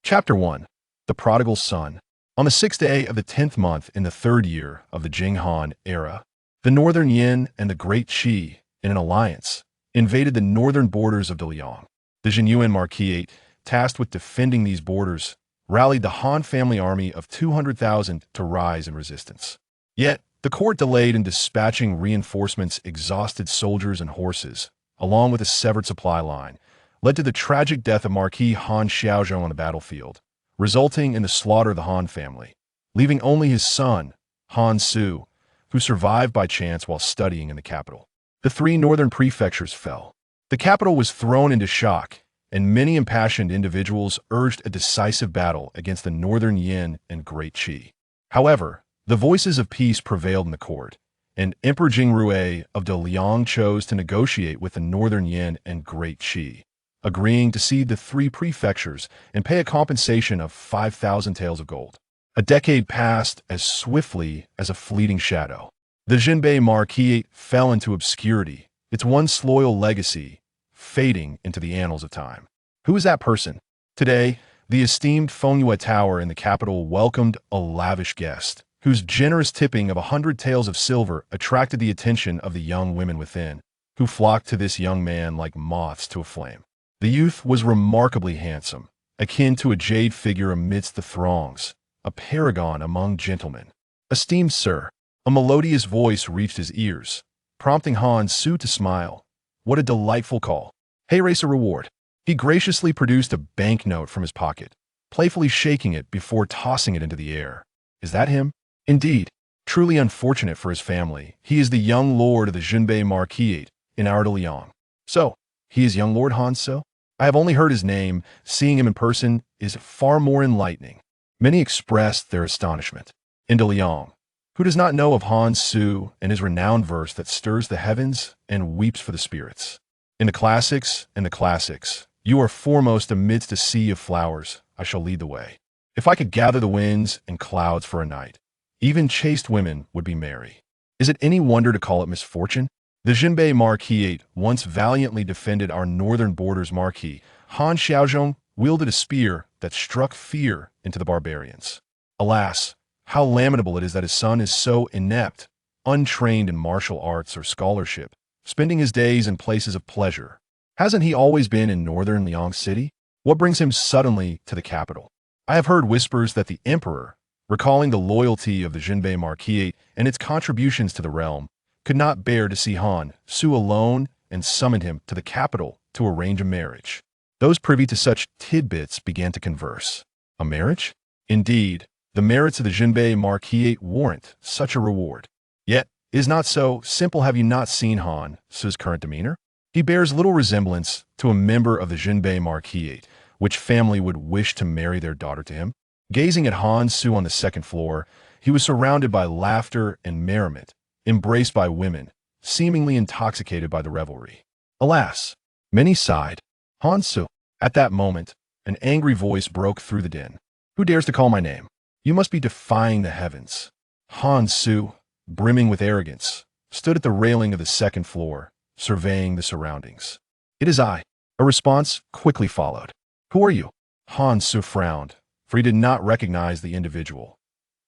Chapter 1. The Prodigal Son. On the 6th day of the 10th month in the 3rd year of the Jing Han era, the northern Yin and the Great Qi, in an alliance, invaded the northern borders of Daliang. The Jinyuan Marquis, tasked with defending these borders, rallied the Han family army of 200,000 to rise in resistance. Yet, the court delayed in dispatching reinforcements. Exhausted soldiers and horses, along with a severed supply line, led to the tragic death of Marquis Han Xiaozhong on the battlefield, resulting in the slaughter of the Han family, leaving only his son, Han Su, who survived by chance while studying in the capital. The 3 northern prefectures fell. The capital was thrown into shock, and many impassioned individuals urged a decisive battle against the northern Yin and Great Qi. However, the voices of peace prevailed in the court, and Emperor Jingrui of Daliang chose to negotiate with the northern Yin and Great Qi, agreeing to cede the 3 prefectures and pay a compensation of 5,000 taels of gold. A decade passed as swiftly as a fleeting shadow. The Zhenbei Marquis fell into obscurity, its once loyal legacy fading into the annals of time. Who is that person? Today, the esteemed Fengyue Tower in the capital welcomed a lavish guest, whose generous tipping of 100 taels of silver attracted the attention of the young women within, who flocked to this young man like moths to a flame. The youth was remarkably handsome, akin to a jade figure amidst the throngs, a paragon among gentlemen. "Esteemed sir," a melodious voice reached his ears, prompting Han Su to smile. What a delightful call. Hey, race a reward. He graciously produced a banknote from his pocket, playfully shaking it before tossing it into the air. Is that him? Indeed. Truly unfortunate for his family. He is the young lord of the Zhenbei Marquis in our Daliang. So, he is young Lord Han Su? I have only heard his name. Seeing him in person is far more enlightening. Many expressed their astonishment. In Daliang, who does not know of Han Su and his renowned verse that stirs the heavens and weeps for the spirits? In the classics, you are foremost amidst a sea of flowers. I shall lead the way. If I could gather the winds and clouds for a night, even chaste women would be merry. Is it any wonder to call it misfortune? The Zhenbei Marquis once valiantly defended our northern borders. Marquis Han Xiaozhong wielded a spear that struck fear into the barbarians. Alas, how lamentable it is that his son is so inept, untrained in martial arts or scholarship, spending his days in places of pleasure. Hasn't he always been in northern Liang City? What brings him suddenly to the capital? I have heard whispers that the emperor, recalling the loyalty of the Zhenbei Marquis and its contributions to the realm, could not bear to see Han Su alone and summoned him to the capital to arrange a marriage. Those privy to such tidbits began to converse. A marriage? Indeed, the merits of the Zhenbei Marquis warrant such a reward. Yet, is not so simple. Have you not seen Han Su's current demeanor? He bears little resemblance to a member of the Zhenbei Marquis, which family would wish to marry their daughter to him. Gazing at Han Su on the 2nd floor, he was surrounded by laughter and merriment, embraced by women, seemingly intoxicated by the revelry. Alas, many sighed. Han Su. At that moment, an angry voice broke through the din. Who dares to call my name? You must be defying the heavens. Han Su, brimming with arrogance, stood at the railing of the 2nd floor, surveying the surroundings. It is I. A response quickly followed. Who are you? Han Su frowned, for he did not recognize the individual.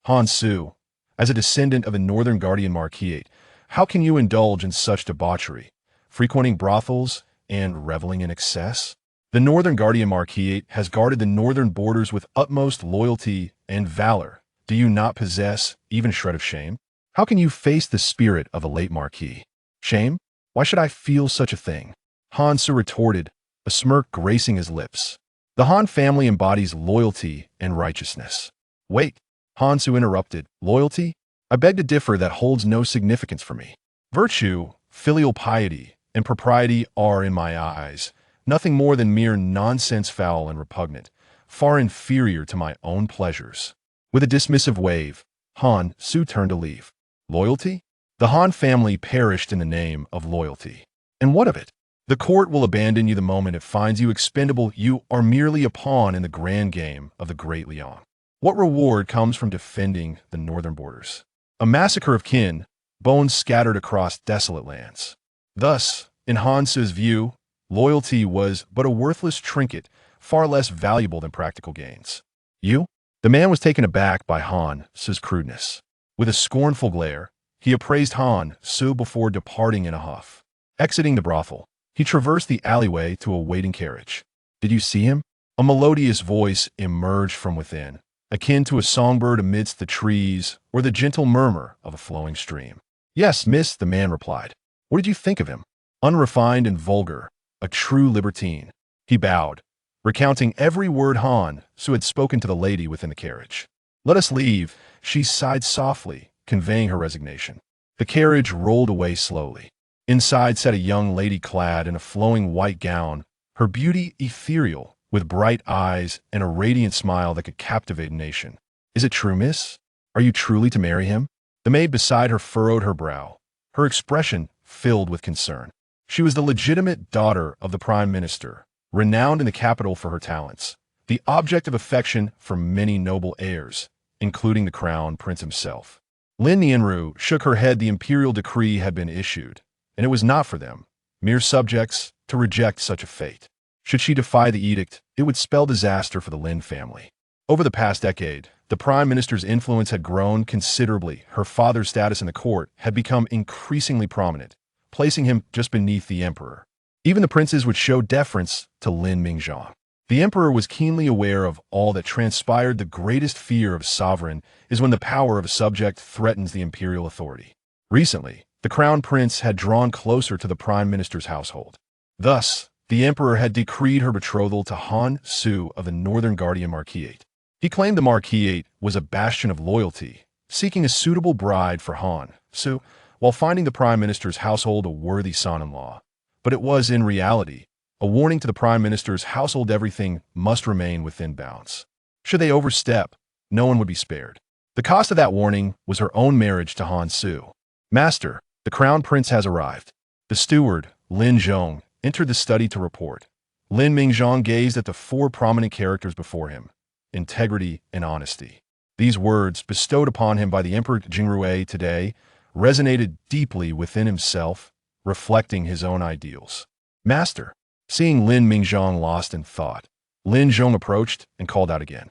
Han Su, as a descendant of the Northern Guardian Marquis, how can you indulge in such debauchery, frequenting brothels and reveling in excess? The Northern Guardian Marquis has guarded the northern borders with utmost loyalty and valor. Do you not possess even a shred of shame? How can you face the spirit of a late Marquis? Shame? Why should I feel such a thing? Han Su retorted, a smirk gracing his lips. The Han family embodies loyalty and righteousness. Wait, Han Su interrupted. Loyalty? I beg to differ. That holds no significance for me. Virtue, filial piety, and propriety are, in my eyes, nothing more than mere nonsense, foul and repugnant, far inferior to my own pleasures. With a dismissive wave, Han Su turned to leave. Loyalty? The Han family perished in the name of loyalty. And what of it? The court will abandon you the moment it finds you expendable. You are merely a pawn in the grand game of the Great Liang. What reward comes from defending the northern borders? A massacre of kin, bones scattered across desolate lands. Thus, in Han Su's view, loyalty was but a worthless trinket far less valuable than practical gains. You? The man was taken aback by Han Su's crudeness. With a scornful glare, he appraised Han Su before departing in a huff. Exiting the brothel, he traversed the alleyway to a waiting carriage. Did you see him? A melodious voice emerged from within, akin to a songbird amidst the trees or the gentle murmur of a flowing stream. Yes, miss, the man replied. What did you think of him? Unrefined and vulgar, a true libertine. He bowed, recounting every word Han Su had spoken to the lady within the carriage. Let us leave, she sighed softly, conveying her resignation. The carriage rolled away slowly. Inside sat a young lady clad in a flowing white gown, her beauty ethereal, with bright eyes and a radiant smile that could captivate a nation. Is it true, miss? Are you truly to marry him? The maid beside her furrowed her brow, her expression filled with concern. She was the legitimate daughter of the Prime Minister, renowned in the capital for her talents, the object of affection for many noble heirs, including the Crown Prince himself. Lin Nianru shook her head. The imperial decree had been issued, and it was not for them, mere subjects, to reject such a fate. Should she defy the edict, it would spell disaster for the Lin family. Over the past decade, the Prime Minister's influence had grown considerably. Her father's status in the court had become increasingly prominent, placing him just beneath the emperor. Even the princes would show deference to Lin Mingzhang. The emperor was keenly aware of all that transpired. The greatest fear of a sovereign is when the power of a subject threatens the imperial authority. Recently, the crown prince had drawn closer to the prime minister's household. Thus, the emperor had decreed her betrothal to Han Su of the Northern Guardian Marquis. He claimed the Marquis was a bastion of loyalty, seeking a suitable bride for Han Su, while finding the prime minister's household a worthy son-in-law. But it was, in reality, a warning to the prime minister's household: everything must remain within bounds. Should they overstep, no one would be spared. The cost of that warning was her own marriage to Han Su. Master, the crown prince has arrived. The steward, Lin Zhong, entered the study to report. Lin Mingzhang gazed at the four prominent characters before him: integrity and honesty. These words, bestowed upon him by the Emperor Jingrui today, resonated deeply within himself, reflecting his own ideals. Master, seeing Lin Mingzhang lost in thought, Lin Zhong approached and called out again.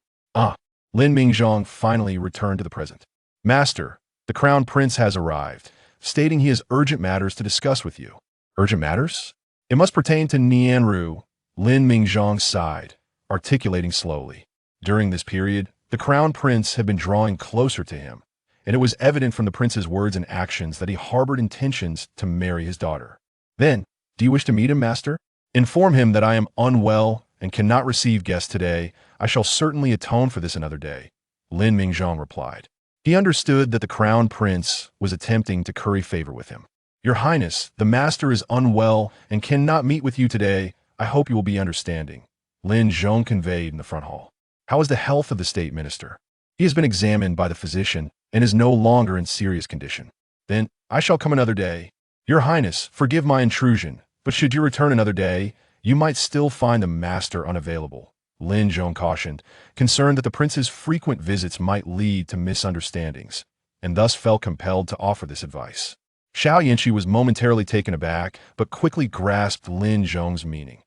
Lin Mingzhang finally returned to the present. Master, the crown prince has arrived, stating he has urgent matters to discuss with you. Urgent matters? It must pertain to Nianru. Lin Mingzhang sighed, articulating slowly. During this period, the crown prince had been drawing closer to him, and it was evident from the prince's words and actions that he harbored intentions to marry his daughter. Then, do you wish to meet him, master? Inform him that I am unwell and cannot receive guests today. I shall certainly atone for this another day, Lin Mingzhang replied. He understood that the crown prince was attempting to curry favor with him. Your Highness, the master is unwell and cannot meet with you today. I hope you will be understanding, Lin Zhong conveyed in the front hall. How is the health of the state minister? He has been examined by the physician and is no longer in serious condition. Then, I shall come another day. Your Highness, forgive my intrusion, but should you return another day, you might still find the master unavailable, Lin Zhong cautioned, concerned that the prince's frequent visits might lead to misunderstandings, and thus felt compelled to offer this advice. Xiao Yanqi was momentarily taken aback, but quickly grasped Lin Zhong's meaning.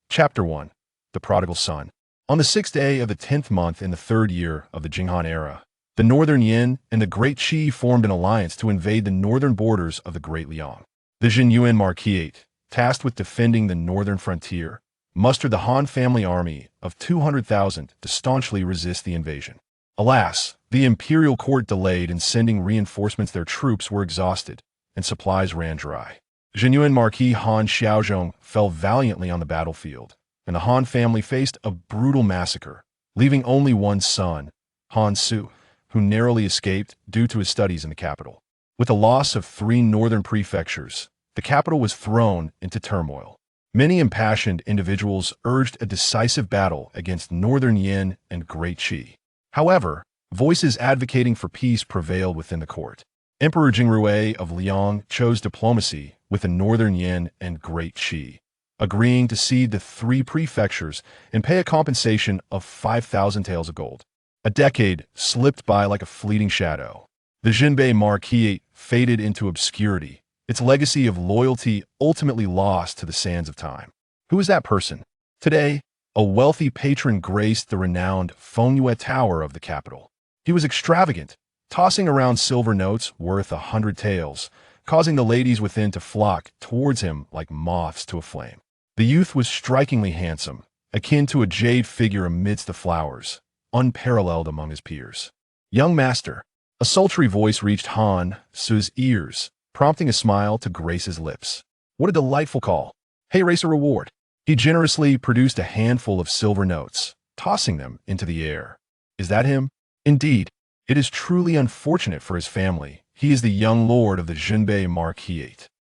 Chapter 1. The Prodigal Son. On the 6th day of the 10th month in the 3rd year of the Jinghan era, the Northern Yin and the Great Qi formed an alliance to invade the northern borders of the Great Liang. The Zhenyuan Marquis, tasked with defending the northern frontier, mustered the Han family army of 200,000 to staunchly resist the invasion. Alas, the imperial court delayed in sending reinforcements. Their troops were exhausted, and supplies ran dry. Zhenyuan Marquis Han Xiaozhong fell valiantly on the battlefield, and the Han family faced a brutal massacre, leaving only one son, Han Su, who narrowly escaped due to his studies in the capital. With the loss of 3 northern prefectures, the capital was thrown into turmoil. Many impassioned individuals urged a decisive battle against Northern Yin and Great Qi. However, voices advocating for peace prevailed within the court. Emperor Jingrui of Liang chose diplomacy with the Northern Yin and Great Qi, agreeing to cede the 3 prefectures and pay a compensation of 5,000 taels of gold. A decade slipped by like a fleeting shadow. The Zhenbei Marquis faded into obscurity, its legacy of loyalty ultimately lost to the sands of time. Who is that person? Today, A wealthy patron graced the renowned Fengyue Tower of the capital. He was extravagant, tossing around silver notes worth 100 taels, causing the ladies within to flock towards him like moths to a flame. The youth was strikingly handsome, akin to a jade figure amidst the flowers, unparalleled among his peers. "Young master," a sultry voice reached Han Su's ears, prompting a smile to grace his lips. "What a delightful call. Hey, race a reward." He generously produced a handful of silver notes, tossing them into the air. "Is that him?" "Indeed. It is truly unfortunate for his family. He is the young lord of the Zhenbei Marquis.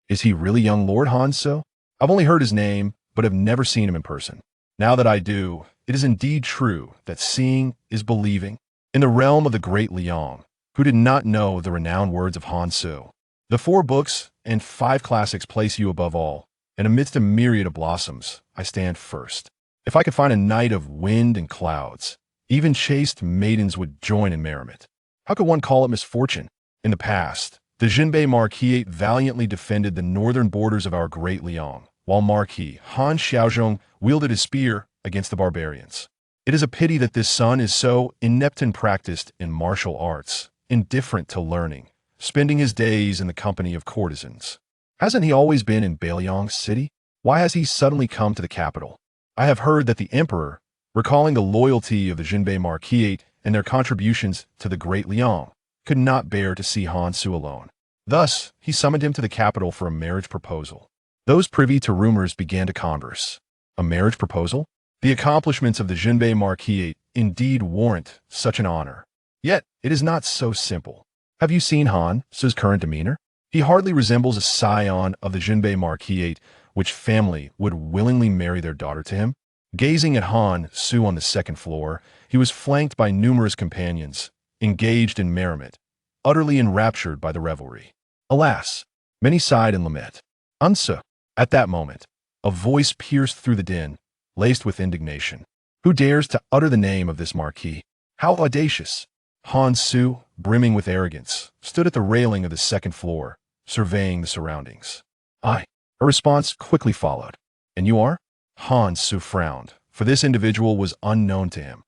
Is he really young Lord Han Su? I've only heard his name, but have never seen him in person. Now that I do, it is indeed true that seeing is believing." In the realm of the Great Liang, who did not know the renowned words of Han Su, the 4 books and 5 classics place you above all, and amidst a myriad of blossoms, I stand first. If I could find a night of wind and clouds, even chaste maidens would join in merriment. How could one call it misfortune? In the past, the Zhenbei Marquis valiantly defended the northern borders of our Great Liang, while Marquis Han Xiaozhong wielded his spear against the barbarians. It is a pity that this son is so inept and practiced in martial arts, indifferent to learning, spending his days in the company of courtesans. Hasn't he always been in Beiliang City? Why has he suddenly come to the capital? I have heard that the emperor, recalling the loyalty of the Zhenbei Marquis and their contributions to the Great Liang, could not bear to see Han Su alone. Thus, he summoned him to the capital for a marriage proposal. Those privy to rumors began to converse. A marriage proposal? The accomplishments of the Zhenbei Marquis indeed warrant such an honor. Yet, it is not so simple. Have you seen Han Su's current demeanor? He hardly resembles a scion of the Zhenbei Marquis, which family would willingly marry their daughter to him. Gazing at Han Su on the second floor, he was flanked by numerous companions, engaged in merriment, utterly enraptured by the revelry. Alas, many sighed in lament. "Ansu." At that moment, a voice pierced through the din, laced with indignation. "Who dares to utter the name of this marquis? How audacious!" Han Su, brimming with arrogance, stood at the railing of the second floor, surveying the surroundings. "I." A response quickly followed. "And you are?" Han Su frowned, for this individual was unknown to him.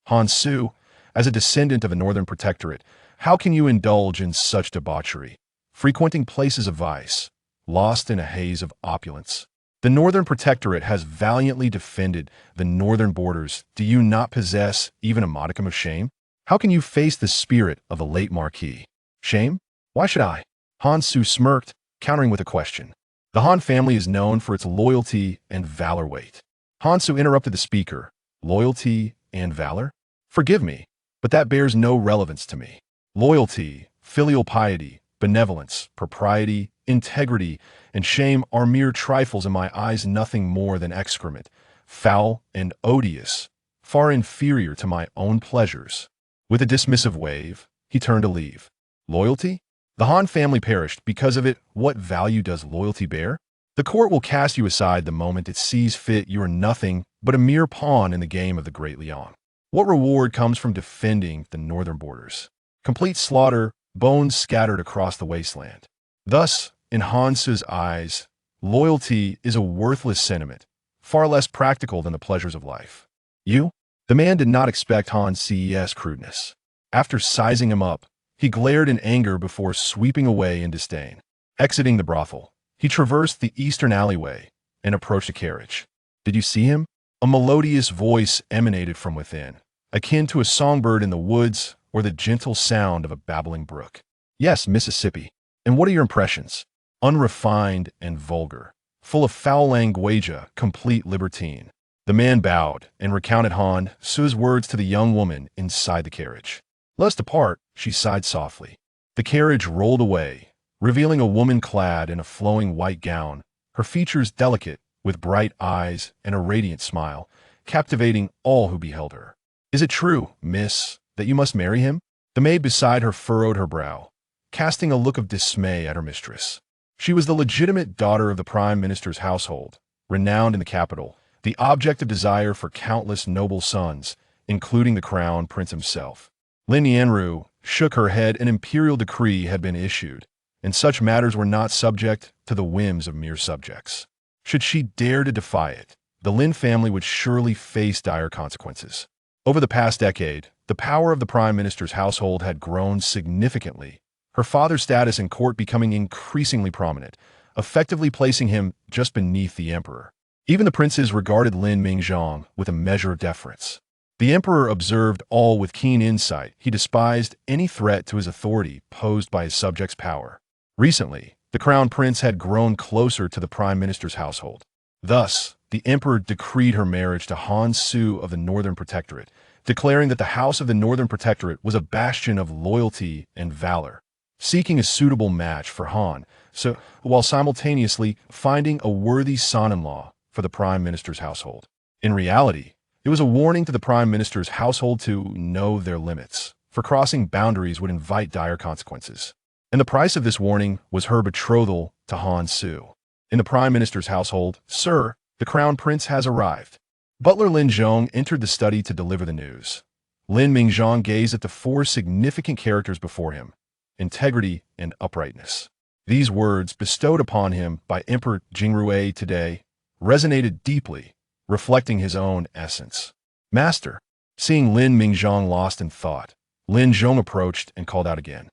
"Han Su, as a descendant of a northern protectorate, how can you indulge in such debauchery, frequenting places of vice, lost in a haze of opulence? The northern protectorate has valiantly defended the northern borders. Do you not possess even a modicum of shame? How can you face the spirit of the late marquis? Shame? Why should I?" Han Su smirked, countering with a question. "The Han family is known for its loyalty and valor." Wait. Han Su interrupted the speaker. "Loyalty and valor? Forgive me, but that bears no relevance to me. Loyalty, filial piety, benevolence, propriety, integrity, and shame are mere trifles in my eyes, nothing more than excrement, foul and odious, far inferior to my own pleasures." With a dismissive wave, he turned to leave. Loyalty? The Han family perished because of it. What value does loyalty bear? The court will cast you aside the moment it sees fit. You are nothing but a mere pawn in the game of the Great Liang. What reward comes from defending the northern borders? Complete slaughter, bones scattered across the wasteland. Thus, in Han Su's eyes, loyalty is a worthless sentiment, far less practical than the pleasures of life. "You?" The man did not expect Han Su's crudeness. After sizing him up, he glared in anger before sweeping away in disdain. Exiting the brothel, he traversed the eastern alleyway and approached a carriage. "Did you see him?" A melodious voice emanated from within, akin to a songbird in the woods or the gentle sound of a babbling brook. "Yes, Mississippi. And what are your impressions?" "Unrefined and vulgar, full of foul language, a complete libertine." The man bowed and recounted Han Su's words to the young woman inside the carriage. "Let's depart," she sighed softly. The carriage rolled away, revealing a woman clad in a flowing white gown, her features delicate, with bright eyes and a radiant smile, captivating all who beheld her. "Is it true, miss, that you must marry him?" The maid beside her furrowed her brow, casting a look of dismay at her mistress. She was the legitimate daughter of the prime minister's household, renowned in the capital, the object of desire for countless noble sons, including the crown prince himself. Lin Yanru shook her head. An imperial decree had been issued, and such matters were not subject to the whims of mere subjects. Should she dare to defy it, the Lin family would surely face dire consequences. Over the past decade, the power of the prime minister's household had grown significantly, her father's status in court becoming increasingly prominent, effectively placing him just beneath the emperor. Even the princes regarded Lin Mingzhong with a measure of deference. The emperor observed all with keen insight. He despised any threat to his authority posed by his subjects' power. Recently, the crown prince had grown closer to the prime minister's household. Thus, the emperor decreed her marriage to Han Su of the Northern Protectorate, declaring that the House of the Northern Protectorate was a bastion of loyalty and valor. Seeking a suitable match for Han, so while simultaneously finding a worthy son-in-law for the prime minister's household. In reality, it was a warning to the prime minister's household to know their limits, for crossing boundaries would invite dire consequences. And the price of this warning was her betrothal to Han Su. In the prime minister's household, "Sir, the crown prince has arrived." Butler Lin Zhong entered the study to deliver the news. Lin Mingzhong gazed at the four significant characters before him: integrity and uprightness. These words, bestowed upon him by Emperor Jingrui today, resonated deeply, reflecting his own essence. "Master." Seeing Lin Mingzhong lost in thought, Lin Zhong approached and called out again.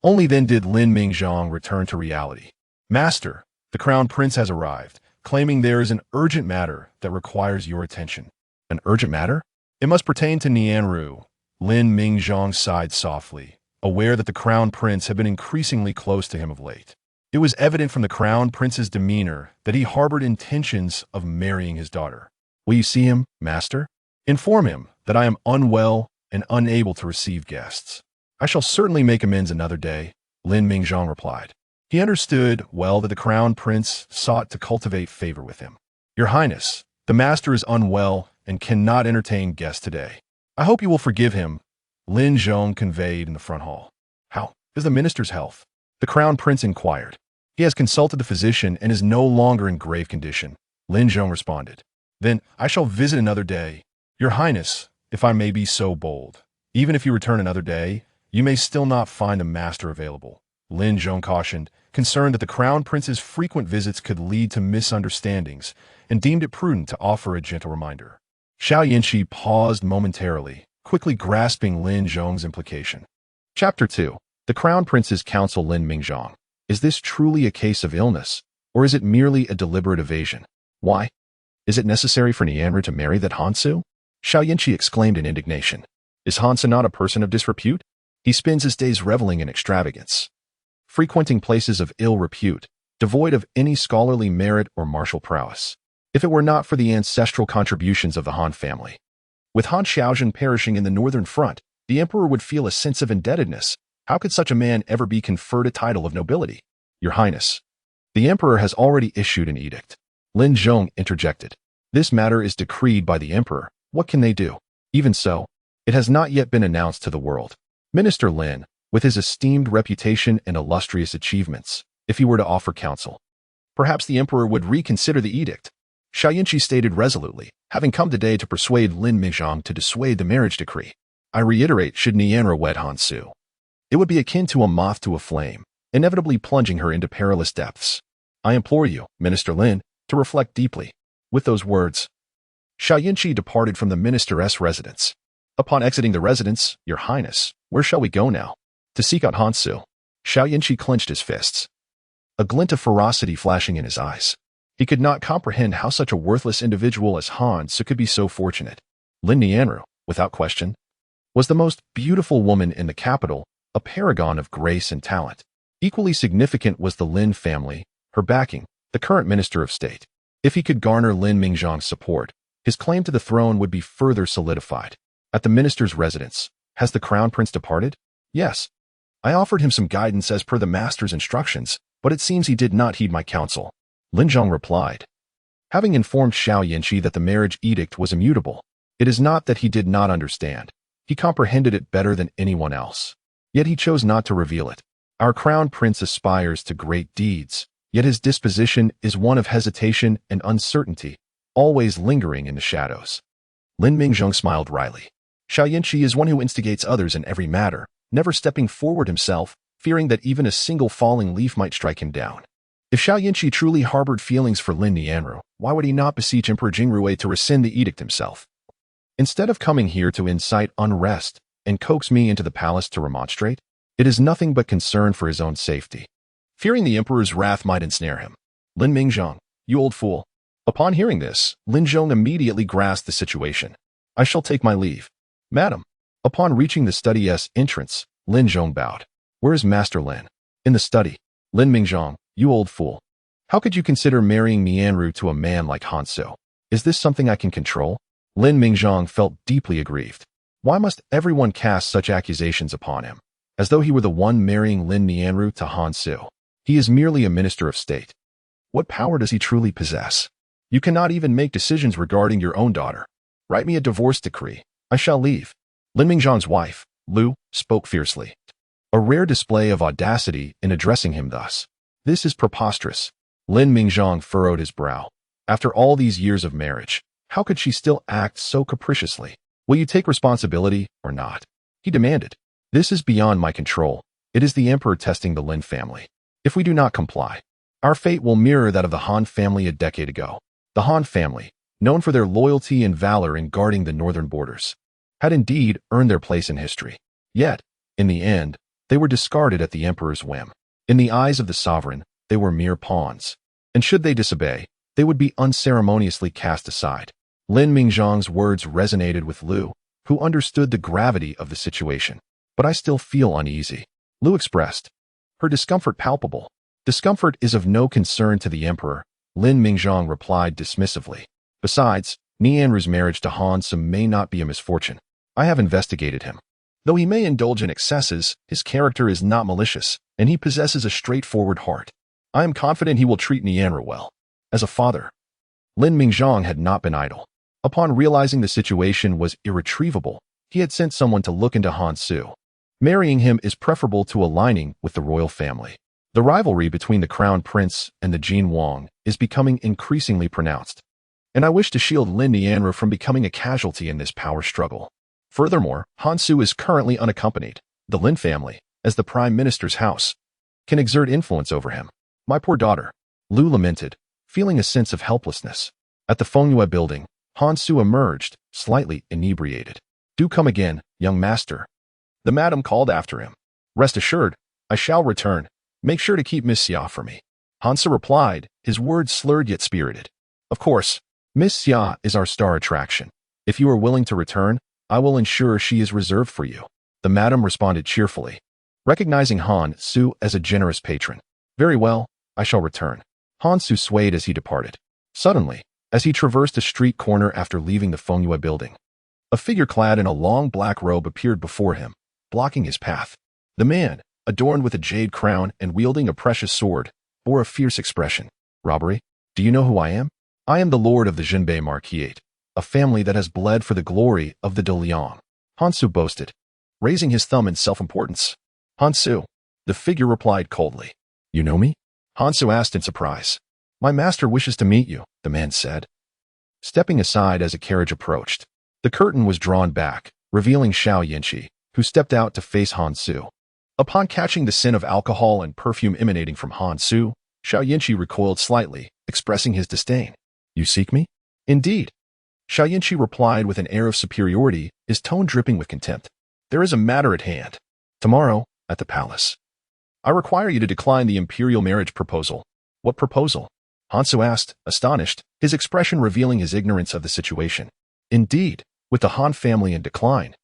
Only then did Lin Mingzhong return to reality. "Master, the crown prince has arrived, claiming there is an urgent matter that requires your attention." "An urgent matter?" "It must pertain to Nianru." Lin Mingzhong sighed softly, aware that the crown prince had been increasingly close to him of late. It was evident from the crown prince's demeanor that he harbored intentions of marrying his daughter. "Will you see him, master?" "Inform him that I am unwell and unable to receive guests." "I shall certainly make amends another day," Lin Mingzhong replied. He understood well that the crown prince sought to cultivate favor with him. "Your Highness, the master is unwell and cannot entertain guests today. I hope you will forgive him," Lin Zhong conveyed in the front hall. "How is the minister's health?" the crown prince inquired. "He has consulted the physician and is no longer in grave condition," Lin Zhong responded. "Then I shall visit another day. Your Highness, if I may be so bold, even if you return another day, you may still not find the master available," Lin Zhong cautioned, concerned that the crown prince's frequent visits could lead to misunderstandings, and deemed it prudent to offer a gentle reminder. Xiao Yanqi paused momentarily, quickly grasping Lin Zhong's implication. Chapter 2. The Crown Prince's Counsel. Lin Mingzhong. Is this truly a case of illness, or is it merely a deliberate evasion? Why? Is it necessary for Nianru to marry that Han Su? Xiao Yanqi exclaimed in indignation. Is Han Su not a person of disrepute? He spends his days reveling in extravagance, frequenting places of ill repute, devoid of any scholarly merit or martial prowess. If it were not for the ancestral contributions of the Han family, with Han Xiaozhen perishing in the northern front, the emperor would feel a sense of indebtedness. How could such a man ever be conferred a title of nobility? Your Highness, the emperor has already issued an edict. Lin Zhong interjected. This matter is decreed by the emperor. What can they do? Even so, it has not yet been announced to the world. Minister Lin, with his esteemed reputation and illustrious achievements, if he were to offer counsel, perhaps the emperor would reconsider the edict. Xiao Yanqi stated resolutely, having come today to persuade Lin Mingzhong to dissuade the marriage decree. I reiterate, should Nianru wed Han Su, it would be akin to a moth to a flame, inevitably plunging her into perilous depths. I implore you, Minister Lin, to reflect deeply. With those words, Xiao Yanqi departed from the minister's residence. Upon exiting the residence, Your Highness, where shall we go now? To seek out Han Su. Xiao Yanqi clenched his fists, a glint of ferocity flashing in his eyes. He could not comprehend how such a worthless individual as Han Su could be so fortunate. Lin Nianru, without question, was the most beautiful woman in the capital, a paragon of grace and talent. Equally significant was the Lin family, her backing, the current minister of state. If he could garner Lin Mingzhong's support, his claim to the throne would be further solidified. At the minister's residence, has the crown prince departed? Yes. I offered him some guidance as per the master's instructions, but it seems he did not heed my counsel. Lin Zhong replied. Having informed Xiao Yanqi that the marriage edict was immutable, it is not that he did not understand. He comprehended it better than anyone else. Yet he chose not to reveal it. Our crown prince aspires to great deeds, yet his disposition is one of hesitation and uncertainty, always lingering in the shadows. Lin Mingzhong smiled wryly. Xiao Yanqi is one who instigates others in every matter, never stepping forward himself, fearing that even a single falling leaf might strike him down. If Xiao Yinchi truly harbored feelings for Lin Nianru, why would he not beseech Emperor Jingrui to rescind the edict himself? Instead of coming here to incite unrest and coax me into the palace to remonstrate, it is nothing but concern for his own safety. Fearing the emperor's wrath might ensnare him. Lin Mingzhong, you old fool. Upon hearing this, Lin Zhong immediately grasped the situation. I shall take my leave. Madam. Upon reaching the study's entrance, Lin Zhong bowed. Where is Master Lin? In the study. Lin Mingzhong, you old fool. How could you consider marrying Nianru to a man like Han Su? Is this something I can control? Lin Mingzhong felt deeply aggrieved. Why must everyone cast such accusations upon him? As though he were the one marrying Lin Nianru to Han Su. He is merely a minister of state. What power does he truly possess? You cannot even make decisions regarding your own daughter. Write me a divorce decree. I shall leave. Lin Mingzhong's wife, Lu, spoke fiercely. A rare display of audacity in addressing him thus. This is preposterous. Lin Mingzhong furrowed his brow. After all these years of marriage, how could she still act so capriciously? Will you take responsibility or not? He demanded. This is beyond my control. It is the emperor testing the Lin family. If we do not comply, our fate will mirror that of the Han family a decade ago. The Han family, known for their loyalty and valor in guarding the northern borders, had indeed earned their place in history. Yet, in the end, they were discarded at the emperor's whim. In the eyes of the sovereign, they were mere pawns. And should they disobey, they would be unceremoniously cast aside. Lin Mingzhong's words resonated with Lu, who understood the gravity of the situation. But I still feel uneasy. Lu expressed. Her discomfort palpable. Discomfort is of no concern to the emperor, Lin Mingzhong replied dismissively. Besides, Nianru's marriage to Han Su may not be a misfortune. I have investigated him. Though he may indulge in excesses, his character is not malicious, and he possesses a straightforward heart. I am confident he will treat Nianru well. As a father, Lin Mingzhong had not been idle. Upon realizing the situation was irretrievable, he had sent someone to look into Han Su. Marrying him is preferable to aligning with the royal family. The rivalry between the crown prince and the Jin Wang is becoming increasingly pronounced, and I wish to shield Lin Nianru from becoming a casualty in this power struggle. Furthermore, Han Su is currently unaccompanied. The Lin family, as the prime minister's house, can exert influence over him. My poor daughter, Lu lamented, feeling a sense of helplessness. At the Fengyue building, Han Su emerged, slightly inebriated. Do come again, young master. The madam called after him. Rest assured, I shall return. Make sure to keep Miss Xia for me. Han Su replied, his words slurred yet spirited. Of course, Miss Xia is our star attraction. If you are willing to return, I will ensure she is reserved for you. The madam responded cheerfully, recognizing Han Su as a generous patron. Very well, I shall return. Han Su swayed as he departed. Suddenly, as he traversed a street corner after leaving the Fengyue building, a figure clad in a long black robe appeared before him, blocking his path. The man, adorned with a jade crown and wielding a precious sword, bore a fierce expression. Robbery? Do you know who I am? I am the lord of the Zhenbei Marquis, a family that has bled for the glory of the Liang. Han Su boasted, raising his thumb in self-importance. Han Su, the figure replied coldly. You know me? Han Su asked in surprise. My master wishes to meet you, the man said. Stepping aside as a carriage approached, the curtain was drawn back, revealing Xiao Yinchi, who stepped out to face Han Su. Upon catching the scent of alcohol and perfume emanating from Han Su, Xiao Yinchi recoiled slightly, expressing his disdain. You seek me? Indeed. Xiao Yinchi replied with an air of superiority, his tone dripping with contempt. There is a matter at hand. Tomorrow, at the palace. I require you to decline the imperial marriage proposal. What proposal? Han Su asked, astonished, his expression revealing his ignorance of the situation. Indeed, with the Han family in decline,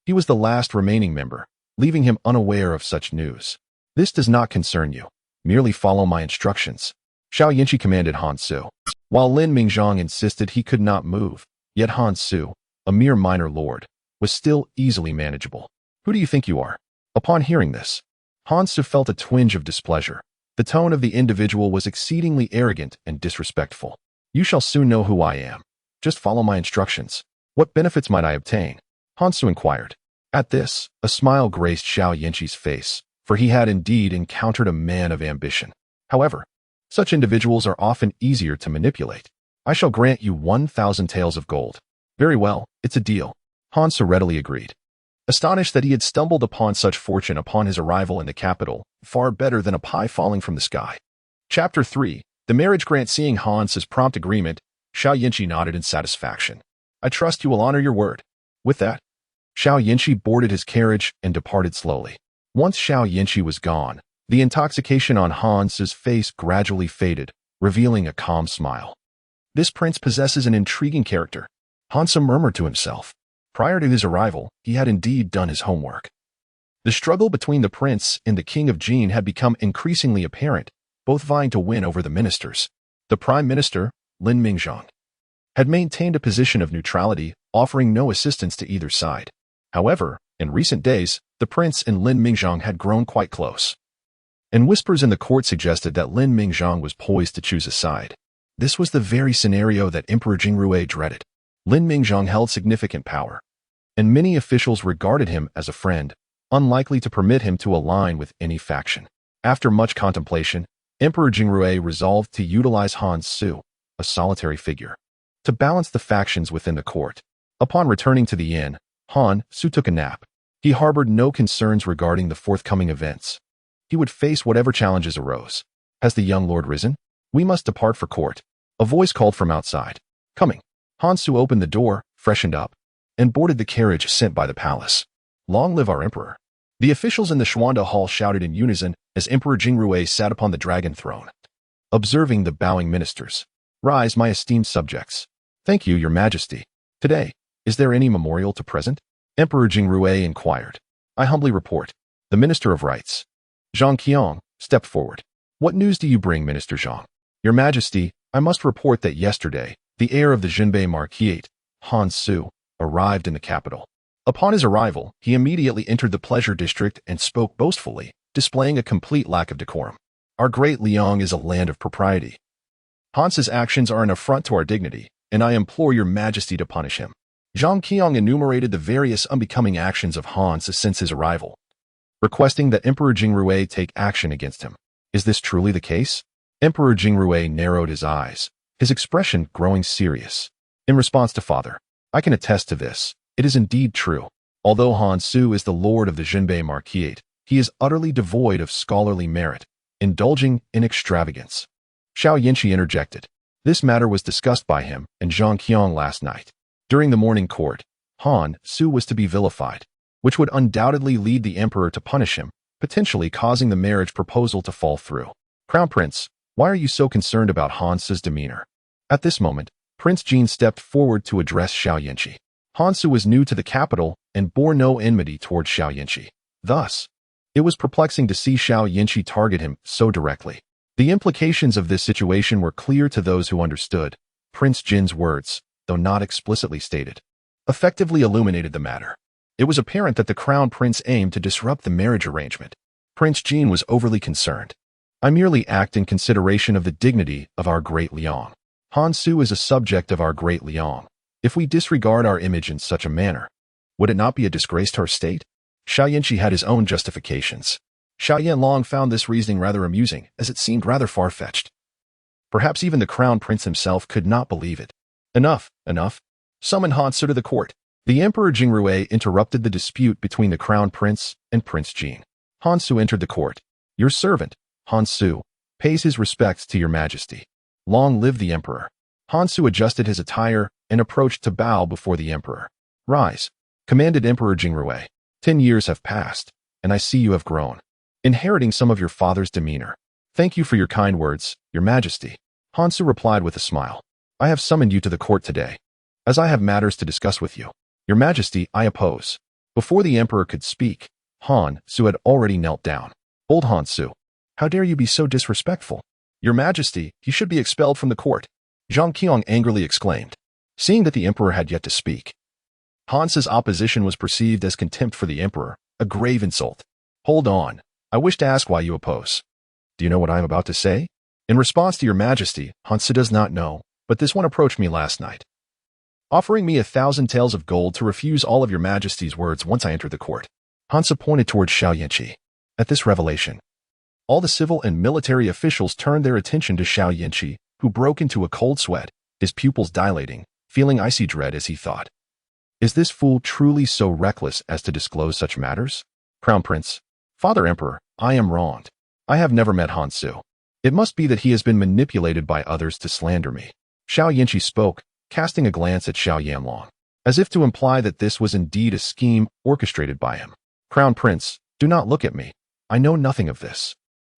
he was the last remaining member, leaving him unaware of such news. This does not concern you. Merely follow my instructions. Xiao Yinchi commanded Han Su. While Lin Mingzhong insisted he could not move, yet Han Su, a mere minor lord, was still easily manageable. Who do you think you are? Upon hearing this, Han Su felt a twinge of displeasure. The tone of the individual was exceedingly arrogant and disrespectful. You shall soon know who I am. Just follow my instructions. What benefits might I obtain? Han Su inquired. At this, a smile graced Xiao Yinchi's face, for he had indeed encountered a man of ambition. However, such individuals are often easier to manipulate. I shall grant you 1,000 taels of gold. Very well, it's a deal. Han Su readily agreed. Astonished that he had stumbled upon such fortune upon his arrival in the capital, far better than a pie falling from the sky. Chapter 3. The marriage grant. Seeing Hans's prompt agreement, Xiao Yinchi nodded in satisfaction. I trust you will honor your word. With that, Xiao Yinchi boarded his carriage and departed slowly. Once Xiao Yinchi was gone, the intoxication on Hans's face gradually faded, revealing a calm smile. This prince possesses an intriguing character, Hansa murmured to himself. Prior to his arrival, he had indeed done his homework. The struggle between the prince and the king of Jin had become increasingly apparent, both vying to win over the ministers. The prime minister, Lin Mingzhang, had maintained a position of neutrality, offering no assistance to either side. However, in recent days, the prince and Lin Mingzhang had grown quite close, and whispers in the court suggested that Lin Mingzhang was poised to choose a side. This was the very scenario that Emperor Jingrui dreaded. Lin Mingzhang held significant power, and many officials regarded him as a friend, unlikely to permit him to align with any faction. After much contemplation, Emperor Jingrui resolved to utilize Han Su, a solitary figure, to balance the factions within the court. Upon returning to the inn, Han Su took a nap. He harbored no concerns regarding the forthcoming events. He would face whatever challenges arose. Has the young lord risen? We must depart for court. A voice called from outside. Coming. Han Su opened the door, freshened up, and boarded the carriage sent by the palace. Long live our emperor. The officials in the Xuanda Hall shouted in unison as Emperor Jingrui sat upon the dragon throne. Observing the bowing ministers. Rise, my esteemed subjects. Thank you, your majesty. Today, is there any memorial to present? Emperor Jingrui inquired. I humbly report. The Minister of Rights, Zhang Qiang, stepped forward. What news do you bring, Minister Zhang? Your Majesty, I must report that yesterday, the heir of the Zhenbei Marquis, Han Su, arrived in the capital. Upon his arrival, he immediately entered the pleasure district and spoke boastfully, displaying a complete lack of decorum. Our Great Liang is a land of propriety. Hans's actions are an affront to our dignity, and I implore your Majesty to punish him. Zhang Qiang enumerated the various unbecoming actions of Hans since his arrival, requesting that Emperor Jingrui take action against him. Is this truly the case? Emperor Jingrui narrowed his eyes, his expression growing serious. In response to Father, I can attest to this. It is indeed true. Although Han Su is the lord of the Zhenbei Marquis, he is utterly devoid of scholarly merit, indulging in extravagance. Xiao Yinchi interjected. This matter was discussed by him and Zhang Qiang last night. During the morning court, Han Su was to be vilified, which would undoubtedly lead the emperor to punish him, potentially causing the marriage proposal to fall through. Crown Prince, why are you so concerned about Han's demeanor? At this moment, Prince Jin stepped forward to address Xiao Yinchi. Han Su was new to the capital and bore no enmity towards Xiao Yinchi. Thus, it was perplexing to see Xiao Yinchi target him so directly. The implications of this situation were clear to those who understood. Prince Jin's words, though not explicitly stated, effectively illuminated the matter. It was apparent that the crown prince aimed to disrupt the marriage arrangement. Prince Jin was overly concerned. I merely act in consideration of the dignity of our Great Liang. Han Su is a subject of our Great Liang. If we disregard our image in such a manner, would it not be a disgrace to our state? Xiao Yinchi had his own justifications. Xiao Yanlong found this reasoning rather amusing, as it seemed rather far-fetched. Perhaps even the crown prince himself could not believe it. Enough, enough. Summon Han Su to the court. The Emperor Jingrui interrupted the dispute between the crown prince and Prince Jin. Han Su entered the court. Your servant, Han Su, pays his respects to your majesty. Long live the emperor. Han Su adjusted his attire and approached to bow before the emperor. Rise, commanded Emperor Jingrui. 10 years have passed, and I see you have grown, inheriting some of your father's demeanor. Thank you for your kind words, your majesty. Han Su replied with a smile. I have summoned you to the court today, as I have matters to discuss with you. Your majesty, I oppose. Before the emperor could speak, Han Su had already knelt down. Old Han Su, how dare you be so disrespectful? Your majesty, you should be expelled from the court. Zhang Qiang angrily exclaimed. Seeing that the emperor had yet to speak, Han's opposition was perceived as contempt for the emperor, a grave insult. Hold on, I wish to ask why you oppose. Do you know what I am about to say? In response to your majesty, Hansu does not know, but this one approached me last night, offering me 1,000 taels of gold to refuse all of your majesty's words once I entered the court. Hansa pointed towards Xiao Yinchi. At this revelation, all the civil and military officials turned their attention to Xiao Yinchi, who broke into a cold sweat, his pupils dilating, feeling icy dread as he thought. Is this fool truly so reckless as to disclose such matters? Crown Prince, Father Emperor, I am wronged. I have never met Han Su. It must be that he has been manipulated by others to slander me. Xiao Yinchi spoke, casting a glance at Xiao Yanlong, as if to imply that this was indeed a scheme orchestrated by him. Crown Prince, do not look at me. I know nothing of this.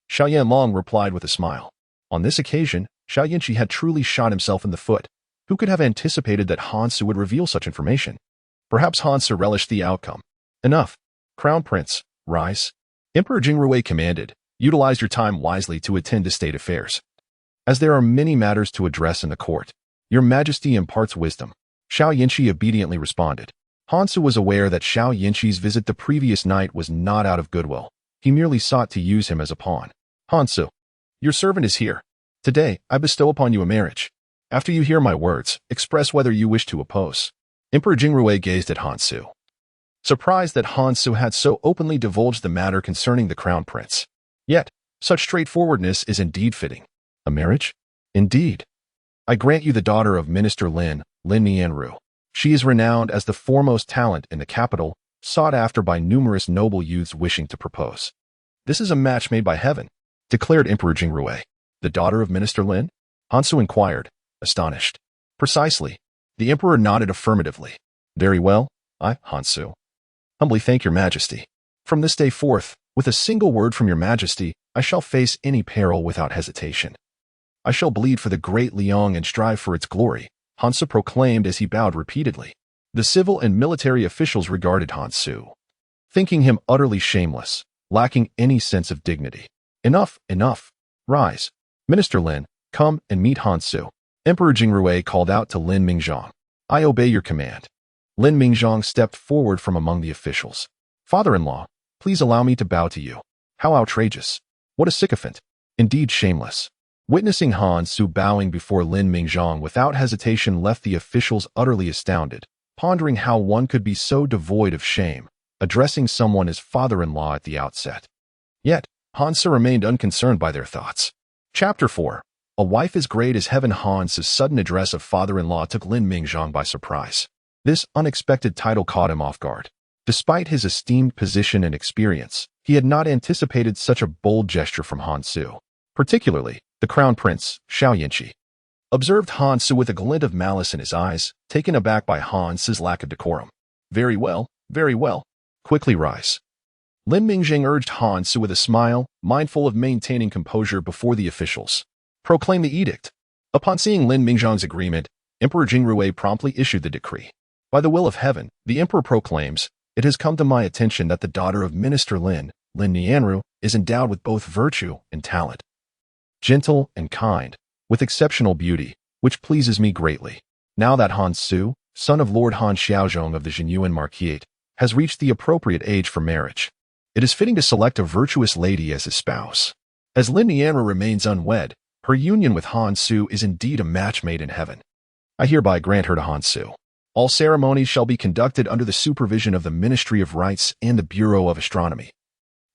Xiao Yanlong replied with a smile. On this occasion, Xiao Yinchi had truly shot himself in the foot. Who could have anticipated that Han Su would reveal such information? Perhaps Han Su relished the outcome. Enough. Crown Prince, rise. Emperor Jingrui commanded, utilize your time wisely to attend to state affairs. As there are many matters to address in the court, your majesty imparts wisdom. Xiao Yinchi obediently responded. Han Su was aware that Xiao Yinchi's visit the previous night was not out of goodwill. He merely sought to use him as a pawn. Han Su, your servant is here. Today, I bestow upon you a marriage. After you hear my words, express whether you wish to oppose. Emperor Jingrui gazed at Han Su, surprised that Han Su had so openly divulged the matter concerning the crown prince. Yet, such straightforwardness is indeed fitting. A marriage? Indeed. I grant you the daughter of Minister Lin Nianru. She is renowned as the foremost talent in the capital, sought after by numerous noble youths wishing to propose. This is a match made by heaven, declared Emperor Jingrui. The daughter of Minister Lin? Han Su inquired, astonished. Precisely. The emperor nodded affirmatively. Very well, I, Han Su, humbly thank your majesty. From this day forth, with a single word from your majesty, I shall face any peril without hesitation. I shall bleed for the Great Liang and strive for its glory, Han Su proclaimed as he bowed repeatedly. The civil and military officials regarded Han Su, thinking him utterly shameless, lacking any sense of dignity. Enough, enough. Rise. Minister Lin, come and meet Han Su. Emperor Jingrui called out to Lin Mingzhong. I obey your command. Lin Mingzhong stepped forward from among the officials. Father-in-law, please allow me to bow to you. How outrageous. What a sycophant. Indeed shameless. Witnessing Han Su bowing before Lin Mingzhong without hesitation left the officials utterly astounded, pondering how one could be so devoid of shame, addressing someone as father-in-law at the outset. Yet, Han Su remained unconcerned by their thoughts. Chapter 4. A wife as great as heaven. Han Su's sudden address of father-in-law took Lin Mingzhong by surprise. This unexpected title caught him off guard. Despite his esteemed position and experience, he had not anticipated such a bold gesture from Han Su. Particularly, the crown prince, Xiao Yinchi, observed Han Su with a glint of malice in his eyes, taken aback by Han Su's lack of decorum. Very well, very well. Quickly rise. Lin Mingzhong urged Han Su with a smile, mindful of maintaining composure before the officials. Proclaim the edict. Upon seeing Lin Mingzhong's agreement, Emperor Jingrui promptly issued the decree. By the will of heaven, the emperor proclaims, it has come to my attention that the daughter of Minister Lin Nianru, is endowed with both virtue and talent. Gentle and kind, with exceptional beauty, which pleases me greatly. Now that Han Su, son of Lord Han Xiaozhong of the Zhenyuan Marquis, has reached the appropriate age for marriage, it is fitting to select a virtuous lady as his spouse. As Lin Nianru remains unwed, her union with Han Su is indeed a match made in heaven. I hereby grant her to Han Su. All ceremonies shall be conducted under the supervision of the Ministry of Rites and the Bureau of Astronomy.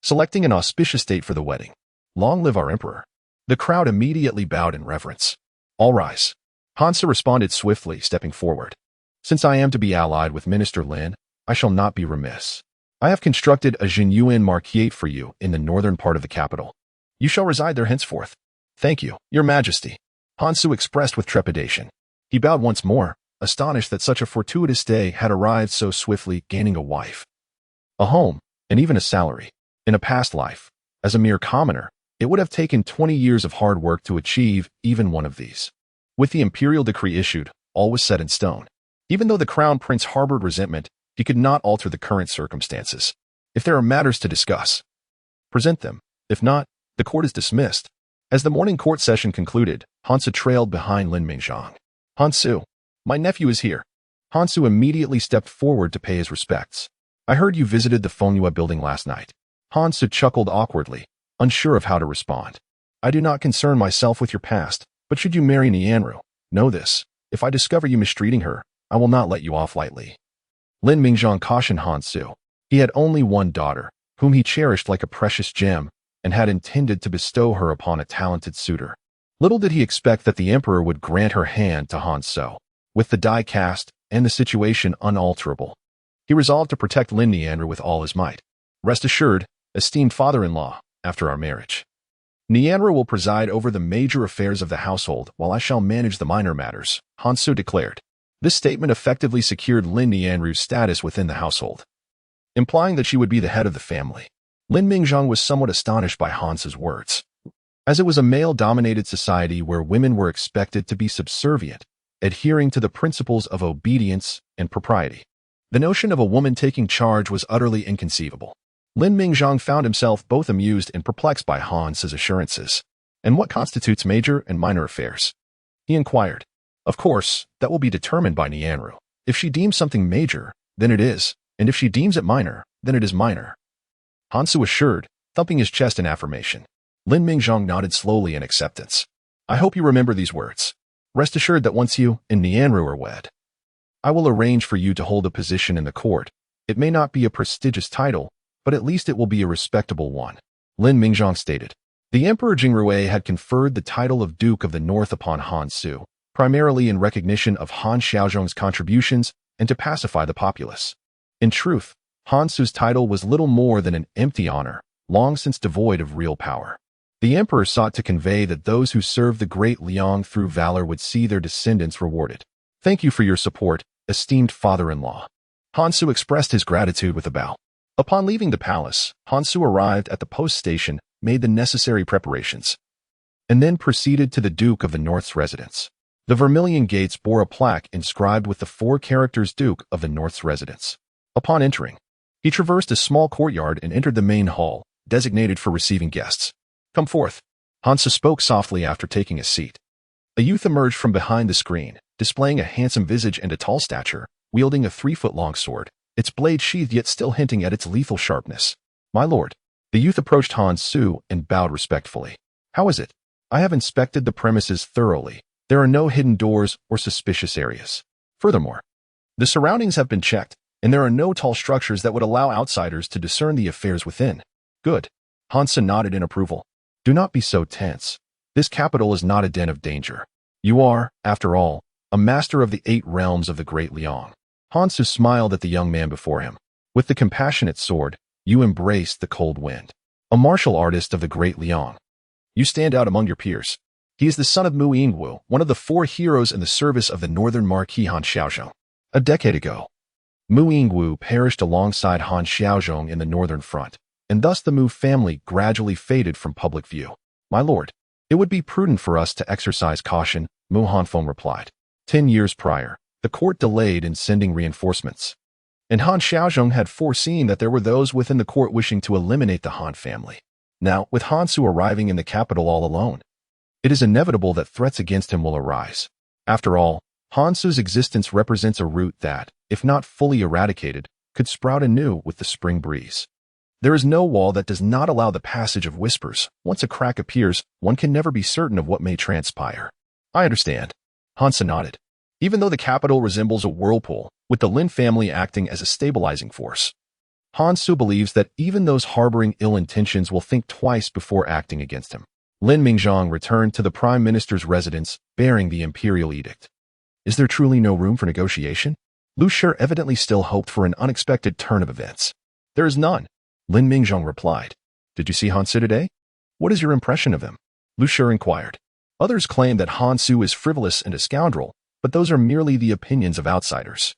Selecting an auspicious date for the wedding. Long live our emperor. The crowd immediately bowed in reverence. All rise. Han Su responded swiftly, stepping forward. Since I am to be allied with Minister Lin, I shall not be remiss. I have constructed a Zhenyuan Marquis for you in the northern part of the capital. You shall reside there henceforth. Thank you, your majesty. Han Su expressed with trepidation. He bowed once more, astonished that such a fortuitous day had arrived so swiftly, gaining a wife, a home, and even a salary. In a past life, as a mere commoner, it would have taken 20 years of hard work to achieve even one of these. With the imperial decree issued, all was set in stone. Even though the crown prince harbored resentment, he could not alter the current circumstances. If there are matters to discuss, present them. If not, the court is dismissed. As the morning court session concluded, Han Su trailed behind Lin Mingzhong. Han Su, my nephew is here. Han Su immediately stepped forward to pay his respects. I heard you visited the Fengyue building last night. Han Su chuckled awkwardly, unsure of how to respond. I do not concern myself with your past, but should you marry Nianru, know this. If I discover you mistreating her, I will not let you off lightly. Lin Mingzhong cautioned Han Su. He had only one daughter, whom he cherished like a precious gem, and had intended to bestow her upon a talented suitor. Little did he expect that the emperor would grant her hand to Han Su. With the die cast and the situation unalterable, he resolved to protect Lin Nianru with all his might. Rest assured, esteemed father-in-law, after our marriage, Nianru will preside over the major affairs of the household, while I shall manage the minor matters, Han Su declared. This statement effectively secured Lin Nianru's status within the household, implying that she would be the head of the family. Lin Mingzhang was somewhat astonished by Han Su's words, as it was a male-dominated society where women were expected to be subservient, adhering to the principles of obedience and propriety. The notion of a woman taking charge was utterly inconceivable. Lin Mingzhang found himself both amused and perplexed by Han Su's assurances. And what constitutes major and minor affairs? He inquired. Of course, that will be determined by Nianru. If she deems something major, then it is, and if she deems it minor, then it is minor. Han Su assured, thumping his chest in affirmation. Lin Mingzhang nodded slowly in acceptance. I hope you remember these words. Rest assured that once you and Nianru are wed, I will arrange for you to hold a position in the court. It may not be a prestigious title, but at least it will be a respectable one. Lin Mingzhang stated. The Emperor Jingrui had conferred the title of Duke of the North upon Han Su, primarily in recognition of Han Xiaozhong's contributions and to pacify the populace. In truth, Han Su's title was little more than an empty honor, long since devoid of real power. The emperor sought to convey that those who served the Great Liang through valor would see their descendants rewarded. Thank you for your support, esteemed father-in-law. Han Su expressed his gratitude with a bow. Upon leaving the palace, Han Su arrived at the post station, made the necessary preparations, and then proceeded to the Duke of the North's residence. The vermilion gates bore a plaque inscribed with the 4 characters Duke of the North's residence. Upon entering, he traversed a small courtyard and entered the main hall, designated for receiving guests. Come forth. Han Su spoke softly after taking a seat. A youth emerged from behind the screen, displaying a handsome visage and a tall stature, wielding a 3-foot-long sword, its blade sheathed yet still hinting at its lethal sharpness. My lord. The youth approached Han Su and bowed respectfully. How is it? I have inspected the premises thoroughly. There are no hidden doors or suspicious areas. Furthermore, the surroundings have been checked, and there are no tall structures that would allow outsiders to discern the affairs within. Good. Han Su nodded in approval. Do not be so tense. This capital is not a den of danger. You are, after all, a master of the 8 realms of the Great Liang. Han Su smiled at the young man before him. With the compassionate sword, you embraced the cold wind. A martial artist of the Great Liang. You stand out among your peers. He is the son of Mu Yingwu, one of the 4 heroes in the service of the northern Marquis Han Xiaozhong. A decade ago, Mu Yingwu perished alongside Han Xiaozhong in the northern front, and thus the Mu family gradually faded from public view. My lord, it would be prudent for us to exercise caution, Mu Hanfeng replied. 10 years prior, the court delayed in sending reinforcements, and Han Xiaozhong had foreseen that there were those within the court wishing to eliminate the Han family. Now, with Han Su arriving in the capital all alone, it is inevitable that threats against him will arise. After all, Han Su's existence represents a root that, if not fully eradicated, could sprout anew with the spring breeze. There is no wall that does not allow the passage of whispers. Once a crack appears, one can never be certain of what may transpire. I understand. Han Su nodded. Even though the capital resembles a whirlpool, with the Lin family acting as a stabilizing force, Han Su believes that even those harboring ill intentions will think twice before acting against him. Lin Mingzhang returned to the Prime Minister's residence, bearing the imperial edict. Is there truly no room for negotiation? Lu Shi evidently still hoped for an unexpected turn of events. There is none. Lin Mingzhang replied. Did you see Han Su today? What is your impression of him? Lu Shi inquired. Others claim that Han Su is frivolous and a scoundrel, but those are merely the opinions of outsiders.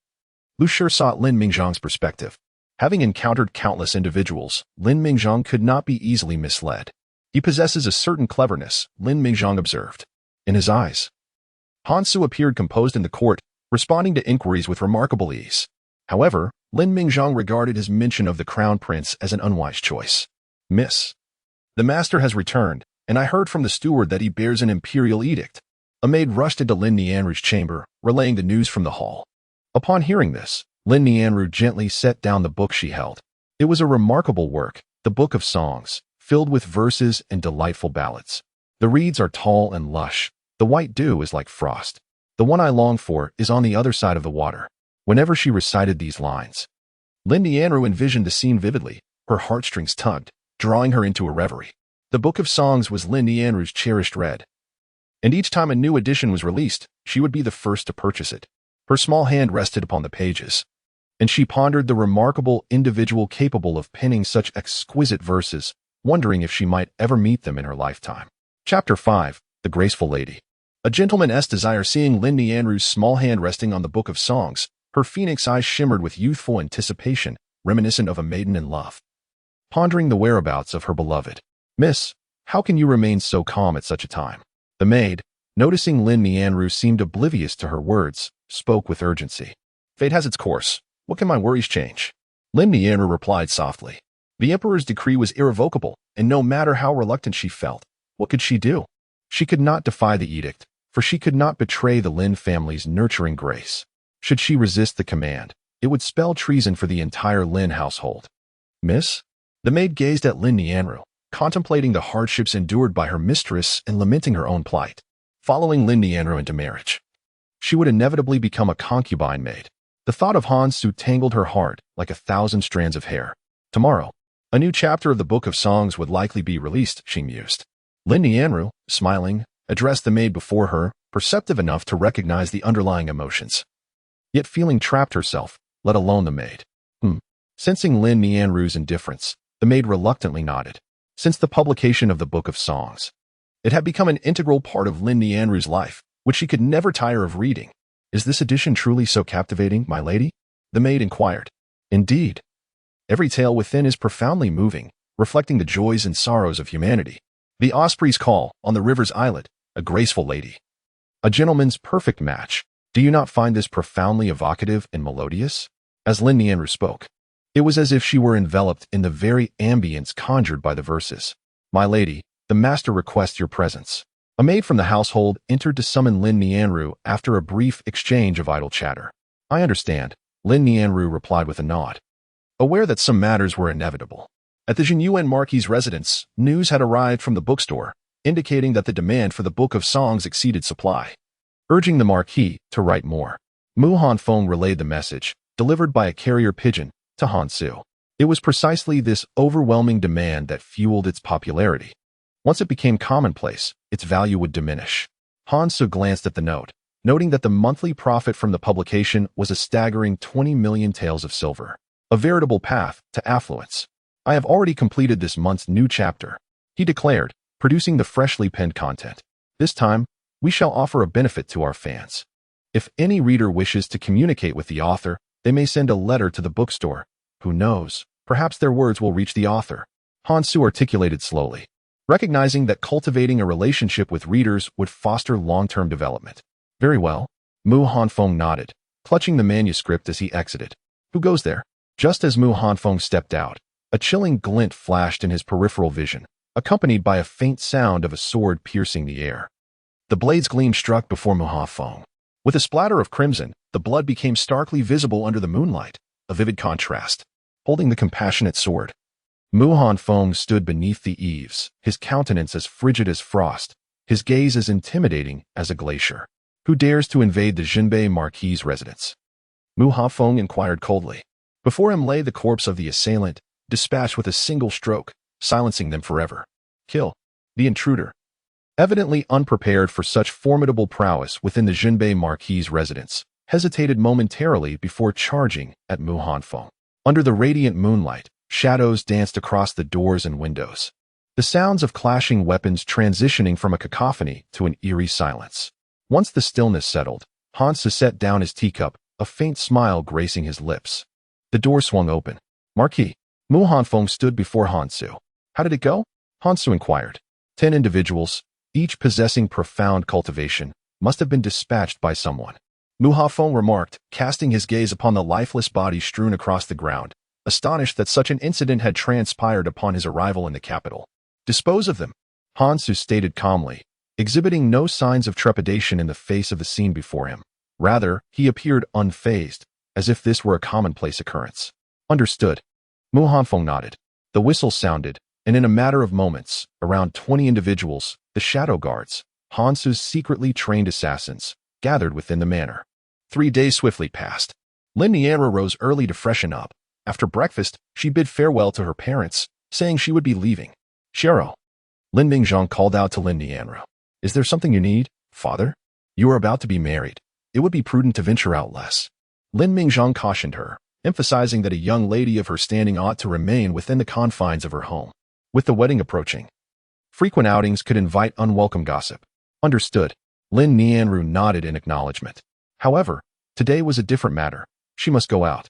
Lu Shi sought Lin Mingzhang's perspective. Having encountered countless individuals, Lin Mingzhang could not be easily misled. He possesses a certain cleverness, Lin Mingzhang observed. In his eyes, Han Su appeared composed in the court, responding to inquiries with remarkable ease. However, Lin Mingzhang regarded his mention of the crown prince as an unwise choice. Miss, the master has returned, and I heard from the steward that he bears an imperial edict. A maid rushed into Lin Nianru's chamber, relaying the news from the hall. Upon hearing this, Lin Nianru gently set down the book she held. It was a remarkable work, the Book of Songs, filled with verses and delightful ballads. The reeds are tall and lush. The white dew is like frost. The one I long for is on the other side of the water. Whenever she recited these lines, Lin Nianru envisioned the scene vividly, her heartstrings tugged, drawing her into a reverie. The Book of Songs was Lin Nianru's cherished read, and each time a new edition was released, she would be the first to purchase it. Her small hand rested upon the pages, and she pondered the remarkable individual capable of penning such exquisite verses, wondering if she might ever meet them in her lifetime. Chapter 5. The Graceful Lady. A gentleman's desire seeing Lin Nianru's small hand resting on the Book of Songs, her phoenix eyes shimmered with youthful anticipation, reminiscent of a maiden in love. Pondering the whereabouts of her beloved. Miss, how can you remain so calm at such a time? The maid, noticing Lin Nianru seemed oblivious to her words, spoke with urgency. Fate has its course. What can my worries change? Lin Nianru replied softly. The emperor's decree was irrevocable, and no matter how reluctant she felt, what could she do? She could not defy the edict, for she could not betray the Lin family's nurturing grace. Should she resist the command, it would spell treason for the entire Lin household. Miss? The maid gazed at Lin Nianru, contemplating the hardships endured by her mistress and lamenting her own plight. Following Lin Nianru into marriage, she would inevitably become a concubine maid. The thought of Han Su tangled her heart like 1,000 strands of hair. Tomorrow, a new chapter of the Book of Songs would likely be released, she mused. Lin Nianru, smiling, addressed the maid before her, perceptive enough to recognize the underlying emotions. Yet feeling trapped herself, let alone the maid. Sensing Lin Nianru's indifference, the maid reluctantly nodded. Since the publication of the Book of Songs, it had become an integral part of Lin Nianru's life, which she could never tire of reading. Is this edition truly so captivating, my lady? The maid inquired. Indeed. Every tale within is profoundly moving, reflecting the joys and sorrows of humanity. The Osprey's Call, on the river's islet, a graceful lady. A gentleman's perfect match. Do you not find this profoundly evocative and melodious? As Lin Nianru spoke, it was as if she were enveloped in the very ambience conjured by the verses. My lady, the master requests your presence. A maid from the household entered to summon Lin Nianru after a brief exchange of idle chatter. I understand, Lin Nianru replied with a nod. Aware that some matters were inevitable. At the Zhenyuan Marquis' residence, news had arrived from the bookstore, indicating that the demand for the Book of Songs exceeded supply. Urging the Marquis to write more, Mu Hanfeng relayed the message, delivered by a carrier pigeon, to Han Su. It was precisely this overwhelming demand that fueled its popularity. Once it became commonplace, its value would diminish. Han Su glanced at the note, noting that the monthly profit from the publication was a staggering 20 million taels of silver, a veritable path to affluence. I have already completed this month's new chapter, he declared, producing the freshly penned content. This time, we shall offer a benefit to our fans. If any reader wishes to communicate with the author, they may send a letter to the bookstore. Who knows, perhaps their words will reach the author. Han Su articulated slowly, recognizing that cultivating a relationship with readers would foster long-term development. Very well. Mu Hanfeng nodded, clutching the manuscript as he exited. Who goes there? Just as Mu Hanfeng stepped out, a chilling glint flashed in his peripheral vision, accompanied by a faint sound of a sword piercing the air. The blade's gleam struck before Mu Hanfeng. With a splatter of crimson, the blood became starkly visible under the moonlight, a vivid contrast. Holding the compassionate sword, Mu Hanfeng stood beneath the eaves, his countenance as frigid as frost, his gaze as intimidating as a glacier. Who dares to invade the Zhenbei Marquis' residence? Mu Hanfeng inquired coldly. Before him lay the corpse of the assailant, dispatched with a single stroke, silencing them forever. Kill the intruder. Evidently unprepared for such formidable prowess within the Zhenbei Marquis' residence, hesitated momentarily before charging at Mu Hanfeng. Under the radiant moonlight, shadows danced across the doors and windows, the sounds of clashing weapons transitioning from a cacophony to an eerie silence. Once the stillness settled, Han Su set down his teacup, a faint smile gracing his lips. The door swung open. Marquis. Mu Hanfeng stood before Han Su. How did it go? Han Su inquired. 10 individuals, each possessing profound cultivation, must have been dispatched by someone. Mu Hanfeng remarked, casting his gaze upon the lifeless body strewn across the ground, astonished that such an incident had transpired upon his arrival in the capital. Dispose of them, Han Su stated calmly, exhibiting no signs of trepidation in the face of the scene before him. Rather, he appeared unfazed, as if this were a commonplace occurrence. Understood. Mu Hanfeng nodded. The whistle sounded, and in a matter of moments, around 20 individuals, the shadow guards, Han Su's secretly trained assassins, gathered within the manor. 3 days swiftly passed. Lin Nianru rose early to freshen up. After breakfast, she bid farewell to her parents, saying she would be leaving. Shero. Lin Mingzhang called out to Lin Nianru. Is there something you need, father? You are about to be married. It would be prudent to venture out less. Lin Mingzhang cautioned her, emphasizing that a young lady of her standing ought to remain within the confines of her home. With the wedding approaching, frequent outings could invite unwelcome gossip. Understood. Lin Nianru nodded in acknowledgement. However, today was a different matter. She must go out.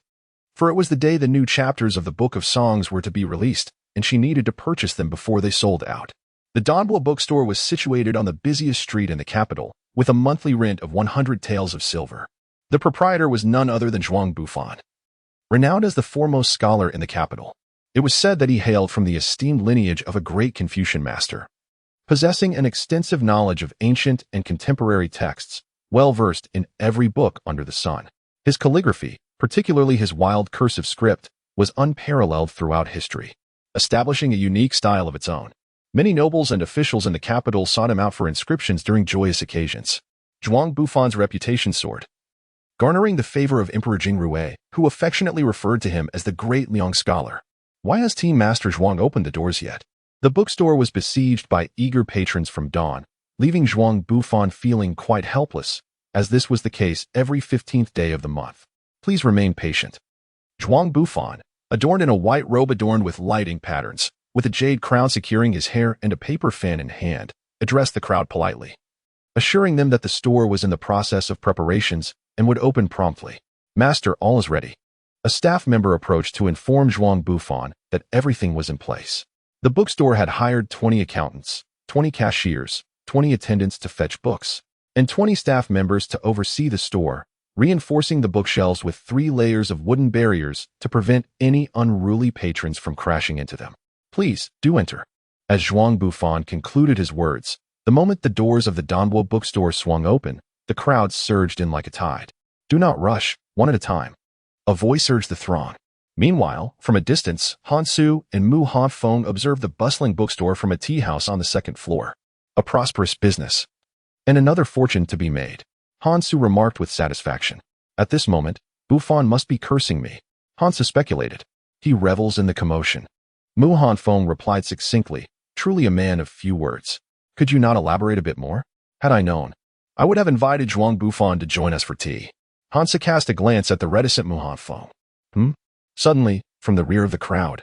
For it was the day the new chapters of the Book of Songs were to be released, and she needed to purchase them before they sold out. The Danbo bookstore was situated on the busiest street in the capital, with a monthly rent of 100 taels of silver. The proprietor was none other than Zhuang Bufan, renowned as the foremost scholar in the capital. It was said that he hailed from the esteemed lineage of a great Confucian master, possessing an extensive knowledge of ancient and contemporary texts, well-versed in every book under the sun. His calligraphy, particularly his wild cursive script, was unparalleled throughout history, establishing a unique style of its own. Many nobles and officials in the capital sought him out for inscriptions during joyous occasions. Zhuang Bufan's reputation soared, garnering the favor of Emperor Jingrui, who affectionately referred to him as the Great Liang Scholar. Why has Team Master Zhuang opened the doors yet? The bookstore was besieged by eager patrons from dawn, leaving Zhuang Bufan feeling quite helpless, as this was the case every 15th day of the month. Please remain patient. Zhuang Bufan, adorned in a white robe adorned with lighting patterns, with a jade crown securing his hair and a paper fan in hand, addressed the crowd politely, assuring them that the store was in the process of preparations and would open promptly. Master, all is ready. A staff member approached to inform Zhuang Bufan that everything was in place. The bookstore had hired 20 accountants, 20 cashiers, 20 attendants to fetch books, and 20 staff members to oversee the store, reinforcing the bookshelves with 3 layers of wooden barriers to prevent any unruly patrons from crashing into them. Please, do enter. As Zhuang Bufan concluded his words, the moment the doors of the Danbo bookstore swung open, the crowd surged in like a tide. Do not rush, one at a time. A voice urged the throng. Meanwhile, from a distance, Han Su and Mu Hanfeng observed the bustling bookstore from a tea house on the 2nd floor. A prosperous business, and another fortune to be made, Han Su remarked with satisfaction. At this moment, Bufan must be cursing me, Han Su speculated. He revels in the commotion. Mu Hanfeng replied succinctly, truly a man of few words. Could you not elaborate a bit more? Had I known, I would have invited Zhuang Bufan to join us for tea. Han Su cast a glance at the reticent Mu Hanfeng. Suddenly, from the rear of the crowd,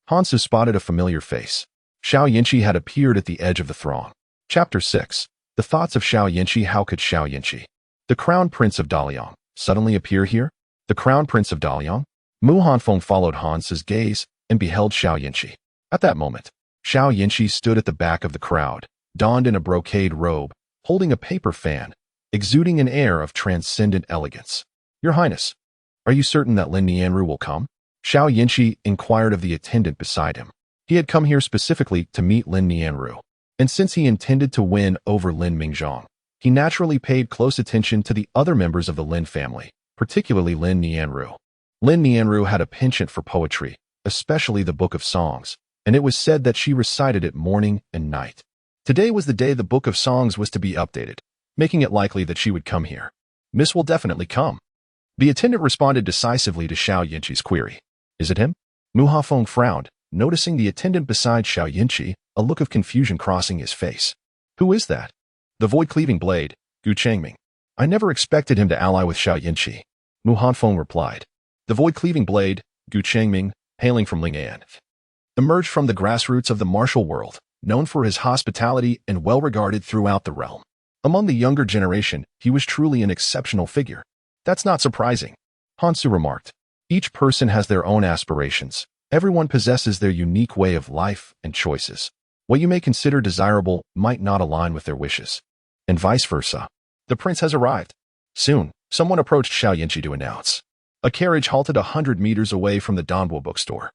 Han Su spotted a familiar face. Xiao Yinchi had appeared at the edge of the throng. Chapter 6. The thoughts of Xiao Yinchi. How could Xiao Yinchi, the Crown Prince of Daliang, suddenly appear here? The Crown Prince of Daliang? Mu Hanfeng followed Han Su's gaze and beheld Xiao Yinchi. At that moment, Xiao Yinchi stood at the back of the crowd, donned in a brocade robe, holding a paper fan, exuding an air of transcendent elegance. Your Highness, are you certain that Lin Nianru will come? Xiao Yinchi inquired of the attendant beside him. He had come here specifically to meet Lin Nianru, and since he intended to win over Lin Mingzhong, he naturally paid close attention to the other members of the Lin family, particularly Lin Nianru. Lin Nianru had a penchant for poetry, especially the Book of Songs, and it was said that she recited it morning and night. Today was the day the Book of Songs was to be updated, making it likely that she would come here. Miss will definitely come. The attendant responded decisively to Xiao Yinchi's query. Is it him? Mu Hafeng frowned, noticing the attendant beside Xiao Yinchi, a look of confusion crossing his face. Who is that? The void-cleaving blade, Gu Changming. I never expected him to ally with Xiao Yinchi. Mu Hanfeng replied. The void-cleaving blade, Gu Changming, hailing from Ling'an, emerged from the grassroots of the martial world, known for his hospitality and well-regarded throughout the realm. Among the younger generation, he was truly an exceptional figure. That's not surprising, Han Su remarked. Each person has their own aspirations. Everyone possesses their unique way of life and choices. What you may consider desirable might not align with their wishes, and vice versa. The prince has arrived. Soon, someone approached Xiao Yinchi to announce. A carriage halted 100 meters away from the Danbo bookstore.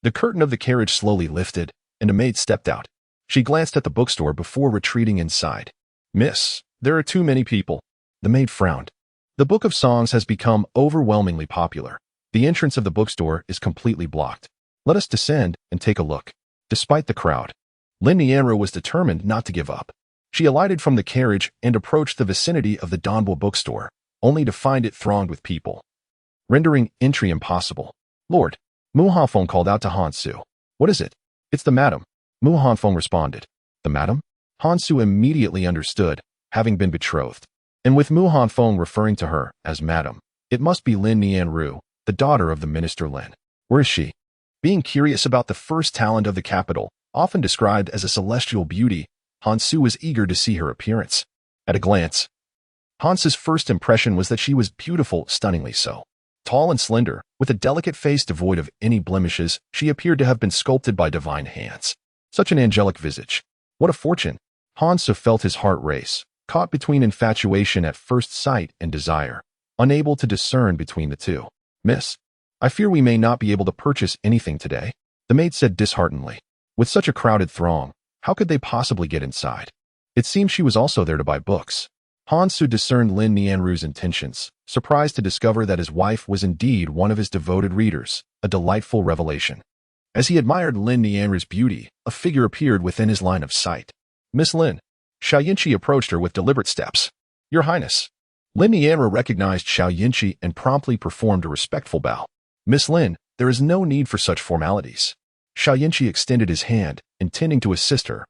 The curtain of the carriage slowly lifted, and a maid stepped out. She glanced at the bookstore before retreating inside. Miss, there are too many people. The maid frowned. The Book of Songs has become overwhelmingly popular. The entrance of the bookstore is completely blocked. Let us descend and take a look. Despite the crowd, Lin Nianru was determined not to give up. She alighted from the carriage and approached the vicinity of the Danbo bookstore, only to find it thronged with people, rendering entry impossible. Lord, Mu Hanfeng called out to Han Su. What is it? It's the madam. Mu Hanfeng responded. The madam? Han Su immediately understood, having been betrothed. And with Mu Hanfeng referring to her as madam, it must be Lin Nianru, the daughter of the minister Lin. Where is she? Being curious about the first talent of the capital, Often described as a celestial beauty, Hansu was eager to see her appearance. At a glance, Hansu's first impression was that she was beautiful, stunningly so. Tall and slender, with a delicate face devoid of any blemishes, she appeared to have been sculpted by divine hands. Such an angelic visage. What a fortune! Hansu felt his heart race, caught between infatuation at first sight and desire, unable to discern between the two. Miss, I fear we may not be able to purchase anything today, the maid said disheartenedly. With such a crowded throng, how could they possibly get inside? It seemed she was also there to buy books. Hansu discerned Lin Nianru's intentions, surprised to discover that his wife was indeed one of his devoted readers, a delightful revelation. As he admired Lin Nianru's beauty, a figure appeared within his line of sight. Miss Lin. Xiao Yinqi approached her with deliberate steps. Your Highness. Lin Nianru recognized Xiao Yinqi and promptly performed a respectful bow. Miss Lin, there is no need for such formalities. Xiao Yinqi extended his hand, intending to assist her.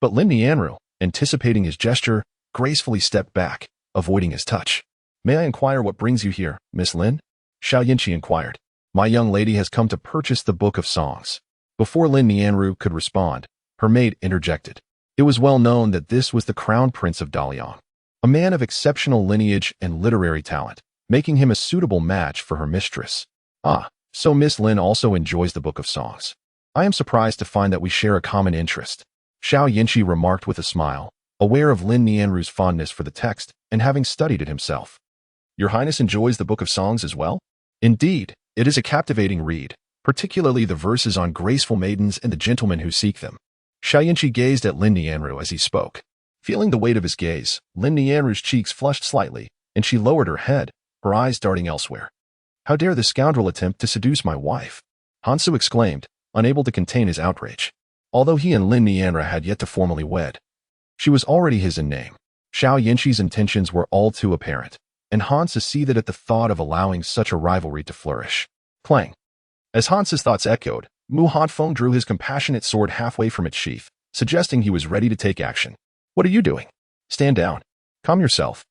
But Lin Nianru, anticipating his gesture, gracefully stepped back, avoiding his touch. May I inquire what brings you here, Miss Lin? Xiao Yinqi inquired. My young lady has come to purchase the Book of Songs. Before Lin Nianru could respond, her maid interjected. It was well known that this was the Crown Prince of Daliang, a man of exceptional lineage and literary talent, making him a suitable match for her mistress. Ah, so Miss Lin also enjoys the Book of Songs. I am surprised to find that we share a common interest. Xiao Yinqi remarked with a smile, aware of Lin Nianru's fondness for the text and having studied it himself. Your Highness enjoys the Book of Songs as well? Indeed, it is a captivating read, particularly the verses on graceful maidens and the gentlemen who seek them. Xiao Yinqi gazed at Lin Nianru as he spoke. Feeling the weight of his gaze, Lin Nianru's cheeks flushed slightly, and she lowered her head, her eyes darting elsewhere. How dare this scoundrel attempt to seduce my wife? Hansu exclaimed, unable to contain his outrage. Although he and Lin Nianru had yet to formally wed, she was already his in name. Xiao Yinqi's intentions were all too apparent, and Hansu seethed at the thought of allowing such a rivalry to flourish. Clang. As Hansu's thoughts echoed, Mu Hanfeng drew his compassionate sword halfway from its sheath, suggesting he was ready to take action. What are you doing? Stand down. Calm yourself.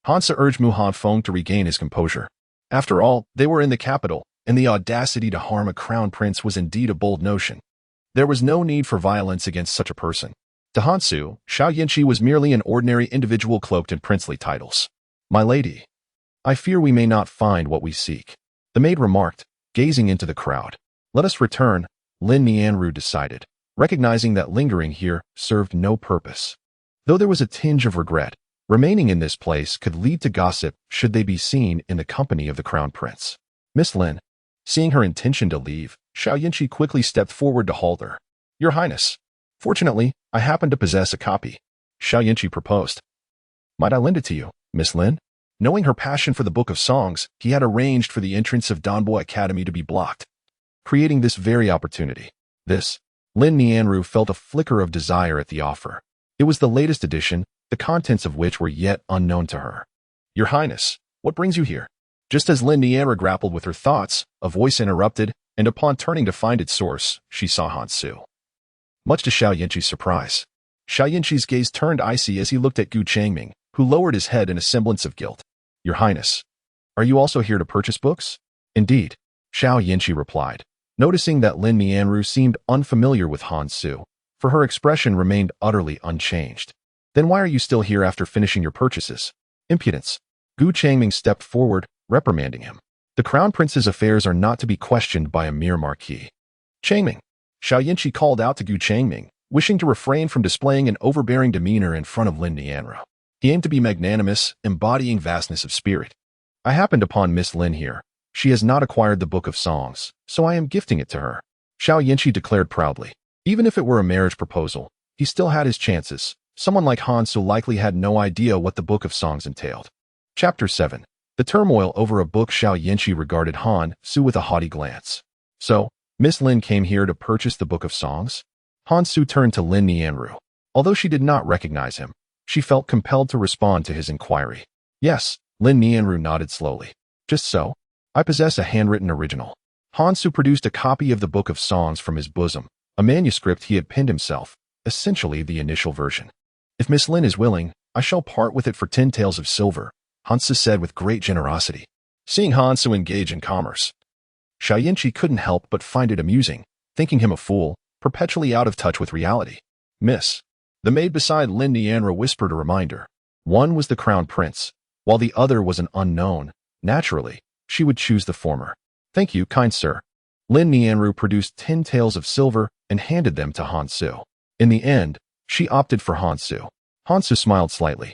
Hansu urged Mu Hanfeng to regain his composure. After all, they were in the capital, and the audacity to harm a crown prince was indeed a bold notion. There was no need for violence against such a person. To Hansu, Xiao Yinqi was merely an ordinary individual cloaked in princely titles. My lady, I fear we may not find what we seek, the maid remarked, gazing into the crowd. Let us return, Lin Nianru decided, recognizing that lingering here served no purpose. Though there was a tinge of regret, remaining in this place could lead to gossip should they be seen in the company of the crown prince. Miss Lin, seeing her intention to leave, Xiao Yinqi quickly stepped forward to halt her. Your Highness, fortunately, I happen to possess a copy, Xiao Yinqi proposed. Might I lend it to you, Miss Lin? Knowing her passion for the Book of Songs, he had arranged for the entrance of Danbo Academy to be blocked, creating this very opportunity. Lin Nianru felt a flicker of desire at the offer. It was the latest edition, the contents of which were yet unknown to her. Your Highness, what brings you here? Just as Lin Nianru grappled with her thoughts, a voice interrupted, and upon turning to find its source, she saw Hansu. Much to Xiao Yinqi's surprise, Xiao Yinqi's gaze turned icy as he looked at Gu Changming, who lowered his head in a semblance of guilt. Your Highness, are you also here to purchase books? Indeed, Xiao Yinqi replied, noticing that Lin Nianru seemed unfamiliar with Hansu, for her expression remained utterly unchanged. Then why are you still here after finishing your purchases? Impudence. Gu Changming stepped forward, reprimanding him. The crown prince's affairs are not to be questioned by a mere marquis. Changming. Xiao Yinqi called out to Gu Changming, wishing to refrain from displaying an overbearing demeanor in front of Lin Nianru. He aimed to be magnanimous, embodying vastness of spirit. I happened upon Miss Lin here. She has not acquired the Book of Songs, so I am gifting it to her, Xiao Yinqi declared proudly. Even if it were a marriage proposal, he still had his chances. Someone like Hansu likely had no idea what the Book of Songs entailed. Chapter 7. The turmoil over a book. Xiao Yinqi regarded Hansu with a haughty glance. So, Miss Lin came here to purchase the Book of Songs? Hansu turned to Lin Nianru. Although she did not recognize him, she felt compelled to respond to his inquiry. Yes, Lin Nianru nodded slowly. Just so. I possess a handwritten original. Hansu produced a copy of the Book of Songs from his bosom, a manuscript he had penned himself, essentially the initial version. If Miss Lin is willing, I shall part with it for 10 taels of silver, Hansu said with great generosity. Seeing Hansu engage in commerce, Xiao Yinqi couldn't help but find it amusing, thinking him a fool, perpetually out of touch with reality. Miss. The maid beside Lin Nianru whispered a reminder. One was the crown prince, while the other was an unknown. Naturally, she would choose the former. Thank you, kind sir. Lin Nianru produced 10 taels of silver and handed them to Han Su. In the end, she opted for Han Su. Han Su smiled slightly.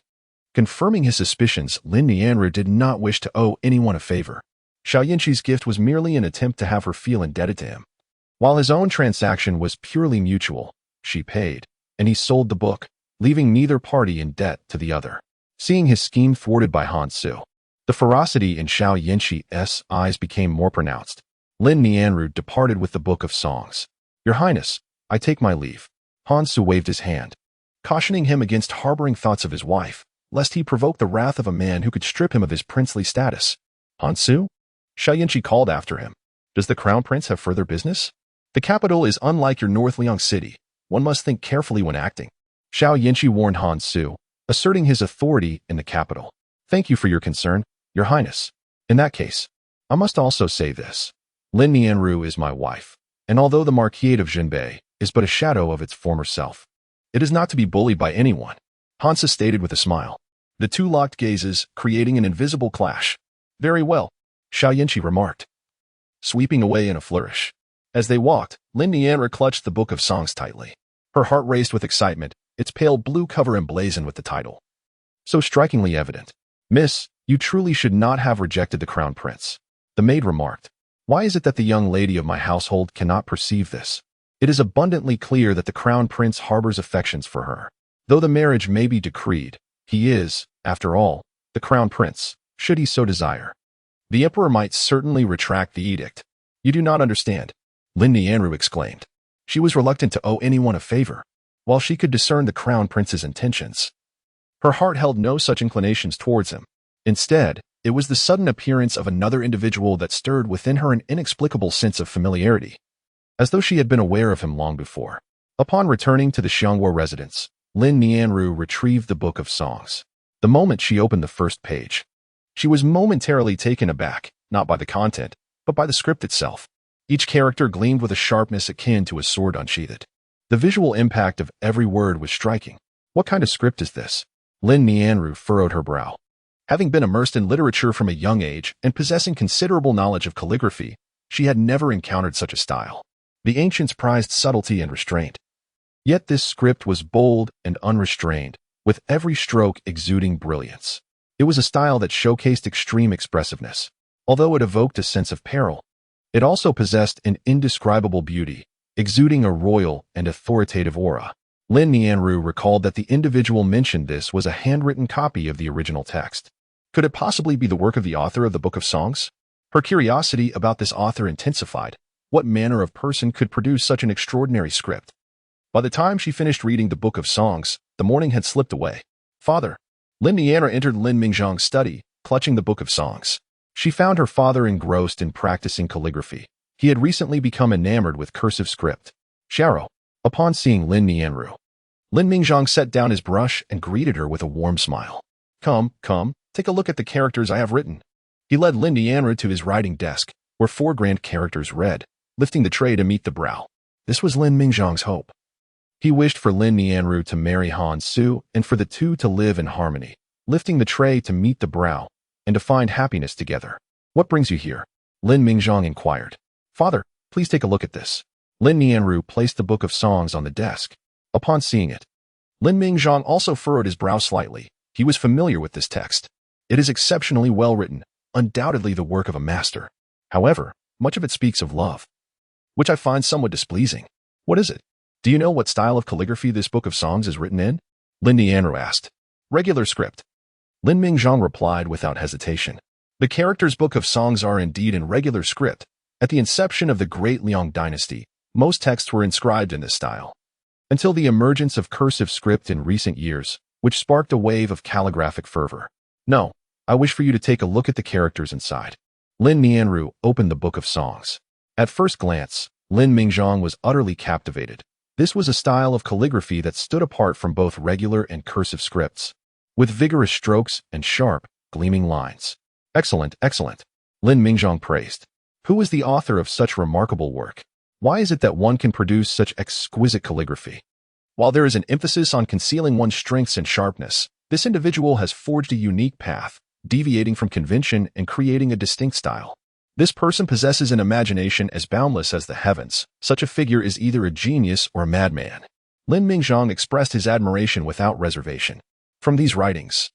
Confirming his suspicions, Lin Nianru did not wish to owe anyone a favor. Xiao Yinqi's gift was merely an attempt to have her feel indebted to him. While his own transaction was purely mutual, she paid, and he sold the book, leaving neither party in debt to the other. Seeing his scheme thwarted by Han Su, the ferocity in Xiao Yinqi's eyes became more pronounced. Lin Nianru departed with the Book of Songs. Your Highness, I take my leave. Han Su waved his hand, cautioning him against harboring thoughts of his wife, lest he provoke the wrath of a man who could strip him of his princely status. Han Su? Xiao Yinqi called after him. Does the crown prince have further business? The capital is unlike your North Liang city. One must think carefully when acting. Xiao Yinqi warned Han Su, asserting his authority in the capital. Thank you for your concern, Your Highness. In that case, I must also say this. Lin Nianru is my wife, and although the Marquis of Zhenbei is but a shadow of its former self, it is not to be bullied by anyone, Han Su stated with a smile. The two locked gazes, creating an invisible clash. Very well, Xiao Yinqi remarked, sweeping away in a flourish. As they walked, Lin Nianru clutched the Book of Songs tightly. Her heart raced with excitement, its pale blue cover emblazoned with the title. So strikingly evident. Miss, you truly should not have rejected the crown prince. The maid remarked. Why is it that the young lady of my household cannot perceive this? It is abundantly clear that the crown prince harbors affections for her. Though the marriage may be decreed, he is, after all, the crown prince, should he so desire. The emperor might certainly retract the edict. You do not understand, Lin Nianru exclaimed. She was reluctant to owe anyone a favor, while she could discern the crown prince's intentions. Her heart held no such inclinations towards him. Instead, it was the sudden appearance of another individual that stirred within her an inexplicable sense of familiarity, as though she had been aware of him long before. Upon returning to the Xiangguo residence, Lin Nianru retrieved the Book of Songs. The moment she opened the first page, she was momentarily taken aback, not by the content, but by the script itself. Each character gleamed with a sharpness akin to a sword unsheathed. The visual impact of every word was striking. What kind of script is this? Lin Nianru furrowed her brow. Having been immersed in literature from a young age and possessing considerable knowledge of calligraphy, she had never encountered such a style. The ancients prized subtlety and restraint. Yet this script was bold and unrestrained, with every stroke exuding brilliance. It was a style that showcased extreme expressiveness. Although it evoked a sense of peril, it also possessed an indescribable beauty, exuding a royal and authoritative aura. Lin Nianru recalled that the individual mentioned this was a handwritten copy of the original text. Could it possibly be the work of the author of the Book of Songs? Her curiosity about this author intensified. What manner of person could produce such an extraordinary script? By the time she finished reading the Book of Songs, the morning had slipped away. Father. Lin Nianru entered Lin Mingzhang's study, clutching the Book of Songs. She found her father engrossed in practicing calligraphy. He had recently become enamored with cursive script. Xiao. Upon seeing Lin Nianru, Lin Mingzhang set down his brush and greeted her with a warm smile. Come, take a look at the characters I have written. He led Lin Nianru to his writing desk, where 4 grand characters read, lifting the tray to meet the brow. This was Lin Mingzhang's hope. He wished for Lin Nianru to marry Han Su and for the two to live in harmony, lifting the tray to meet the brow and to find happiness together. What brings you here? Lin Mingzhang inquired. Father, please take a look at this. Lin Nianru placed the Book of Songs on the desk. Upon seeing it, Lin Mingzhang also furrowed his brow slightly. He was familiar with this text. It is exceptionally well written, undoubtedly the work of a master. However, much of it speaks of love, which I find somewhat displeasing. What is it? Do you know what style of calligraphy this Book of Songs is written in? Lin Nianru asked. Regular script. Lin Mingzhang replied without hesitation. The characters' Book of Songs are indeed in regular script. At the inception of the Great Liang Dynasty, most texts were inscribed in this style, until the emergence of cursive script in recent years, which sparked a wave of calligraphic fervor. No, I wish for you to take a look at the characters inside. Lin Nianru opened the Book of Songs. At first glance, Lin Mingzhang was utterly captivated. This was a style of calligraphy that stood apart from both regular and cursive scripts, with vigorous strokes and sharp, gleaming lines. Excellent, excellent, Lin Mingzhang praised. Who is the author of such remarkable work? Why is it that one can produce such exquisite calligraphy? While there is an emphasis on concealing one's strengths and sharpness, this individual has forged a unique path, deviating from convention and creating a distinct style. This person possesses an imagination as boundless as the heavens. Such a figure is either a genius or a madman. Lin Mingzhang expressed his admiration without reservation. From these writings,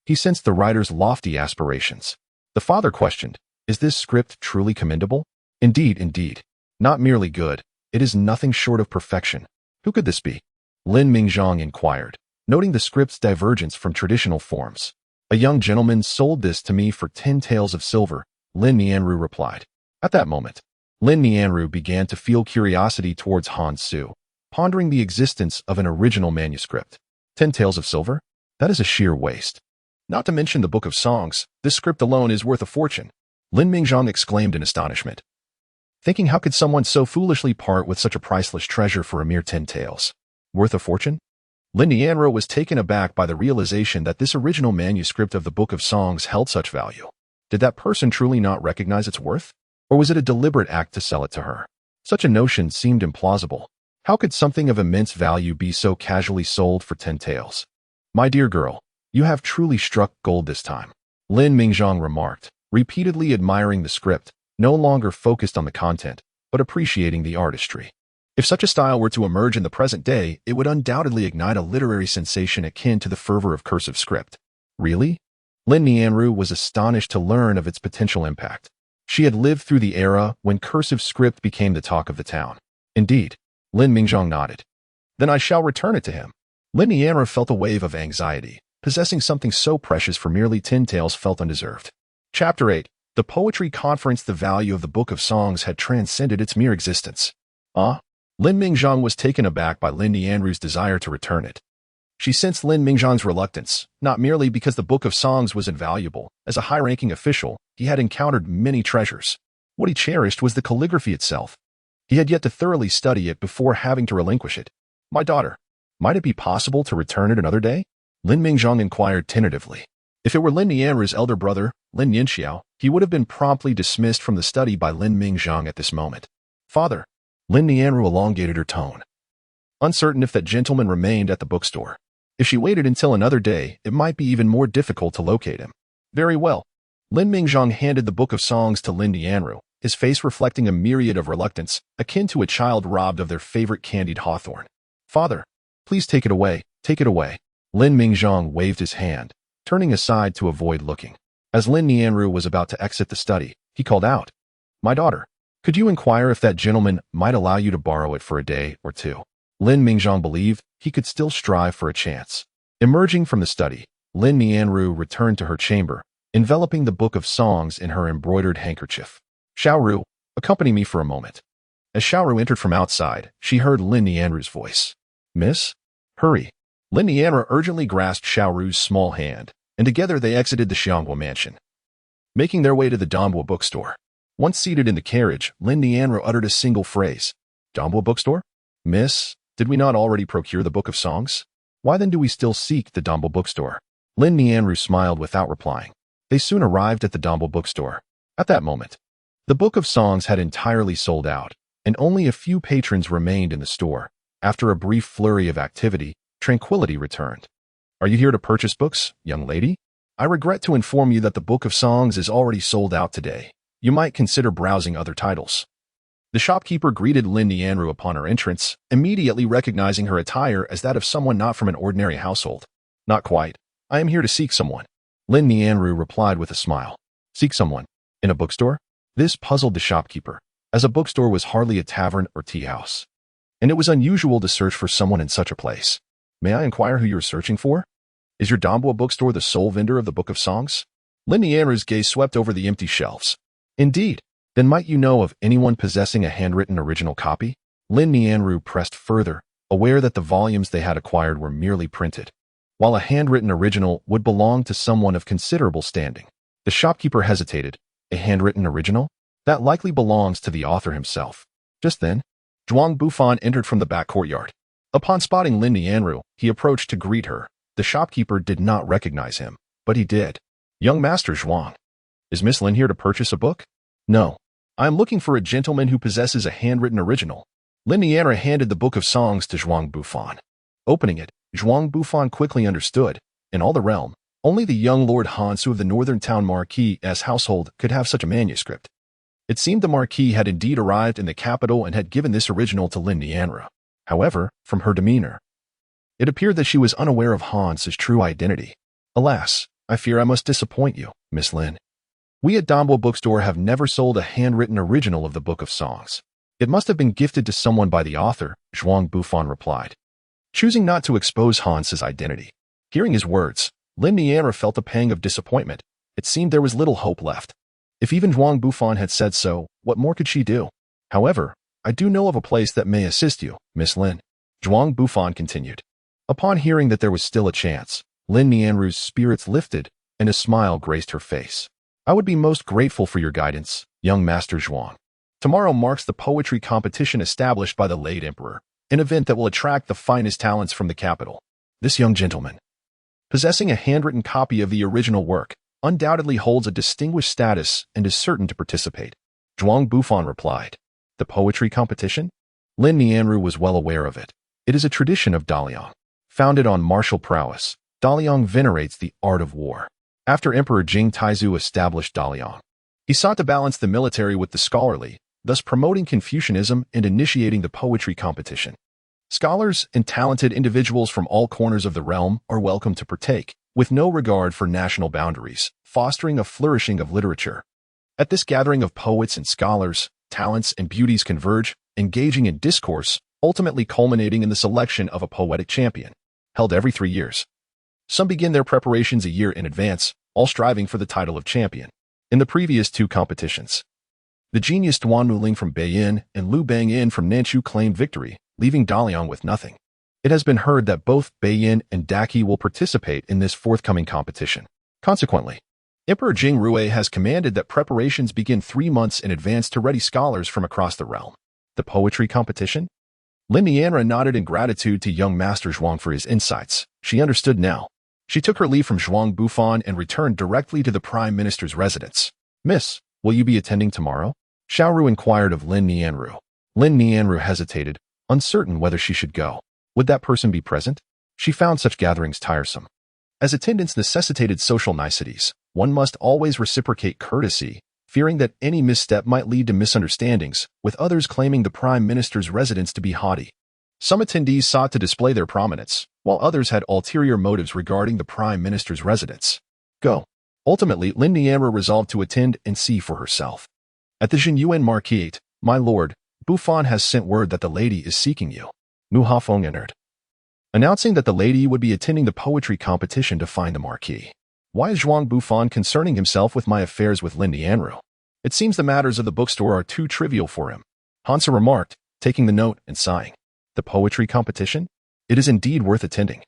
he sensed the writer's lofty aspirations. The father questioned, "Is this script truly commendable?" Indeed. Not merely good, it is nothing short of perfection. Who could this be? Lin Mingzhang inquired, noting the script's divergence from traditional forms. "A young gentleman sold this to me for 10 taels of silver," Lin Nianru replied. At that moment, Lin Nianru began to feel curiosity towards Han Su, pondering the existence of an original manuscript. 10 taels of silver? That is a sheer waste. Not to mention the Book of Songs, this script alone is worth a fortune. Lin Mingzhang exclaimed in astonishment, thinking how could someone so foolishly part with such a priceless treasure for a mere 10 taels? Worth a fortune? Lin Nianru was taken aback by the realization that this original manuscript of the Book of Songs held such value. Did that person truly not recognize its worth? Or was it a deliberate act to sell it to her? Such a notion seemed implausible. How could something of immense value be so casually sold for 10 taels? "My dear girl, you have truly struck gold this time," Lin Mingzhang remarked, repeatedly admiring the script, no longer focused on the content, but appreciating the artistry. If such a style were to emerge in the present day, it would undoubtedly ignite a literary sensation akin to the fervor of cursive script. Really? Lin Nianru was astonished to learn of its potential impact. She had lived through the era when cursive script became the talk of the town. Indeed, Lin Mingzhang nodded. "Then I shall return it to him." Lin Nianru felt a wave of anxiety. Possessing something so precious for merely 10 taels felt undeserved. Chapter 8. The Poetry Conference. The value of the Book of Songs had transcended its mere existence. Lin Mingzhang was taken aback by Lin Nianru's desire to return it. She sensed Lin Mingzhang's reluctance, not merely because the Book of Songs was invaluable. As a high-ranking official, he had encountered many treasures. What he cherished was the calligraphy itself. He had yet to thoroughly study it before having to relinquish it. "My daughter, might it be possible to return it another day?" Lin Mingzhang inquired tentatively. If it were Lin Nianru's elder brother, Lin Yinxiao, he would have been promptly dismissed from the study by Lin Mingzhang at this moment. "Father," Lin Nianru elongated her tone, uncertain if that gentleman remained at the bookstore. If she waited until another day, it might be even more difficult to locate him. "Very well." Lin Mingzhang handed the Book of Songs to Lin Nianru, his face reflecting a myriad of reluctance, akin to a child robbed of their favorite candied hawthorn. "Father, please take it away, take it away." Lin Mingzhang waved his hand, turning aside to avoid looking. As Lin Nianru was about to exit the study, he called out, "My daughter, could you inquire if that gentleman might allow you to borrow it for a day or two?" Lin Mingzhang believed he could still strive for a chance. Emerging from the study, Lin Nianru returned to her chamber, enveloping the Book of Songs in her embroidered handkerchief. "Xiaoru, accompany me for a moment." As Xiaoru entered from outside, she heard Lin Nianru's voice. "Miss? Hurry." Lin Nianru urgently grasped Xiaoru's small hand, and together they exited the Xianghua mansion, making their way to the Donghua bookstore. Once seated in the carriage, Lin Nianru uttered a single phrase. "Donghua bookstore? Miss, did we not already procure the Book of Songs? Why then do we still seek the Donghua bookstore?" Lin Nianru smiled without replying. They soon arrived at the Donghua bookstore. At that moment, the Book of Songs had entirely sold out, and only a few patrons remained in the store. After a brief flurry of activity, tranquility returned. "Are you here to purchase books, young lady? I regret to inform you that the Book of Songs is already sold out today. You might consider browsing other titles." The shopkeeper greeted Lin Nianru upon her entrance, immediately recognizing her attire as that of someone not from an ordinary household. "Not quite. I am here to seek someone," Lin Nianru replied with a smile. "Seek someone? In a bookstore?" This puzzled the shopkeeper, as a bookstore was hardly a tavern or tea house, and it was unusual to search for someone in such a place. "May I inquire who you are searching for? Is your Donghua bookstore the sole vendor of the Book of Songs?" Lin Nianru's gaze swept over the empty shelves. "Indeed. Then might you know of anyone possessing a handwritten original copy?" Lin Nianru pressed further, aware that the volumes they had acquired were merely printed, while a handwritten original would belong to someone of considerable standing. The shopkeeper hesitated. "A handwritten original? That likely belongs to the author himself." Just then, Zhuang Bufan entered from the back courtyard. Upon spotting Lin Nianru, he approached to greet her. The shopkeeper did not recognize him, but he did. "Young Master Zhuang, is Miss Lin here to purchase a book?" "No, I am looking for a gentleman who possesses a handwritten original. Lin Nianra handed the book of songs to Zhuang Bufan. Opening it, Zhuang Bufan quickly understood. In all the realm, only the young Lord Hansu of the northern town Marquis' household could have such a manuscript. It seemed the Marquis had indeed arrived in the capital and had given this original to Lin Nianra. However, from her demeanor, it appeared that she was unaware of Hans's true identity. Alas, I fear I must disappoint you, Miss Lin. We at Dambo Bookstore have never sold a handwritten original of the Book of Songs. It must have been gifted to someone by the author, Zhuang Bufan replied, choosing not to expose Hans's identity. Hearing his words, Lin Nianra felt a pang of disappointment. It seemed there was little hope left. If even Zhuang Bufan had said so, what more could she do? However, I do know of a place that may assist you, Miss Lin. Zhuang Bufan continued. Upon hearing that there was still a chance, Lin Nianru's spirits lifted, and a smile graced her face. I would be most grateful for your guidance, young Master Zhuang. Tomorrow marks the poetry competition established by the late emperor, an event that will attract the finest talents from the capital. This young gentleman, possessing a handwritten copy of the original work, undoubtedly holds a distinguished status and is certain to participate. Zhuang Bufan replied. The poetry competition? Lin Nianru was well aware of it. It is a tradition of Daliang. Founded on martial prowess, Daliang venerates the art of war. After Emperor Jing Taizu established Daliang, he sought to balance the military with the scholarly, thus promoting Confucianism and initiating the poetry competition. Scholars and talented individuals from all corners of the realm are welcome to partake, with no regard for national boundaries, fostering a flourishing of literature. At this gathering of poets and scholars, talents and beauties converge, engaging in discourse, ultimately culminating in the selection of a poetic champion, held every 3 years. Some begin their preparations a year in advance, all striving for the title of champion. In the previous 2 competitions, the genius Duan Muling from Beiyin and Liu Bangyin from Nanchu claimed victory, leaving Daliang with nothing. It has been heard that both Beiyin and Daqi will participate in this forthcoming competition. Consequently, Emperor Jing Rui has commanded that preparations begin 3 months in advance to ready scholars from across the realm. The poetry competition? Lin Nianra nodded in gratitude to young Master Zhuang for his insights. She understood now. She took her leave from Zhuang Bufan and returned directly to the Prime Minister's residence. Miss, will you be attending tomorrow? Xiaoru inquired of Lin Nianru. Lin Nianru hesitated, uncertain whether she should go. Would that person be present? She found such gatherings tiresome. As attendance necessitated social niceties, one must always reciprocate courtesy, fearing that any misstep might lead to misunderstandings, with others claiming the Prime Minister's residence to be haughty. Some attendees sought to display their prominence, while others had ulterior motives regarding the Prime Minister's residence. Go. Ultimately, Lin Nianra resolved to attend and see for herself. At the Jinyuan Marquis, my lord, Bufan has sent word that the lady is seeking you. Mu Hafeng entered, announcing that the lady would be attending the poetry competition to find the Marquis. Why is Zhuang Bufan concerning himself with my affairs with Lin Nianru? It seems the matters of the bookstore are too trivial for him. Hansa remarked, taking the note and sighing. The poetry competition? It is indeed worth attending.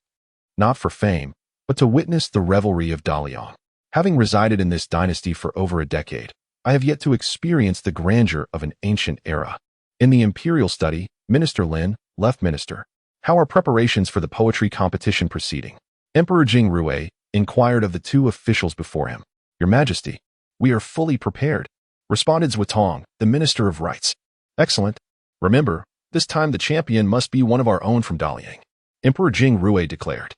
Not for fame, but to witness the revelry of Daliang. Having resided in this dynasty for over a decade, I have yet to experience the grandeur of an ancient era. In the imperial study, Minister Lin, left minister. How are preparations for the poetry competition proceeding? Emperor Jing Rui inquired of the 2 officials before him. Your Majesty, we are fully prepared, responded Zuotong, the Minister of Rights. Excellent. Remember, this time the champion must be one of our own from Daliang. Emperor Jing Rui declared.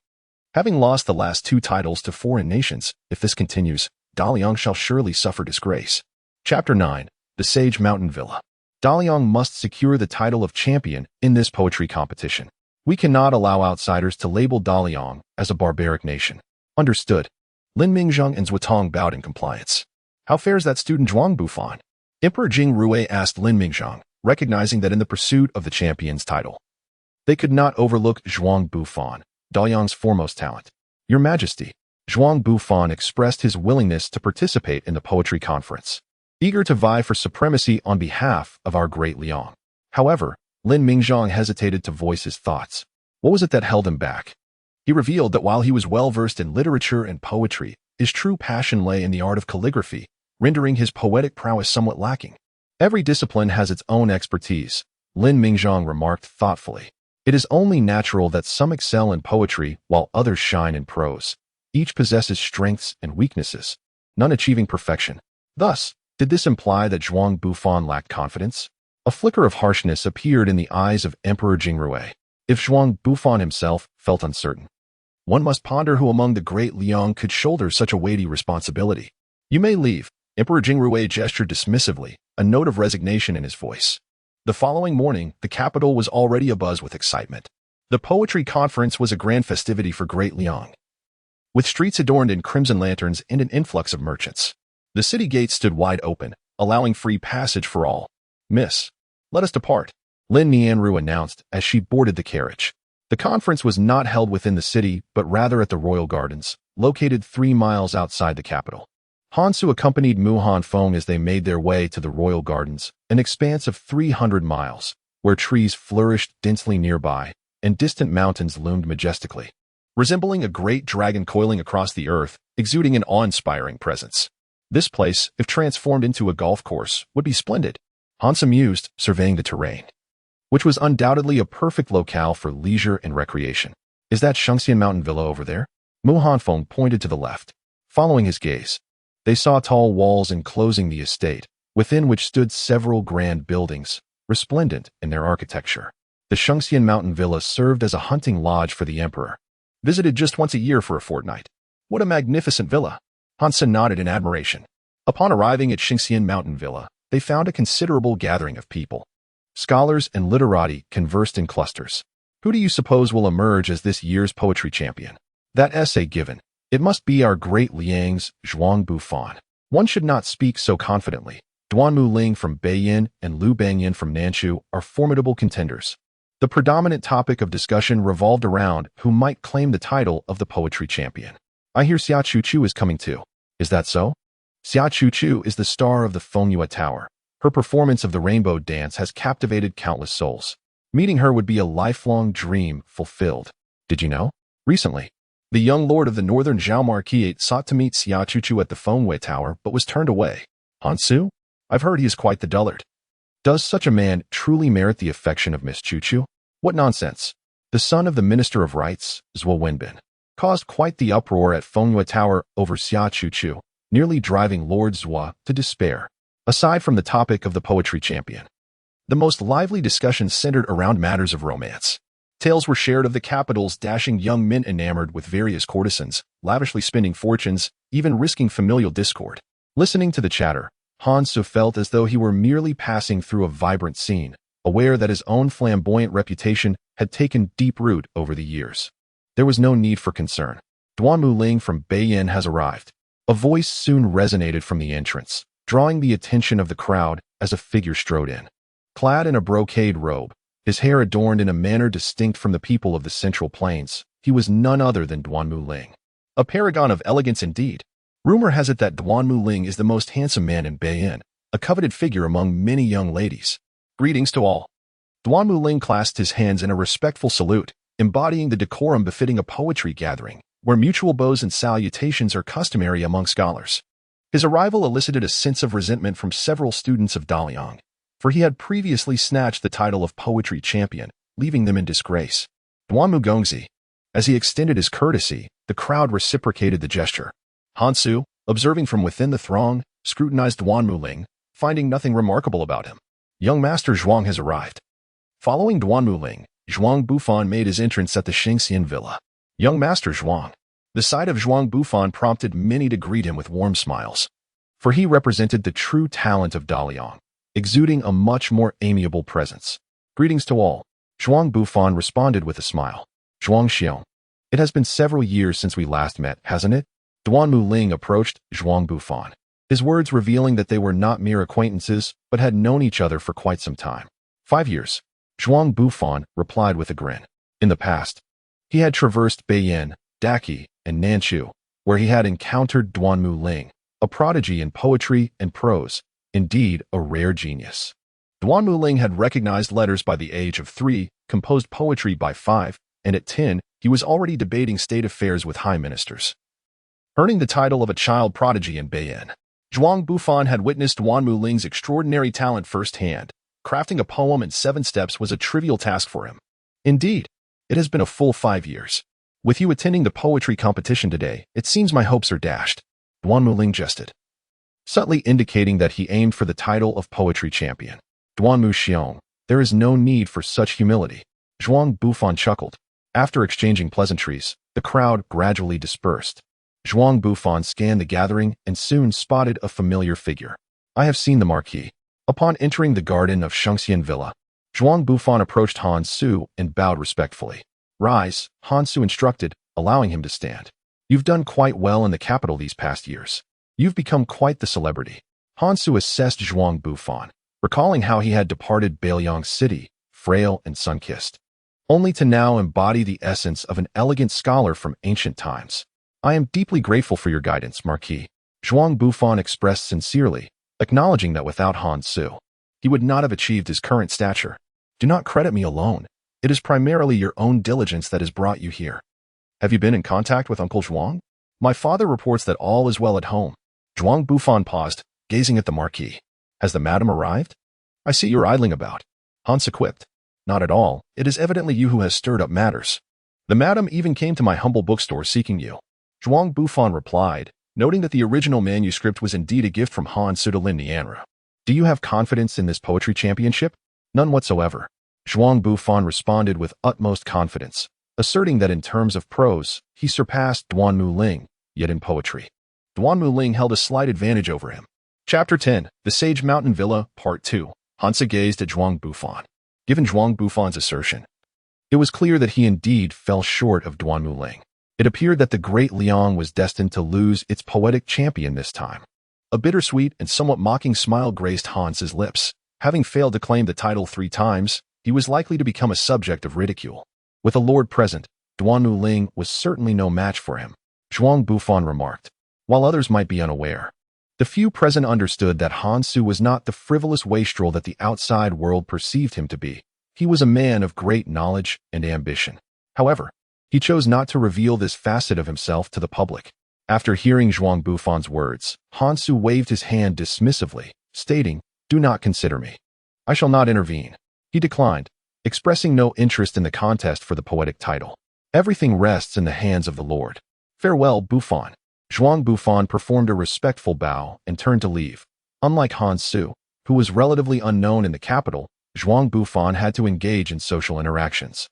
Having lost the last 2 titles to foreign nations, if this continues, Daliang shall surely suffer disgrace. Chapter 9. The Sage Mountain Villa. Daliang must secure the title of champion in this poetry competition. We cannot allow outsiders to label Daliang as a barbaric nation. Understood. Lin Mingzheng and Zuotong bowed in compliance. How fares that student Zhuang Bufan? Emperor Jing Rui asked Lin Mingzheng, recognizing that in the pursuit of the champion's title, they could not overlook Zhuang Bufan, Daliang's foremost talent. Your Majesty, Zhuang Bufan expressed his willingness to participate in the poetry conference, eager to vie for supremacy on behalf of our Great Liang. However, Lin Mingzheng hesitated to voice his thoughts. What was it that held him back? He revealed that while he was well-versed in literature and poetry, his true passion lay in the art of calligraphy, rendering his poetic prowess somewhat lacking. Every discipline has its own expertise, Lin Mingzheng remarked thoughtfully. It is only natural that some excel in poetry while others shine in prose. Each possesses strengths and weaknesses, none achieving perfection. Thus, Did this imply that Zhuang Bufan lacked confidence? A flicker of harshness appeared in the eyes of Emperor Jingrui. If Zhuang Bufan himself felt uncertain, one must ponder who among the Great Liang could shoulder such a weighty responsibility. You may leave. Emperor Jingrui gestured dismissively, a note of resignation in his voice. The following morning, the capital was already abuzz with excitement. The poetry conference was a grand festivity for Great Liang, with streets adorned in crimson lanterns and an influx of merchants. The city gates stood wide open, allowing free passage for all. "Miss, let us depart," Lin Nianru announced as she boarded the carriage. The conference was not held within the city, but rather at the Royal Gardens, located 3 miles outside the capital. Hansu accompanied Mu Hanfeng as they made their way to the Royal Gardens, an expanse of 300 miles, where trees flourished densely nearby, and distant mountains loomed majestically, resembling a great dragon coiling across the earth, exuding an awe-inspiring presence. This place, if transformed into a golf course, would be splendid, Hansu mused, surveying the terrain, which was undoubtedly a perfect locale for leisure and recreation. "Is that Shengxian Mountain Villa over there?" Mu Hanfeng pointed to the left. Following his gaze, they saw tall walls enclosing the estate, within which stood several grand buildings, resplendent in their architecture. The Shengxian Mountain Villa served as a hunting lodge for the emperor, visited just once a year for a fortnight. "What a magnificent villa!" Hansen nodded in admiration. Upon arriving at Shengxian Mountain Villa, they found a considerable gathering of people. Scholars and literati conversed in clusters. "Who do you suppose will emerge as this year's poetry champion?" "That essay given. It must be our Great Liang's Zhuang Bufan." One should not speak so confidently. Duanmu Ling from Beiyin and Liu Bangyan from Nanchu are formidable contenders. The predominant topic of discussion revolved around who might claim the title of the poetry champion. "I hear Xia Chuchu is coming too. Is that so?" Xia Chuchu is the star of the Fengyue Tower. Her performance of the Rainbow Dance has captivated countless souls. Meeting her would be a lifelong dream fulfilled. Did you know? Recently, the young lord of the northern Zhao Marquis sought to meet Xia Chuchu at the Fengyue Tower but was turned away. "Hansu? I've heard he is quite the dullard." "Does such a man truly merit the affection of Miss Chuchu?" "What nonsense." The son of the Minister of Rights, Zhuo Wenbin, caused quite the uproar at Fengyue Tower over Xia Chuchu, nearly driving Lord Zhuo to despair. Aside from the topic of the poetry champion, the most lively discussions centered around matters of romance. Tales were shared of the capital's dashing young men enamored with various courtesans, lavishly spending fortunes, even risking familial discord. Listening to the chatter, Hansu felt as though he were merely passing through a vibrant scene, aware that his own flamboyant reputation had taken deep root over the years. There was no need for concern. "Duanmu Ling from Beiyin has arrived." A voice soon resonated from the entrance, drawing the attention of the crowd as a figure strode in. Clad in a brocade robe, his hair adorned in a manner distinct from the people of the Central Plains, he was none other than Duanmu Ling. A paragon of elegance indeed. Rumor has it that Duanmu Ling is the most handsome man in Beiyin, a coveted figure among many young ladies. "Greetings to all." Duanmu Ling clasped his hands in a respectful salute, embodying the decorum befitting a poetry gathering, where mutual bows and salutations are customary among scholars. His arrival elicited a sense of resentment from several students of Daliang, for he had previously snatched the title of poetry champion, leaving them in disgrace. Duanmu Gongzi. As he extended his courtesy, the crowd reciprocated the gesture. Hansu, observing from within the throng, scrutinized Duanmu Ling, finding nothing remarkable about him. "Young Master Zhuang has arrived." Following Duanmu Ling, Zhuang Bufan made his entrance at the Shengxian Villa. Young Master Zhuang. The sight of Zhuang Bufan prompted many to greet him with warm smiles, for he represented the true talent of Daliang, exuding a much more amiable presence. "Greetings to all." Zhuang Bufan responded with a smile. "Zhuang Xiong. It has been several years since we last met, hasn't it?" Duanmu Ling approached Zhuang Bufan, his words revealing that they were not mere acquaintances, but had known each other for quite some time. 5 years. Zhuang Bufan replied with a grin. In the past, he had traversed Beiyin, Daqi, and Nanchu, where he had encountered Duanmu Ling, a prodigy in poetry and prose, indeed a rare genius. Duanmu Ling had recognized letters by the age of 3, composed poetry by 5, and at 10, he was already debating state affairs with high ministers, earning the title of a child prodigy in Beiyin. Zhuang Bufan had witnessed Duanmu Ling's extraordinary talent firsthand. Crafting a poem in 7 steps was a trivial task for him. Indeed, it has been a full 5 years. With you attending the poetry competition today, it seems my hopes are dashed. Duanmu Ling jested. subtly indicating that he aimed for the title of poetry champion. Duanmu Xiong, there is no need for such humility. Zhuang Bufan chuckled. After exchanging pleasantries, the crowd gradually dispersed. Zhuang Bufan scanned the gathering and soon spotted a familiar figure. I have seen the Marquis. Upon entering the garden of Shengxian Villa, Zhuang Bufan approached Han Su and bowed respectfully. Rise, Han Su instructed, allowing him to stand. You've done quite well in the capital these past years. You've become quite the celebrity. Han Su assessed Zhuang Bufan, recalling how he had departed Beiliang City, frail and sun-kissed, only to now embody the essence of an elegant scholar from ancient times. I am deeply grateful for your guidance, Marquis. Zhuang Bufan expressed sincerely, acknowledging that without Han Su, he would not have achieved his current stature. Do not credit me alone. It is primarily your own diligence that has brought you here. Have you been in contact with Uncle Zhuang? My father reports that all is well at home. Zhuang Bufan paused, gazing at the Marquis. Has the madam arrived? I see you're idling about. Hans quipped. Not at all. It is evidently you who has stirred up matters. The madam even came to my humble bookstore seeking you. Zhuang Bufan replied, noting that the original manuscript was indeed a gift from Han Su to Lin Nianru. Do you have confidence in this poetry championship? None whatsoever. Zhuang Bufan responded with utmost confidence, asserting that in terms of prose, he surpassed Duanmu Ling, yet in poetry, Duanmu Ling held a slight advantage over him. Chapter 10, The Sage Mountain Villa, Part 2. Hansa gazed at Zhuang Bufan. Given Zhuang Bufan's assertion, it was clear that he indeed fell short of Duanmu Ling. It appeared that the Great Liang was destined to lose its poetic champion this time. A bittersweet and somewhat mocking smile graced Hans's lips. Having failed to claim the title 3 times, he was likely to become a subject of ridicule. With a lord present, Duanmu Ling was certainly no match for him, Zhuang Bufan remarked, while others might be unaware. The few present understood that Han Su was not the frivolous wastrel that the outside world perceived him to be. He was a man of great knowledge and ambition. However, he chose not to reveal this facet of himself to the public. After hearing Zhuang Bufan's words, Han Su waved his hand dismissively, stating, Do not consider me. I shall not intervene. He declined, expressing no interest in the contest for the poetic title. Everything rests in the hands of the Lord. Farewell, Bufan. Zhuang Bufan performed a respectful bow and turned to leave. Unlike Han Su, who was relatively unknown in the capital, Zhuang Bufan had to engage in social interactions.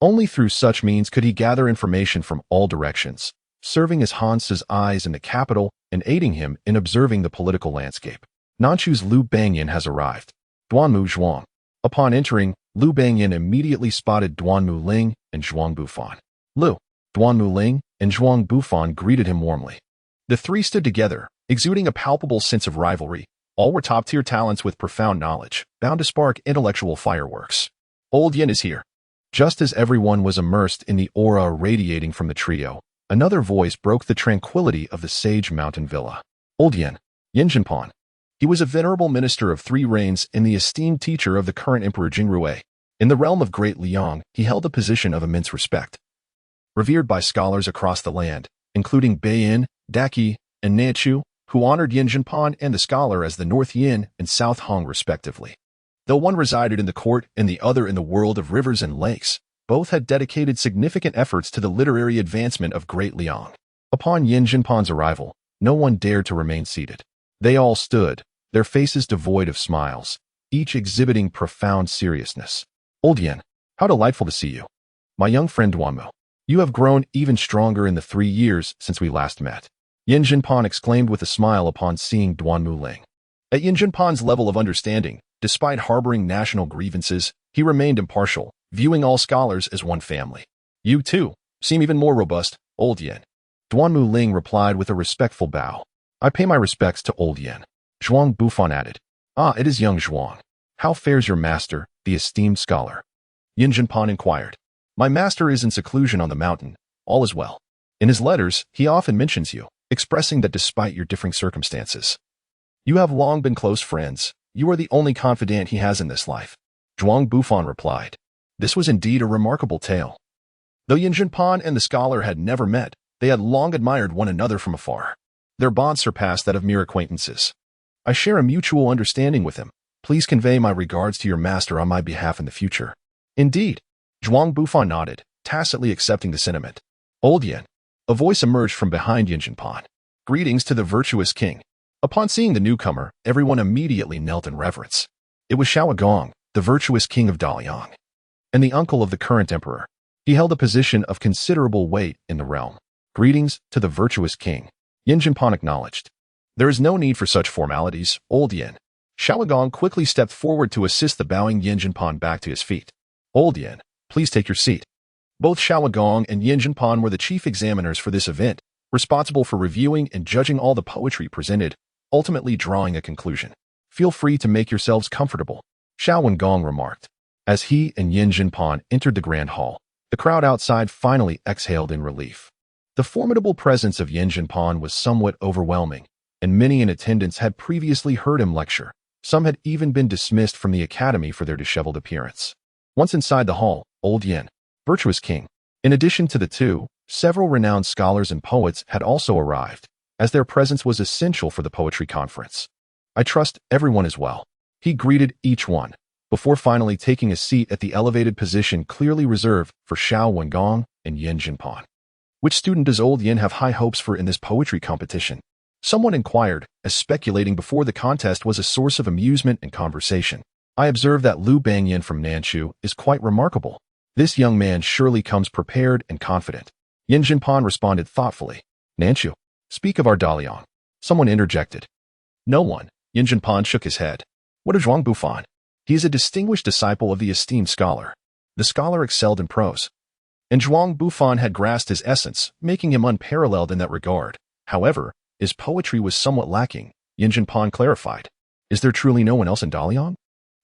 Only through such means could he gather information from all directions, serving as Han's eyes in the capital and aiding him in observing the political landscape. Nanchu's Liu Bangyan has arrived. Duanmu Zhuang. Upon entering, Liu Bangyan immediately spotted Duanmu Ling and Zhuang Bufan. Liu, Duanmu Ling, and Zhuang Bufan greeted him warmly. The three stood together, exuding a palpable sense of rivalry. All were top-tier talents with profound knowledge, bound to spark intellectual fireworks. Old Yin is here. Just as everyone was immersed in the aura radiating from the trio, another voice broke the tranquility of the Sage Mountain Villa. Old Yin, Yin Jinpan. He was a venerable minister of 3 reigns and the esteemed teacher of the current Emperor Jingrui. In the realm of Great Liang, he held a position of immense respect. Revered by scholars across the land, including Beiyin, Daqi, and Neichu, who honored Yin Jinpan and the scholar as the North Yin and South Hong respectively. Though one resided in the court and the other in the world of rivers and lakes, both had dedicated significant efforts to the literary advancement of Great Liang. Upon Yin Jinpan's arrival, no one dared to remain seated. They all stood, their faces devoid of smiles, each exhibiting profound seriousness. Old Yin, how delightful to see you. My young friend Duanmu, you have grown even stronger in the 3 years since we last met. Yin Jinpan exclaimed with a smile upon seeing Duanmu Ling. At Yin Jinpan's level of understanding, despite harboring national grievances, he remained impartial, viewing all scholars as one family. You, too, seem even more robust, Old Yin. Duanmu Ling replied with a respectful bow. I pay my respects to Old Yin. Zhuang Bufan added. Ah, it is young Zhuang. How fares your master, the esteemed scholar? Yin Jinpan inquired. My master is in seclusion on the mountain. All is well. In his letters, he often mentions you, expressing that despite your differing circumstances, you have long been close friends. You are the only confidant he has in this life. Zhuang Bufan replied. This was indeed a remarkable tale. Though Yin Jinpan and the scholar had never met, they had long admired one another from afar. Their bond surpassed that of mere acquaintances. I share a mutual understanding with him. Please convey my regards to your master on my behalf in the future. Indeed. Zhuang Bufan nodded, tacitly accepting the sentiment. Old Yin. A voice emerged from behind Yin Jinpan. Greetings to the virtuous king. Upon seeing the newcomer, everyone immediately knelt in reverence. It was Xiao Gong, the virtuous king of Daliang, and the uncle of the current emperor. He held a position of considerable weight in the realm. Greetings to the virtuous king, Yin Jinpan acknowledged. There is no need for such formalities, old Yin. Xiao Gong quickly stepped forward to assist the bowing Yin Jinpan back to his feet. Old Yin, please take your seat. Both Xiao Gong and Yin Jinpan were the chief examiners for this event, responsible for reviewing and judging all the poetry presented, ultimately drawing a conclusion. Feel free to make yourselves comfortable, Xiao Gong remarked. As he and Yin Jinpan entered the grand hall, the crowd outside finally exhaled in relief. The formidable presence of Yin Jinpan was somewhat overwhelming, and many in attendance had previously heard him lecture. Some had even been dismissed from the academy for their disheveled appearance. Once inside the hall, old Yin, virtuous king, in addition to the two, several renowned scholars and poets had also arrived, as their presence was essential for the poetry conference. I trust everyone is well. He greeted each one, before finally taking a seat at the elevated position clearly reserved for Xiao Wengong and Yin Jinpan. Which student does old Yin have high hopes for in this poetry competition? Someone inquired, as speculating before the contest was a source of amusement and conversation. I observe that Liu Bangyan from Nanchu is quite remarkable. This young man surely comes prepared and confident. Yin Jinpan responded thoughtfully. Nanchu, speak of our Daliang. Someone interjected. No one. Yin Jinpan shook his head. What of Zhuang Bufan? He is a distinguished disciple of the esteemed scholar. The scholar excelled in prose, and Zhuang Bufan had grasped his essence, making him unparalleled in that regard. However, his poetry was somewhat lacking, Yin Jinpan clarified. Is there truly no one else in Daliang?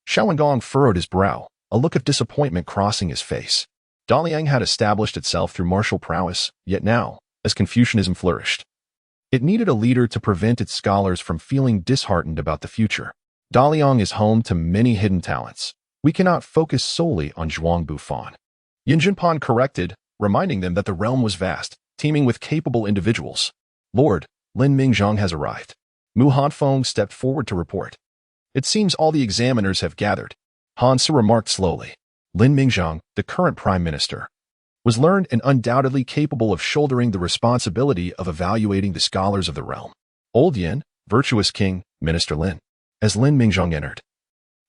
Xiao Gong furrowed his brow, a look of disappointment crossing his face. Daliang had established itself through martial prowess, yet now, as Confucianism flourished, it needed a leader to prevent its scholars from feeling disheartened about the future. Daliang is home to many hidden talents. We cannot focus solely on Zhuang Bufan. Yin Jinpan corrected, reminding them that the realm was vast, teeming with capable individuals. Lord, Lin Mingzhang has arrived. Mu Hanfeng stepped forward to report. It seems all the examiners have gathered. Han Se remarked slowly. Lin Mingzhang, the current prime minister, was learned and undoubtedly capable of shouldering the responsibility of evaluating the scholars of the realm. Old Yin, virtuous king, Minister Lin. As Lin Mingzhang entered,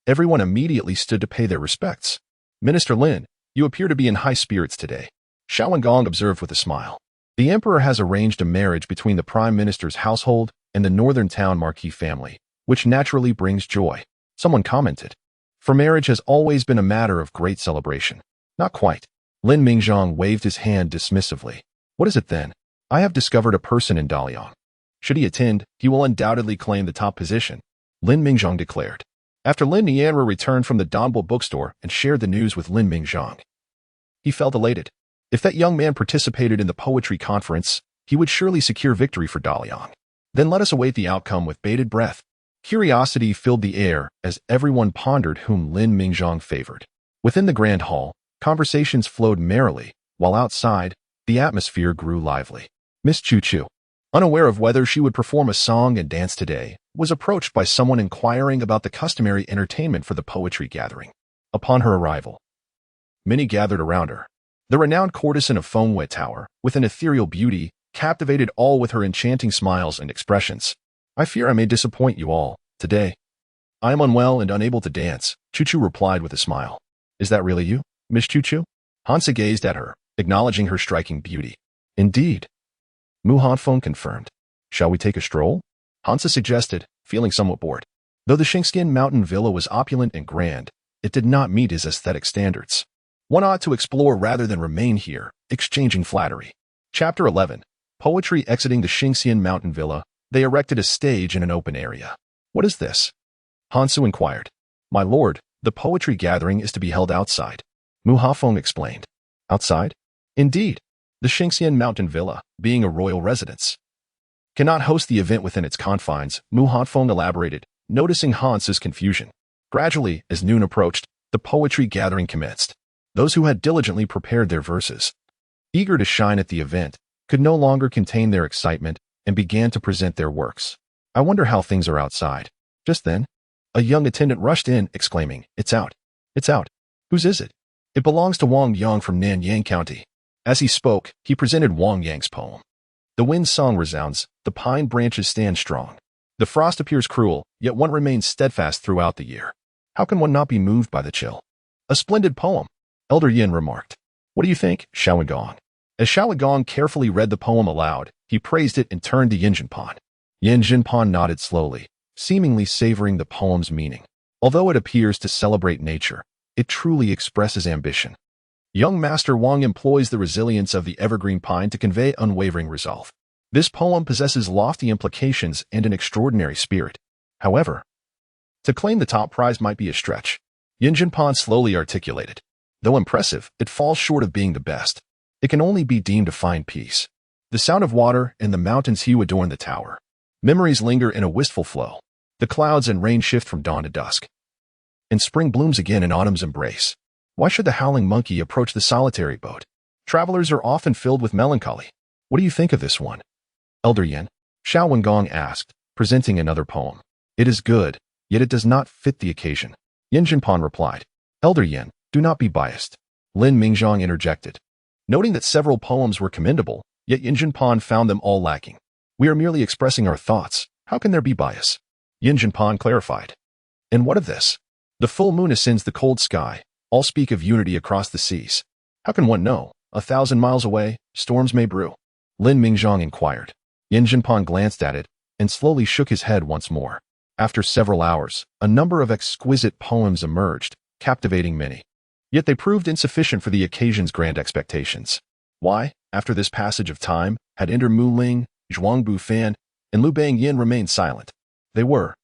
everyone immediately stood to pay their respects. Minister Lin, you appear to be in high spirits today, Xiao Gong observed with a smile. The emperor has arranged a marriage between the prime minister's household and the northern town Marquis family, which naturally brings joy, someone commented. For marriage has always been a matter of great celebration. Not quite. Lin Mingzhang waved his hand dismissively. What is it then? I have discovered a person in Daliang. Should he attend, he will undoubtedly claim the top position, Lin Mingzhang declared. After Lin Nianru returned from the Donbo bookstore and shared the news with Lin Mingzhang, he felt elated. If that young man participated in the poetry conference, he would surely secure victory for Daliang. Then let us await the outcome with bated breath. Curiosity filled the air as everyone pondered whom Lin Mingzhang favored. Within the grand hall, conversations flowed merrily, while outside, the atmosphere grew lively. Miss Chu Chu, unaware of whether she would perform a song and dance today, was approached by someone inquiring about the customary entertainment for the poetry gathering. Upon her arrival, many gathered around her. The renowned courtesan of Fengwei Tower, with an ethereal beauty, captivated all with her enchanting smiles and expressions. I fear I may disappoint you all, today. I am unwell and unable to dance, Chu Chu replied with a smile. Is that really you, Miss Chu Chu? Hansa gazed at her, acknowledging her striking beauty. Indeed. Mu Hanfeng confirmed. Shall we take a stroll? Hansa suggested, feeling somewhat bored. Though the Shingskin Mountain Villa was opulent and grand, it did not meet his aesthetic standards. One ought to explore rather than remain here, exchanging flattery. Chapter 11. Poetry exiting the Xingxian Mountain Villa, they erected a stage in an open area. What is this? Hansu inquired. My lord, the poetry gathering is to be held outside, Mu Hafeng explained. Outside? Indeed. The Xingxian Mountain Villa, being a royal residence, cannot host the event within its confines, Mu Hafeng elaborated, noticing Hansu's confusion. Gradually, as noon approached, the poetry gathering commenced. Those who had diligently prepared their verses, eager to shine at the event, could no longer contain their excitement and began to present their works. I wonder how things are outside. Just then, a young attendant rushed in, exclaiming, It's out. It's out. Whose is it? It belongs to Wang Yang from Nanyang County. As he spoke, he presented Wang Yang's poem. The wind song resounds, the pine branches stand strong. The frost appears cruel, yet one remains steadfast throughout the year. How can one not be moved by the chill? A splendid poem, Elder Yin remarked. What do you think, Xiao Gong? As Xiao Gong carefully read the poem aloud, he praised it and turned to Yin Jinpan. Yin Jinpan nodded slowly, seemingly savoring the poem's meaning. Although it appears to celebrate nature, it truly expresses ambition. Young Master Wang employs the resilience of the evergreen pine to convey unwavering resolve. This poem possesses lofty implications and an extraordinary spirit. However, to claim the top prize might be a stretch. Yin Jinpan slowly articulated. Though impressive, it falls short of being the best. It can only be deemed a fine piece. The sound of water and the mountain's hue adorn the tower. Memories linger in a wistful flow. The clouds and rain shift from dawn to dusk. And spring blooms again in autumn's embrace. Why should the howling monkey approach the solitary boat? Travelers are often filled with melancholy. What do you think of this one? Elder Yin, Xiao Wengong asked, presenting another poem. It is good, yet it does not fit the occasion. Yin Jinpan replied. Elder Yin, do not be biased. Lin Mingzhang interjected. Noting that several poems were commendable, yet Yin Jinpan found them all lacking. We are merely expressing our thoughts. How can there be bias? Yin Jinpan clarified. And what of this? The full moon ascends the cold sky. All speak of unity across the seas. How can one know? 1,000 miles away, storms may brew. Lin Mingzhang inquired. Yin Jinpan glanced at it and slowly shook his head once more. After several hours, a number of exquisite poems emerged, captivating many. Yet they proved insufficient for the occasion's grand expectations. Why, after this passage of time, had Ender Muling, Zhuang Bufan, and Lu Bangyin remained silent? They were,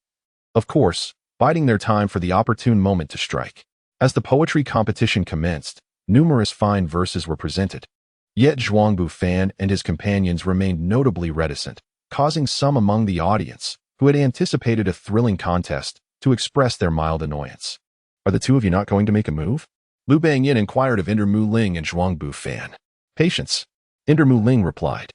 of course, biding their time for the opportune moment to strike. As the poetry competition commenced, numerous fine verses were presented. Yet Zhuang Bufan and his companions remained notably reticent, causing some among the audience, who had anticipated a thrilling contest, to express their mild annoyance. Are the two of you not going to make a move? Lu Bangyin inquired of Ender Muling and Zhuang Bufan. Patience, Ender Muling replied.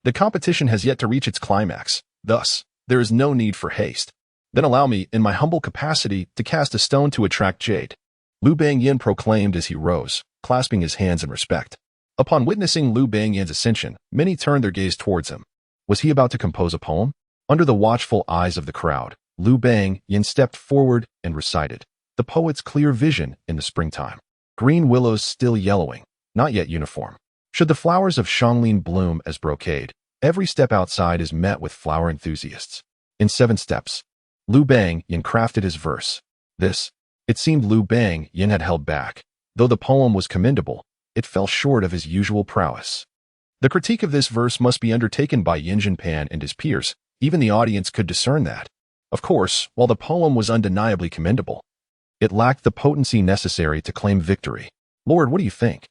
The competition has yet to reach its climax, thus, there is no need for haste. Then allow me, in my humble capacity, to cast a stone to attract jade. Lu Bangyin proclaimed as he rose, clasping his hands in respect. Upon witnessing Lu Bangyin's ascension, many turned their gaze towards him. Was he about to compose a poem? Under the watchful eyes of the crowd, Lu Bangyin stepped forward and recited, the poet's clear vision in the springtime. Green willows still yellowing, not yet uniform. Should the flowers of Xianglin bloom as brocade, every step outside is met with flower enthusiasts. In 7 steps, Lu Bangyin crafted his verse. This, it seemed Lu Bangyin had held back. Though the poem was commendable, it fell short of his usual prowess. The critique of this verse must be undertaken by Yin Jinpan and his peers. Even the audience could discern that. Of course, while the poem was undeniably commendable, it lacked the potency necessary to claim victory. Lord, what do you think?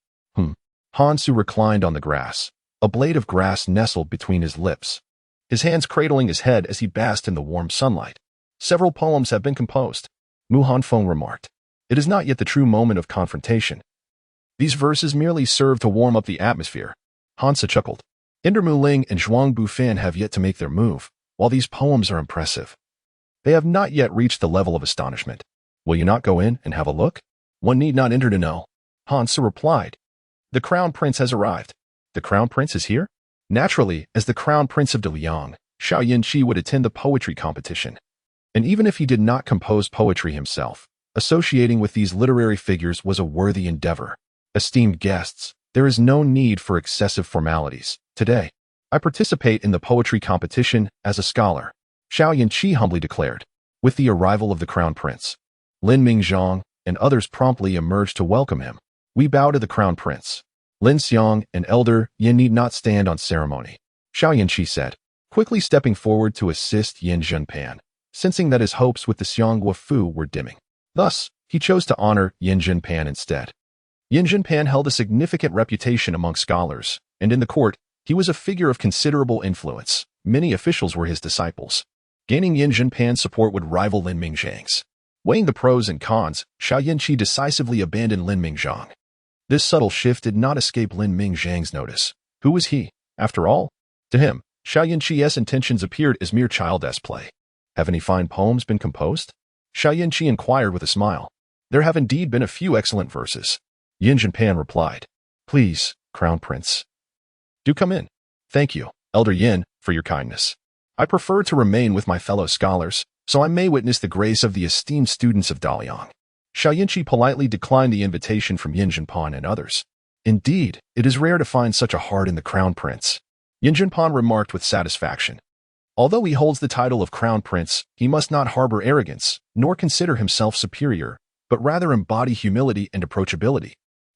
Hansu reclined on the grass. A blade of grass nestled between his lips, his hands cradling his head as he basked in the warm sunlight. Several poems have been composed, Mu Hanfeng remarked. It is not yet the true moment of confrontation. These verses merely serve to warm up the atmosphere. Hansa chuckled. Ender Muling and Zhuang Bufan have yet to make their move. While these poems are impressive, they have not yet reached the level of astonishment. Will you not go in and have a look? One need not enter to know. Hansa replied. The Crown Prince has arrived. The Crown Prince is here? Naturally, as the Crown Prince of Deliang, Xiao Yinqi would attend the poetry competition. And even if he did not compose poetry himself, associating with these literary figures was a worthy endeavor. Esteemed guests, there is no need for excessive formalities. Today, I participate in the poetry competition as a scholar, Xiao Yinqi humbly declared. With the arrival of the Crown Prince, Lin Mingzhang and others promptly emerged to welcome him. We bow to the Crown Prince. Lin Xiang and Elder Yin need not stand on ceremony, Xiao Yinqi said, quickly stepping forward to assist Yin Jinpan, sensing that his hopes with the Xianghua Fu were dimming. Thus, he chose to honor Yin Jinpan instead. Yin Jinpan held a significant reputation among scholars, and in the court, he was a figure of considerable influence. Many officials were his disciples. Gaining Yin Jinpan's support would rival Lin Mingzhang's. Weighing the pros and cons, Xiao Yinqi decisively abandoned Lin Mingzhang. This subtle shift did not escape Lin Mingzhang's notice. Who was he, after all? To him, Xiao Yinqi's intentions appeared as mere childish play. Have any fine poems been composed? Xiao Yinqi inquired with a smile. There have indeed been a few excellent verses. Yin Jinpan replied. Please, Crown Prince. Do come in. Thank you, Elder Yin, for your kindness. I prefer to remain with my fellow scholars, so I may witness the grace of the esteemed students of Daliang. Xiao Yinqi politely declined the invitation from Yin Zhenpan and others. Indeed, it is rare to find such a heart in the Crown Prince, Yin Zhenpan remarked with satisfaction. Although he holds the title of Crown Prince, he must not harbor arrogance, nor consider himself superior, but rather embody humility and approachability.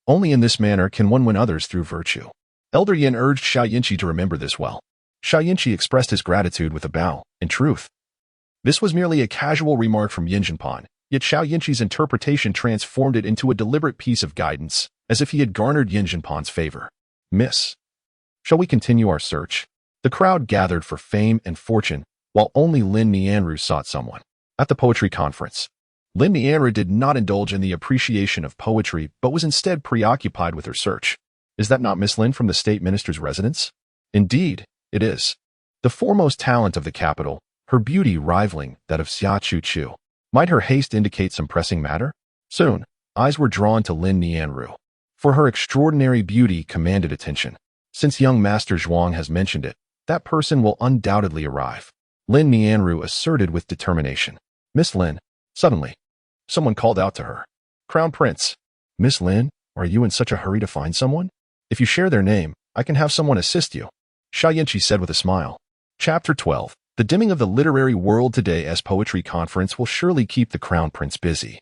Only in this manner can one win others through virtue. Elder Yin urged Xiao Yinqi to remember this well. Xiao Yinqi expressed his gratitude with a bow. In truth, this was merely a casual remark from Yin Zhenpan, yet Xiao Yinqi's interpretation transformed it into a deliberate piece of guidance, as if he had garnered Yin Zhenpan's favor. Miss, shall we continue our search? The crowd gathered for fame and fortune, while only Lin Nianru sought someone. At the poetry conference, Lin Nianru did not indulge in the appreciation of poetry, but was instead preoccupied with her search. Is that not Miss Lin from the state minister's residence? Indeed, it is. The foremost talent of the capital, her beauty rivaling that of Xia Chu. Might her haste indicate some pressing matter? Soon, eyes were drawn to Lin Nianru, for her extraordinary beauty commanded attention. Since young Master Zhuang has mentioned it, that person will undoubtedly arrive, Lin Nianru asserted with determination. Miss Lin, suddenly, someone called out to her. Crown Prince, Miss Lin, are you in such a hurry to find someone? If you share their name, I can have someone assist you, Xiao Yinqi said with a smile. Chapter 12. The dimming of the literary world today as poetry conference will surely keep the Crown Prince busy.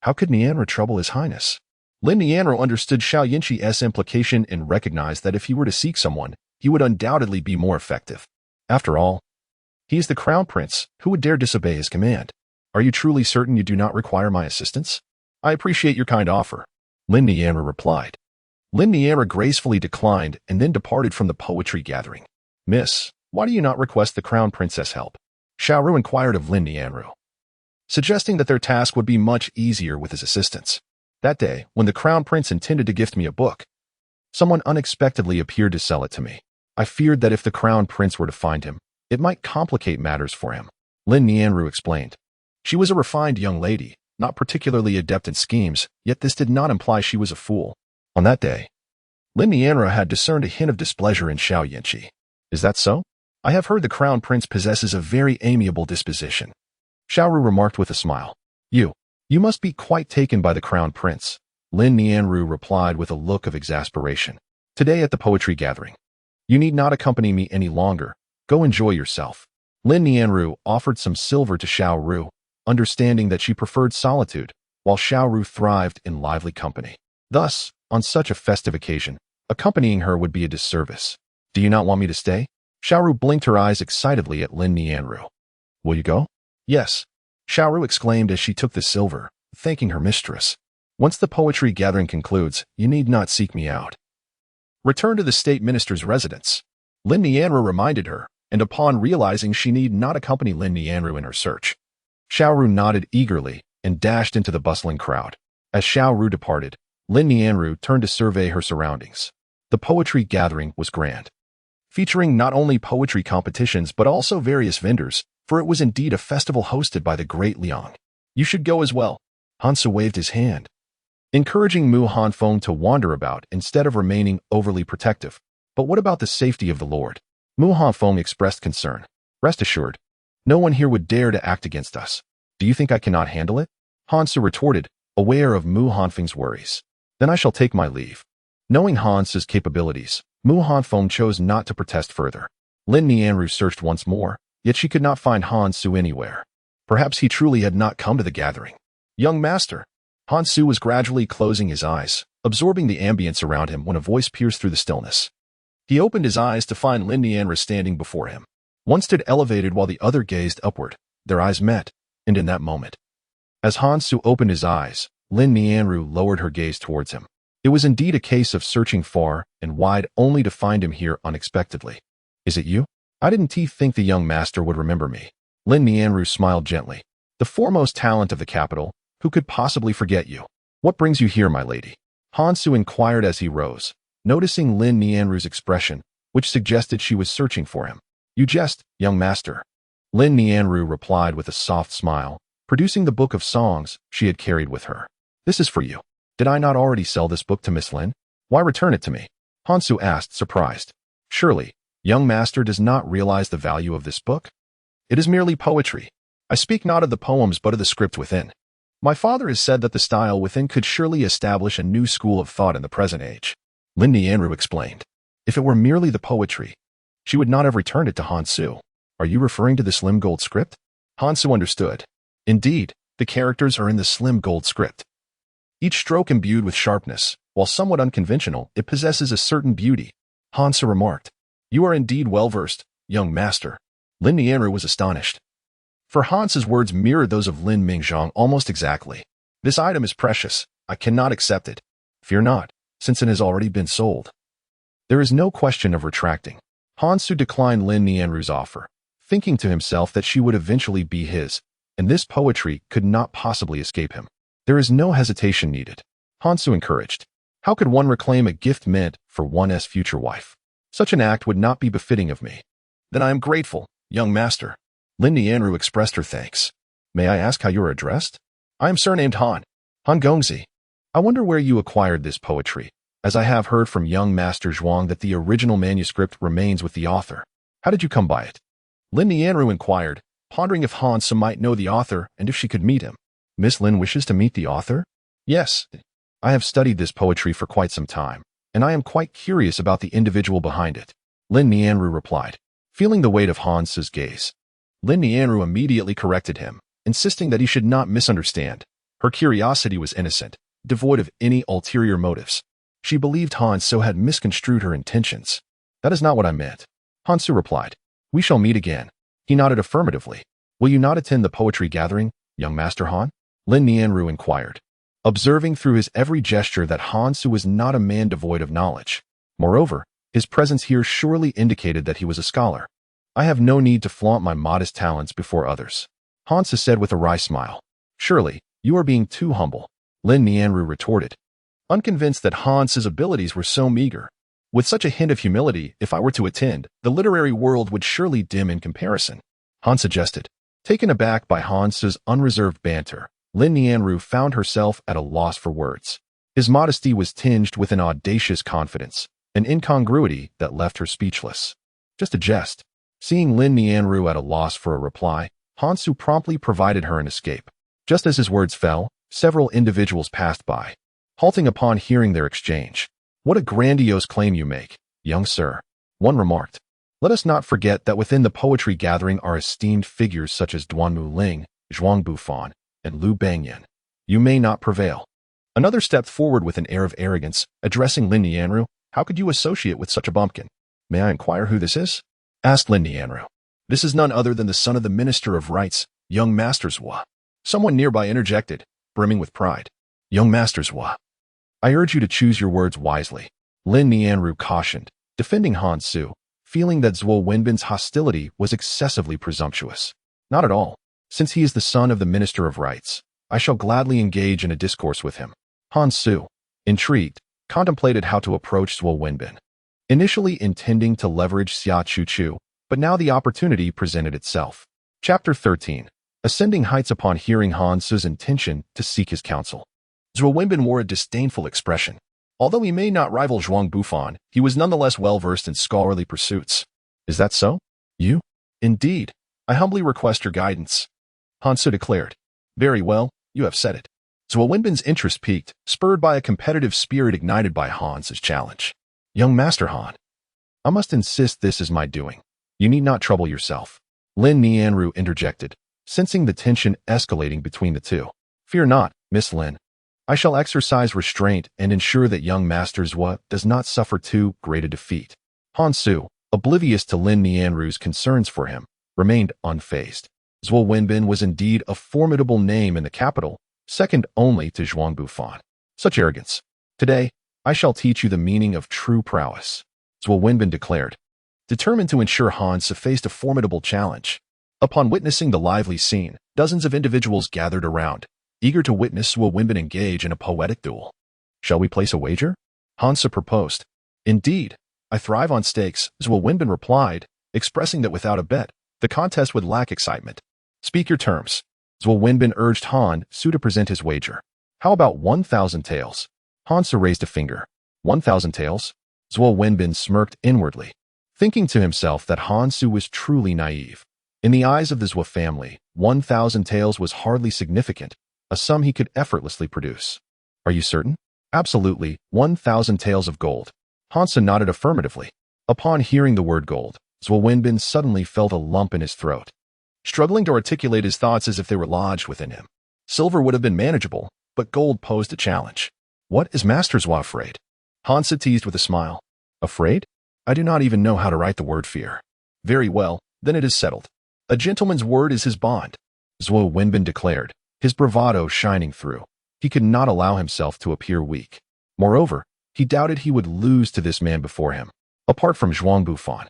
How could Nianru trouble His Highness? Lin Nianru understood Xiao Yinqi's implication and recognized that if he were to seek someone, he would undoubtedly be more effective. After all, he is the Crown Prince. Who would dare disobey his command? Are you truly certain you do not require my assistance? I appreciate your kind offer, Lin Nianru replied. Lin Nianru gracefully declined and then departed from the poetry gathering. Miss, why do you not request the Crown Princess help? Xiao Ru inquired of Lin Nianru, suggesting that their task would be much easier with his assistance. That day, when the Crown Prince intended to gift me a book, someone unexpectedly appeared to sell it to me. I feared that if the Crown Prince were to find him, it might complicate matters for him, Lin Nianru explained. She was a refined young lady, not particularly adept in schemes, yet this did not imply she was a fool. On that day, Lin Nianru had discerned a hint of displeasure in Xiao Yinqi. Is that so? I have heard the Crown Prince possesses a very amiable disposition, Xiao Ru remarked with a smile. You must be quite taken by the Crown Prince, Lin Nianru replied with a look of exasperation. Today at the poetry gathering, you need not accompany me any longer. Go enjoy yourself. Lin Nianru offered some silver to Xiao Ru, understanding that she preferred solitude, while Xiao Ru thrived in lively company. Thus, on such a festive occasion, accompanying her would be a disservice. Do you not want me to stay? Xiao Ru blinked her eyes excitedly at Lin Nianru. Will you go? Yes, Xiao Ru exclaimed as she took the silver, thanking her mistress. Once the poetry gathering concludes, you need not seek me out. Return to the state minister's residence, Lin Nianru reminded her, and upon realizing she need not accompany Lin Nianru in her search, Xiao Ru nodded eagerly and dashed into the bustling crowd. As Xiao Ru departed, Lin Nianru turned to survey her surroundings. The poetry gathering was grand, featuring not only poetry competitions but also various vendors, for it was indeed a festival hosted by the Great Liang. You should go as well, Hansu waved his hand, encouraging Mu Hanfeng to wander about instead of remaining overly protective. But what about the safety of the Lord? Mu Hanfeng expressed concern. Rest assured, no one here would dare to act against us. Do you think I cannot handle it? Hansu retorted, aware of Mu Hanfeng's worries. Then I shall take my leave. Knowing Hansu's capabilities, Mu Hanfeng chose not to protest further. Lin Nianru searched once more, yet she could not find Hansu anywhere. Perhaps he truly had not come to the gathering. Young master. Hansu was gradually closing his eyes, absorbing the ambience around him when a voice pierced through the stillness. He opened his eyes to find Lin Nianru standing before him. One stood elevated while the other gazed upward. Their eyes met, and in that moment, as Hansu opened his eyes, Lin Nianru lowered her gaze towards him. It was indeed a case of searching far and wide only to find him here unexpectedly. Is it you? I didn't think the young master would remember me. Lin Nianru smiled gently. The foremost talent of the capital, who could possibly forget you? What brings you here, my lady? Hansu inquired as he rose, noticing Lin Nianru's expression, which suggested she was searching for him. You jest, young master. Lin Nianru replied with a soft smile, producing the book of songs she had carried with her. This is for you. Did I not already sell this book to Miss Lin? Why return it to me? Hansu asked, surprised. Surely, Young master does not realize the value of this book? It is merely poetry. I speak not of the poems but of the script within. My father has said that the style within could surely establish a new school of thought in the present age. Lin Nianru explained. If it were merely the poetry, she would not have returned it to Han Su. Are you referring to the slim gold script? Han Su understood. Indeed, the characters are in the slim gold script. Each stroke imbued with sharpness, while somewhat unconventional, it possesses a certain beauty. Han Su remarked. You are indeed well-versed, young master. Lin Nianru was astonished. For Han's words mirrored those of Lin Mingzhang almost exactly. This item is precious. I cannot accept it. Fear not, since it has already been sold. There is no question of retracting. Han Su declined Lin Nianru's offer, thinking to himself that she would eventually be his, and this poetry could not possibly escape him. There is no hesitation needed. Han Su encouraged. How could one reclaim a gift meant for one's future wife? Such an act would not be befitting of me. Then I am grateful, young master. Lin Nianru expressed her thanks. May I ask how you are addressed? I am surnamed Han. Han Gongzi. I wonder where you acquired this poetry, as I have heard from young master Zhuang that the original manuscript remains with the author. How did you come by it? Lin Nianru inquired, pondering if Han Su might know the author and if she could meet him. Miss Lin wishes to meet the author? Yes. I have studied this poetry for quite some time, and I am quite curious about the individual behind it. Lin Nianru replied, feeling the weight of Han Su's gaze. Lin Nianru immediately corrected him, insisting that he should not misunderstand. Her curiosity was innocent, devoid of any ulterior motives. She believed Han Su had misconstrued her intentions. That is not what I meant. Han Su replied. We shall meet again. He nodded affirmatively. Will you not attend the poetry gathering, young Master Han? Lin Nianru inquired, observing through his every gesture that Han Su was not a man devoid of knowledge. Moreover, his presence here surely indicated that he was a scholar. I have no need to flaunt my modest talents before others. Han Su said with a wry smile. Surely, you are being too humble. Lin Nianru retorted, unconvinced that Han Su's abilities were so meager. With such a hint of humility, if I were to attend, the literary world would surely dim in comparison. Han suggested. Taken aback by Han Su's unreserved banter, Lin Nianru found herself at a loss for words. His modesty was tinged with an audacious confidence, an incongruity that left her speechless. Just a jest. Seeing Lin Nianru at a loss for a reply, Han Su promptly provided her an escape. Just as his words fell, several individuals passed by, halting upon hearing their exchange. What a grandiose claim you make, young sir, one remarked. Let us not forget that within the poetry gathering are esteemed figures such as Duanmu Ling, Zhuang Bufan, and Lu Bangyan. You may not prevail. Another stepped forward with an air of arrogance, addressing Lin Nianru. How could you associate with such a bumpkin? May I inquire who this is? Asked Lin Nianru. This is none other than the son of the Minister of Rites, young Master Zhua. Someone nearby interjected, brimming with pride. Young Master Zhua. I urge you to choose your words wisely. Lin Nianru cautioned, defending Han Su, feeling that Zhuo Wenbin's hostility was excessively presumptuous. Not at all. Since he is the son of the Minister of Rites, I shall gladly engage in a discourse with him. Han Su, intrigued, contemplated how to approach Zhuo Wenbin. Initially intending to leverage Xia Chu-Chu, but now the opportunity presented itself. Chapter 13. Ascending heights upon hearing Han Su's intention to seek his counsel. Zhuo Wenbin wore a disdainful expression. Although he may not rival Zhuang Bufan, he was nonetheless well-versed in scholarly pursuits. Is that so? You? Indeed. I humbly request your guidance. Han Su declared. Very well, you have said it. Zhuo Wenbin's interest piqued, spurred by a competitive spirit ignited by Han's challenge. Young Master Han, I must insist this is my doing. You need not trouble yourself. Lin Nianru interjected, sensing the tension escalating between the two. Fear not, Miss Lin. I shall exercise restraint and ensure that young Master Zhua does not suffer too great a defeat. Han Su, oblivious to Lin Nianru's concerns for him, remained unfazed. Zhuo Wenbin was indeed a formidable name in the capital, second only to Zhuang Bufan. Such arrogance. Today, I shall teach you the meaning of true prowess, Zhuo Wenbin declared, determined to ensure Han Su faced a formidable challenge. Upon witnessing the lively scene, dozens of individuals gathered around, eager to witness Zhuo Wenbin engage in a poetic duel. Shall we place a wager? Han Su proposed. Indeed, I thrive on stakes, Zhuo Wenbin replied, expressing that without a bet, the contest would lack excitement. Speak your terms. Zhuo Wenbin urged Han Su to present his wager. How about 1,000 taels? Han Su raised a finger. 1,000 taels? Zhuo Wenbin smirked inwardly. thinking to himself that Han Su was truly naive. In the eyes of the Zhou family, 1,000 taels was hardly significant, a sum he could effortlessly produce. Are you certain? Absolutely, 1,000 taels of gold. Han Su nodded affirmatively. Upon hearing the word gold, Zhou Wenbin suddenly felt a lump in his throat, struggling to articulate his thoughts as if they were lodged within him. Silver would have been manageable, but gold posed a challenge. What is Master Zhou afraid? Han Su teased with a smile. Afraid? I do not even know how to write the word fear. Very well, then it is settled. A gentleman's word is his bond, Zhou Wenbin declared, his bravado shining through. He could not allow himself to appear weak. Moreover, he doubted he would lose to this man before him. Apart from Zhuang Bufan,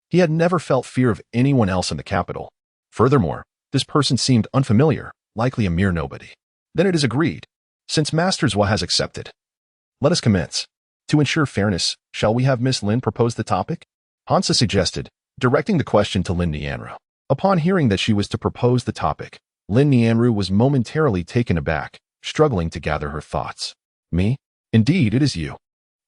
he had never felt fear of anyone else in the capital. Furthermore, this person seemed unfamiliar, likely a mere nobody. Then it is agreed. Since Master Zhou has accepted, let us commence. To ensure fairness, shall we have Miss Lin propose the topic? Han Su suggested, directing the question to Lin Nianru. Upon hearing that she was to propose the topic, Lin Nianru was momentarily taken aback, struggling to gather her thoughts. Me? Indeed, it is you.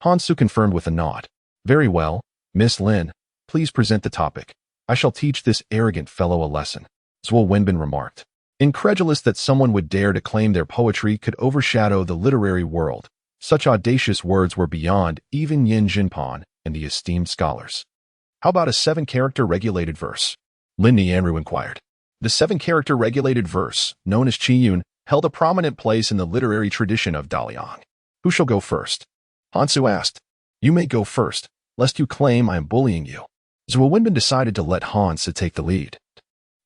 Han Su confirmed with a nod. Very well, Miss Lin, please present the topic. I shall teach this arrogant fellow a lesson, Zhou Wenbin remarked. Incredulous that someone would dare to claim their poetry could overshadow the literary world, such audacious words were beyond even Yin Jinpan and the esteemed scholars. How about a 7-character regulated verse? Lin Nianru inquired. The 7-character regulated verse, known as Qiyun, held a prominent place in the literary tradition of Daliang. Who shall go first? Han Su asked. You may go first, lest you claim I am bullying you. Zhou Wenbin decided to let Han Su take the lead,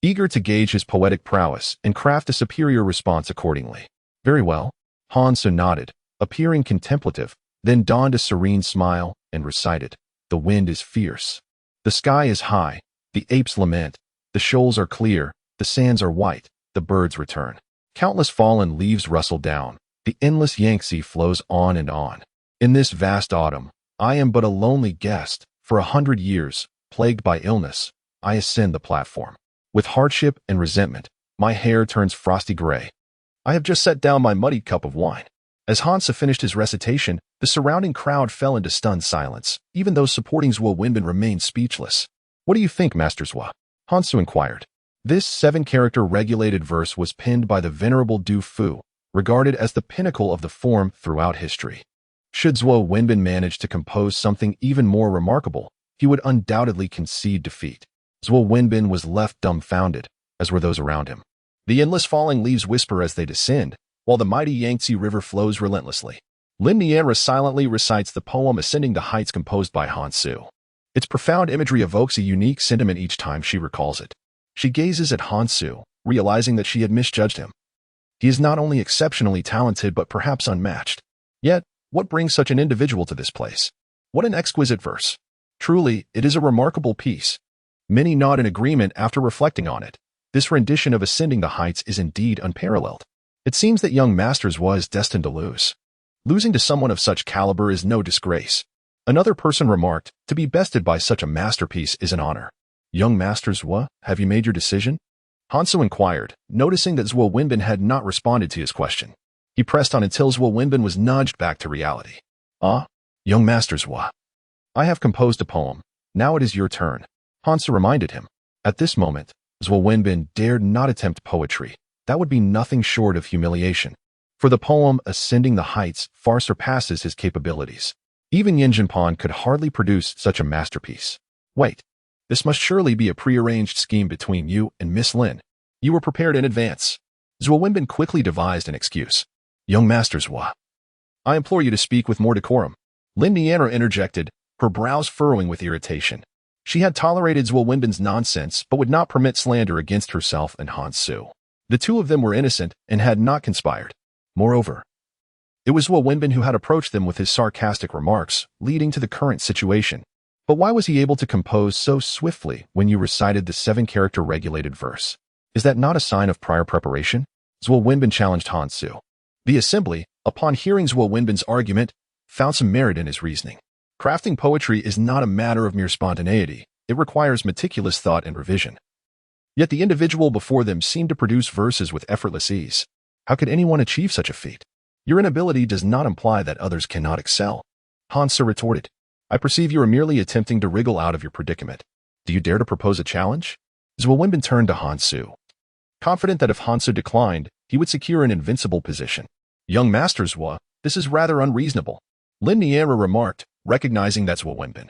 eager to gauge his poetic prowess and craft a superior response accordingly. Very well. Han Su nodded, appearing contemplative, then donned a serene smile and recited, The wind is fierce. The sky is high, the apes lament, the shoals are clear, the sands are white, the birds return. Countless fallen leaves rustle down, the endless Yangtze flows on and on. In this vast autumn, I am but a lonely guest. For 100 years, plagued by illness, I ascend the platform. With hardship and resentment, my hair turns frosty gray. I have just set down my muddied cup of wine. As Han Su finished his recitation, the surrounding crowd fell into stunned silence. Even those supporting Zhou Wenbin remained speechless. What do you think, Master Zhou? Han Su inquired. This 7-character regulated verse was penned by the venerable Du Fu, regarded as the pinnacle of the form throughout history. Should Zhou Wenbin manage to compose something even more remarkable, he would undoubtedly concede defeat. Zhou Wenbin was left dumbfounded, as were those around him. The endless falling leaves whisper as they descend, while the mighty Yangtze River flows relentlessly. Lin Nianru silently recites the poem Ascending the Heights composed by Han Su. Its profound imagery evokes a unique sentiment each time she recalls it. She gazes at Han Su, realizing that she had misjudged him. He is not only exceptionally talented but perhaps unmatched. Yet, what brings such an individual to this place? What an exquisite verse. Truly, it is a remarkable piece. Many nod in agreement after reflecting on it. This rendition of Ascending the Heights is indeed unparalleled. It seems that young Masters was destined to lose. Losing to someone of such caliber is no disgrace. Another person remarked, to be bested by such a masterpiece is an honor. Young Masters, have you made your decision? Han Su inquired, noticing that Zhou Wenbin had not responded to his question. He pressed on until Zhou Wenbin was nudged back to reality. Young Masters, I have composed a poem. Now it is your turn. Han Su reminded him. At this moment, Zhou Wenbin dared not attempt poetry. That would be nothing short of humiliation. For the poem Ascending the Heights far surpasses his capabilities. Even Yin Jinpan could hardly produce such a masterpiece. Wait, this must surely be a prearranged scheme between you and Miss Lin. You were prepared in advance. Zhou Wenbin quickly devised an excuse. Young Masters, I implore you to speak with more decorum. Lin Nianru interjected, her brows furrowing with irritation. She had tolerated Zhou Wenbin's nonsense but would not permit slander against herself and Han Su. The two of them were innocent and had not conspired. Moreover, it was Zhou Wenbin who had approached them with his sarcastic remarks, leading to the current situation. But why was he able to compose so swiftly when you recited the 7-character regulated verse? Is that not a sign of prior preparation? Zhou Wenbin challenged Han Su. The assembly, upon hearing Zhou Wenbin's argument, found some merit in his reasoning. Crafting poetry is not a matter of mere spontaneity. It requires meticulous thought and revision. Yet the individual before them seemed to produce verses with effortless ease. How could anyone achieve such a feat? Your inability does not imply that others cannot excel. Han Su retorted. I perceive you are merely attempting to wriggle out of your predicament. Do you dare to propose a challenge? Zhuo Wenbin turned to Han Su, confident that if Han Su declined, he would secure an invincible position. Young Master Zhuo, this is rather unreasonable, Lin Niera remarked, recognizing that Zhuo Wenbin,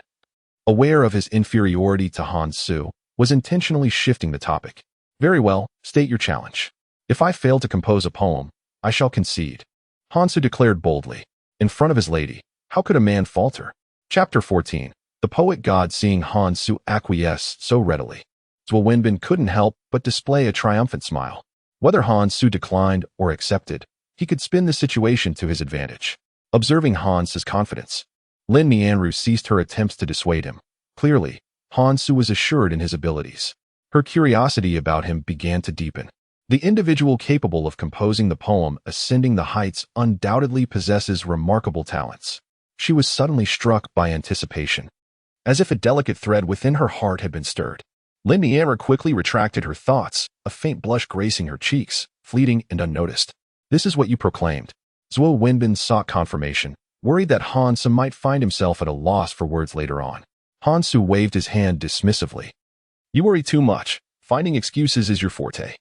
aware of his inferiority to Han Su, was intentionally shifting the topic. Very well, state your challenge. If I fail to compose a poem, I shall concede. Han Su declared boldly. In front of his lady, how could a man falter? Chapter 14. The poet god seeing Han Su acquiesce so readily, Zhuo Wenbin couldn't help but display a triumphant smile. Whether Han Su declined or accepted, he could spin the situation to his advantage. Observing Han Su's confidence, Lin Nianru ceased her attempts to dissuade him. Clearly, Han Su was assured in his abilities. Her curiosity about him began to deepen. The individual capable of composing the poem Ascending the Heights undoubtedly possesses remarkable talents. She was suddenly struck by anticipation, as if a delicate thread within her heart had been stirred. Lin Niera quickly retracted her thoughts, a faint blush gracing her cheeks, fleeting and unnoticed. This is what you proclaimed. Zhuo Wenbin sought confirmation, worried that Han Su might find himself at a loss for words later on. Han Su waved his hand dismissively. You worry too much. Finding excuses is your forte.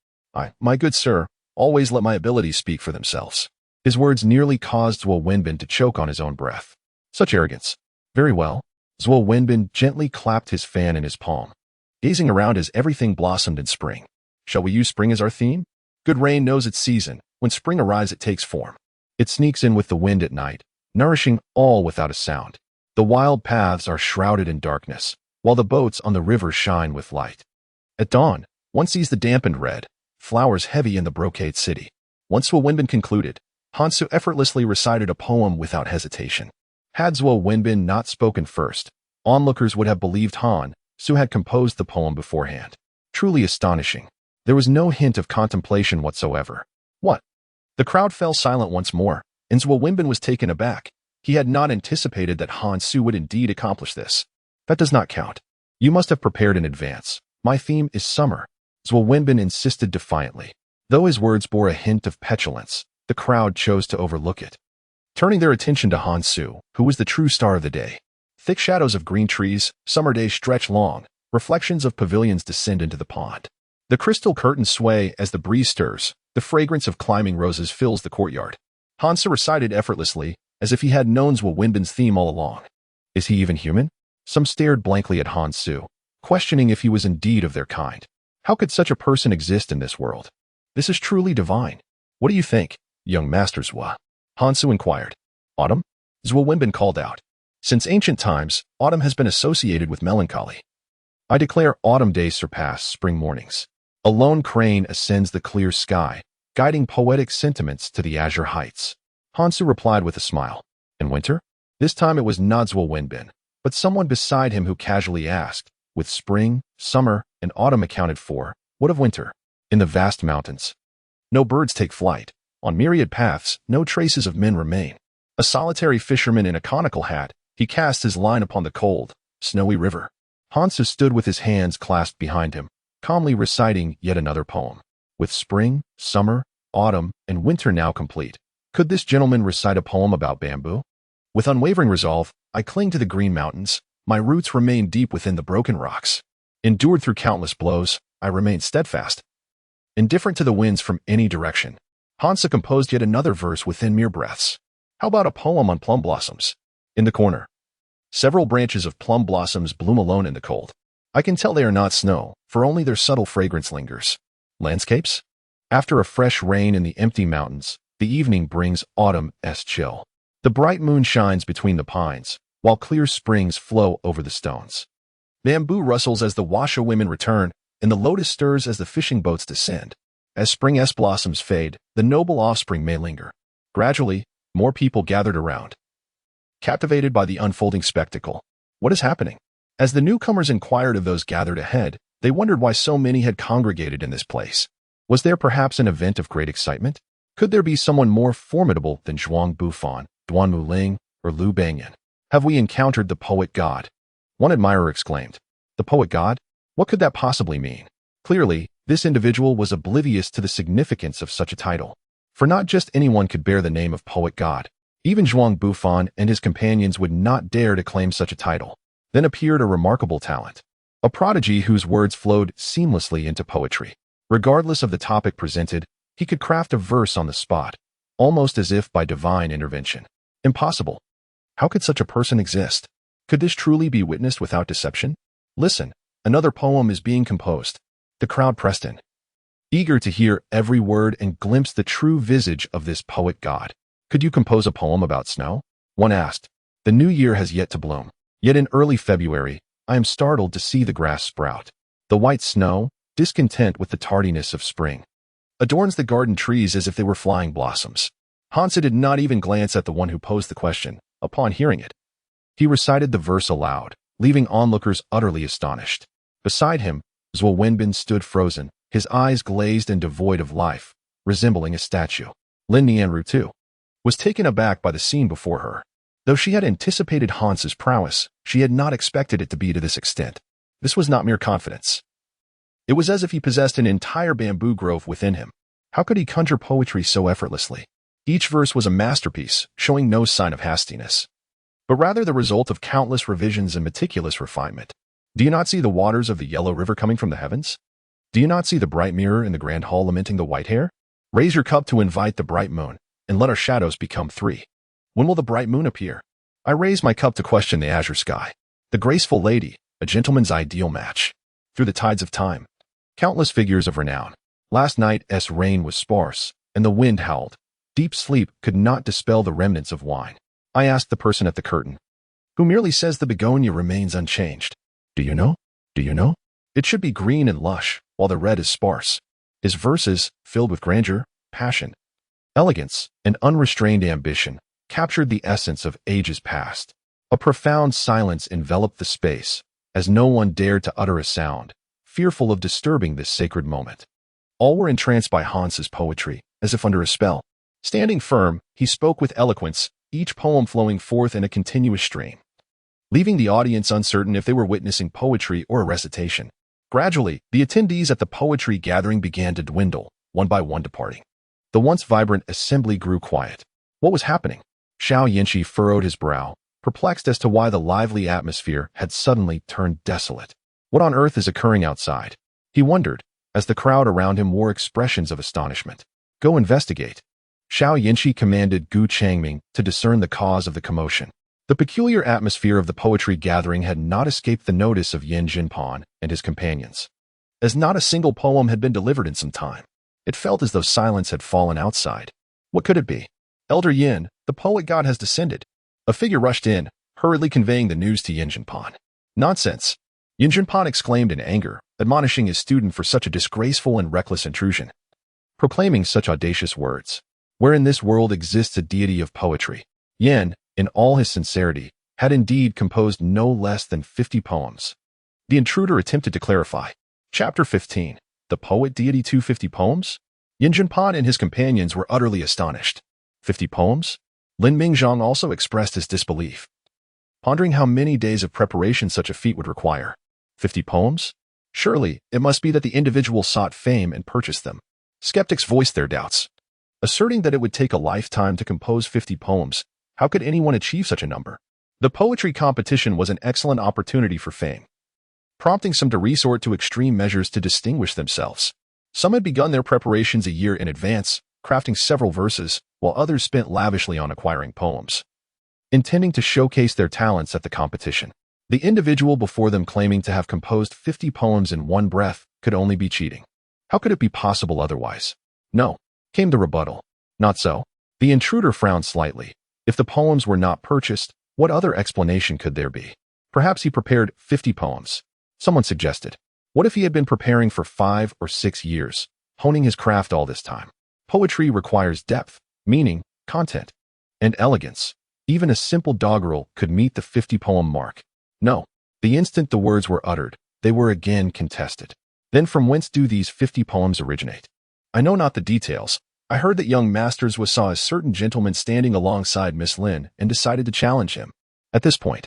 My good sir, always let my abilities speak for themselves. His words nearly caused Zhuo Wenbin to choke on his own breath. Such arrogance. Very well. Zhuo Wenbin gently clapped his fan in his palm, gazing around as everything blossomed in spring. Shall we use spring as our theme? Good rain knows its season. When spring arrives, it takes form. It sneaks in with the wind at night, nourishing all without a sound. The wild paths are shrouded in darkness, while the boats on the river shine with light. At dawn, one sees the dampened red, flowers heavy in the brocade city. Once Zhuo Wenbin concluded, Han Su effortlessly recited a poem without hesitation. Had Zhuo Wenbin not spoken first, onlookers would have believed Han Su had composed the poem beforehand. Truly astonishing. There was no hint of contemplation whatsoever. What? The crowd fell silent once more, and Zhuo Wenbin was taken aback. He had not anticipated that Han Su would indeed accomplish this. That does not count. You must have prepared in advance. My theme is summer, Zhuo Wenbin insisted defiantly. Though his words bore a hint of petulance, the crowd chose to overlook it, turning their attention to Han Su, who was the true star of the day. Thick shadows of green trees, summer days stretch long, reflections of pavilions descend into the pond. The crystal curtains sway as the breeze stirs, the fragrance of climbing roses fills the courtyard. Han Su recited effortlessly, as if he had known Zhuo Wenbin's theme all along. Is he even human? Some stared blankly at Han Su, questioning if he was indeed of their kind. How could such a person exist in this world? This is truly divine. What do you think, young Master Zhuo? Han Su inquired. Autumn? Zhuo Wenbin called out. Since ancient times, autumn has been associated with melancholy. I declare autumn days surpass spring mornings. A lone crane ascends the clear sky, guiding poetic sentiments to the azure heights. Han Su replied with a smile. In winter? This time it was not Zhuo Wenbin, but someone beside him who casually asked, with spring, summer, and autumn accounted for, what of winter? In the vast mountains, no birds take flight. On myriad paths, no traces of men remain. A solitary fisherman in a conical hat, he cast his line upon the cold, snowy river. Han Su stood with his hands clasped behind him, calmly reciting yet another poem. With spring, summer, autumn, and winter now complete, could this gentleman recite a poem about bamboo? With unwavering resolve, I cling to the green mountains. My roots remain deep within the broken rocks. Endured through countless blows, I remain steadfast, indifferent to the winds from any direction. Han Su composed yet another verse within mere breaths. How about a poem on plum blossoms? In the corner, several branches of plum blossoms bloom alone in the cold. I can tell they are not snow, for only their subtle fragrance lingers. Landscapes? After a fresh rain in the empty mountains, the evening brings autumn's chill. The bright moon shines between the pines, while clear springs flow over the stones. Bamboo rustles as the washerwomen return, and the lotus stirs as the fishing boats descend. As spring's blossoms fade, the noble offspring may linger. Gradually, more people gathered around, captivated by the unfolding spectacle. What is happening? As the newcomers inquired of those gathered ahead, they wondered why so many had congregated in this place. Was there perhaps an event of great excitement? Could there be someone more formidable than Zhuang Bufan, Duan Muling, or Liu Bangyan? Have we encountered the poet god? One admirer exclaimed. The poet god? What could that possibly mean? Clearly, this individual was oblivious to the significance of such a title. For not just anyone could bear the name of poet god. Even Zhuang Bufan and his companions would not dare to claim such a title. Then appeared a remarkable talent, a prodigy whose words flowed seamlessly into poetry. Regardless of the topic presented, he could craft a verse on the spot, almost as if by divine intervention. Impossible. How could such a person exist? Could this truly be witnessed without deception? Listen, another poem is being composed. The crowd pressed in, eager to hear every word and glimpse the true visage of this poet god. Could you compose a poem about snow? One asked. The new year has yet to bloom. Yet in early February, I am startled to see the grass sprout. The white snow, discontent with the tardiness of spring, adorns the garden trees as if they were flying blossoms. Hansa did not even glance at the one who posed the question. Upon hearing it, he recited the verse aloud, leaving onlookers utterly astonished. Beside him, Zhuo Wenbin stood frozen, his eyes glazed and devoid of life, resembling a statue. Lin Nianru, too, was taken aback by the scene before her. Though she had anticipated Hansa's prowess, she had not expected it to be to this extent. This was not mere confidence. It was as if he possessed an entire bamboo grove within him. How could he conjure poetry so effortlessly? Each verse was a masterpiece, showing no sign of hastiness, but rather the result of countless revisions and meticulous refinement. Do you not see the waters of the yellow river coming from the heavens? Do you not see the bright mirror in the grand hall lamenting the white hair? Raise your cup to invite the bright moon, and let our shadows become three. When will the bright moon appear? I raise my cup to question the azure sky. The graceful lady, a gentleman's ideal match. Through the tides of time, countless figures of renown. Last night's rain was sparse, and the wind howled. Deep sleep could not dispel the remnants of wine. I asked the person at the curtain, who merely says the begonia remains unchanged. Do you know? Do you know? It should be green and lush, while the red is sparse. His verses, filled with grandeur, passion, elegance, and unrestrained ambition, captured the essence of ages past. A profound silence enveloped the space, as no one dared to utter a sound, fearful of disturbing this sacred moment. All were entranced by Hansa's poetry, as if under a spell. Standing firm, he spoke with eloquence, each poem flowing forth in a continuous stream, leaving the audience uncertain if they were witnessing poetry or a recitation. Gradually, the attendees at the poetry gathering began to dwindle, one by one departing. The once vibrant assembly grew quiet. What was happening? Xiao Yanqi furrowed his brow, perplexed as to why the lively atmosphere had suddenly turned desolate. What on earth is occurring outside? He wondered, as the crowd around him wore expressions of astonishment. Go investigate. Xiao Yanqi commanded Gu Changming to discern the cause of the commotion. The peculiar atmosphere of the poetry gathering had not escaped the notice of Yan Jinpan and his companions, as not a single poem had been delivered in some time. It felt as though silence had fallen outside. What could it be? Elder Yin, the poet god has descended. A figure rushed in, hurriedly conveying the news to Yan Jinpan. Nonsense! Yan Jinpan exclaimed in anger, admonishing his student for such a disgraceful and reckless intrusion, proclaiming such audacious words. Where in this world exists a deity of poetry, Yan, in all his sincerity, had indeed composed no less than 50 poems. The intruder attempted to clarify. Chapter 15. The poet deity 250 poems? Yan Jinpan and his companions were utterly astonished. 50 poems? Lin Mingzhang also expressed his disbelief, pondering how many days of preparation such a feat would require. 50 poems? Surely, it must be that the individual sought fame and purchased them. Skeptics voiced their doubts, asserting that it would take a lifetime to compose 50 poems. How could anyone achieve such a number? The poetry competition was an excellent opportunity for fame, prompting some to resort to extreme measures to distinguish themselves. Some had begun their preparations a year in advance, crafting several verses, while others spent lavishly on acquiring poems, intending to showcase their talents at the competition. The individual before them claiming to have composed 50 poems in one breath could only be cheating. How could it be possible otherwise? No, came the rebuttal. Not so. The intruder frowned slightly. If the poems were not purchased, what other explanation could there be? Perhaps he prepared 50 poems. Someone suggested. What if he had been preparing for 5 or 6 years, honing his craft all this time? Poetry requires depth, meaning, content, and elegance. Even a simple doggerel could meet the 50-poem mark. No, the instant the words were uttered, they were again contested. Then from whence do these 50 poems originate? I know not the details. I heard that young Masters saw a certain gentleman standing alongside Miss Lin and decided to challenge him. At this point,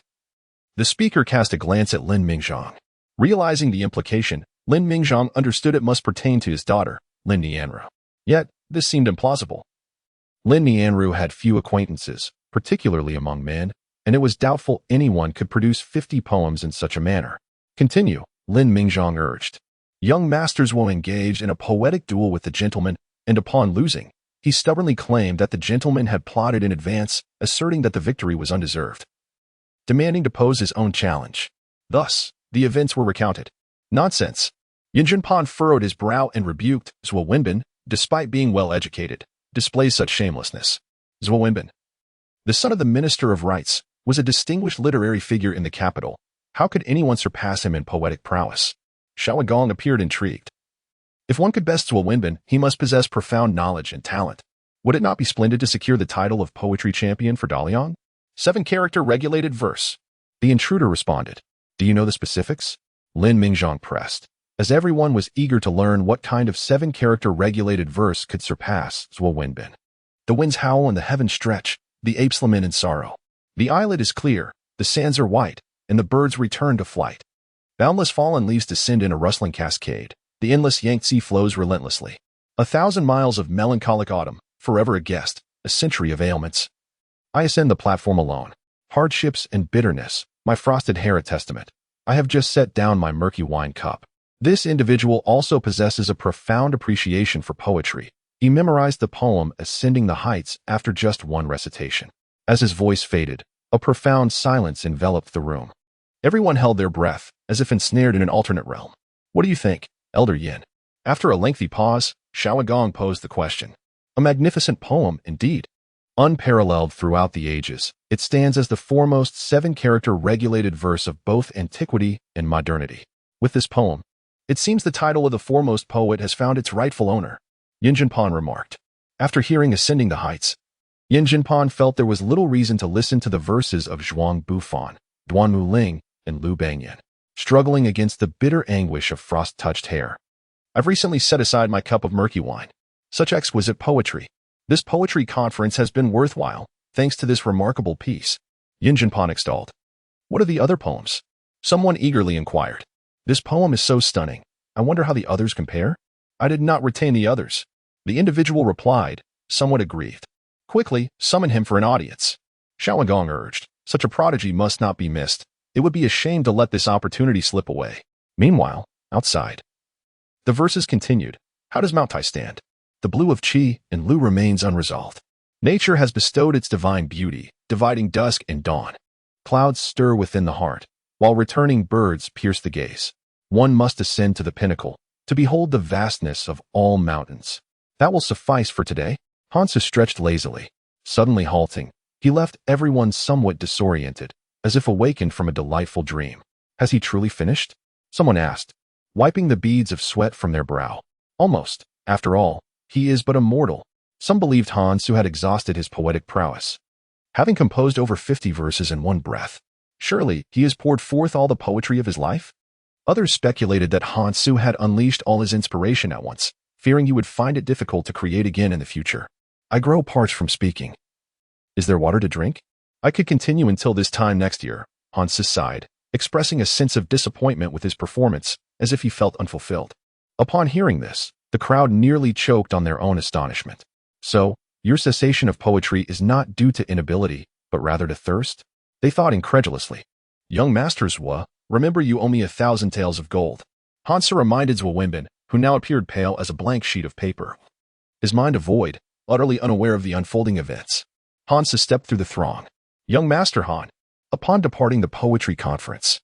the speaker cast a glance at Lin Mingzhang. Realizing the implication, Lin Mingzhang understood it must pertain to his daughter, Lin Nianru. Yet, this seemed implausible. Lin Nianru had few acquaintances, particularly among men, and it was doubtful anyone could produce 50 poems in such a manner. Continue, Lin Mingzhong urged. Young Master Zhuo engaged in a poetic duel with the gentleman, and upon losing, he stubbornly claimed that the gentleman had plotted in advance, asserting that the victory was undeserved, demanding to pose his own challenge. Thus, the events were recounted. Nonsense. Yin Jinpan furrowed his brow and rebuked Zhuo Wenbin, despite being well-educated, displays such shamelessness. Zhuo Wenbin, the son of the Minister of Rites, was a distinguished literary figure in the capital. How could anyone surpass him in poetic prowess? Xiao Gong appeared intrigued. If one could best Zhuo Wenbin, he must possess profound knowledge and talent. Would it not be splendid to secure the title of poetry champion for Daliang? 7-character regulated verse. The intruder responded. Do you know the specifics? Lin Mingzhong pressed, as everyone was eager to learn what kind of 7-character regulated verse could surpass Zhuo Wenbin. The winds howl and the heavens stretch, the apes lament in sorrow. The islet is clear, the sands are white, and the birds return to flight. Boundless fallen leaves descend in a rustling cascade. The endless Yangtze flows relentlessly. 1,000 miles of melancholic autumn, forever a guest, a century of ailments. I ascend the platform alone. Hardships and bitterness, my frosted hair a testament. I have just set down my murky wine cup. This individual also possesses a profound appreciation for poetry. He memorized the poem Ascending the Heights after just one recitation. As his voice faded, a profound silence enveloped the room. Everyone held their breath, as if ensnared in an alternate realm. What do you think, Elder Yin? After a lengthy pause, Xiao Gong posed the question. A magnificent poem, indeed. Unparalleled throughout the ages, it stands as the foremost 7-character regulated verse of both antiquity and modernity. With this poem, it seems the title of the foremost poet has found its rightful owner, Yin Jinpan remarked. After hearing Ascending the Heights, Yin Jinpan felt there was little reason to listen to the verses of Zhuang Bufan, Duan Muling, and Lu Bangyan, struggling against the bitter anguish of frost-touched hair. I've recently set aside my cup of murky wine. Such exquisite poetry. This poetry conference has been worthwhile, thanks to this remarkable piece. Yin Jinpan extolled. What are the other poems? Someone eagerly inquired. This poem is so stunning. I wonder how the others compare? I did not retain the others. The individual replied, somewhat aggrieved. Quickly, summon him for an audience. Xiao Gong urged. Such a prodigy must not be missed. It would be a shame to let this opportunity slip away. Meanwhile, outside, the verses continued. How does Mount Tai stand? The blue of Qi and Lu remains unresolved. Nature has bestowed its divine beauty, dividing dusk and dawn. Clouds stir within the heart, while returning birds pierce the gaze. One must ascend to the pinnacle, to behold the vastness of all mountains. That will suffice for today. Hansu stretched lazily. Suddenly halting, he left everyone somewhat disoriented, as if awakened from a delightful dream. Has he truly finished? Someone asked, wiping the beads of sweat from their brow. Almost. After all, he is but a mortal. Some believed Hansu had exhausted his poetic prowess, having composed over 50 verses in one breath. Surely, he has poured forth all the poetry of his life? Others speculated that Hansu had unleashed all his inspiration at once, fearing he would find it difficult to create again in the future. I grow parched from speaking. Is there water to drink? I could continue until this time next year, Hansu sighed, expressing a sense of disappointment with his performance, as if he felt unfulfilled. Upon hearing this, the crowd nearly choked on their own astonishment. So, your cessation of poetry is not due to inability, but rather to thirst? They thought incredulously. Young Master Zhuo, remember you owe me 1,000 taels of gold. Hansu reminded Zhuo Wenbin, who now appeared pale as a blank sheet of paper. His mind a void, utterly unaware of the unfolding events. Hansu stepped through the throng. Young Master Han. Upon departing the poetry conference,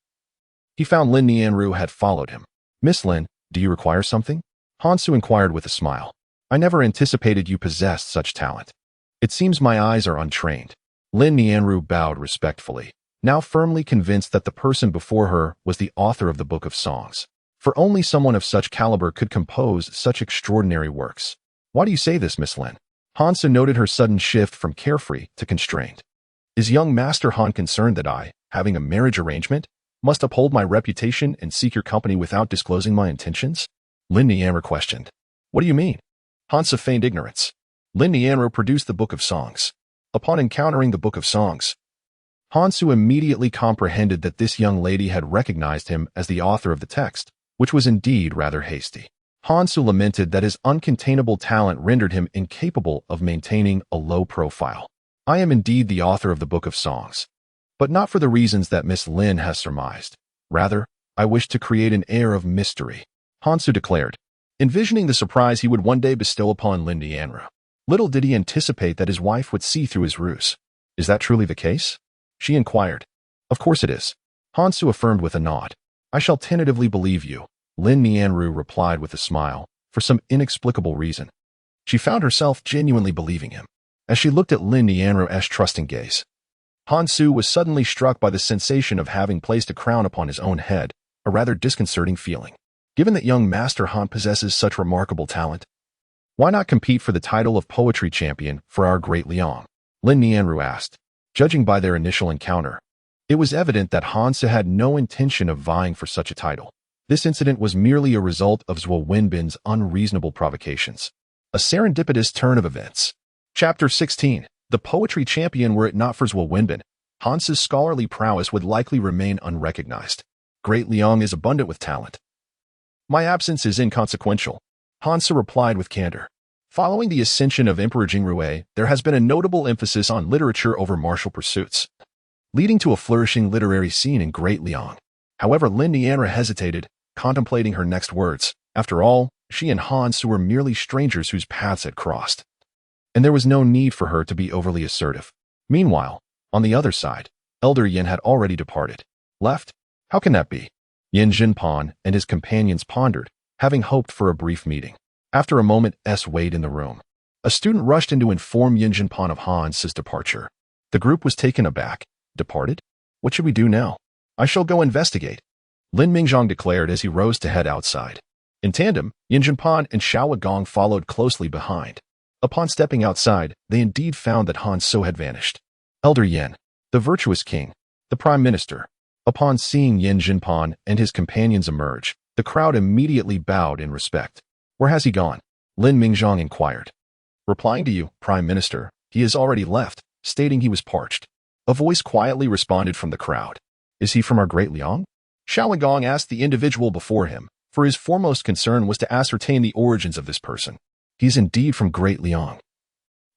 he found Lin Nianru had followed him. Miss Lin, do you require something? Hansu inquired with a smile. I never anticipated you possessed such talent. It seems my eyes are untrained. Lin Nianru bowed respectfully, now firmly convinced that the person before her was the author of the Book of Songs. For only someone of such caliber could compose such extraordinary works. Why do you say this, Miss Lin? Hansu noted her sudden shift from carefree to constrained. Is young Master Han concerned that I, having a marriage arrangement, must uphold my reputation and seek your company without disclosing my intentions? Lin Nianru questioned. What do you mean? Hansu feigned ignorance. Lin Nianru produced the Book of Songs. Upon encountering the Book of Songs, Hansu immediately comprehended that this young lady had recognized him as the author of the text, which was indeed rather hasty. Hansu lamented that his uncontainable talent rendered him incapable of maintaining a low profile. I am indeed the author of the Book of Songs, but not for the reasons that Miss Lin has surmised. Rather, I wish to create an air of mystery, Hansu declared, envisioning the surprise he would one day bestow upon Lin Nianru. Little did he anticipate that his wife would see through his ruse. Is that truly the case? She inquired. Of course it is, Hansu affirmed with a nod. I shall tentatively believe you, Lin Nianru replied with a smile, for some inexplicable reason. She found herself genuinely believing him, as she looked at Lin Nianru's trusting gaze. Hansu was suddenly struck by the sensation of having placed a crown upon his own head, a rather disconcerting feeling. Given that young Master Han possesses such remarkable talent, why not compete for the title of poetry champion for our Great Liang? Lin Nianru asked. Judging by their initial encounter, it was evident that Hansu had no intention of vying for such a title. This incident was merely a result of Zhuo Wenbin's unreasonable provocations. A serendipitous turn of events. Chapter 16. The poetry champion. Were it not for Zhuo Wenbin, Hansu's scholarly prowess would likely remain unrecognized. Great Liang is abundant with talent. My absence is inconsequential, Hansu replied with candor. Following the ascension of Emperor Jingrui, there has been a notable emphasis on literature over martial pursuits, leading to a flourishing literary scene in Great Liang. However, Lin Nianru hesitated, contemplating her next words. After all, she and Hansu were merely strangers whose paths had crossed, and there was no need for her to be overly assertive. Meanwhile, on the other side, Elder Yin had already departed. Left? How can that be? Yin Jinpan and his companions pondered, having hoped for a brief meeting. After a moment's wait in the room, a student rushed in to inform Yin Jinpan of Hansu's departure. The group was taken aback. Departed? What should we do now? I shall go investigate, Lin Mingzhong declared as he rose to head outside. In tandem, Yin Jinpan and Xiao Gong followed closely behind. Upon stepping outside, they indeed found that Hansu had vanished. Elder Yin, the virtuous king, the prime minister. Upon seeing Yin Jinpan and his companions emerge, the crowd immediately bowed in respect. Where has he gone? Lin Mingzhong inquired. Replying to you, Prime Minister, he has already left, stating he was parched. A voice quietly responded from the crowd. Is he from our Great Liang? Xiao Gong asked the individual before him, for his foremost concern was to ascertain the origins of this person. He is indeed from Great Liang.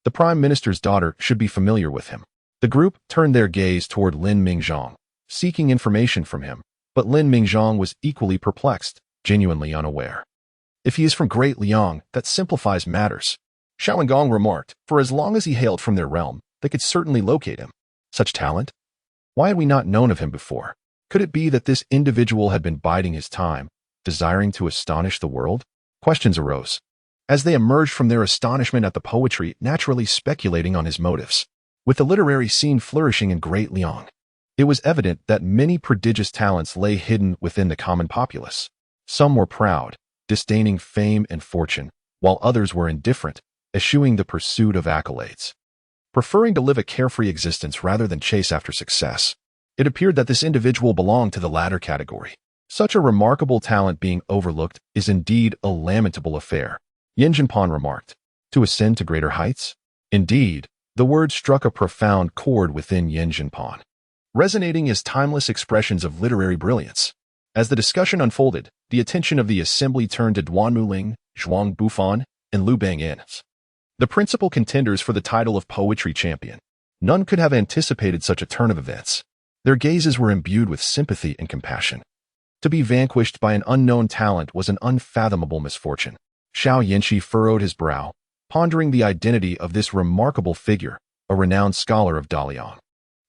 The Prime Minister's daughter should be familiar with him. The group turned their gaze toward Lin Mingzhong, seeking information from him, but Lin Mingzhong was equally perplexed, genuinely unaware. If he is from Great Liang, that simplifies matters, Xiao Gong remarked, for as long as he hailed from their realm, they could certainly locate him. Such talent? Why had we not known of him before? Could it be that this individual had been biding his time, desiring to astonish the world? Questions arose, as they emerged from their astonishment at the poetry, naturally speculating on his motives. With the literary scene flourishing in Great Liang, it was evident that many prodigious talents lay hidden within the common populace. Some were proud, disdaining fame and fortune, while others were indifferent, eschewing the pursuit of accolades, preferring to live a carefree existence rather than chase after success. It appeared that this individual belonged to the latter category. Such a remarkable talent being overlooked is indeed a lamentable affair, Yin Jinpan remarked. To ascend to greater heights? Indeed, the word struck a profound chord within Yin Jinpan, resonating as timeless expressions of literary brilliance. As the discussion unfolded, the attention of the assembly turned to Duan Muling, Zhuang Bufan, and Liu Bangyin, the principal contenders for the title of poetry champion. None could have anticipated such a turn of events. Their gazes were imbued with sympathy and compassion. To be vanquished by an unknown talent was an unfathomable misfortune. Xiao Yanqi furrowed his brow, pondering the identity of this remarkable figure, a renowned scholar of Dalian,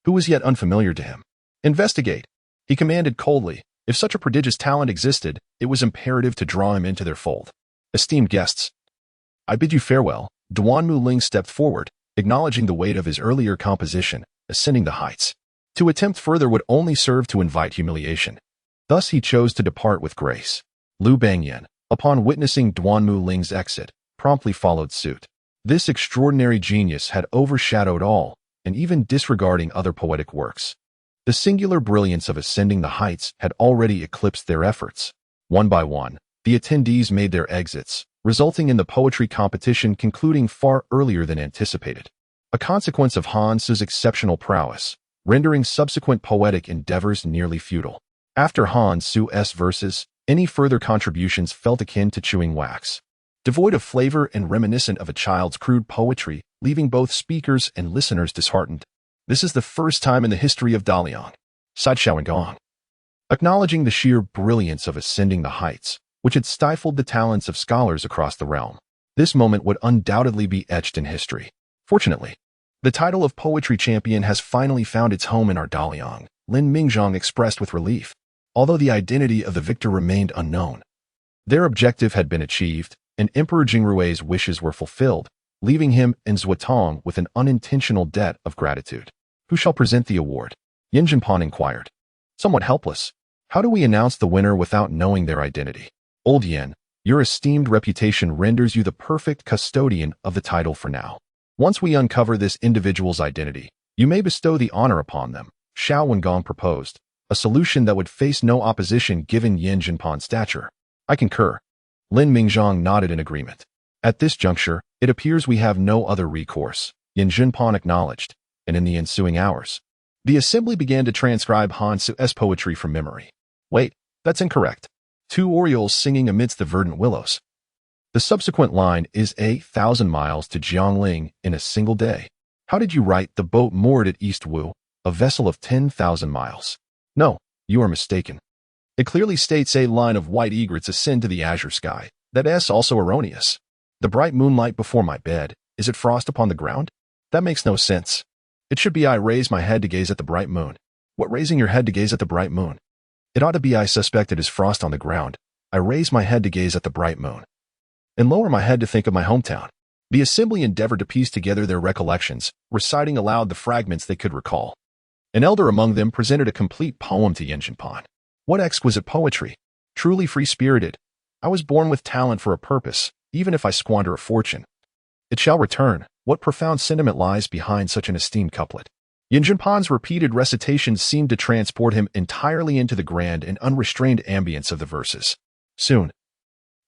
who was yet unfamiliar to him. Investigate, he commanded coldly. If such a prodigious talent existed, it was imperative to draw him into their fold. Esteemed guests, I bid you farewell. Duan Muling stepped forward, acknowledging the weight of his earlier composition, ascending the heights. To attempt further would only serve to invite humiliation. Thus he chose to depart with grace. Liu Bangyin, upon witnessing Duan Muling's exit, promptly followed suit. This extraordinary genius had overshadowed all, and even disregarding other poetic works. The singular brilliance of ascending the heights had already eclipsed their efforts. One by one, the attendees made their exits, resulting in the poetry competition concluding far earlier than anticipated. A consequence of Hansu's exceptional prowess, rendering subsequent poetic endeavors nearly futile. After Hansu's verses, any further contributions felt akin to chewing wax. Devoid of flavor and reminiscent of a child's crude poetry, leaving both speakers and listeners disheartened. This is the first time in the history of Daliang, sighed Xiaowengong, acknowledging the sheer brilliance of ascending the heights, which had stifled the talents of scholars across the realm. This moment would undoubtedly be etched in history. Fortunately, the title of poetry champion has finally found its home in our Daliang, Lin Mingzhong expressed with relief, although the identity of the victor remained unknown. Their objective had been achieved, and Emperor Jingrui's wishes were fulfilled, leaving him and Zuotong with an unintentional debt of gratitude. Who shall present the award? Yin Jinpan inquired. Somewhat helpless. How do we announce the winner without knowing their identity? Old Yin, your esteemed reputation renders you the perfect custodian of the title for now. Once we uncover this individual's identity, you may bestow the honor upon them, Xiaowengong proposed, a solution that would face no opposition given Yin Jinpan's stature. I concur. Lin Mingzhong nodded in agreement. At this juncture, it appears we have no other recourse, Yin Jinpan acknowledged, and in the ensuing hours, the assembly began to transcribe Han Su's poetry from memory. Wait, that's incorrect. 2 orioles singing amidst the verdant willows. The subsequent line is 1,000 miles to Jiangling in a single day. How did you write the boat moored at East Wu, a vessel of 10,000 miles? No, you are mistaken. It clearly states a line of white egrets ascend to the azure sky. That is also erroneous. The bright moonlight before my bed, is it frost upon the ground? That makes no sense. It should be I raise my head to gaze at the bright moon. What raising your head to gaze at the bright moon? It ought to be I suspect it is frost on the ground. I raise my head to gaze at the bright moon, and lower my head to think of my hometown. The assembly endeavored to piece together their recollections, reciting aloud the fragments they could recall. An elder among them presented a complete poem to Yin Jinpan. What exquisite poetry! Truly free-spirited. I was born with talent for a purpose, even if I squander a fortune. It shall return. What profound sentiment lies behind such an esteemed couplet? Yin Jinpan's repeated recitations seemed to transport him entirely into the grand and unrestrained ambience of the verses. Soon,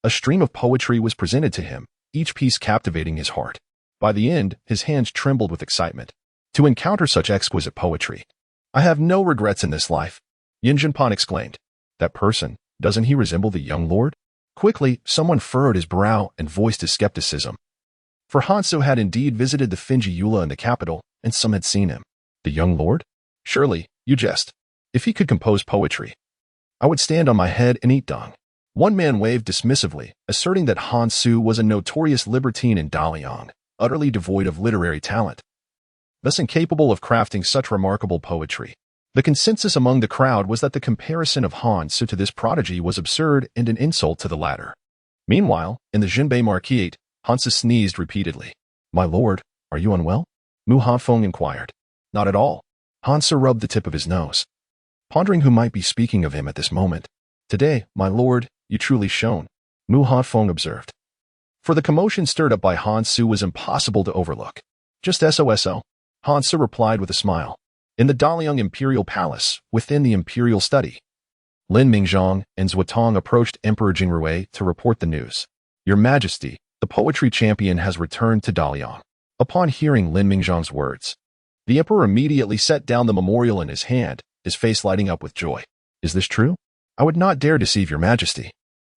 a stream of poetry was presented to him, each piece captivating his heart. By the end, his hands trembled with excitement. To encounter such exquisite poetry. I have no regrets in this life, Yin Jinpan exclaimed. That person, doesn't he resemble the young lord? Quickly, someone furrowed his brow and voiced his skepticism. For Hansu had indeed visited the Finji Eula in the capital, and some had seen him. The young lord? Surely, you jest. If he could compose poetry, I would stand on my head and eat dung. One man waved dismissively, asserting that Han Su was a notorious libertine in Daliang, utterly devoid of literary talent, thus incapable of crafting such remarkable poetry. The consensus among the crowd was that the comparison of Han Su to this prodigy was absurd and an insult to the latter. Meanwhile, in the Zhenbei Marquis, Han Su sneezed repeatedly. My lord, are you unwell? Mu Hanfeng inquired. Not at all. Han Su rubbed the tip of his nose, pondering who might be speaking of him at this moment. Today, my lord, you truly shone, Mu Hanfeng observed. For the commotion stirred up by Han Su was impossible to overlook. Just so, Han Su replied with a smile. In the Daliang Imperial Palace, within the Imperial Study, Lin Mingzhong and Zuotong approached Emperor Jingrui to report the news. Your Majesty, the poetry champion has returned to Daliang. Upon hearing Lin Mingzhong's words, the emperor immediately set down the memorial in his hand, his face lighting up with joy. Is this true? I would not dare deceive your majesty.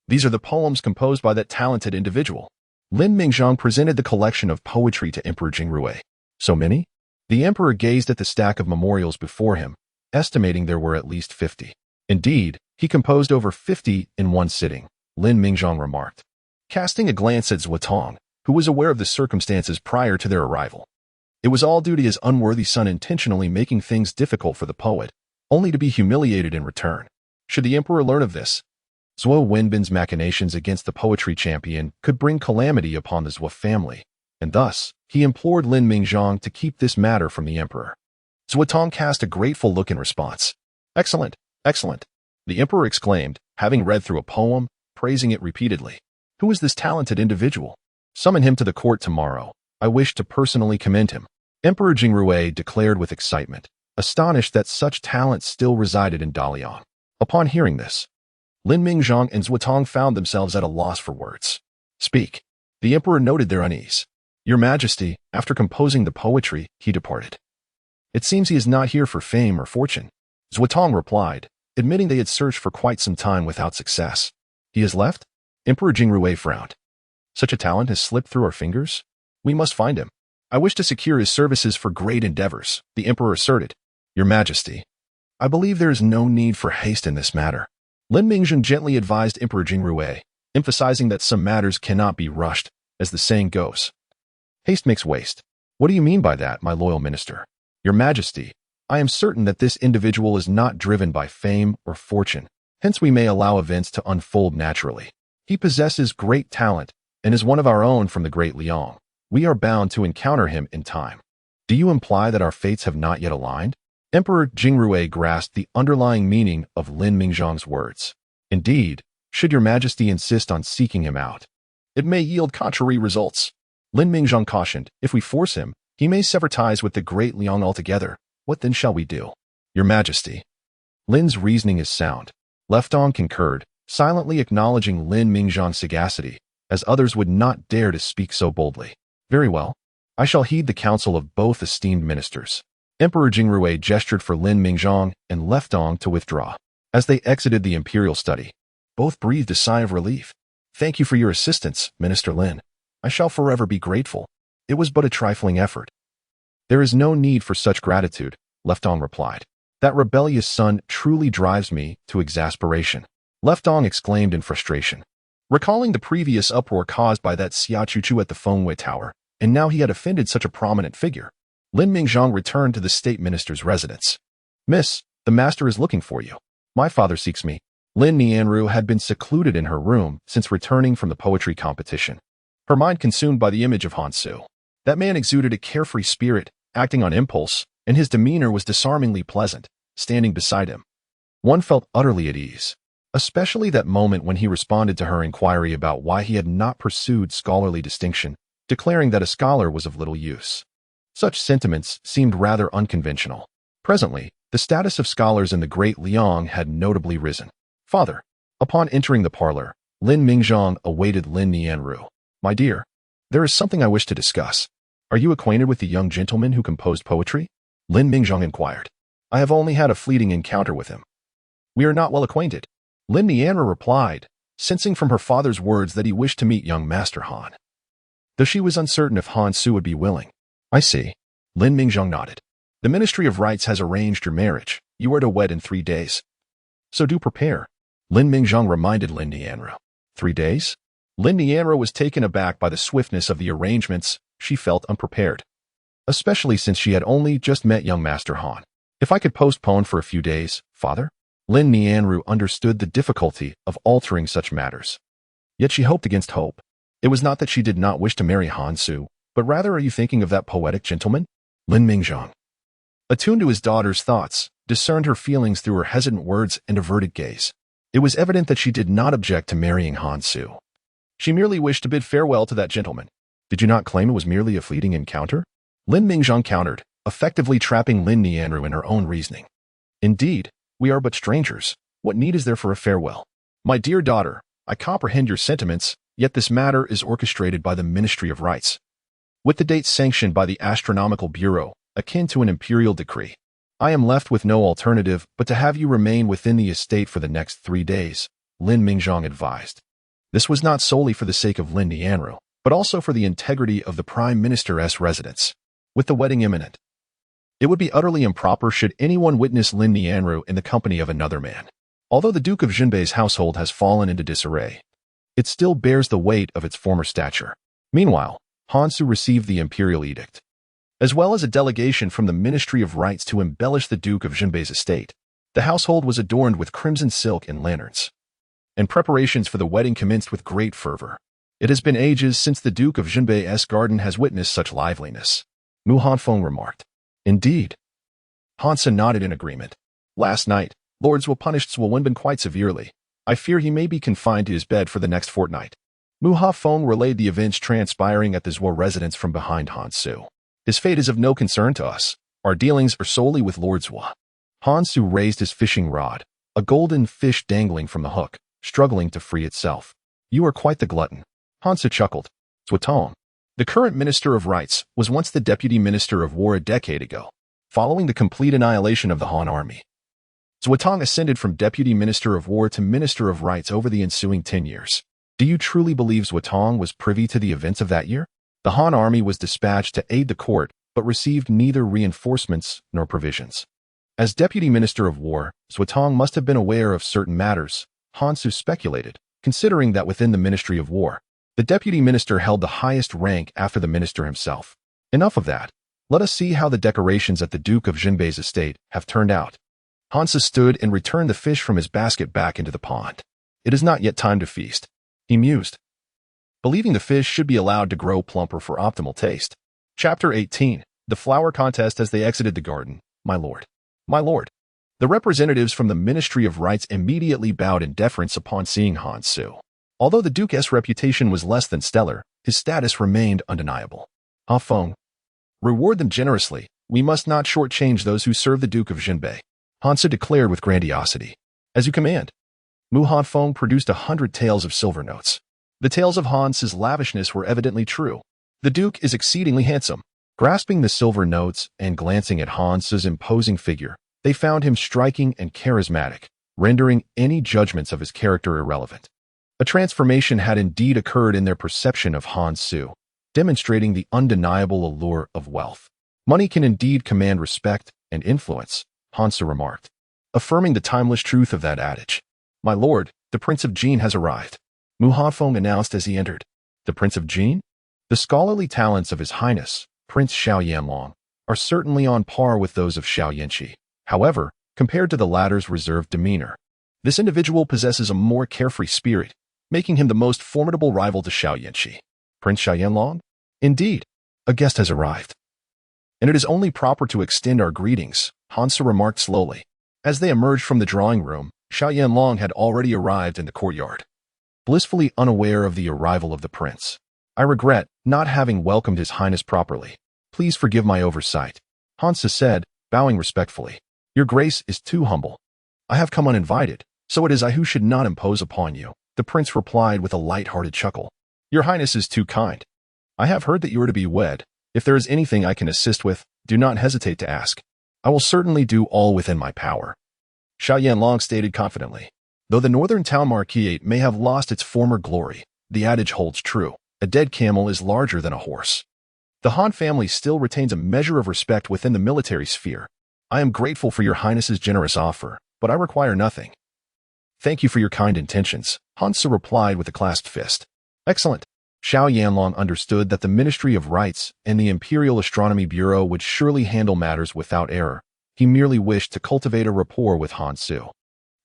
These are the poems composed by that talented individual. Lin Mingzhong presented the collection of poetry to Emperor Jingrui. So many? The emperor gazed at the stack of memorials before him, estimating there were at least 50. Indeed, he composed over 50 in one sitting, Lin Mingzhong remarked, casting a glance at Zuotong, who was aware of the circumstances prior to their arrival. It was all due to his unworthy son intentionally making things difficult for the poet, only to be humiliated in return. Should the emperor learn of this, Zuo Wenbin's machinations against the poetry champion could bring calamity upon the Zuo family, and thus, he implored Lin Mingzhong to keep this matter from the emperor. Zuotong cast a grateful look in response. Excellent, excellent, the emperor exclaimed, having read through a poem, praising it repeatedly. Who is this talented individual? Summon him to the court tomorrow. I wish to personally commend him. Emperor Jingrui declared with excitement, astonished that such talent still resided in Daliang. Upon hearing this, Lin Mingzhong and Zuotong found themselves at a loss for words. Speak. The emperor noted their unease. Your Majesty, after composing the poetry, he departed. It seems he is not here for fame or fortune. Zuotong replied, admitting they had searched for quite some time without success. He has left? Emperor Jingrui frowned. Such a talent has slipped through our fingers? We must find him. I wish to secure his services for great endeavors, the emperor asserted. Your Majesty, I believe there is no need for haste in this matter. Lin Mingzheng gently advised Emperor Jingrui, emphasizing that some matters cannot be rushed, as the saying goes. Haste makes waste. What do you mean by that, my loyal minister? Your Majesty, I am certain that this individual is not driven by fame or fortune, hence we may allow events to unfold naturally. He possesses great talent and is one of our own from the Great Liang. We are bound to encounter him in time. Do you imply that our fates have not yet aligned? Emperor Jingrui grasped the underlying meaning of Lin Mingzhang's words. Indeed, should your Majesty insist on seeking him out, it may yield contrary results. Lin Mingzhang cautioned, if we force him, he may sever ties with the Great Liang altogether. What then shall we do? Your Majesty, Lin's reasoning is sound. Leftong concurred, silently acknowledging Lin Mingzhang's sagacity, as others would not dare to speak so boldly. Very well. I shall heed the counsel of both esteemed ministers. Emperor Jingrui gestured for Lin Mingzhang and Leftong to withdraw. As they exited the imperial study, both breathed a sigh of relief. Thank you for your assistance, Minister Lin. I shall forever be grateful. It was but a trifling effort. There is no need for such gratitude, Leftong replied. That rebellious son truly drives me to exasperation. Leftong exclaimed in frustration, recalling the previous uproar caused by that Xia Chuchu at the Fengwei Tower, and now he had offended such a prominent figure. Lin Mingzhang returned to the state minister's residence. Miss, the master is looking for you. My father seeks me. Lin Nianru had been secluded in her room since returning from the poetry competition, her mind consumed by the image of Han Su. That man exuded a carefree spirit, acting on impulse, and his demeanor was disarmingly pleasant. Standing beside him, one felt utterly at ease, especially that moment when he responded to her inquiry about why he had not pursued scholarly distinction, declaring that a scholar was of little use. Such sentiments seemed rather unconventional. Presently, the status of scholars in the Great Liang had notably risen. Father, upon entering the parlor, Lin Mingzhang awaited Lin Nianru. My dear, there is something I wish to discuss. Are you acquainted with the young gentleman who composed poetry? Lin Mingzhang inquired. I have only had a fleeting encounter with him. We are not well acquainted. Lin Nianru replied, sensing from her father's words that he wished to meet young Master Han. Though she was uncertain if Han Su would be willing. I see. Lin Mingzhang nodded. The Ministry of Rites has arranged your marriage. You are to wed in 3 days. So do prepare. Lin Mingzhang reminded Lin Nianru. 3 days? Lin Nianru was taken aback by the swiftness of the arrangements. She felt unprepared, especially since she had only just met young Master Han. If I could postpone for a few days, father? Lin Nianru understood the difficulty of altering such matters. Yet she hoped against hope. It was not that she did not wish to marry Han Su, but rather are you thinking of that poetic gentleman? Lin Mingzhang, attuned to his daughter's thoughts, discerned her feelings through her hesitant words and averted gaze. It was evident that she did not object to marrying Han Su. She merely wished to bid farewell to that gentleman. Did you not claim it was merely a fleeting encounter? Lin Mingzhang countered, effectively trapping Lin Nianru in her own reasoning. Indeed, we are but strangers. What need is there for a farewell? My dear daughter, I comprehend your sentiments, yet this matter is orchestrated by the Ministry of Rites, with the date sanctioned by the Astronomical Bureau, akin to an imperial decree. I am left with no alternative but to have you remain within the estate for the next 3 days, Lin Mingzhang advised. This was not solely for the sake of Lin Nianru, but also for the integrity of the Prime Minister's residence. With the wedding imminent, it would be utterly improper should anyone witness Lin Nianru in the company of another man. Although the Duke of Zhenbei's household has fallen into disarray, it still bears the weight of its former stature. Meanwhile, Han Su received the imperial edict, as well as a delegation from the Ministry of Rites to embellish the Duke of Zhenbei's estate. The household was adorned with crimson silk and lanterns, and preparations for the wedding commenced with great fervor. It has been ages since the Duke of Zhenbei's garden has witnessed such liveliness, Mu Hanfeng remarked. Indeed. Hansa nodded in agreement. Last night, Lord Zhuo punished Zhuo Wenbin quite severely. I fear he may be confined to his bed for the next fortnight. Mu Hafeng relayed the events transpiring at the Zhuo residence from behind Han Su. His fate is of no concern to us. Our dealings are solely with Lord Zhuo. Han Su raised his fishing rod, a golden fish dangling from the hook, struggling to free itself. You are quite the glutton. Hansa chuckled. Zhuotong, the current Minister of Rites, was once the Deputy Minister of War a decade ago, following the complete annihilation of the Han army. Zhuotong ascended from Deputy Minister of War to Minister of Rites over the ensuing 10 years. Do you truly believe Zhuotong was privy to the events of that year? The Han army was dispatched to aid the court, but received neither reinforcements nor provisions. As Deputy Minister of War, Suotong must have been aware of certain matters, Han Su speculated, considering that within the Ministry of War, the Deputy Minister held the highest rank after the Minister himself. Enough of that. Let us see how the decorations at the Duke of Zhenbei's estate have turned out. Han Su stood and returned the fish from his basket back into the pond. It is not yet time to feast, he mused, believing the fish should be allowed to grow plumper for optimal taste. Chapter 18. The Flower Contest. As they exited the garden, My lord. My lord. The representatives from the Ministry of Rights immediately bowed in deference upon seeing Han Su. Although the Duke's reputation was less than stellar, his status remained undeniable. Ha Feng. Reward them generously. We must not shortchange those who serve the Duke of Zhenbei, Han Su declared with grandiosity. As you command. Mu Han Feng produced 100 taels of silver notes. The tales of Han Su's lavishness were evidently true. The Duke is exceedingly handsome. Grasping the silver notes and glancing at Han Su's imposing figure, they found him striking and charismatic, rendering any judgments of his character irrelevant. A transformation had indeed occurred in their perception of Han Su, demonstrating the undeniable allure of wealth. Money can indeed command respect and influence, Han Su remarked, affirming the timeless truth of that adage. My lord, the Prince of Jin has arrived, Mu Hanfeng announced as he entered. The Prince of Jin? The scholarly talents of His Highness, Prince Xiao Yanlong, are certainly on par with those of Xiao Yanqi. However, compared to the latter's reserved demeanor, this individual possesses a more carefree spirit, making him the most formidable rival to Xiao Yanqi. Prince Xiao Yanlong? Indeed, a guest has arrived. And it is only proper to extend our greetings, Han Su remarked slowly. As they emerged from the drawing room, Xiao Yanlong had already arrived in the courtyard. Blissfully unaware of the arrival of the prince. I regret not having welcomed His Highness properly. Please forgive my oversight, Han Su said, bowing respectfully. Your Grace is too humble. I have come uninvited, so it is I who should not impose upon you, the prince replied with a light-hearted chuckle. Your Highness is too kind. I have heard that you are to be wed. If there is anything I can assist with, do not hesitate to ask. I will certainly do all within my power, Xiao Yanlong stated confidently. Though the northern town Marquis may have lost its former glory, the adage holds true. A dead camel is larger than a horse. The Han family still retains a measure of respect within the military sphere. I am grateful for your Highness's generous offer, but I require nothing. Thank you for your kind intentions, Han Su replied with a clasped fist. Excellent. Xiao Yanlong understood that the Ministry of Rights and the Imperial Astronomy Bureau would surely handle matters without error. He merely wished to cultivate a rapport with Han Su.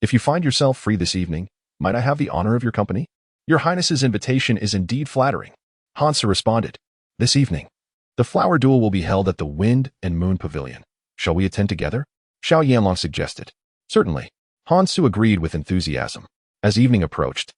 If you find yourself free this evening, might I have the honor of your company? Your Highness's invitation is indeed flattering, Han Su responded. This evening, the flower duel will be held at the Wind and Moon Pavilion. Shall we attend together? Xiao Yanlong suggested. Certainly, Han Su agreed with enthusiasm. As evening approached,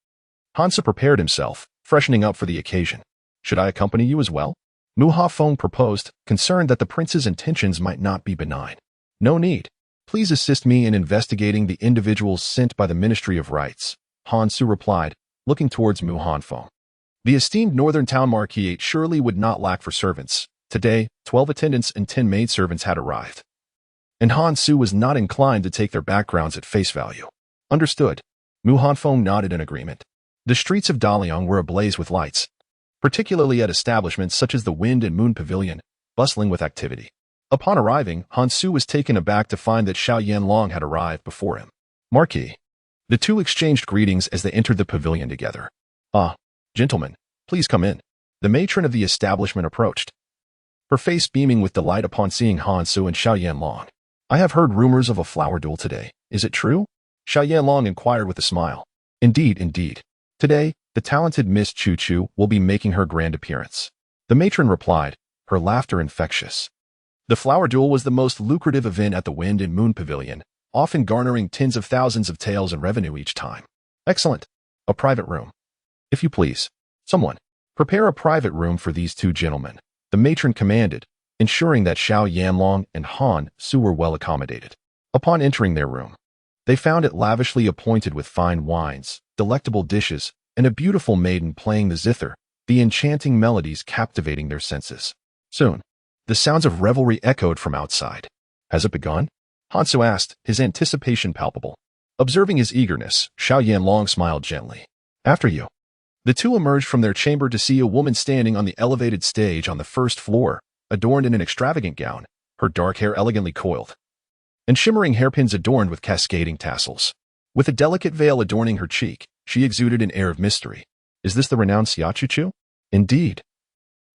Han Su prepared himself, freshening up for the occasion. Should I accompany you as well? Mu Hafeng proposed, concerned that the prince's intentions might not be benign. No need. Please assist me in investigating the individuals sent by the Ministry of Rights, Han Su replied, looking towards Mu Hanfeng. The esteemed northern town Marquis surely would not lack for servants. Today, 12 attendants and 10 maidservants had arrived. And Han Su was not inclined to take their backgrounds at face value. Understood. Mu Hanfeng nodded in agreement. The streets of Daliang were ablaze with lights, particularly at establishments such as the Wind and Moon Pavilion, bustling with activity. Upon arriving, Han Su was taken aback to find that Xiao Yanlong had arrived before him. Marquis. The two exchanged greetings as they entered the pavilion together. Ah, gentlemen, please come in. The matron of the establishment approached, her face beaming with delight upon seeing Han Su and Xiao Yanlong. I have heard rumors of a flower duel today. Is it true? Xiao Yanlong inquired with a smile. Indeed, indeed. Today, the talented Miss Chu Chu will be making her grand appearance. The matron replied, her laughter infectious. The flower duel was the most lucrative event at the Wind and Moon Pavilion, often garnering tens of thousands of taels in revenue each time. Excellent. A private room. If you please. Someone. Prepare a private room for these two gentlemen, the matron commanded, ensuring that Xiao Yanlong and Han Su were well accommodated. Upon entering their room, they found it lavishly appointed with fine wines, delectable dishes, and a beautiful maiden playing the zither, the enchanting melodies captivating their senses. Soon, the sounds of revelry echoed from outside. Has it begun? Han Su asked, his anticipation palpable. Observing his eagerness, Xiao Yanlong smiled gently. After you. The two emerged from their chamber to see a woman standing on the elevated stage on the first floor, adorned in an extravagant gown, her dark hair elegantly coiled, and shimmering hairpins adorned with cascading tassels. With a delicate veil adorning her cheek, she exuded an air of mystery. Is this the renowned Xia Chuchu? Indeed.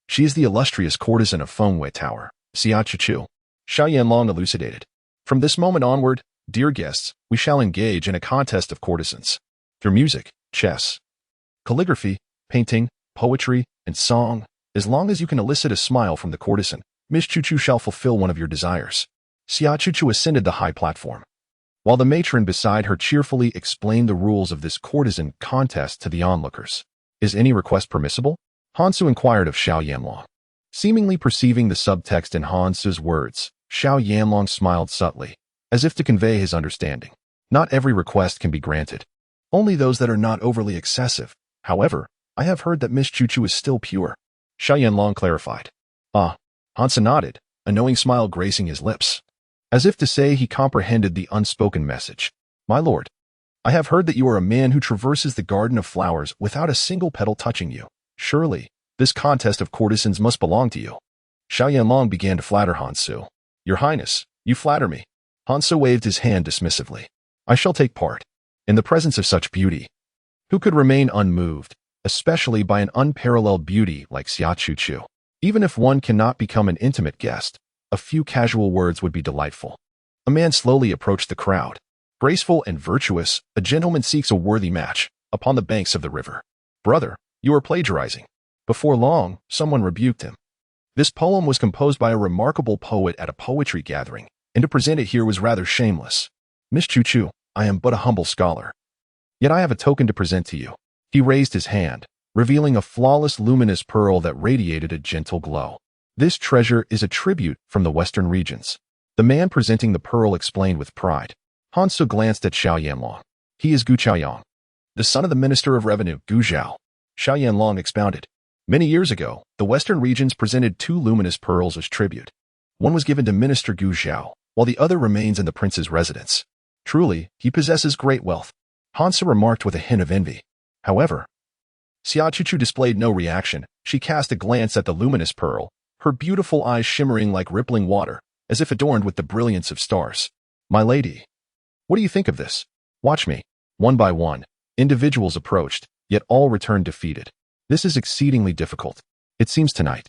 She is the illustrious courtesan of Fengwei Tower, Xia Chuchu. Xiao Yanlong elucidated. From this moment onward, dear guests, we shall engage in a contest of courtesans. Through music, chess, calligraphy, painting, poetry, and song, as long as you can elicit a smile from the courtesan, Miss Chuchu shall fulfill one of your desires. Xia Chuchu ascended the high platform, while the matron beside her cheerfully explained the rules of this courtesan contest to the onlookers. Is any request permissible? Hansu inquired of Xiao Yanlong. Seemingly perceiving the subtext in Hansu's words, Xiao Yanlong smiled subtly, as if to convey his understanding. Not every request can be granted. Only those that are not overly excessive. However, I have heard that Miss Chuchu is still pure. Xiao Yanlong clarified. Ah, Hansu nodded, a knowing smile gracing his lips, as if to say he comprehended the unspoken message. My lord, I have heard that you are a man who traverses the garden of flowers without a single petal touching you. Surely, this contest of courtesans must belong to you. Xiao Yanlong began to flatter Hansu. Your Highness, you flatter me. Hansu waved his hand dismissively. I shall take part. In the presence of such beauty, who could remain unmoved, especially by an unparalleled beauty like Xia Chuchu? Even if one cannot become an intimate guest, a few casual words would be delightful. A man slowly approached the crowd. Graceful and virtuous, a gentleman seeks a worthy match upon the banks of the river. Brother, you are plagiarizing. Before long, someone rebuked him. This poem was composed by a remarkable poet at a poetry gathering, and to present it here was rather shameless. Miss Chuchu, I am but a humble scholar. Yet I have a token to present to you. He raised his hand, revealing a flawless luminous pearl that radiated a gentle glow. This treasure is a tribute from the western regions. The man presenting the pearl explained with pride. Hansu glanced at Xiao Yanlong. He is Gu Chaoyang, the son of the Minister of Revenue, Gu Zhao. Xiao Yanlong expounded. Many years ago, the western regions presented two luminous pearls as tribute. One was given to Minister Gu Zhao, while the other remains in the prince's residence. Truly, he possesses great wealth. Hansu remarked with a hint of envy. However, Xia Chuchu displayed no reaction. She cast a glance at the luminous pearl, her beautiful eyes shimmering like rippling water, as if adorned with the brilliance of stars. My lady, what do you think of this? Watch me. One by one, individuals approached, yet all returned defeated. This is exceedingly difficult. It seems tonight,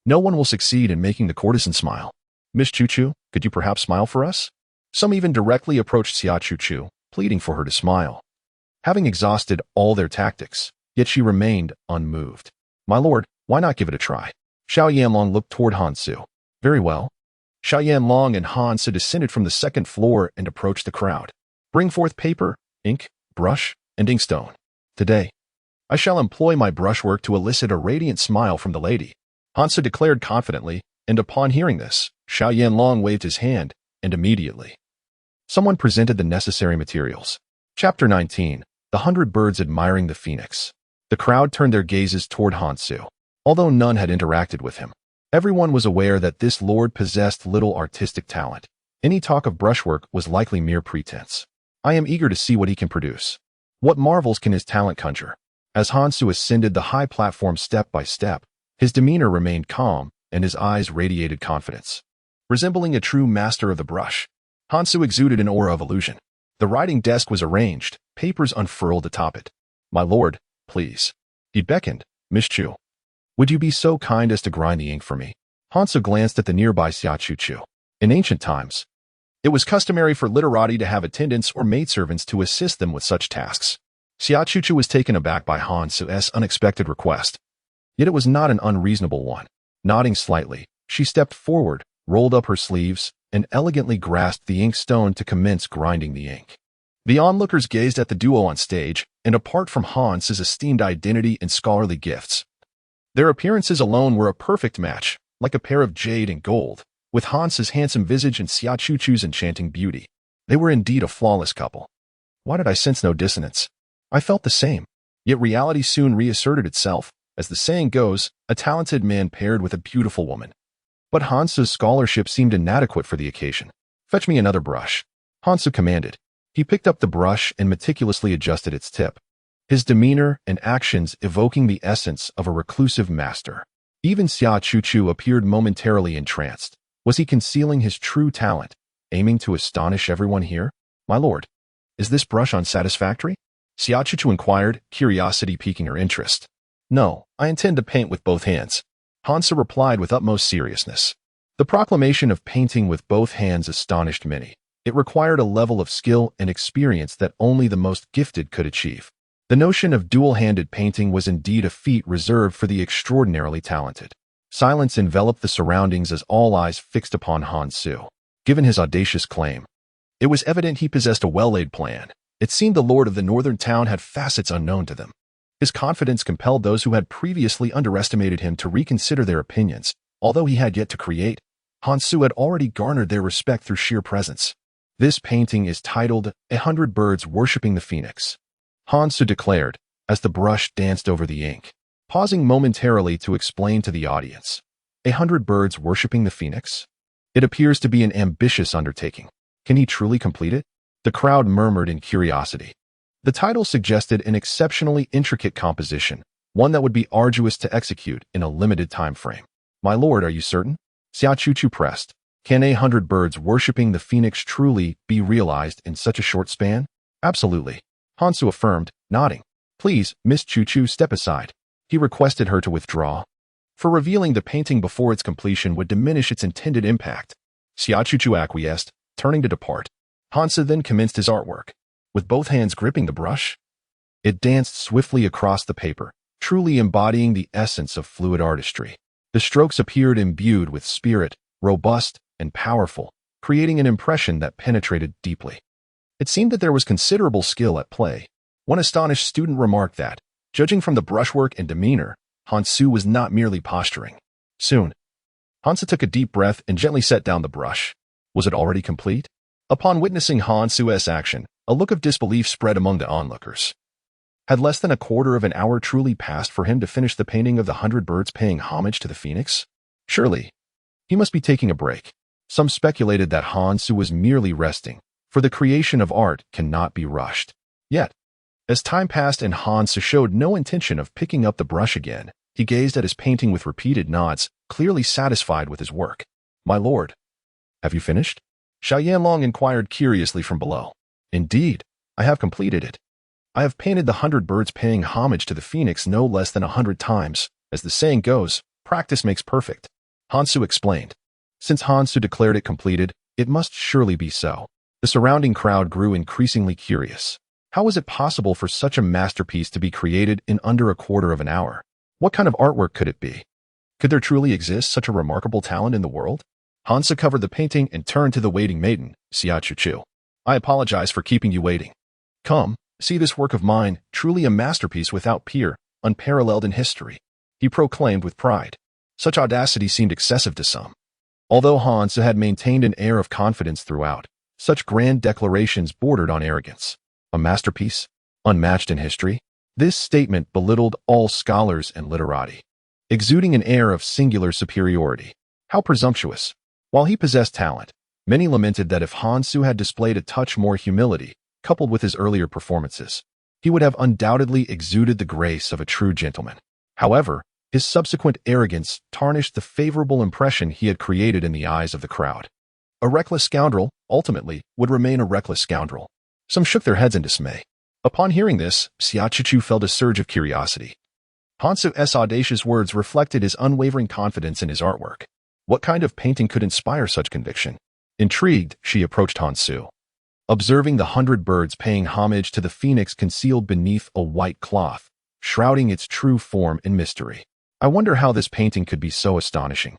no one will succeed in making the courtesan smile. Miss Chuchu, could you perhaps smile for us? Some even directly approached Xia Chuchu, pleading for her to smile. Having exhausted all their tactics, yet she remained unmoved. My lord, why not give it a try? Xiao Yanlong looked toward Hansu. Very well. Xiao Yanlong and Hansu descended from the second floor and approached the crowd. Bring forth paper, ink, brush, and inkstone. Today, I shall employ my brushwork to elicit a radiant smile from the lady. Hansu declared confidently, and upon hearing this, Xiao Yanlong waved his hand, and immediately, someone presented the necessary materials. Chapter 19. The 100 Birds Admiring the Phoenix. The crowd turned their gazes toward Hansu, although none had interacted with him. Everyone was aware that this lord possessed little artistic talent. Any talk of brushwork was likely mere pretense. I am eager to see what he can produce. What marvels can his talent conjure? As Hansu ascended the high platform step by step, his demeanor remained calm, and his eyes radiated confidence. Resembling a true master of the brush, Hansu exuded an aura of illusion. The writing desk was arranged, papers unfurled atop it. My lord, please. He beckoned. Miss Chu, would you be so kind as to grind the ink for me? Hansu glanced at the nearby Xia Chuchu. In ancient times, it was customary for literati to have attendants or maidservants to assist them with such tasks. Xia Chuchu was taken aback by Hansu's unexpected request. Yet it was not an unreasonable one. Nodding slightly, she stepped forward, rolled up her sleeves, and elegantly grasped the inkstone to commence grinding the ink. The onlookers gazed at the duo on stage, and apart from Hansu's esteemed identity and scholarly gifts, their appearances alone were a perfect match, like a pair of jade and gold, with Hansu's handsome visage and Xia Chuchu's enchanting beauty. They were indeed a flawless couple. Why did I sense no dissonance? I felt the same. Yet reality soon reasserted itself. As the saying goes, a talented man paired with a beautiful woman. But Hansu's scholarship seemed inadequate for the occasion. Fetch me another brush. Hansu commanded. He picked up the brush and meticulously adjusted its tip. his demeanor and actions evoking the essence of a reclusive master. Even Xia Chuchu appeared momentarily entranced. Was he concealing his true talent, aiming to astonish everyone here? My lord, is this brush unsatisfactory? Xia Chuchu inquired, curiosity piquing her interest. No, I intend to paint with both hands. Hansa replied with utmost seriousness. The proclamation of painting with both hands astonished many. It required a level of skill and experience that only the most gifted could achieve. The notion of dual-handed painting was indeed a feat reserved for the extraordinarily talented. Silence enveloped the surroundings as all eyes fixed upon Han Su. Given his audacious claim, it was evident he possessed a well-laid plan. It seemed the lord of the northern town had facets unknown to them. His confidence compelled those who had previously underestimated him to reconsider their opinions. Although he had yet to create, Han Su had already garnered their respect through sheer presence. This painting is titled, 100 Birds Worshipping the Phoenix, Han Su declared, as the brush danced over the ink, pausing momentarily to explain to the audience. 100 birds worshipping the phoenix? It appears to be an ambitious undertaking. Can he truly complete it? The crowd murmured in curiosity. The title suggested an exceptionally intricate composition, one that would be arduous to execute in a limited time frame. My lord, are you certain? Xia Chuchu pressed. Can 100 birds worshipping the phoenix truly be realized in such a short span? Absolutely, Han Su affirmed, nodding. Please, Miss Chuchu, step aside. He requested her to withdraw. For revealing the painting before its completion would diminish its intended impact. Xia Chuchu acquiesced, turning to depart. Han Su then commenced his artwork. With both hands gripping the brush, it danced swiftly across the paper, truly embodying the essence of fluid artistry. The strokes appeared imbued with spirit, robust and powerful, creating an impression that penetrated deeply. It seemed that there was considerable skill at play. One astonished student remarked that, judging from the brushwork and demeanor, Han Su was not merely posturing. Soon, Han Su took a deep breath and gently set down the brush. Was it already complete? Upon witnessing Han Su's action, a look of disbelief spread among the onlookers. Had less than a quarter of an hour truly passed for him to finish the painting of the 100 birds paying homage to the phoenix? Surely, he must be taking a break. Some speculated that Han Su was merely resting, for the creation of art cannot be rushed. Yet, as time passed and Han Su showed no intention of picking up the brush again, he gazed at his painting with repeated nods, clearly satisfied with his work. My lord, have you finished? Xia Yanlong inquired curiously from below. Indeed, I have completed it. I have painted the 100 birds paying homage to the phoenix no less than 100 times. As the saying goes, practice makes perfect. Han Su explained. Since Han Su declared it completed, it must surely be so. The surrounding crowd grew increasingly curious. How was it possible for such a masterpiece to be created in under a quarter of an hour? What kind of artwork could it be? Could there truly exist such a remarkable talent in the world? Han Su covered the painting and turned to the waiting maiden, Xia Chuchu. I apologize for keeping you waiting. Come, see this work of mine, truly a masterpiece without peer, unparalleled in history, he proclaimed with pride. Such audacity seemed excessive to some. Although Han Su had maintained an air of confidence throughout, such grand declarations bordered on arrogance. A masterpiece, unmatched in history? This statement belittled all scholars and literati, exuding an air of singular superiority. How presumptuous! While he possessed talent, many lamented that if Han Su had displayed a touch more humility, coupled with his earlier performances, he would have undoubtedly exuded the grace of a true gentleman. However, his subsequent arrogance tarnished the favorable impression he had created in the eyes of the crowd. A reckless scoundrel, ultimately, would remain a reckless scoundrel. Some shook their heads in dismay. Upon hearing this, Xia Chuchu felt a surge of curiosity. Han Su's audacious words reflected his unwavering confidence in his artwork. What kind of painting could inspire such conviction? Intrigued, she approached Han Su. Observing the 100 birds paying homage to the phoenix concealed beneath a white cloth, shrouding its true form in mystery. I wonder how this painting could be so astonishing.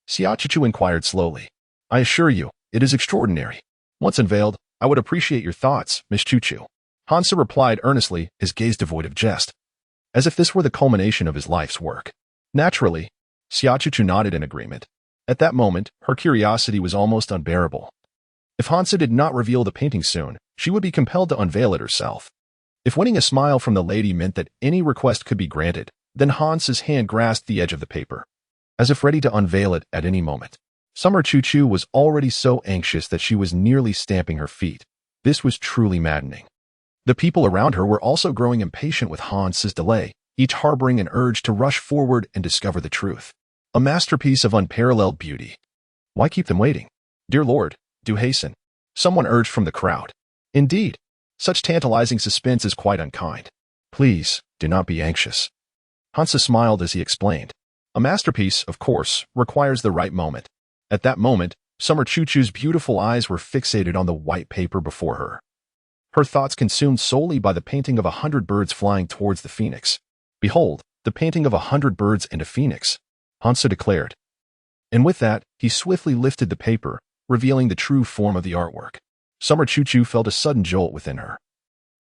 Xia Chuchu inquired slowly. I assure you, it is extraordinary. Once unveiled, I would appreciate your thoughts, Miss Chuchu. Han Su replied earnestly, his gaze devoid of jest, as if this were the culmination of his life's work. Naturally, Xia Chuchu nodded in agreement. At that moment, her curiosity was almost unbearable. If Han Su did not reveal the painting soon, she would be compelled to unveil it herself. If winning a smile from the lady meant that any request could be granted, then Han Su's hand grasped the edge of the paper, as if ready to unveil it at any moment. Summer Chuchu was already so anxious that she was nearly stamping her feet. This was truly maddening. The people around her were also growing impatient with Hans's delay, each harboring an urge to rush forward and discover the truth. A masterpiece of unparalleled beauty. Why keep them waiting? Dear Lord, do hasten. Someone urged from the crowd. Indeed, such tantalizing suspense is quite unkind. Please, do not be anxious. Hans smiled as he explained. A masterpiece, of course, requires the right moment. At that moment, Summer Choo-Choo's beautiful eyes were fixated on the white paper before her. Her thoughts consumed solely by the painting of 100 birds flying towards the phoenix. Behold, the painting of 100 birds and a phoenix, Hansa declared. And with that, he swiftly lifted the paper, revealing the true form of the artwork. Summer Choo-Choo felt a sudden jolt within her.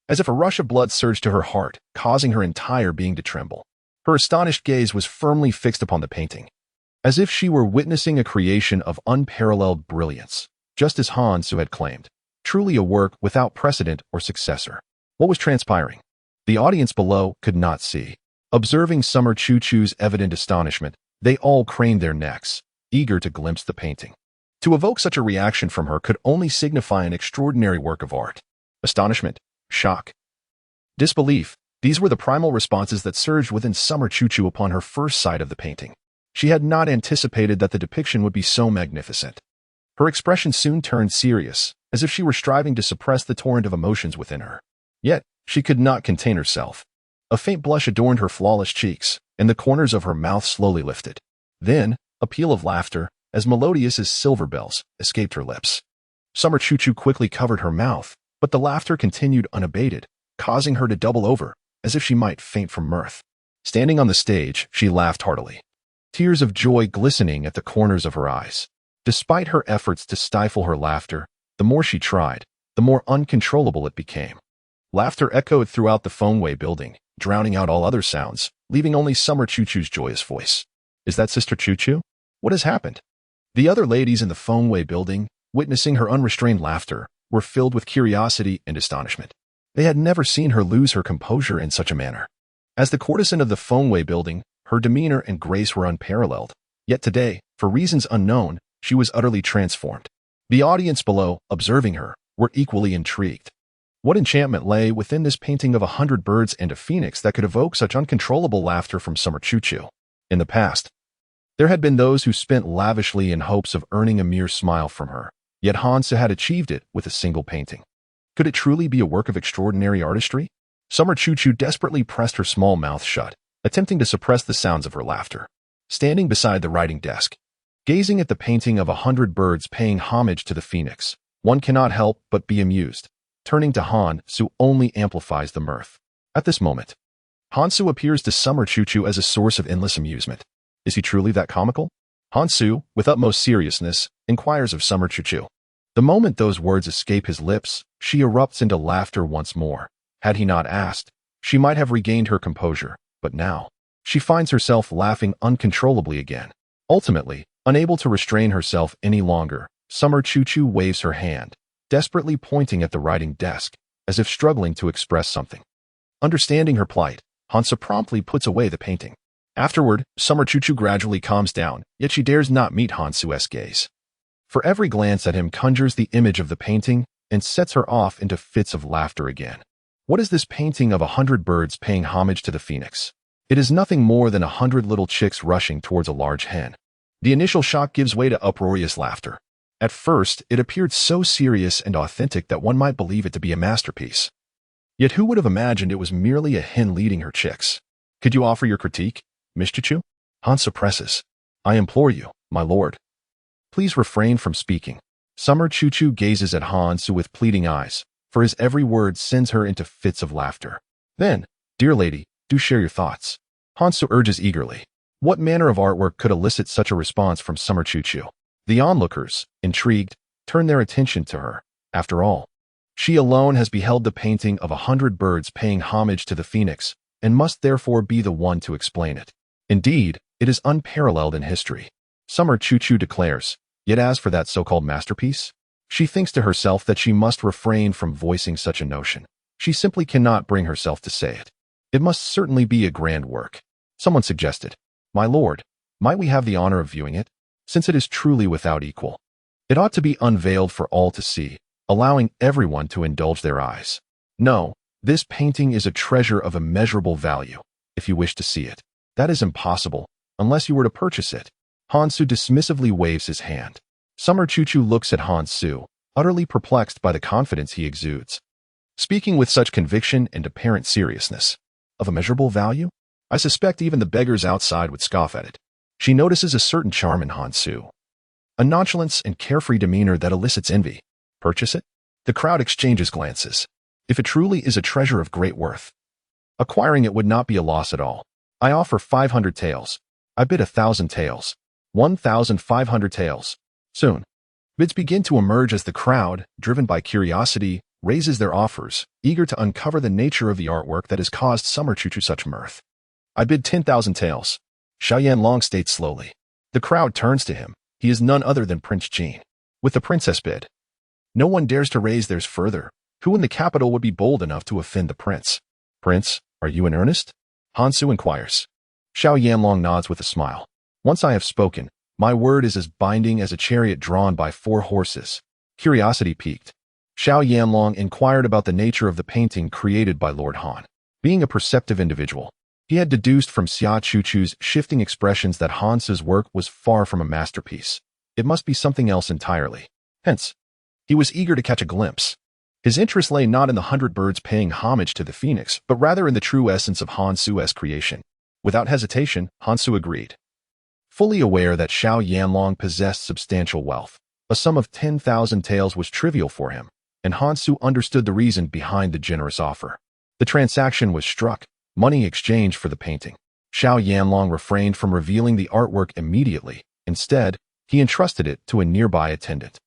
As if a rush of blood surged to her heart, causing her entire being to tremble. Her astonished gaze was firmly fixed upon the painting, as if she were witnessing a creation of unparalleled brilliance, just as Hansu had claimed. Truly a work without precedent or successor. What was transpiring? The audience below could not see. Observing Summer Choo-Choo's evident astonishment, they all craned their necks, eager to glimpse the painting. To evoke such a reaction from her could only signify an extraordinary work of art. Astonishment, shock, disbelief, these were the primal responses that surged within Summer Choo-Choo upon her first sight of the painting. She had not anticipated that the depiction would be so magnificent. Her expression soon turned serious, as if she were striving to suppress the torrent of emotions within her. Yet, she could not contain herself. A faint blush adorned her flawless cheeks, and the corners of her mouth slowly lifted. Then, a peal of laughter, as melodious as silver bells, escaped her lips. Summer Choo-Choo quickly covered her mouth, but the laughter continued unabated, causing her to double over, as if she might faint from mirth. Standing on the stage, she laughed heartily, tears of joy glistening at the corners of her eyes. Despite her efforts to stifle her laughter, the more she tried, the more uncontrollable it became. Laughter echoed throughout the Fengwei building, drowning out all other sounds, leaving only Summer Choo-Choo's joyous voice. Is that Sister Choo-Choo? What has happened? The other ladies in the Fengwei building, witnessing her unrestrained laughter, were filled with curiosity and astonishment. They had never seen her lose her composure in such a manner. As the courtesan of the Fengwei building, her demeanor and grace were unparalleled. Yet today, for reasons unknown, she was utterly transformed. The audience below, observing her, were equally intrigued. What enchantment lay within this painting of 100 birds and a phoenix that could evoke such uncontrollable laughter from Summer Choo-Choo? In the past, there had been those who spent lavishly in hopes of earning a mere smile from her, yet Hansa had achieved it with a single painting. Could it truly be a work of extraordinary artistry? Summer Choo-Choo desperately pressed her small mouth shut, attempting to suppress the sounds of her laughter. Standing beside the writing desk, gazing at the painting of 100 birds paying homage to the phoenix, one cannot help but be amused. Turning to Hansu only amplifies the mirth. At this moment, Hansu appears to Summer Choo-Choo as a source of endless amusement. Is he truly that comical? Hansu, with utmost seriousness, inquires of Summer Choo-Choo. The moment those words escape his lips, she erupts into laughter once more. Had he not asked, she might have regained her composure, but now, she finds herself laughing uncontrollably again. Ultimately, unable to restrain herself any longer, Summer Choo-Choo waves her hand, desperately pointing at the writing desk, as if struggling to express something. Understanding her plight, Hansa promptly puts away the painting. Afterward, Summer Choo-Choo gradually calms down, yet she dares not meet Hansu's gaze. For every glance at him conjures the image of the painting and sets her off into fits of laughter again. What is this painting of 100 birds paying homage to the phoenix? It is nothing more than 100 little chicks rushing towards a large hen. The initial shock gives way to uproarious laughter. At first, it appeared so serious and authentic that one might believe it to be a masterpiece. Yet who would have imagined it was merely a hen leading her chicks? Could you offer your critique, Miss Choo-Choo? Hansa presses. I implore you, my lord. Please refrain from speaking. Summer Choo-Choo gazes at Hansu with pleading eyes, for his every word sends her into fits of laughter. Then, dear lady, do share your thoughts. Hansu urges eagerly. What manner of artwork could elicit such a response from Summer Choo-Choo? The onlookers, intrigued, turn their attention to her. After all, she alone has beheld the painting of 100 birds paying homage to the phoenix, and must therefore be the one to explain it. Indeed, it is unparalleled in history, Summer Choo-Choo declares. Yet as for that so-called masterpiece, she thinks to herself that she must refrain from voicing such a notion. She simply cannot bring herself to say it. It must certainly be a grand work. Someone suggested, my lord, might we have the honor of viewing it? Since it is truly without equal, it ought to be unveiled for all to see, allowing everyone to indulge their eyes. No, This painting is a treasure of immeasurable value, if you wish to see it. That is impossible, unless you were to purchase it. Hansu dismissively waves his hand. Summer Chuchu looks at Hansu, utterly perplexed by the confidence he exudes. Speaking with such conviction and apparent seriousness. Of immeasurable value? I suspect even the beggars outside would scoff at it. She notices a certain charm in Hansu. A nonchalance and carefree demeanor that elicits envy. Purchase it? The crowd exchanges glances. If it truly is a treasure of great worth, acquiring it would not be a loss at all. I offer 500 taels. I bid 1,000 taels. 1,500 taels. Soon, bids begin to emerge as the crowd, driven by curiosity, raises their offers, eager to uncover the nature of the artwork that has caused Summer Chuchu such mirth. I bid 10,000 taels. Xiao Yanlong states slowly. The crowd turns to him. He is none other than Prince Jin. With the princess bid, no one dares to raise theirs further. Who in the capital would be bold enough to offend the prince? Prince, are you in earnest? Hansu inquires. Xiao Yanlong nods with a smile. Once I have spoken, my word is as binding as a chariot drawn by 4 horses. Curiosity piqued. Xiao Yanlong inquired about the nature of the painting created by Lord Han. Being a perceptive individual, he had deduced from Xia Chuchu's shifting expressions that Hansu's work was far from a masterpiece. It must be something else entirely. Hence, he was eager to catch a glimpse. His interest lay not in the 100 birds paying homage to the phoenix, but rather in the true essence of Hansu's creation. Without hesitation, Hansu agreed. Fully aware that Xiao Yanlong possessed substantial wealth, a sum of 10,000 taels was trivial for him, and Hansu understood the reason behind the generous offer. The transaction was struck, money exchanged for the painting. Xiao Yanlong refrained from revealing the artwork immediately. Instead, he entrusted it to a nearby attendant.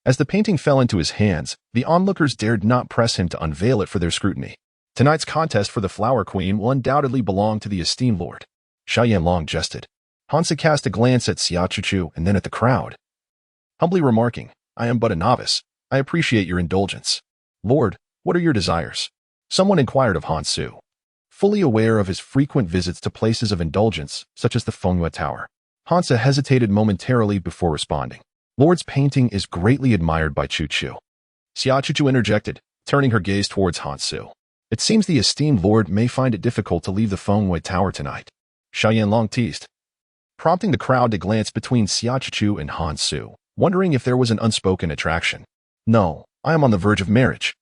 As the painting fell into his hands, the onlookers dared not press him to unveil it for their scrutiny. Tonight's contest for the Flower Queen will undoubtedly belong to the esteemed lord. Xiao Yanlong jested. Hansu cast a glance at Xia Chuchu and then at the crowd. Humbly remarking, I am but a novice. I appreciate your indulgence. Lord, what are your desires? Someone inquired of Hansu. Fully aware of his frequent visits to places of indulgence, such as the Fengyue Tower, Hansu hesitated momentarily before responding. Lord's painting is greatly admired by Chuchu. Xia Chuchu interjected, turning her gaze towards Hansu. It seems the esteemed lord may find it difficult to leave the Fengyue Tower tonight. Xiao Yanlong teased, prompting the crowd to glance between Xia Chuchu and Hansu, wondering if there was an unspoken attraction. No, I am on the verge of marriage.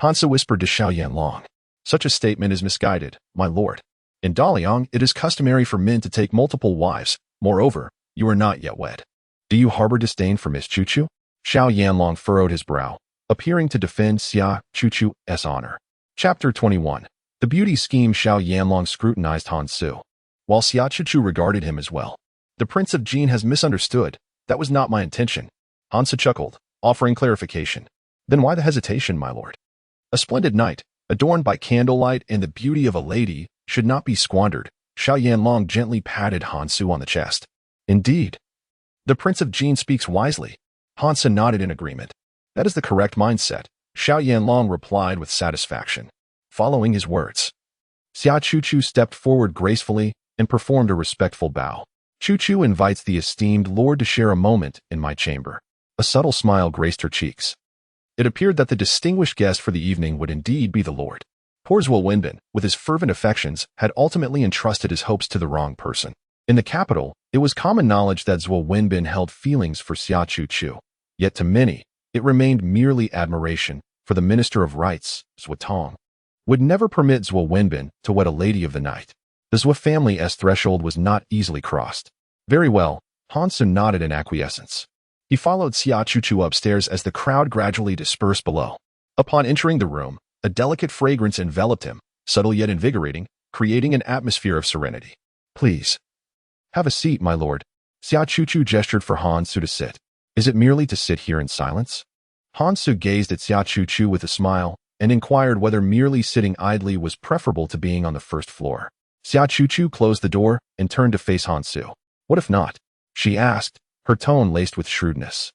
Hansu whispered to Xiao Yanlong. Such a statement is misguided, my lord. In Daliang, it is customary for men to take multiple wives. Moreover, you are not yet wed. Do you harbor disdain for Miss Chuchu? Xiao Yanlong furrowed his brow, appearing to defend Xia Chuchu's honor. Chapter 21. The beauty scheme. Xiao Yanlong scrutinized Hansu, while Xia Chuchu regarded him as well. The Prince of Jin has misunderstood. That was not my intention. Hansu chuckled, offering clarification. Then why the hesitation, my lord? A splendid night, adorned by candlelight and the beauty of a lady, should not be squandered. Xiao Yanlong gently patted Hansu on the chest. Indeed. The Prince of Jin speaks wisely. Hansu nodded in agreement. That is the correct mindset, Xiao Yanlong replied with satisfaction. Following his words, Xia Chuchu stepped forward gracefully and performed a respectful bow. Chuchu invites the esteemed lord to share a moment in my chamber. A subtle smile graced her cheeks. It appeared that the distinguished guest for the evening would indeed be the lord. Poor Zhuo Wenbin, with his fervent affections, had ultimately entrusted his hopes to the wrong person. In the capital, it was common knowledge that Zhuo Wenbin held feelings for Xia Chuchu. Yet to many, it remained merely admiration, for the Minister of Rites, Zhuo Tong, would never permit Zhuo Wenbin to wed a lady of the night. The Zhuo family's threshold was not easily crossed. Very well, Hansu nodded in acquiescence. He followed Xia Chuchu upstairs as the crowd gradually dispersed below. Upon entering the room, a delicate fragrance enveloped him, subtle yet invigorating, creating an atmosphere of serenity. Please. Have a seat, my lord. Xia Chuchu gestured for Hansu to sit. Is it merely to sit here in silence? Hansu gazed at Xia Chuchu with a smile and inquired whether merely sitting idly was preferable to being on the first floor. Xia Chuchu closed the door and turned to face Hansu. What if not? She asked, her tone laced with shrewdness.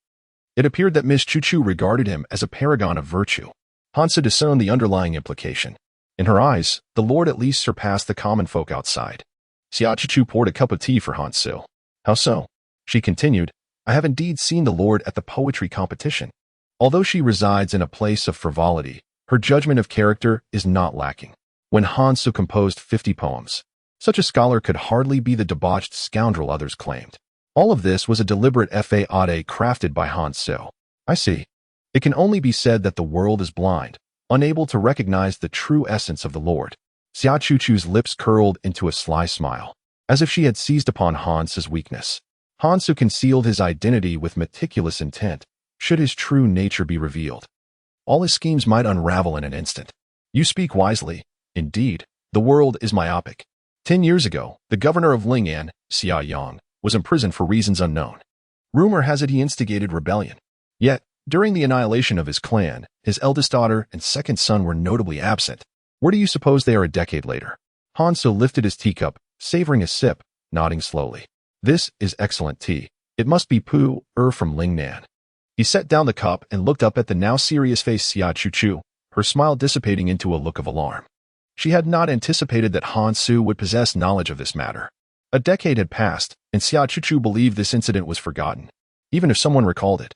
It appeared that Miss Chuchu regarded him as a paragon of virtue. Hansu discerned the underlying implication. In her eyes, the lord at least surpassed the common folk outside. Xia Chuchu poured a cup of tea for Hansu. How so? She continued, I have indeed seen the lord at the poetry competition. Although she resides in a place of frivolity, Her judgment of character is not lacking. When Han Su composed 50 poems, such a scholar could hardly be the debauched scoundrel others claimed. All of this was a deliberate fade crafted by Han Su. I see. It can only be said that the world is blind, unable to recognize the true essence of the Lord. Xia Chuchu's lips curled into a sly smile, as if she had seized upon Han Su's weakness. Han Su concealed his identity with meticulous intent, should his true nature be revealed. All his schemes might unravel in an instant. You speak wisely. Indeed, the world is myopic. 10 years ago, the governor of Ling'an, Xia Yang, was imprisoned for reasons unknown. Rumor has it he instigated rebellion. Yet, during the annihilation of his clan, his eldest daughter and second son were notably absent. Where do you suppose they are a decade later? Han Su lifted his teacup, savoring a sip, nodding slowly. This is excellent tea. It must be from Lingnan. He set down the cup and looked up at the now serious-faced Xia Chuchu, her smile dissipating into a look of alarm. She had not anticipated that Han Su would possess knowledge of this matter. A decade had passed, and Xia Chuchu believed this incident was forgotten. Even if someone recalled it,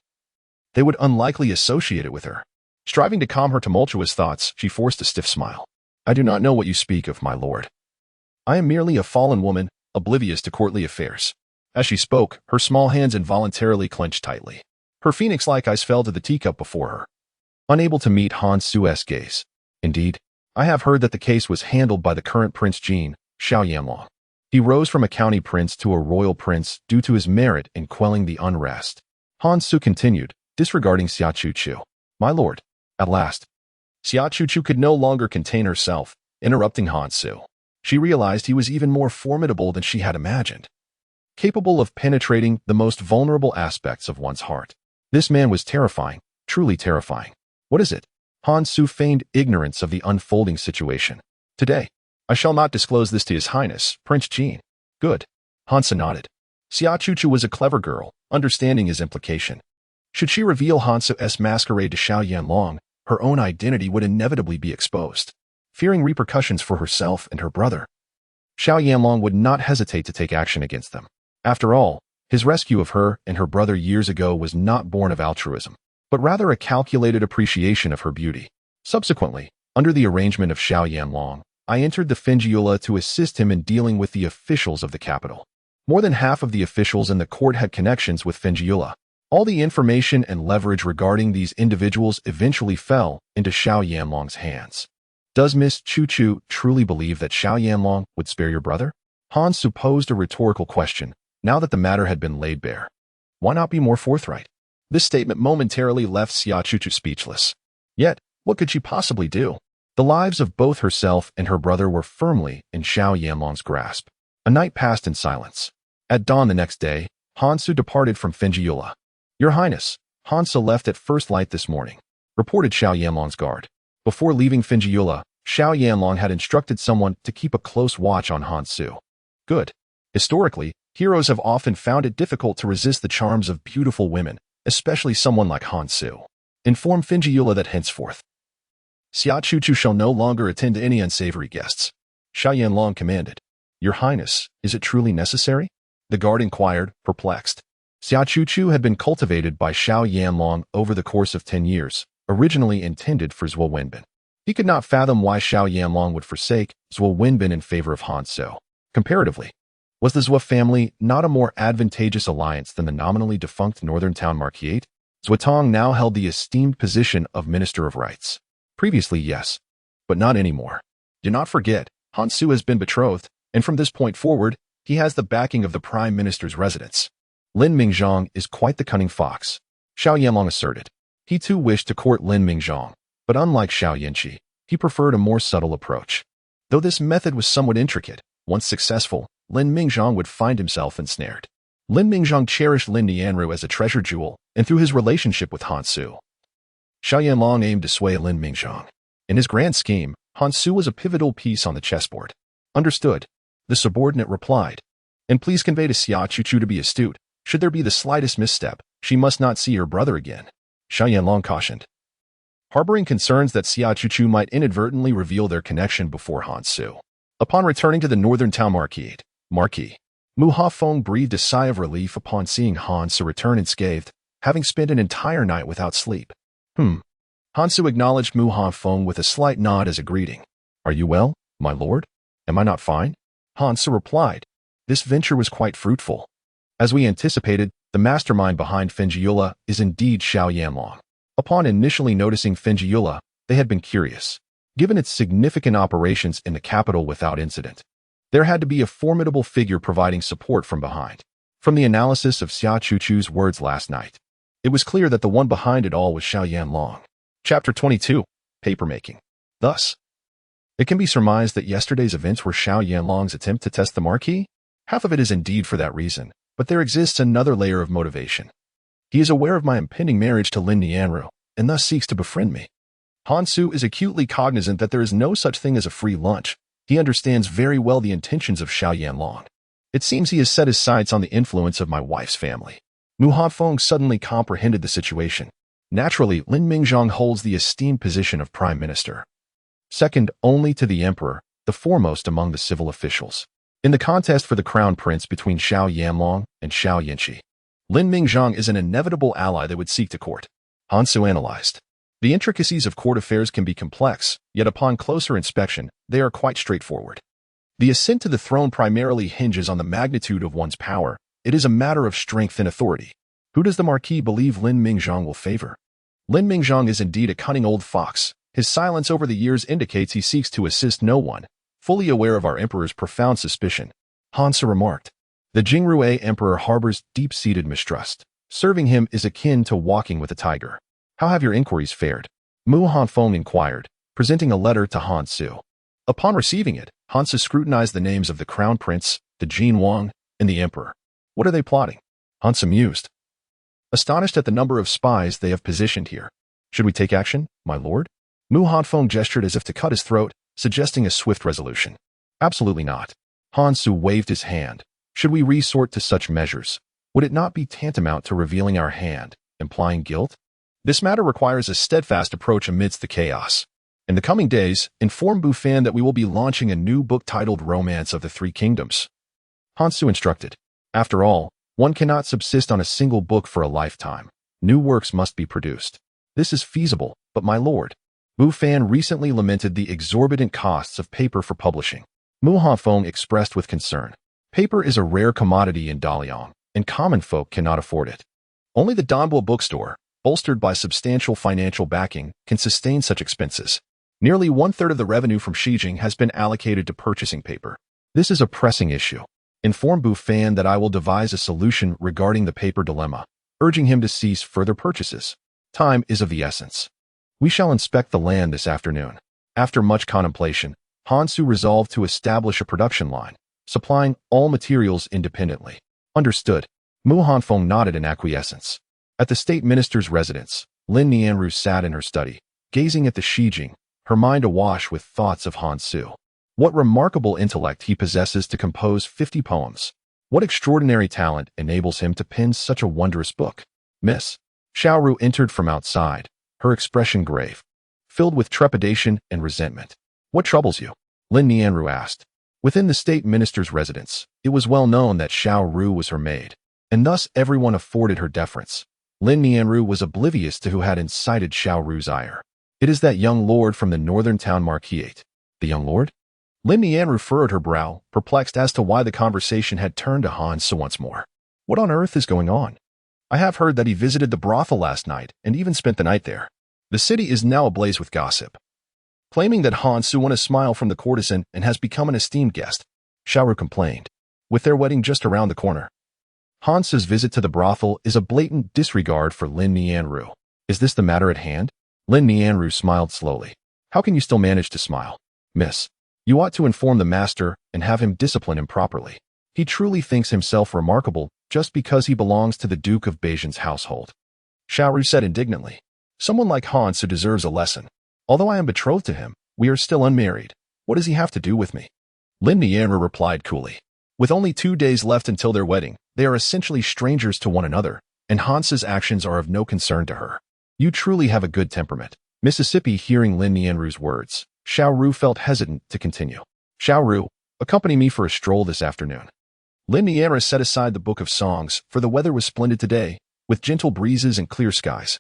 they would unlikely associate it with her. Striving to calm her tumultuous thoughts, she forced a stiff smile. I do not know what you speak of, my lord. I am merely a fallen woman, oblivious to courtly affairs. As she spoke, her small hands involuntarily clenched tightly. Her phoenix-like eyes fell to the teacup before her, unable to meet Han Su's gaze. Indeed, I have heard that the case was handled by the current Prince Jin, Xiao Yanlong. He rose from a county prince to a royal prince due to his merit in quelling the unrest. Han Su continued, disregarding Xia Chuchu. My lord, at last. Xia Chuchu could no longer contain herself, interrupting Han Su. She realized he was even more formidable than she had imagined, capable of penetrating the most vulnerable aspects of one's heart. This man was terrifying, truly terrifying. What is it? Han Su feigned ignorance of the unfolding situation. Today, I shall not disclose this to His Highness, Prince Jin. Good. Han Su nodded. Xia Chuchu was a clever girl, understanding his implication. Should she reveal Han Su's masquerade to Xiao Yanlong, her own identity would inevitably be exposed. Fearing repercussions for herself and her brother, Xiao Yanlong would not hesitate to take action against them. After all, his rescue of her and her brother years ago was not born of altruism, but rather a calculated appreciation of her beauty. Subsequently, under the arrangement of Xiao Yanlong, I entered the Fengiula to assist him in dealing with the officials of the capital. More than half of the officials in the court had connections with Fengiula. All the information and leverage regarding these individuals eventually fell into Xiao Yanlong's hands. Does Miss Chuchu truly believe that Xiao Yanlong would spare your brother? Han Su posed a rhetorical question, now that the matter had been laid bare. Why not be more forthright? This statement momentarily left Xia Chuchu speechless. Yet, what could she possibly do? The lives of both herself and her brother were firmly in Xiao Yanlong's grasp. A night passed in silence. At dawn the next day, Han Su departed from Fengiula. Your Highness, Han Su left at first light this morning, reported Xiao Yanlong's guard. Before leaving Fengiula, Xiao Yanlong had instructed someone to keep a close watch on Han Su. Good. Historically, heroes have often found it difficult to resist the charms of beautiful women, especially someone like Han Su. Inform Fengiula that henceforth, Xia Chuchu shall no longer attend to any unsavory guests. Xiao Yanlong commanded. Your Highness, is it truly necessary? The guard inquired, perplexed. Xia Chuchu had been cultivated by Xiao Yanlong over the course of 10 years, originally intended for Zhuo Wenbin. He could not fathom why Xiao Yanlong would forsake Zhuo Wenbin in favor of Han Su. Comparatively, was the Zhuo family not a more advantageous alliance than the nominally defunct northern town Marquis? Zhuo Tong now held the esteemed position of Minister of Rights. Previously, yes, but not anymore. Do not forget, Han Su has been betrothed, and from this point forward, he has the backing of the Prime Minister's residence. Lin Mingzhong is quite the cunning fox, Xiao Yanlong asserted. He too wished to court Lin Mingzhong, but unlike Xiao Yanqi, he preferred a more subtle approach. Though this method was somewhat intricate, once successful, Lin Mingzhong would find himself ensnared. Lin Mingzhong cherished Lin Nianru as a treasure jewel, and through his relationship with Han Su, Xiao Yanlong aimed to sway Lin Mingzhong. In his grand scheme, Han Su was a pivotal piece on the chessboard. Understood, the subordinate replied. And please convey to Xia Chuchu to be astute. Should there be the slightest misstep, she must not see her brother again. Xiao Yanlong cautioned, harboring concerns that Xia Chuchu might inadvertently reveal their connection before Han Su. Upon returning to the northern town Marquis, Mu Hafeng breathed a sigh of relief upon seeing Han Su return unscathed, having spent an entire night without sleep. Hansu acknowledged Mu Hanfeng with a slight nod as a greeting. Are you well, my lord? Am I not fine? Hansu replied. This venture was quite fruitful. As we anticipated, the mastermind behind Fenjiula is indeed Xiao Yanlong. Upon initially noticing Fenjiula, they had been curious. Given its significant operations in the capital without incident, there had to be a formidable figure providing support from behind. From the analysis of Xia Chuchu's words last night, it was clear that the one behind it all was Xiao Yanlong. Chapter 22. Papermaking. Thus, it can be surmised that yesterday's events were Xiao Yanlong's attempt to test the Marquis. Half of it is indeed for that reason, but there exists another layer of motivation. He is aware of my impending marriage to Lin Nianru, and thus seeks to befriend me. Hansu is acutely cognizant that there is no such thing as a free lunch. He understands very well the intentions of Xiao Yanlong. It seems he has set his sights on the influence of my wife's family. Mu Hanfeng suddenly comprehended the situation. Naturally, Lin Mingzhong holds the esteemed position of prime minister, second only to the emperor, the foremost among the civil officials. In the contest for the crown prince between Xiao Yanlong and Xiao Yanqi, Lin Mingzhong is an inevitable ally that would seek to court. Hansu analyzed. The intricacies of court affairs can be complex, yet upon closer inspection, they are quite straightforward. The ascent to the throne primarily hinges on the magnitude of one's power. It is a matter of strength and authority. Who does the Marquis believe Lin Mingzhong will favor? Lin Mingzhong is indeed a cunning old fox. His silence over the years indicates he seeks to assist no one, fully aware of our emperor's profound suspicion. Hansu remarked. The Jingruei emperor harbors deep-seated mistrust. Serving him is akin to walking with a tiger. How have your inquiries fared? Mu Hanfeng inquired, presenting a letter to Hansu. Upon receiving it, Hansu scrutinized the names of the crown prince, the Jin Wang, and the emperor. What are they plotting? Hansu mused, astonished at the number of spies they have positioned here. Should we take action, my lord? Mu Hanfeng gestured as if to cut his throat, suggesting a swift resolution. Absolutely not. Hansu waved his hand. Should we resort to such measures? Would it not be tantamount to revealing our hand, implying guilt? This matter requires a steadfast approach amidst the chaos. In the coming days, inform Bufan that we will be launching a new book titled Romance of the Three Kingdoms. Hansu instructed. After all, one cannot subsist on a single book for a lifetime. New works must be produced. This is feasible, but my lord, Bufan recently lamented the exorbitant costs of paper for publishing. Mu Hanfeng expressed with concern. Paper is a rare commodity in Daliang, and common folk cannot afford it. Only the Danbo bookstore, bolstered by substantial financial backing, can sustain such expenses. Nearly one-third of the revenue from Shijing has been allocated to purchasing paper. This is a pressing issue. Inform Bufan that I will devise a solution regarding the paper dilemma, urging him to cease further purchases. Time is of the essence. We shall inspect the land this afternoon. After much contemplation, Hansu resolved to establish a production line, supplying all materials independently. Understood. Mu Hanfeng nodded in acquiescence. At the state minister's residence, Lin Nianru sat in her study, gazing at the Shijing, her mind awash with thoughts of Hansu. What remarkable intellect he possesses to compose 50 poems. What extraordinary talent enables him to pen such a wondrous book. Miss Xiaoru entered from outside, her expression grave, filled with trepidation and resentment. What troubles you? Lin Nianru asked. Within the state minister's residence, it was well known that Xiaoru was her maid, and thus everyone afforded her deference. Lin Nianru was oblivious to who had incited Xiaoru's ire. It is that young lord from the northern town Marquis. The young lord? Lin Nianru furrowed her brow, perplexed as to why the conversation had turned to Hansu once more. What on earth is going on? I have heard that he visited the brothel last night and even spent the night there. The city is now ablaze with gossip, claiming that Hansu won a smile from the courtesan and has become an esteemed guest. Xiaoru complained. With their wedding just around the corner, Hansu's visit to the brothel is a blatant disregard for Lin Nianru. Is this the matter at hand? Lin Nianru smiled slowly. How can you still manage to smile? Miss, you ought to inform the master and have him discipline him properly. He truly thinks himself remarkable just because he belongs to the Duke of Beijian's household. Xiaoru said indignantly. Someone like Hansu deserves a lesson. Although I am betrothed to him, we are still unmarried. What does he have to do with me? Lin Nianru replied coolly. With only 2 days left until their wedding, they are essentially strangers to one another, and Hansu's actions are of no concern to her. You truly have a good temperament. Mississippi hearing Lin Nianru's words, Xiaoru felt hesitant to continue. Xiaoru, accompany me for a stroll this afternoon. Lin Nianru set aside the book of songs, for the weather was splendid today, with gentle breezes and clear skies.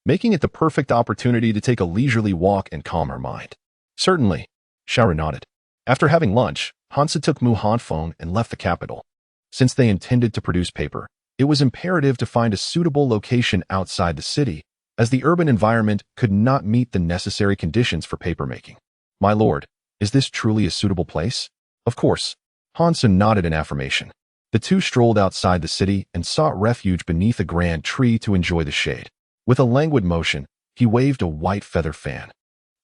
making it the perfect opportunity to take a leisurely walk and calm her mind. Certainly, Xiaoru nodded. After having lunch, Hansa took Mu Hanfeng and left the capital. Since they intended to produce paper, it was imperative to find a suitable location outside the city, as the urban environment could not meet the necessary conditions for papermaking. My lord, is this truly a suitable place? Of course. Hansa nodded in affirmation. The two strolled outside the city and sought refuge beneath a grand tree to enjoy the shade. With a languid motion, he waved a white feather fan,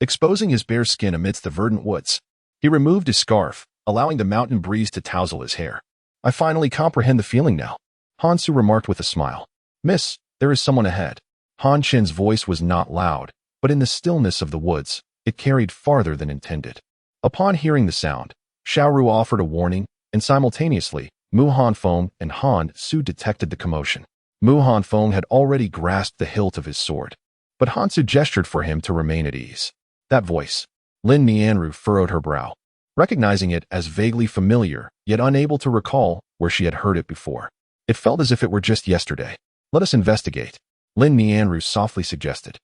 exposing his bare skin amidst the verdant woods. He removed his scarf, allowing the mountain breeze to tousle his hair. I finally comprehend the feeling now, Hansu remarked with a smile. Miss, there is someone ahead. Han Chen's voice was not loud, but in the stillness of the woods, it carried farther than intended. Upon hearing the sound, Xiaoru offered a warning, and simultaneously, Mu Hanfeng and Han Su detected the commotion. Mu Hanfeng had already grasped the hilt of his sword, but Han Su gestured for him to remain at ease. That voice. Lin Nianru furrowed her brow, recognizing it as vaguely familiar, yet unable to recall where she had heard it before. It felt as if it were just yesterday. Let us investigate, Lin Nianru softly suggested.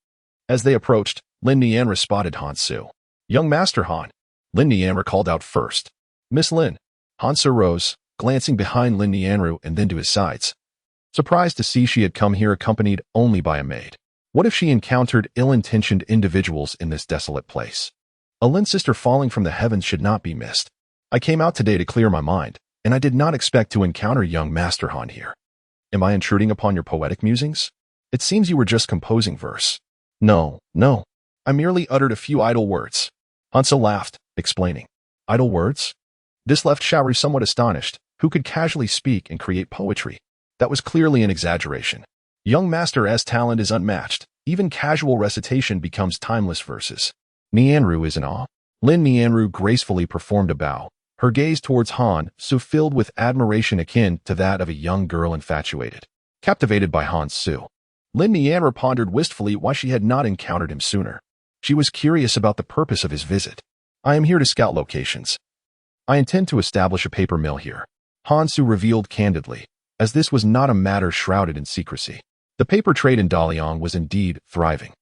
As they approached, Lin Nianru spotted Han Su. Young Master Han, Lin Nianru called out first. Miss Lin. Han Su rose, glancing behind Lin Nianru and then to his sides, surprised to see she had come here accompanied only by a maid. What if she encountered ill-intentioned individuals in this desolate place? A Lin sister falling from the heavens should not be missed. I came out today to clear my mind, and I did not expect to encounter young Master Han here. Am I intruding upon your poetic musings? It seems you were just composing verse. No. I merely uttered a few idle words. Hansa laughed, explaining. Idle words? This left Xiaoru somewhat astonished. Who could casually speak and create poetry? That was clearly an exaggeration. Young Master S talent is unmatched. Even casual recitation becomes timeless verses. Nianru is in awe. Lin Nianru gracefully performed a bow, her gaze towards Han Su filled with admiration akin to that of a young girl infatuated. Captivated by Han Su, Lin Nianru pondered wistfully why she had not encountered him sooner. She was curious about the purpose of his visit. I am here to scout locations. I intend to establish a paper mill here, Han Su revealed candidly, as this was not a matter shrouded in secrecy. The paper trade in Daliang was indeed thriving.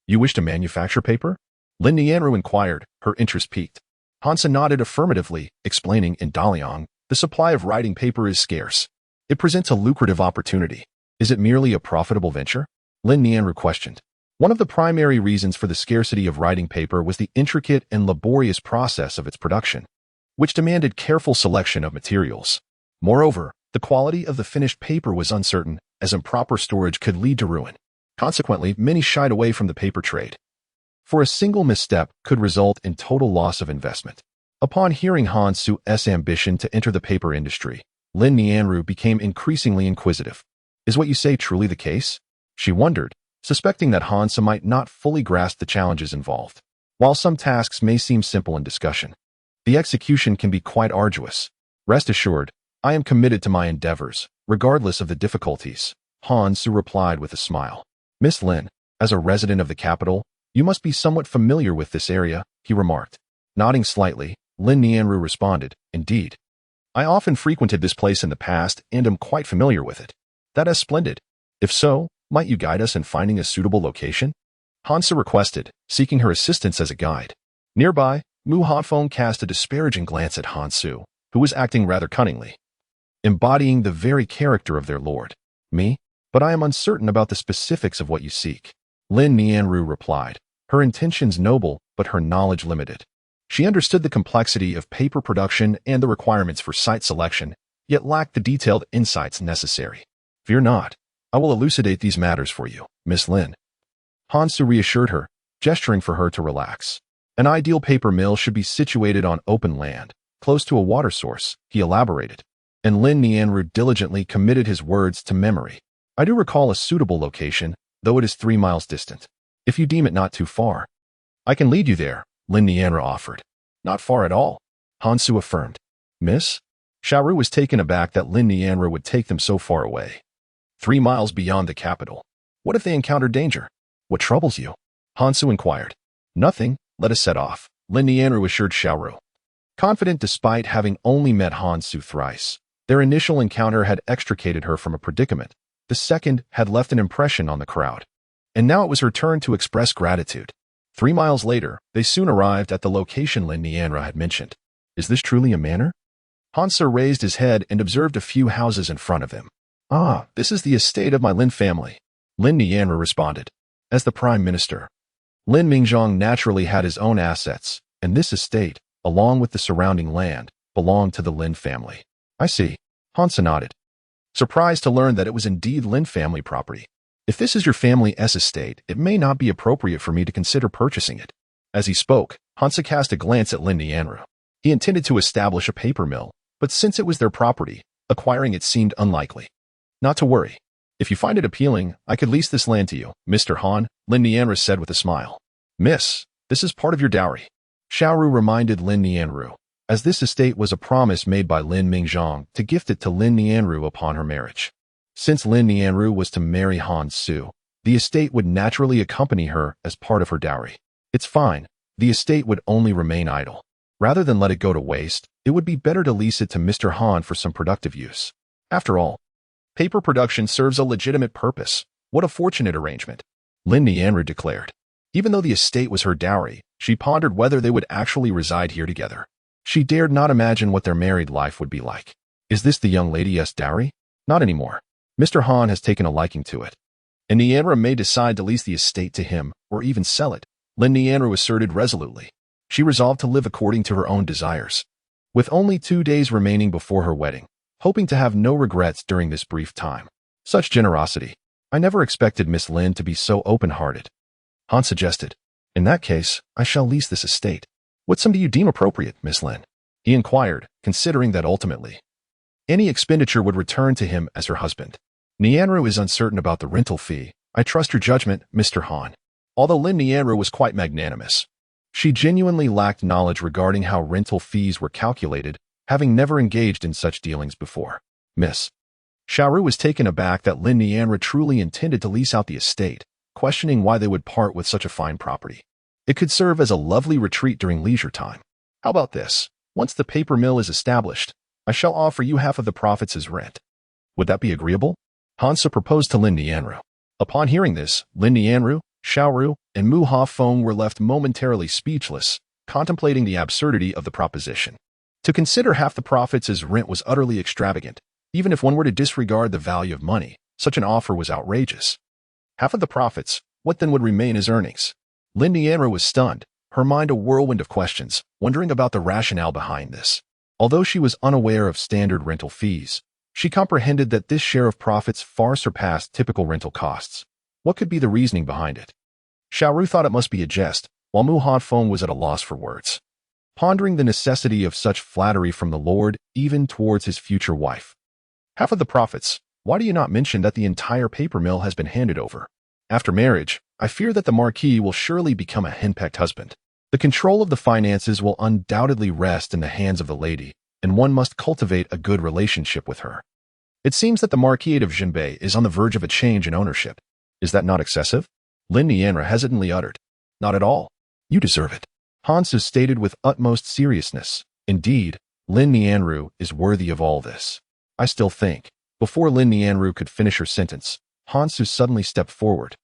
You wish to manufacture paper? Lin Nianru inquired, her interest piqued. Hansa nodded affirmatively, explaining in Daliang, the supply of writing paper is scarce. It presents a lucrative opportunity. Is it merely a profitable venture? Lin Nianru questioned. One of the primary reasons for the scarcity of writing paper was the intricate and laborious process of its production, which demanded careful selection of materials. Moreover, the quality of the finished paper was uncertain, as improper storage could lead to ruin. Consequently, many shied away from the paper trade. For a single misstep could result in total loss of investment. Upon hearing Han Su's ambition to enter the paper industry, Lin Nianru became increasingly inquisitive. Is what you say truly the case? She wondered, suspecting that Han Su might not fully grasp the challenges involved. While some tasks may seem simple in discussion, the execution can be quite arduous. Rest assured, I am committed to my endeavors, regardless of the difficulties, Han Su replied with a smile. Miss Lin, as a resident of the capital, you must be somewhat familiar with this area, he remarked. Nodding slightly, Lin Nianru responded, Indeed. I often frequented this place in the past and am quite familiar with it. That is splendid. If so, might you guide us in finding a suitable location? Hansa requested, seeking her assistance as a guide. Nearby, Mu Hanfeng cast a disparaging glance at Han Su, who was acting rather cunningly, embodying the very character of their lord. Me? But I am uncertain about the specifics of what you seek. Lin Nianru replied, her intentions noble, but her knowledge limited. She understood the complexity of paper production and the requirements for site selection, yet lacked the detailed insights necessary. Fear not. I will elucidate these matters for you, Miss Lin. Han Su reassured her, gesturing for her to relax. An ideal paper mill should be situated on open land, close to a water source, he elaborated. And Lin Nianru diligently committed his words to memory. I do recall a suitable location, though it is 3 miles distant. If you deem it not too far, I can lead you there, Lin Nianru offered. Not far at all, Han Su affirmed. Miss? Xiaoru was taken aback that Lin Nianru would take them so far away. 3 miles beyond the capital. What if they encountered danger? What troubles you? Han Su inquired. Nothing, let us set off, Lin Nianru assured Xiaoru. Confident despite having only met Han Su thrice, their initial encounter had extricated her from a predicament. The second had left an impression on the crowd. and now it was her turn to express gratitude. 3 miles later, they soon arrived at the location Lin Nianra had mentioned. Is this truly a manor? Hansa raised his head and observed a few houses in front of him. Ah, this is the estate of my Lin family, Lin Nianra responded. As the prime minister, Lin Mingzhong naturally had his own assets, and this estate, along with the surrounding land, belonged to the Lin family. I see. Hansa nodded, surprised to learn that it was indeed Lin family property. If this is your family's estate, it may not be appropriate for me to consider purchasing it. As he spoke, Hansa cast a glance at Lin Nianra. He intended to establish a paper mill, but since it was their property, acquiring it seemed unlikely. Not to worry. If you find it appealing, I could lease this land to you, Mr. Han, Lin Nianra said with a smile. Miss, this is part of your dowry. Xiaoru reminded Lin Nianru, as this estate was a promise made by Lin Mingzhong to gift it to Lin Nianru upon her marriage. Since Lin Nianru was to marry Han Su, the estate would naturally accompany her as part of her dowry. It's fine, the estate would only remain idle. Rather than let it go to waste, it would be better to lease it to Mr. Han for some productive use. After all, paper production serves a legitimate purpose. What a fortunate arrangement, Lin Nianru declared. Even though the estate was her dowry, she pondered whether they would actually reside here together. She dared not imagine what their married life would be like. Is this the young lady's dowry? Not anymore. Mr. Han has taken a liking to it, and Nianra may decide to lease the estate to him or even sell it, Lin Nianra asserted resolutely. She resolved to live according to her own desires. With only 2 days remaining before her wedding, hoping to have no regrets during this brief time. Such generosity. I never expected Miss Lin to be so open-hearted. Han suggested. In that case, I shall lease this estate. What sum do you deem appropriate, Miss Lin? He inquired, considering that ultimately, any expenditure would return to him as her husband. Nianru is uncertain about the rental fee. I trust your judgment, Mr. Han. Although Lin Nianru was quite magnanimous, she genuinely lacked knowledge regarding how rental fees were calculated, having never engaged in such dealings before. Miss Xiaoru was taken aback that Lin Nianra truly intended to lease out the estate, questioning why they would part with such a fine property. It could serve as a lovely retreat during leisure time. How about this? Once the paper mill is established, I shall offer you half of the profits as rent. Would that be agreeable? Hansa proposed to Lin Nianru. Upon hearing this, Lin Nianru, Xiaoru, and Mu Hafeng were left momentarily speechless, contemplating the absurdity of the proposition. To consider half the profits as rent was utterly extravagant. Even if one were to disregard the value of money, such an offer was outrageous. Half of the profits, what then would remain as earnings? Lin Nianru was stunned, her mind a whirlwind of questions, wondering about the rationale behind this. Although she was unaware of standard rental fees, she comprehended that this share of profits far surpassed typical rental costs. What could be the reasoning behind it? Xiaoru thought it must be a jest, while Mu Hafeng was at a loss for words, pondering the necessity of such flattery from the Lord, even towards his future wife. Half of the profits, why do you not mention that the entire paper mill has been handed over? After marriage, I fear that the Marquis will surely become a henpecked husband. The control of the finances will undoubtedly rest in the hands of the lady, and one must cultivate a good relationship with her. It seems that the Marquis of Zhenbei is on the verge of a change in ownership. Is that not excessive? Lin Nianra hesitantly uttered. Not at all. You deserve it. Hansu stated with utmost seriousness. Indeed, Lin Nianru is worthy of all this. I still think. Before Lin Nianru could finish her sentence, Hansu suddenly stepped forward,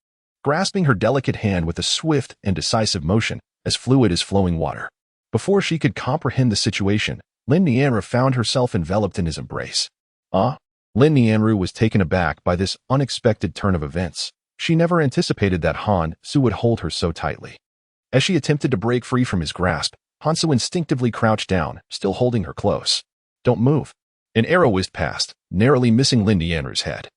grasping her delicate hand with a swift and decisive motion, as fluid as flowing water. Before she could comprehend the situation, Lin Nianru found herself enveloped in his embrace. Lin Nianru was taken aback by this unexpected turn of events. She never anticipated that Han Su would hold her so tightly. As she attempted to break free from his grasp, Han Su instinctively crouched down, still holding her close. Don't move. An arrow whizzed past, narrowly missing Lin Nianru's head.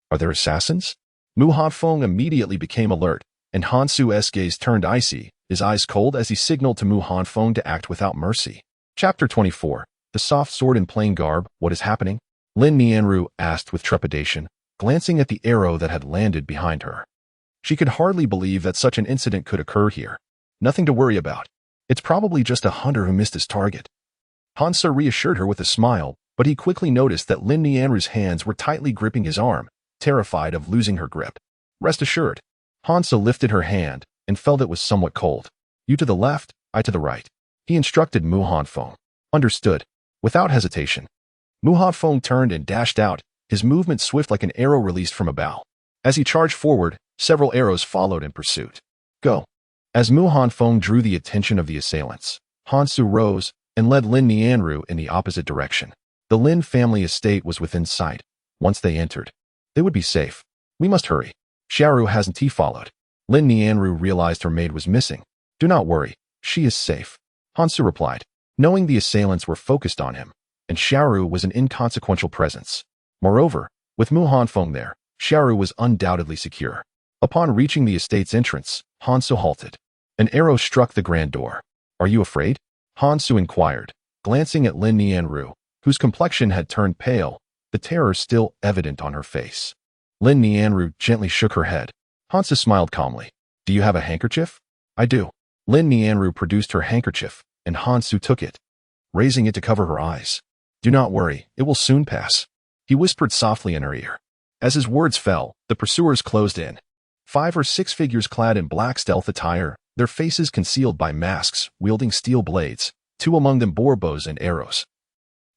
Are there assassins? Mu Hafeng immediately became alert, and Han Su's gaze turned icy, his eyes cold as he signaled to Mu Hafeng to act without mercy. Chapter 24. The soft sword in plain garb, what is happening? Lin Nianru asked with trepidation, glancing at the arrow that had landed behind her. She could hardly believe that such an incident could occur here. Nothing to worry about. It's probably just a hunter who missed his target. Hansa reassured her with a smile, but he quickly noticed that Lin Nianru's hands were tightly gripping his arm, terrified of losing her grip. Rest assured. Hansa lifted her hand and felt it was somewhat cold. You to the left, I to the right. He instructed Mu Hafeng. Understood. Without hesitation. Mu Hafeng turned and dashed out, his movement swift like an arrow released from a bow. As he charged forward, Several arrows followed in pursuit. Go. As Mu Hanfeng drew the attention of the assailants, Han Su rose and led Lin Nianru in the opposite direction. The Lin family estate was within sight. Once they entered, they would be safe. We must hurry. Xiaoru hasn't he followed. Lin Nianru realized her maid was missing. Do not worry, she is safe. Han Su replied, knowing the assailants were focused on him, and Xiaoru was an inconsequential presence. Moreover, with Mu Hanfeng there, Xiaoru was undoubtedly secure. Upon reaching the estate's entrance, Han Su halted. An arrow struck the grand door. Are you afraid? Han Su inquired, glancing at Lin Nianru, whose complexion had turned pale, the terror still evident on her face. Lin Nianru gently shook her head. Han Su smiled calmly. Do you have a handkerchief? I do. Lin Nianru produced her handkerchief, and Han Su took it, raising it to cover her eyes. Do not worry, it will soon pass. He whispered softly in her ear. As his words fell, the pursuers closed in. 5 or 6 figures clad in black stealth attire, their faces concealed by masks, wielding steel blades. 2 among them bore bows and arrows.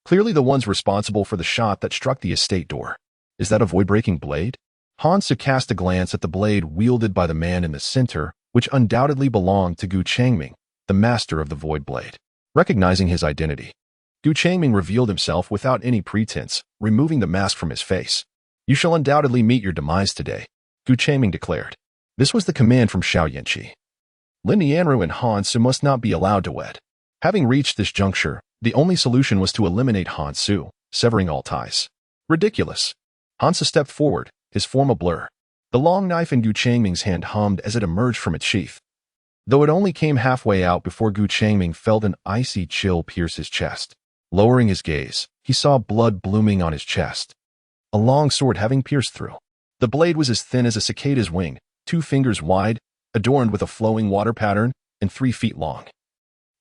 Clearly the ones responsible for the shot that struck the estate door. Is that a void-breaking blade? Han Su cast a glance at the blade wielded by the man in the center, which undoubtedly belonged to Gu Changming, the master of the void blade. Recognizing his identity, Gu Changming revealed himself without any pretense, removing the mask from his face. You shall undoubtedly meet your demise today, Gu Changming declared. This was the command from Xiao Yanqi. Lin Nianru and Han Su must not be allowed to wed. Having reached this juncture, the only solution was to eliminate Han Su, severing all ties. Ridiculous. Han Su stepped forward, his form a blur. The long knife in Gu Changming's hand hummed as it emerged from its sheath. Though it only came halfway out before Gu Changming felt an icy chill pierce his chest. Lowering his gaze, he saw blood blooming on his chest. A long sword having pierced through. The blade was as thin as a cicada's wing, 2 fingers wide, adorned with a flowing water pattern, and 3 feet long.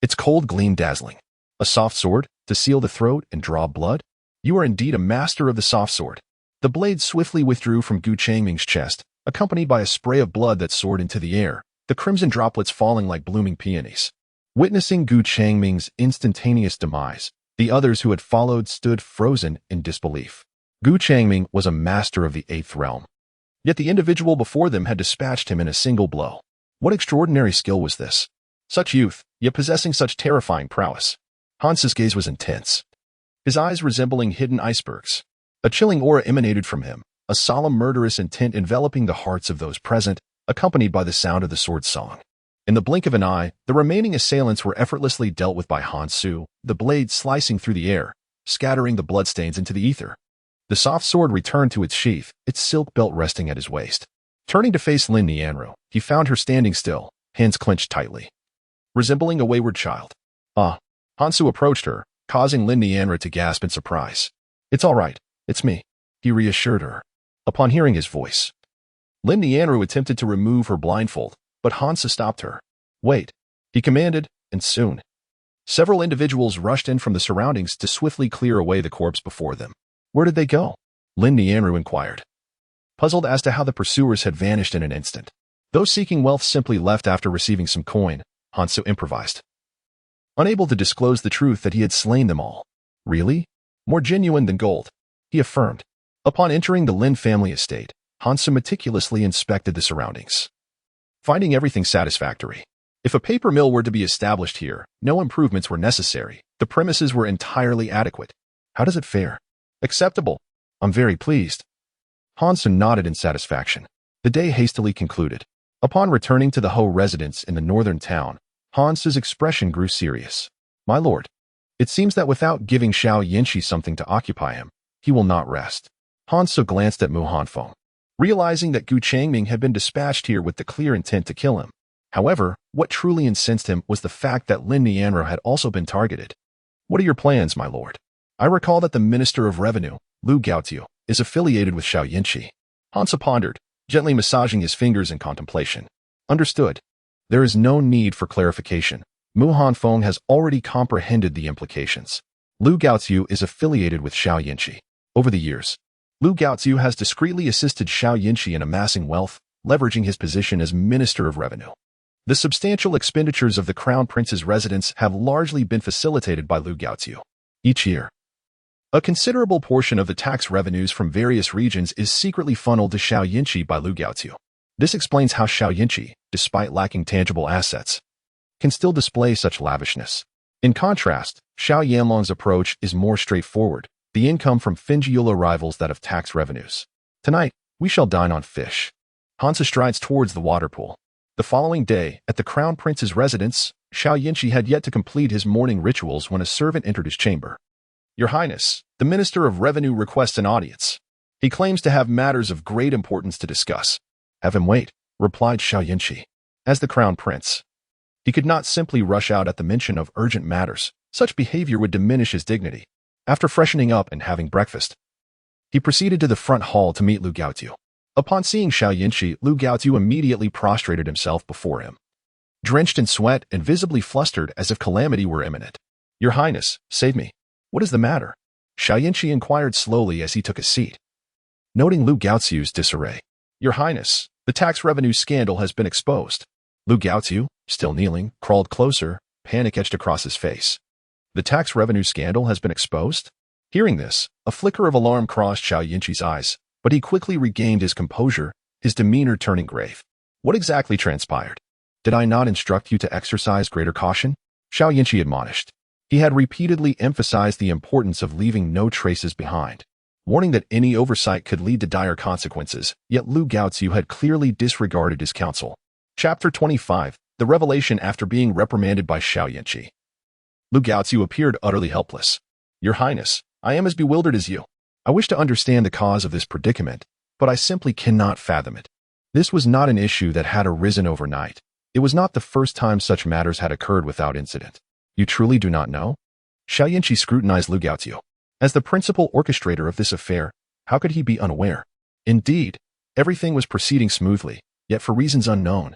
Its cold gleam dazzling. A soft sword, to seal the throat and draw blood? You are indeed a master of the soft sword. The blade swiftly withdrew from Gu Changming's chest, accompanied by a spray of blood that soared into the air, the crimson droplets falling like blooming peonies. Witnessing Gu Changming's instantaneous demise, the others who had followed stood frozen in disbelief. Gu Changming was a master of the 8th realm. Yet the individual before them had dispatched him in a single blow. What extraordinary skill was this? Such youth, yet possessing such terrifying prowess. Han Su's gaze was intense, his eyes resembling hidden icebergs. A chilling aura emanated from him, a solemn murderous intent enveloping the hearts of those present, accompanied by the sound of the sword song. In the blink of an eye, the remaining assailants were effortlessly dealt with by Han Su, the blade slicing through the air, scattering the bloodstains into the ether. The soft sword returned to its sheath, its silk belt resting at his waist. Turning to face Lin Nianru, he found her standing still, hands clenched tightly, resembling a wayward child. Ah! Han Su approached her, causing Lin Nianru to gasp in surprise. It's all right, it's me, he reassured her. Upon hearing his voice, Lin Nianru attempted to remove her blindfold, but Han Su stopped her. Wait, he commanded, and soon. Several individuals rushed in from the surroundings to swiftly clear away the corpse before them. Where did they go? Lin Nianru inquired, puzzled as to how the pursuers had vanished in an instant. Those seeking wealth simply left after receiving some coin, Han Su improvised, unable to disclose the truth that he had slain them all. Really? More genuine than gold, he affirmed. Upon entering the Lin family estate, Han Su meticulously inspected the surroundings, finding everything satisfactory. If a paper mill were to be established here, no improvements were necessary. The premises were entirely adequate. How does it fare? Acceptable. I'm very pleased. Han Su nodded in satisfaction. The day hastily concluded. Upon returning to the Ho residence in the northern town, Han Su's expression grew serious. My lord, it seems that without giving Xiao Yanqi something to occupy him, he will not rest. Han Su glanced at Mu Hanfeng, realizing that Gu Changming had been dispatched here with the clear intent to kill him. However, what truly incensed him was the fact that Lin Nianru had also been targeted. What are your plans, my lord? I recall that the Minister of Revenue, Lu Gaotiu, is affiliated with Xiao Yanqi. Han Su pondered, gently massaging his fingers in contemplation. Understood. There is no need for clarification. Mu Hanfeng has already comprehended the implications. Lu Gaotiu is affiliated with Xiao Yanqi. Over the years, Lu Gaotiu has discreetly assisted Xiao Yanqi in amassing wealth, leveraging his position as Minister of Revenue. The substantial expenditures of the Crown Prince's residence have largely been facilitated by Lu Gaotiu. Each year, a considerable portion of the tax revenues from various regions is secretly funneled to Xiao Yanqi by Lu Gaotiu. This explains how Xiao Yinqi, despite lacking tangible assets, can still display such lavishness. In contrast, Xiao Yanlong's approach is more straightforward. The income from Fingiula rivals that of tax revenues. Tonight, we shall dine on fish. Hansa strides towards the water pool. The following day, at the Crown Prince's residence, Xiao Yinqi had yet to complete his morning rituals when a servant entered his chamber. Your Highness, the Minister of Revenue requests an audience. He claims to have matters of great importance to discuss. Have him wait, replied Xiao Yinqi. As the Crown Prince, he could not simply rush out at the mention of urgent matters. Such behavior would diminish his dignity. After freshening up and having breakfast, he proceeded to the front hall to meet Lu Gaotiu. Upon seeing Xiao Yinqi, Lu Gaotiu immediately prostrated himself before him, drenched in sweat and visibly flustered as if calamity were imminent. Your Highness, save me. What is the matter? Xiao Yinqi inquired slowly as he took a seat. Noting Lu Gaotiu's disarray. Your Highness, the tax revenue scandal has been exposed. Lu Gaotiu, still kneeling, crawled closer, panic etched across his face. The tax revenue scandal has been exposed? Hearing this, a flicker of alarm crossed Xiao Yinqi's eyes, but he quickly regained his composure, his demeanor turning grave. What exactly transpired? Did I not instruct you to exercise greater caution? Xiao Yinqi admonished. He had repeatedly emphasized the importance of leaving no traces behind, warning that any oversight could lead to dire consequences, yet Lu Gaotiu had clearly disregarded his counsel. Chapter 25, The Revelation After Being Reprimanded by Xiao Yinqi. Lu Gaotiu appeared utterly helpless. Your Highness, I am as bewildered as you. I wish to understand the cause of this predicament, but I simply cannot fathom it. This was not an issue that had arisen overnight. It was not the first time such matters had occurred without incident. You truly do not know? Xiao Yinqi scrutinized Lu Gaotiu. As the principal orchestrator of this affair, how could he be unaware? Indeed, everything was proceeding smoothly, yet for reasons unknown.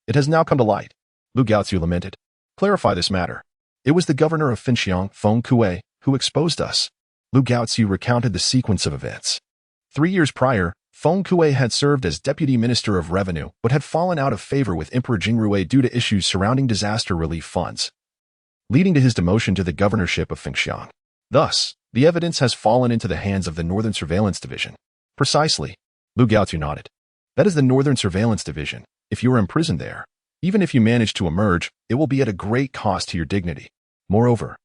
It has now come to light, Lu Gaotiu lamented. Clarify this matter. It was the governor of Finxiang, Feng Kuei, who exposed us. Lu Gaotiu recounted the sequence of events. 3 years prior, Feng Kuei had served as deputy minister of revenue but had fallen out of favor with Emperor Jingrui due to issues surrounding disaster relief funds, leading to his demotion to the governorship of Finxiang. Thus, the evidence has fallen into the hands of the Northern Surveillance Division. Precisely, Lu Gaotiu nodded. That is the Northern Surveillance Division. If you are imprisoned there, even if you manage to emerge, it will be at a great cost to your dignity. Moreover,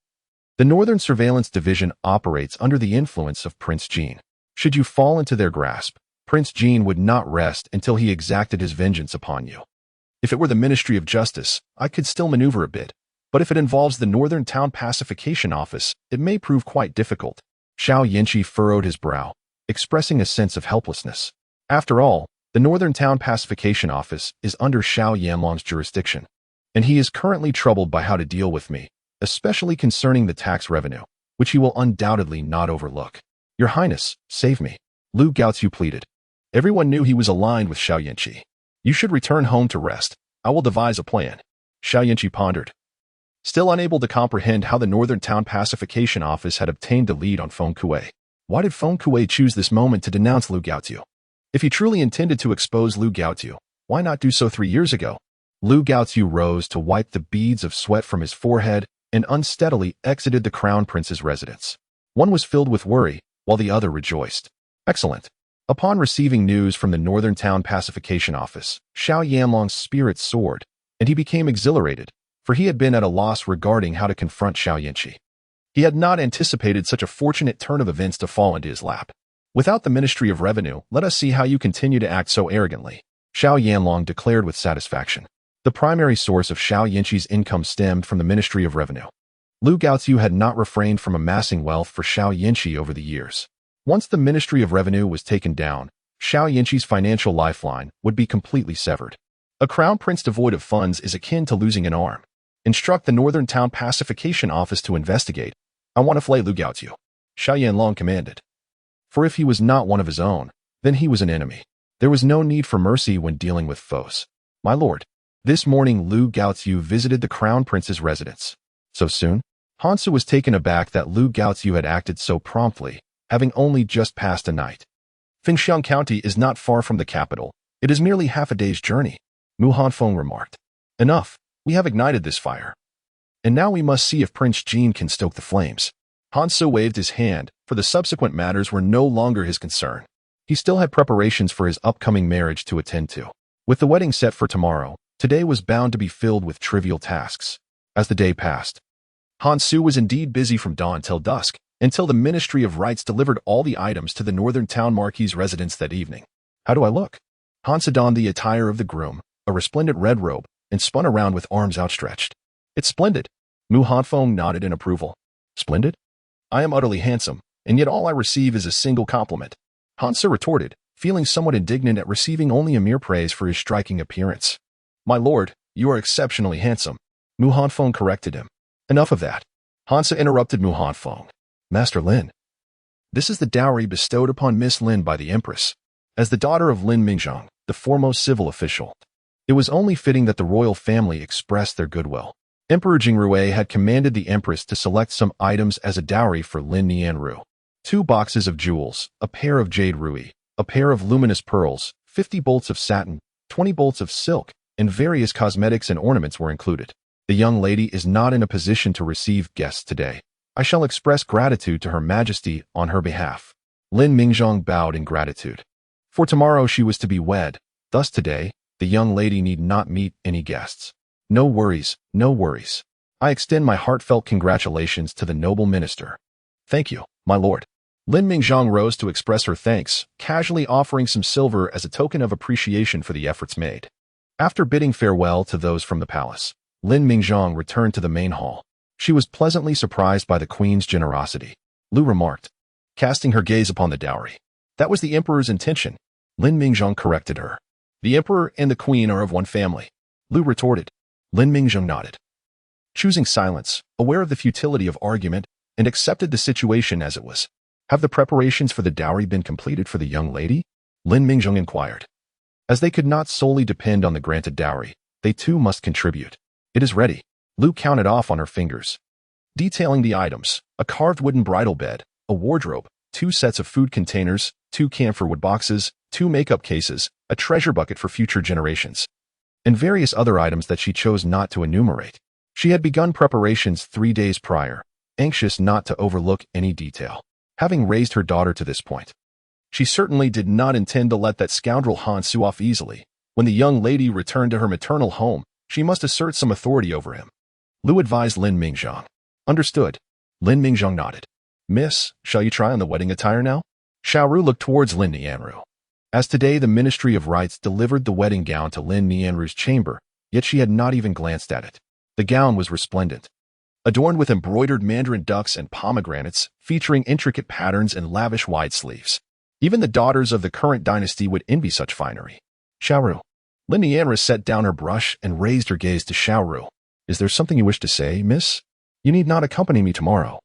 the Northern Surveillance Division operates under the influence of Prince Jean. Should you fall into their grasp, Prince Jean would not rest until he exacted his vengeance upon you. If it were the Ministry of Justice, I could still maneuver a bit, but if it involves the Northern Town Pacification Office, it may prove quite difficult. Xiao Yinqi furrowed his brow, expressing a sense of helplessness. After all, the Northern Town Pacification Office is under Xiao Yanlong's jurisdiction, and he is currently troubled by how to deal with me, especially concerning the tax revenue, which he will undoubtedly not overlook. Your Highness, save me, Lu Gaotiu pleaded. Everyone knew he was aligned with Xiao Yinqi. You should return home to rest. I will devise a plan. Xiao Yinqi pondered, still unable to comprehend how the Northern Town Pacification Office had obtained the lead on Feng Kuei. Why did Feng Kuei choose this moment to denounce Lu Gaotiu? If he truly intended to expose Lu Gaotiu, why not do so 3 years ago? Lu Gaotiu rose to wipe the beads of sweat from his forehead and unsteadily exited the Crown Prince's residence. One was filled with worry, while the other rejoiced. Excellent. Upon receiving news from the Northern Town Pacification Office, Xiao Yanlong's spirits soared, and he became exhilarated, for he had been at a loss regarding how to confront Xiao Yinqi. He had not anticipated such a fortunate turn of events to fall into his lap. Without the Ministry of Revenue, let us see how you continue to act so arrogantly, Xiao Yanlong declared with satisfaction. The primary source of Xiao Yinqi's income stemmed from the Ministry of Revenue. Lu Gaotiu had not refrained from amassing wealth for Xiao Yinqi over the years. Once the Ministry of Revenue was taken down, Xiao Yinqi's financial lifeline would be completely severed. A crown prince devoid of funds is akin to losing an arm. Instruct the Northern Town Pacification Office to investigate. I want to flay Lu Gaotiu, Xiao Yanlong commanded. For if he was not one of his own, then he was an enemy. There was no need for mercy when dealing with foes. My lord, this morning Lu Gaotiu visited the Crown Prince's residence. So soon? Hansu was taken aback that Lu Gaotiu had acted so promptly, having only just passed a night. Finxiang County is not far from the capital. It is merely half a day's journey, Mu Hanfeng remarked. Enough. We have ignited this fire. And now we must see if Prince Jean can stoke the flames. Hansu waved his hand, for the subsequent matters were no longer his concern. He still had preparations for his upcoming marriage to attend to. With the wedding set for tomorrow, today was bound to be filled with trivial tasks. As the day passed, Han Su was indeed busy from dawn till dusk, until the Ministry of Rites delivered all the items to the northern town Marquis' residence that evening. How do I look? Hansa donned the attire of the groom, a resplendent red robe, and spun around with arms outstretched. It's splendid. Mu Hanfeng nodded in approval. Splendid? I am utterly handsome, and yet all I receive is a single compliment. Hansa retorted, feeling somewhat indignant at receiving only a mere praise for his striking appearance. My lord, you are exceptionally handsome. Mu Hanfeng corrected him. Enough of that. Hansa interrupted Mu Hanfeng. Master Lin. This is the dowry bestowed upon Miss Lin by the Empress. As the daughter of Lin Mingzhang, the foremost civil official, it was only fitting that the royal family expressed their goodwill. Emperor Jingrui had commanded the Empress to select some items as a dowry for Lin Nianru. 2 boxes of jewels, a pair of jade ruby, a pair of luminous pearls, 50 bolts of satin, 20 bolts of silk, and various cosmetics and ornaments were included. The young lady is not in a position to receive guests today. I shall express gratitude to Her Majesty on her behalf. Lin Mingzhang bowed in gratitude. For tomorrow she was to be wed, thus today, the young lady need not meet any guests. No worries, no worries. I extend my heartfelt congratulations to the noble minister. Thank you, my lord. Lin Mingzhang rose to express her thanks, casually offering some silver as a token of appreciation for the efforts made. After bidding farewell to those from the palace, Lin Mingzhang returned to the main hall. She was pleasantly surprised by the queen's generosity. Lu remarked, casting her gaze upon the dowry. That was the emperor's intention. Lin Mingzhang corrected her. The emperor and the queen are of one family. Lu retorted. Lin Mingzhang nodded, choosing silence, aware of the futility of argument, and accepted the situation as it was. Have the preparations for the dowry been completed for the young lady? Lin Mingzhang inquired. As they could not solely depend on the granted dowry, they too must contribute. It is ready. Lu counted off on her fingers, detailing the items: a carved wooden bridal bed, a wardrobe, 2 sets of food containers, 2 camphor wood boxes, 2 makeup cases, a treasure bucket for future generations, and various other items that she chose not to enumerate. She had begun preparations 3 days prior, anxious not to overlook any detail. Having raised her daughter to this point, she certainly did not intend to let that scoundrel Han Su off easily. When the young lady returned to her maternal home, she must assert some authority over him. Lu advised Lin Mingzhang. Understood. Lin Mingzhang nodded. Miss, shall you try on the wedding attire now? Xiaoru looked towards Lin Nianru. As today the Ministry of Rites delivered the wedding gown to Lin Nianru's chamber, yet she had not even glanced at it. The gown was resplendent, adorned with embroidered mandarin ducks and pomegranates, featuring intricate patterns and lavish wide sleeves. Even the daughters of the current dynasty would envy such finery. Xiaoru. Lin Nianru set down her brush and raised her gaze to Xiaoru. Is there something you wish to say, miss? You need not accompany me tomorrow.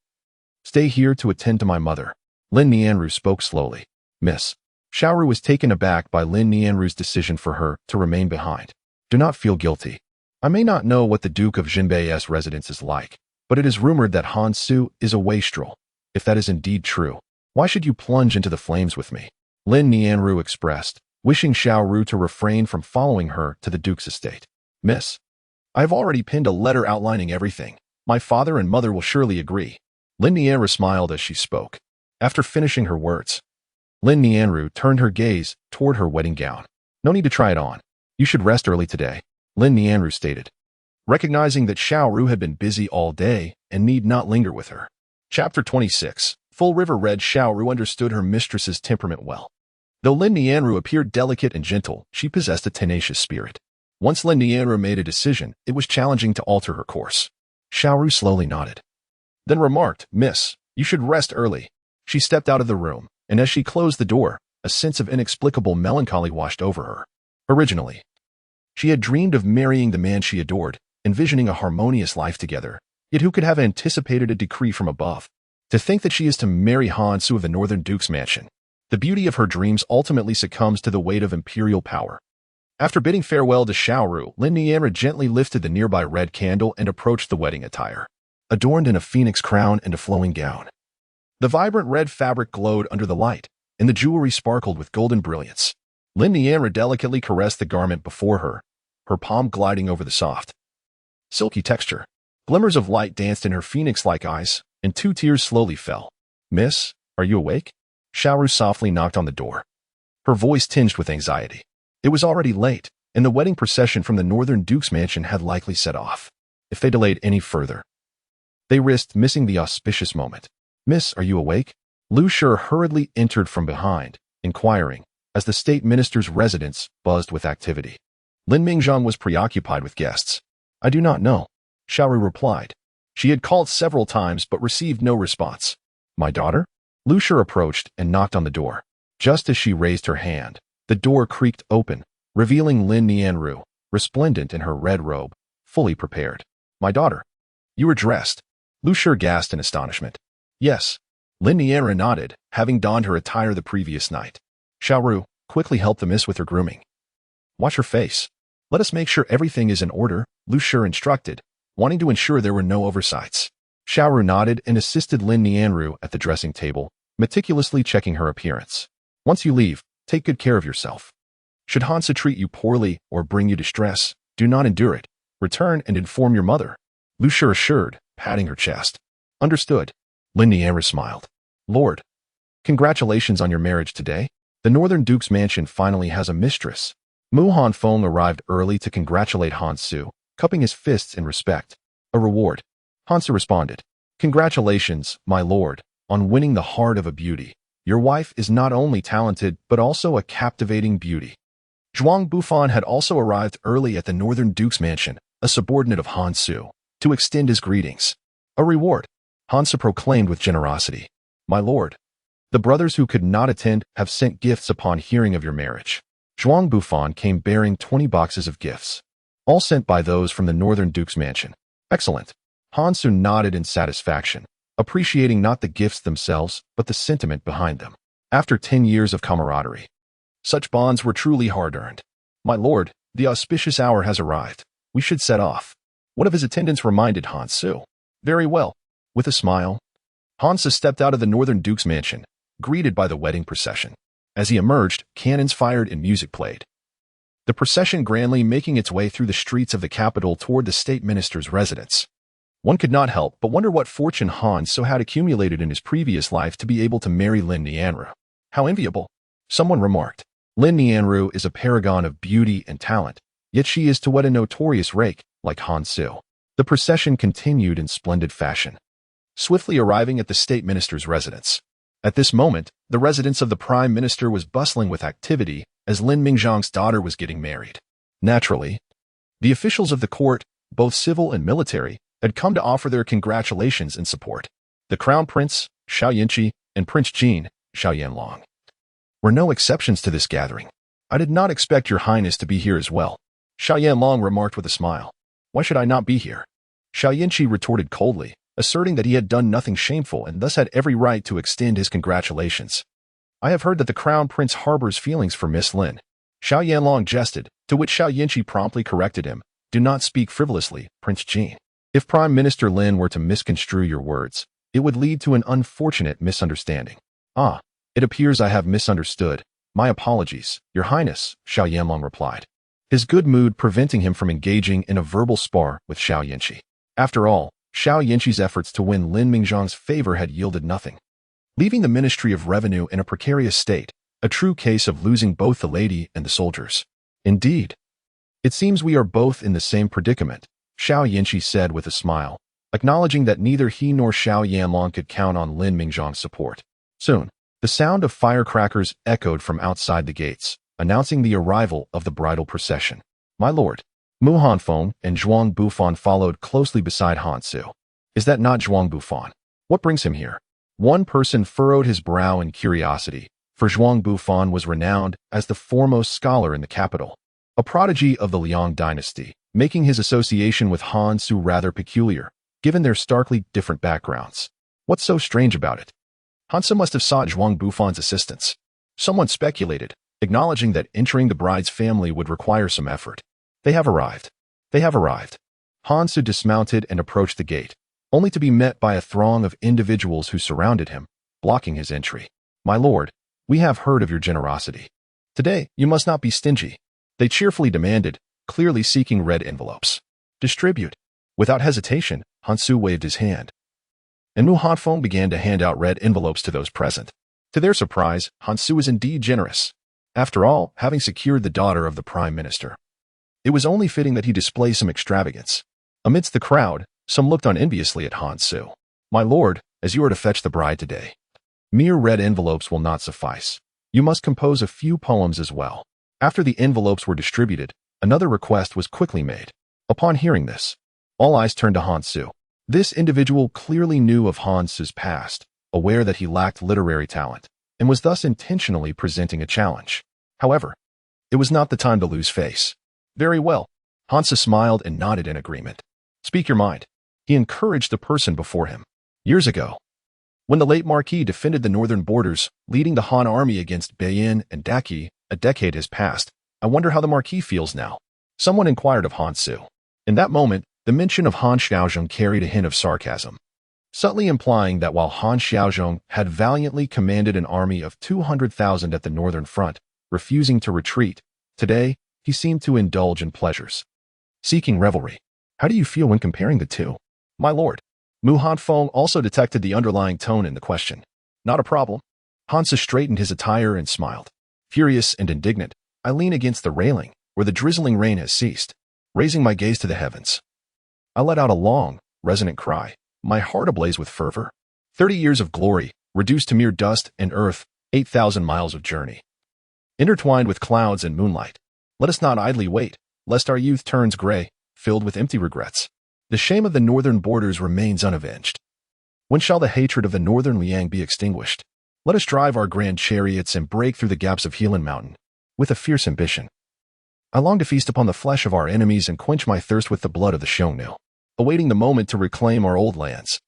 Stay here to attend to my mother. Lin Nianru spoke slowly. Miss. Xiaoru was taken aback by Lin Nianru's decision for her to remain behind. Do not feel guilty. I may not know what the Duke of Zhenbei's residence is like, but it is rumored that Han Su is a wastrel. If that is indeed true, why should you plunge into the flames with me? Lin Nianru expressed, wishing Xiaoru to refrain from following her to the Duke's estate. Miss. I have already penned a letter outlining everything. My father and mother will surely agree. Lin Nianru smiled as she spoke. After finishing her words, Lin Nianru turned her gaze toward her wedding gown. No need to try it on. You should rest early today, Lin Nianru stated, recognizing that Xiaoru had been busy all day and need not linger with her. Chapter 26. Full River Red. Xiaoru understood her mistress's temperament well. Though Lin Nianru appeared delicate and gentle, she possessed a tenacious spirit. Once Lin Nianru made a decision, it was challenging to alter her course. Xiaoru slowly nodded, then remarked, Miss, you should rest early. She stepped out of the room, and as she closed the door, a sense of inexplicable melancholy washed over her. Originally, she had dreamed of marrying the man she adored, envisioning a harmonious life together. Yet who could have anticipated a decree from above? To think that she is to marry Han Su of the Northern Duke's mansion. The beauty of her dreams ultimately succumbs to the weight of imperial power. After bidding farewell to Xiaoru, Lin Nianru gently lifted the nearby red candle and approached the wedding attire, adorned in a phoenix crown and a flowing gown. The vibrant red fabric glowed under the light, and the jewelry sparkled with golden brilliance. Lin Nianru delicately caressed the garment before her, her palm gliding over the soft, silky texture. Glimmers of light danced in her phoenix-like eyes, and 2 tears slowly fell. Miss, are you awake? Xiaoru softly knocked on the door, her voice tinged with anxiety. It was already late, and the wedding procession from the northern duke's mansion had likely set off. If they delayed any further, they risked missing the auspicious moment. "Miss, are you awake?" Lu Shi hurriedly entered from behind, inquiring, as the state minister's residence buzzed with activity. Lin Mingzhang was preoccupied with guests. "I do not know," Xiaoru replied. She had called several times but received no response. "My daughter?" Lu Shi approached and knocked on the door. Just as she raised her hand, the door creaked open, revealing Lin Nianru, resplendent in her red robe, fully prepared. "My daughter, you are dressed." Lu Shi gasped in astonishment. "Yes." Lin Nianru nodded, having donned her attire the previous night. "Xiaoru, quickly help the miss with her grooming. Watch her face. Let us make sure everything is in order," Lu Shi instructed, wanting to ensure there were no oversights. Xiaoru nodded and assisted Lin Nianru at the dressing table, meticulously checking her appearance. "Once you leave, take good care of yourself. Should Hansa treat you poorly or bring you distress, do not endure it. Return and inform your mother," Lu Shi assured, patting her chest. "Understood." Lin Nianru smiled. "Lord, congratulations on your marriage today. The Northern Duke's mansion finally has a mistress." Mu Hanfeng arrived early to congratulate Han Su, cupping his fists in respect. "A reward." Hansu responded. "Congratulations, my lord, on winning the heart of a beauty. Your wife is not only talented, but also a captivating beauty." Zhuang Bufan had also arrived early at the Northern Duke's mansion, a subordinate of Han Su, to extend his greetings. "A reward," Hansu proclaimed with generosity. "My lord, the brothers who could not attend have sent gifts upon hearing of your marriage." Zhuang Bufan came bearing 20 boxes of gifts, all sent by those from the Northern Duke's mansion. "Excellent." Hansu nodded in satisfaction, appreciating not the gifts themselves, but the sentiment behind them. After 10 years of camaraderie, such bonds were truly hard-earned. "My lord, the auspicious hour has arrived. We should set off." One of his attendants reminded Hansu. "Very well." With a smile, Hansu stepped out of the Northern Duke's mansion, greeted by the wedding procession. As he emerged, cannons fired and music played. The procession grandly making its way through the streets of the capital toward the state minister's residence. One could not help but wonder what fortune Han So had accumulated in his previous life to be able to marry Lin Nianru. "How enviable," someone remarked. Lin Nianru is a paragon of beauty and talent, yet she is to wed a notorious rake like Han So. The procession continued in splendid fashion, swiftly arriving at the state minister's residence. At this moment, the residence of the prime minister was bustling with activity as Lin Mingzhang's daughter was getting married. Naturally, the officials of the court, both civil and military, had come to offer their congratulations and support. The crown prince, Xiao Yinqi, and Prince Jin, Xiao Yanlong, were no exceptions to this gathering. "I did not expect your highness to be here as well," Xiao Yanlong remarked with a smile. "Why should I not be here?" Xiao Yinqi retorted coldly, asserting that he had done nothing shameful and thus had every right to extend his congratulations. "I have heard that the crown prince harbors feelings for Miss Lin." Xiao Yanlong jested, to which Xiao Yinqi promptly corrected him. "Do not speak frivolously, Prince Jin. If Prime Minister Lin were to misconstrue your words, it would lead to an unfortunate misunderstanding." "Ah, it appears I have misunderstood. My apologies, Your Highness," Xiao Yanlong replied, his good mood preventing him from engaging in a verbal spar with Xiao Yinqi. After all, Xiao Yinqi's efforts to win Lin Mingzhang's favor had yielded nothing, leaving the Ministry of Revenue in a precarious state, a true case of losing both the lady and the soldiers. "Indeed. It seems we are both in the same predicament," Xiao Yinqi said with a smile, acknowledging that neither he nor Xiao Yanlong could count on Lin Mingzhang's support. Soon, the sound of firecrackers echoed from outside the gates, announcing the arrival of the bridal procession. "My lord." Mu Hanfeng and Zhuang Bufan followed closely beside Han Su. "Is that not Zhuang Bufan? What brings him here?" One person furrowed his brow in curiosity, for Zhuang Bufan was renowned as the foremost scholar in the capital, a prodigy of the Liang Dynasty, making his association with Han Su rather peculiar, given their starkly different backgrounds. What's so strange about it? Han Su must have sought Zhuang Bufan's assistance. Someone speculated, acknowledging that entering the bride's family would require some effort. "They have arrived. They have arrived." Han Su dismounted and approached the gate, only to be met by a throng of individuals who surrounded him, blocking his entry. "My lord, we have heard of your generosity. Today, you must not be stingy," they cheerfully demanded, clearly seeking red envelopes. "Distribute." Without hesitation, Han Su waved his hand, and Mu Hanfeng began to hand out red envelopes to those present. To their surprise, Han Su was indeed generous. After all, having secured the daughter of the prime minister, It was only fitting that he display some extravagance. Amidst the crowd, some looked on enviously at Han Su. "My lord, as you are to fetch the bride today, mere red envelopes will not suffice. You must compose a few poems as well." After the envelopes were distributed, another request was quickly made. Upon hearing this, all eyes turned to Han Su. This individual clearly knew of Han Su's past, aware that he lacked literary talent, and was thus intentionally presenting a challenge. However, it was not the time to lose face. "Very well." Han Su smiled and nodded in agreement. "Speak your mind." He encouraged the person before him. Years ago, when the late Marquis defended the northern borders, leading the Han army against Beiyin and Daqi, a decade has passed. I wonder how the Marquis feels now. Someone inquired of Han Su. In that moment, the mention of Han Xiaozhong carried a hint of sarcasm, subtly implying that while Han Xiaozhong had valiantly commanded an army of 200,000 at the northern front, refusing to retreat, today, he seemed to indulge in pleasures, seeking revelry. How do you feel when comparing the two? "My lord." Mu Hanfeng also detected the underlying tone in the question. "Not a problem." Han Su straightened his attire and smiled. "Furious and indignant, I lean against the railing, where the drizzling rain has ceased. Raising my gaze to the heavens, I let out a long, resonant cry, my heart ablaze with fervor. 30 years of glory, reduced to mere dust and earth, 8,000 miles of journey, intertwined with clouds and moonlight. Let us not idly wait, lest our youth turns gray, filled with empty regrets. The shame of the northern borders remains unavenged. When shall the hatred of the northern Liang be extinguished? Let us drive our grand chariots and break through the gaps of Helan Mountain, with a fierce ambition. I long to feast upon the flesh of our enemies and quench my thirst with the blood of the Xiongnu, awaiting the moment to reclaim our old lands.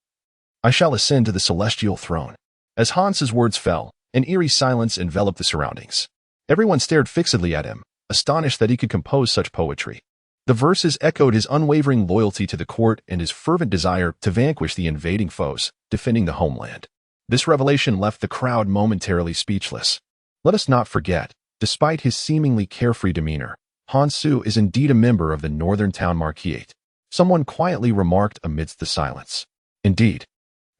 I shall ascend to the celestial throne." As Hans's words fell, an eerie silence enveloped the surroundings. Everyone stared fixedly at him, astonished that he could compose such poetry. The verses echoed his unwavering loyalty to the court and his fervent desire to vanquish the invading foes, defending the homeland. This revelation left the crowd momentarily speechless. Let us not forget, despite his seemingly carefree demeanor, Han Su is indeed a member of the northern town Marquis. Someone quietly remarked amidst the silence. Indeed,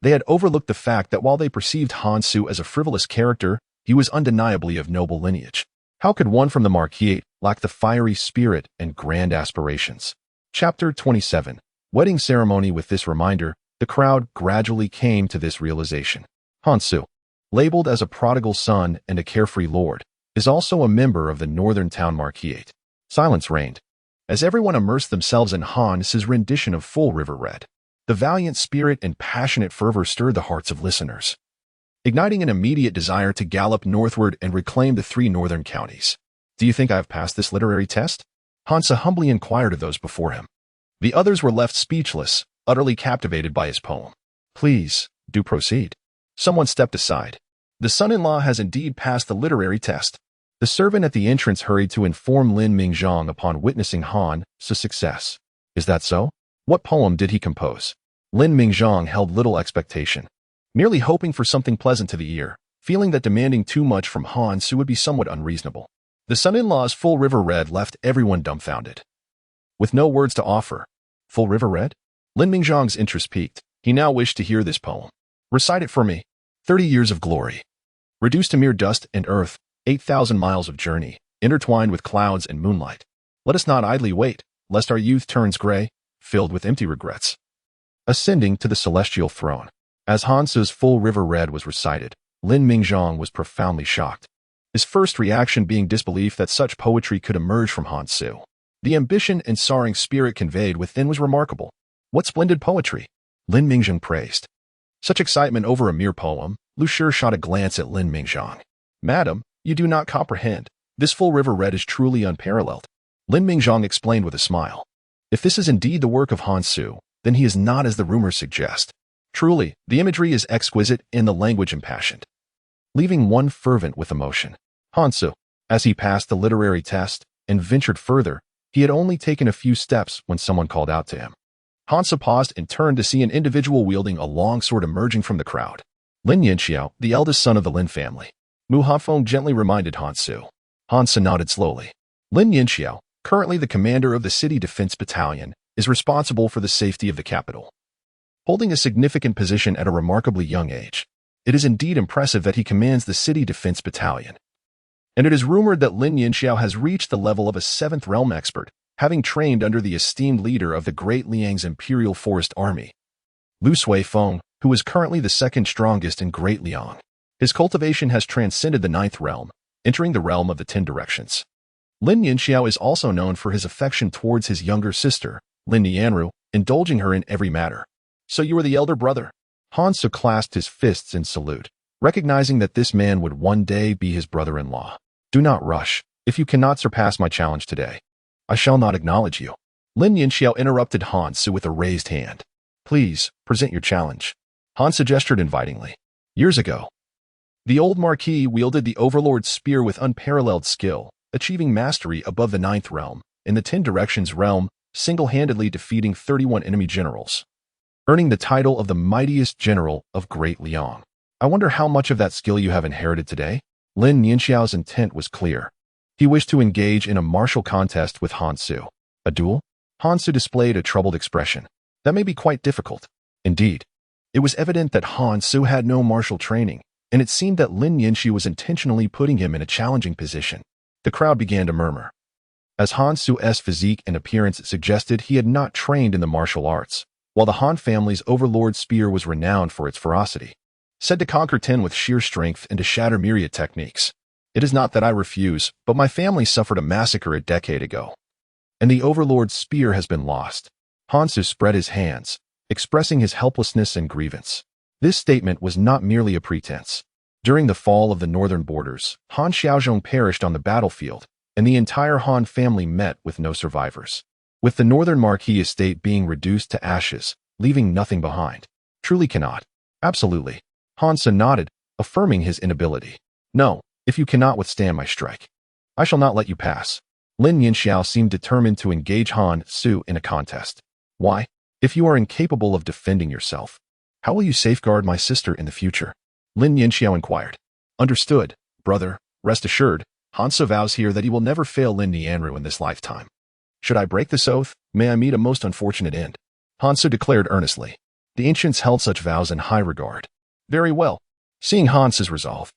they had overlooked the fact that while they perceived Han Su as a frivolous character, he was undeniably of noble lineage. How could one from the Marquis lack the fiery spirit and grand aspirations? Chapter 27. Wedding Ceremony. With this reminder, the crowd gradually came to this realization. Han Su, labeled as a prodigal son and a carefree lord, is also a member of the northern town Marquis. Silence reigned, as everyone immersed themselves in Han's rendition of Full River Red. The valiant spirit and passionate fervor stirred the hearts of listeners, igniting an immediate desire to gallop northward and reclaim the 3 northern counties. "Do you think I have passed this literary test?" Han Su humbly inquired of those before him. The others were left speechless, utterly captivated by his poem. "Please, do proceed." Someone stepped aside. "The son-in-law has indeed passed the literary test." The servant at the entrance hurried to inform Lin Mingzhong upon witnessing Han's success. "Is that so? What poem did he compose?" Lin Mingzhong held little expectation, merely hoping for something pleasant to the ear, feeling that demanding too much from Han Su would be somewhat unreasonable. The son-in-law's Full River Red left everyone dumbfounded. With no words to offer, Full River Red? Lin Mingzhong's interest peaked. He now wished to hear this poem. "Recite it for me." 30 years of glory, reduced to mere dust and earth, 8,000 miles of journey, intertwined with clouds and moonlight. Let us not idly wait, lest our youth turns gray, filled with empty regrets. Ascending to the celestial throne. As Han Su's Full River Red was recited, Lin Mingzhong was profoundly shocked, his first reaction being disbelief that such poetry could emerge from Han Su. The ambition and soaring spirit conveyed within was remarkable. "What splendid poetry!" Lin Mingzhong praised. Such excitement over a mere poem. Lu Shi shot a glance at Lin Mingzhong. "Madam, you do not comprehend. This Full River Red is truly unparalleled." Lin Mingzhong explained with a smile. "If this is indeed the work of Han Su, then he is not as the rumors suggest. Truly, the imagery is exquisite and the language impassioned, leaving one fervent with emotion." Han Su, as he passed the literary test and ventured further, he had only taken a few steps when someone called out to him. Han Su paused and turned to see an individual wielding a long sword emerging from the crowd. Lin Yanxiao, the eldest son of the Lin family. Mu Hanfeng gently reminded Han Su. Han Su nodded slowly. Lin Yanxiao, currently the commander of the City Defense Battalion, is responsible for the safety of the capital, holding a significant position at a remarkably young age. It is indeed impressive that he commands the City Defense Battalion. And it is rumored that Lin Yanxiao has reached the level of a 7th realm expert, having trained under the esteemed leader of the Great Liang's Imperial Forest Army, Lu Suifeng, who is currently the second strongest in Great Liang. His cultivation has transcended the ninth realm, entering the realm of the 10 directions. Lin Yinxiao is also known for his affection towards his younger sister, Lin Nianru, indulging her in every matter. So you are the elder brother? Han Su clasped his fists in salute, recognizing that this man would one day be his brother-in-law. Do not rush. If you cannot surpass my challenge today, I shall not acknowledge you. Lin Yinxiao interrupted Han Su with a raised hand. Please, present your challenge. Han Su gestured invitingly. Years ago, the old Marquis wielded the Overlord's spear with unparalleled skill, achieving mastery above the ninth realm, in the 10 directions realm, single-handedly defeating 31 enemy generals, earning the title of the mightiest general of Great Liang. I wonder how much of that skill you have inherited today? Lin Yinxiao's intent was clear. He wished to engage in a martial contest with Han Su. A duel? Han Su displayed a troubled expression. That may be quite difficult. Indeed, it was evident that Han Su had no martial training, and it seemed that Lin Yinxiao was intentionally putting him in a challenging position. The crowd began to murmur, as Han Su's physique and appearance suggested he had not trained in the martial arts, while the Han family's Overlord spear was renowned for its ferocity, said to conquer 10 with sheer strength and to shatter myriad techniques. It is not that I refuse, but my family suffered a massacre a decade ago, and the Overlord's spear has been lost. Han Su spread his hands, expressing his helplessness and grievance. This statement was not merely a pretense. During the fall of the northern borders, Han Xiaozhong perished on the battlefield, and the entire Han family met with no survivors, with the northern Marquis estate being reduced to ashes, leaving nothing behind. Truly cannot. Absolutely. Han Su nodded, affirming his inability. No, if you cannot withstand my strike, I shall not let you pass. Lin Yinxiao seemed determined to engage Han Su in a contest. Why? If you are incapable of defending yourself, how will you safeguard my sister in the future? Lin Yinxiao inquired. Understood, brother. Rest assured, Han Su vows here that he will never fail Lin Nianru in this lifetime. Should I break this oath, may I meet a most unfortunate end. Han Su declared earnestly. The ancients held such vows in high regard. Very well. Seeing Han Su's resolve,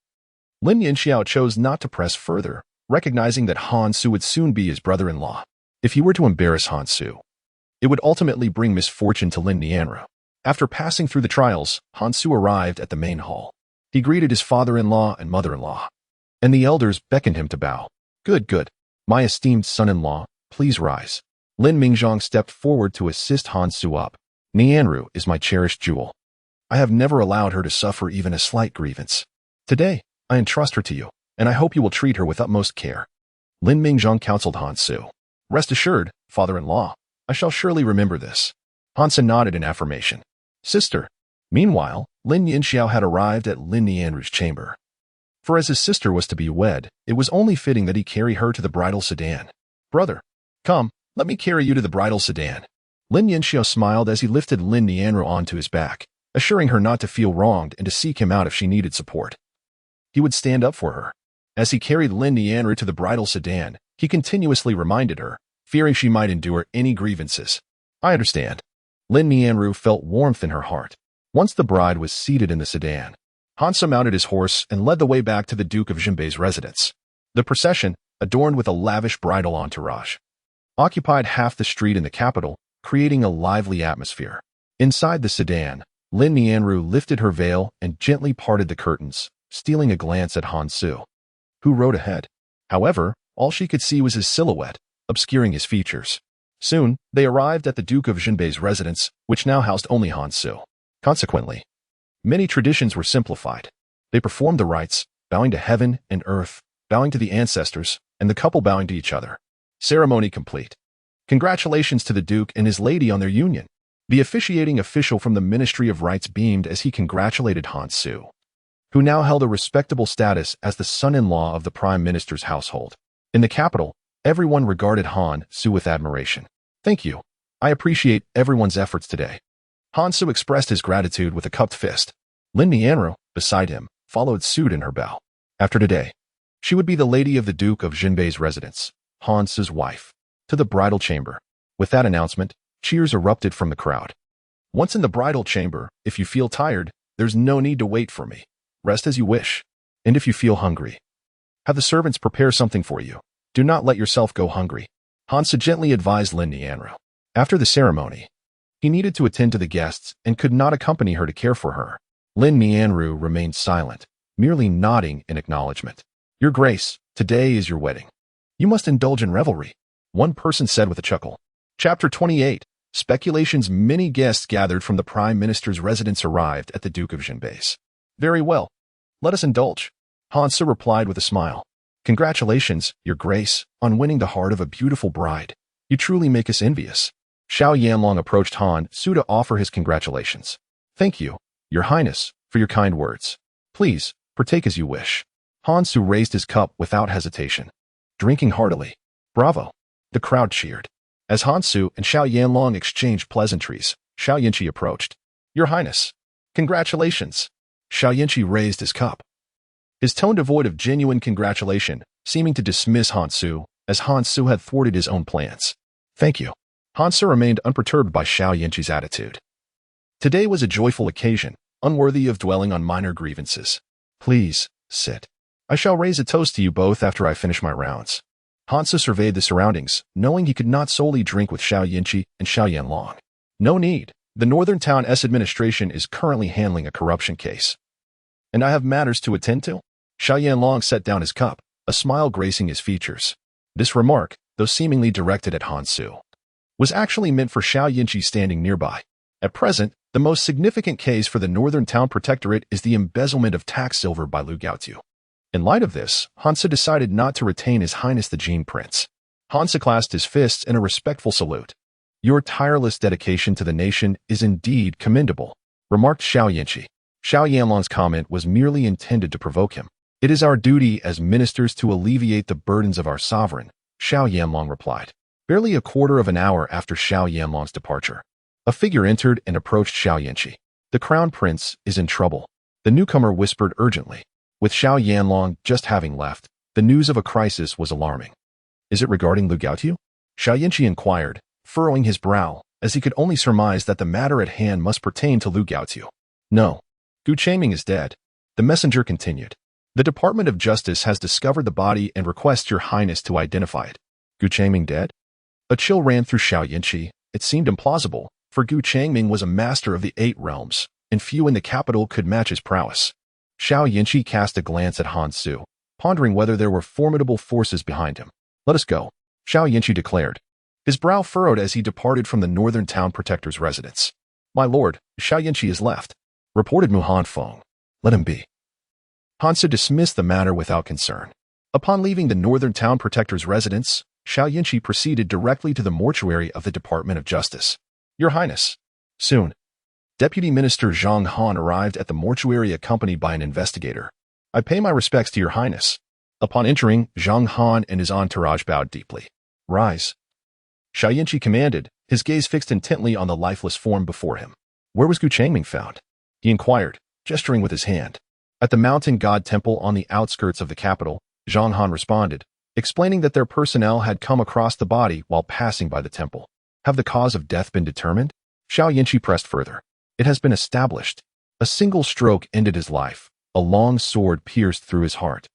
Lin Yinxiao chose not to press further, recognizing that Han Su would soon be his brother-in-law. If he were to embarrass Han Su, it would ultimately bring misfortune to Lin Nianru. After passing through the trials, Han Su arrived at the main hall. He greeted his father-in-law and mother-in-law, and the elders beckoned him to bow. Good, good. My esteemed son-in-law, please rise. Lin Mingzhong stepped forward to assist Han Su up. Nianru is my cherished jewel. I have never allowed her to suffer even a slight grievance. Today, I entrust her to you, and I hope you will treat her with utmost care. Lin Mingzhong counseled Han Su. Rest assured, father-in-law, I shall surely remember this. Han Su nodded in affirmation. Sister. Meanwhile, Lin Yinxiao had arrived at Lin Nianru's chamber. For as his sister was to be wed, it was only fitting that he carry her to the bridal sedan. Brother, come, let me carry you to the bridal sedan. Lin Yinxiao smiled as he lifted Lin Nianru onto his back, assuring her not to feel wronged and to seek him out if she needed support. He would stand up for her. As he carried Lin Nianru to the bridal sedan, he continuously reminded her, fearing she might endure any grievances. I understand. Lin Nianru felt warmth in her heart. Once the bride was seated in the sedan, Han Su mounted his horse and led the way back to the Duke of Zhenbei's residence. The procession, adorned with a lavish bridal entourage, occupied half the street in the capital, creating a lively atmosphere. Inside the sedan, Lin Nianru lifted her veil and gently parted the curtains, stealing a glance at Han Su, who rode ahead. However, all she could see was his silhouette, obscuring his features. Soon, they arrived at the Duke of Zhenbei's residence, which now housed only Han Su. Consequently, many traditions were simplified. They performed the rites, bowing to heaven and earth, bowing to the ancestors, and the couple bowing to each other. Ceremony complete. Congratulations to the Duke and his lady on their union. The officiating official from the Ministry of Rites beamed as he congratulated Han Su, who now held a respectable status as the son-in-law of the Prime Minister's household. In the capital, everyone regarded Han Su with admiration. Thank you. I appreciate everyone's efforts today. Han Su expressed his gratitude with a cupped fist. Lin Nianru, beside him, followed suit in her bow. After today, she would be the lady of the Duke of Zhenbei's residence, Han Su's wife, to the bridal chamber. With that announcement, cheers erupted from the crowd. Once in the bridal chamber, if you feel tired, there's no need to wait for me. Rest as you wish. And if you feel hungry, have the servants prepare something for you. Do not let yourself go hungry. Hansa gently advised Lin Nianru. After the ceremony, he needed to attend to the guests and could not accompany her to care for her. Lin Nianru remained silent, merely nodding in acknowledgement. Your Grace, today is your wedding. You must indulge in revelry, one person said with a chuckle. Chapter 28. Speculations. Many guests gathered from the Prime Minister's residence arrived at the Duke of Zhenbei's. Very well. Let us indulge, Hansa replied with a smile. Congratulations, Your Grace, on winning the heart of a beautiful bride. You truly make us envious. Xiao Yanlong approached Han Su to offer his congratulations. Thank you, Your Highness, for your kind words. Please, partake as you wish. Han Su raised his cup without hesitation, drinking heartily. Bravo! The crowd cheered. As Han Su and Xiao Yanlong exchanged pleasantries, Xiao Yinchi approached. Your Highness, congratulations. Xiao Yinchi raised his cup, his tone devoid of genuine congratulation, seeming to dismiss Han Su, as Han Su had thwarted his own plans. Thank you. Han Su remained unperturbed by Xiao Yinchi's attitude. Today was a joyful occasion, unworthy of dwelling on minor grievances. Please, sit. I shall raise a toast to you both after I finish my rounds. Hansa surveyed the surroundings, knowing he could not solely drink with Xiao Yinchi and Xiao Yanlong. No need. The Northern Town S administration is currently handling a corruption case, and I have matters to attend to. Xiao Yanlong set down his cup, a smile gracing his features. This remark, though seemingly directed at Han Su, was actually meant for Xiao Yinchi standing nearby. At present, the most significant case for the Northern Town Protectorate is the embezzlement of tax silver by Lu Gaotu. In light of this, Hansa decided not to retain His Highness the Gene Prince. Hansa clasped his fists in a respectful salute. Your tireless dedication to the nation is indeed commendable, remarked Xiao Yinchi. Xiao Yanlong's comment was merely intended to provoke him. It is our duty as ministers to alleviate the burdens of our sovereign, Xiao Yanlong replied. Barely a quarter of an hour after Xiao Yanlong's departure, a figure entered and approached Xiao Yinchi. The Crown Prince is in trouble, the newcomer whispered urgently. With Xiao Yanlong just having left, the news of a crisis was alarming. Is it regarding Lu Gaotu? Xiao Yinchi inquired, furrowing his brow, as he could only surmise that the matter at hand must pertain to Lu Gaotu. No. Gu Changming is dead. The messenger continued. The Department of Justice has discovered the body and requests Your Highness to identify it. Gu Changming dead? A chill ran through Xiao Yinchi. It seemed implausible, for Gu Changming was a master of the 8 realms, and few in the capital could match his prowess. Xiao Yinchi cast a glance at Han Su, pondering whether there were formidable forces behind him. Let us go, Xiao Yinchi declared, his brow furrowed as he departed from the Northern Town Protector's residence. My lord, Xiao Yinchi is left, reported Muhan Feng. Let him be. Hansa dismissed the matter without concern. Upon leaving the Northern Town Protector's residence, Xiao Yinchi proceeded directly to the mortuary of the Department of Justice. Your Highness. Soon. Deputy Minister Zhang Han arrived at the mortuary accompanied by an investigator. I pay my respects to Your Highness. Upon entering, Zhang Han and his entourage bowed deeply. Rise. Xiao Yinchi commanded, his gaze fixed intently on the lifeless form before him. Where was Gu Changming found? He inquired, gesturing with his hand. At the mountain god temple on the outskirts of the capital, Zhang Han responded, explaining that their personnel had come across the body while passing by the temple. Have the cause of death been determined? Xiao Yinchi pressed further. It has been established. A single stroke ended his life. A long sword pierced through his heart,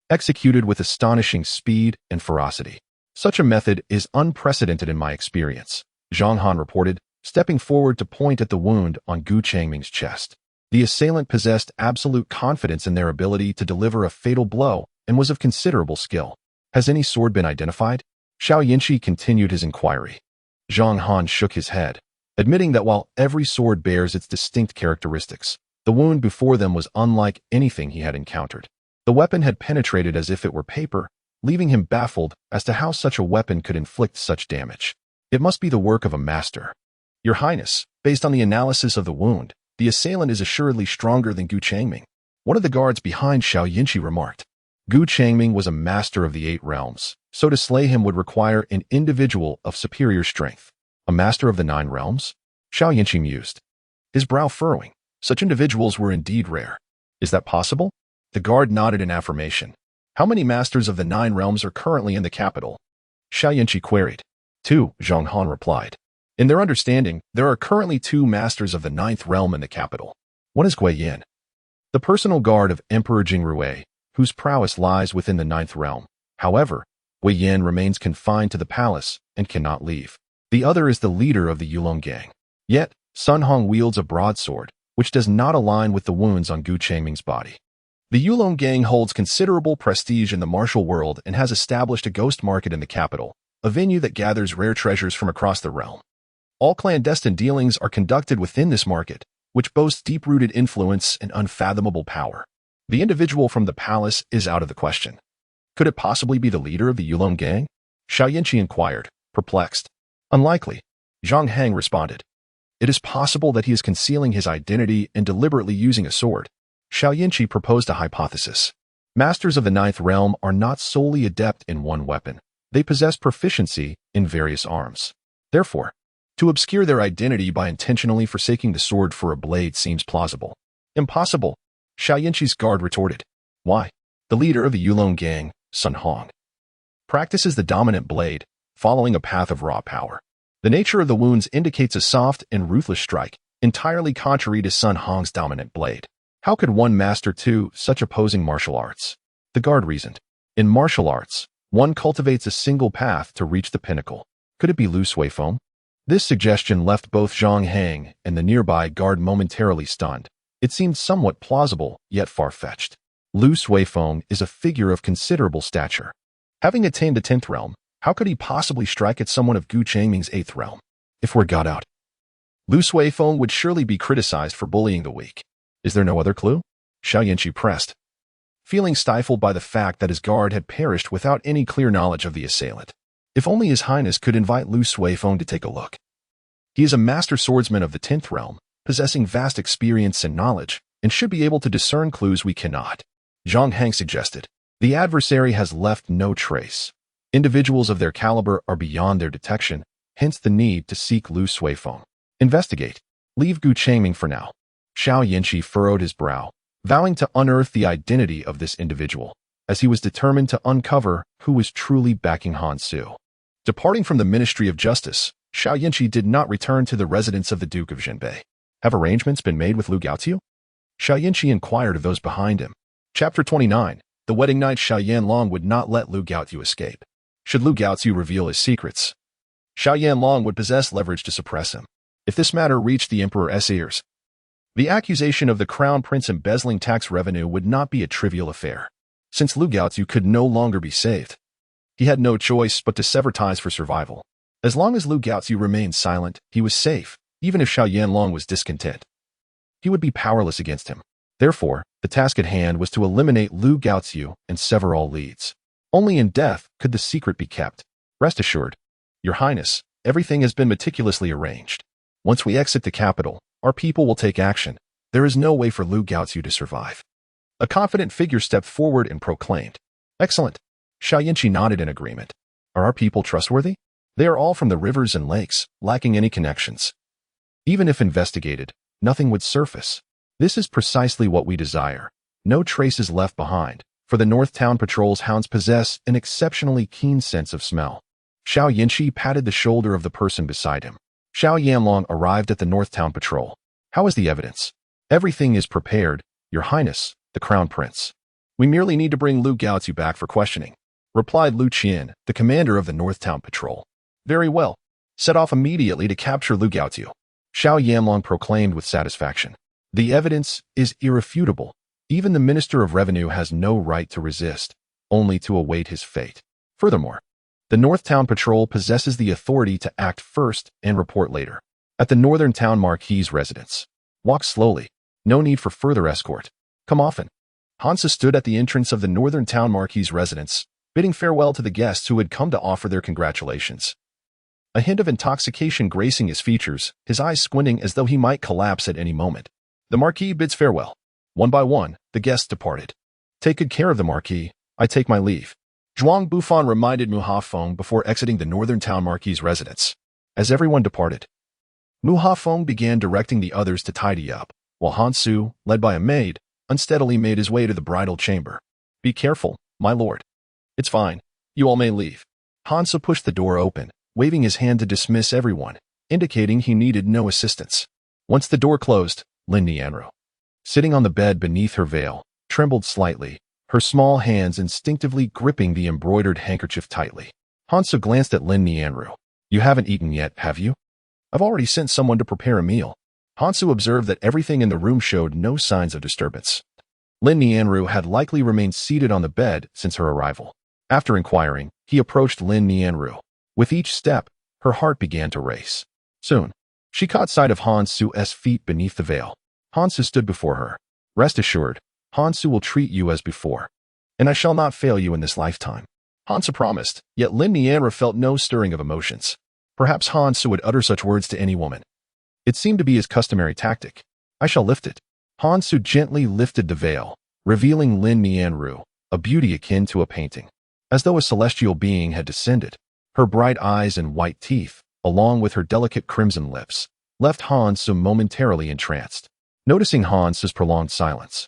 executed with astonishing speed and ferocity. Such a method is unprecedented in my experience, Zhang Han reported, stepping forward to point at the wound on Gu Changming's chest. The assailant possessed absolute confidence in their ability to deliver a fatal blow and was of considerable skill. Has any sword been identified? Xiao Yinchi continued his inquiry. Zhang Han shook his head, admitting that while every sword bears its distinct characteristics, the wound before them was unlike anything he had encountered. The weapon had penetrated as if it were paper, leaving him baffled as to how such a weapon could inflict such damage. It must be the work of a master. Your Highness, based on the analysis of the wound, the assailant is assuredly stronger than Gu Changming. One of the guards behind Xiao Yinchi remarked. Gu Changming was a master of the 8 realms, so to slay him would require an individual of superior strength. A master of the 9 realms? Xiao Yinchi mused, his brow furrowing. Such individuals were indeed rare. Is that possible? The guard nodded in affirmation. How many masters of the 9 realms are currently in the capital? Xiao Yinchi queried. 2, Zhang Han replied. In their understanding, there are currently 2 masters of the 9th realm in the capital. One is Gui Yin, the personal guard of Emperor Jingrui, whose prowess lies within the 9th realm. However, Gui Yin remains confined to the palace and cannot leave. The other is the leader of the Yulong gang. Yet, Sun Hong wields a broadsword, which does not align with the wounds on Gu Changming's body. The Yulong gang holds considerable prestige in the martial world and has established a ghost market in the capital, a venue that gathers rare treasures from across the realm. All clandestine dealings are conducted within this market, which boasts deep-rooted influence and unfathomable power. The individual from the palace is out of the question. Could it possibly be the leader of the Yulong gang? Xiao Yanqi inquired, perplexed. Unlikely, Zhang Hang responded. It is possible that he is concealing his identity and deliberately using a sword. Xiao Yanqi proposed a hypothesis. Masters of the Ninth Realm are not solely adept in one weapon. They possess proficiency in various arms. Therefore, to obscure their identity by intentionally forsaking the sword for a blade seems plausible. Impossible, Xiao Yanqi's guard retorted. Why? The leader of the Yulong gang, Sun Hong, practices the dominant blade, following a path of raw power. The nature of the wounds indicates a soft and ruthless strike, entirely contrary to Sun Hong's dominant blade. How could one master two such opposing martial arts? The guard reasoned. In martial arts, one cultivates a single path to reach the pinnacle. Could it be Lu Suifeng? This suggestion left both Zhang Hang and the nearby guard momentarily stunned. It seemed somewhat plausible, yet far-fetched. Lu Suifeng is a figure of considerable stature. Having attained the 10th realm, how could he possibly strike at someone of Gu Changming's 8th realm? If word got out, Lu Suifeng would surely be criticized for bullying the weak. Is there no other clue? Xiao Yanqi pressed, feeling stifled by the fact that his guard had perished without any clear knowledge of the assailant. If only His Highness could invite Lu Suifeng to take a look. He is a master swordsman of the 10th realm, possessing vast experience and knowledge, and should be able to discern clues we cannot. Zhang Hang suggested. The adversary has left no trace. Individuals of their caliber are beyond their detection, hence the need to seek Lu Suifeng. Investigate. Leave Gu Changming for now. Xiao Yanqi furrowed his brow, vowing to unearth the identity of this individual, as he was determined to uncover who was truly backing Han Su. Departing from the Ministry of Justice, Xiao Yanqi did not return to the residence of the Duke of Zhenbei. Have arrangements been made with Lu Gaoziu? Xiao Yanqi inquired of those behind him. Chapter 29. The wedding night. Xiao Yanlong would not let Lu Gaoziu escape. Should Lu Gaoziu reveal his secrets, Xiao Yanlong would possess leverage to suppress him. If this matter reached the Emperor's ears, the accusation of the Crown Prince embezzling tax revenue would not be a trivial affair. Since Lu Gaoziu could no longer be saved, he had no choice but to sever ties for survival. As long as Lu Gaoziu remained silent, he was safe. Even if Xiao Yanlong was discontent, he would be powerless against him. Therefore, the task at hand was to eliminate Lu Gaoziu and sever all leads. Only in death could the secret be kept. Rest assured, Your Highness, everything has been meticulously arranged. Once we exit the capital, our people will take action. There is no way for Lu Gaoziu to survive. A confident figure stepped forward and proclaimed. Excellent. Xiao Yanqi nodded in agreement. Are our people trustworthy? They are all from the rivers and lakes, lacking any connections. Even if investigated, nothing would surface. This is precisely what we desire. No trace is left behind, for the North Town Patrol's hounds possess an exceptionally keen sense of smell. Xiao Yanqi patted the shoulder of the person beside him. Xiao Yanlong arrived at the North Town Patrol. How is the evidence? Everything is prepared, Your Highness, the Crown Prince. We merely need to bring Lu Gaoziu back for questioning, replied Lu Qian, the commander of the North Town Patrol. Very well. Set off immediately to capture Lu Gaoziu, Xiao Yanlong proclaimed with satisfaction. The evidence is irrefutable. Even the Minister of Revenue has no right to resist, only to await his fate. Furthermore, the North Town Patrol possesses the authority to act first and report later. At the Northern Town Marquis' residence. Walk slowly. No need for further escort. Come often. Hansa stood at the entrance of the Northern Town Marquis' residence, bidding farewell to the guests who had come to offer their congratulations. A hint of intoxication gracing his features, his eyes squinting as though he might collapse at any moment. The Marquis bids farewell. One by one, the guests departed. Take good care of the Marquis. I take my leave. Zhuang Bufan reminded Mu Hafeng before exiting the Northern Town Marquis' residence. As everyone departed, Mu Hafeng began directing the others to tidy up, while Han Su, led by a maid, unsteadily made his way to the bridal chamber. Be careful, my lord. It's fine. You all may leave. Hansa pushed the door open, waving his hand to dismiss everyone, indicating he needed no assistance. Once the door closed, Lin Nianru, sitting on the bed beneath her veil, trembled slightly, her small hands instinctively gripping the embroidered handkerchief tightly. Hansa glanced at Lin Nianru, You haven't eaten yet, have you? I've already sent someone to prepare a meal. Hansu observed that everything in the room showed no signs of disturbance. Lin Nianru had likely remained seated on the bed since her arrival. After inquiring, he approached Lin Nianru. With each step, her heart began to race. Soon, she caught sight of Hansu's feet beneath the veil. Hansu stood before her. Rest assured, Hansu will treat you as before, and I shall not fail you in this lifetime. Hansu promised, yet Lin Nianru felt no stirring of emotions. Perhaps Hansu would utter such words to any woman. It seemed to be his customary tactic. I shall lift it. Hansu gently lifted the veil, revealing Lin Nianru, a beauty akin to a painting. As though a celestial being had descended, her bright eyes and white teeth, along with her delicate crimson lips, left Hansu momentarily entranced. Noticing Hansu's prolonged silence,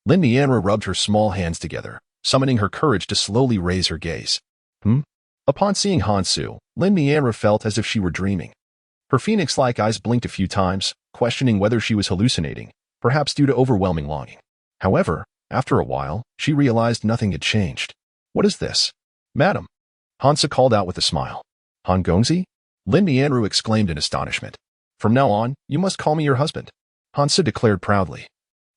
Lin Nianru rubbed her small hands together, summoning her courage to slowly raise her gaze. Upon seeing Hansu, Lin Nianru felt as if she were dreaming. Her phoenix-like eyes blinked a few times, questioning whether she was hallucinating, perhaps due to overwhelming longing. However, after a while, she realized nothing had changed. What is this? Madam, Hansu called out with a smile. Han Gongzi? Lin Nianru exclaimed in astonishment. From now on, you must call me your husband, Hansu declared proudly.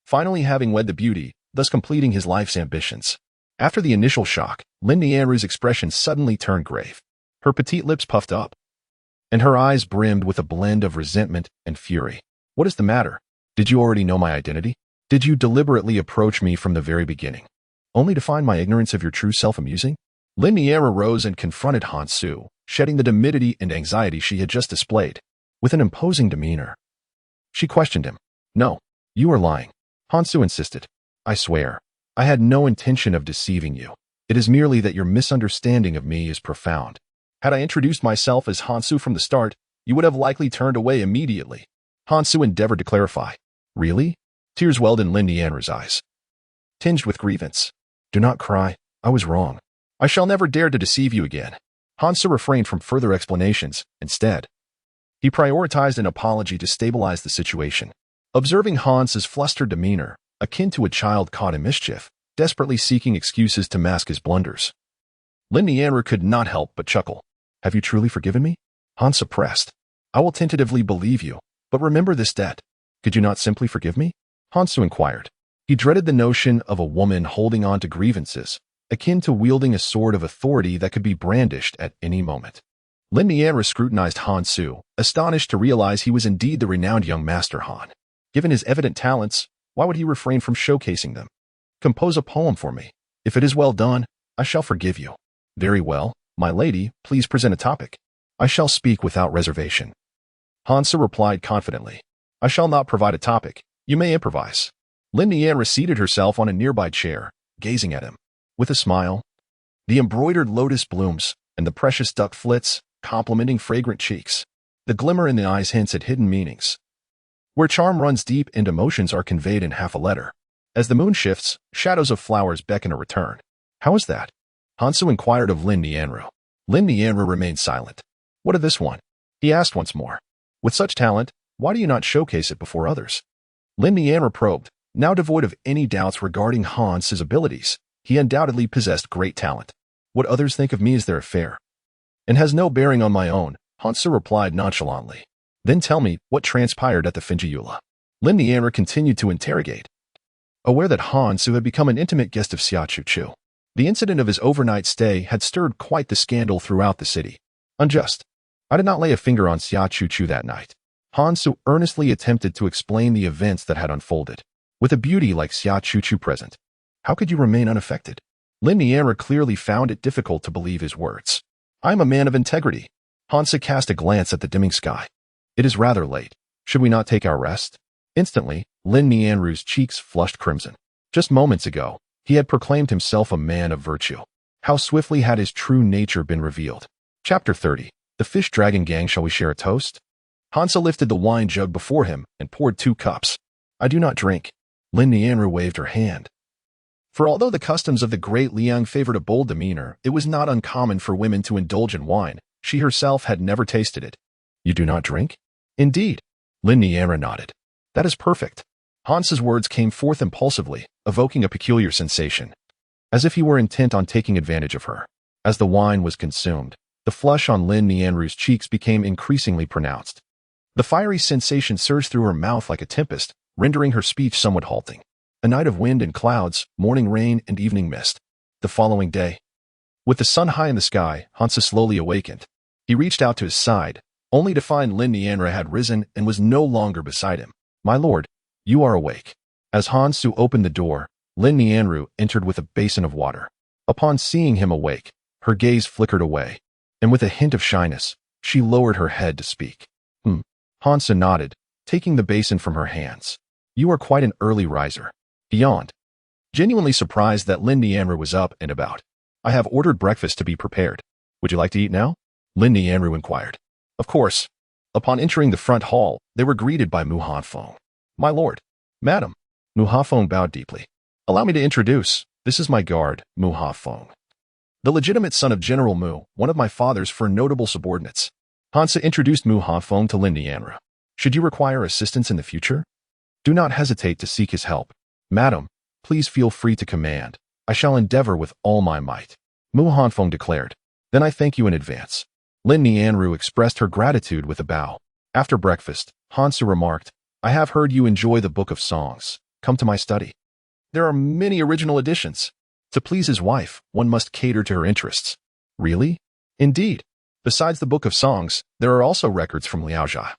Finally having wed the beauty, thus completing his life's ambitions. After the initial shock, Lin Nianru's expression suddenly turned grave. Her petite lips puffed up, and her eyes brimmed with a blend of resentment and fury. What is the matter? Did you already know my identity? Did you deliberately approach me from the very beginning, only to find my ignorance of your true self amusing? Lin Nianru rose and confronted Hansu, shedding the timidity and anxiety she had just displayed. With an imposing demeanor, she questioned him. No, you are lying, Hansu insisted. I swear, I had no intention of deceiving you. It is merely that your misunderstanding of me is profound. Had I introduced myself as Hansu from the start, you would have likely turned away immediately. Hansu endeavored to clarify. Really? Tears welled in Lin Nianru's eyes, tinged with grievance. Do not cry. I was wrong. I shall never dare to deceive you again. Hansu refrained from further explanations. Instead, he prioritized an apology to stabilize the situation. Observing Hansu's flustered demeanor, akin to a child caught in mischief, desperately seeking excuses to mask his blunders, Lin Nianru could not help but chuckle. Have you truly forgiven me? Hansu pressed. I will tentatively believe you, but remember this debt. Could you not simply forgive me? Hansu inquired. He dreaded the notion of a woman holding on to grievances, akin to wielding a sword of authority that could be brandished at any moment. Lin Nianru scrutinized Hansu, astonished to realize he was indeed the renowned young master Han. Given his evident talents, why would he refrain from showcasing them? Compose a poem for me. If it is well done, I shall forgive you. Very well, my lady, please present a topic. I shall speak without reservation. Hansu replied confidently. I shall not provide a topic. You may improvise. Lin Nianru seated herself on a nearby chair, gazing at him. With a smile, the embroidered lotus blooms and the precious duck flits, complementing fragrant cheeks. The glimmer in the eyes hints at hidden meanings, where charm runs deep and emotions are conveyed in half a letter. As the moon shifts, shadows of flowers beckon a return. How is that? Hansu inquired of Lin Nianru. Lin Nianru remained silent. What of this one? He asked once more. With such talent, why do you not showcase it before others? Lin Nianru probed, now devoid of any doubts regarding Hansu's abilities. He undoubtedly possessed great talent. What others think of me is their affair, and has no bearing on my own, Hansu replied nonchalantly. Then tell me what transpired at the Finjiyula. Lin Nianru continued to interrogate, aware that Hansu had become an intimate guest of Xia Chuchu. The incident of his overnight stay had stirred quite the scandal throughout the city. Unjust. I did not lay a finger on Xia Chuchu that night. Hansu earnestly attempted to explain the events that had unfolded. With a beauty like Xia Chuchu present, how could you remain unaffected? Lin Nianru clearly found it difficult to believe his words. I am a man of integrity. Hansu cast a glance at the dimming sky. It is rather late. Should we not take our rest? Instantly, Lin Nianru's cheeks flushed crimson. Just moments ago, he had proclaimed himself a man of virtue. How swiftly had his true nature been revealed. Chapter 30. The Fish Dragon Gang, shall we share a toast? Hansu lifted the wine jug before him and poured 2 cups. I do not drink. Lin Nianru waved her hand. For although the customs of the Great Liang favored a bold demeanor, it was not uncommon for women to indulge in wine. She herself had never tasted it. You do not drink? Indeed. Lin Nianru nodded. That is perfect. Hansu's words came forth impulsively, evoking a peculiar sensation, as if he were intent on taking advantage of her. As the wine was consumed, The flush on Lin Nianru's cheeks became increasingly pronounced. The fiery sensation surged through her mouth like a tempest, rendering her speech somewhat halting. A night of wind and clouds, morning rain and evening mist. The following day, with the sun high in the sky, Hansa slowly awakened. He reached out to his side, only to find Lin Nianru had risen and was no longer beside him. "My lord, you are awake." As Hansu opened the door, Lin Nianru entered with a basin of water. Upon seeing him awake, her gaze flickered away, and with a hint of shyness, she lowered her head to speak. Hansa nodded, taking the basin from her hands. "You are quite an early riser." He yawned, genuinely surprised that Lin Nianru was up and about. "I have ordered breakfast to be prepared. Would you like to eat now?" Lin Nianru inquired. Of course. Upon entering the front hall, they were greeted by Mu Hanfeng. "My lord." "Madam." Mu Hanfeng bowed deeply. "Allow me to introduce. This is my guard, Mu Hanfeng, the legitimate son of General Mu, one of my father's four notable subordinates." Hansa introduced Mu Hanfeng to Lin Nianru. "Should you require assistance in the future, do not hesitate to seek his help. Madam, please feel free to command. I shall endeavor with all my might," Mu Hanfeng declared. "Then I thank you in advance." Lin Nianru expressed her gratitude with a bow. After breakfast, Hansa remarked, "I have heard you enjoy the Book of Songs. Come to my study. There are many original editions. To please his wife, one must cater to her interests." "Really?" "Indeed. Besides the Book of Songs, there are also records from Liaojia,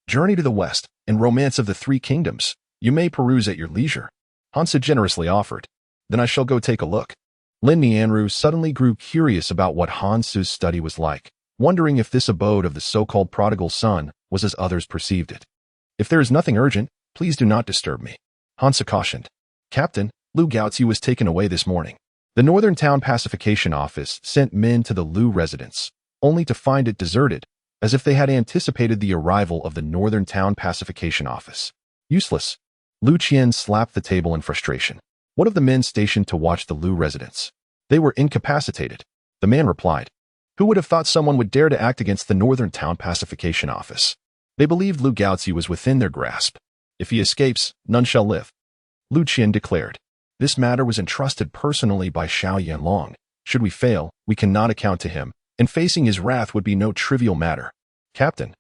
Journey to the West, and Romance of the Three Kingdoms. You may peruse at your leisure," Hansa generously offered. "Then I shall go take a look." Lin Nianru suddenly grew curious about what Hansu's study was like, wondering if this abode of the so-called prodigal son was as others perceived it. "If there is nothing urgent, please do not disturb me," Hansa cautioned. "Captain, Lu Gaozi was taken away this morning. The Northern Town Pacification Office sent men to the Lu residence, only to find it deserted, as if they had anticipated the arrival of the Northern Town Pacification Office. Useless." Lu Qian slapped the table in frustration. "What of the men stationed to watch the Lu residence?" "They were incapacitated," the man replied. "Who would have thought someone would dare to act against the Northern Town Pacification Office? They believed Lu Gaozi was within their grasp. If he escapes, none shall live," Lu Qian declared. "This matter was entrusted personally by Xiao Yanlong. Should we fail, we cannot account to him, and facing his wrath would be no trivial matter. Captain,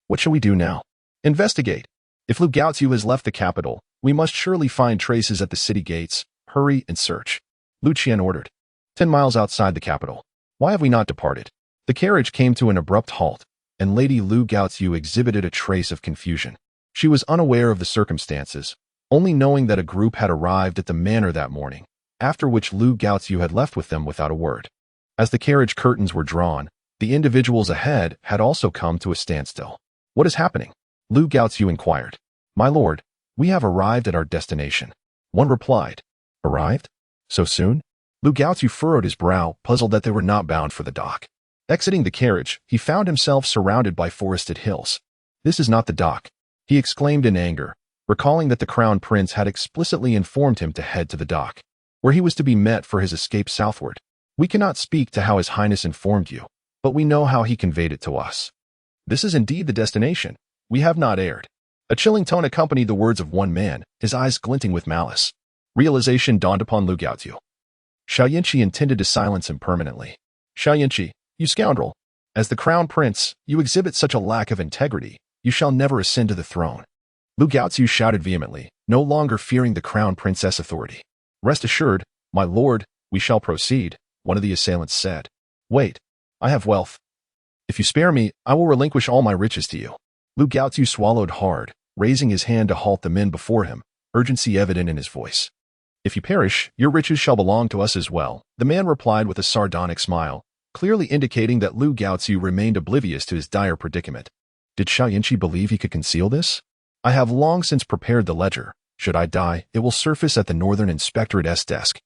what shall we do now?" "Investigate. If Lu Gaozi has left the capital, we must surely find traces at the city gates. Hurry and search," Lu Qian ordered. 10 miles outside the capital. Why have we not departed?" The carriage came to an abrupt halt, and Lady Lu Gaozi exhibited a trace of confusion. She was unaware of the circumstances, only knowing that a group had arrived at the manor that morning, after which Lu Gaozi had left with them without a word. As the carriage curtains were drawn, the individuals ahead had also come to a standstill. "What is happening?" Lu Gaozi inquired. "My lord, we have arrived at our destination," one replied. "Arrived? So soon?" Lu Gaozi furrowed his brow, puzzled that they were not bound for the dock. Exiting the carriage, he found himself surrounded by forested hills. "This is not the dock," he exclaimed in anger, recalling that the Crown Prince had explicitly informed him to head to the dock, where he was to be met for his escape southward. "We cannot speak to how His Highness informed you, but we know how he conveyed it to us. This is indeed the destination. We have not erred." A chilling tone accompanied the words of one man, his eyes glinting with malice. Realization dawned upon Lu Gaozi. Xiao Yinqi intended to silence him permanently. "Xiao Yinqi, you scoundrel! As the Crown Prince, you exhibit such a lack of integrity. You shall never ascend to the throne." Lu Gaozi shouted vehemently, no longer fearing the Crown Princess' authority. "Rest assured, my lord, we shall proceed," one of the assailants said. "Wait, I have wealth. If you spare me, I will relinquish all my riches to you." Lu Gaozi swallowed hard, raising his hand to halt the men before him, urgency evident in his voice. "If you perish, your riches shall belong to us as well," the man replied with a sardonic smile, clearly indicating that Lu Gaozi remained oblivious to his dire predicament. Did Xiao Yinqi believe he could conceal this? "I have long since prepared the ledger. Should I die, it will surface at the Northern Inspectorate's desk,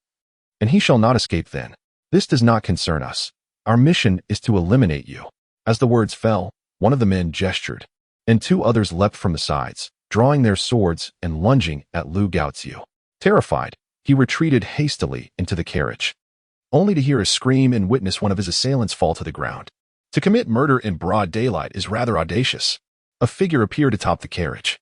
and he shall not escape then. This does not concern us. Our mission is to eliminate you." As the words fell, one of the men gestured, and 2 others leapt from the sides, drawing their swords and lunging at Lu Gaozi. Terrified, he retreated hastily into the carriage, only to hear a scream and witness one of his assailants fall to the ground. To commit murder in broad daylight is rather audacious. A figure appeared atop the carriage,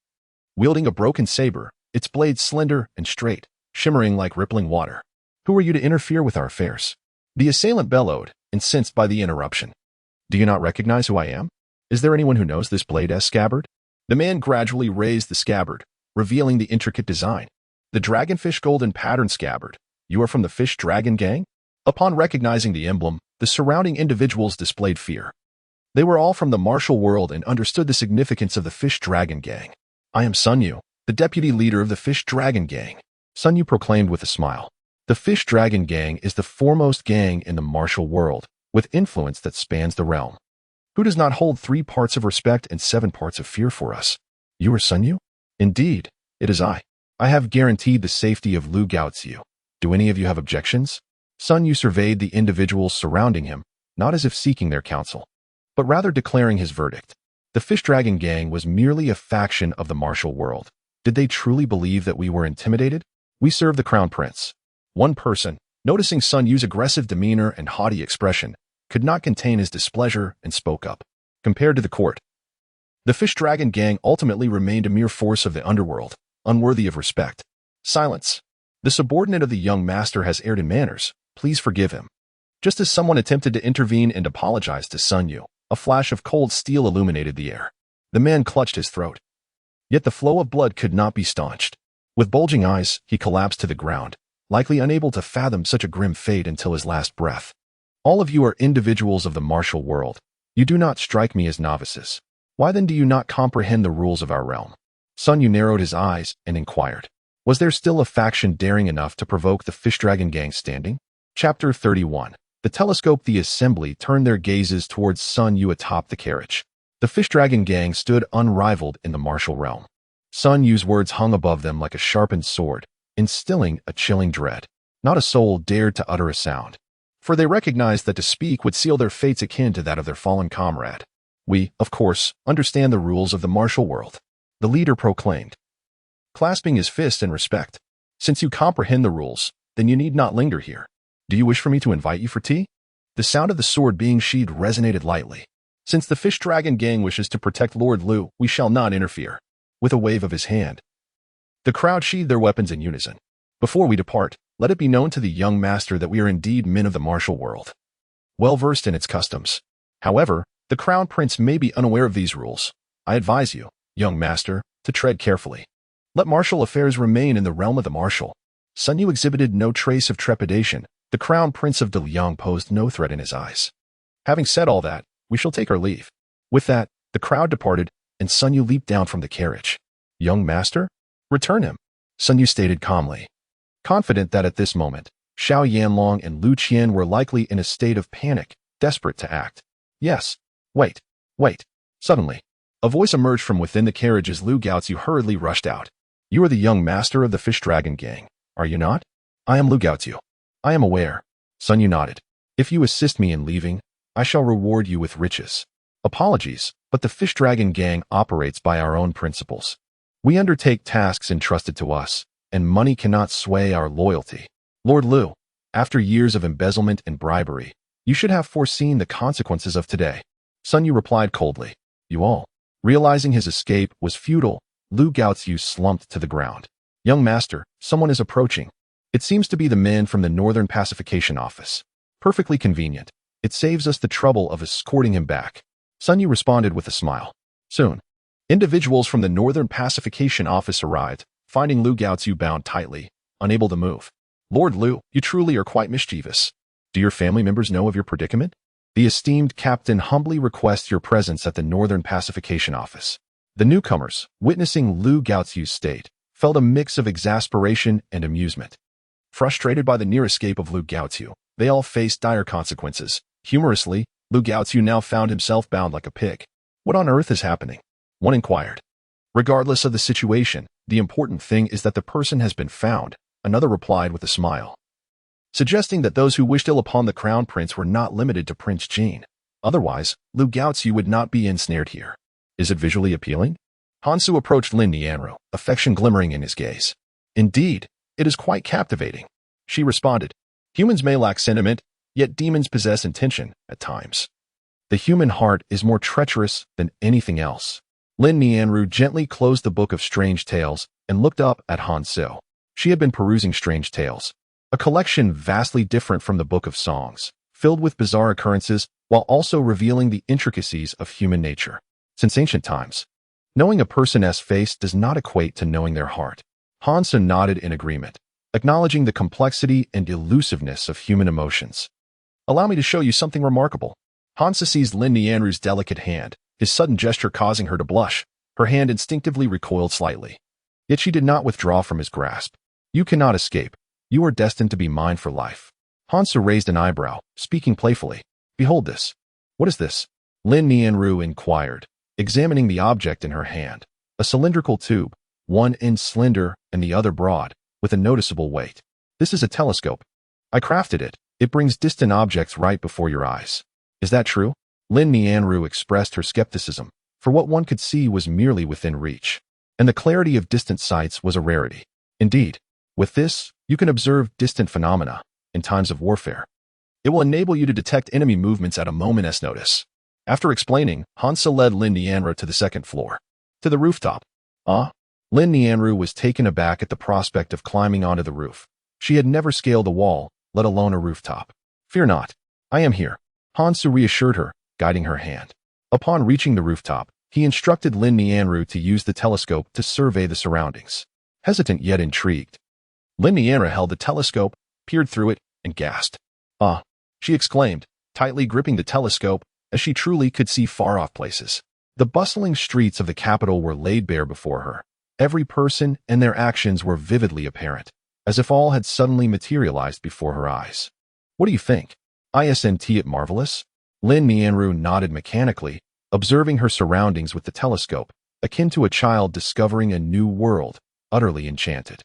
wielding a broken saber, its blade slender and straight, shimmering like rippling water. "Who are you to interfere with our affairs?" the assailant bellowed, incensed by the interruption. Do you not recognize who I am? Is there anyone who knows this blade scabbard? The man gradually raised the scabbard, revealing the intricate design. The dragonfish golden pattern scabbard. You are from the Fish Dragon Gang? Upon recognizing the emblem, the surrounding individuals displayed fear. They were all from the martial world and understood the significance of the Fish Dragon Gang. I am Sun Yu, the deputy leader of the Fish Dragon Gang. Sun Yu proclaimed with a smile. The Fish Dragon Gang is the foremost gang in the martial world, with influence that spans the realm. Who does not hold 3 parts of respect and 7 parts of fear for us? You are Sun Yu? Indeed, it is I. I have guaranteed the safety of Lu Gaoziu. Do any of you have objections? Sun Yu surveyed the individuals surrounding him, not as if seeking their counsel, but rather declaring his verdict. The Fish Dragon Gang was merely a faction of the martial world. Did they truly believe that we were intimidated? We serve the Crown Prince. One person, noticing Sun Yu's aggressive demeanor and haughty expression, could not contain his displeasure and spoke up. Compared to the court, the Fish Dragon Gang ultimately remained a mere force of the underworld, unworthy of respect. Silence. The subordinate of the young master has erred in manners. Please forgive him. Just as someone attempted to intervene and apologize to Sun Yu, a flash of cold steel illuminated the air. The man clutched his throat. Yet the flow of blood could not be staunched. With bulging eyes, he collapsed to the ground, likely unable to fathom such a grim fate until his last breath. All of you are individuals of the martial world. You do not strike me as novices. Why then do you not comprehend the rules of our realm? Sun Yu narrowed his eyes and inquired. Was there still a faction daring enough to provoke the Fish Dragon Gang standing? Chapter 31. The telescope. The assembly turned their gazes towards Sun Yu atop the carriage. The Fish Dragon Gang stood unrivaled in the martial realm. Sun Yu's words hung above them like a sharpened sword, instilling a chilling dread. Not a soul dared to utter a sound, for they recognized that to speak would seal their fates akin to that of their fallen comrade. We, of course, understand the rules of the martial world, the leader proclaimed, clasping his fist in respect. Since you comprehend the rules, then you need not linger here. Do you wish for me to invite you for tea? The sound of the sword being sheathed resonated lightly. Since the Fish Dragon Gang wishes to protect Lord Lu, we shall not interfere. With a wave of his hand, the crowd sheathed their weapons in unison. Before we depart, let it be known to the young master that we are indeed men of the martial world, well versed in its customs. However, the Crown Prince may be unaware of these rules. I advise you, young master, to tread carefully. Let martial affairs remain in the realm of the martial. Sun Yu exhibited no trace of trepidation. The Crown Prince of De Liang posed no threat in his eyes. Having said all that, we shall take our leave. With that, the crowd departed, and Sun Yu leaped down from the carriage. Young master? Return him, Sun Yu stated calmly, confident that at this moment, Xiao Yanlong and Lu Qian were likely in a state of panic, desperate to act. Yes. Wait. Suddenly, a voice emerged from within the carriage as Lu Gaoziu hurriedly rushed out. You are the young master of the Fish Dragon Gang, are you not? I am Lu Gaoziu. I am aware. Sun Yu nodded. If you assist me in leaving, I shall reward you with riches. Apologies, but the Fish Dragon Gang operates by our own principles. We undertake tasks entrusted to us, and money cannot sway our loyalty. Lord Lu, after years of embezzlement and bribery, you should have foreseen the consequences of today. Sun Yu replied coldly. You all. Realizing his escape was futile, Lu Gaoziu slumped to the ground. Young master, someone is approaching. It seems to be the man from the Northern Pacification Office. Perfectly convenient. It saves us the trouble of escorting him back. Sun Yu responded with a smile. Soon, individuals from the Northern Pacification Office arrived, finding Lu Gaoziu bound tightly, unable to move. Lord Lu, you truly are quite mischievous. Do your family members know of your predicament? The esteemed captain humbly requests your presence at the Northern Pacification Office. The newcomers, witnessing Lu Gaoziu's state, felt a mix of exasperation and amusement. Frustrated by the near escape of Lu Gaoziu, they all faced dire consequences. Humorously, Lu Gaoziu now found himself bound like a pig. What on earth is happening? One inquired. Regardless of the situation, the important thing is that the person has been found, another replied with a smile, suggesting that those who wished ill upon the Crown Prince were not limited to Prince Jean. Otherwise, Lu Gaoziu would not be ensnared here. Is it visually appealing? Hansu approached Lin Nianru, affection glimmering in his gaze. Indeed, it is quite captivating. She responded. Humans may lack sentiment, yet demons possess intention at times. The human heart is more treacherous than anything else. Lin Nianru gently closed the book of strange tales and looked up at Hansu. She had been perusing strange tales, a collection vastly different from the book of songs, filled with bizarre occurrences while also revealing the intricacies of human nature. Since ancient times, knowing a person's face does not equate to knowing their heart. Hansu nodded in agreement, acknowledging the complexity and elusiveness of human emotions. Allow me to show you something remarkable. Hansu seized Lin Nianru's delicate hand, his sudden gesture causing her to blush. Her hand instinctively recoiled slightly. Yet she did not withdraw from his grasp. You cannot escape. You are destined to be mine for life. Hansu raised an eyebrow, speaking playfully. Behold this. What is this? Lin Nianru inquired, examining the object in her hand. A cylindrical tube, one end slender and the other broad, with a noticeable weight. This is a telescope. I crafted it. It brings distant objects right before your eyes. Is that true? Lin Nianru expressed her skepticism, for what one could see was merely within reach, and the clarity of distant sights was a rarity. Indeed, with this, you can observe distant phenomena in times of warfare. It will enable you to detect enemy movements at a moment's notice. After explaining, Hansu led Lin Nianru to the second floor. To the rooftop. Lin Nianru was taken aback at the prospect of climbing onto the roof. She had never scaled a wall, let alone a rooftop. Fear not. I am here. Hansu reassured her, guiding her hand. Upon reaching the rooftop, he instructed Lin Nianru to use the telescope to survey the surroundings. Hesitant yet intrigued, Lin Nianru held the telescope, peered through it, and gasped. Ah! She exclaimed, tightly gripping the telescope, as she truly could see far-off places. The bustling streets of the capital were laid bare before her. Every person and their actions were vividly apparent, as if all had suddenly materialized before her eyes. What do you think? Isn't it marvelous? Lin Nianru nodded mechanically, observing her surroundings with the telescope, akin to a child discovering a new world, utterly enchanted.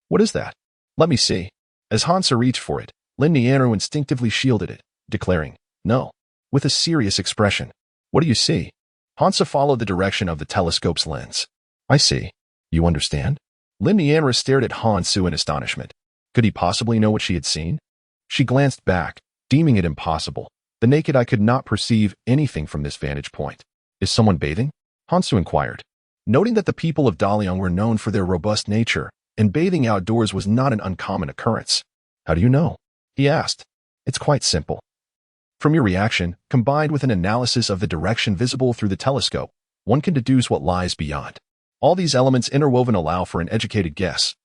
What is that? Let me see. As Hansu reached for it, Lin Nianru instinctively shielded it, declaring, No, with a serious expression. What do you see? Hansu followed the direction of the telescope's lens. I see. You understand? Lin Nianru stared at Hansu in astonishment. Could he possibly know what she had seen? She glanced back, deeming it impossible. The naked eye could not perceive anything from this vantage point. Is someone bathing? Hansu inquired. Noting that the people of Daliang were known for their robust nature, and bathing outdoors was not an uncommon occurrence. How do you know? He asked. It's quite simple. From your reaction, combined with an analysis of the direction visible through the telescope, one can deduce what lies beyond. All these elements interwoven allow for an educated guess.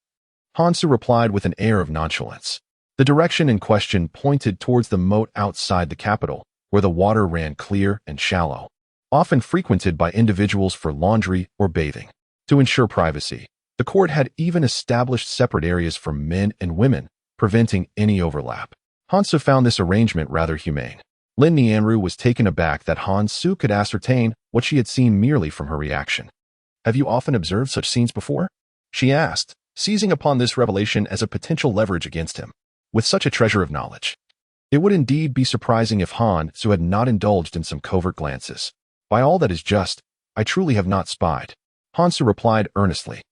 Hansu replied with an air of nonchalance. The direction in question pointed towards the moat outside the capital, where the water ran clear and shallow, often frequented by individuals for laundry or bathing. To ensure privacy, the court had even established separate areas for men and women, preventing any overlap. Hansu found this arrangement rather humane. Lin Nianru was taken aback that Hansu could ascertain what she had seen merely from her reaction. Have you often observed such scenes before? She asked, seizing upon this revelation as a potential leverage against him. With such a treasure of knowledge, it would indeed be surprising if Hansu had not indulged in some covert glances. By all that is just, I truly have not spied. Hansu replied earnestly.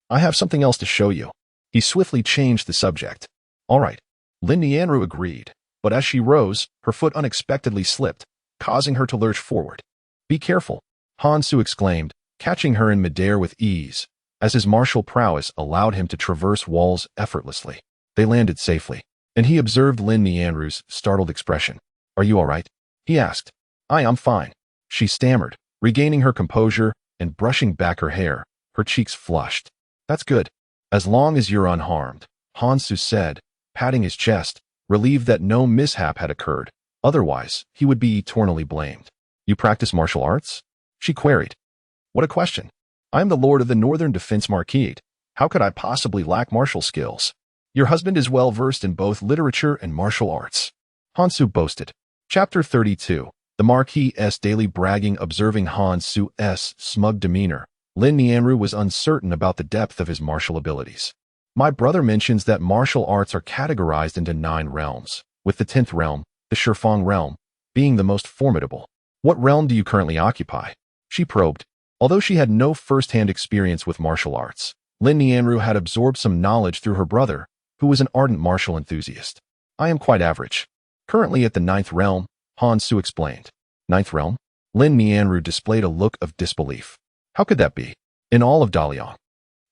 I have something else to show you. He swiftly changed the subject. All right. Lin Nianru agreed, but as she rose, her foot unexpectedly slipped, causing her to lurch forward. Be careful, Hansu exclaimed, catching her in midair with ease, as his martial prowess allowed him to traverse walls effortlessly. They landed safely, and he observed Lin Nianru's startled expression. Are you all right? He asked. I'm fine. She stammered, regaining her composure and brushing back her hair, her cheeks flushed. That's good. As long as you're unharmed, Hansu said, patting his chest, relieved that no mishap had occurred. Otherwise, he would be eternally blamed. You practice martial arts? She queried. What a question. I am the Lord of the Northern Defense Marquis. How could I possibly lack martial skills? Your husband is well versed in both literature and martial arts. Hansu boasted. Chapter 32. The Marquis's daily bragging. Observing Hansu's smug demeanor, Lin Nianru was uncertain about the depth of his martial abilities. My brother mentions that martial arts are categorized into 9 realms, with the 10th realm, the Shifeng realm, being the most formidable. What realm do you currently occupy? She probed. Although she had no first-hand experience with martial arts, Lin Nianru had absorbed some knowledge through her brother, who was an ardent martial enthusiast. I am quite average. Currently at the 9th realm, Hansu explained. 9th realm? Lin Nianru displayed a look of disbelief. How could that be? In all of Daliang,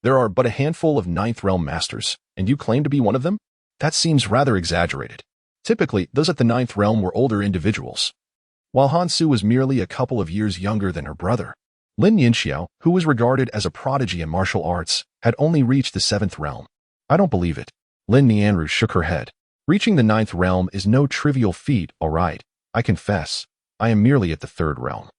there are but a handful of 9th realm masters, and you claim to be one of them? That seems rather exaggerated. Typically, those at the ninth realm were older individuals, while Hansu was merely a couple of years younger than her brother. Lin Yinxiao, who was regarded as a prodigy in martial arts, had only reached the seventh realm. I don't believe it. Lin Nianru shook her head. Reaching the ninth realm is no trivial feat, all right. I confess, I am merely at the third realm,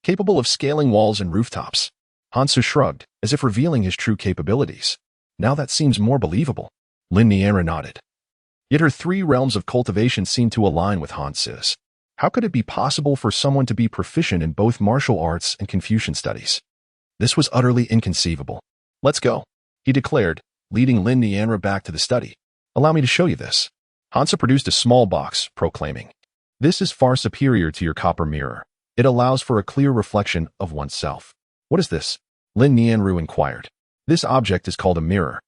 capable of scaling walls and rooftops. Hansu shrugged, as if revealing his true capabilities. Now that seems more believable. Lin Nianru nodded. Yet her 3 realms of cultivation seemed to align with Hansu's. How could it be possible for someone to be proficient in both martial arts and Confucian studies? This was utterly inconceivable. Let's go, he declared, leading Lin Nianru back to the study. Allow me to show you this. Hansu produced a small box, proclaiming, "This is far superior to your copper mirror. It allows for a clear reflection of oneself." What is this? Lin Nianru inquired. This object is called a mirror.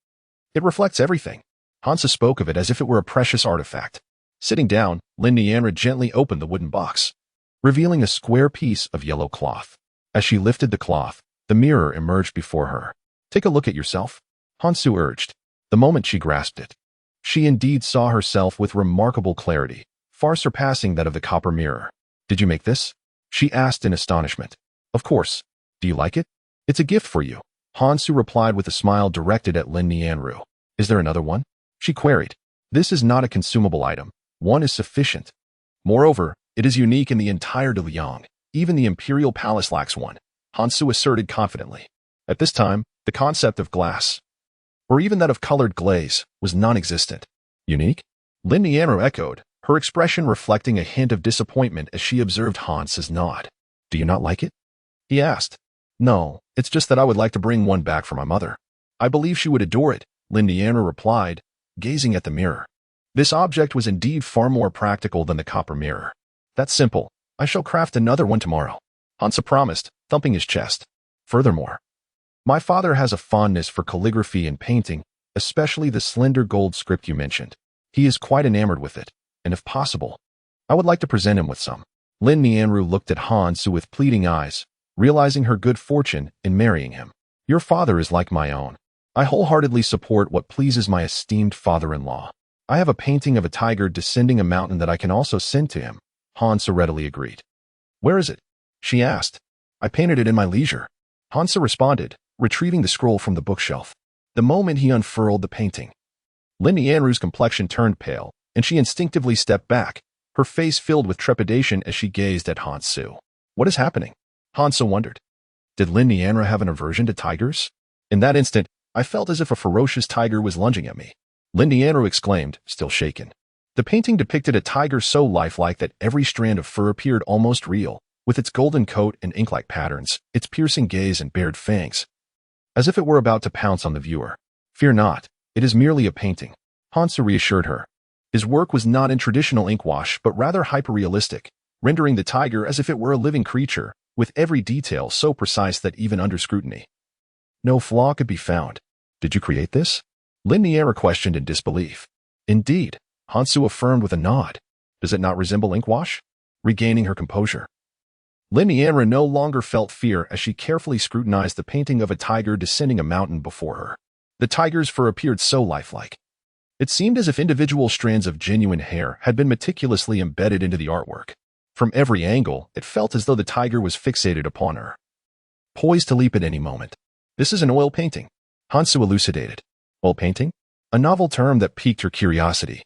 It reflects everything. Hansu spoke of it as if it were a precious artifact. Sitting down, Lin Nianru gently opened the wooden box, revealing a square piece of yellow cloth. As she lifted the cloth, the mirror emerged before her. Take a look at yourself, Hansu urged. The moment she grasped it, she indeed saw herself with remarkable clarity, far surpassing that of the copper mirror. Did you make this? She asked in astonishment. Of course. Do you like it? It's a gift for you, Hansu replied with a smile directed at Lin Nianru. Is there another one? She queried. This is not a consumable item. One is sufficient. Moreover, it is unique in the entire de Liang. Even the imperial palace lacks one, Hansu asserted confidently. At this time, the concept of glass, or even that of colored glaze, was non-existent. Unique? Lin Nianru echoed, her expression reflecting a hint of disappointment as she observed Hansu's nod. Do you not like it? He asked. No, it's just that I would like to bring one back for my mother. I believe she would adore it, Lin Nianru replied, gazing at the mirror. This object was indeed far more practical than the copper mirror. That's simple. I shall craft another one tomorrow, Hansu promised, thumping his chest. Furthermore, my father has a fondness for calligraphy and painting, especially the slender gold script you mentioned. He is quite enamored with it, and if possible, I would like to present him with some. Lin Nianru looked at Hansu with pleading eyes, realizing her good fortune in marrying him. Your father is like my own. I wholeheartedly support what pleases my esteemed father-in-law. I have a painting of a tiger descending a mountain that I can also send to him, Hansu readily agreed. Where is it? She asked. I painted it in my leisure, Hansu responded, retrieving the scroll from the bookshelf. The moment he unfurled the painting, Lin Nianru's complexion turned pale, and she instinctively stepped back, her face filled with trepidation as she gazed at Hansu. What is happening? Hansu wondered. Did Lin Nianru have an aversion to tigers? In that instant, I felt as if a ferocious tiger was lunging at me. Lin Nianru exclaimed, still shaken. The painting depicted a tiger so lifelike that every strand of fur appeared almost real, with its golden coat and ink-like patterns, its piercing gaze and bared fangs, as if it were about to pounce on the viewer. Fear not, it is merely a painting, Hansu reassured her. His work was not in traditional inkwash but rather hyper-realistic, rendering the tiger as if it were a living creature, with every detail so precise that even under scrutiny, no flaw could be found. Did you create this? Lin Nianru questioned in disbelief. Indeed, Hansu affirmed with a nod. Does it not resemble inkwash? Regaining her composure, Lin Nianru no longer felt fear as she carefully scrutinized the painting of a tiger descending a mountain before her. The tiger's fur appeared so lifelike. It seemed as if individual strands of genuine hair had been meticulously embedded into the artwork. From every angle, it felt as though the tiger was fixated upon her, poised to leap at any moment. This is an oil painting, Hansu elucidated. Oil painting? A novel term that piqued her curiosity.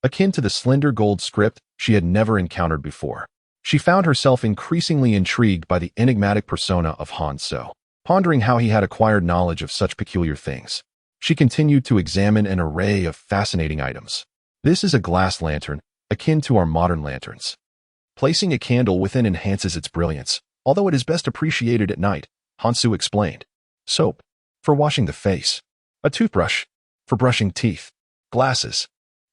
Akin to the slender gold script she had never encountered before. She found herself increasingly intrigued by the enigmatic persona of Hansu, pondering how he had acquired knowledge of such peculiar things. She continued to examine an array of fascinating items. This is a glass lantern, akin to our modern lanterns. Placing a candle within enhances its brilliance, although it is best appreciated at night, Hansu explained. Soap, for washing the face. A toothbrush, for brushing teeth. Glasses,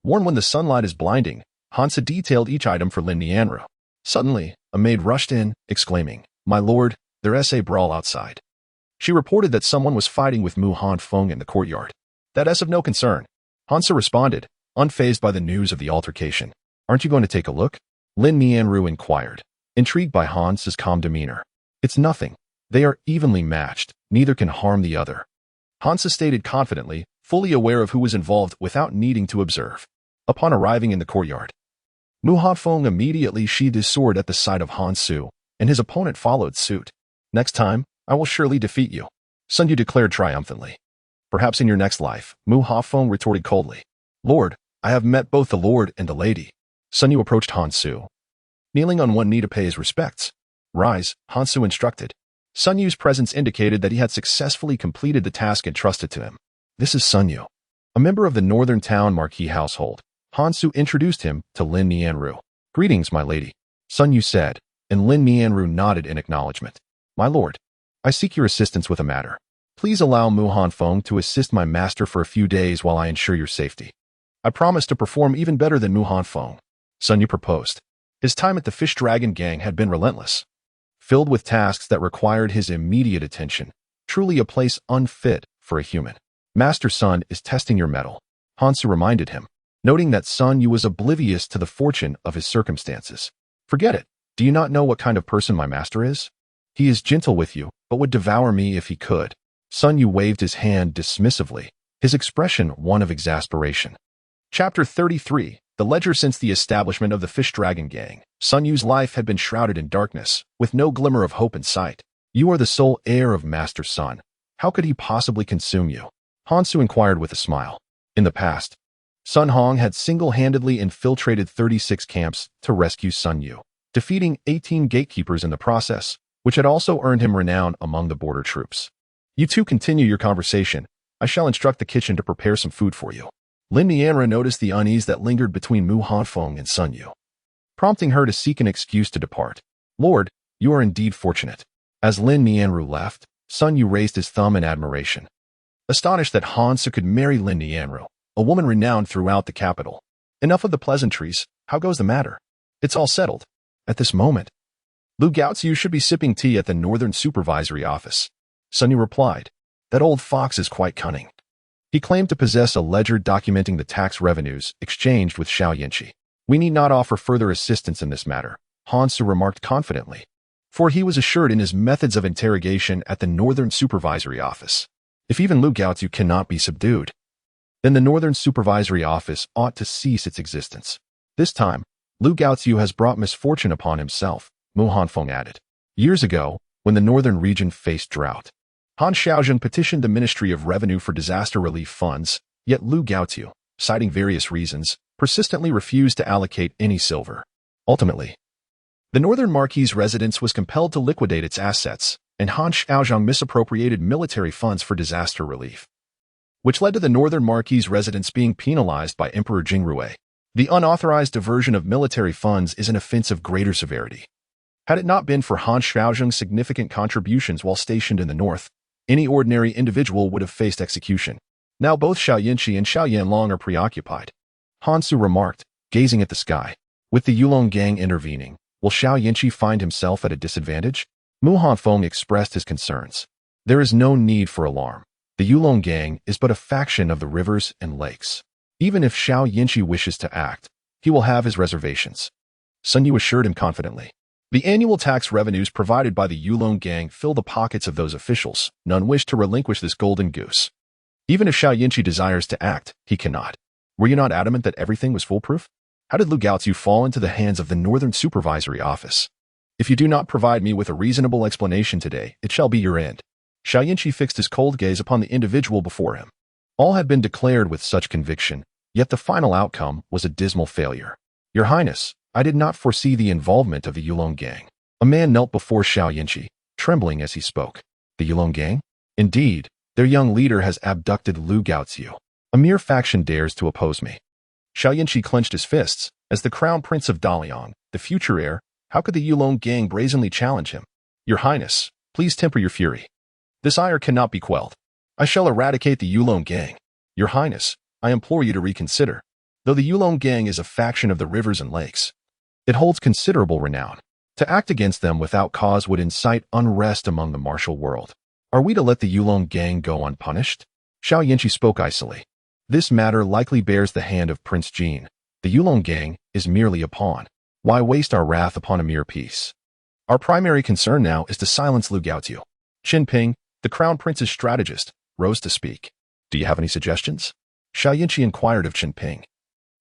worn when the sunlight is blinding. Hansu detailed each item for Lin Nianru. Suddenly, a maid rushed in, exclaiming, My lord, there's a brawl outside. She reported that someone was fighting with Mu Hanfeng in the courtyard. That is of no concern, Hansu responded, unfazed by the news of the altercation. Aren't you going to take a look? Lin Nianru inquired, intrigued by Hansu's calm demeanor. It's nothing. They are evenly matched, neither can harm the other, Hansu stated confidently, fully aware of who was involved without needing to observe. Upon arriving in the courtyard, Mu Hanfeng immediately sheathed his sword at the sight of Han Su, and his opponent followed suit. Next time, I will surely defeat you, Sun Yu declared triumphantly. Perhaps in your next life, Mu Hanfeng retorted coldly. Lord, I have met both the Lord and the lady. Sun Yu approached Han Su, kneeling on one knee to pay his respects. Rise, Han Su instructed. Sun Yu's presence indicated that he had successfully completed the task entrusted to him. This is Sun Yu, a member of the northern town Marquis household. Han Su introduced him to Lin Nianru. Greetings, my lady, Sun Yu said, and Lin Nianru nodded in acknowledgement. My lord, I seek your assistance with a matter. Please allow Mu Hanfeng to assist my master for a few days while I ensure your safety. I promise to perform even better than Mu Hanfeng, Sun Yu proposed. His time at the Fish Dragon Gang had been relentless, filled with tasks that required his immediate attention, truly a place unfit for a human. Master Sun is testing your mettle, Han Su reminded him, noting that Sun Yu was oblivious to the fortune of his circumstances. Forget it. Do you not know what kind of person my master is? He is gentle with you, but would devour me if he could. Sun Yu waved his hand dismissively, his expression one of exasperation. Chapter 33. The Ledger. Since the establishment of the Fish Dragon Gang, Sun Yu's life had been shrouded in darkness, with no glimmer of hope in sight. You are the sole heir of Master Sun. How could he possibly consume you? Han Su inquired with a smile. In the past, Sun Hong had single-handedly infiltrated 36 camps to rescue Sun Yu, defeating 18 gatekeepers in the process, which had also earned him renown among the border troops. You two continue your conversation. I shall instruct the kitchen to prepare some food for you. Lin Nianru noticed the unease that lingered between Mu Hanfeng and Sun Yu, prompting her to seek an excuse to depart. Lord, you are indeed fortunate. As Lin Nianru left, Sun Yu raised his thumb in admiration, astonished that Han Su could marry Lin Nianru, a woman renowned throughout the capital. Enough of the pleasantries. How goes the matter? It's all settled. At this moment, Lu Gaoziu should be sipping tea at the Northern Supervisory Office. Sun Yu replied. That old fox is quite cunning. He claimed to possess a ledger documenting the tax revenues exchanged with Xiao Yinqi. We need not offer further assistance in this matter, Han Su remarked confidently, for he was assured in his methods of interrogation at the Northern Supervisory Office. If even Lu Gaoziu cannot be subdued, then the Northern Supervisory Office ought to cease its existence. This time, Lu Gaoziu has brought misfortune upon himself, Mu Hanfeng added. Years ago, when the northern region faced drought, Han Xiaozheng petitioned the Ministry of Revenue for disaster relief funds, yet Lu Gaoziu, citing various reasons, persistently refused to allocate any silver. Ultimately, the northern Marquis' residence was compelled to liquidate its assets, and Han Xiaozheng misappropriated military funds for disaster relief, which led to the northern Marquis' residence being penalized by Emperor Jingrui. The unauthorized diversion of military funds is an offense of greater severity. Had it not been for Han Xiaozheng's significant contributions while stationed in the north, any ordinary individual would have faced execution. Now both Xiao Yinqi and Xiao Yanlong are preoccupied, Han Su remarked, gazing at the sky. With the Yulong Gang intervening, will Xiao Yinqi find himself at a disadvantage? Mu Hanfeng expressed his concerns. There is no need for alarm. The Yulong Gang is but a faction of the rivers and lakes. Even if Xiao Yinqi wishes to act, he will have his reservations, Sun Yu assured him confidently. The annual tax revenues provided by the Yulong Gang fill the pockets of those officials. None wish to relinquish this golden goose. Even if Xiao Yinqi desires to act, he cannot. Were you not adamant that everything was foolproof? How did Lu Gaoziu fall into the hands of the Northern Supervisory Office? If you do not provide me with a reasonable explanation today, it shall be your end. Xiao Yinqi fixed his cold gaze upon the individual before him. All had been declared with such conviction, yet the final outcome was a dismal failure. Your Highness, I did not foresee the involvement of the Yulong Gang. A man knelt before Xiao Yinqi, trembling as he spoke. The Yulong Gang? Indeed, their young leader has abducted Lu Gaoziu. A mere faction dares to oppose me. Xiao Yinqi clenched his fists. As the Crown Prince of Daliang, the future heir, how could the Yulong Gang brazenly challenge him? Your Highness, please temper your fury. This ire cannot be quelled. I shall eradicate the Yulong Gang. Your Highness, I implore you to reconsider. Though the Yulong Gang is a faction of the rivers and lakes, it holds considerable renown. To act against them without cause would incite unrest among the martial world. Are we to let the Yulong Gang go unpunished? Xiao Yinqi spoke icily. This matter likely bears the hand of Prince Jin. The Yulong Gang is merely a pawn. Why waste our wrath upon a mere piece? Our primary concern now is to silence Lu Gaoziu. Qin Ping, the Crown Prince's strategist, rose to speak. Do you have any suggestions? Xiao Yinqi inquired of Qin Ping,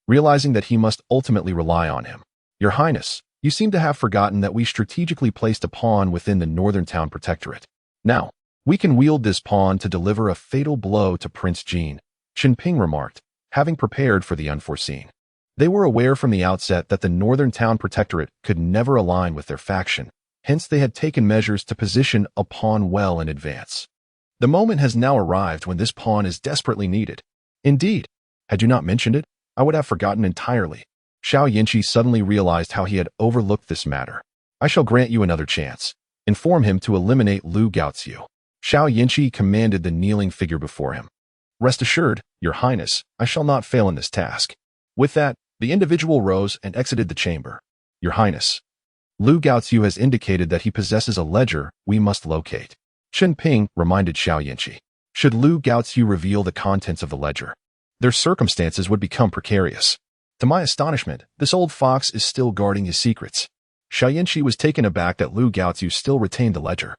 realizing that he must ultimately rely on him. Your Highness, you seem to have forgotten that we strategically placed a pawn within the Northern Town Protectorate. Now, we can wield this pawn to deliver a fatal blow to Prince Jin, Qinping remarked, having prepared for the unforeseen. They were aware from the outset that the Northern Town Protectorate could never align with their faction, hence they had taken measures to position a pawn well in advance. The moment has now arrived when this pawn is desperately needed. Indeed, had you not mentioned it, I would have forgotten entirely. Xiao Yinqi suddenly realized how he had overlooked this matter. I shall grant you another chance. Inform him to eliminate Lu Gaoziu. Xiao Yinqi commanded the kneeling figure before him. Rest assured, Your Highness, I shall not fail in this task. With that, the individual rose and exited the chamber. Your Highness, Lu Gaoziu has indicated that he possesses a ledger we must locate. Qinping reminded Xiao Yinqi. Should Lu Gaoziu reveal the contents of the ledger, their circumstances would become precarious. To my astonishment, this old fox is still guarding his secrets. Xiao Yinqi was taken aback that Lu Gaoziu still retained the ledger.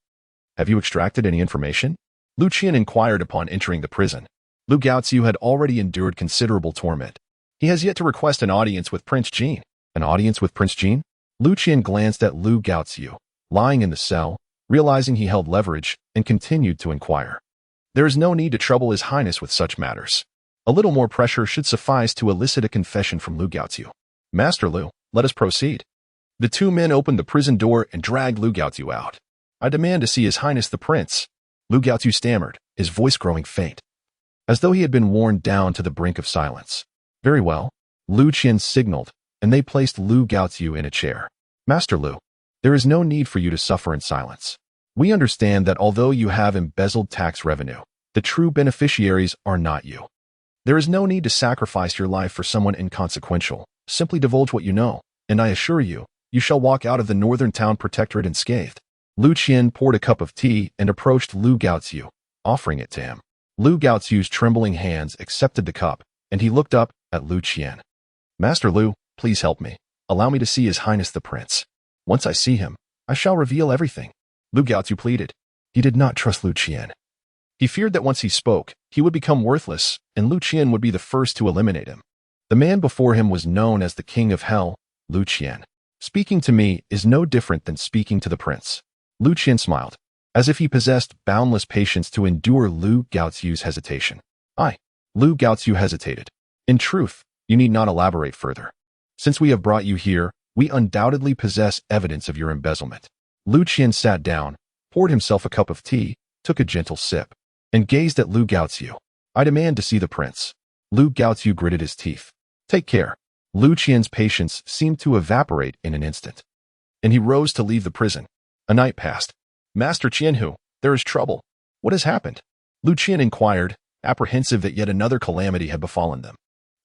Have you extracted any information? Lu Qian inquired upon entering the prison. Lu Gaoziu had already endured considerable torment. He has yet to request an audience with Prince Jin. An audience with Prince Jin? Lu Qian glanced at Lu Gaoziu, lying in the cell, realizing he held leverage, and continued to inquire. There is no need to trouble His Highness with such matters. A little more pressure should suffice to elicit a confession from Lu Gaoziu. Master Lu, let us proceed. The two men opened the prison door and dragged Lu Gaoziu out. I demand to see His Highness the Prince. Lu Gaoziu stammered, his voice growing faint, as though he had been worn down to the brink of silence. Very well. Lu Qian signaled, and they placed Lu Gaoziu in a chair. Master Lu, there is no need for you to suffer in silence. We understand that although you have embezzled tax revenue, the true beneficiaries are not you. There is no need to sacrifice your life for someone inconsequential. Simply divulge what you know, and I assure you, you shall walk out of the Northern Town Protectorate unscathed. Lu Qian poured a cup of tea and approached Lu Gaoziu, offering it to him. Lu Gaoziu's trembling hands accepted the cup, and he looked up at Lu Qian. Master Lu, please help me. Allow me to see His Highness the Prince. Once I see him, I shall reveal everything. Lu Gaoziu pleaded. He did not trust Lu Qian. He feared that once he spoke, he would become worthless, and Lu Qian would be the first to eliminate him. The man before him was known as the King of Hell, Lu Qian. Speaking to me is no different than speaking to the prince. Lu Qian smiled, as if he possessed boundless patience to endure Lu Gaoziu's hesitation. Lu Gaoziu hesitated. In truth, you need not elaborate further. Since we have brought you here, we undoubtedly possess evidence of your embezzlement. Lu Qian sat down, poured himself a cup of tea, took a gentle sip, and gazed at Lu Gaoziu. I demand to see the prince. Lu Gaoziu gritted his teeth. Take care. Lu Qian's patience seemed to evaporate in an instant, and he rose to leave the prison. A night passed. Master Qianhu, there is trouble. What has happened? Lu Qian inquired, apprehensive that yet another calamity had befallen them.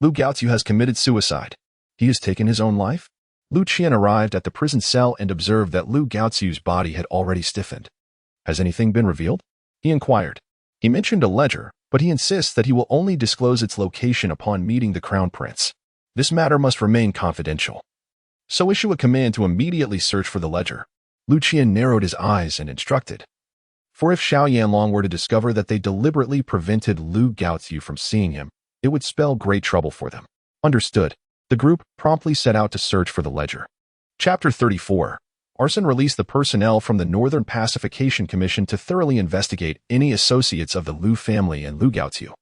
Lu Gaoziu has committed suicide. He has taken his own life? Lu Qian arrived at the prison cell and observed that Lu Gaoziu's body had already stiffened. Has anything been revealed? He inquired. He mentioned a ledger, but he insists that he will only disclose its location upon meeting the crown prince. This matter must remain confidential. So issue a command to immediately search for the ledger. Lu Qian narrowed his eyes and instructed. For if Xiao Yanlong were to discover that they deliberately prevented Lu Gaoziu from seeing him, it would spell great trouble for them. Understood. The group promptly set out to search for the ledger. Chapter 34. Arson released the personnel from the Northern Pacification Commission to thoroughly investigate any associates of the Lu family and Lu Gaoziu.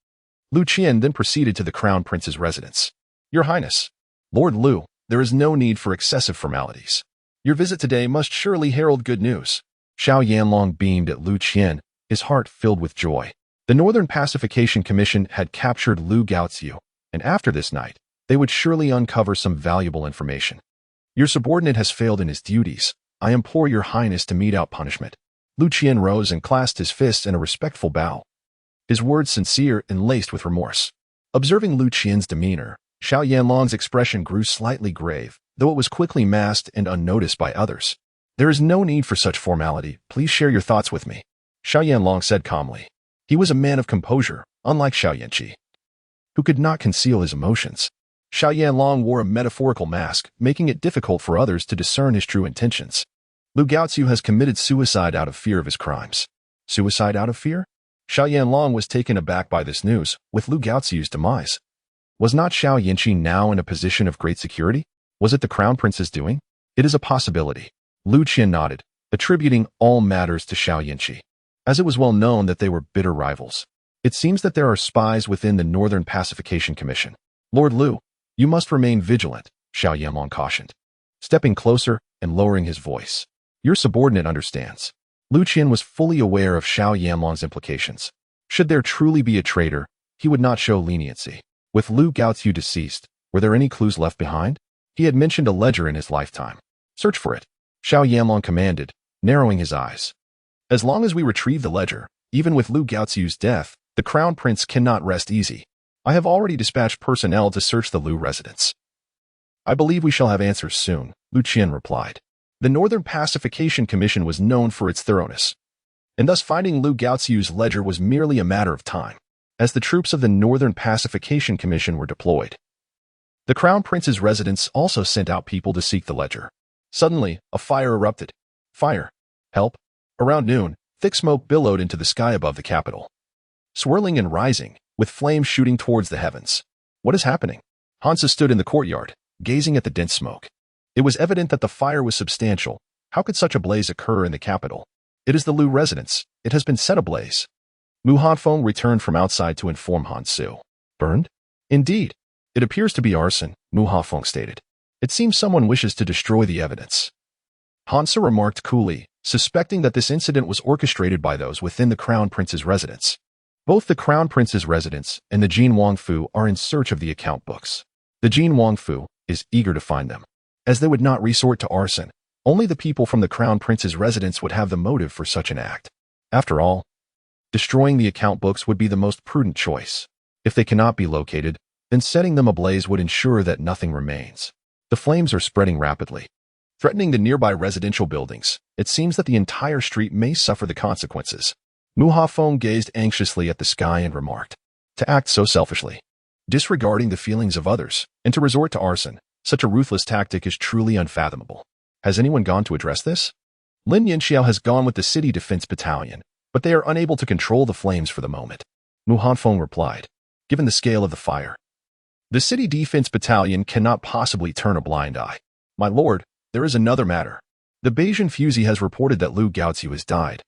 Lu Qian then proceeded to the Crown Prince's residence. Your Highness, Lord Lu, there is no need for excessive formalities. Your visit today must surely herald good news. Xiao Yanlong beamed at Lu Qian, his heart filled with joy. The Northern Pacification Commission had captured Lu Gaoziu, and after this night, they would surely uncover some valuable information. Your subordinate has failed in his duties. I implore Your Highness to mete out punishment. Lu Qian rose and clasped his fists in a respectful bow, his words sincere and laced with remorse. Observing Lu Qian's demeanor, Xiao Yanlong's expression grew slightly grave, though it was quickly masked and unnoticed by others. There is no need for such formality. Please share your thoughts with me, Xiao Yanlong said calmly. He was a man of composure, unlike Xiao Yanqi, who could not conceal his emotions. Xiao Yanlong wore a metaphorical mask, making it difficult for others to discern his true intentions. Lu Gaoziu has committed suicide out of fear of his crimes. Suicide out of fear? Xiao Yanlong was taken aback by this news, with Lu Gaoziu's demise. Was not Xiao Yanqi now in a position of great security? Was it the Crown Prince's doing? It is a possibility. Lu Qian nodded, attributing all matters to Xiao Yinqi, as it was well known that they were bitter rivals. It seems that there are spies within the Northern Pacification Commission. Lord Lu, you must remain vigilant, Xiao Yanlong cautioned, stepping closer and lowering his voice. Your subordinate understands. Lu Qian was fully aware of Xiao Yanlong's implications. Should there truly be a traitor, he would not show leniency. With Lu Gaoziu deceased, were there any clues left behind? He had mentioned a ledger in his lifetime. Search for it, Xiao Yanlong commanded, narrowing his eyes. As long as we retrieve the ledger, even with Lu Gaoziu's death, the Crown Prince cannot rest easy. I have already dispatched personnel to search the Lu residence. I believe we shall have answers soon, Lu Qian replied. The Northern Pacification Commission was known for its thoroughness, and thus finding Lu Gaoziu's ledger was merely a matter of time, as the troops of the Northern Pacification Commission were deployed. The Crown Prince's residence also sent out people to seek the ledger. Suddenly, a fire erupted. Fire! Help! Around noon, thick smoke billowed into the sky above the capital, swirling and rising, with flames shooting towards the heavens. What is happening? Hansa stood in the courtyard, gazing at the dense smoke. It was evident that the fire was substantial. How could such a blaze occur in the capital? It is the Lu residence. It has been set ablaze. Mu Hanfeng returned from outside to inform Hansu. Burned? Indeed. It appears to be arson, Mu Hanfeng stated. It seems someone wishes to destroy the evidence. Hansa remarked coolly, suspecting that this incident was orchestrated by those within the Crown Prince's residence. Both the Crown Prince's residence and the Jin Wangfu are in search of the account books. The Jin Wangfu is eager to find them, as they would not resort to arson. Only the people from the Crown Prince's residence would have the motive for such an act. After all, destroying the account books would be the most prudent choice. If they cannot be located, then setting them ablaze would ensure that nothing remains. The flames are spreading rapidly, threatening the nearby residential buildings. It seems that the entire street may suffer the consequences. Mu Hafeng gazed anxiously at the sky and remarked, to act so selfishly, disregarding the feelings of others, and to resort to arson, such a ruthless tactic is truly unfathomable. Has anyone gone to address this? Lin Yanxiao has gone with the City Defense Battalion, but they are unable to control the flames for the moment, Mu Hanfeng replied, given the scale of the fire. The City Defense Battalion cannot possibly turn a blind eye. My lord, there is another matter. The Bayesian Fuzi has reported that Lu Gaoziu has died,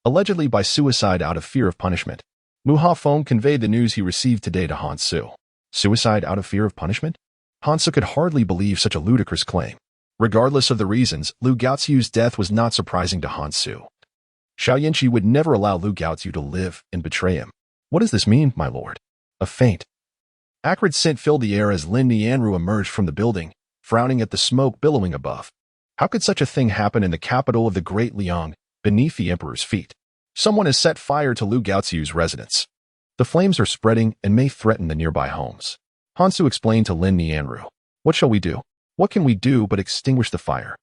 allegedly by suicide out of fear of punishment. Mu Hafeng conveyed the news he received today to Hansu. Suicide out of fear of punishment? Hansu could hardly believe such a ludicrous claim. Regardless of the reasons, Lu Gaoziu's death was not surprising to Hansu. Xiao Yinqi would never allow Lu Gaoziu to live and betray him. What does this mean, my lord? A feint. Acrid scent filled the air as Lin Nianru emerged from the building, frowning at the smoke billowing above. How could such a thing happen in the capital of the Great Liang, beneath the emperor's feet? Someone has set fire to Lu Gaoziu's residence. The flames are spreading and may threaten the nearby homes. Hansu explained to Lin Nianru. What shall we do? What can we do but extinguish the fire?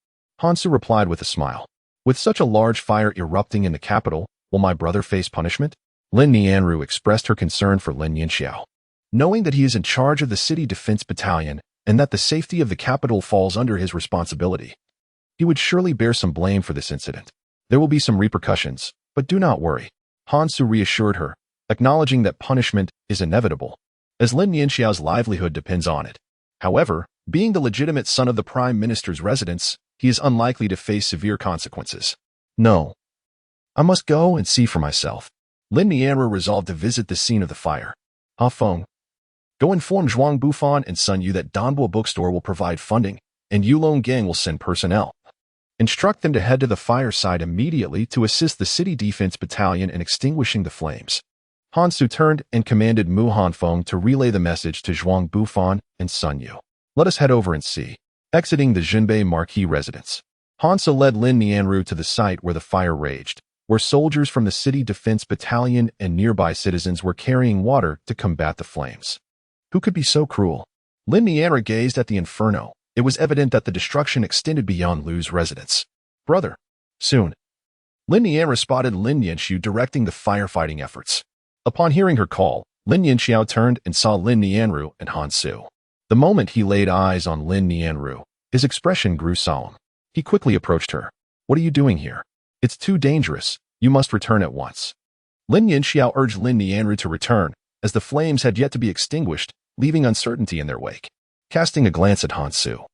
Hansu replied with a smile. With such a large fire erupting in the capital, will my brother face punishment? Lin Nianru expressed her concern for Lin Yanxiao. Knowing that he is in charge of the City Defense Battalion and that the safety of the capital falls under his responsibility, he would surely bear some blame for this incident. There will be some repercussions, but do not worry, Hansu reassured her, acknowledging that punishment is inevitable, as Lin Yanxiao's livelihood depends on it. However, being the legitimate son of the Prime Minister's residence, he is unlikely to face severe consequences. No. I must go and see for myself. Lin Nianru resolved to visit the scene of the fire. Hafeng, go inform Zhuang Bufan and Sun Yu that Danbo Bookstore will provide funding, and Yulong Gang will send personnel. Instruct them to head to the fireside immediately to assist the City Defense Battalion in extinguishing the flames. Hansu turned and commanded Mu Hanfeng to relay the message to Zhuang Bufan and Sun Yu. Let us head over and see. Exiting the Zhenbei Marquis residence, Hansa led Lin Nianru to the site where the fire raged, where soldiers from the City Defense Battalion and nearby citizens were carrying water to combat the flames. Who could be so cruel? Lin Nianru gazed at the inferno. It was evident that the destruction extended beyond Lu's residence. Brother, soon. Lin Nianru spotted Lin Yanxiu directing the firefighting efforts. Upon hearing her call, Lin Yanxiao turned and saw Lin Nianru and Hansu. The moment he laid eyes on Lin Nianru, his expression grew solemn. He quickly approached her. What are you doing here? It's too dangerous. You must return at once. Lin Yanxiao urged Lin Nianru to return, as the flames had yet to be extinguished, leaving uncertainty in their wake. Casting a glance at Hansu,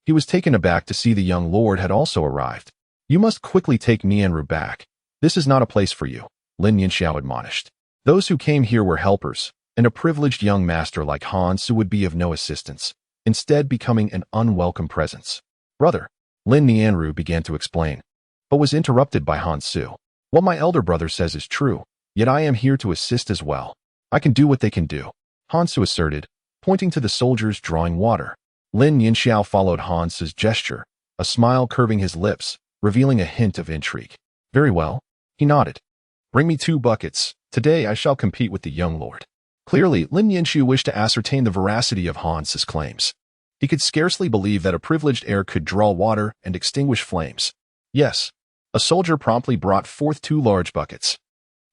He was taken aback to see the young lord had also arrived. "You must quickly take Nianru back. This is not a place for you," Lin Yanxiao admonished. Those who came here were helpers, and a privileged young master like Han Su would be of no assistance, instead becoming an unwelcome presence. "Brother," Lin Nianru began to explain, but was interrupted by Han Su. "What my elder brother says is true, yet I am here to assist as well. I can do what they can do," Han Su asserted, pointing to the soldiers drawing water. Lin Yanxiao followed Han Su's gesture, a smile curving his lips, revealing a hint of intrigue. "Very well," he nodded. "Bring me 2 buckets. Today I shall compete with the young lord." Clearly, Lin Yanxiu wished to ascertain the veracity of Han Su's claims. He could scarcely believe that a privileged heir could draw water and extinguish flames. Yes, a soldier promptly brought forth 2 large buckets.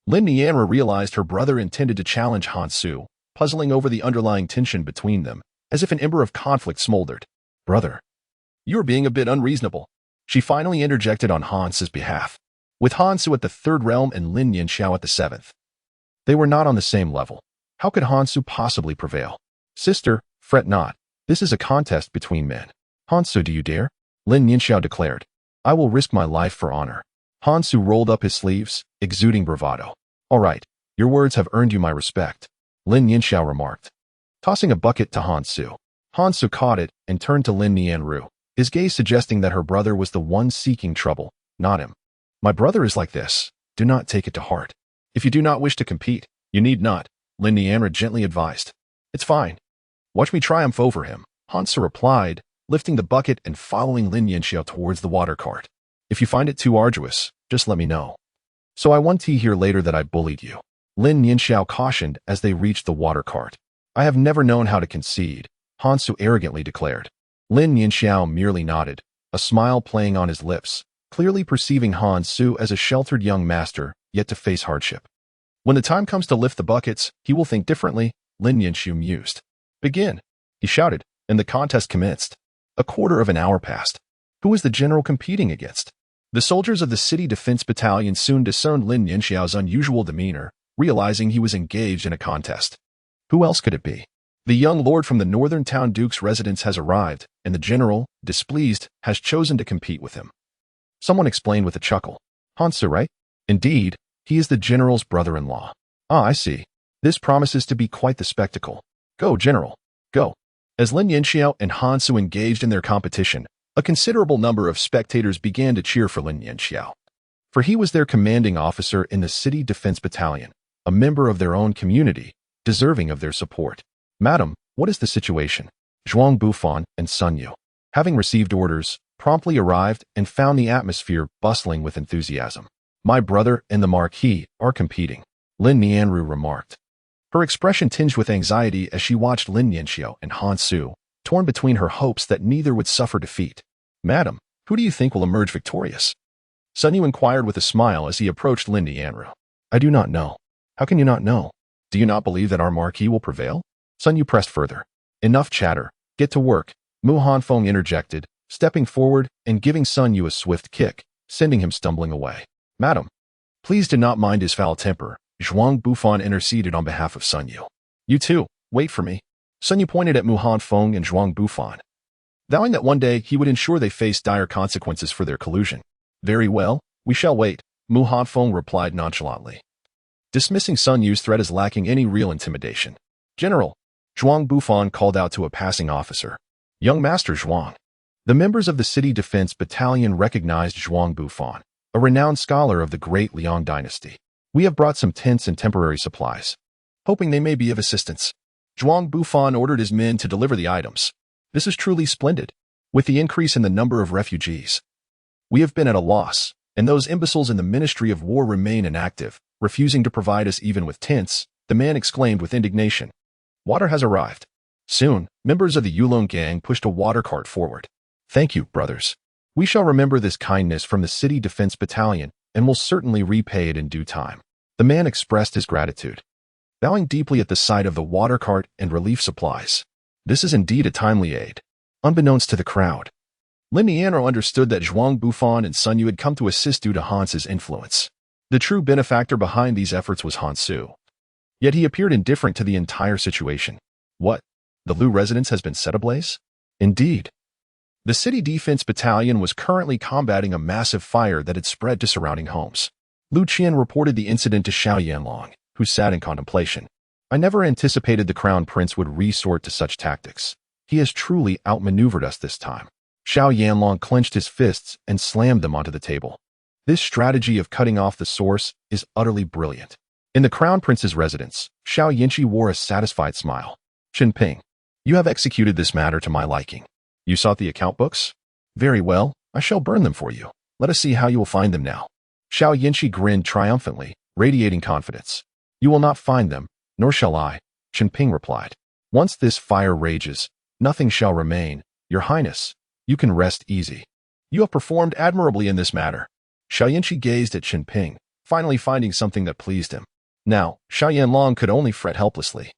Lin Nianru realized her brother intended to challenge Han Su, puzzling over the underlying tension between them, as if an ember of conflict smoldered. "Brother, you are being a bit unreasonable," she finally interjected on Han Su's behalf. With Han Su at the 3rd realm and Lin Yanxiao at the 7th. They were not on the same level. How could Han Su possibly prevail? "Sister, fret not. This is a contest between men." "Han Su, do you dare?" Lin Yanxiao declared. "I will risk my life for honor." Han Su rolled up his sleeves, exuding bravado. "All right, your words have earned you my respect," Lin Yanxiao remarked, tossing a bucket to Han Su. Han Su caught it and turned to Lin Nianru, his gaze suggesting that her brother was the one seeking trouble, not him. "My brother is like this. Do not take it to heart. If you do not wish to compete, you need not," Lin Nianru gently advised. "It's fine. Watch me triumph over him," Han Su replied, lifting the bucket and following Lin Yanxiao towards the water cart. "If you find it too arduous, just let me know. So I won't hear later that I bullied you," Lin Yanxiao cautioned as they reached the water cart. "I have never known how to concede," Han Su arrogantly declared. Lin Yanxiao merely nodded, a smile playing on his lips, clearly perceiving Han Su as a sheltered young master yet to face hardship. "When the time comes to lift the buckets, he will think differently," Lin Yanxiu mused. "Begin," he shouted, and the contest commenced. A quarter of an hour passed. Who was the general competing against? The soldiers of the City Defense Battalion soon discerned Lin Yanxiao's unusual demeanor, realizing he was engaged in a contest. Who else could it be? The young lord from the northern town duke's residence has arrived, and the general, displeased, has chosen to compete with him. Someone explained with a chuckle. "Han Su, right? Indeed, he is the general's brother-in-law." "Ah, I see. This promises to be quite the spectacle. Go, general, go." As Lin Yanxiao and Han Su engaged in their competition, a considerable number of spectators began to cheer for Lin Yanxiao. For he was their commanding officer in the City Defense Battalion, a member of their own community, deserving of their support. "Madam, what is the situation?" Zhuang Bufan and Sun Yu, having received orders, promptly arrived and found the atmosphere bustling with enthusiasm. "My brother and the Marquis are competing," Lin Nianru remarked. Her expression tinged with anxiety as she watched Lin Yanxiao and Han Su, torn between her hopes that neither would suffer defeat. "Madam, who do you think will emerge victorious?" Sun Yu inquired with a smile as he approached Lin Nianru. "I do not know." "How can you not know? Do you not believe that our Marquis will prevail?" Sun Yu pressed further. "Enough chatter. Get to work," Mu Hanfeng interjected, stepping forward and giving Sun Yu a swift kick, sending him stumbling away. "Madam, please do not mind his foul temper," Zhuang Bufan interceded on behalf of Sun Yu. "You too, wait for me." Sun Yu pointed at Mu Hanfeng and Zhuang Bufan, vowing that one day he would ensure they faced dire consequences for their collusion. "Very well, we shall wait," Mu Hanfeng replied nonchalantly, dismissing Sun Yu's threat as lacking any real intimidation. "General," Zhuang Bufan called out to a passing officer. "Young Master Zhuang." The members of the City Defense Battalion recognized Zhuang Bufan, a renowned scholar of the Great Liang Dynasty. "We have brought some tents and temporary supplies, hoping they may be of assistance." Zhuang Bufan ordered his men to deliver the items. "This is truly splendid. With the increase in the number of refugees, we have been at a loss, and those imbeciles in the Ministry of War remain inactive, refusing to provide us even with tents," the man exclaimed with indignation. "Water has arrived." Soon, members of the Yulong gang pushed a water cart forward. "Thank you, brothers. We shall remember this kindness from the City Defense Battalion and will certainly repay it in due time." The man expressed his gratitude, bowing deeply at the sight of the water cart and relief supplies. This is indeed a timely aid. Unbeknownst to the crowd, Lin Nianru understood that Zhuang Bufan and Sun Yu had come to assist due to Han Su's influence. The true benefactor behind these efforts was Han Su. Yet he appeared indifferent to the entire situation. "What? The Lu residence has been set ablaze?" "Indeed. The city defense battalion was currently combating a massive fire that had spread to surrounding homes. Lu Qian reported the incident to Xiao Yanlong, who sat in contemplation. I never anticipated the crown prince would resort to such tactics. He has truly outmaneuvered us this time. Xiao Yanlong clenched his fists and slammed them onto the table. This strategy of cutting off the source is utterly brilliant. In the crown prince's residence, Xiao Yinchi wore a satisfied smile. Qinping, you have executed this matter to my liking. You sought the account books? Very well, I shall burn them for you. Let us see how you will find them now. Xiao Yinchi grinned triumphantly, radiating confidence. You will not find them, nor shall I, Qinping replied. Once this fire rages, nothing shall remain. Your Highness, you can rest easy. You have performed admirably in this matter. Xiao Yinchi gazed at Qinping, finally finding something that pleased him. Now, Xiao Yanlong could only fret helplessly.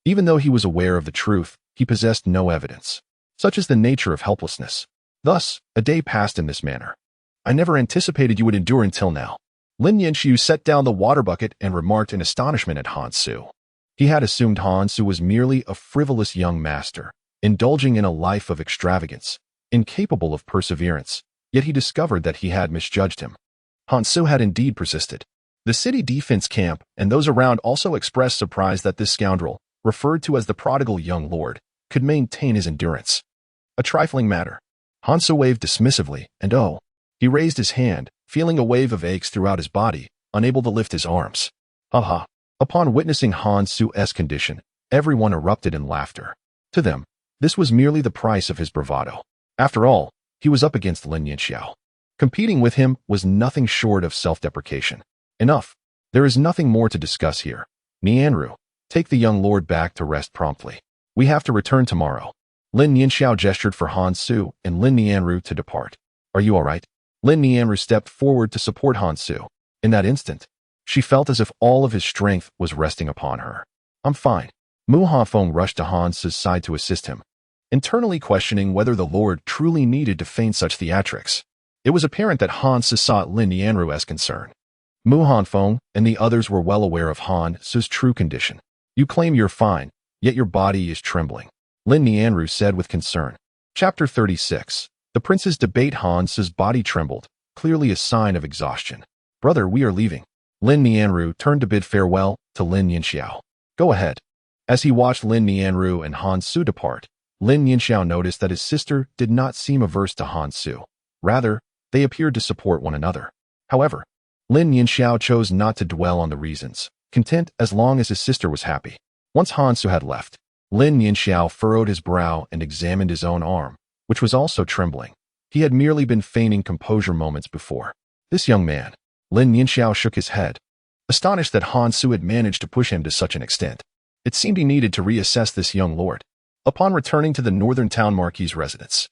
Even though he was aware of the truth, he possessed no evidence. Such is the nature of helplessness. Thus, a day passed in this manner. I never anticipated you would endure until now. Lin Yanxiu set down the water bucket and remarked in astonishment at Han Su. He had assumed Han Su was merely a frivolous young master, indulging in a life of extravagance, incapable of perseverance, yet he discovered that he had misjudged him. Han Su had indeed persisted. The city defense camp and those around also expressed surprise that this scoundrel, referred to as the prodigal young lord, could maintain his endurance. A trifling matter. Han Su waved dismissively, and he raised his hand, feeling a wave of aches throughout his body, unable to lift his arms. Ha. Upon witnessing Han Su's condition, everyone erupted in laughter. To them, this was merely the price of his bravado. After all, he was up against Lin Yanxiao. Competing with him was nothing short of self-deprecation. Enough. There is nothing more to discuss here. Nianru, take the young lord back to rest promptly. We have to return tomorrow. Lin Yanxiao gestured for Han Su and Lin Nianru to depart. Are you all right? Lin Nianru stepped forward to support Han Su. In that instant, she felt as if all of his strength was resting upon her. I'm fine. Mu Hanfeng rushed to Han Su's side to assist him, internally questioning whether the lord truly needed to feign such theatrics. It was apparent that Han Su saw Lin Nianru's concern. Mu Hanfeng and the others were well aware of Han Su's true condition. You claim you're fine, yet your body is trembling, Lin Nianru said with concern. Chapter 36. The prince's debate. Han Su's body trembled, clearly a sign of exhaustion. Brother, we are leaving. Lin Nianru turned to bid farewell to Lin Yanxiao. Go ahead. As he watched Lin Nianru and Han Su depart, Lin Yanxiao noticed that his sister did not seem averse to Han Su. Rather, they appeared to support one another. However, Lin Yanxiao chose not to dwell on the reasons, content as long as his sister was happy. Once Han Su had left, Lin Yanxiao furrowed his brow and examined his own arm, which was also trembling. He had merely been feigning composure moments before. This young man. Lin Yanxiao shook his head, astonished that Han Su had managed to push him to such an extent. It seemed he needed to reassess this young lord. Upon returning to the northern town Marquis' residence,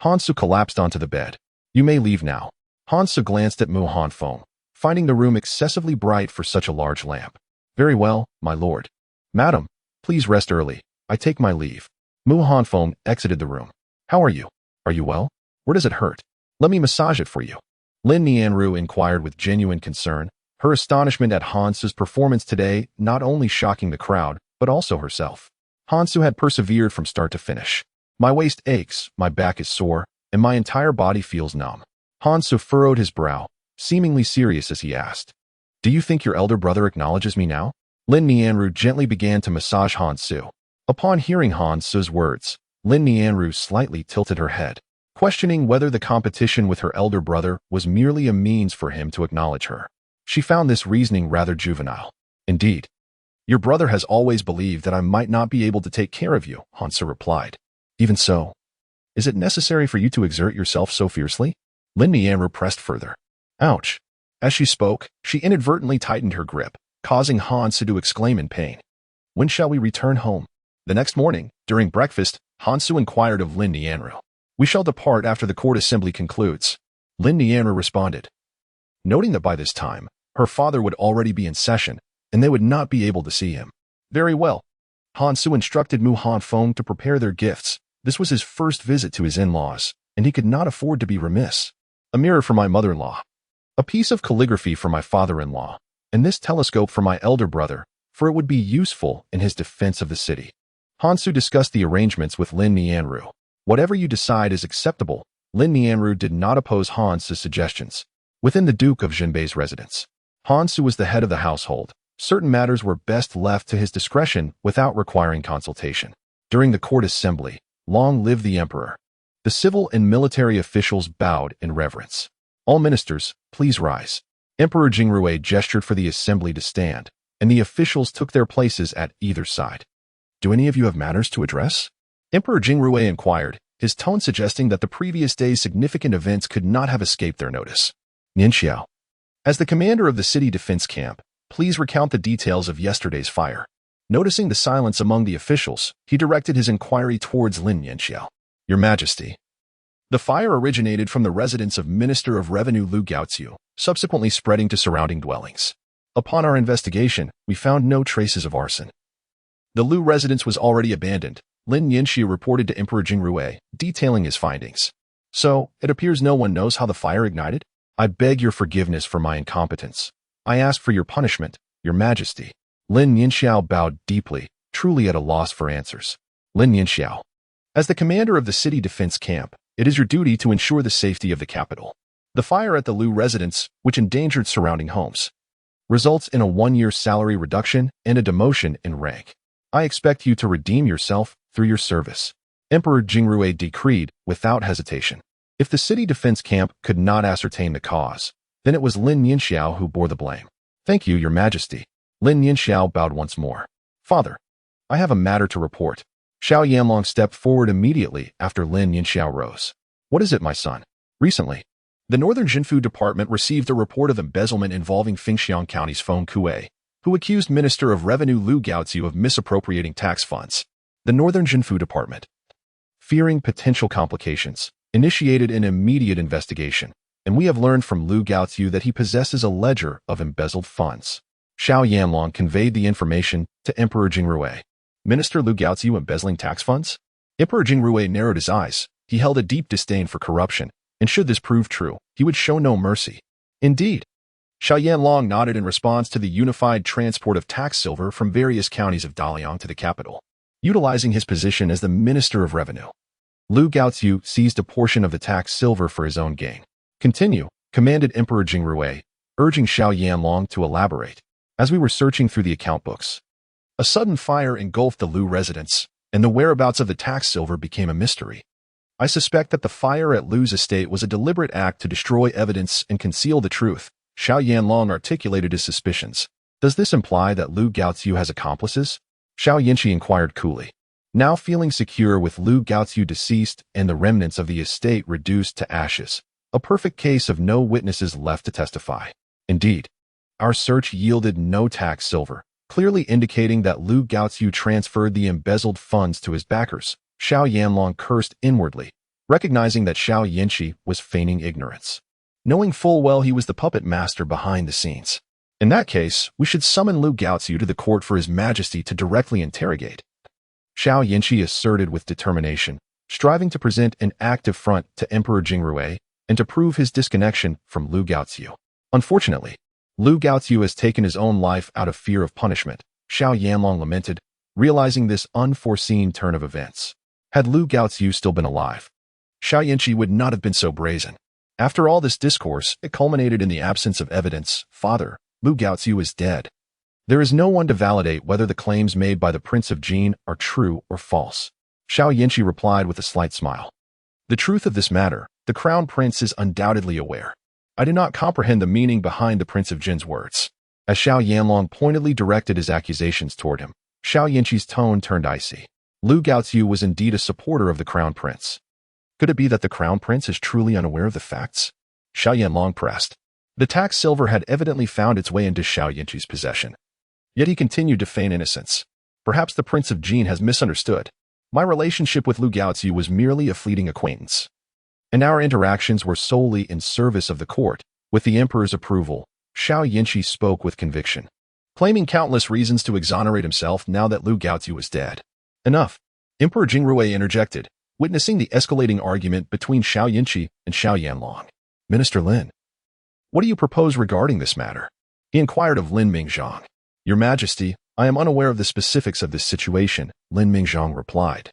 Han Su collapsed onto the bed. You may leave now. Han Su glanced at Mu Hanfeng, finding the room excessively bright for such a large lamp. Very well, my lord. Madam, please rest early. I take my leave. Mu Hanfeng exited the room. How are you? Are you well? Where does it hurt? Let me massage it for you. Lin Nianru inquired with genuine concern, her astonishment at Han Su's performance today not only shocking the crowd, but also herself. Han Su had persevered from start to finish. My waist aches, my back is sore, and my entire body feels numb. Han Su furrowed his brow, seemingly serious as he asked. Do you think your elder brother acknowledges me now? Lin Nianru gently began to massage Han Su. Upon hearing Han Su's words, Lin Nianru slightly tilted her head, questioning whether the competition with her elder brother was merely a means for him to acknowledge her. She found this reasoning rather juvenile. Indeed. Your brother has always believed that I might not be able to take care of you, Han Su replied. Even so, is it necessary for you to exert yourself so fiercely? Lin Nianru pressed further. Ouch. As she spoke, she inadvertently tightened her grip, causing Han Su to exclaim in pain. When shall we return home? The next morning, during breakfast, Han Su inquired of Lin Nianru. We shall depart after the court assembly concludes. Lin Nianru responded, noting that by this time, her father would already be in session, and they would not be able to see him. Very well. Han Su instructed Mu Hanfeng to prepare their gifts. This was his first visit to his in-laws, and he could not afford to be remiss. A mirror for my mother-in-law, a piece of calligraphy for my father-in-law, and this telescope for my elder brother, for it would be useful in his defense of the city. Han Su discussed the arrangements with Lin Nianru. Whatever you decide is acceptable. Lin Nianru did not oppose Han's suggestions. Within the Duke of Zhenbei's residence, Hansu was the head of the household. Certain matters were best left to his discretion without requiring consultation. During the court assembly, long live the emperor. The civil and military officials bowed in reverence. All ministers, please rise. Emperor Jingrui gestured for the assembly to stand, and the officials took their places at either side. Do any of you have matters to address? Emperor Jingrui inquired, his tone suggesting that the previous day's significant events could not have escaped their notice. Nianxiao, as the commander of the city defense camp, please recount the details of yesterday's fire. Noticing the silence among the officials, he directed his inquiry towards Lin Nianxiao. Your Majesty. The fire originated from the residence of Minister of Revenue Lu Gaoziu, subsequently spreading to surrounding dwellings. Upon our investigation, we found no traces of arson. The Lu residence was already abandoned. Lin Nianxiao reported to Emperor Jingrui, detailing his findings. So, it appears no one knows how the fire ignited? I beg your forgiveness for my incompetence. I ask for your punishment, Your Majesty. Lin Nianxiao bowed deeply, truly at a loss for answers. Lin Nianxiao. As the commander of the city defense camp, it is your duty to ensure the safety of the capital. The fire at the Lu residence, which endangered surrounding homes, results in a 1-year salary reduction and a demotion in rank. I expect you to redeem yourself through your service. Emperor Jingrui decreed without hesitation. If the city defense camp could not ascertain the cause, then it was Lin Nianxiao who bore the blame. Thank you, Your Majesty. Lin Nianxiao bowed once more. Father, I have a matter to report. Xiao Yanlong stepped forward immediately after Lin Nianxiao rose. What is it, my son? Recently, the Northern Jinfu Department received a report of embezzlement involving Fengxiang County's Feng Kuei, who accused Minister of Revenue Lu Gaoziu of misappropriating tax funds. The Northern Jinfu Department, fearing potential complications, initiated an immediate investigation, and we have learned from Lu Gaoziu that he possesses a ledger of embezzled funds. Xiao Yanlong conveyed the information to Emperor Jingrui. Minister Lu Gaoziu embezzling tax funds? Emperor Jingrui narrowed his eyes. He held a deep disdain for corruption, and should this prove true, he would show no mercy. Indeed. Xiao Yanlong nodded in response to the unified transport of tax silver from various counties of Daliang to the capital. Utilizing his position as the Minister of Revenue, Lu Gaoziu seized a portion of the tax silver for his own gain. Continue, commanded Emperor Jingrui, urging Xiao Yanlong to elaborate. As we were searching through the account books, a sudden fire engulfed the Lu residence, and the whereabouts of the tax silver became a mystery. I suspect that the fire at Lu's estate was a deliberate act to destroy evidence and conceal the truth. Xiao Yanlong articulated his suspicions. Does this imply that Lu Gaoziu has accomplices? Xiao Yanqi inquired coolly. Now feeling secure with Lu Gaoziu deceased and the remnants of the estate reduced to ashes, a perfect case of no witnesses left to testify. Indeed, our search yielded no tax silver, clearly indicating that Lu Gaoziu transferred the embezzled funds to his backers. Xiao Yanlong cursed inwardly, recognizing that Xiao Yanqi was feigning ignorance, knowing full well he was the puppet master behind the scenes. In that case, we should summon Lu Gaoziu to the court for His Majesty to directly interrogate. Xiao Yanqi asserted with determination, striving to present an active front to Emperor Jingrui and to prove his disconnection from Lu Gaoziu. Unfortunately, Lu Gaoziu has taken his own life out of fear of punishment, Xiao Yanlong lamented, realizing this unforeseen turn of events. Had Lu Gaoziu still been alive, Xiao Yanqi would not have been so brazen. After all this discourse, it culminated in the absence of evidence. Father, Lu Gaoziu is dead. There is no one to validate whether the claims made by the Prince of Jin are true or false. Xiao Yanqi replied with a slight smile. The truth of this matter, the Crown Prince is undoubtedly aware. I do not comprehend the meaning behind the Prince of Jin's words. As Xiao Yanlong pointedly directed his accusations toward him, Xiao Yanqi's tone turned icy. Lu Gaoziu was indeed a supporter of the Crown Prince. Could it be that the Crown Prince is truly unaware of the facts? Xiao Yanlong pressed. The tax silver had evidently found its way into Xiao Yanqi's possession. Yet he continued to feign innocence. Perhaps the Prince of Jin has misunderstood. My relationship with Lu Gaoziu was merely a fleeting acquaintance, and our interactions were solely in service of the court. With the Emperor's approval, Xiao Yanqi spoke with conviction, claiming countless reasons to exonerate himself now that Lu Gaoziu was dead. Enough. Emperor Jingrui interjected, witnessing the escalating argument between Xiao Yanqi and Xiao Yanlong. Minister Lin, what do you propose regarding this matter? He inquired of Lin Mingzhang. Your Majesty, I am unaware of the specifics of this situation, Lin Mingzhang replied.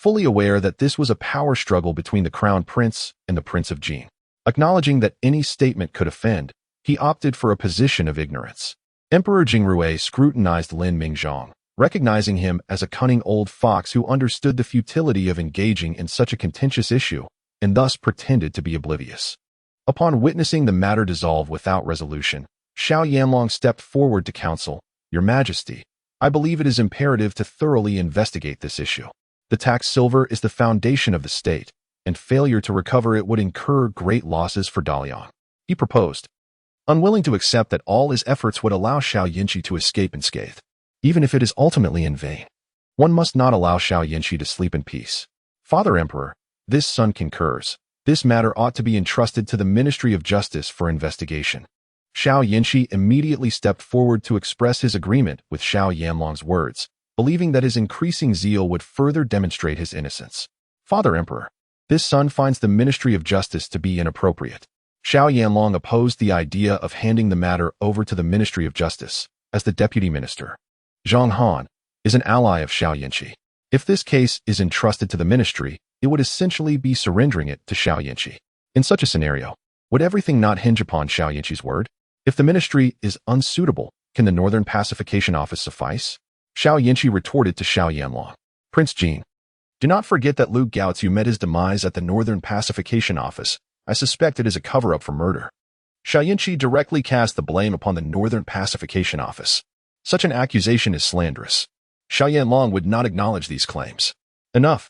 fully aware that this was a power struggle between the crown prince and the Prince of Jin. Acknowledging that any statement could offend, he opted for a position of ignorance. Emperor Jingrui scrutinized Lin Mingzhong, recognizing him as a cunning old fox who understood the futility of engaging in such a contentious issue, and thus pretended to be oblivious. Upon witnessing the matter dissolve without resolution, Xiao Yanlong stepped forward to counsel, "Your Majesty, I believe it is imperative to thoroughly investigate this issue. The tax silver is the foundation of the state, and failure to recover it would incur great losses for Daliang," he proposed, unwilling to accept that all his efforts would allow Xiao Yinshi to escape unscathed, even if it is ultimately in vain. One must not allow Xiao Yinshi to sleep in peace. "Father Emperor, this son concurs. This matter ought to be entrusted to the Ministry of Justice for investigation." Xiao Yinshi immediately stepped forward to express his agreement with Xiao Yanlong's words, believing that his increasing zeal would further demonstrate his innocence. "Father Emperor, this son finds the Ministry of Justice to be inappropriate." Xiao Yanlong opposed the idea of handing the matter over to the Ministry of Justice, as the deputy minister, Zhang Han, is an ally of Xiao Yinshi. If this case is entrusted to the ministry, it would essentially be surrendering it to Xiao Yinshi. In such a scenario, would everything not hinge upon Xiao Yinshi's word? If the ministry is unsuitable, can the Northern Pacification Office suffice? Xiao Yinshi retorted to Xiao Yanlong, "Prince Jin, do not forget that Lu Gaozu met his demise at the Northern Pacification Office. I suspect it is a cover-up for murder." Xiao Yinshi directly cast the blame upon the Northern Pacification Office. Such an accusation is slanderous. Xiao Yanlong would not acknowledge these claims. Enough.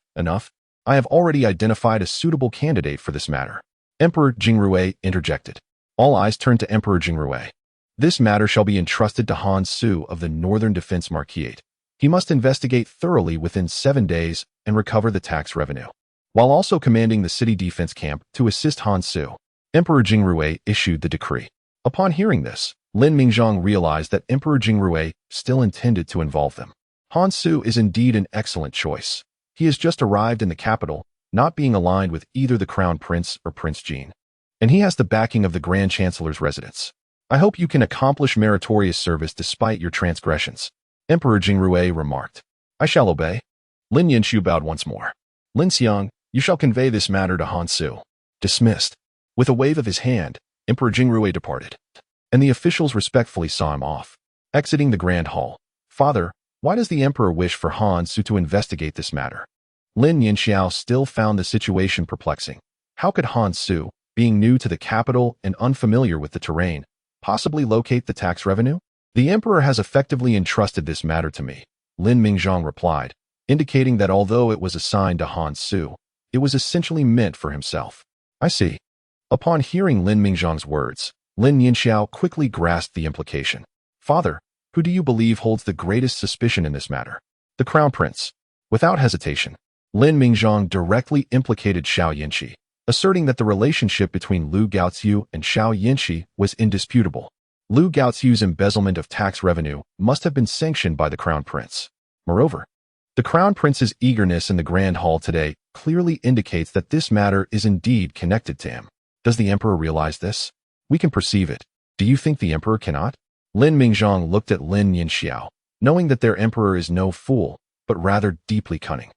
I have already identified a suitable candidate for this matter." Emperor Jingrui interjected. All eyes turned to Emperor Jingrui. "This matter shall be entrusted to Han Su of the Northern Defense Marquis. He must investigate thoroughly within 7 days and recover the tax revenue, while also commanding the city defense camp to assist Han Su." Emperor Jingrui issued the decree. Upon hearing this, Lin Mingzhong realized that Emperor Jingrui still intended to involve them. Han Su is indeed an excellent choice. He has just arrived in the capital, not being aligned with either the Crown Prince or Prince Jin, and he has the backing of the Grand Chancellor's residence. "I hope you can accomplish meritorious service despite your transgressions," Emperor Jingrui remarked. "I shall obey." Lin Yinshu bowed once more. "Lin Xiang, you shall convey this matter to Han Su." Dismissed. With a wave of his hand, Emperor Jingrui departed, and the officials respectfully saw him off. Exiting the Grand Hall, "Father, why does the Emperor wish for Han Su to investigate this matter?" Lin Yinxiao still found the situation perplexing. How could Han Su, being new to the capital and unfamiliar with the terrain, possibly locate the tax revenue? "The Emperor has effectively entrusted this matter to me," Lin Mingzhong replied, indicating that although it was assigned to Han Su, it was essentially meant for himself. "I see." Upon hearing Lin Mingzhong's words, Lin Yinxiao quickly grasped the implication. "Father, who do you believe holds the greatest suspicion in this matter?" "The Crown Prince." Without hesitation, Lin Mingzhong directly implicated Xiao Yinshi, asserting that the relationship between Lu Gaozu and Xiao Yinshi was indisputable. Lu Gaozu's embezzlement of tax revenue must have been sanctioned by the Crown Prince. Moreover, the Crown Prince's eagerness in the Grand Hall today clearly indicates that this matter is indeed connected to him. Does the Emperor realize this? We can perceive it. Do you think the Emperor cannot? Lin Mingzhong looked at Lin Yinxiao, knowing that their Emperor is no fool, but rather deeply cunning.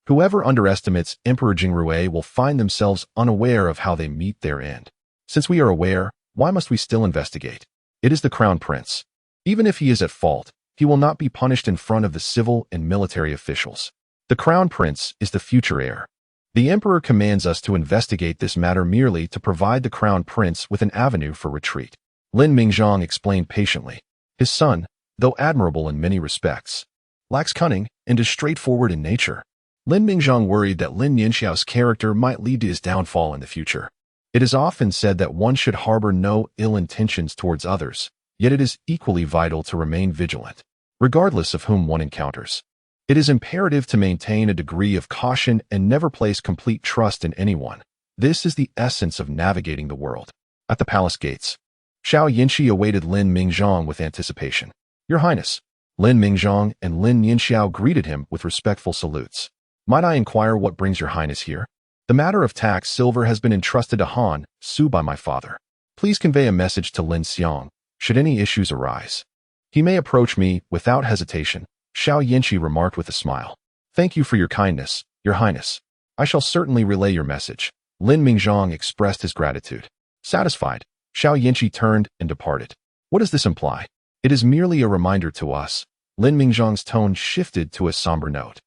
Whoever underestimates Emperor Jingrui will find themselves unaware of how they meet their end. Since we are aware, why must we still investigate? It is the Crown Prince. Even if he is at fault, he will not be punished in front of the civil and military officials. The Crown Prince is the future heir. The Emperor commands us to investigate this matter merely to provide the Crown Prince with an avenue for retreat. Lin Mingzhong explained patiently. His son, though admirable in many respects, lacks cunning and is straightforward in nature. Lin Mingzhong worried that Lin Yinxiao's character might lead to his downfall in the future. It is often said that one should harbor no ill intentions towards others, yet it is equally vital to remain vigilant, regardless of whom one encounters. It is imperative to maintain a degree of caution and never place complete trust in anyone. This is the essence of navigating the world. At the palace gates, Xiao Yinshi awaited Lin Mingzhong with anticipation. "Your Highness." Lin Mingzhong and Lin Yinxiao greeted him with respectful salutes. "Might I inquire what brings your Highness here?" "The matter of tax silver has been entrusted to Han Su by my father. Please convey a message to Lin Xiang, should any issues arise. He may approach me without hesitation," Xiao Yinshi remarked with a smile. "Thank you for your kindness, Your Highness, I shall certainly relay your message. Lin Mingzhong expressed his gratitude. Satisfied, Xiao Yinchi turned and departed. What does this imply? It is merely a reminder to us. Lin Mingzhong's tone shifted to a somber note.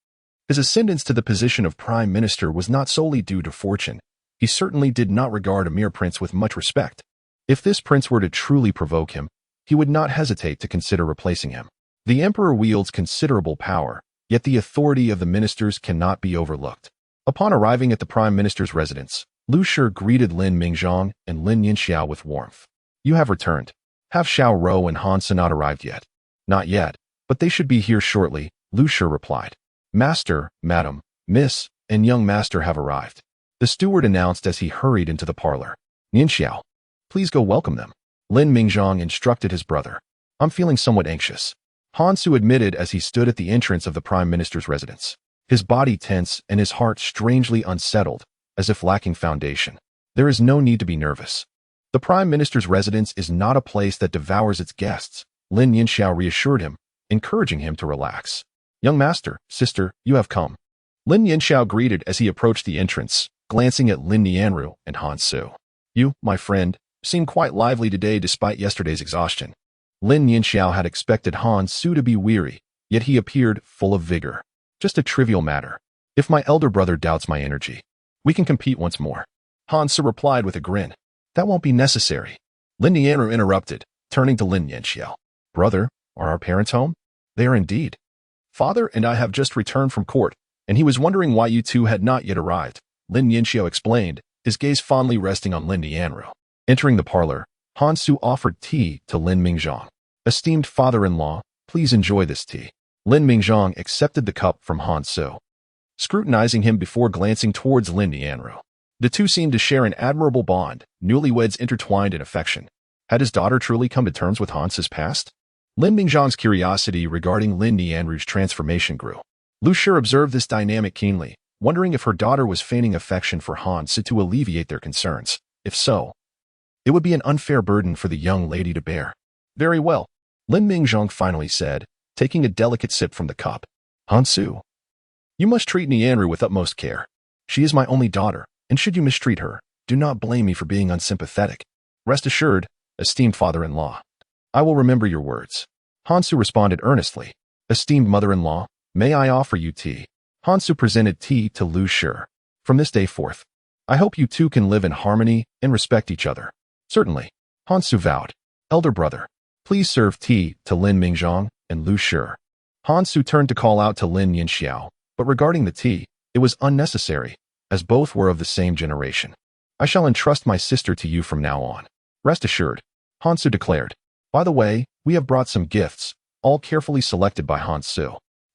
His ascendance to the position of prime minister was not solely due to fortune. He certainly did not regard a mere prince with much respect. If this prince were to truly provoke him, he would not hesitate to consider replacing him. The emperor wields considerable power, yet the authority of the ministers cannot be overlooked. Upon arriving at the prime minister's residence, Lu Shi greeted Lin Mingzhong and Lin Yinxiao with warmth. You have returned. Have Xiao Rou and Han Se not arrived yet? Not yet, but they should be here shortly, Lu Shi replied. Master, Madam, Miss, and young master have arrived. The steward announced as he hurried into the parlor. Yinxiao, please go welcome them. Lin Mingzhong instructed his brother. I'm feeling somewhat anxious. Han Se admitted as he stood at the entrance of the prime minister's residence. His body tense and his heart strangely unsettled, as if lacking foundation. There is no need to be nervous. The prime minister's residence is not a place that devours its guests, Lin Yinxiao reassured him, encouraging him to relax. Young master, sister, you have come. Lin Yinxiao greeted as he approached the entrance, glancing at Lin Nianru and Han Se. You, my friend, seem quite lively today despite yesterday's exhaustion. Lin Yinxiao had expected Han Se to be weary, yet he appeared full of vigor. Just a trivial matter. If my elder brother doubts my energy, we can compete once more. Han Se replied with a grin. That won't be necessary. Lin Nianru interrupted, turning to Lin Yinxiao. Brother, are our parents home? They are indeed. Father and I have just returned from court, and he was wondering why you two had not yet arrived. Lin Yinxiao explained, his gaze fondly resting on Lin Nianru. Entering the parlor, Han Se offered tea to Lin Mingzhong. Esteemed father-in-law, please enjoy this tea. Lin Mingzhong accepted the cup from Han Se, scrutinizing him before glancing towards Lin Nianru. The two seemed to share an admirable bond, newlyweds intertwined in affection. Had his daughter truly come to terms with Han Se's past? Lin Mingzhong's curiosity regarding Lin Nianru's transformation grew. Lu Shi observed this dynamic keenly, wondering if her daughter was feigning affection for Han Se to alleviate their concerns. If so, it would be an unfair burden for the young lady to bear. Very well, Lin Mingzhong finally said, taking a delicate sip from the cup. Han Se, you must treat Nianru with utmost care. She is my only daughter, and should you mistreat her, do not blame me for being unsympathetic. Rest assured, esteemed father-in-law, I will remember your words. Han Se responded earnestly. Esteemed mother-in-law, may I offer you tea? Han Se presented tea to Lu Shi. From this day forth, I hope you two can live in harmony and respect each other. Certainly, Han Se vowed. Elder brother, please serve tea to Lin Mingzhong and Lu Shi. Han Se turned to call out to Lin Yinxiao, but regarding the tea, it was unnecessary, as both were of the same generation. I shall entrust my sister to you from now on. Rest assured, Han Se declared. By the way, we have brought some gifts, all carefully selected by Han Se,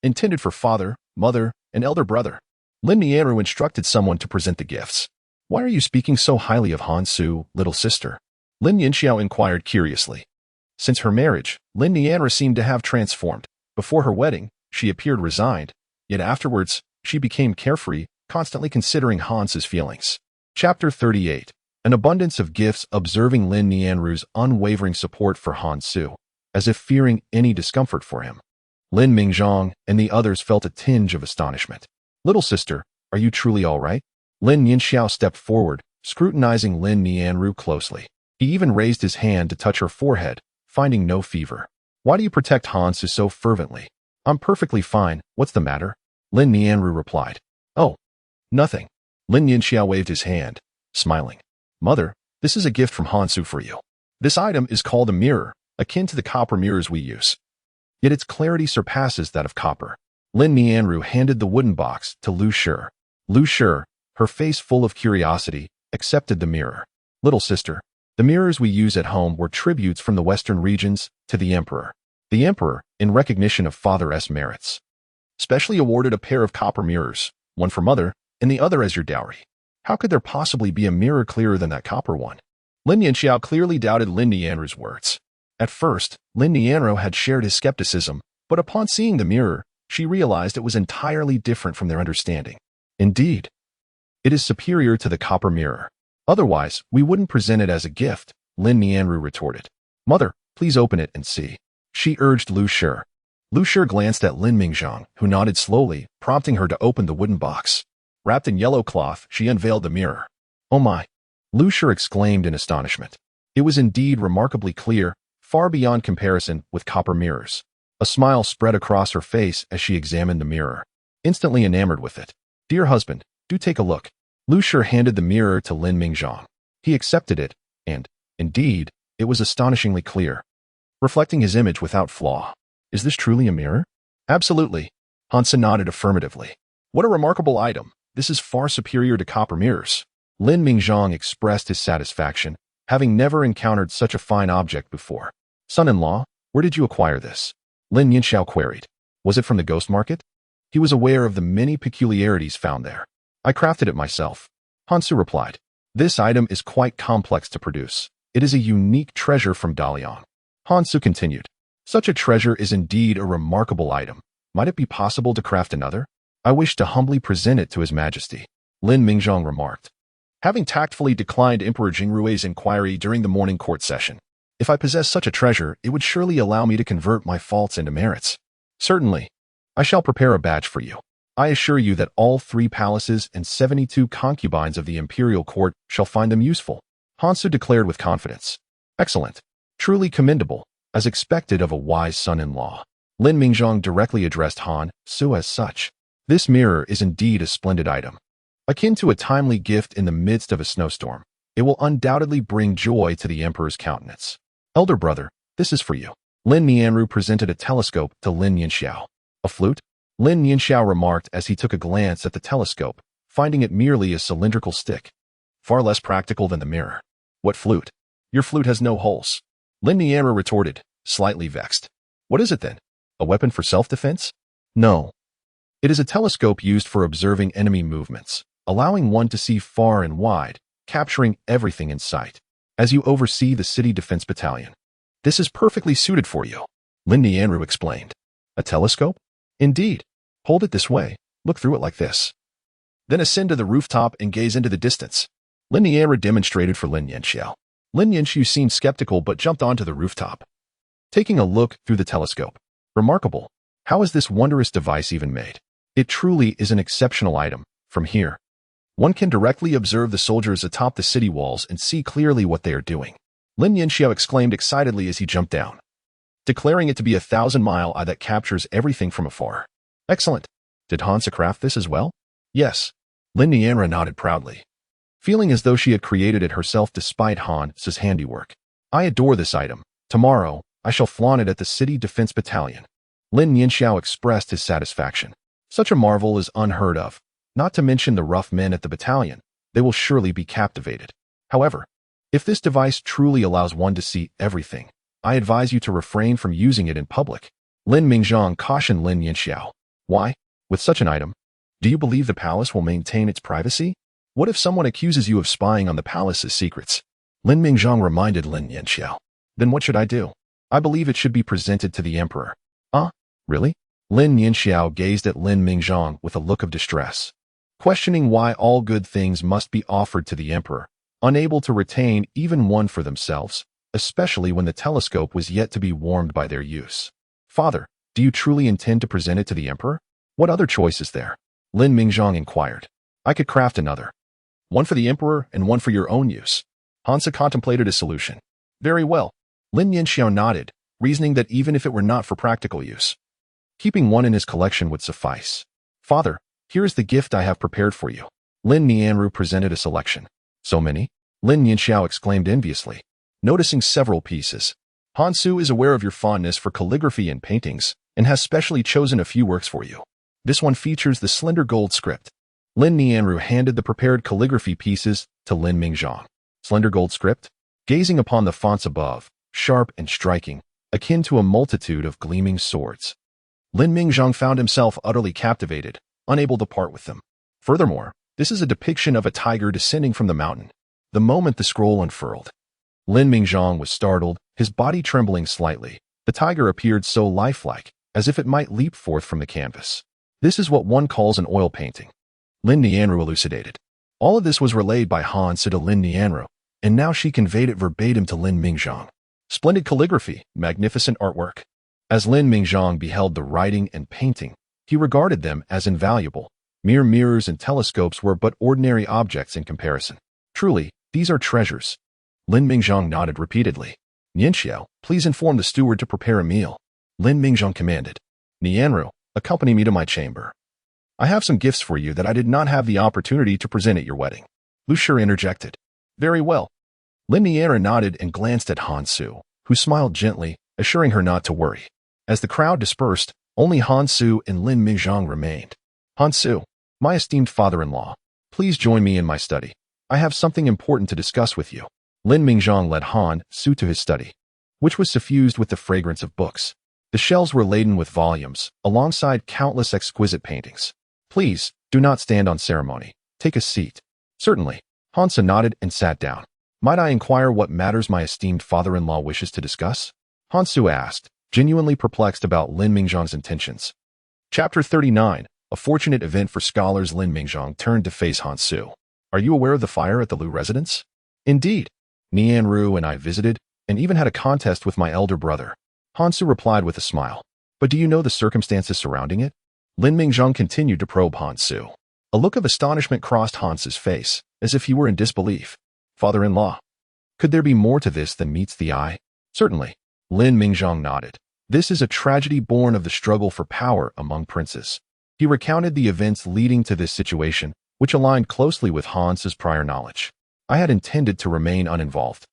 intended for father, mother, and elder brother. Lin Nianru instructed someone to present the gifts. Why are you speaking so highly of Han Se, little sister? Lin Yinxiao inquired curiously. Since her marriage, Lin Nianru seemed to have transformed. Before her wedding, she appeared resigned, yet afterwards, she became carefree, constantly considering Han Se's feelings. Chapter 38. An abundance of gifts observing Lin Nianru's unwavering support for Han Se, as if fearing any discomfort for him. Lin Mingzhong and the others felt a tinge of astonishment. Little sister, are you truly all right? Lin Yinxiao stepped forward, scrutinizing Lin Nianru closely. He even raised his hand to touch her forehead, finding no fever. Why do you protect Han Se so fervently? I'm perfectly fine, what's the matter? Lin Nianru replied. Oh, nothing. Lin Yinxiao waved his hand, smiling. Mother, this is a gift from Han Se for you. This item is called a mirror, akin to the copper mirrors we use. Yet its clarity surpasses that of copper. Lin Nianru handed the wooden box to Lu Shi. Lu Shi, her face full of curiosity, accepted the mirror. Little sister, the mirrors we use at home were tributes from the western regions to the emperor. The emperor, in recognition of father's merits, specially awarded a pair of copper mirrors, one for mother and the other as your dowry. How could there possibly be a mirror clearer than that copper one? Lin Yinxiao clearly doubted Lin Nianru's words. At first, Lin Nianru had shared his skepticism, but upon seeing the mirror, she realized it was entirely different from their understanding. Indeed, it is superior to the copper mirror. Otherwise, we wouldn't present it as a gift, Lin Nianru retorted. Mother, please open it and see. She urged Lu Shi. Lu Shi glanced at Lin Mingzhong, who nodded slowly, prompting her to open the wooden box. Wrapped in yellow cloth, she unveiled the mirror. "Oh my!" Lu Shi exclaimed in astonishment. It was indeed remarkably clear, far beyond comparison with copper mirrors. A smile spread across her face as she examined the mirror, instantly enamored with it. "Dear husband, do take a look." Lu Shi handed the mirror to Lin Mingzhang. He accepted it, and, indeed, it was astonishingly clear, reflecting his image without flaw. "Is this truly a mirror?" "Absolutely." Hansa nodded affirmatively. "What a remarkable item. This is far superior to copper mirrors." Lin Mingzhang expressed his satisfaction, having never encountered such a fine object before. "Son-in-law, where did you acquire this?" Lin Yinxiao queried. "Was it from the ghost market?" He was aware of the many peculiarities found there. "I crafted it myself," Hansu replied. "This item is quite complex to produce. It is a unique treasure from Daliang." Hansu continued. "Such a treasure is indeed a remarkable item. Might it be possible to craft another? I wish to humbly present it to His Majesty," Lin Mingzhang remarked, having tactfully declined Emperor Jingrui's inquiry during the morning court session. "If I possess such a treasure, it would surely allow me to convert my faults into merits." "Certainly. I shall prepare a badge for you. I assure you that all 3 palaces and 72 concubines of the imperial court shall find them useful," Hansu declared with confidence. "Excellent. Truly commendable, as expected of a wise son-in-law." Lin Mingzhang directly addressed Han Su as such. "This mirror is indeed a splendid item. Akin to a timely gift in the midst of a snowstorm, it will undoubtedly bring joy to the emperor's countenance. Elder brother, this is for you." Lin Nianru presented a telescope to Lin Yinxiao. "A flute?" Lin Yinxiao remarked as he took a glance at the telescope, finding it merely a cylindrical stick. "Far less practical than the mirror." "What flute? Your flute has no holes," Lin Nianru retorted, slightly vexed. "What is it then? A weapon for self-defense?" "No. It is a telescope used for observing enemy movements, allowing one to see far and wide, capturing everything in sight, as you oversee the city defense battalion. This is perfectly suited for you," Lin Nianru explained. "A telescope? Indeed. Hold it this way, look through it like this. Then ascend to the rooftop and gaze into the distance." Lin Nianru demonstrated for Lin Yinxiao. Lin Yinxiu seemed skeptical but jumped onto the rooftop, taking a look through the telescope. "Remarkable. How is this wondrous device even made? It truly is an exceptional item. From here, one can directly observe the soldiers atop the city walls and see clearly what they are doing." Lin Yinxiao exclaimed excitedly as he jumped down, declaring it to be a 1,000-mile eye that captures everything from afar. "Excellent. Did Hansa craft this as well?" "Yes." Lin Nianru nodded proudly, feeling as though she had created it herself despite Hansa's handiwork. "I adore this item. Tomorrow, I shall flaunt it at the city defense battalion." Lin Yinxiao expressed his satisfaction. Such a marvel is unheard of, not to mention the rough men at the battalion. They will surely be captivated. However, if this device truly allows one to see everything, I advise you to refrain from using it in public. Lin Mingzhang cautioned Lin Yinxiao. "Why? With such an item, do you believe the palace will maintain its privacy? What if someone accuses you of spying on the palace's secrets?" Lin Mingzhang reminded Lin Yinxiao. "Then what should I do?" "I believe it should be presented to the emperor." "Ah, really?" Lin Yinxiao gazed at Lin Mingzhang with a look of distress, questioning why all good things must be offered to the emperor, unable to retain even one for themselves, especially when the telescope was yet to be warmed by their use. "Father, do you truly intend to present it to the emperor? What other choice is there?" Lin Mingzhang inquired. "I could craft another. One for the emperor and one for your own use." Hansa contemplated a solution. "Very well." Lin Yinxiao nodded, reasoning that even if it were not for practical use, keeping one in his collection would suffice. "Father, here is the gift I have prepared for you." Lin Nianru presented a selection. "So many?" Lin Yinxiao exclaimed enviously, noticing several pieces. "Hansu is aware of your fondness for calligraphy and paintings, and has specially chosen a few works for you. This one features the slender gold script." Lin Nianru handed the prepared calligraphy pieces to Lin Mingzhang. "Slender gold script?" Gazing upon the fonts above, sharp and striking, akin to a multitude of gleaming swords, Lin Mingzhang found himself utterly captivated, unable to part with them. Furthermore, this is a depiction of a tiger descending from the mountain. The moment the scroll unfurled, Lin Mingzhang was startled, his body trembling slightly. The tiger appeared so lifelike, as if it might leap forth from the canvas. "This is what one calls an oil painting," Lin Nianru elucidated. All of this was relayed by Hansa to Lin Nianru, and now she conveyed it verbatim to Lin Mingzhang. Splendid calligraphy, magnificent artwork. As Lin Mingzhang beheld the writing and painting, he regarded them as invaluable, Mere mirrors and telescopes were but ordinary objects in comparison. Truly, these are treasures. Lin Mingzhong nodded repeatedly. Nianxiao, please inform the steward to prepare a meal. Lin Mingzhong commanded. Nianru, accompany me to my chamber. I have some gifts for you that I did not have the opportunity to present at your wedding. Lu Shi interjected. Very well. Lin Nianru nodded and glanced at Han Su, who smiled gently, assuring her not to worry. As the crowd dispersed, only Han Su and Lin Mingzhong remained. Han Su, my esteemed father-in-law, please join me in my study. I have something important to discuss with you. Lin Mingzhong led Han Su to his study, which was suffused with the fragrance of books. The shelves were laden with volumes, alongside countless exquisite paintings. Please, do not stand on ceremony. Take a seat. Certainly. Han Su nodded and sat down. Might I inquire what matters my esteemed father-in-law wishes to discuss? Han Su asked, genuinely perplexed about Lin Mingzhong's intentions. Chapter 39, a fortunate event for scholars. Lin Mingzhong turned to face Han Su. Are you aware of the fire at the Lu residence? Indeed. Nianru and I visited, and even had a contest with my elder brother. Han Su replied with a smile. But do you know the circumstances surrounding it? Lin Mingzhong continued to probe Han Su. A look of astonishment crossed Han Su's face, as if he were in disbelief. Father-in-law. Could there be more to this than meets the eye? Certainly. Lin Mingzhong nodded. This is a tragedy born of the struggle for power among princes. He recounted the events leading to this situation, which aligned closely with Han Su's prior knowledge. I had intended to remain uninvolved.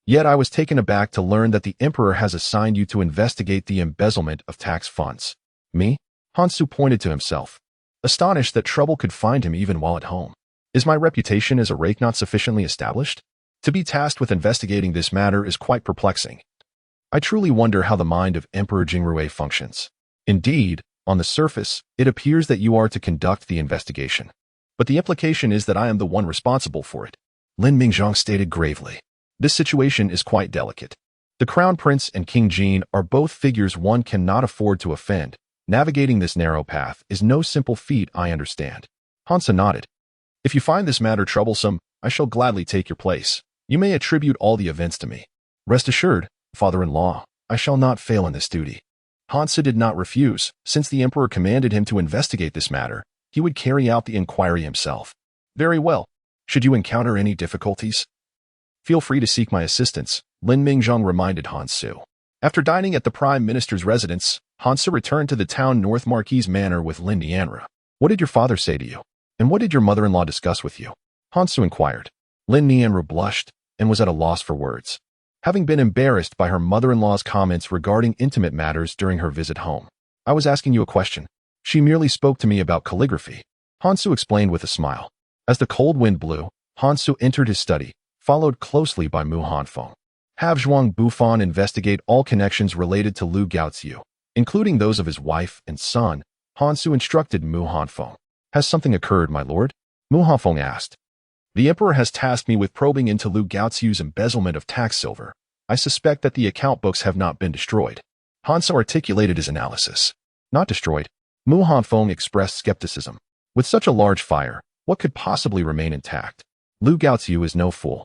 Yet I was taken aback to learn that the emperor has assigned you to investigate the embezzlement of tax funds. Me? Han Su pointed to himself, astonished that trouble could find him even while at home. Is my reputation as a rake not sufficiently established? To be tasked with investigating this matter is quite perplexing. I truly wonder how the mind of Emperor Jingrui functions. Indeed, on the surface, it appears that you are to conduct the investigation. But the implication is that I am the one responsible for it. Lin Mingzhong stated gravely. This situation is quite delicate. The Crown Prince and King Jin are both figures one cannot afford to offend. Navigating this narrow path is no simple feat, I understand. Han Su nodded. If you find this matter troublesome, I shall gladly take your place. You may attribute all the events to me. Rest assured, father-in-law, I shall not fail in this duty. Han Su did not refuse. Since the emperor commanded him to investigate this matter, he would carry out the inquiry himself. Very well. Should you encounter any difficulties, feel free to seek my assistance, Lin Mingzhong reminded Han Su. After dining at the Prime Minister's residence, Han Su returned to the town North Marquis Manor with Lin Nianru. What did your father say to you? And what did your mother-in-law discuss with you? Han Su inquired. Lin Nianru blushed and was at a loss for words, having been embarrassed by her mother-in-law's comments regarding intimate matters during her visit home. I was asking you a question. She merely spoke to me about calligraphy, Han Su explained with a smile. As the cold wind blew, Han Su entered his study, followed closely by Mu Hanfeng. Have Zhuang Bufan investigate all connections related to Lu Gaoziu, including those of his wife and son, Han Su instructed Mu Hanfeng. Has something occurred, my lord? Mu Hanfeng asked. The emperor has tasked me with probing into Lu Gaoziu's embezzlement of tax silver. I suspect that the account books have not been destroyed. Han Su articulated his analysis. Not destroyed. Mu Hanfeng expressed skepticism. With such a large fire, what could possibly remain intact? Lu Gaoziu is no fool.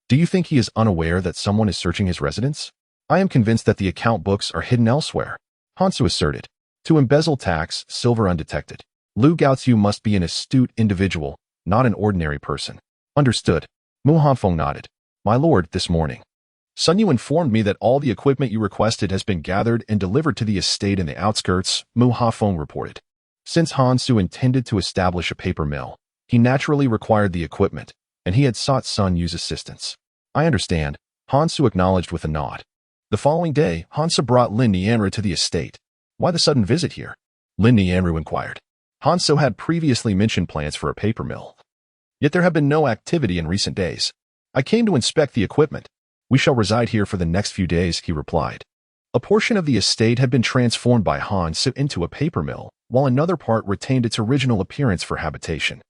Do you think he is unaware that someone is searching his residence? I am convinced that the account books are hidden elsewhere, Han Su asserted. To embezzle tax silver undetected, Lu Gaoziu must be an astute individual, not an ordinary person. Understood. Mu Hanfeng nodded. My lord, this morning, Sun Yu informed me that all the equipment you requested has been gathered and delivered to the estate in the outskirts, Mu Hanfeng reported. Since Han Su intended to establish a paper mill, he naturally required the equipment, and he had sought Sun Yu's assistance. I understand, Han Su acknowledged with a nod. The following day, Han Su brought Lin Nianru to the estate. Why the sudden visit here? Lin Nianru inquired. Han Su had previously mentioned plans for a paper mill. Yet there have been no activity in recent days. I came to inspect the equipment. We shall reside here for the next few days, he replied. A portion of the estate had been transformed by Han Su into a paper mill, while another part retained its original appearance for habitation,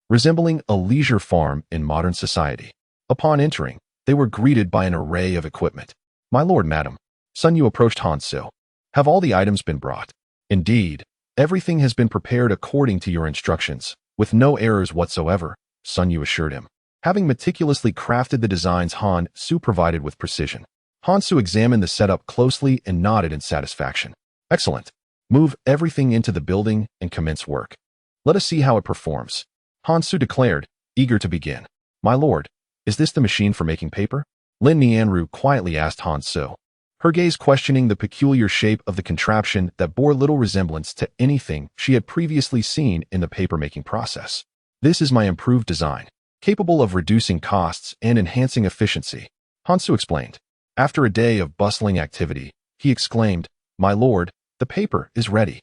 resembling a leisure farm in modern society. Upon entering, they were greeted by an array of equipment. My lord, madam. Sun Yu approached Han Su. Have all the items been brought? Indeed, everything has been prepared according to your instructions, with no errors whatsoever, Sun Yu assured him. Having meticulously crafted the designs Han Su provided with precision, Han Su examined the setup closely and nodded in satisfaction. Excellent. Move everything into the building and commence work. Let us see how it performs. Hansu declared, eager to begin. My lord, is this the machine for making paper? Lin Nianru quietly asked Hansu, her gaze questioning the peculiar shape of the contraption that bore little resemblance to anything she had previously seen in the paper-making process. This is my improved design, capable of reducing costs and enhancing efficiency, Hansu explained. After a day of bustling activity, he exclaimed, My lord, the paper is ready.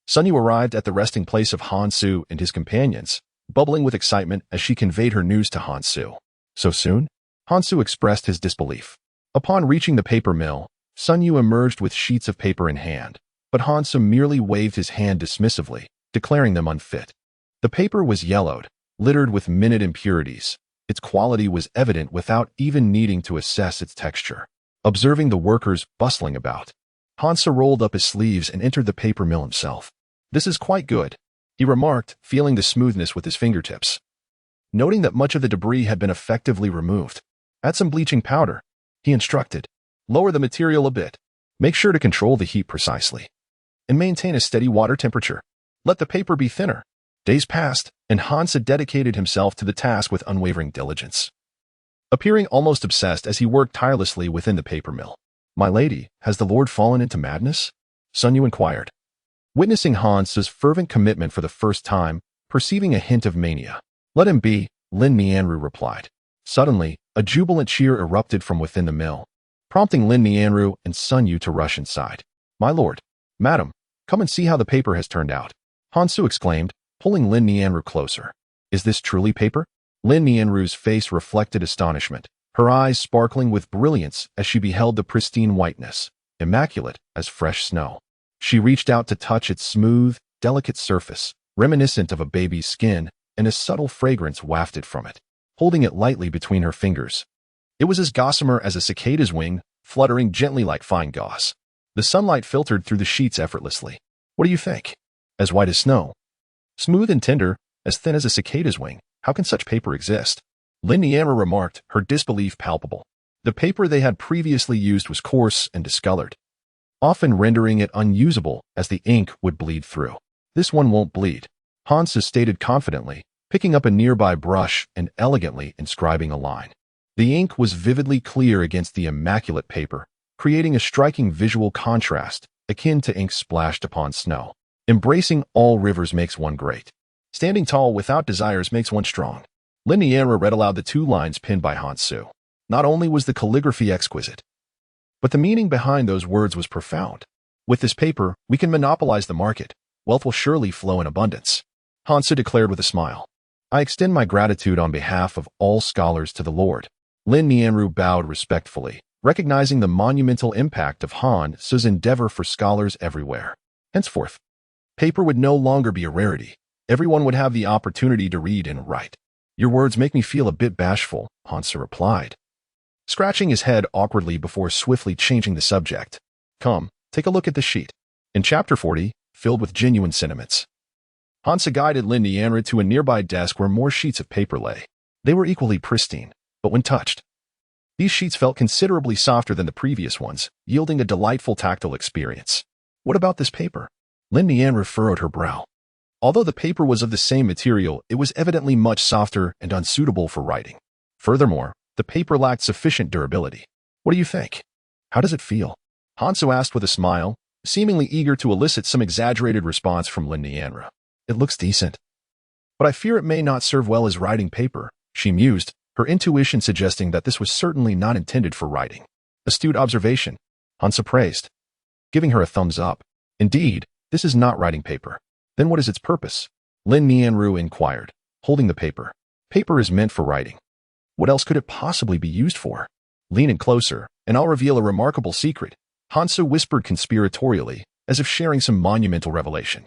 Sun Yu arrived at the resting place of Hansu and his companions, bubbling with excitement as she conveyed her news to Hansu. So soon? Hansu expressed his disbelief. Upon reaching the paper mill, Sun Yu emerged with sheets of paper in hand, but Hansu merely waved his hand dismissively, declaring them unfit. The paper was yellowed, littered with minute impurities. Its quality was evident without even needing to assess its texture. Observing the workers bustling about, Hansu rolled up his sleeves and entered the paper mill himself. This is quite good, he remarked, feeling the smoothness with his fingertips. Noting that much of the debris had been effectively removed, add some bleaching powder, he instructed. Lower the material a bit. Make sure to control the heat precisely. And maintain a steady water temperature. Let the paper be thinner. Days passed, and Hansu dedicated himself to the task with unwavering diligence. Appearing almost obsessed as he worked tirelessly within the paper mill. My lady, has the Lord fallen into madness? Sun Yu inquired. Witnessing Hansu's fervent commitment for the first time, perceiving a hint of mania. Let him be, Lin Nianru replied. Suddenly, a jubilant cheer erupted from within the mill, prompting Lin Nianru and Sun Yu to rush inside. My lord, madam, come and see how the paper has turned out, Hansu exclaimed, pulling Lin Nianru closer. Is this truly paper? Lin Nianru's face reflected astonishment, her eyes sparkling with brilliance as she beheld the pristine whiteness, immaculate as fresh snow. She reached out to touch its smooth, delicate surface, reminiscent of a baby's skin, and a subtle fragrance wafted from it, holding it lightly between her fingers. It was as gossamer as a cicada's wing, fluttering gently like fine gauze. The sunlight filtered through the sheets effortlessly. What do you think? As white as snow. Smooth and tender, as thin as a cicada's wing. How can such paper exist? Lin Nianru remarked, her disbelief palpable. The paper they had previously used was coarse and discolored, often rendering it unusable as the ink would bleed through. This one won't bleed, Hansu stated confidently, picking up a nearby brush and elegantly inscribing a line. The ink was vividly clear against the immaculate paper, creating a striking visual contrast, akin to ink splashed upon snow. Embracing all rivers makes one great. Standing tall without desires makes one strong. Lin Nianru read aloud the 2 lines pinned by Hansu. Not only was the calligraphy exquisite, but the meaning behind those words was profound. With this paper, we can monopolize the market. Wealth will surely flow in abundance, Hansu declared with a smile. I extend my gratitude on behalf of all scholars to the Lord. Lin Nianru bowed respectfully, recognizing the monumental impact of Hansu's endeavor for scholars everywhere. Henceforth, paper would no longer be a rarity. Everyone would have the opportunity to read and write. Your words make me feel a bit bashful, Hansu replied, scratching his head awkwardly before swiftly changing the subject. Come, take a look at the sheet. In chapter 40, filled with genuine sentiments. Hansu guided Lin Nianru to a nearby desk where more sheets of paper lay. They were equally pristine, but when touched, these sheets felt considerably softer than the previous ones, yielding a delightful tactile experience. What about this paper? Lin Nianru furrowed her brow. Although the paper was of the same material, it was evidently much softer and unsuitable for writing. Furthermore, the paper lacked sufficient durability. What do you think? How does it feel? Hansu asked with a smile, seemingly eager to elicit some exaggerated response from Lin Nianru. It looks decent, but I fear it may not serve well as writing paper, she mused, her intuition suggesting that this was certainly not intended for writing. Astute observation, Hansu praised, giving her a thumbs up. Indeed, this is not writing paper. Then what is its purpose? Lin Nianru inquired, holding the paper. Paper is meant for writing. What else could it possibly be used for? Lean in closer, and I'll reveal a remarkable secret, Hansu whispered conspiratorially, as if sharing some monumental revelation.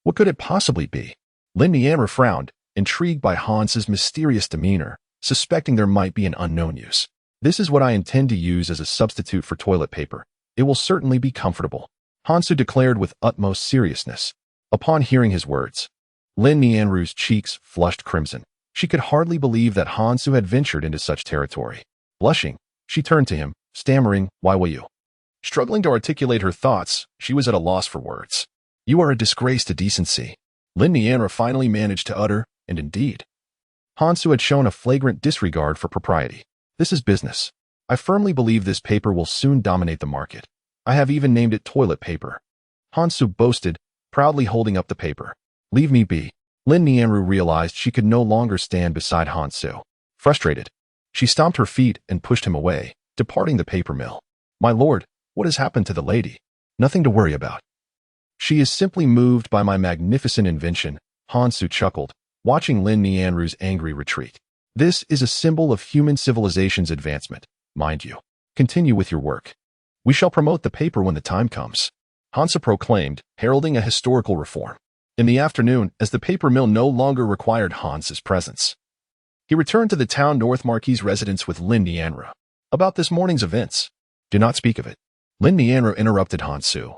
What could it possibly be? Lin Nianru frowned, intrigued by Hansu's mysterious demeanor, suspecting there might be an unknown use. This is what I intend to use as a substitute for toilet paper. It will certainly be comfortable, Hansu declared with utmost seriousness. Upon hearing his words, Lin Nianru's cheeks flushed crimson. She could hardly believe that Hansu had ventured into such territory. Blushing, she turned to him, stammering, "Why will you?" Struggling to articulate her thoughts, she was at a loss for words. "You are a disgrace to decency," Lin Nianra finally managed to utter, and indeed, Hansu had shown a flagrant disregard for propriety. This is business. I firmly believe this paper will soon dominate the market. I have even named it toilet paper. Hansu boasted, proudly holding up the paper. Leave me be. Lin Nianru realized she could no longer stand beside Hansu. Frustrated, she stomped her feet and pushed him away, departing the paper mill. My lord, what has happened to the lady? Nothing to worry about. She is simply moved by my magnificent invention, Hansu chuckled, watching Lin Nianru's angry retreat. This is a symbol of human civilization's advancement, mind you. Continue with your work. We shall promote the paper when the time comes. Hansu proclaimed, heralding a historical reform. In the afternoon, as the paper mill no longer required Hansu's presence, he returned to the town North Marquis' residence with Lin Nianru. About this morning's events. Do not speak of it. Lin Nianru interrupted Hansu.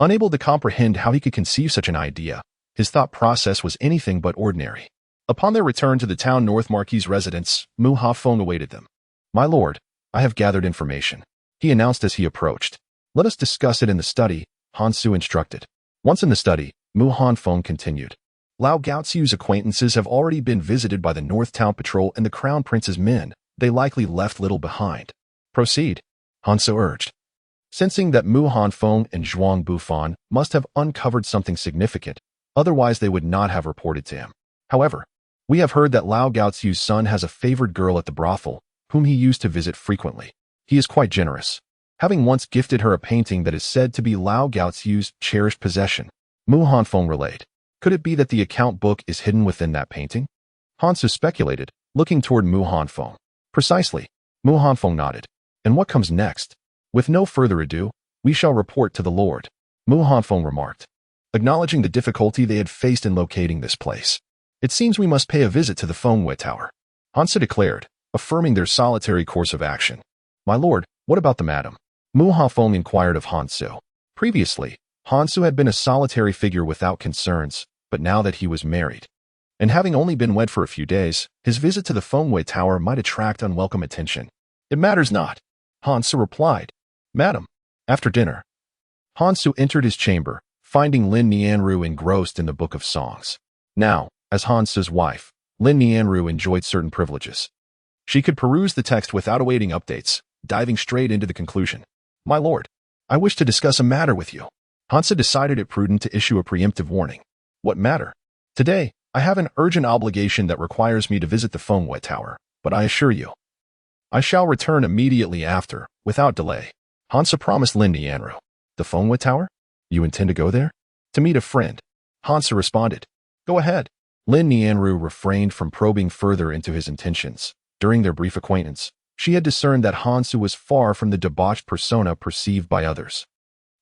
Unable to comprehend how he could conceive such an idea, his thought process was anything but ordinary. Upon their return to the town North Marquis' residence, Mu Hafeng awaited them. My lord, I have gathered information, he announced as he approached. Let us discuss it in the study, Hansu instructed. Once in the study, Mu Hafeng continued. Lao Gaoxiu's acquaintances have already been visited by the North Town Patrol and the Crown Prince's men. They likely left little behind. Proceed, Hansu urged. Sensing that Mu Hafeng and Zhuang Bufan must have uncovered something significant, otherwise they would not have reported to him. However, we have heard that Lao Gaoxiu's son has a favored girl at the brothel, whom he used to visit frequently. He is quite generous, having once gifted her a painting that is said to be Lao Gaoxiu's cherished possession. Mu Hafeng relayed. Could it be that the account book is hidden within that painting? Hansu speculated, looking toward Mu Hafeng. Precisely. Mu Hafeng nodded. And what comes next? With no further ado, we shall report to the Lord, Mu Hafeng remarked, acknowledging the difficulty they had faced in locating this place. It seems we must pay a visit to the Fengwei Tower, Hansu declared, affirming their solitary course of action. My lord, what about the madam? Mu Hafeng inquired of Hansu. Previously, Hansu had been a solitary figure without concerns, but now that he was married, and having only been wed for a few days, his visit to the Fengwei Tower might attract unwelcome attention. It matters not, Hansu replied. Madam, after dinner. Hansu entered his chamber, finding Lin Nianru engrossed in the Book of Songs. Now, as Hansu's wife, Lin Nianru enjoyed certain privileges. She could peruse the text without awaiting updates, diving straight into the conclusion. My lord, I wish to discuss a matter with you. Hansu decided it prudent to issue a preemptive warning. What matter? Today, I have an urgent obligation that requires me to visit the Fengwei Tower, but I assure you, I shall return immediately after, without delay. Hansu promised Lin Nianru. The Fengwei Tower? You intend to go there? To meet a friend. Hansu responded. Go ahead. Lin Nianru refrained from probing further into his intentions. During their brief acquaintance, she had discerned that Hansu was far from the debauched persona perceived by others.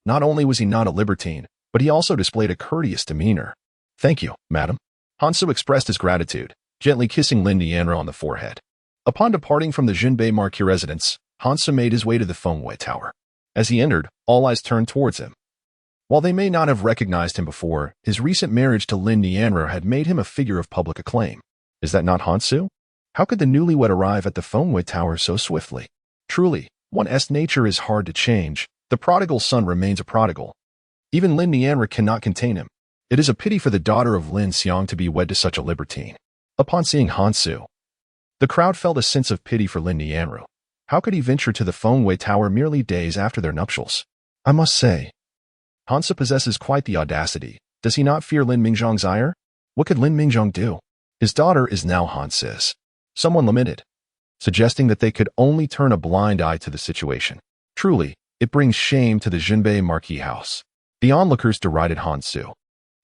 Not only was he not a libertine, but he also displayed a courteous demeanor. Thank you, madam. Hansu expressed his gratitude, gently kissing Lin Nianru on the forehead. Upon departing from the Zhenbei Marquis residence, Hansu made his way to the Fengwei Tower. As he entered, all eyes turned towards him. While they may not have recognized him before, his recent marriage to Lin Nianru had made him a figure of public acclaim. Is that not Hansu? How could the newlywed arrive at the Fengwei Tower so swiftly? Truly, one's nature is hard to change. The prodigal son remains a prodigal. Even Lin Nianru cannot contain him. It is a pity for the daughter of Lin Xiang to be wed to such a libertine. Upon seeing Hansu, the crowd felt a sense of pity for Lin Nianru. How could he venture to the Fengwei Tower merely days after their nuptials? I must say, Hansu possesses quite the audacity. Does he not fear Lin Mingzhong's ire? What could Lin Mingzhong do? His daughter is now Hansu's. Someone lamented, suggesting that they could only turn a blind eye to the situation. Truly, it brings shame to the Zhenbei Marquis house. The onlookers derided Hansu.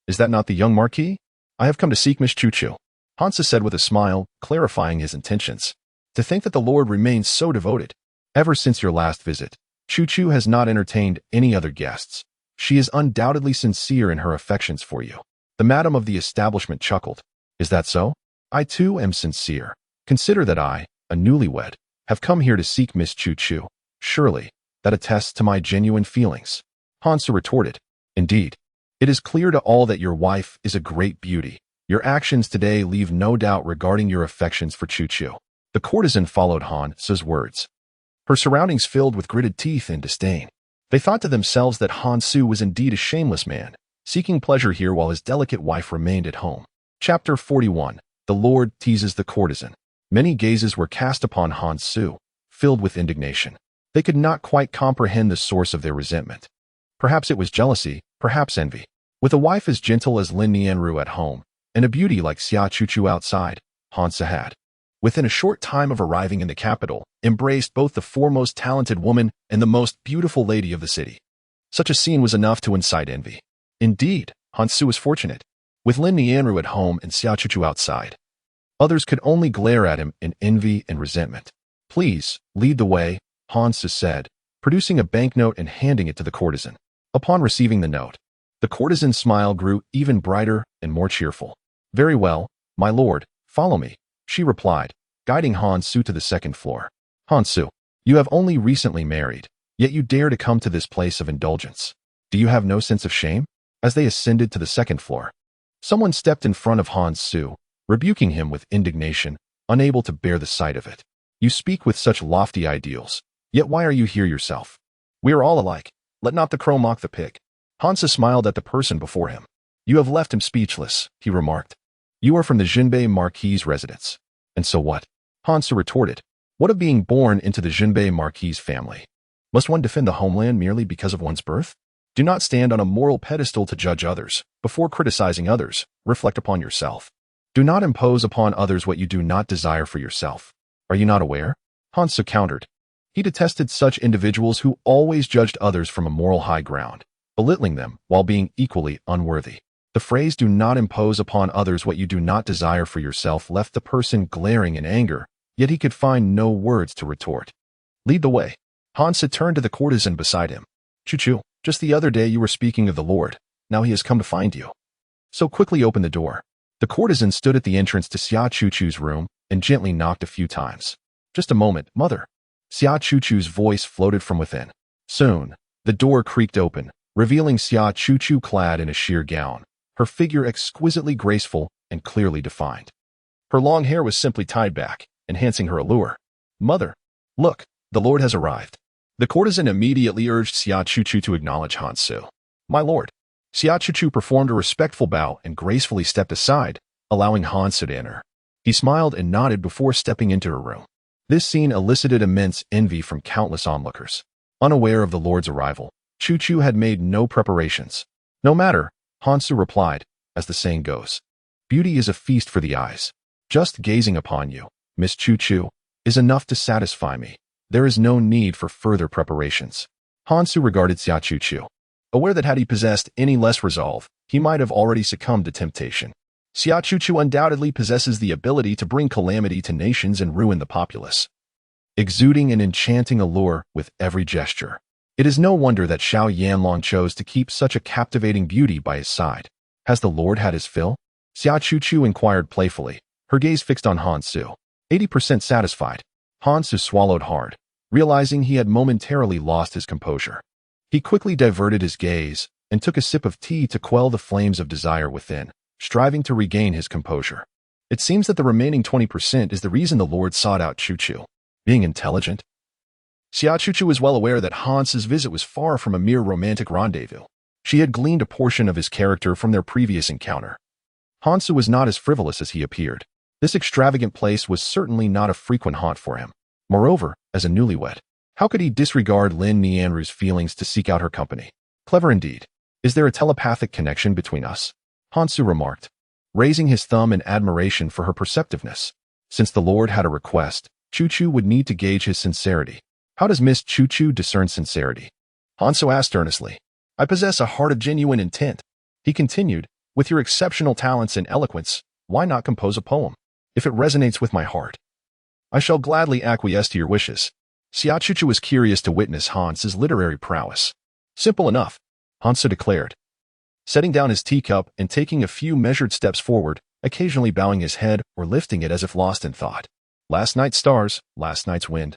Is that not the young Marquis? I have come to seek Miss Chuchu, Hansu said with a smile, clarifying his intentions. To think that the Lord remains so devoted. Ever since your last visit, Chuchu has not entertained any other guests. She is undoubtedly sincere in her affections for you. The madam of the establishment chuckled. Is that so? I too am sincere. Consider that I, a newlywed, have come here to seek Miss Chuchu. Surely, that attests to my genuine feelings. Hansu retorted. Indeed, it is clear to all that your wife is a great beauty. Your actions today leave no doubt regarding your affections for Chuchu. The courtesan followed Hansu's words. Her surroundings filled with gritted teeth and disdain. They thought to themselves that Hansu was indeed a shameless man, seeking pleasure here while his delicate wife remained at home. Chapter 41. The Lord teases the courtesan. Many gazes were cast upon Han Su, filled with indignation. They could not quite comprehend the source of their resentment. Perhaps it was jealousy, perhaps envy. With a wife as gentle as Lin Nianru at home, and a beauty like Xia Chuchu outside, Han Su had, within a short time of arriving in the capital, embraced both the foremost talented woman and the most beautiful lady of the city. Such a scene was enough to incite envy. Indeed, Han Su was fortunate, with Lin Nianru at home and Xia Chuchu outside. Others could only glare at him in envy and resentment. "Please, lead the way," Han Su said, producing a banknote and handing it to the courtesan. Upon receiving the note, the courtesan's smile grew even brighter and more cheerful. "Very well, my lord, follow me," she replied, guiding Han Su to the second floor. "Han Su, you have only recently married, yet you dare to come to this place of indulgence. Do you have no sense of shame?" As they ascended to the second floor, someone stepped in front of Han Su, rebuking him with indignation, unable to bear the sight of it. "You speak with such lofty ideals, yet why are you here yourself? We are all alike. Let not the crow mock the pig." Han Su smiled at the person before him. "You have left him speechless," he remarked. "You are from the Zhenbei Marquis' residence." "And so what?" Han Su retorted. "What of being born into the Zhenbei Marquis family? Must one defend the homeland merely because of one's birth? Do not stand on a moral pedestal to judge others. Before criticizing others, reflect upon yourself. Do not impose upon others what you do not desire for yourself. Are you not aware?" Han Su countered. He detested such individuals who always judged others from a moral high ground, belittling them while being equally unworthy. The phrase "do not impose upon others what you do not desire for yourself" left the person glaring in anger, yet he could find no words to retort. "Lead the way." Han Su turned to the courtesan beside him. "Chuchu, just the other day you were speaking of the Lord. Now he has come to find you. So quickly open the door." The courtesan stood at the entrance to Xia Chuchu's room and gently knocked a few times. "Just a moment, mother." Xia Chuchu's voice floated from within. Soon, the door creaked open, revealing Xia Chuchu clad in a sheer gown, her figure exquisitely graceful and clearly defined. Her long hair was simply tied back, enhancing her allure. "Mother, look, the Lord has arrived." The courtesan immediately urged Xia Chuchu to acknowledge Han Su. "My lord." Xia Chuchu performed a respectful bow and gracefully stepped aside, allowing Han Su to enter. He smiled and nodded before stepping into her room. This scene elicited immense envy from countless onlookers. Unaware of the Lord's arrival, Chuchu had made no preparations. "No matter," Han Su replied, as the saying goes. "Beauty is a feast for the eyes. Just gazing upon you, Miss Chuchu, is enough to satisfy me. There is no need for further preparations." Han Su regarded Xia Chuchu, aware that had he possessed any less resolve, he might have already succumbed to temptation. Xia Chuchu undoubtedly possesses the ability to bring calamity to nations and ruin the populace, exuding an enchanting allure with every gesture. It is no wonder that Xiao Yanlong chose to keep such a captivating beauty by his side. "Has the Lord had his fill?" Xia Chuchu inquired playfully, her gaze fixed on Han Su. 80% satisfied. Han Su swallowed hard, realizing he had momentarily lost his composure. He quickly diverted his gaze and took a sip of tea to quell the flames of desire within, striving to regain his composure. It seems that the remaining 20% is the reason the Lord sought out Chuchu. Being intelligent. Xia Chuchu was well aware that Han Su's visit was far from a mere romantic rendezvous. She had gleaned a portion of his character from their previous encounter. Han Su was not as frivolous as he appeared. This extravagant place was certainly not a frequent haunt for him. Moreover, as a newlywed, how could he disregard Lin Nianru's feelings to seek out her company? Clever indeed. "Is there a telepathic connection between us?" Han Su remarked, raising his thumb in admiration for her perceptiveness. Since the Lord had a request, Chuchu would need to gauge his sincerity. "How does Miss Chuchu discern sincerity?" Han Su asked earnestly. "I possess a heart of genuine intent." He continued, "With your exceptional talents and eloquence, why not compose a poem? If it resonates with my heart, I shall gladly acquiesce to your wishes." Xia Chuchu was curious to witness Han Su's literary prowess. "Simple enough," Han Su declared, setting down his teacup and taking a few measured steps forward, occasionally bowing his head or lifting it as if lost in thought. "Last night's stars, last night's wind.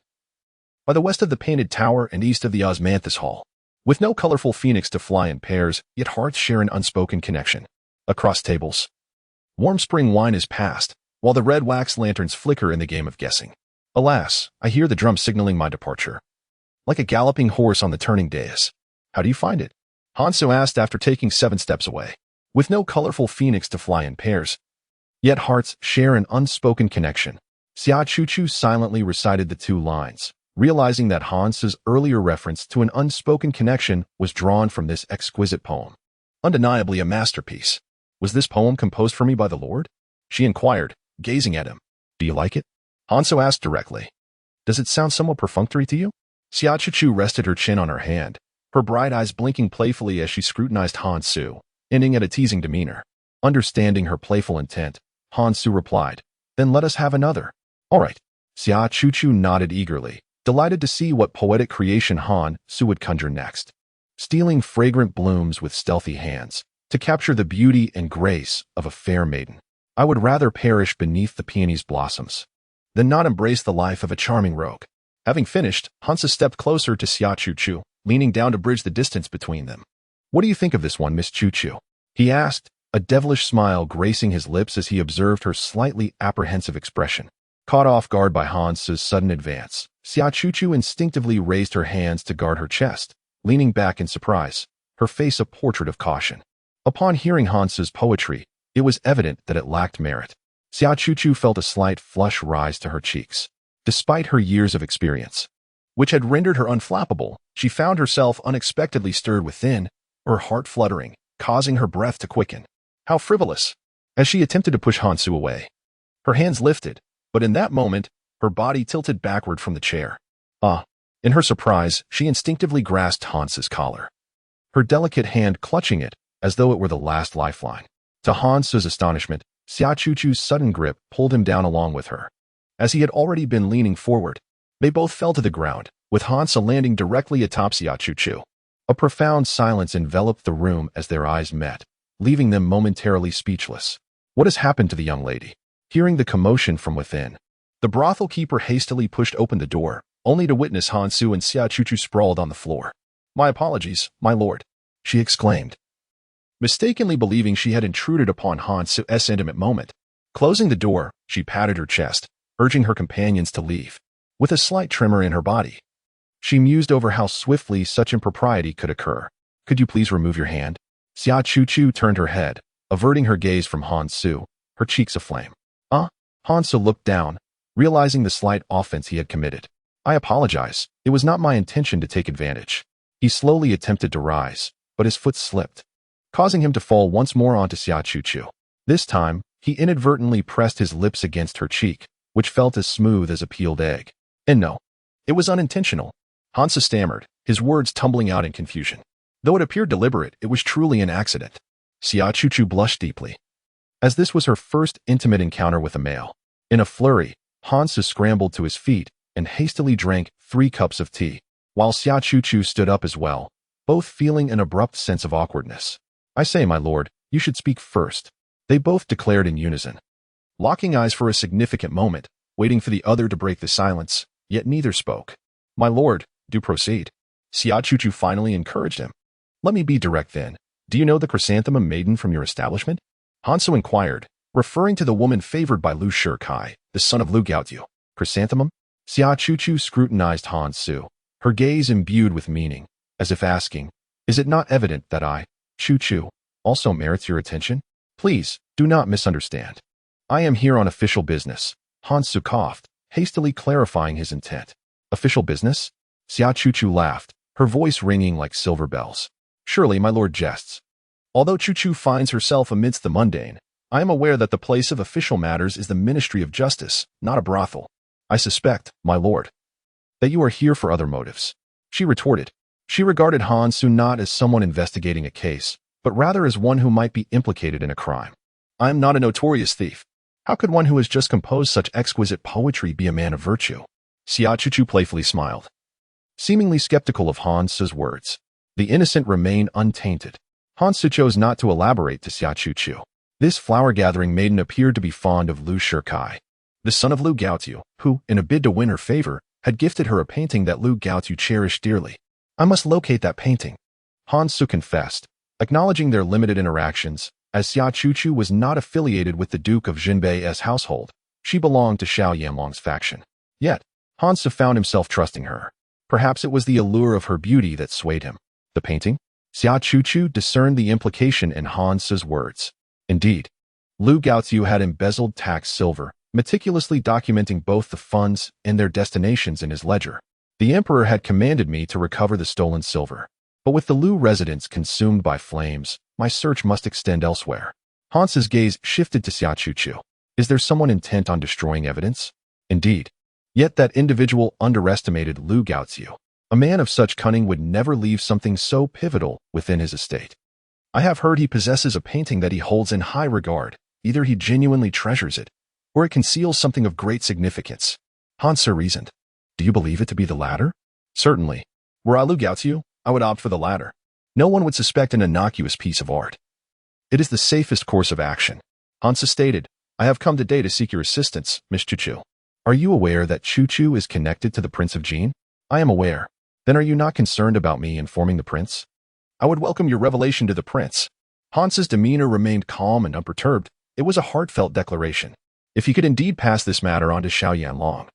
By the west of the painted tower and east of the osmanthus hall, with no colorful phoenix to fly in pairs, yet hearts share an unspoken connection. Across tables, warm spring wine is passed, while the red wax lanterns flicker in the game of guessing. Alas, I hear the drum signaling my departure. Like a galloping horse on the turning dais. How do you find it?" Hansu asked after taking 7 steps away. With no colorful phoenix to fly in pairs, yet hearts share an unspoken connection. Xia Chuchu silently recited the 2 lines, realizing that Hansu's earlier reference to an unspoken connection was drawn from this exquisite poem. Undeniably a masterpiece. Was this poem composed for me by the Lord? She inquired, gazing at him. Do you like it? Hansu asked directly. Does it sound somewhat perfunctory to you? Xia Chuchu rested her chin on her hand, her bright eyes blinking playfully as she scrutinized Hansu, ending at a teasing demeanor. Understanding her playful intent, Hansu replied, Then let us have another. All right. Xia Chuchu nodded eagerly, delighted to see what poetic creation Hansu would conjure next. Stealing fragrant blooms with stealthy hands, to capture the beauty and grace of a fair maiden. I would rather perish beneath the peony's blossoms than not embrace the life of a charming rogue. Having finished, Hansu stepped closer to Xia Chuchu, leaning down to bridge the distance between them. What do you think of this one, Miss Chuchu? He asked, a devilish smile gracing his lips as he observed her slightly apprehensive expression. Caught off guard by Hansu's sudden advance, Xia Chuchu instinctively raised her hands to guard her chest, leaning back in surprise, her face a portrait of caution. Upon hearing Hansu's poetry, it was evident that it lacked merit. Xia Chuchu felt a slight flush rise to her cheeks. Despite her years of experience, which had rendered her unflappable, she found herself unexpectedly stirred within, her heart fluttering, causing her breath to quicken. How frivolous! As she attempted to push Hansu away, her hands lifted, but in that moment, her body tilted backward from the chair. In her surprise, she instinctively grasped Hansu's collar, her delicate hand clutching it as though it were the last lifeline. To Hansu's astonishment, Xia Chuchu's sudden grip pulled him down along with her. As he had already been leaning forward, they both fell to the ground, with Hansu landing directly atop Xia Chuchu. A profound silence enveloped the room as their eyes met, leaving them momentarily speechless. What has happened to the young lady? Hearing the commotion from within, the brothel keeper hastily pushed open the door, only to witness Hansu and Xia Chuchu sprawled on the floor. My apologies, my lord, she exclaimed, mistakenly believing she had intruded upon Hansu's intimate moment. Closing the door, she patted her chest, urging her companions to leave. With a slight tremor in her body, she mused over how swiftly such impropriety could occur. Could you please remove your hand? Xia Chuchu turned her head, averting her gaze from Hansu, her cheeks aflame. Hansu looked down, realizing the slight offense he had committed. I apologize. It was not my intention to take advantage. He slowly attempted to rise, but his foot slipped, causing him to fall once more onto Xia Chuchu. This time, he inadvertently pressed his lips against her cheek, which felt as smooth as a peeled egg. And no, it was unintentional. Hansu stammered, his words tumbling out in confusion. Though it appeared deliberate, it was truly an accident. Xia Chuchu blushed deeply, as this was her first intimate encounter with a male. In a flurry, Hansu scrambled to his feet and hastily drank 3 cups of tea, while Xia Chuchu stood up as well, both feeling an abrupt sense of awkwardness. I say, my lord, you should speak first, they both declared in unison. Locking eyes for a significant moment, waiting for the other to break the silence, yet neither spoke. My lord, do proceed. Xia Chuchu finally encouraged him. Let me be direct then. Do you know the chrysanthemum maiden from your establishment? Hansu inquired, referring to the woman favored by Lu Shikai, the son of Lu Gaotiu. Chrysanthemum? Xia Chuchu scrutinized Hansu, her gaze imbued with meaning, as if asking, is it not evident that I, Chuchu, also merits your attention? Please, do not misunderstand. I am here on official business. Hansu coughed, hastily clarifying his intent. Official business? Xia Chuchu laughed, her voice ringing like silver bells. Surely my lord jests. Although Chuchu finds herself amidst the mundane, I am aware that the place of official matters is the Ministry of Justice, not a brothel. I suspect, my lord, that you are here for other motives. She retorted. She regarded Hansu not as someone investigating a case, but rather as one who might be implicated in a crime. I am not a notorious thief. How could one who has just composed such exquisite poetry be a man of virtue? Xia Chuchu playfully smiled, seemingly skeptical of Hansu's words. The innocent remain untainted. Hansu chose not to elaborate to Xia Chuchu. This flower-gathering maiden appeared to be fond of Lu Shikai, the son of Lu Gaotiu, who, in a bid to win her favor, had gifted her a painting that Lu Gaotiu cherished dearly. I must locate that painting, Hansu confessed, acknowledging their limited interactions. As Xia Chuchu was not affiliated with the Duke of Zhenbei's household, she belonged to Xiao Yanlong's faction. Yet, Hansu found himself trusting her. Perhaps it was the allure of her beauty that swayed him. The painting? Xia Chuchu discerned the implication in Han Su's words. Indeed, Lu Gaoziu had embezzled tax silver, meticulously documenting both the funds and their destinations in his ledger. The emperor had commanded me to recover the stolen silver. But with the Lu residence consumed by flames, my search must extend elsewhere. Han Su's gaze shifted to Xia Chuchu. Is there someone intent on destroying evidence? Indeed. Yet that individual underestimated Lu Gaoziu. A man of such cunning would never leave something so pivotal within his estate. I have heard he possesses a painting that he holds in high regard. Either he genuinely treasures it, or it conceals something of great significance. Han Su reasoned. Do you believe it to be the latter? Certainly. Were I Lu Gaoziu, I would opt for the latter. No one would suspect an innocuous piece of art. It is the safest course of action. Han Su stated, I have come today to seek your assistance, Miss Chuchu. Are you aware that Chuchu is connected to the Prince of Jin? I am aware. Then are you not concerned about me informing the prince? I would welcome your revelation to the prince. Han Su's demeanor remained calm and unperturbed. It was a heartfelt declaration. If he could indeed pass this matter on to Xiao Yanlong,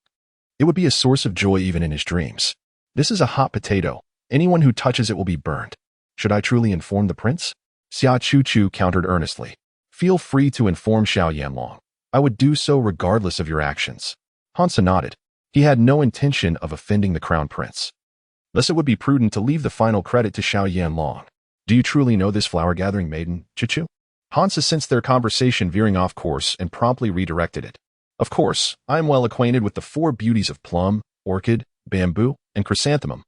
it would be a source of joy even in his dreams. This is a hot potato. Anyone who touches it will be burned. Should I truly inform the prince? Xia Chuchu countered earnestly. Feel free to inform Xiao Yanlong. I would do so regardless of your actions. Han Su nodded. He had no intention of offending the crown prince. Thus it would be prudent to leave the final credit to Xiao Yanlong. Do you truly know this flower-gathering maiden, Chuchu? Han Su sensed their conversation veering off course and promptly redirected it. Of course, I am well acquainted with the four beauties of plum, orchid, bamboo, and chrysanthemum,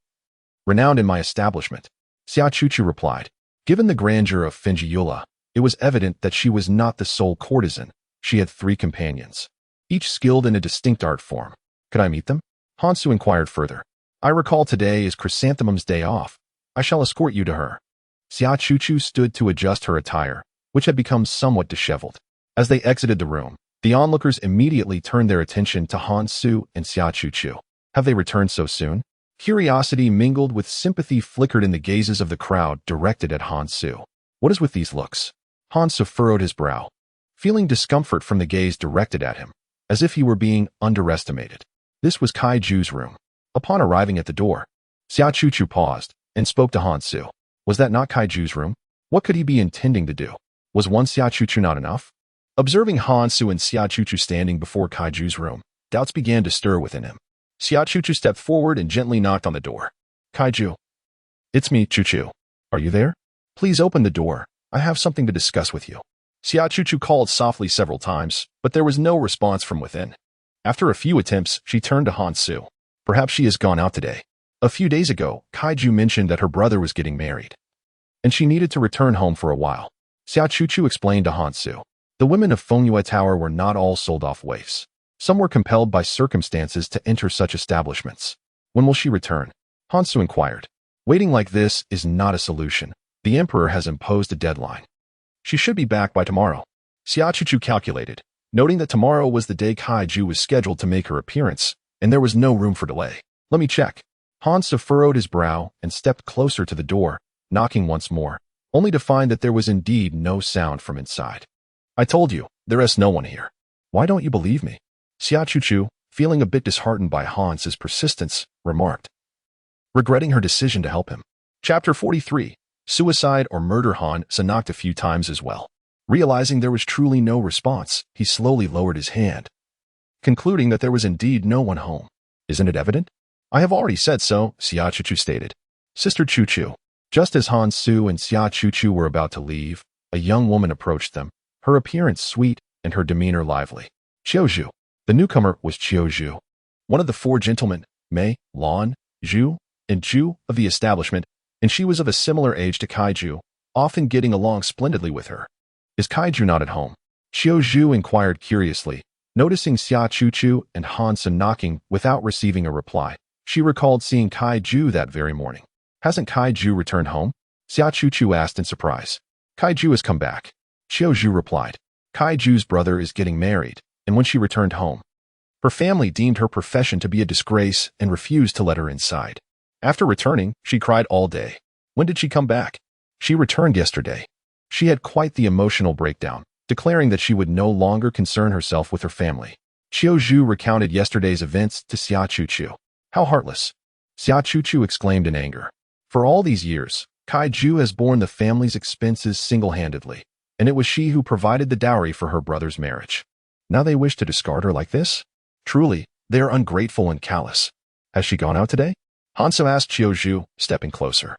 renowned in my establishment. Xia Chuchu replied. Given the grandeur of Fenjiyula, it was evident that she was not the sole courtesan. She had 3 companions, each skilled in a distinct art form. Could I meet them? Han Su inquired further. I recall today is Chrysanthemum's day off. I shall escort you to her. Xia Chuchu stood to adjust her attire, which had become somewhat disheveled. As they exited the room, the onlookers immediately turned their attention to Han Su and Xia Chuchu. Have they returned so soon? Curiosity mingled with sympathy flickered in the gazes of the crowd directed at Han Su. What is with these looks? Han Su furrowed his brow, feeling discomfort from the gaze directed at him, as if he were being underestimated. This was Kai Ju's room. Upon arriving at the door, Xia Chuchu paused and spoke to Han Su. Was that not Kai Ju's room? What could he be intending to do? Was one Xia Chuchu not enough? Observing Han Su and Xia Chuchu standing before Kai Ju's room, doubts began to stir within him. Xia Chuchu stepped forward and gently knocked on the door. Kai Ju. It's me, Chuchu. Are you there? Please open the door. I have something to discuss with you. Xia Chuchu called softly several times, but there was no response from within. After a few attempts, she turned to Han Su. Perhaps she has gone out today. A few days ago, Kai Ju mentioned that her brother was getting married, and she needed to return home for a while. Xia Chuchu explained to Han Su. The women of Fengyue Tower were not all sold-off waifs. Some were compelled by circumstances to enter such establishments. When will she return? Han Su inquired. Waiting like this is not a solution. The emperor has imposed a deadline. She should be back by tomorrow. Xia Chuchu calculated, noting that tomorrow was the day Kai Ju was scheduled to make her appearance, and there was no room for delay. Let me check. Han Su furrowed his brow and stepped closer to the door, knocking once more, only to find that there was indeed no sound from inside. I told you, there is no one here. Why don't you believe me? Xia Chuchu, feeling a bit disheartened by Han Su's persistence, remarked, regretting her decision to help him. Chapter 43. Suicide or murder. Han Su knocked a few times as well. Realizing there was truly no response, he slowly lowered his hand, concluding that there was indeed no one home. Isn't it evident? I have already said so, Xia Chuchu stated. Sister Chuchu. Just as Han Su and Xia Chuchu were about to leave, a young woman approached them, her appearance sweet and her demeanor lively. Qiuzhu. The newcomer was Qiuzhu, one of the 4 gentlemen, Mei, Lan, Zhu, and Zhu of the establishment, and she was of a similar age to Kai Ju, often getting along splendidly with her. Is Kai Ju not at home? Qiuzhu inquired curiously, noticing Xia Chuchu and Han Su knocking without receiving a reply. She recalled seeing Kai Ju that very morning. Hasn't Kai Ju returned home? Xia Chuchu asked in surprise. Kai Ju has come back. Qiuzhu replied. Kai Ju's brother is getting married, and when she returned home, her family deemed her profession to be a disgrace and refused to let her inside. After returning, she cried all day. When did she come back? She returned yesterday. She had quite the emotional breakdown, declaring that she would no longer concern herself with her family. Qiuzhu recounted yesterday's events to Xia Chuchu. How heartless! Xia Chuchu exclaimed in anger. For all these years, Kaiju has borne the family's expenses single-handedly, and it was she who provided the dowry for her brother's marriage. Now they wish to discard her like this? Truly, they are ungrateful and callous. Has she gone out today? Hansu asked Qiuzhu, stepping closer.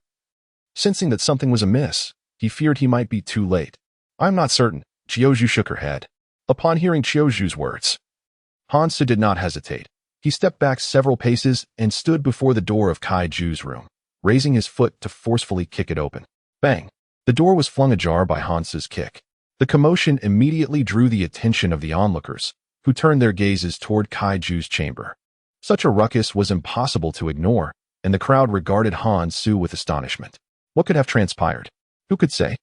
Sensing that something was amiss, he feared he might be too late. I'm not certain. Qiuzhu shook her head. Upon hearing Qiuzhu's words, Hansu did not hesitate. He stepped back several paces and stood before the door of Kaiju's room, raising his foot to forcefully kick it open. Bang! The door was flung ajar by Hansu's kick. The commotion immediately drew the attention of the onlookers, who turned their gazes toward Kaiju's chamber. Such a ruckus was impossible to ignore, and the crowd regarded Hansu with astonishment. What could have transpired? Who could say?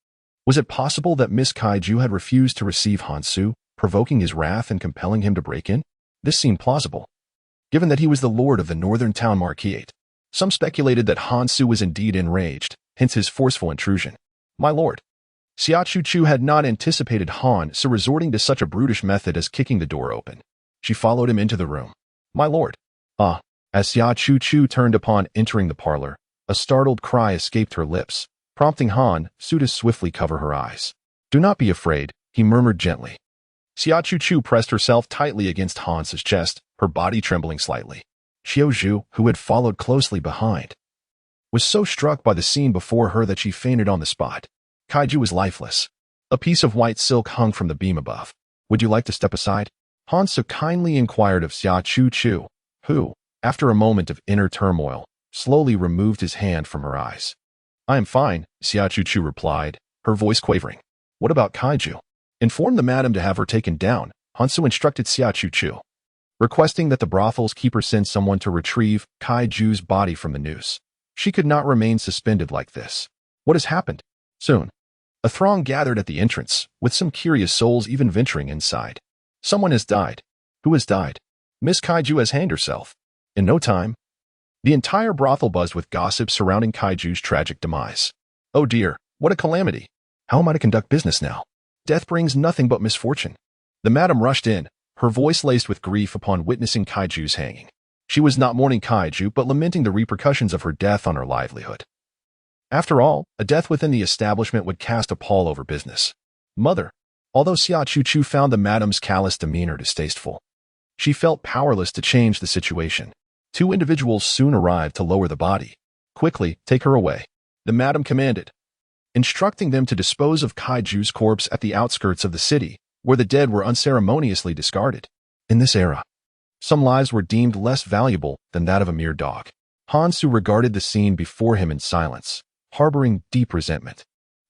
Was it possible that Miss Kaiju had refused to receive Hansu, provoking his wrath and compelling him to break in? This seemed plausible, given that he was the lord of the northern town Marquis. Some speculated that Hansu was indeed enraged, hence his forceful intrusion. My lord. Xia Chuchu had not anticipated Hansu resorting to such a brutish method as kicking the door open. She followed him into the room. My lord. Ah. As Xia Chuchu turned upon entering the parlor, a startled cry escaped her lips, prompting Hansu to swiftly cover her eyes. Do not be afraid, he murmured gently. Xia Chuchu pressed herself tightly against Hansu's chest, her body trembling slightly. Qiuzhu, who had followed closely behind, was so struck by the scene before her that she fainted on the spot. Kaiju was lifeless. A piece of white silk hung from the beam above. Would you like to step aside? Hansu kindly inquired of Xia Chuchu, who, after a moment of inner turmoil, slowly removed his hand from her eyes. I am fine, Xia Chuchu replied, her voice quavering. What about Kaiju? Inform the madam to have her taken down, Hansu instructed Xia Chuchu, requesting that the brothel's keeper send someone to retrieve Kaiju's body from the noose. She could not remain suspended like this. What has happened? Soon, a throng gathered at the entrance, with some curious souls even venturing inside. Someone has died. Who has died? Miss Kaiju has hanged herself. In no time, the entire brothel buzzed with gossip surrounding Kaiju's tragic demise. Oh dear, what a calamity. How am I to conduct business now? Death brings nothing but misfortune. The madam rushed in, her voice laced with grief upon witnessing Kaiju's hanging. She was not mourning Kaiju, but lamenting the repercussions of her death on her livelihood. After all, a death within the establishment would cast a pall over business. Mother, although Xia Chuchu found the madam's callous demeanor distasteful, she felt powerless to change the situation. Two individuals soon arrived to lower the body. Quickly, take her away, the madam commanded, instructing them to dispose of Kaiju's corpse at the outskirts of the city, where the dead were unceremoniously discarded. In this era, some lives were deemed less valuable than that of a mere dog. Hansu regarded the scene before him in silence, harboring deep resentment,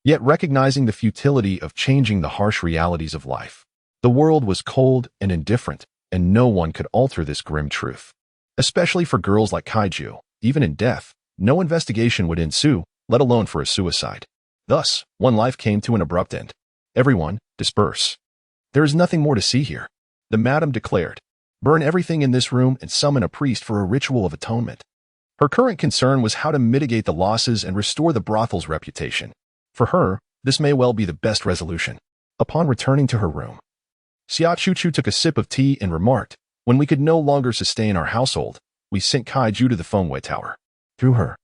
yet recognizing the futility of changing the harsh realities of life. The world was cold and indifferent, and no one could alter this grim truth. Especially for girls like Kaiju, even in death, no investigation would ensue, let alone for a suicide. Thus, one life came to an abrupt end. Everyone, disperse. There is nothing more to see here, the madam declared. Burn everything in this room and summon a priest for a ritual of atonement. Her current concern was how to mitigate the losses and restore the brothel's reputation. For her, this may well be the best resolution. Upon returning to her room, Xia Chuchu took a sip of tea and remarked, when we could no longer sustain our household, we sent Kaiju to the Fengwei Tower. Through her,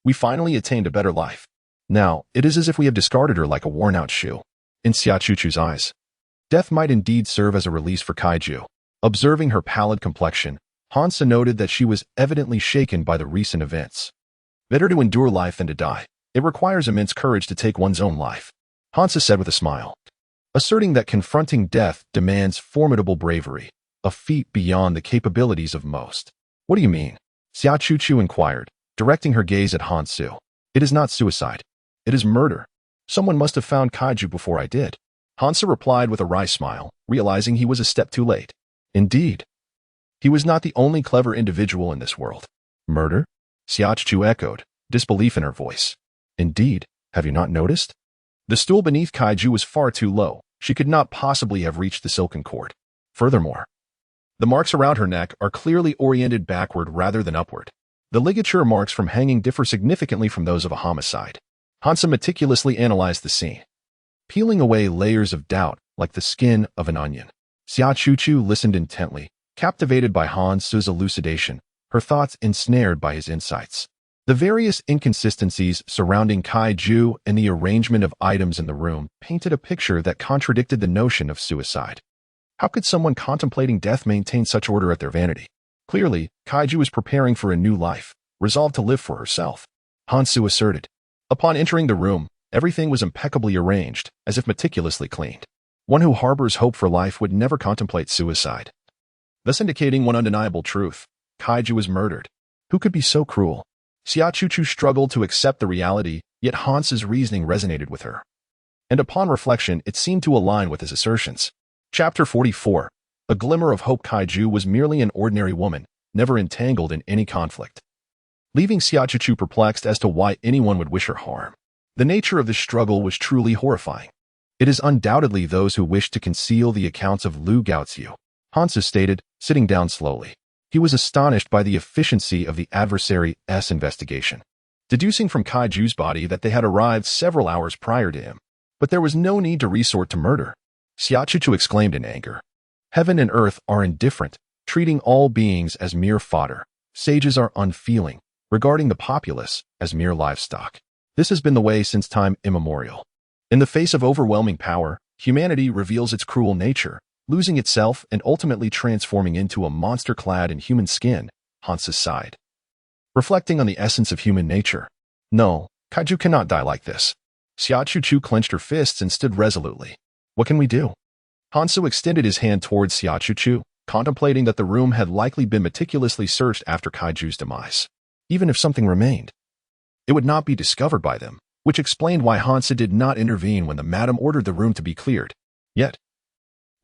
we finally attained a better life. Now, it is as if we have discarded her like a worn-out shoe. In Xia Chuchu's eyes, death might indeed serve as a release for Kaiju. Observing her pallid complexion, Hansu noted that she was evidently shaken by the recent events. Better to endure life than to die. It requires immense courage to take one's own life, Hansu said with a smile, asserting that confronting death demands formidable bravery, a feat beyond the capabilities of most. What do you mean? Xia Chuchu inquired, directing her gaze at Hansu. It is not suicide. It is murder. Someone must have found Kaiju before I did. Hansu replied with a wry smile, realizing he was a step too late. Indeed. He was not the only clever individual in this world. Murder? Xia Chuchu echoed, disbelief in her voice. Indeed, have you not noticed? The stool beneath Kaiju was far too low. She could not possibly have reached the silken cord. Furthermore, the marks around her neck are clearly oriented backward rather than upward. The ligature marks from hanging differ significantly from those of a homicide. Hansu meticulously analyzed the scene, peeling away layers of doubt like the skin of an onion. Xia Chuchu listened intently, captivated by Hansu's elucidation, her thoughts ensnared by his insights. The various inconsistencies surrounding Kaiju and the arrangement of items in the room painted a picture that contradicted the notion of suicide. How could someone contemplating death maintain such order at their vanity? Clearly, Kaiju was preparing for a new life, resolved to live for herself. Hansu asserted. Upon entering the room, everything was impeccably arranged, as if meticulously cleaned. One who harbors hope for life would never contemplate suicide. Thus indicating one undeniable truth. Kaiju was murdered. Who could be so cruel? Xiachuchu struggled to accept the reality, yet Hansu's reasoning resonated with her. And upon reflection, it seemed to align with his assertions. Chapter 44. A glimmer of hope. Kaiju was merely an ordinary woman, never entangled in any conflict. Leaving Xiachuchu perplexed as to why anyone would wish her harm. The nature of this struggle was truly horrifying. It is undoubtedly those who wish to conceal the accounts of Lu Gaoziu, Hansu stated, sitting down slowly. He was astonished by the efficiency of the adversary's investigation, deducing from Kaiju's body that they had arrived several hours prior to him. But there was no need to resort to murder. Xiachuchu exclaimed in anger. Heaven and earth are indifferent, treating all beings as mere fodder. Sages are unfeeling, regarding the populace as mere livestock. This has been the way since time immemorial. In the face of overwhelming power, humanity reveals its cruel nature, losing itself and ultimately transforming into a monster clad in human skin, Hansu sighed. Reflecting on the essence of human nature. No, Kaiju cannot die like this. Xiachuchu clenched her fists and stood resolutely. What can we do? Hansu extended his hand towards Xiachuchu, contemplating that the room had likely been meticulously searched after Kaiju's demise. Even if something remained, it would not be discovered by them, which explained why Hansu did not intervene when the madam ordered the room to be cleared. Yet,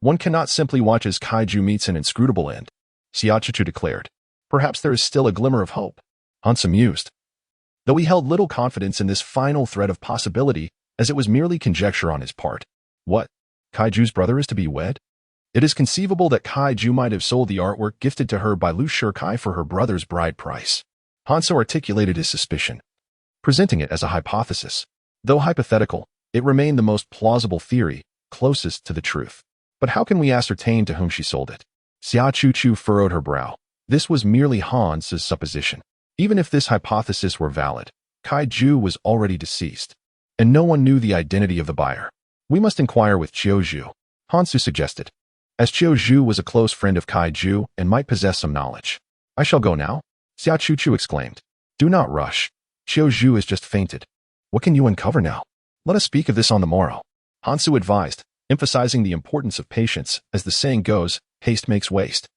one cannot simply watch as Kaiju meets an inscrutable end, Xiachuchu declared. Perhaps there is still a glimmer of hope. Hansu mused. Though he held little confidence in this final thread of possibility, as it was merely conjecture on his part. What? Kaiju's brother is to be wed? It is conceivable that Kaiju might have sold the artwork gifted to her by Lu Shikai for her brother's bride price. Hansu articulated his suspicion, presenting it as a hypothesis. Though hypothetical, it remained the most plausible theory, closest to the truth. But how can we ascertain to whom she sold it? Xiachuchu furrowed her brow. This was merely Hansu's supposition. Even if this hypothesis were valid, Kaiju was already deceased, and no one knew the identity of the buyer. We must inquire with Qiuzhu, Hansu suggested, as Qiuzhu was a close friend of Kaiju and might possess some knowledge. I shall go now, Xiachuchu exclaimed. Do not rush. Qiuzhu has just fainted. What can you uncover now? Let us speak of this on the morrow, Hansu advised, emphasizing the importance of patience. As the saying goes, haste makes waste.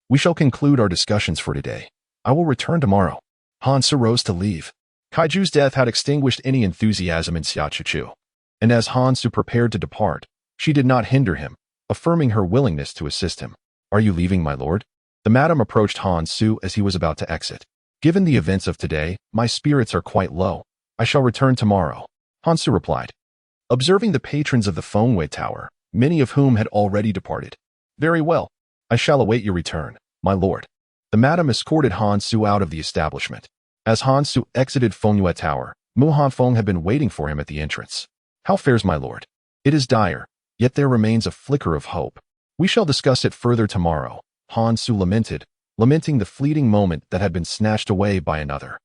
We shall conclude our discussions for today. I will return tomorrow. Hansu rose to leave. Kaiju's death had extinguished any enthusiasm in Xiachuchu, and as Hansu prepared to depart, she did not hinder him, affirming her willingness to assist him. Are you leaving, my lord? The madam approached Hansu as he was about to exit. Given the events of today, my spirits are quite low. I shall return tomorrow, Hansu replied. Observing the patrons of the Fengwei Tower, many of whom had already departed. Very well. I shall await your return, my lord. The madam escorted Hansu out of the establishment. As Hansu exited Fengwei Tower, Mu Hanfeng had been waiting for him at the entrance. How fares my lord? It is dire, yet there remains a flicker of hope. We shall discuss it further tomorrow, Hansu lamented, lamenting the fleeting moment that had been snatched away by another.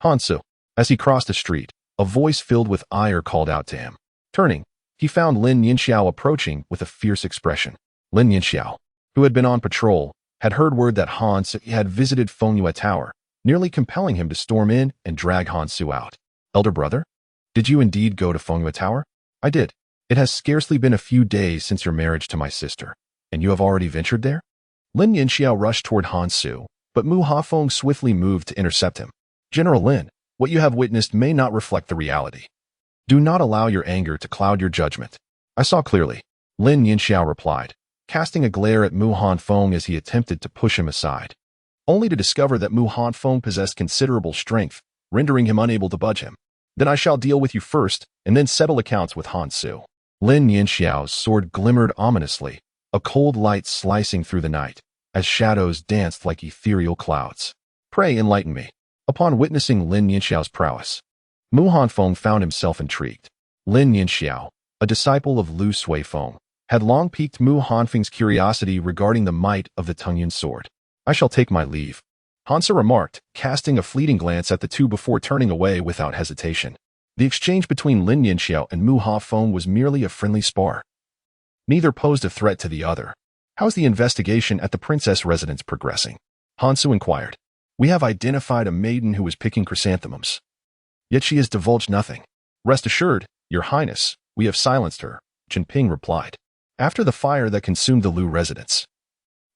Hansu. As he crossed the street, a voice filled with ire called out to him. Turning, he found Lin Yinxiao approaching with a fierce expression. Lin Yinxiao, who had been on patrol, had heard word that Hansu had visited Fengwei Tower, nearly compelling him to storm in and drag Hansu out. Elder brother? Did you indeed go to Fengwei Tower? I did. It has scarcely been a few days since your marriage to my sister, and you have already ventured there? Lin Yinxiao rushed toward Hansu, but Mu Hafeng swiftly moved to intercept him. General Lin, what you have witnessed may not reflect the reality. Do not allow your anger to cloud your judgment. I saw clearly, Lin Yinxiao replied, casting a glare at Mu Hanfeng as he attempted to push him aside, only to discover that Mu Hanfeng possessed considerable strength, rendering him unable to budge him. Then I shall deal with you first, and then settle accounts with Hansu. Lin Yinxiao's sword glimmered ominously, a cold light slicing through the night, as shadows danced like ethereal clouds. Pray enlighten me. Upon witnessing Lin Yinxiao's prowess, Mu Hanfeng found himself intrigued. Lin Yinxiao, a disciple of Lu Suifeng, had long piqued Mu Hanfeng's curiosity regarding the might of the Tungyun sword. I shall take my leave. Hansa remarked, casting a fleeting glance at the two before turning away without hesitation. The exchange between Lin Yinxiao and Mu Hafeng was merely a friendly spar. Neither posed a threat to the other. How's the investigation at the princess residence progressing? Hansu inquired. We have identified a maiden who was picking chrysanthemums. Yet she has divulged nothing. Rest assured, Your Highness, we have silenced her, Jinping replied. After the fire that consumed the Lu residence,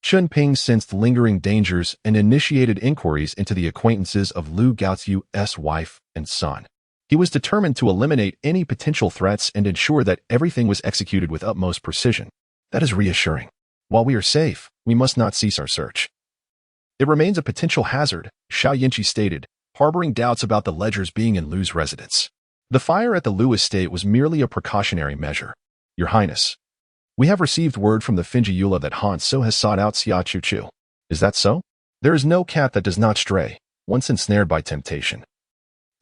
Jinping sensed lingering dangers and initiated inquiries into the acquaintances of Lu Gaoziu's wife and son. He was determined to eliminate any potential threats and ensure that everything was executed with utmost precision. That is reassuring. While we are safe, we must not cease our search. It remains a potential hazard, Xiao Yinqi stated, harboring doubts about the ledgers being in Lu's residence. The fire at the Lu estate was merely a precautionary measure. Your Highness, we have received word from the Finjiula that Han So has sought out Xia Chuchu. Is that so? There is no cat that does not stray, once ensnared by temptation.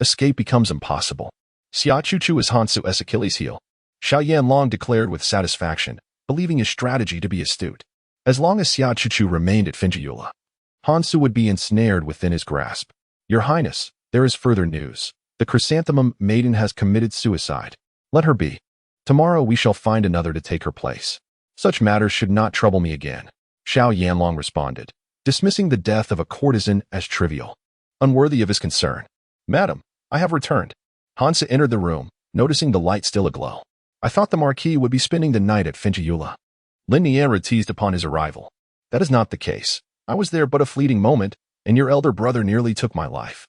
Escape becomes impossible. Xia Chuchu is Han So's Achilles heel, Xiao Yanlong declared with satisfaction, believing his strategy to be astute. As long as Xia Chuchu remained at Finjiula, Han So would be ensnared within his grasp. Your Highness, there is further news. The chrysanthemum maiden has committed suicide. Let her be. Tomorrow we shall find another to take her place. Such matters should not trouble me again, Xiao Yanlong responded, dismissing the death of a courtesan as trivial, unworthy of his concern. Madam, I have returned. Hansa entered the room, noticing the light still aglow. I thought the Marquis would be spending the night at Finjiula. Lin Nianru teased upon his arrival. That is not the case. I was there but a fleeting moment, and your elder brother nearly took my life.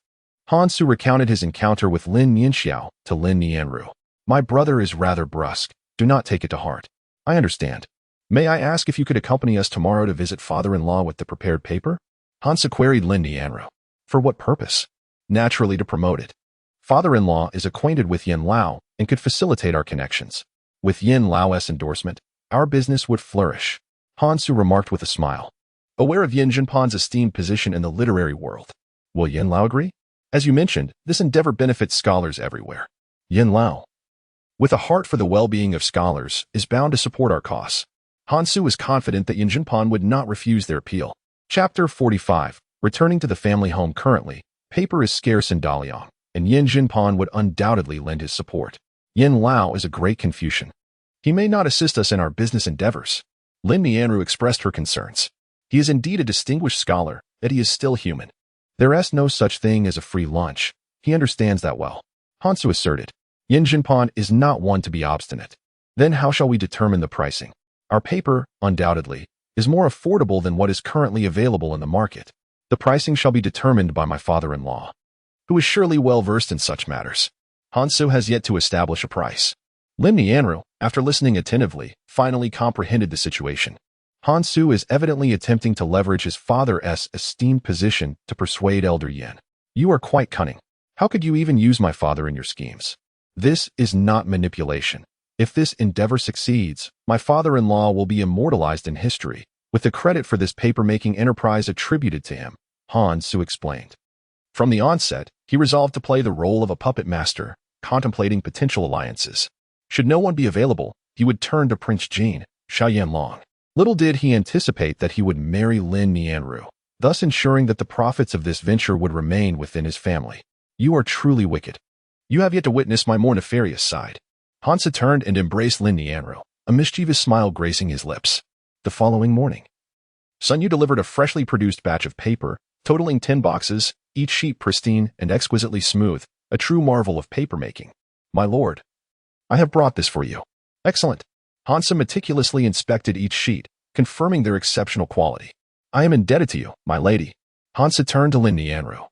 Hansu recounted his encounter with Lin Yinxiao to Lin Nianru. My brother is rather brusque. Do not take it to heart. I understand. May I ask if you could accompany us tomorrow to visit father-in-law with the prepared paper? Hansa queried Lin Nianru. For what purpose? Naturally to promote it. Father-in-law is acquainted with Yin Lao and could facilitate our connections. With Yin Lao's endorsement, our business would flourish, Hansu remarked with a smile. Aware of Yin Jinpan's esteemed position in the literary world, will Yin Lao agree? As you mentioned, this endeavor benefits scholars everywhere. Yin Lao, with a heart for the well-being of scholars, is bound to support our cause. Hansu is confident that Yin Jinpan would not refuse their appeal. Chapter 45. Returning to the family home currently, paper is scarce in Daliang, and Yin Jinpan would undoubtedly lend his support. Yin Lao is a great Confucian. He may not assist us in our business endeavors. Lin Nianru expressed her concerns. He is indeed a distinguished scholar, yet he is still human. There is no such thing as a free lunch. He understands that well. Hansu asserted. Yin Jinpan is not one to be obstinate. Then how shall we determine the pricing? Our paper, undoubtedly, is more affordable than what is currently available in the market. The pricing shall be determined by my father-in-law, who is surely well versed in such matters. Hansu has yet to establish a price. Lin Nianru, after listening attentively, finally comprehended the situation. Hansu is evidently attempting to leverage his father's esteemed position to persuade Elder Yin. You are quite cunning. How could you even use my father in your schemes? This is not manipulation. If this endeavor succeeds, my father-in-law will be immortalized in history, with the credit for this paper-making enterprise attributed to him, Hansu explained. From the onset, he resolved to play the role of a puppet master, contemplating potential alliances. Should no one be available, he would turn to Prince Jin, Xiao Yanlong. Little did he anticipate that he would marry Lin Nianru, thus ensuring that the profits of this venture would remain within his family. You are truly wicked. You have yet to witness my more nefarious side. Hansa turned and embraced Lin Nianru, a mischievous smile gracing his lips. The following morning, Sun Yu delivered a freshly produced batch of paper, totaling 10 boxes, each sheet pristine and exquisitely smooth, a true marvel of paper-making. My lord, I have brought this for you. Excellent. Hansa meticulously inspected each sheet, confirming their exceptional quality. I am indebted to you, my lady. Hansa turned to Lin Nianru,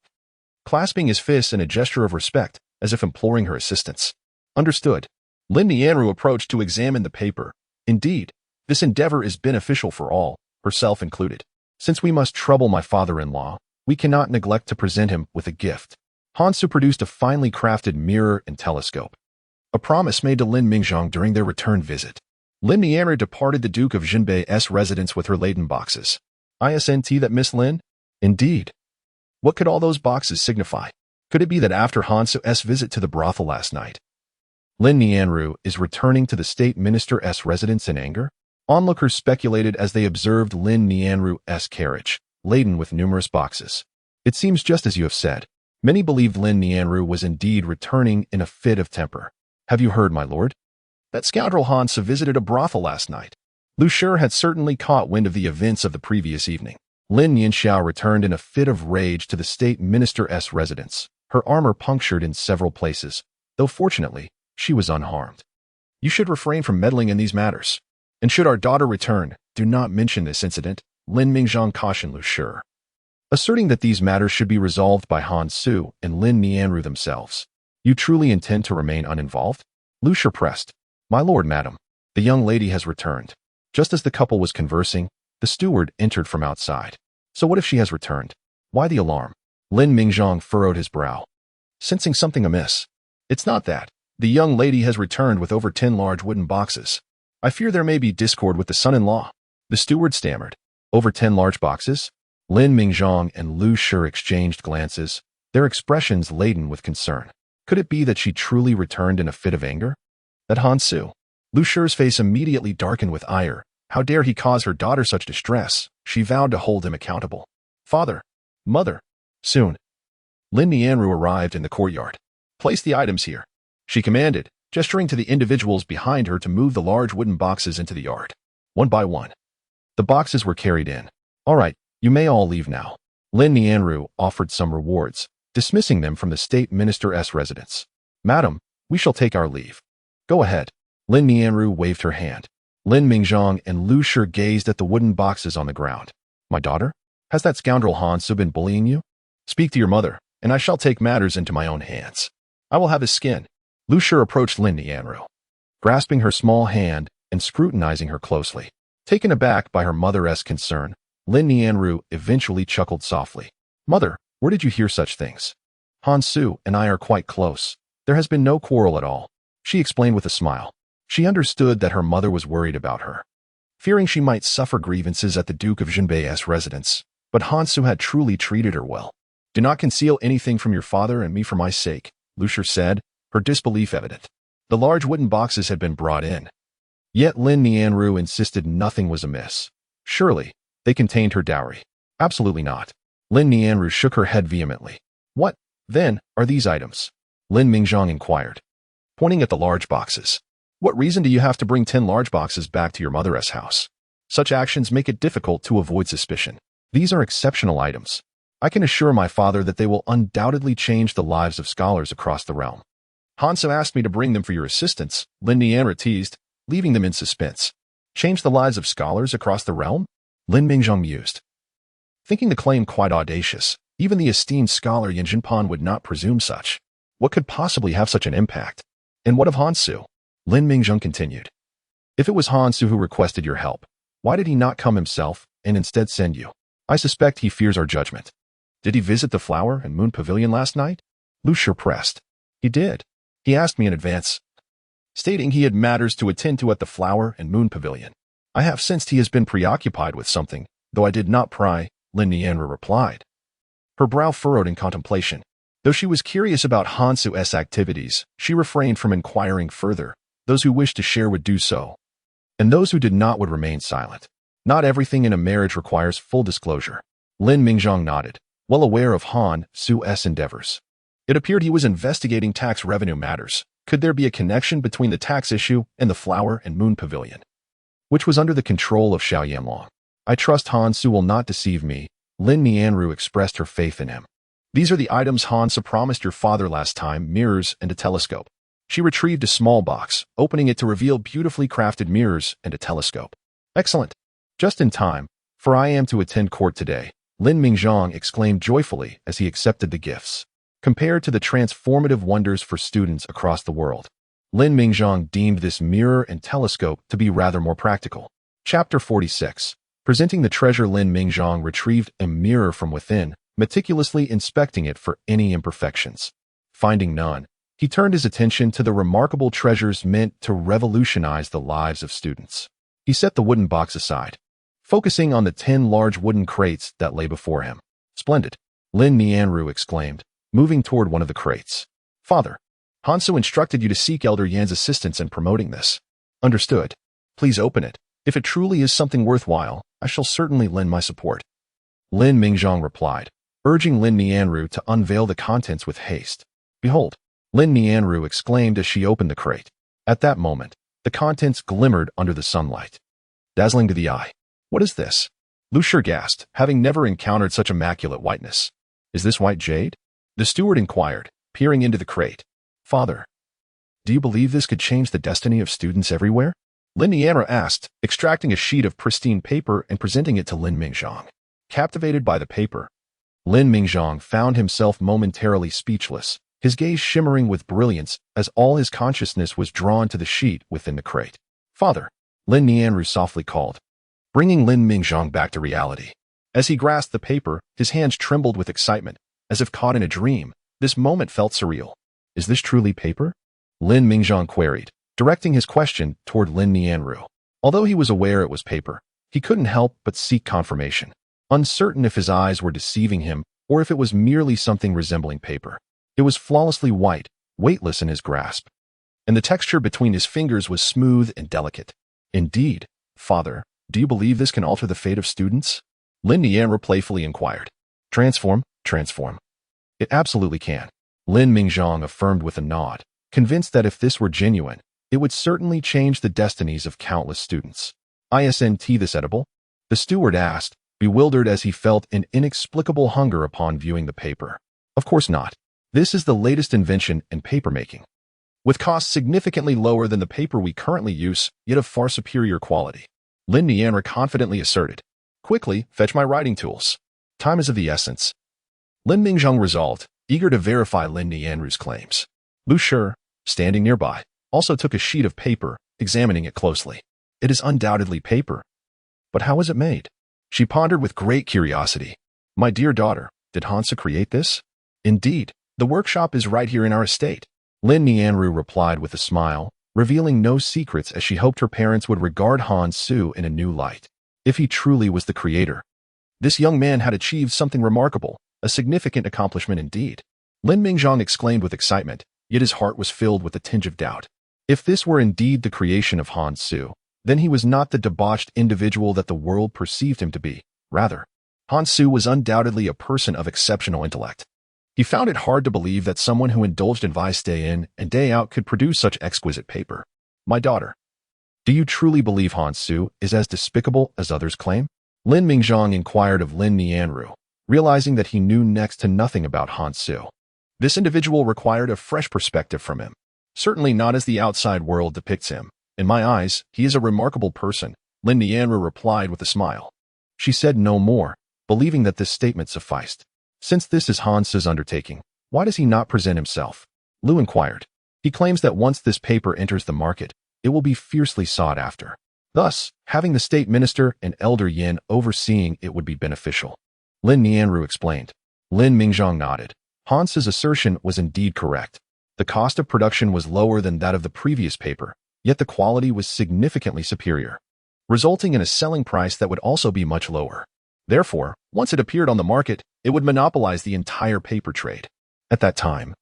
clasping his fists in a gesture of respect, as if imploring her assistance. Understood. Lin Nianru approached to examine the paper. Indeed, this endeavor is beneficial for all, herself included. Since we must trouble my father-in-law, we cannot neglect to present him with a gift. Hansu produced a finely crafted mirror and telescope, a promise made to Lin Mingzhong during their return visit. Lin Nianru departed the Duke of Zhenbei's residence with her laden boxes. Isn't that Miss Lin? Indeed. What could all those boxes signify? Could it be that after Hansu's visit to the brothel last night, Lin Nianru is returning to the state minister's residence in anger? Onlookers speculated as they observed Lin Nianru's carriage, laden with numerous boxes. It seems just as you have said. Many believed Lin Nianru was indeed returning in a fit of temper. Have you heard, my lord? That scoundrel Hansu visited a brothel last night. Lu Shi had certainly caught wind of the events of the previous evening. Lin Yanxiao returned in a fit of rage to the state minister's residence, her armor punctured in several places, though fortunately, she was unharmed. You should refrain from meddling in these matters. And should our daughter return, do not mention this incident, Lin Mingzhong cautioned Lu Shi, asserting that these matters should be resolved by Han Su and Lin Nianru themselves. You truly intend to remain uninvolved? Lu Shi pressed. My lord, madam, the young lady has returned. Just as the couple was conversing, the steward entered from outside. So what if she has returned? Why the alarm? Lin Mingzhong furrowed his brow, sensing something amiss. It's not that. The young lady has returned with over 10 large wooden boxes. I fear there may be discord with the son-in-law. The steward stammered. Over 10 large boxes? Lin Mingzhong and Lu Shi exchanged glances, their expressions laden with concern. Could it be that she truly returned in a fit of anger? That Han Su? Lu Shi's face immediately darkened with ire. How dare he cause her daughter such distress? She vowed to hold him accountable. Father, mother, soon. Lin Nianru arrived in the courtyard. Place the items here, she commanded, gesturing to the individuals behind her to move the large wooden boxes into the yard. One by one, the boxes were carried in. All right, you may all leave now. Lin Nianru offered some rewards, dismissing them from the state minister's residence. Madam, we shall take our leave. Go ahead. Lin Nianru waved her hand. Lin Mingzhong and Lu Shi gazed at the wooden boxes on the ground. My daughter? Has that scoundrel Han Su been bullying you? Speak to your mother, and I shall take matters into my own hands. I will have his skin. Lu Shi approached Lin Nianru, grasping her small hand and scrutinizing her closely. Taken aback by her mother's concern, Lin Nianru eventually chuckled softly. Mother, where did you hear such things? Han Su and I are quite close. There has been no quarrel at all, she explained with a smile. She understood that her mother was worried about her, fearing she might suffer grievances at the Duke of Zhenbei's residence. But Han Su had truly treated her well. Do not conceal anything from your father and me for my sake, Lu Shi said, her disbelief evident. The large wooden boxes had been brought in. Yet Lin Nianru insisted nothing was amiss. Surely, they contained her dowry. Absolutely not. Lin Nianru shook her head vehemently. What, then, are these items? Lin Mingzhong inquired, pointing at the large boxes. What reason do you have to bring 10 large boxes back to your mother's house? Such actions make it difficult to avoid suspicion. These are exceptional items. I can assure my father that they will undoubtedly change the lives of scholars across the realm. Han Su asked me to bring them for your assistance, Lin Nianru teased, leaving them in suspense. Change the lives of scholars across the realm? Lin Mingzhong mused, thinking the claim quite audacious. Even the esteemed scholar Yan Jinpan would not presume such. What could possibly have such an impact? And what of Han Su? Lin Mingzhong continued. If it was Han Su who requested your help, why did he not come himself and instead send you? I suspect he fears our judgment. Did he visit the Flower and Moon Pavilion last night? Lu Shi pressed. He did. He asked me in advance, stating he had matters to attend to at the Flower and Moon Pavilion. I have sensed he has been preoccupied with something, though I did not pry, Lin Nianru replied, her brow furrowed in contemplation. Though she was curious about Han Su's activities, she refrained from inquiring further. Those who wished to share would do so, and those who did not would remain silent. Not everything in a marriage requires full disclosure. Lin Mingzhong nodded, well aware of Han Su's endeavors. It appeared he was investigating tax revenue matters. Could there be a connection between the tax issue and the Flower and Moon Pavilion, which was under the control of Xiao Yanlong? I trust Han Su will not deceive me. Lin Nianru expressed her faith in him. These are the items Han Su promised your father last time, mirrors and a telescope. She retrieved a small box, opening it to reveal beautifully crafted mirrors and a telescope. Excellent. Just in time, for I am to attend court today, Lin Mingzhong exclaimed joyfully as he accepted the gifts. Compared to the transformative wonders for students across the world, Lin Mingzhong deemed this mirror and telescope to be rather more practical. Chapter 46. Presenting the treasure. Lin Mingzhong retrieved a mirror from within, meticulously inspecting it for any imperfections. Finding none, he turned his attention to the remarkable treasures meant to revolutionize the lives of students. He set the wooden box aside, focusing on the 10 large wooden crates that lay before him. Splendid, Lin Nianru exclaimed, moving toward one of the crates. Father, Han Su instructed you to seek Elder Yan's assistance in promoting this. Understood. Please open it. If it truly is something worthwhile, I shall certainly lend my support. Lin Mingzhong replied, urging Lin Nianru to unveil the contents with haste. "Behold!" Lin Nianru exclaimed as she opened the crate. At that moment, the contents glimmered under the sunlight, dazzling to the eye. "What is this?" Lu Shi gasped, having never encountered such immaculate whiteness. "Is this white jade?" the steward inquired, peering into the crate. "Father, do you believe this could change the destiny of students everywhere?" Lin Nianru asked, extracting a sheet of pristine paper and presenting it to Lin Mingzhong. Captivated by the paper, Lin Mingzhong found himself momentarily speechless, his gaze shimmering with brilliance as all his consciousness was drawn to the sheet within the crate. "Father," Lin Nianru softly called, bringing Lin Mingzhong back to reality. As he grasped the paper, his hands trembled with excitement, as if caught in a dream. This moment felt surreal. "Is this truly paper?" Lin Mingzhong queried, directing his question toward Lin Nianru. Although he was aware it was paper, he couldn't help but seek confirmation, uncertain if his eyes were deceiving him or if it was merely something resembling paper. It was flawlessly white, weightless in his grasp, and the texture between his fingers was smooth and delicate. "Indeed, Father, do you believe this can alter the fate of students?" Lin Nianru playfully inquired. Transform. It absolutely can," Lin Mingzhong affirmed with a nod, convinced that if this were genuine, it would certainly change the destinies of countless students. "Isn't this edible?" the steward asked, bewildered as he felt an inexplicable hunger upon viewing the paper. "Of course not. This is the latest invention in papermaking, with costs significantly lower than the paper we currently use, yet of far superior quality," Lin Nianru confidently asserted. "Quickly, fetch my writing tools. Time is of the essence." Lin Mingzhong resolved, eager to verify Lin Nianru's claims. Lu Shi, standing nearby, also took a sheet of paper, examining it closely. "It is undoubtedly paper. But how was it made?" she pondered with great curiosity. "My dear daughter, did Hansu create this?" "Indeed, the workshop is right here in our estate," Lin Nianru replied with a smile, revealing no secrets as she hoped her parents would regard Hansu in a new light. If he truly was the creator, this young man had achieved something remarkable, a significant accomplishment indeed. Lin Mingzhong exclaimed with excitement, yet his heart was filled with a tinge of doubt. If this were indeed the creation of Hansu, then he was not the debauched individual that the world perceived him to be. Rather, Hansu was undoubtedly a person of exceptional intellect. He found it hard to believe that someone who indulged in vice day in and day out could produce such exquisite paper. "My daughter, do you truly believe Hansu is as despicable as others claim?" Lin Mingzhong inquired of Lin Nianru, realizing that he knew next to nothing about Hansu. This individual required a fresh perspective from him. "Certainly not as the outside world depicts him. In my eyes, he is a remarkable person," Lin Nianru replied with a smile. She said no more, believing that this statement sufficed. "Since this is Hansu's undertaking, why does he not present himself?" Lu inquired. "He claims that once this paper enters the market, it will be fiercely sought after. Thus, having the state minister and elder Yin overseeing it would be beneficial," Lin Nianru explained. Lin Mingzhong nodded. Hansu's assertion was indeed correct. The cost of production was lower than that of the previous paper, yet the quality was significantly superior, resulting in a selling price that would also be much lower. Therefore, once it appeared on the market, it would monopolize the entire paper trade. At that time,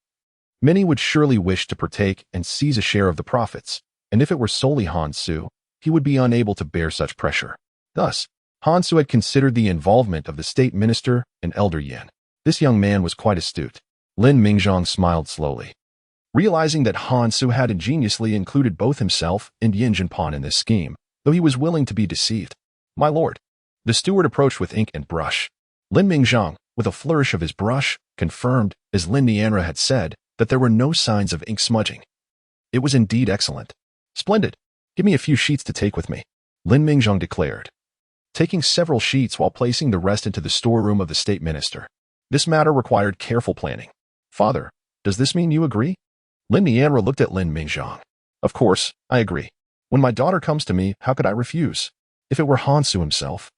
many would surely wish to partake and seize a share of the profits, and if it were solely Hansu, he would be unable to bear such pressure. Thus, Hansu had considered the involvement of the state minister and elder Yin. This young man was quite astute. Lin Mingzhong smiled slowly, realizing that Hansu had ingeniously included both himself and Yin Jinpan in this scheme, though he was willing to be deceived. "My lord," the steward approached with ink and brush. Lin Mingzhong, with a flourish of his brush, confirmed, as Lin Nianru had said, that there were no signs of ink smudging. It was indeed excellent. "Splendid. Give me a few sheets to take with me," Lin Mingzhong declared, taking several sheets while placing the rest into the storeroom of the state minister. This matter required careful planning. "Father, does this mean you agree?" Lin Nianru looked at Lin Mingzhong. "Of course, I agree. When my daughter comes to me, how could I refuse? If it were Hansu himself,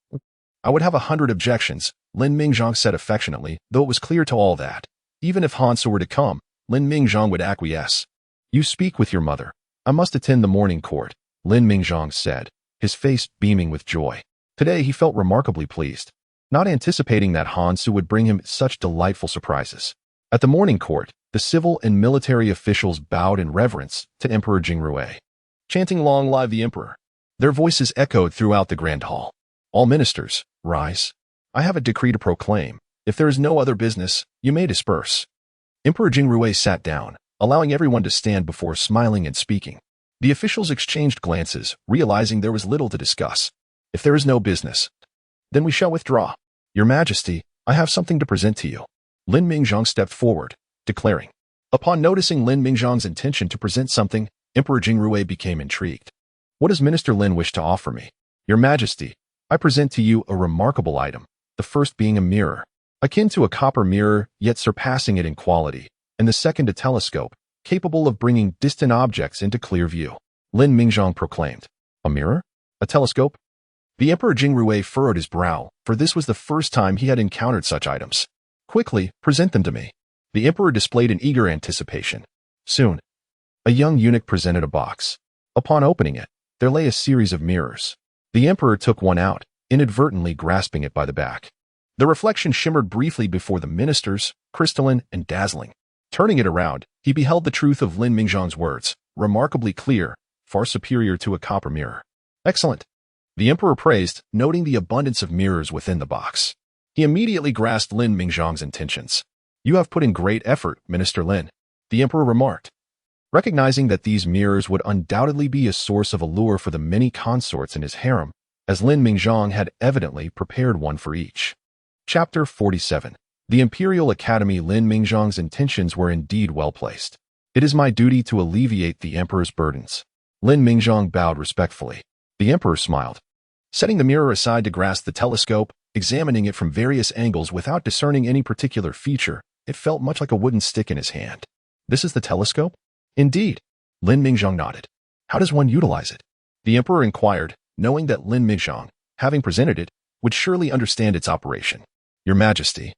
I would have 100 objections," Lin Mingzhong said affectionately, though it was clear to all that, even if Hansu were to come, Lin Mingzhong would acquiesce. "You speak with your mother. I must attend the morning court," Lin Mingzhong said, his face beaming with joy. Today he felt remarkably pleased, not anticipating that Hansu would bring him such delightful surprises. At the morning court, the civil and military officials bowed in reverence to Emperor Jingrui, chanting "Long live the Emperor." Their voices echoed throughout the grand hall. "All ministers, rise. I have a decree to proclaim," If there is no other business, you may disperse. Emperor Jingrui sat down, allowing everyone to stand before smiling and speaking. The officials exchanged glances, realizing there was little to discuss. If there is no business, then we shall withdraw. Your Majesty, I have something to present to you. Lin Mingzhong stepped forward, declaring. Upon noticing Lin Mingzhong's intention to present something, Emperor Jingrui became intrigued. What does Minister Lin wish to offer me? Your Majesty, I present to you a remarkable item, the first being a mirror, akin to a copper mirror, yet surpassing it in quality, and the second a telescope, capable of bringing distant objects into clear view. Lin Mingzhong proclaimed. A mirror? A telescope? The Emperor Jingrui furrowed his brow, for this was the first time he had encountered such items. Quickly, present them to me. The Emperor displayed an eager anticipation. Soon, a young eunuch presented a box. Upon opening it, there lay a series of mirrors. The Emperor took one out, inadvertently grasping it by the back. The reflection shimmered briefly before the ministers, crystalline and dazzling. Turning it around, he beheld the truth of Lin Mingzhong's words, remarkably clear, far superior to a copper mirror. Excellent. The Emperor praised, noting the abundance of mirrors within the box. He immediately grasped Lin Mingzhong's intentions. You have put in great effort, Minister Lin, the Emperor remarked. Recognizing that these mirrors would undoubtedly be a source of allure for the many consorts in his harem, as Lin Mingzhong had evidently prepared one for each. Chapter 47. The Imperial Academy. Lin Mingzhong's intentions were indeed well placed. It is my duty to alleviate the Emperor's burdens. Lin Mingzhong bowed respectfully. The Emperor smiled. Setting the mirror aside to grasp the telescope, examining it from various angles without discerning any particular feature, it felt much like a wooden stick in his hand. This is the telescope? Indeed. Lin Mingzhong nodded. How does one utilize it? The Emperor inquired, knowing that Lin Mingzhong, having presented it, would surely understand its operation. Your Majesty,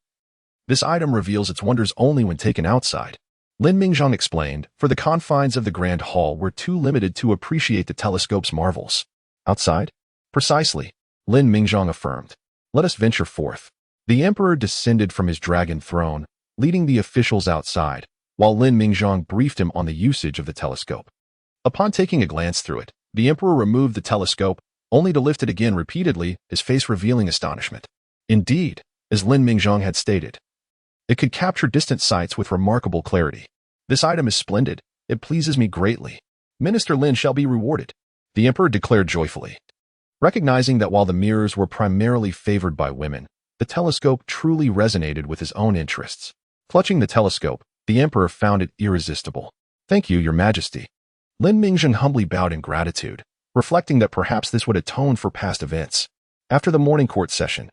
this item reveals its wonders only when taken outside. Lin Mingzhong explained, for the confines of the Grand Hall were too limited to appreciate the telescope's marvels. Outside? Precisely, Lin Mingzhong affirmed. Let us venture forth. The Emperor descended from his dragon throne, leading the officials outside, while Lin Mingzhong briefed him on the usage of the telescope. Upon taking a glance through it, the Emperor removed the telescope, only to lift it again repeatedly, his face revealing astonishment. Indeed, as Lin Mingzhong had stated, it could capture distant sights with remarkable clarity. This item is splendid. It pleases me greatly. Minister Lin shall be rewarded, the Emperor declared joyfully. Recognizing that while the mirrors were primarily favored by women, the telescope truly resonated with his own interests. Clutching the telescope, the Emperor found it irresistible. Thank you, Your Majesty. Lin Mingzhong humbly bowed in gratitude, reflecting that perhaps this would atone for past events. After the morning court session,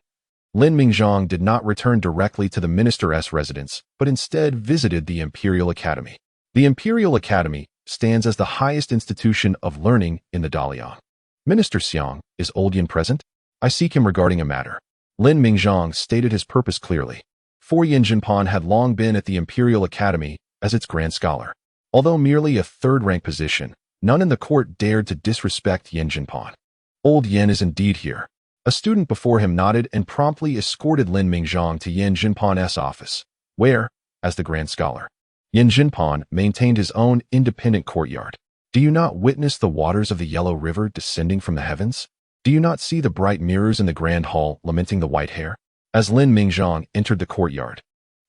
Lin Mingzhong did not return directly to the minister's residence, but instead visited the Imperial Academy. The Imperial Academy stands as the highest institution of learning in the Daliang. Minister Xiang, is Old Yin present? I seek him regarding a matter. Lin Mingzhong stated his purpose clearly. For Yin Jinpan had long been at the Imperial Academy as its grand scholar. Although merely a third-rank position, none in the court dared to disrespect Yin Jinpan. Old Yin is indeed here. A student before him nodded and promptly escorted Lin Mingzhong to Yin Jinpan's office, where, as the grand scholar, Yin Jinpan maintained his own independent courtyard. Do you not witness the waters of the Yellow River descending from the heavens? Do you not see the bright mirrors in the grand hall lamenting the white hair? As Lin Mingzhong entered the courtyard,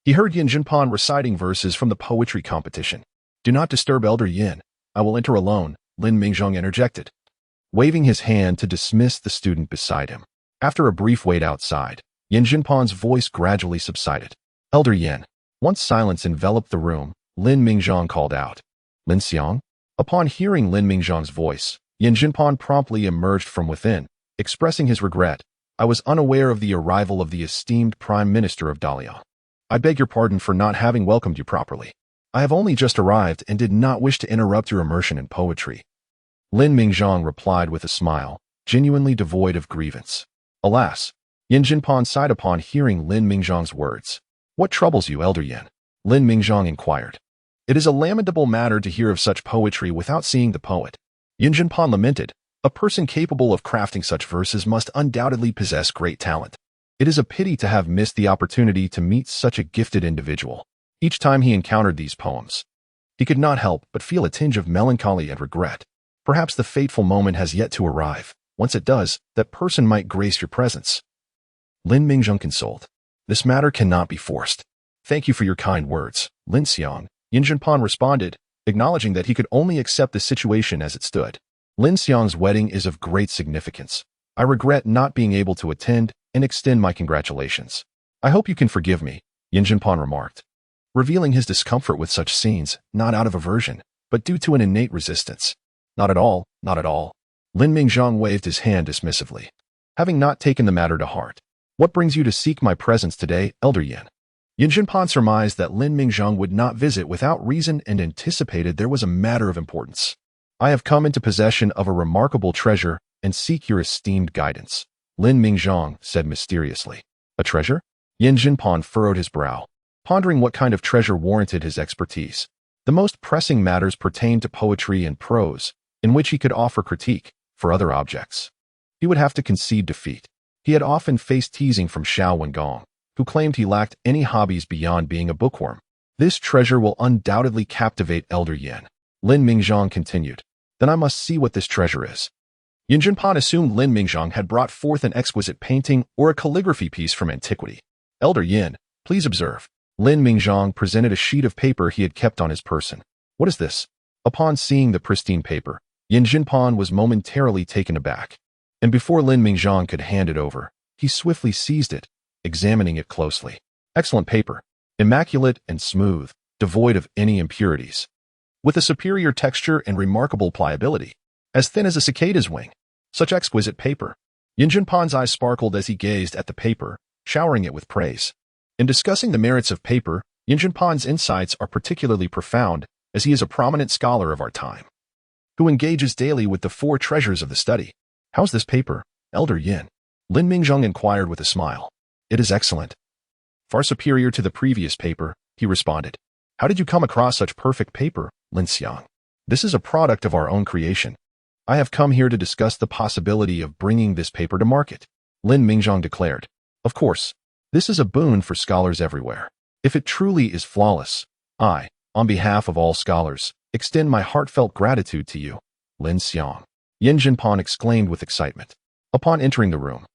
he heard Yin Jinpan reciting verses from the poetry competition. Do not disturb Elder Yin. I will enter alone, Lin Mingzhong interjected, waving his hand to dismiss the student beside him. After a brief wait outside, Yin Jinpan's voice gradually subsided. Elder Yin. Once silence enveloped the room, Lin Mingzhong called out. Lin Xiang? Upon hearing Lin Mingzhong's voice, Yin Jinpan promptly emerged from within, expressing his regret. I was unaware of the arrival of the esteemed Prime Minister of Daliang. I beg your pardon for not having welcomed you properly. I have only just arrived and did not wish to interrupt your immersion in poetry. Lin Mingzhong replied with a smile, genuinely devoid of grievance. Alas, Yin Jinpan sighed upon hearing Lin Mingzhong's words. What troubles you, Elder Yin? Lin Mingzhong inquired. It is a lamentable matter to hear of such poetry without seeing the poet. Yin Jinpan lamented. A person capable of crafting such verses must undoubtedly possess great talent. It is a pity to have missed the opportunity to meet such a gifted individual. Each time he encountered these poems, he could not help but feel a tinge of melancholy and regret. Perhaps the fateful moment has yet to arrive. Once it does, that person might grace your presence. Lin Mingzhong consoled. This matter cannot be forced. Thank you for your kind words, Lin Xiang, Yin Jinpan responded, acknowledging that he could only accept the situation as it stood. Lin Xiang's wedding is of great significance. I regret not being able to attend and extend my congratulations. I hope you can forgive me, Yin Jinpan remarked, revealing his discomfort with such scenes, not out of aversion, but due to an innate resistance. Not at all, not at all. Lin Mingzhang waved his hand dismissively, having not taken the matter to heart. What brings you to seek my presence today, Elder Yin? Yin Jinpan surmised that Lin Mingzhang would not visit without reason and anticipated there was a matter of importance. I have come into possession of a remarkable treasure and seek your esteemed guidance, Lin Mingzhang said mysteriously. A treasure? Yin Jinpan furrowed his brow, pondering what kind of treasure warranted his expertise. The most pressing matters pertained to poetry and prose, in which he could offer critique. For other objects, he would have to concede defeat. He had often faced teasing from Xiao Wengong, who claimed he lacked any hobbies beyond being a bookworm. This treasure will undoubtedly captivate Elder Yin, Lin Mingzhang continued. Then I must see what this treasure is. Yin Jinpan assumed Lin Mingzhang had brought forth an exquisite painting or a calligraphy piece from antiquity. Elder Yin, please observe. Lin Mingzhang presented a sheet of paper he had kept on his person. What is this? Upon seeing the pristine paper, Yin Jinpan was momentarily taken aback, and before Lin Mingzhang could hand it over, he swiftly seized it, examining it closely. Excellent paper, immaculate and smooth, devoid of any impurities, with a superior texture and remarkable pliability, as thin as a cicada's wing. Such exquisite paper. Yin Jinpan's eyes sparkled as he gazed at the paper, showering it with praise. In discussing the merits of paper, Yin Jinpan's insights are particularly profound, as he is a prominent scholar of our time, who engages daily with the four treasures of the study. How's this paper, Elder Yin? Lin Mingzhang inquired with a smile. It is excellent. Far superior to the previous paper, he responded. How did you come across such perfect paper, Lin Xiang? This is a product of our own creation. I have come here to discuss the possibility of bringing this paper to market, Lin Mingzhang declared. Of course, this is a boon for scholars everywhere. If it truly is flawless, I, on behalf of all scholars, extend my heartfelt gratitude to you, Lin Xiang, Yin Jinpan exclaimed with excitement. Upon entering the room,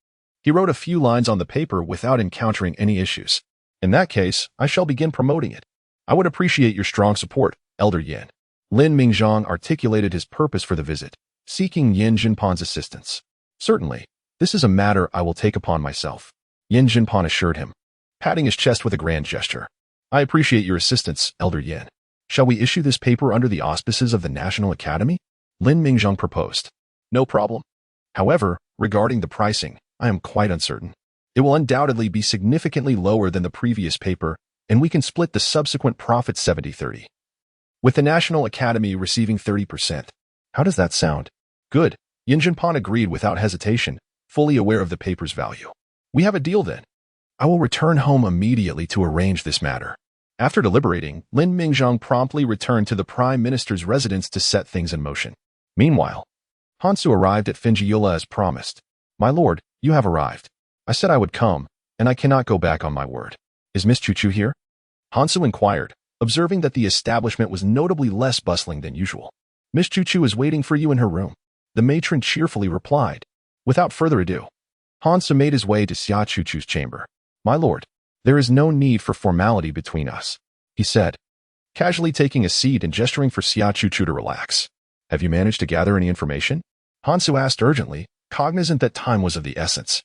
he wrote a few lines on the paper without encountering any issues. In that case, I shall begin promoting it. I would appreciate your strong support, Elder Yin. Lin Mingzhang articulated his purpose for the visit, seeking Yin Jinpan's assistance. Certainly, this is a matter I will take upon myself, Yin Jinpan assured him, patting his chest with a grand gesture. I appreciate your assistance, Elder Yin. Shall we issue this paper under the auspices of the National Academy? Lin Mingzhang proposed. No problem. However, regarding the pricing, I am quite uncertain. It will undoubtedly be significantly lower than the previous paper, and we can split the subsequent profit 70-30. With the National Academy receiving 30%. How does that sound? Good, Yin Jinpan agreed without hesitation, fully aware of the paper's value. We have a deal then. I will return home immediately to arrange this matter. After deliberating, Lin Mingzhang promptly returned to the Prime Minister's residence to set things in motion. Meanwhile, Hansu arrived at Finjiyula as promised. My lord, you have arrived. I said I would come, and I cannot go back on my word. Is Miss Chuchu here? Hansu inquired, observing that the establishment was notably less bustling than usual. Miss Chuchu is waiting for you in her room, the matron cheerfully replied. Without further ado, Hansu made his way to Xia Chuchu's chamber. My lord, there is no need for formality between us, he said, casually taking a seat and gesturing for Xia Chuchu to relax. Have you managed to gather any information? Hansu asked urgently, cognizant that time was of the essence.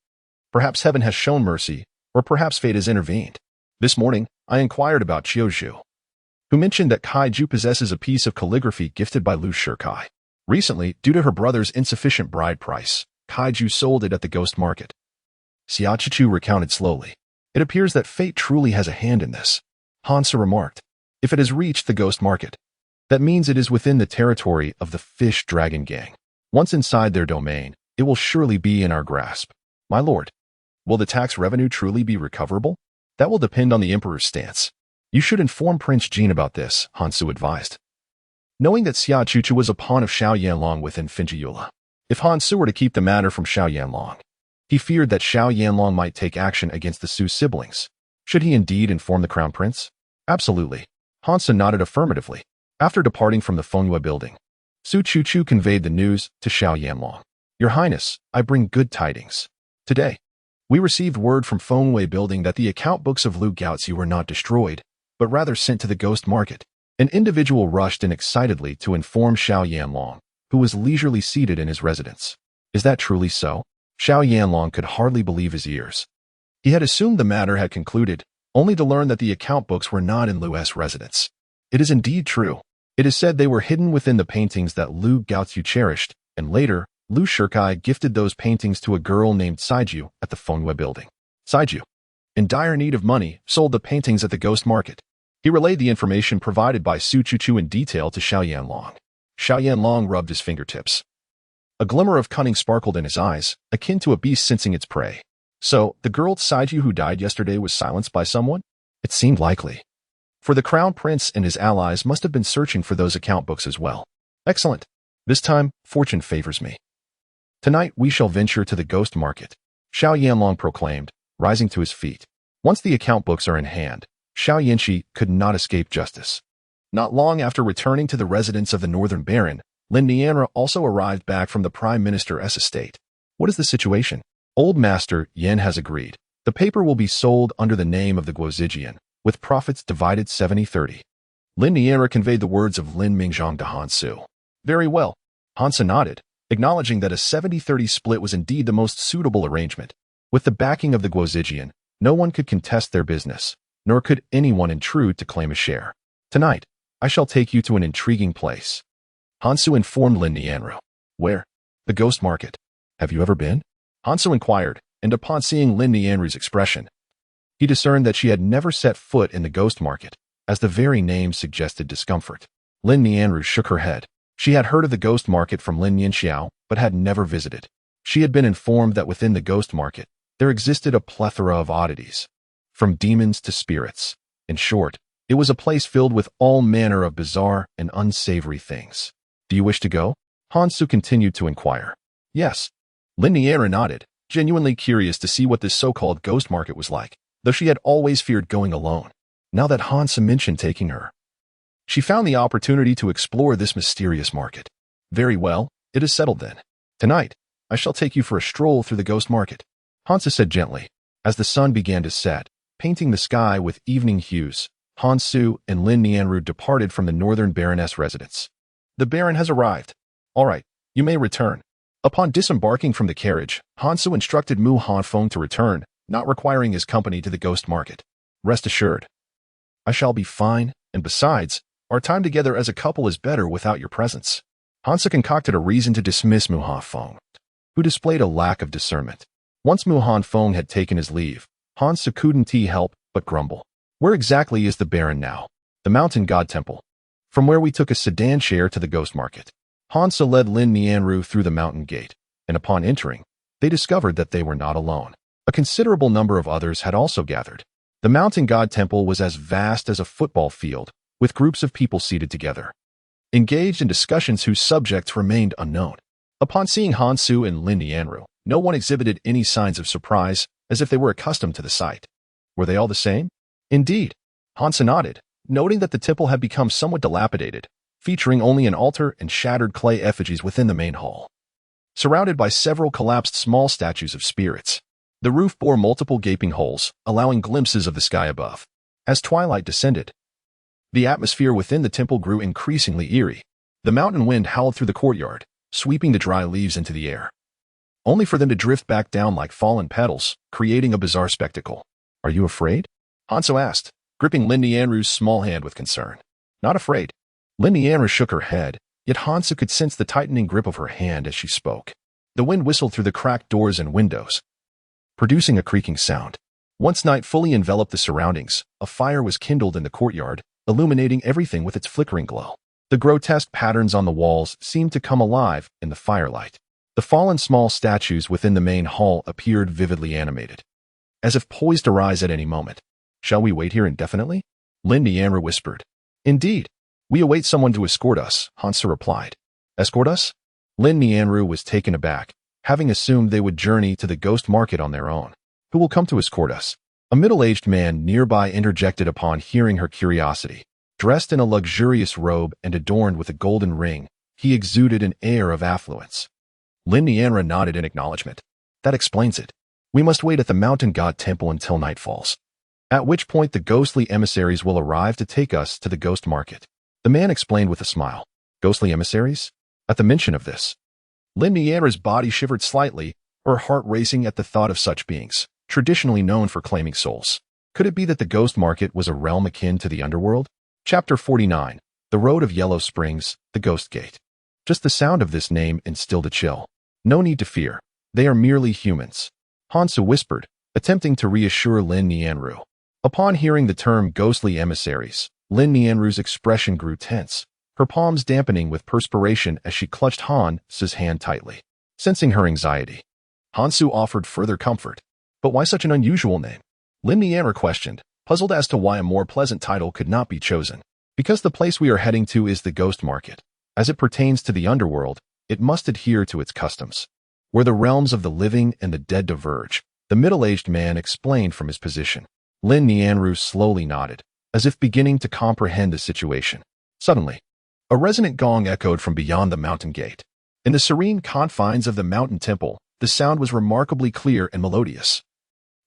Perhaps heaven has shown mercy, or perhaps fate has intervened. This morning, I inquired about Qiuzhu, who mentioned that Kaiju possesses a piece of calligraphy gifted by Lu Shikai. Recently, due to her brother's insufficient bride price, Kaiju sold it at the ghost market. Xia Chuchu recounted slowly. It appears that fate truly has a hand in this, Hansu remarked. If it has reached the ghost market, that means it is within the territory of the Fish Dragon Gang. Once inside their domain, it will surely be in our grasp. My lord, will the tax revenue truly be recoverable? That will depend on the Emperor's stance. You should inform Prince Jin about this, Hansu advised. Knowing that Xia Chuchu was a pawn of Xiao Yanlong within Finjiyula, if Hansu were to keep the matter from Xiao Yanlong, he feared that Xiao Yanlong might take action against the Su siblings. Should he indeed inform the Crown Prince? Absolutely. Hansu nodded affirmatively. After departing from the Fengyue building, Su Chuchu conveyed the news to Xiao Yanlong. Your Highness, I bring good tidings. Today, We received word from Fengwei Building that the account books of Lu Gaozi were not destroyed, but rather sent to the ghost market. An individual rushed in excitedly to inform Xiao Yanlong, who was leisurely seated in his residence. Is that truly so? Xiao Yanlong could hardly believe his ears. He had assumed the matter had concluded, only to learn that the account books were not in Lu's residence. It is indeed true. It is said they were hidden within the paintings that Lu Gaozi cherished, and later, Lu Shikai gifted those paintings to a girl named Saiju at the Fengwei Building. Saiju, in dire need of money, sold the paintings at the ghost market. He relayed the information provided by Su Chuchu in detail to Xiao Yanlong. Xiao Yanlong rubbed his fingertips. A glimmer of cunning sparkled in his eyes, akin to a beast sensing its prey. So, the girl Saiju who died yesterday was silenced by someone? It seemed likely. For the Crown Prince and his allies must have been searching for those account books as well. Excellent. This time, fortune favors me. Tonight we shall venture to the ghost market, Xiao Yanlong proclaimed, rising to his feet. Once the account books are in hand, Xiao Yanxi could not escape justice. Not long after returning to the residence of the Northern Baron, Lin Nianra also arrived back from the Prime Minister's estate. What is the situation? Old Master Yen has agreed. The paper will be sold under the name of the Guozijian, with profits divided 70-30. Lin Nianra conveyed the words of Lin Mingzhong to Han Su. Very well. Han Su nodded, acknowledging that a 70-30 split was indeed the most suitable arrangement. With the backing of the Guozijian, no one could contest their business, nor could anyone intrude to claim a share. Tonight, I shall take you to an intriguing place. Han Su informed Lin Nianra. Where? The ghost market. Have you ever been? Han Su inquired, and upon seeing Lin Nianra's expression, he discerned that she had never set foot in the ghost market, as the very name suggested discomfort. Lin Nianra shook her head. She had heard of the ghost market from Lin Yanxiao, but had never visited. She had been informed that within the ghost market, there existed a plethora of oddities, from demons to spirits. In short, it was a place filled with all manner of bizarre and unsavory things. Do you wish to go? Han Su continued to inquire. Yes. Lin Nianra nodded, genuinely curious to see what this so-called ghost market was like, though she had always feared going alone. Now that Han Su mentioned taking her, she found the opportunity to explore this mysterious market. Very well, it is settled then. Tonight, I shall take you for a stroll through the ghost market, Han Su said gently. As the sun began to set, painting the sky with evening hues, Han Su and Lin Nianra departed from the Northern Baroness residence. The Baron has arrived. All right, you may return. Upon disembarking from the carriage, Han Su instructed Mu Hanfeng to return, not requiring his company to the ghost market. Rest assured, I shall be fine, and besides, our time together as a couple is better without your presence. Han Su concocted a reason to dismiss Mu Hanfeng, who displayed a lack of discernment. Once Mu Hanfeng had taken his leave, Han Su couldn't help but grumble. Where exactly is the Baron now? The Mountain God Temple. From where we took a sedan chair to the ghost market. Han Su led Lin Nianra through the mountain gate, and upon entering, they discovered that they were not alone. A considerable number of others had also gathered. The Mountain God Temple was as vast as a football field, with groups of people seated together, engaged in discussions whose subjects remained unknown. Upon seeing Han Su and Lin Nianra, no one exhibited any signs of surprise, as if they were accustomed to the sight. Were they all the same? Indeed. Han Su nodded, noting that the temple had become somewhat dilapidated, featuring only an altar and shattered clay effigies within the main hall. Surrounded by several collapsed small statues of spirits, the roof bore multiple gaping holes, allowing glimpses of the sky above. As twilight descended, the atmosphere within the temple grew increasingly eerie. The mountain wind howled through the courtyard, sweeping the dry leaves into the air, only for them to drift back down like fallen petals, creating a bizarre spectacle. Are you afraid? Han Su asked, gripping Lin Nianra's small hand with concern. Not afraid. Lin Nianra shook her head, yet Han Su could sense the tightening grip of her hand as she spoke. The wind whistled through the cracked doors and windows, producing a creaking sound. Once night fully enveloped the surroundings, a fire was kindled in the courtyard, illuminating everything with its flickering glow. The grotesque patterns on the walls seemed to come alive in the firelight. The fallen small statues within the main hall appeared vividly animated, as if poised to rise at any moment. Shall we wait here indefinitely? Lin Nianra whispered. Indeed. We await someone to escort us, Han Su replied. Escort us? Lin Nianra was taken aback, having assumed they would journey to the ghost market on their own. Who will come to escort us? A middle-aged man nearby interjected upon hearing her curiosity. Dressed in a luxurious robe and adorned with a golden ring, he exuded an air of affluence. Lin Nianra nodded in acknowledgement. That explains it. We must wait at the mountain god temple until night falls, at which point the ghostly emissaries will arrive to take us to the ghost market. The man explained with a smile. Ghostly emissaries? At the mention of this, Lin Nianru's body shivered slightly, her heart racing at the thought of such beings, traditionally known for claiming souls. Could it be that the ghost market was a realm akin to the underworld? Chapter 49. The Road of Yellow Springs, the Ghost Gate. Just the sound of this name instilled a chill. No need to fear. They are merely humans, Hansu whispered, attempting to reassure Lin Nianru. Upon hearing the term ghostly emissaries, Lin Nianru's expression grew tense, her palms dampening with perspiration as she clutched Hansu's hand tightly. Sensing her anxiety, Hansu offered further comfort. But why such an unusual name? Lin Nianru questioned, puzzled as to why a more pleasant title could not be chosen. Because the place we are heading to is the ghost market. As it pertains to the underworld, it must adhere to its customs. Where the realms of the living and the dead diverge, the middle-aged man explained from his position. Lin Nianru slowly nodded, as if beginning to comprehend the situation. Suddenly, a resonant gong echoed from beyond the mountain gate. In the serene confines of the mountain temple, the sound was remarkably clear and melodious,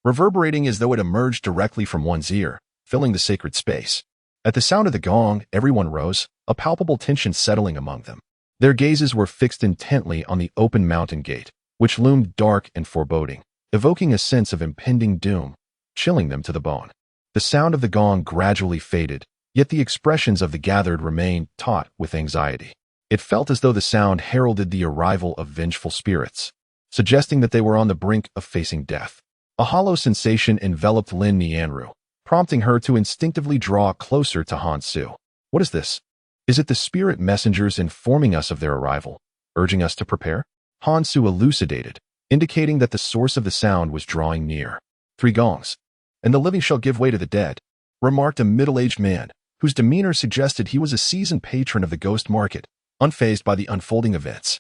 reverberating as though it emerged directly from one's ear, filling the sacred space. At the sound of the gong, everyone rose, a palpable tension settling among them. Their gazes were fixed intently on the open mountain gate, which loomed dark and foreboding, evoking a sense of impending doom, chilling them to the bone. The sound of the gong gradually faded, yet the expressions of the gathered remained taut with anxiety. It felt as though the sound heralded the arrival of vengeful spirits, suggesting that they were on the brink of facing death. A hollow sensation enveloped Lin Nianru, prompting her to instinctively draw closer to Hansu. What is this? Is it the spirit messengers informing us of their arrival, urging us to prepare? Hansu elucidated, indicating that the source of the sound was drawing near. 3 gongs, and the living shall give way to the dead, remarked a middle-aged man, whose demeanor suggested he was a seasoned patron of the ghost market, unfazed by the unfolding events.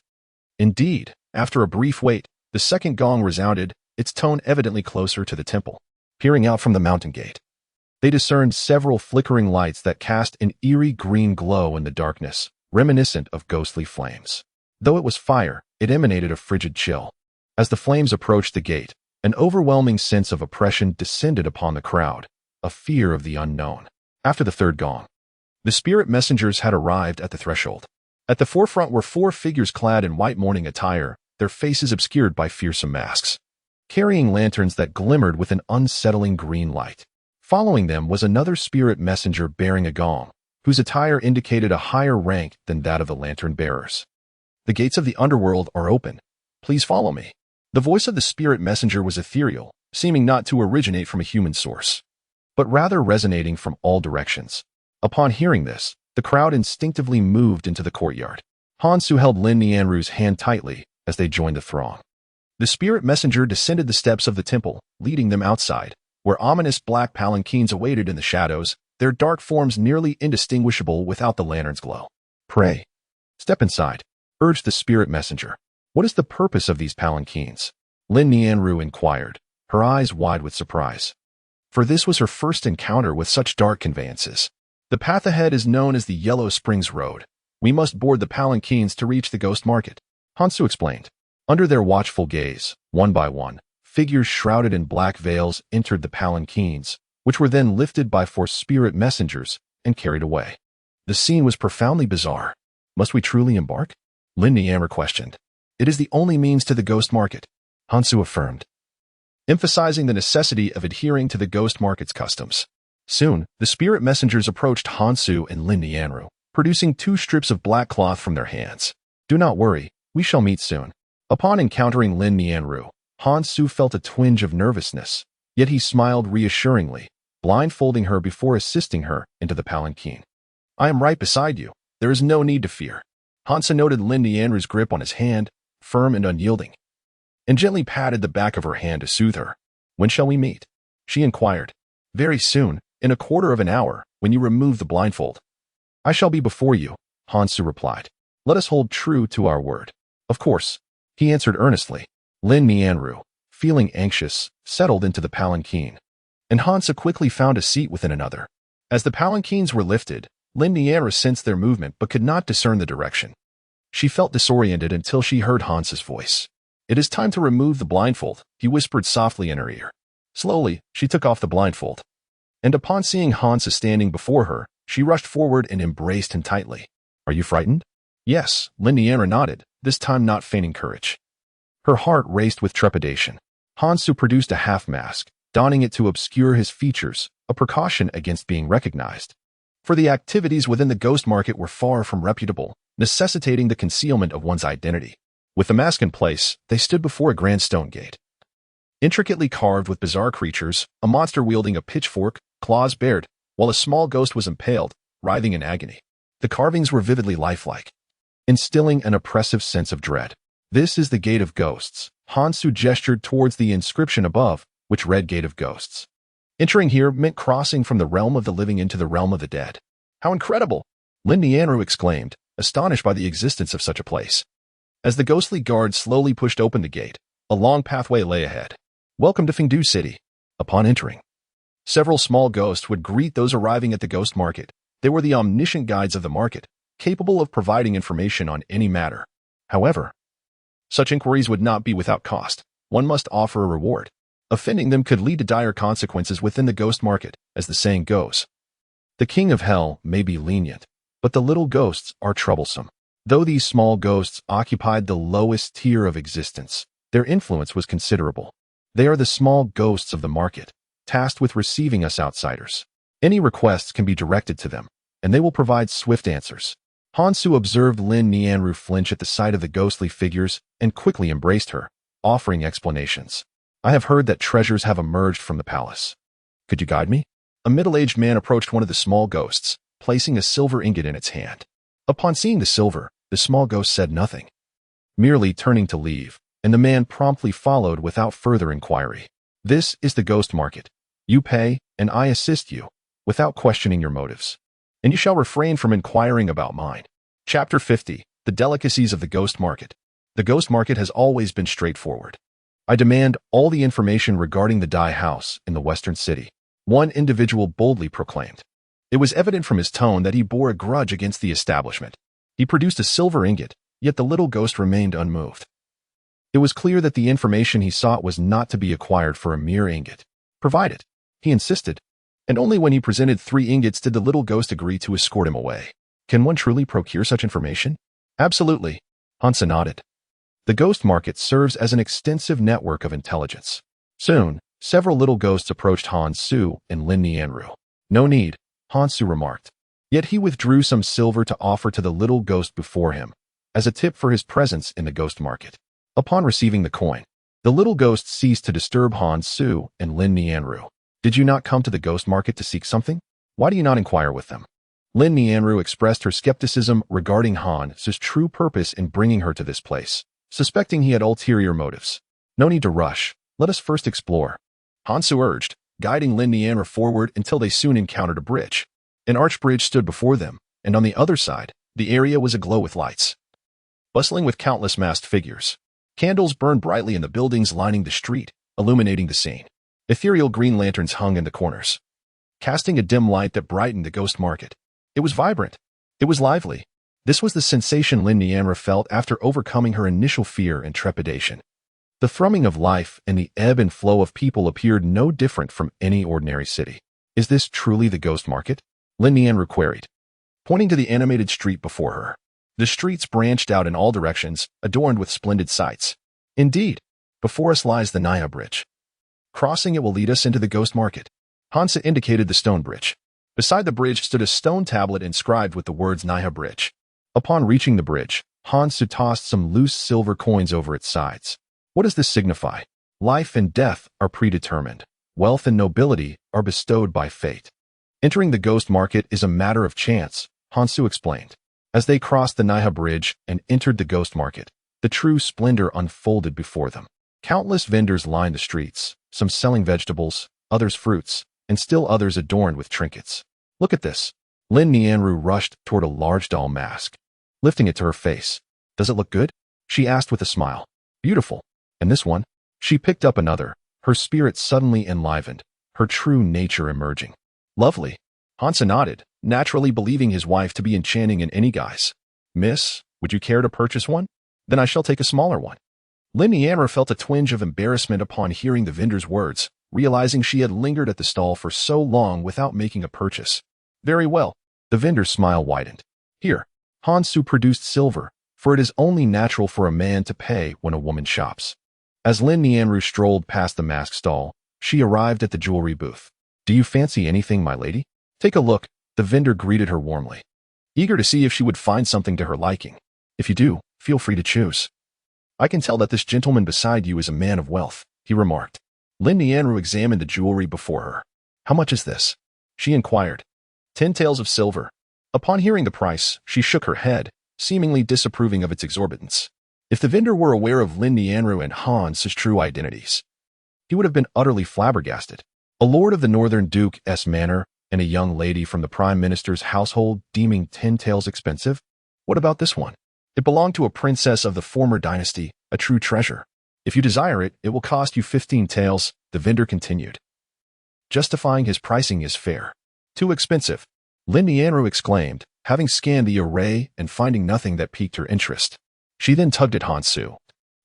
Indeed, after a brief wait, the second gong resounded, its tone evidently closer to the temple. Peering out from the mountain gate, they discerned several flickering lights that cast an eerie green glow in the darkness, reminiscent of ghostly flames. Though it was fire, it emanated a frigid chill. As the flames approached the gate, an overwhelming sense of oppression descended upon the crowd, a fear of the unknown. After the third gong, the spirit messengers had arrived at the threshold. At the forefront were 4 figures clad in white mourning attire, their faces obscured by fearsome masks, carrying lanterns that glimmered with an unsettling green light. Following them was another spirit messenger bearing a gong, whose attire indicated a higher rank than that of the lantern bearers. The gates of the underworld are open. Please follow me. The voice of the spirit messenger was ethereal, seeming not to originate from a human source, but rather resonating from all directions. Upon hearing this, the crowd instinctively moved into the courtyard. Hansu held Lin Nianru's hand tightly as they joined the throng. The spirit messenger descended the steps of the temple, leading them outside, where ominous black palanquins awaited in the shadows, their dark forms nearly indistinguishable without the lantern's glow. Pray, step inside, urged the spirit messenger. What is the purpose of these palanquins? Lin Nianru inquired, her eyes wide with surprise. For this was her first encounter with such dark conveyances. The path ahead is known as the Yellow Springs Road. We must board the palanquins to reach the ghost market, Hansu explained. Under their watchful gaze, one by one, figures shrouded in black veils entered the palanquins, which were then lifted by 4 spirit messengers and carried away. The scene was profoundly bizarre. Must we truly embark? Lin Nianru questioned. It is the only means to the ghost market, Hansu affirmed, emphasizing the necessity of adhering to the ghost market's customs. Soon, the spirit messengers approached Hansu and Lin Nianru, producing 2 strips of black cloth from their hands. Do not worry, we shall meet soon. Upon encountering Lin Nianru, Hansu felt a twinge of nervousness, yet he smiled reassuringly, blindfolding her before assisting her into the palanquin. I am right beside you. There is no need to fear. Hansu noted Lin Nianru's grip on his hand, firm and unyielding, and gently patted the back of her hand to soothe her. When shall we meet? She inquired. Very soon, in a quarter of an hour, when you remove the blindfold. I shall be before you, Hansu replied. Let us hold true to our word. Of course, he answered earnestly. Lin Nianru, feeling anxious, settled into the palanquin, and Hansu quickly found a seat within another. As the palanquins were lifted, Lin Nianru sensed their movement but could not discern the direction. She felt disoriented until she heard Hansu's voice. It is time to remove the blindfold, he whispered softly in her ear. Slowly, she took off the blindfold. And upon seeing Hansu standing before her, she rushed forward and embraced him tightly. Are you frightened? Yes, Lin Nianru nodded, this time not feigning courage. Her heart raced with trepidation. Hansu produced a half-mask, donning it to obscure his features, a precaution against being recognized. For the activities within the ghost market were far from reputable, necessitating the concealment of one's identity. With the mask in place, they stood before a grand stone gate. Intricately carved with bizarre creatures, a monster wielding a pitchfork, claws bared, while a small ghost was impaled, writhing in agony. The carvings were vividly lifelike, instilling an oppressive sense of dread. This is the Gate of Ghosts. Hansu gestured towards the inscription above, which read Gate of Ghosts. Entering here meant crossing from the realm of the living into the realm of the dead. How incredible! Lin Nianru exclaimed, astonished by the existence of such a place. As the ghostly guard slowly pushed open the gate, a long pathway lay ahead. Welcome to Fengdu City. Upon entering, several small ghosts would greet those arriving at the ghost market. They were the omniscient guides of the market, capable of providing information on any matter. However, such inquiries would not be without cost. One must offer a reward. Offending them could lead to dire consequences within the ghost market, as the saying goes. The king of hell may be lenient, but the little ghosts are troublesome. Though these small ghosts occupied the lowest tier of existence, their influence was considerable. They are the small ghosts of the market, tasked with receiving us outsiders. Any requests can be directed to them, and they will provide swift answers. Hansu observed Lin Nianru flinch at the sight of the ghostly figures and quickly embraced her, offering explanations. I have heard that treasures have emerged from the palace. Could you guide me? A middle-aged man approached one of the small ghosts, placing a silver ingot in its hand. Upon seeing the silver, the small ghost said nothing, merely turning to leave, and the man promptly followed without further inquiry. This is the ghost market. You pay, and I assist you, without questioning your motives. And you shall refrain from inquiring about mine. Chapter 50. The Delicacies of the Ghost Market. The ghost market has always been straightforward. I demand all the information regarding the Dai House in the western city, one individual boldly proclaimed. It was evident from his tone that he bore a grudge against the establishment. He produced a silver ingot, yet the little ghost remained unmoved. It was clear that the information he sought was not to be acquired for a mere ingot. Provide it, he insisted, and only when he presented 3 ingots did the little ghost agree to escort him away. Can one truly procure such information? Absolutely, Hansu nodded. The ghost market serves as an extensive network of intelligence. Soon, several little ghosts approached Hansu and Lin Nianru. No need, Hansu remarked. Yet he withdrew some silver to offer to the little ghost before him, as a tip for his presence in the ghost market. Upon receiving the coin, the little ghost ceased to disturb Hansu and Lin Nianru. Did you not come to the ghost market to seek something? Why do you not inquire with them? Lin Nianru expressed her skepticism regarding Hansu's true purpose in bringing her to this place, suspecting he had ulterior motives. No need to rush. Let us first explore, Hansu urged, guiding Lin Nianru forward until they soon encountered a bridge. An arch bridge stood before them, and on the other side, the area was aglow with lights, bustling with countless masked figures. Candles burned brightly in the buildings lining the street, illuminating the scene. Ethereal green lanterns hung in the corners, casting a dim light that brightened the ghost market. It was vibrant. It was lively. This was the sensation Lin Nianru felt after overcoming her initial fear and trepidation. The thrumming of life and the ebb and flow of people appeared no different from any ordinary city. Is this truly the ghost market? Lin Nianru queried, pointing to the animated street before her. The streets branched out in all directions, adorned with splendid sights. Indeed, before us lies the Naya Bridge. Crossing it will lead us into the ghost market. Hansu indicated the stone bridge. Beside the bridge stood a stone tablet inscribed with the words Naya Bridge. Upon reaching the bridge, Hansu tossed some loose silver coins over its sides. What does this signify? Life and death are predetermined. Wealth and nobility are bestowed by fate. Entering the ghost market is a matter of chance, Hansu explained. As they crossed the Naya Bridge and entered the ghost market, the true splendor unfolded before them. Countless vendors lined the streets, some selling vegetables, others fruits, and still others adorned with trinkets. Look at this. Lin Nianru rushed toward a large doll mask, lifting it to her face. Does it look good? She asked with a smile. Beautiful. And this one? She picked up another, her spirit suddenly enlivened, her true nature emerging. Lovely. Hansu nodded, naturally believing his wife to be enchanting in any guise. Miss, would you care to purchase one? Then I shall take a smaller one. Lin Nianru felt a twinge of embarrassment upon hearing the vendor's words, realizing she had lingered at the stall for so long without making a purchase. Very well. The vendor's smile widened. Here, Han Su produced silver, for it is only natural for a man to pay when a woman shops. As Lin Nianru strolled past the mask stall, she arrived at the jewelry booth. Do you fancy anything, my lady? Take a look, the vendor greeted her warmly, eager to see if she would find something to her liking. If you do, feel free to choose. I can tell that this gentleman beside you is a man of wealth, he remarked. Lin Nianru examined the jewelry before her. How much is this? She inquired. 10 taels of silver. Upon hearing the price, she shook her head, seemingly disapproving of its exorbitance. If the vendor were aware of Lin Nianru and Han's true identities, he would have been utterly flabbergasted. A lord of the Northern Duke's manor and a young lady from the Prime Minister's household deeming 10 taels expensive? What about this one? It belonged to a princess of the former dynasty, a true treasure. If you desire it, it will cost you 15 taels, the vendor continued, justifying his pricing as fair. Too expensive, Lin Nianru exclaimed, having scanned the array and finding nothing that piqued her interest. She then tugged at Han Su,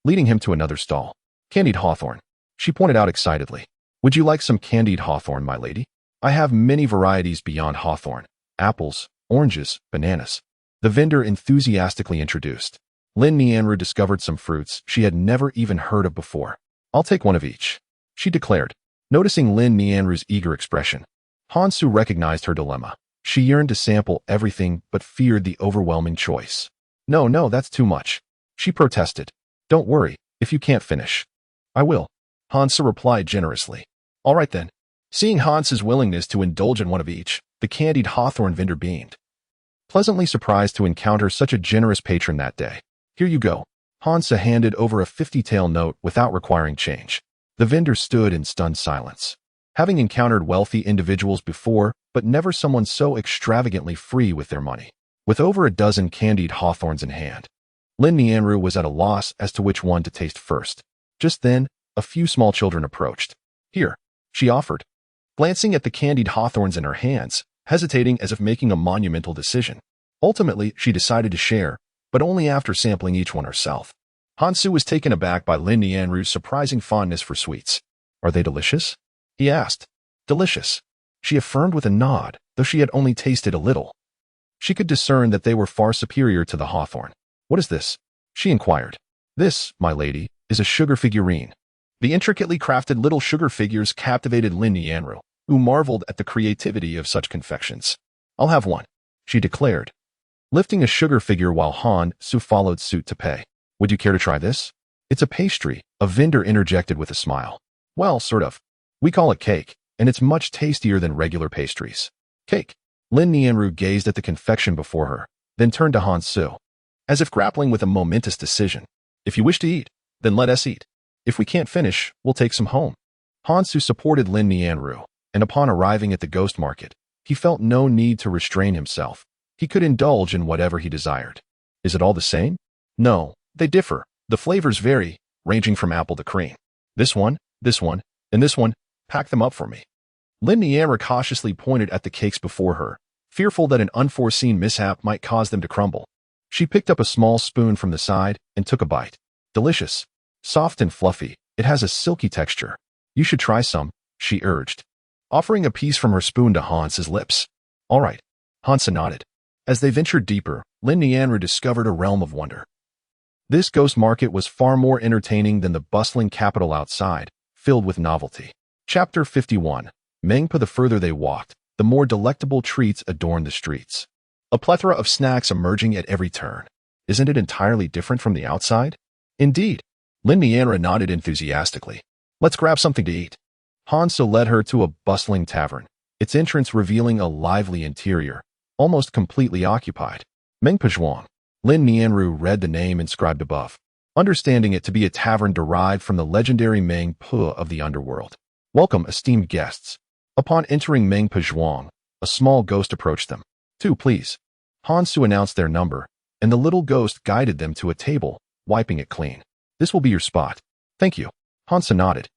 leading him to another stall. Candied hawthorn, she pointed out excitedly. Would you like some candied hawthorn, my lady? I have many varieties beyond hawthorn. Apples, oranges, bananas. The vendor enthusiastically introduced. Lin Nianru discovered some fruits she had never even heard of before. I'll take one of each, she declared. Noticing Lin Nianru's eager expression, Han Su recognized her dilemma. She yearned to sample everything but feared the overwhelming choice. No, that's too much, she protested. Don't worry, if you can't finish. I will, Han Su replied generously. All right then. Seeing Hans's willingness to indulge in one of each, the candied hawthorn vendor beamed, pleasantly surprised to encounter such a generous patron that day. Here you go. Hansa handed over a 50-tael note without requiring change. The vendor stood in stunned silence. Having encountered wealthy individuals before, but never someone so extravagantly free with their money. With over a dozen candied hawthorns in hand, Lin Nianru was at a loss as to which one to taste first. Just then, a few small children approached. Here, she offered, glancing at the candied hawthorns in her hands, hesitating as if making a monumental decision. Ultimately, she decided to share, but only after sampling each one herself. Han Su was taken aback by Lin Nianru's surprising fondness for sweets. Are they delicious? He asked. Delicious, she affirmed with a nod, though she had only tasted a little. She could discern that they were far superior to the hawthorn. What is this? She inquired. This, my lady, is a sugar figurine. The intricately crafted little sugar figures captivated Lin Nianru, who marveled at the creativity of such confections. I'll have one, she declared, lifting a sugar figure while Han Su followed suit to pay. Would you care to try this? It's a pastry, a vendor interjected with a smile. Well, sort of. We call it cake, and it's much tastier than regular pastries. Cake. Lin Nianru gazed at the confection before her, then turned to Han Su, as if grappling with a momentous decision. If you wish to eat, then let us eat. If we can't finish, we'll take some home. Han Su supported Lin Nianru, and upon arriving at the ghost market, he felt no need to restrain himself. He could indulge in whatever he desired. Is it all the same? No, they differ. The flavors vary, ranging from apple to cream. This one, and this one, pack them up for me. Lin Nianru cautiously pointed at the cakes before her, fearful that an unforeseen mishap might cause them to crumble. She picked up a small spoon from the side and took a bite. Delicious. Soft and fluffy, it has a silky texture. You should try some, she urged, offering a piece from her spoon to Hans's lips. All right, Hansa nodded. As they ventured deeper, Lin Nianru discovered a realm of wonder. This ghost market was far more entertaining than the bustling capital outside, filled with novelty. Chapter 51. Mengpa. The further they walked, the more delectable treats adorned the streets. A plethora of snacks emerging at every turn. Isn't it entirely different from the outside? Indeed. Lin Nianru nodded enthusiastically. Let's grab something to eat. Hansa led her to a bustling tavern, its entrance revealing a lively interior, almost completely occupied. Mengpa Zhuang. Lin Nianru read the name inscribed above, understanding it to be a tavern derived from the legendary Mengpa of the underworld. Welcome, esteemed guests. Upon entering Mengpa Zhuang, a small ghost approached them. 2, please. Han Su announced their number, and the little ghost guided them to a table, wiping it clean. This will be your spot. Thank you. Hansa nodded.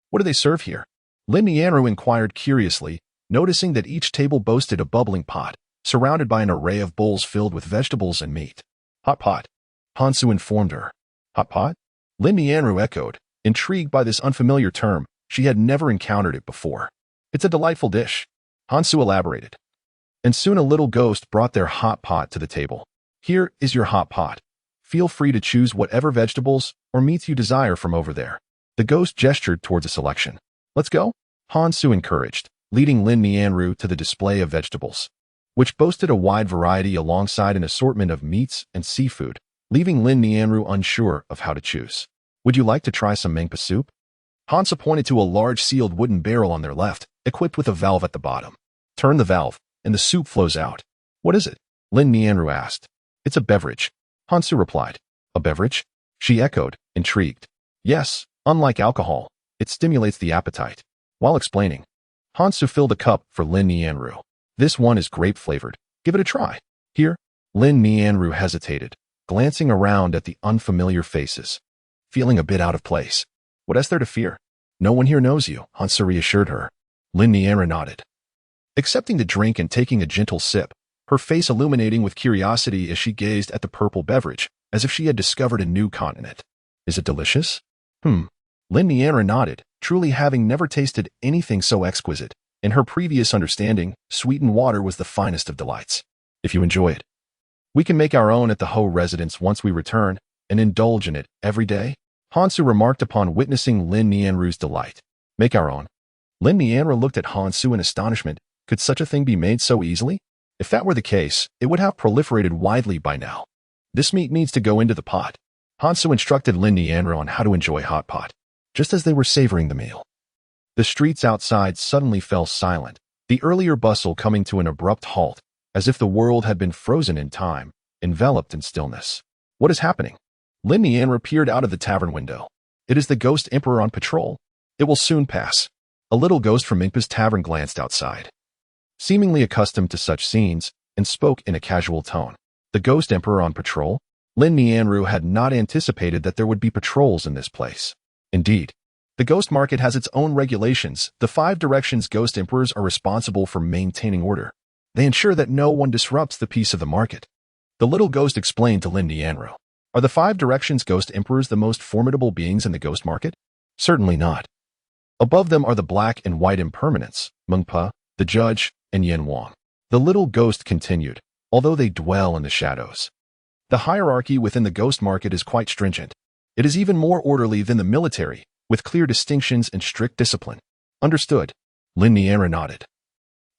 What do they serve here? Lin Nianru inquired curiously, noticing that each table boasted a bubbling pot, surrounded by an array of bowls filled with vegetables and meat. Hot pot, Han Su informed her. Hot pot? Lin Nianru echoed, intrigued by this unfamiliar term. She had never encountered it before. It's a delightful dish, Hansu elaborated. And soon a little ghost brought their hot pot to the table. Here is your hot pot. Feel free to choose whatever vegetables or meats you desire from over there. The ghost gestured towards a selection. Let's go? Hansu encouraged, leading Lin Nianru to the display of vegetables, which boasted a wide variety alongside an assortment of meats and seafood, leaving Lin Nianru unsure of how to choose. Would you like to try some mangpa soup? Hansu pointed to a large sealed wooden barrel on their left, equipped with a valve at the bottom. Turn the valve, and the soup flows out. What is it? Lin Nianru asked. It's a beverage, Hansu replied. A beverage? She echoed, intrigued. Yes, unlike alcohol, it stimulates the appetite. While explaining, Hansu filled a cup for Lin Nianru. This one is grape-flavored. Give it a try. Here? Lin Nianru hesitated, glancing around at the unfamiliar faces, feeling a bit out of place. What is there to fear? No one here knows you, Hansu reassured her. Lin Nianru nodded, accepting the drink and taking a gentle sip, her face illuminating with curiosity as she gazed at the purple beverage, as if she had discovered a new continent. Is it delicious? Lin Nianru nodded, truly having never tasted anything so exquisite. In her previous understanding, sweetened water was the finest of delights. If you enjoy it, we can make our own at the Ho residence once we return and indulge in it every day, Hansu remarked upon witnessing Lin Nianru's delight. Make our own. Lin Nianru looked at Hansu in astonishment. Could such a thing be made so easily? If that were the case, it would have proliferated widely by now. This meat needs to go into the pot. Hansu instructed Lin Nianru on how to enjoy hot pot, just as they were savoring the meal. The streets outside suddenly fell silent, the earlier bustle coming to an abrupt halt, as if the world had been frozen in time, enveloped in stillness. What is happening? Lin Nianru peered out of the tavern window. It is the Ghost Emperor on patrol. It will soon pass. A little ghost from Mingpa's tavern glanced outside, seemingly accustomed to such scenes, and spoke in a casual tone. The Ghost Emperor on patrol? Lin Nianru had not anticipated that there would be patrols in this place. Indeed, the Ghost Market has its own regulations. The 5 directions Ghost Emperors are responsible for maintaining order. They ensure that no one disrupts the peace of the market. The little ghost explained to Lin Nianru. Are the 5 directions Ghost Emperors the most formidable beings in the Ghost Market? Certainly not. Above them are the black and white impermanents, Mengpa, the Judge, and Yin Wang. The little ghost continued, although they dwell in the shadows. The hierarchy within the Ghost Market is quite stringent. It is even more orderly than the military, with clear distinctions and strict discipline. Understood. Lin Nianru nodded,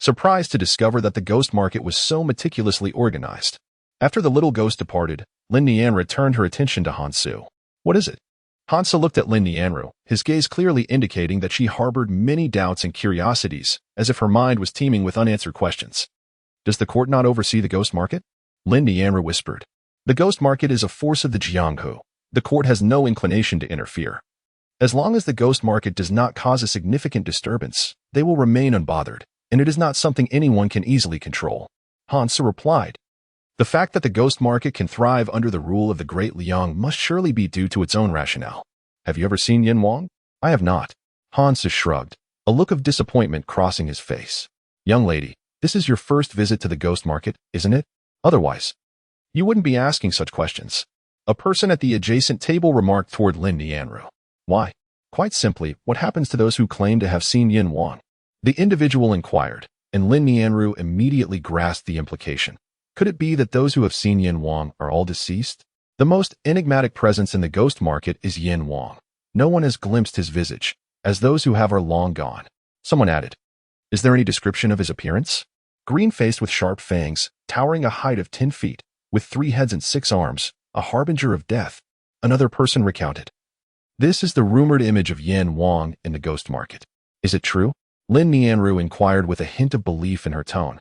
surprised to discover that the Ghost Market was so meticulously organized. After the little ghost departed, Lin Nianru turned her attention to Hansu. What is it? Hansu looked at Lin Nianru, his gaze clearly indicating that she harbored many doubts and curiosities, as if her mind was teeming with unanswered questions. Does the court not oversee the Ghost Market? Lin Nianru whispered. The Ghost Market is a force of the Jianghu. The court has no inclination to interfere. As long as the Ghost Market does not cause a significant disturbance, they will remain unbothered, and it is not something anyone can easily control. Hansu replied. The fact that the Ghost Market can thrive under the rule of the Great Liang must surely be due to its own rationale. Have you ever seen Yin Wang? I have not. Hansu shrugged, a look of disappointment crossing his face. Young lady, this is your first visit to the Ghost Market, isn't it? Otherwise, you wouldn't be asking such questions. A person at the adjacent table remarked toward Lin Nianru. Why? Quite simply, what happens to those who claim to have seen Yin Wang? The individual inquired, and Lin Nianru immediately grasped the implication. Could it be that those who have seen Yin Wang are all deceased? The most enigmatic presence in the Ghost Market is Yin Wang. No one has glimpsed his visage, as those who have are long gone. Someone added, is there any description of his appearance? Green-faced with sharp fangs, towering a height of 10 feet, with 3 heads and 6 arms, a harbinger of death. Another person recounted. This is the rumored image of Yin Wang in the Ghost Market. Is it true? Lin Nianru inquired with a hint of belief in her tone.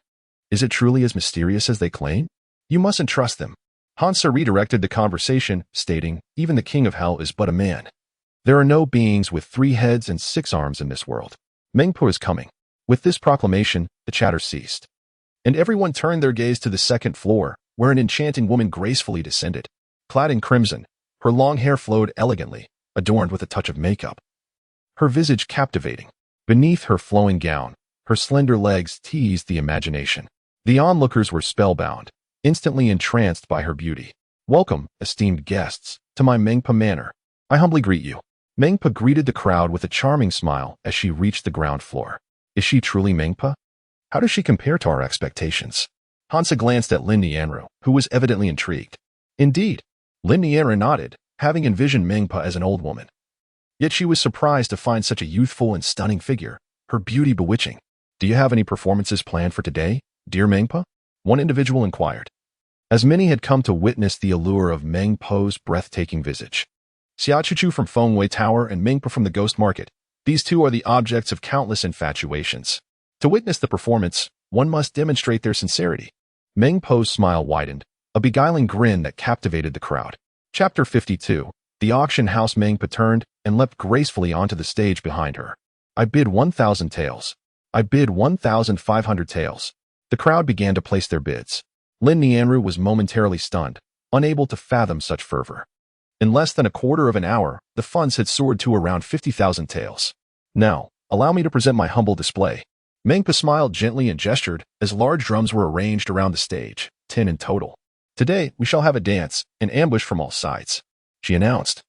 Is it truly as mysterious as they claim? You mustn't trust them. Hansu redirected the conversation, stating, even the King of Hell is but a man. There are no beings with 3 heads and 6 arms in this world. Mengpo is coming. With this proclamation, the chatter ceased, and everyone turned their gaze to the 2nd floor, where an enchanting woman gracefully descended. Clad in crimson, her long hair flowed elegantly, adorned with a touch of makeup. Her visage captivating. Beneath her flowing gown, her slender legs teased the imagination. The onlookers were spellbound, instantly entranced by her beauty. Welcome, esteemed guests, to my Mengpa Manor. I humbly greet you. Mengpa greeted the crowd with a charming smile as she reached the ground floor. Is she truly Mengpa? How does she compare to our expectations? Hansa glanced at Lin Nianru, who was evidently intrigued. Indeed, Lin Nianru nodded, having envisioned Mengpa as an old woman. Yet she was surprised to find such a youthful and stunning figure, her beauty bewitching. Do you have any performances planned for today, dear Mengpa? One individual inquired. As many had come to witness the allure of Mengpa's breathtaking visage. Xiachuchu from Fengwei Tower and Mengpa from the Ghost Market. These two are the objects of countless infatuations. To witness the performance, one must demonstrate their sincerity. Mengpa's smile widened, a beguiling grin that captivated the crowd. Chapter 52. The auction house. Mengpa turned and leapt gracefully onto the stage behind her. I bid 1,000 taels. I bid 1,500 taels. The crowd began to place their bids. Lin Nianru was momentarily stunned, unable to fathom such fervor. In less than a quarter of an hour, the funds had soared to around 50,000 taels. Now, allow me to present my humble display. Mengpa smiled gently and gestured as large drums were arranged around the stage, 10 in total. Today, we shall have a dance, an ambush from all sides, she announced,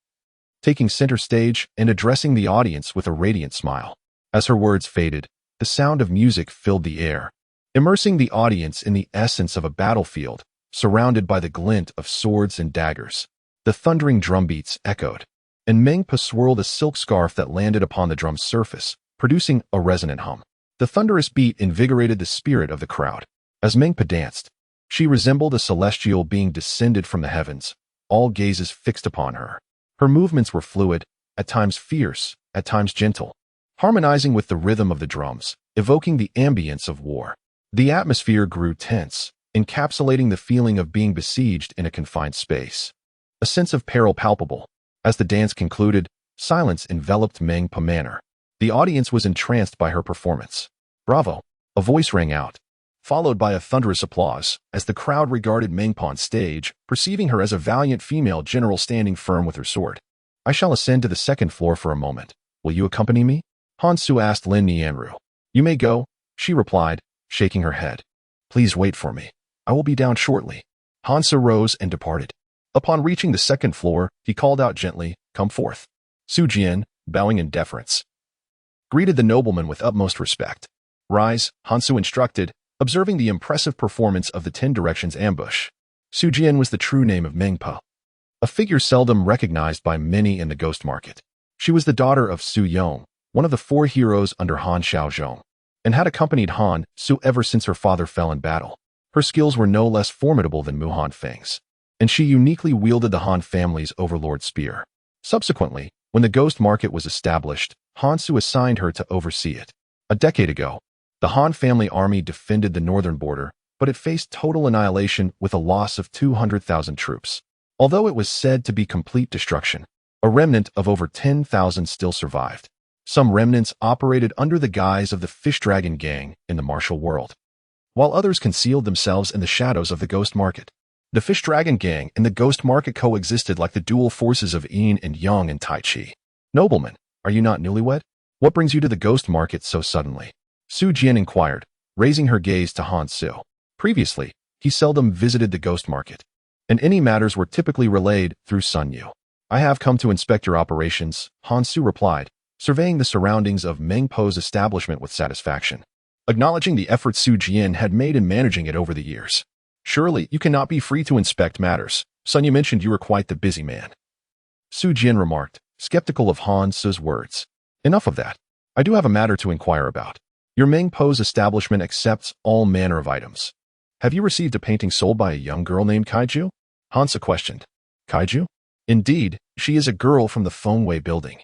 taking center stage and addressing the audience with a radiant smile. As her words faded, the sound of music filled the air, immersing the audience in the essence of a battlefield, surrounded by the glint of swords and daggers. The thundering drumbeats echoed, and Mengpa swirled a silk scarf that landed upon the drum's surface, producing a resonant hum. The thunderous beat invigorated the spirit of the crowd. As Mengpa danced, she resembled a celestial being descended from the heavens, all gazes fixed upon her. Her movements were fluid, at times fierce, at times gentle, harmonizing with the rhythm of the drums, evoking the ambience of war. The atmosphere grew tense, encapsulating the feeling of being besieged in a confined space. A sense of peril palpable. As the dance concluded, silence enveloped Mengpa Manor. The audience was entranced by her performance. Bravo! A voice rang out, followed by a thunderous applause, as the crowd regarded Mengpa on stage, perceiving her as a valiant female general standing firm with her sword. I shall ascend to the second floor for a moment. Will you accompany me? Hansu asked Lin Nianru. You may go, she replied, shaking her head. Please wait for me. I will be down shortly. Hansa rose and departed. Upon reaching the second floor, he called out gently, Come forth. Su Jian, bowing in deference, greeted the nobleman with utmost respect. Rise, Hansu instructed, observing the impressive performance of the 10 Directions ambush. Su Jian was the true name of Mengpa, a figure seldom recognized by many in the Ghost Market. She was the daughter of Su Yong, one of the 4 heroes under Han Xiaozhong, and had accompanied Han Su ever since her father fell in battle. Her skills were no less formidable than Mu Han Feng's, and she uniquely wielded the Han family's overlord spear. Subsequently, when the Ghost Market was established, Hansu assigned her to oversee it. A decade ago, the Han family army defended the northern border, but it faced total annihilation with a loss of 200,000 troops. Although it was said to be complete destruction, a remnant of over 10,000 still survived. Some remnants operated under the guise of the Fish Dragon Gang in the martial world, while others concealed themselves in the shadows of the Ghost Market. The Fish Dragon Gang and the Ghost Market coexisted like the dual forces of Yin and Yang in Tai Chi. Nobleman, are you not newlywed? What brings you to the Ghost Market so suddenly? Su Jian inquired, raising her gaze to Han Su. Previously, he seldom visited the Ghost Market, and any matters were typically relayed through Sun Yu. I have come to inspect your operations, Han Su replied, surveying the surroundings of Mengpa's establishment with satisfaction, acknowledging the efforts Su Jian had made in managing it over the years. Surely, you cannot be free to inspect matters. Sun Yu mentioned you were quite the busy man, Su Jian remarked, skeptical of Han Su's words. Enough of that. I do have a matter to inquire about. Your Mengpa's establishment accepts all manner of items. Have you received a painting sold by a young girl named Kaiju? Hansa questioned. Kaiju? Indeed, she is a girl from the Fengwei building,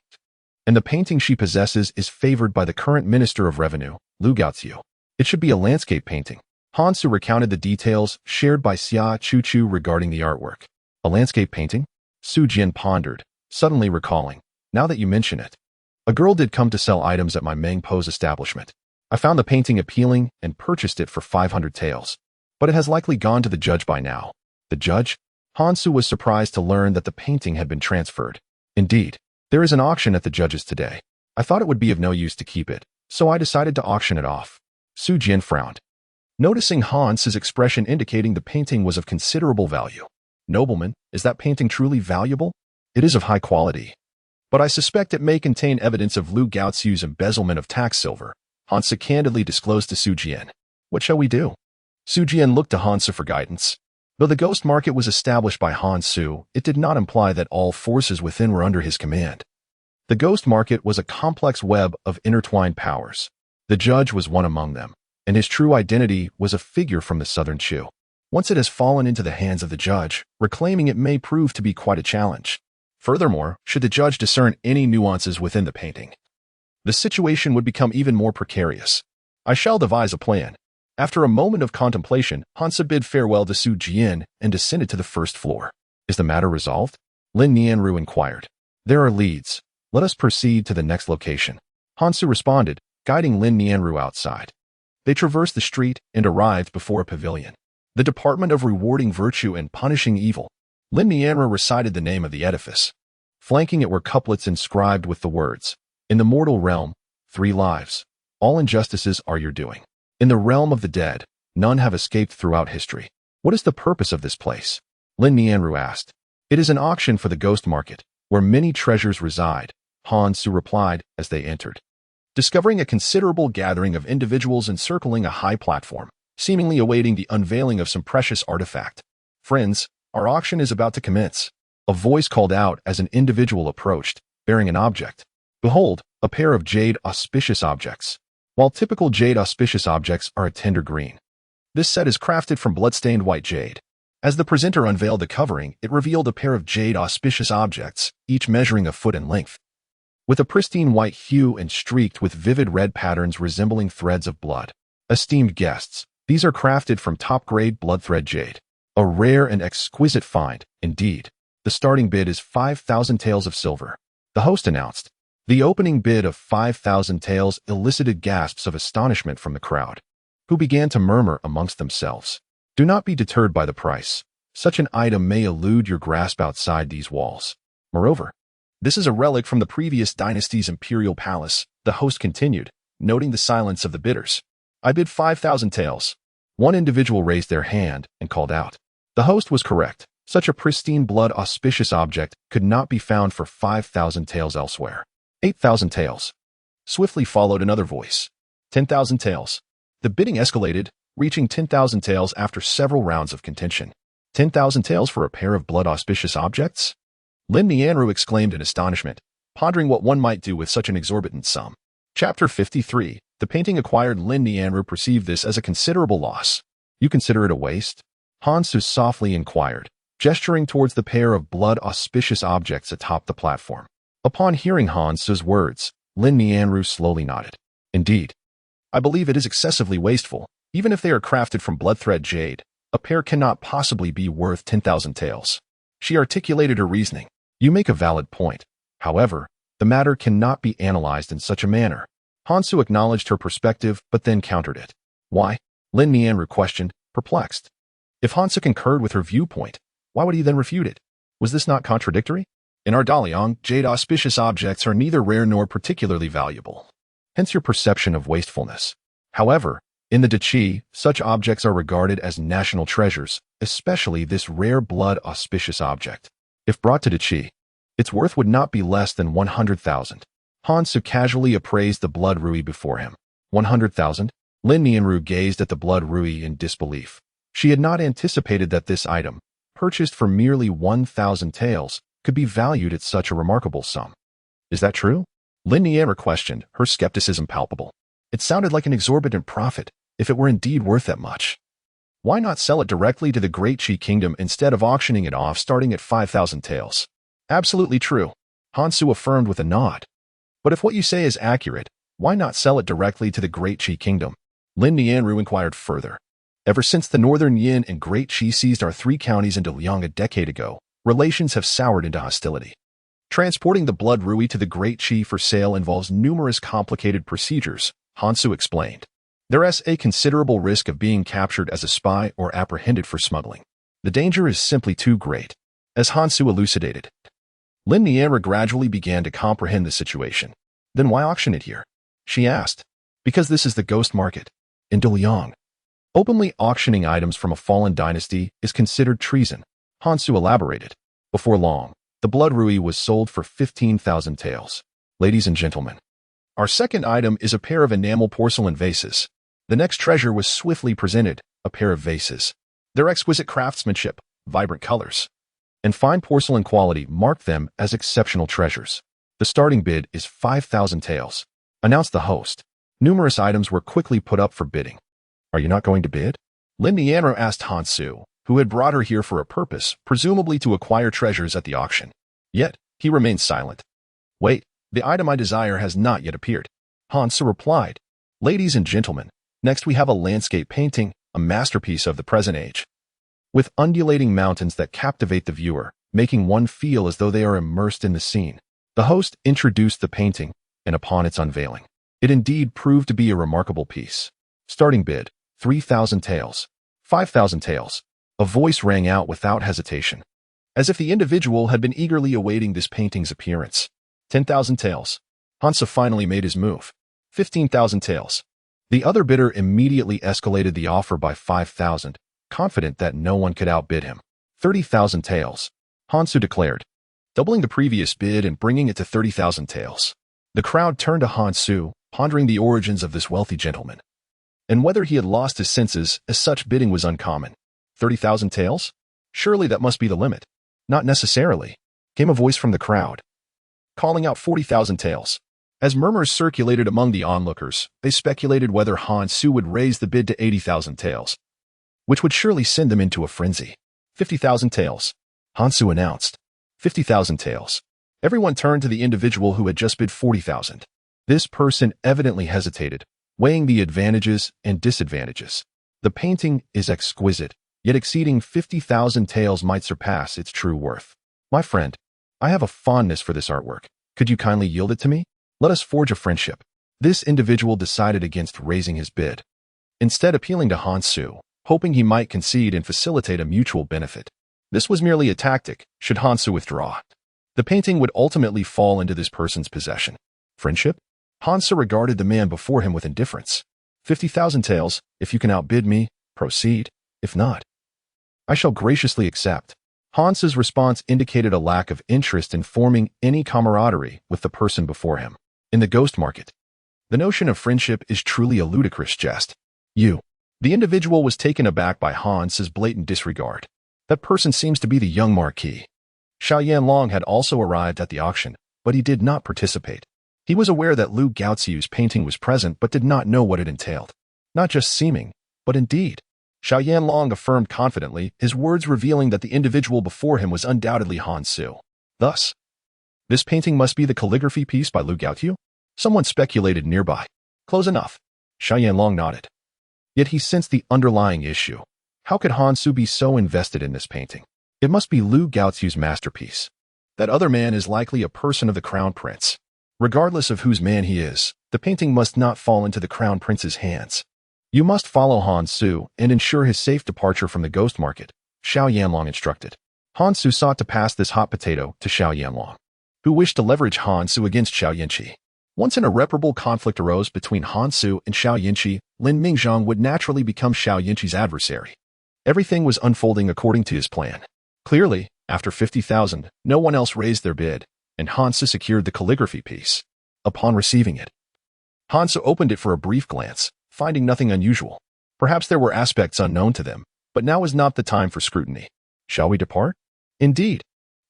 and the painting she possesses is favored by the current Minister of Revenue, Lu Gaoziu. It should be a landscape painting. Hansu recounted the details shared by Xia Chuchu regarding the artwork. A landscape painting? Su Jian pondered, suddenly recalling. Now that you mention it, a girl did come to sell items at my Mengpa's establishment. I found the painting appealing and purchased it for 500 taels, but it has likely gone to the judge by now. The judge? Hansu was surprised to learn that the painting had been transferred. Indeed, there is an auction at the judge's today. I thought it would be of no use to keep it, so I decided to auction it off. Su Jian frowned, noticing Hansu's expression indicating the painting was of considerable value. Nobleman, is that painting truly valuable? It is of high quality, But I suspect it may contain evidence of Lu Gaoxiu's embezzlement of tax silver, Hansa candidly disclosed to Su Jian. What shall we do? Su Jian looked to Hansa for guidance. Though the ghost market was established by Han Su, it did not imply that all forces within were under his command. The ghost market was a complex web of intertwined powers. The judge was one among them, and his true identity was a figure from the southern Chu. Once it has fallen into the hands of the judge, reclaiming it may prove to be quite a challenge. Furthermore, should the judge discern any nuances within the painting, the situation would become even more precarious. I shall devise a plan. After a moment of contemplation, Hansa bid farewell to Su Jian and descended to the first floor. Is the matter resolved? Lin Nianru inquired. There are leads. Let us proceed to the next location. Hansu responded, guiding Lin Nianru outside. They traversed the street and arrived before a pavilion. The Department of Rewarding Virtue and Punishing Evil. Lin Nianru recited the name of the edifice. Flanking it were couplets inscribed with the words, In the mortal realm, 3 lives. All injustices are your doing. In the realm of the dead, none have escaped throughout history. What is the purpose of this place? Lin Nianru asked. It is an auction for the ghost market, where many treasures reside, Han Su replied as they entered. Discovering a considerable gathering of individuals encircling a high platform, seemingly awaiting the unveiling of some precious artifact. Friends, our auction is about to commence. A voice called out as an individual approached, bearing an object. Behold, a pair of jade auspicious objects. While typical jade auspicious objects are a tender green, this set is crafted from blood-stained white jade. As the presenter unveiled the covering, it revealed a pair of jade auspicious objects, each measuring a foot in length. With a pristine white hue and streaked with vivid red patterns resembling threads of blood. Esteemed guests, these are crafted from top-grade blood-thread jade. A rare and exquisite find, indeed. The starting bid is 5,000 taels of silver. The host announced. The opening bid of 5,000 taels elicited gasps of astonishment from the crowd, who began to murmur amongst themselves. Do not be deterred by the price. Such an item may elude your grasp outside these walls. Moreover, this is a relic from the previous dynasty's imperial palace, the host continued, noting the silence of the bidders. I bid 5,000 taels. One individual raised their hand and called out. The host was correct. Such a pristine blood auspicious object could not be found for 5,000 taels elsewhere. 8,000 taels. Swiftly followed another voice. 10,000 taels. The bidding escalated, reaching 10,000 taels after several rounds of contention. 10,000 taels for a pair of blood auspicious objects? Lin Nianru exclaimed in astonishment, pondering what one might do with such an exorbitant sum. Chapter 53. The painting acquired. Lin Nianru perceived this as a considerable loss. You consider it a waste? Han Su softly inquired, gesturing towards the pair of blood auspicious objects atop the platform. Upon hearing Han Su's words, Lin Nianru slowly nodded. Indeed, I believe it is excessively wasteful. Even if they are crafted from blood-thread jade, a pair cannot possibly be worth 10,000 taels. She articulated her reasoning. You make a valid point. However, the matter cannot be analyzed in such a manner. Han Su acknowledged her perspective, but then countered it. Why? Lin Nianru questioned, perplexed. If Han Su concurred with her viewpoint, why would he then refute it? Was this not contradictory? In our Daliang, jade auspicious objects are neither rare nor particularly valuable. Hence your perception of wastefulness. However, in the Dachi, such objects are regarded as national treasures, especially this rare blood auspicious object. If brought to Dachi, its worth would not be less than 100,000. Han Su casually appraised the blood ruby before him. 100,000? Lin Nianru gazed at the blood ruby in disbelief. She had not anticipated that this item, purchased for merely 1,000 taels, could be valued at such a remarkable sum. Is that true? Lin Nianru questioned, her skepticism palpable. It sounded like an exorbitant profit, if it were indeed worth that much. Why not sell it directly to the Great Qi Kingdom instead of auctioning it off starting at 5,000 taels? Absolutely true, Han Su affirmed with a nod. But if what you say is accurate, why not sell it directly to the Great Qi Kingdom? Lin Nianru inquired further. Ever since the Northern Yin and Great Qi seized our 3 counties into Liang a decade ago, relations have soured into hostility. Transporting the blood ruby to the Great Qi for sale involves numerous complicated procedures, Han Su explained. There is a considerable risk of being captured as a spy or apprehended for smuggling. The danger is simply too great, as Han Su elucidated. Lin Nianru gradually began to comprehend the situation. Then why auction it here? She asked. Because this is the ghost market. In Daliang, openly auctioning items from a fallen dynasty is considered treason, Han Su elaborated. Before long, The blood ruby was sold for 15,000 taels. Ladies and gentlemen, our second item is a pair of enamel porcelain vases. The next treasure was swiftly presented, a pair of vases. Their exquisite craftsmanship, vibrant colors, and fine porcelain quality marked them as exceptional treasures. The starting bid is 5,000 taels, announced the host. Numerous items were quickly put up for bidding. Are you not going to bid? Lin Nianru asked Han Su, who had brought her here for a purpose, presumably to acquire treasures at the auction. Yet, he remained silent. Wait, the item I desire has not yet appeared. Han Su replied. Ladies and gentlemen, next we have a landscape painting, a masterpiece of the present age, with undulating mountains that captivate the viewer, making one feel as though they are immersed in the scene. The host introduced the painting, and upon its unveiling, it indeed proved to be a remarkable piece. Starting bid, 3,000 taels. 5,000 taels. A voice rang out without hesitation, as if the individual had been eagerly awaiting this painting's appearance. 10,000 taels. Han Su finally made his move. 15,000 taels. The other bidder immediately escalated the offer by 5,000, confident that no one could outbid him. 30,000 taels. Han Su declared, doubling the previous bid and bringing it to 30,000 taels. The crowd turned to Han Su, pondering the origins of this wealthy gentleman, and whether he had lost his senses, as such bidding was uncommon. 30,000 taels? Surely that must be the limit. Not necessarily, came a voice from the crowd, calling out 40,000 taels. As murmurs circulated among the onlookers, they speculated whether Han Su would raise the bid to 80,000 taels, which would surely send them into a frenzy. 50,000 taels. Han Su announced. 50,000 taels. Everyone turned to the individual who had just bid 40,000. This person evidently hesitated, weighing the advantages and disadvantages. The painting is exquisite, yet exceeding 50,000 taels might surpass its true worth. My friend, I have a fondness for this artwork. Could you kindly yield it to me? Let us forge a friendship. This individual decided against raising his bid, instead appealing to Han Su, hoping he might concede and facilitate a mutual benefit. This was merely a tactic, should Han Su withdraw. The painting would ultimately fall into this person's possession. Friendship? Han Su regarded the man before him with indifference. 50,000 taels, if you can outbid me, proceed. If not, I shall graciously accept. Han Su's response indicated a lack of interest in forming any camaraderie with the person before him. In the ghost market, the notion of friendship is truly a ludicrous jest. The individual was taken aback by Han Su's blatant disregard. That person seems to be the young Marquis. Xiao Yanlong had also arrived at the auction, but he did not participate. He was aware that Lu Gaoziu's painting was present but did not know what it entailed. Not just seeming, but indeed. Xiao Yanlong affirmed confidently, his words revealing that the individual before him was undoubtedly Han Su. Thus, this painting must be the calligraphy piece by Lu Gaoziu? Someone speculated nearby. Close enough. Xiao Yanlong nodded. Yet he sensed the underlying issue. How could Han Su be so invested in this painting? It must be Lu Gaoziu's masterpiece. That other man is likely a person of the Crown Prince. Regardless of whose man he is, the painting must not fall into the Crown Prince's hands. You must follow Han Su and ensure his safe departure from the ghost market, Xiao Yanlong instructed. Han Su sought to pass this hot potato to Xiao Yanlong, who wished to leverage Han Su against Xiao Yanqi. Once an irreparable conflict arose between Han Su and Xiao Yanqi, Lin Mingzhang would naturally become Xiao Yanqi's adversary. Everything was unfolding according to his plan. Clearly, after 50,000, no one else raised their bid, and Han Su secured the calligraphy piece. Upon receiving it, Han Su opened it for a brief glance, finding nothing unusual. Perhaps there were aspects unknown to them, but now is not the time for scrutiny. Shall we depart? Indeed.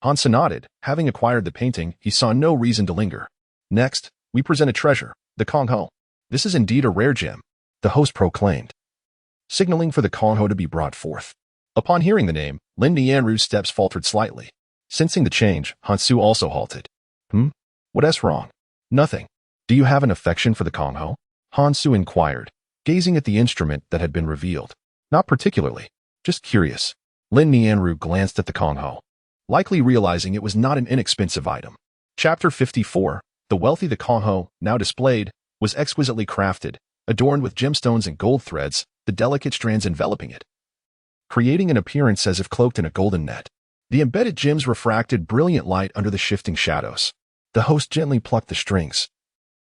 Han Su nodded. Having acquired the painting, he saw no reason to linger. Next, we present a treasure, the Kongho. This is indeed a rare gem, the host proclaimed, signaling for the Kongho to be brought forth. Upon hearing the name, Lin Nianru's steps faltered slightly. Sensing the change, Han Su also halted. What's wrong? Nothing. Do you have an affection for the Kongho? Han Su inquired, gazing at the instrument that had been revealed. Not particularly. Just curious. Lin Nianru glanced at the Kongho, likely realizing it was not an inexpensive item. Chapter 54. The wealthy the Kongho, now displayed, was exquisitely crafted, adorned with gemstones and gold threads, the delicate strands enveloping it, creating an appearance as if cloaked in a golden net. The embedded gems refracted brilliant light under the shifting shadows. The host gently plucked the strings,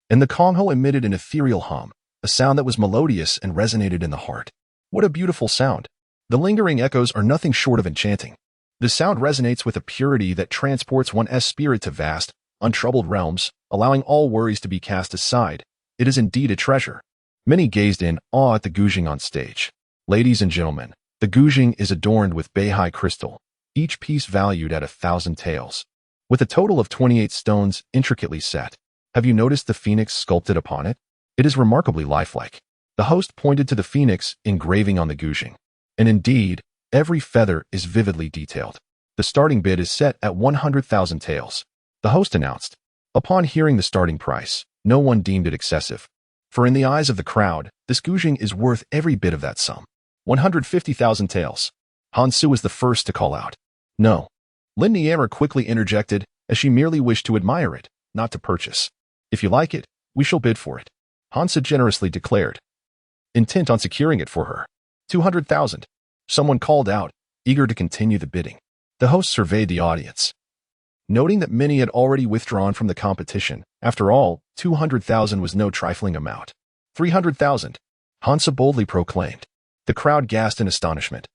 and the Kongho emitted an ethereal hum, a sound that was melodious and resonated in the heart. What a beautiful sound! The lingering echoes are nothing short of enchanting. The sound resonates with a purity that transports one's spirit to vast, untroubled realms, allowing all worries to be cast aside. It is indeed a treasure. Many gazed in awe at the guzheng on stage. Ladies and gentlemen, the guzheng is adorned with Beihai crystal, each piece valued at 1,000 taels, with a total of 28 stones intricately set. Have you noticed the phoenix sculpted upon it? It is remarkably lifelike. The host pointed to the phoenix engraving on the guzheng. And indeed, every feather is vividly detailed. The starting bid is set at 100,000 taels. The host announced. Upon hearing the starting price, no one deemed it excessive. For in the eyes of the crowd, this guzheng is worth every bit of that sum. 150,000 taels. Han Su was the first to call out. No. Lin Nianru quickly interjected, as she merely wished to admire it, not to purchase. If you like it, we shall bid for it. Han Su generously declared, intent on securing it for her. 200,000. Someone called out, eager to continue the bidding. The host surveyed the audience. Noting that many had already withdrawn from the competition, after all, 200,000 was no trifling amount. 300,000. Han Su boldly proclaimed. The crowd gasped in astonishment.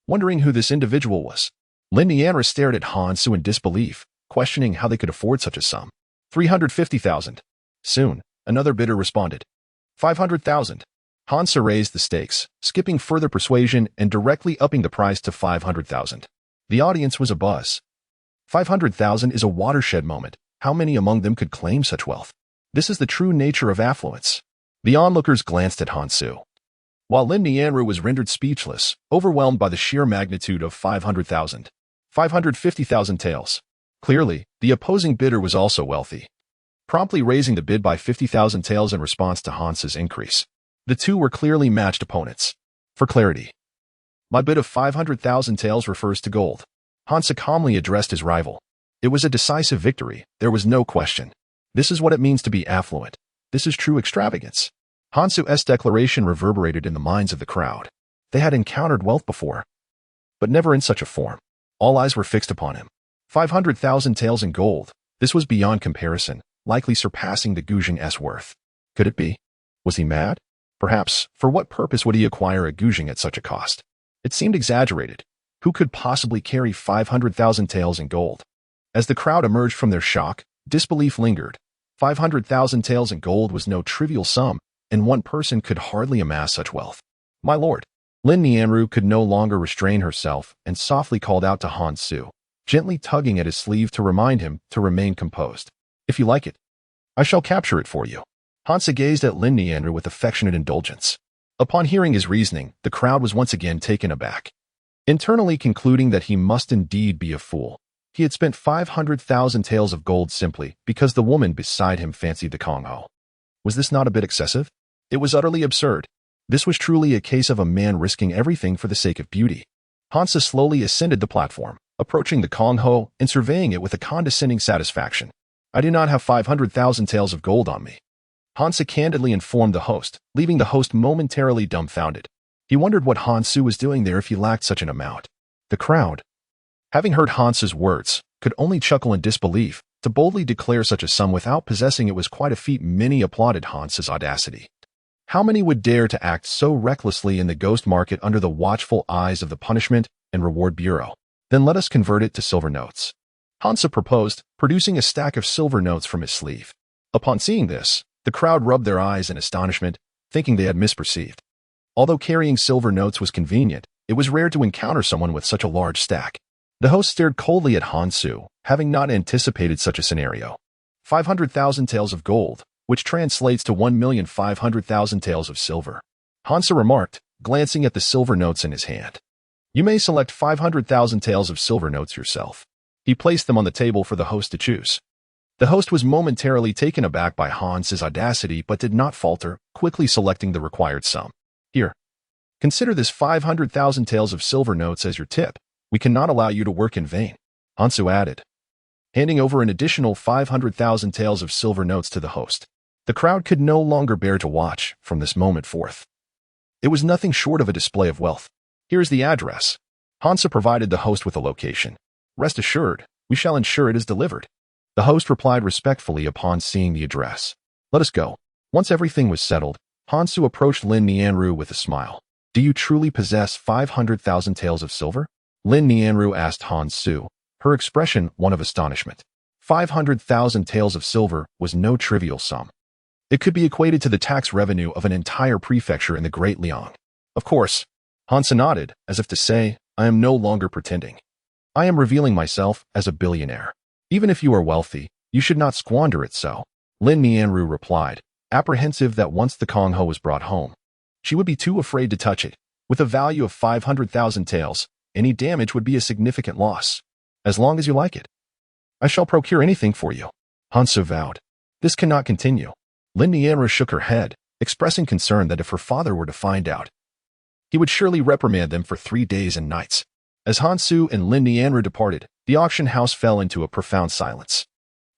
Wondering who this individual was, Lin Nianru stared at Han Su in disbelief, questioning how they could afford such a sum. 350,000. Soon, another bidder responded. 500,000. Han Su raised the stakes, skipping further persuasion and directly upping the price to 500,000. The audience was abuzz. 500,000 is a watershed moment. How many among them could claim such wealth? This is the true nature of affluence. The onlookers glanced at Han Su, while Lin Nianru was rendered speechless, overwhelmed by the sheer magnitude of 500,000. 550,000 taels. Clearly, the opposing bidder was also wealthy, promptly raising the bid by 50,000 taels in response to Han Su's increase. The two were clearly matched opponents. For clarity, my bid of 500,000 taels refers to gold. Han Su calmly addressed his rival. It was a decisive victory, there was no question. This is what it means to be affluent. This is true extravagance. Han Su's declaration reverberated in the minds of the crowd. They had encountered wealth before, but never in such a form. All eyes were fixed upon him. 500,000 taels in gold. This was beyond comparison, likely surpassing the guzheng's worth. Could it be? Was he mad? Perhaps. For what purpose would he acquire a guzheng at such a cost? It seemed exaggerated. Who could possibly carry 500,000 taels in gold? As the crowd emerged from their shock, disbelief lingered. 500,000 taels in gold was no trivial sum, and one person could hardly amass such wealth. My lord. Lin Nianru could no longer restrain herself and softly called out to Han Su, gently tugging at his sleeve to remind him to remain composed. If you like it, I shall capture it for you. Han Su gazed at Lin Nianru with affectionate indulgence. Upon hearing his reasoning, the crowd was once again taken aback. Internally concluding that he must indeed be a fool, he had spent 500,000 taels of gold simply because the woman beside him fancied the Kongho. Was this not a bit excessive? It was utterly absurd. This was truly a case of a man risking everything for the sake of beauty. Han Su slowly ascended the platform, approaching the Kongho and surveying it with a condescending satisfaction. I do not have 500,000 taels of gold on me. Han Su candidly informed the host, leaving the host momentarily dumbfounded. He wondered what Han Su was doing there if he lacked such an amount. The crowd, having heard Han Su's words, could only chuckle in disbelief. To boldly declare such a sum without possessing it was quite a feat. Many applauded Han Su's audacity. How many would dare to act so recklessly in the ghost market under the watchful eyes of the Punishment and Reward Bureau? Then let us convert it to silver notes. Han Su proposed, producing a stack of silver notes from his sleeve. Upon seeing this, the crowd rubbed their eyes in astonishment, thinking they had misperceived. Although carrying silver notes was convenient, it was rare to encounter someone with such a large stack. The host stared coldly at Han Su, having not anticipated such a scenario. 500,000 taels of gold, which translates to 1,500,000 taels of silver. Han Su remarked, glancing at the silver notes in his hand. You may select 500,000 taels of silver notes yourself. He placed them on the table for the host to choose. The host was momentarily taken aback by Han Su's audacity but did not falter, quickly selecting the required sum. Here. Consider this 500,000 taels of silver notes as your tip. We cannot allow you to work in vain. Han Su added, handing over an additional 500,000 taels of silver notes to the host. The crowd could no longer bear to watch from this moment forth. It was nothing short of a display of wealth. Here is the address. Han Su provided the host with a location. Rest assured, we shall ensure it is delivered. The host replied respectfully upon seeing the address. Let us go. Once everything was settled, Han Su approached Lin Nianru with a smile. Do you truly possess 500,000 taels of silver? Lin Nianru asked Han Su, her expression one of astonishment. 500,000 taels of silver was no trivial sum. It could be equated to the tax revenue of an entire prefecture in the Great Liang. Of course, Han Su nodded, as if to say, I am no longer pretending. I am revealing myself as a billionaire. Even if you are wealthy, you should not squander it so. Lin Nianru replied, apprehensive that once the Kong Ho was brought home, she would be too afraid to touch it. With a value of 500,000 taels, any damage would be a significant loss. As long as you like it, I shall procure anything for you. Han Su vowed. This cannot continue. Lin Nianru shook her head, expressing concern that if her father were to find out, he would surely reprimand them for 3 days and nights. As Han Su and Lin Nianru departed, the auction house fell into a profound silence.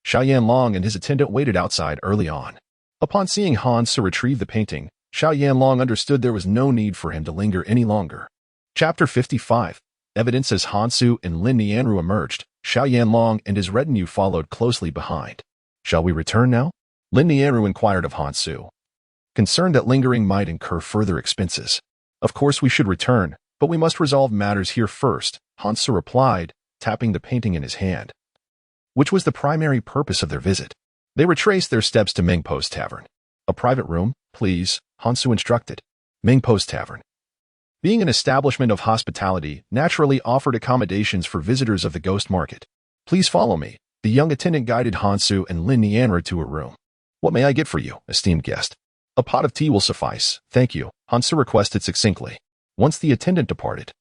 Xiao Yanlong and his attendant waited outside early on. Upon seeing Han Su retrieve the painting, Xiao Yanlong understood there was no need for him to linger any longer. Chapter 55. Evidence. As Han Su and Lin Nianru emerged, Xiao Yanlong and his retinue followed closely behind. Shall we return now? Lin Nianru inquired of Han Su, concerned that lingering might incur further expenses. Of course we should return, but we must resolve matters here first, Han Su replied, tapping the painting in his hand. Which was the primary purpose of their visit. They retraced their steps to Mengpo's tavern. A private room, please, Han Su instructed. Mengpo's tavern, being an establishment of hospitality, naturally offered accommodations for visitors of the ghost market. Please follow me. The young attendant guided Han Su and Lin Nianru to a room. What may I get for you, esteemed guest? A pot of tea will suffice, thank you, Han Su requested succinctly. Once the attendant departed,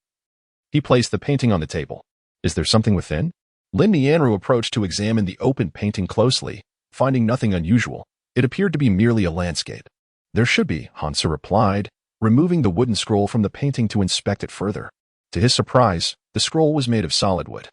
he placed the painting on the table. Is there something within? Lin Nianru approached to examine the open painting closely, finding nothing unusual. It appeared to be merely a landscape. There should be, Han Su replied, removing the wooden scroll from the painting to inspect it further. To his surprise, the scroll was made of solid wood.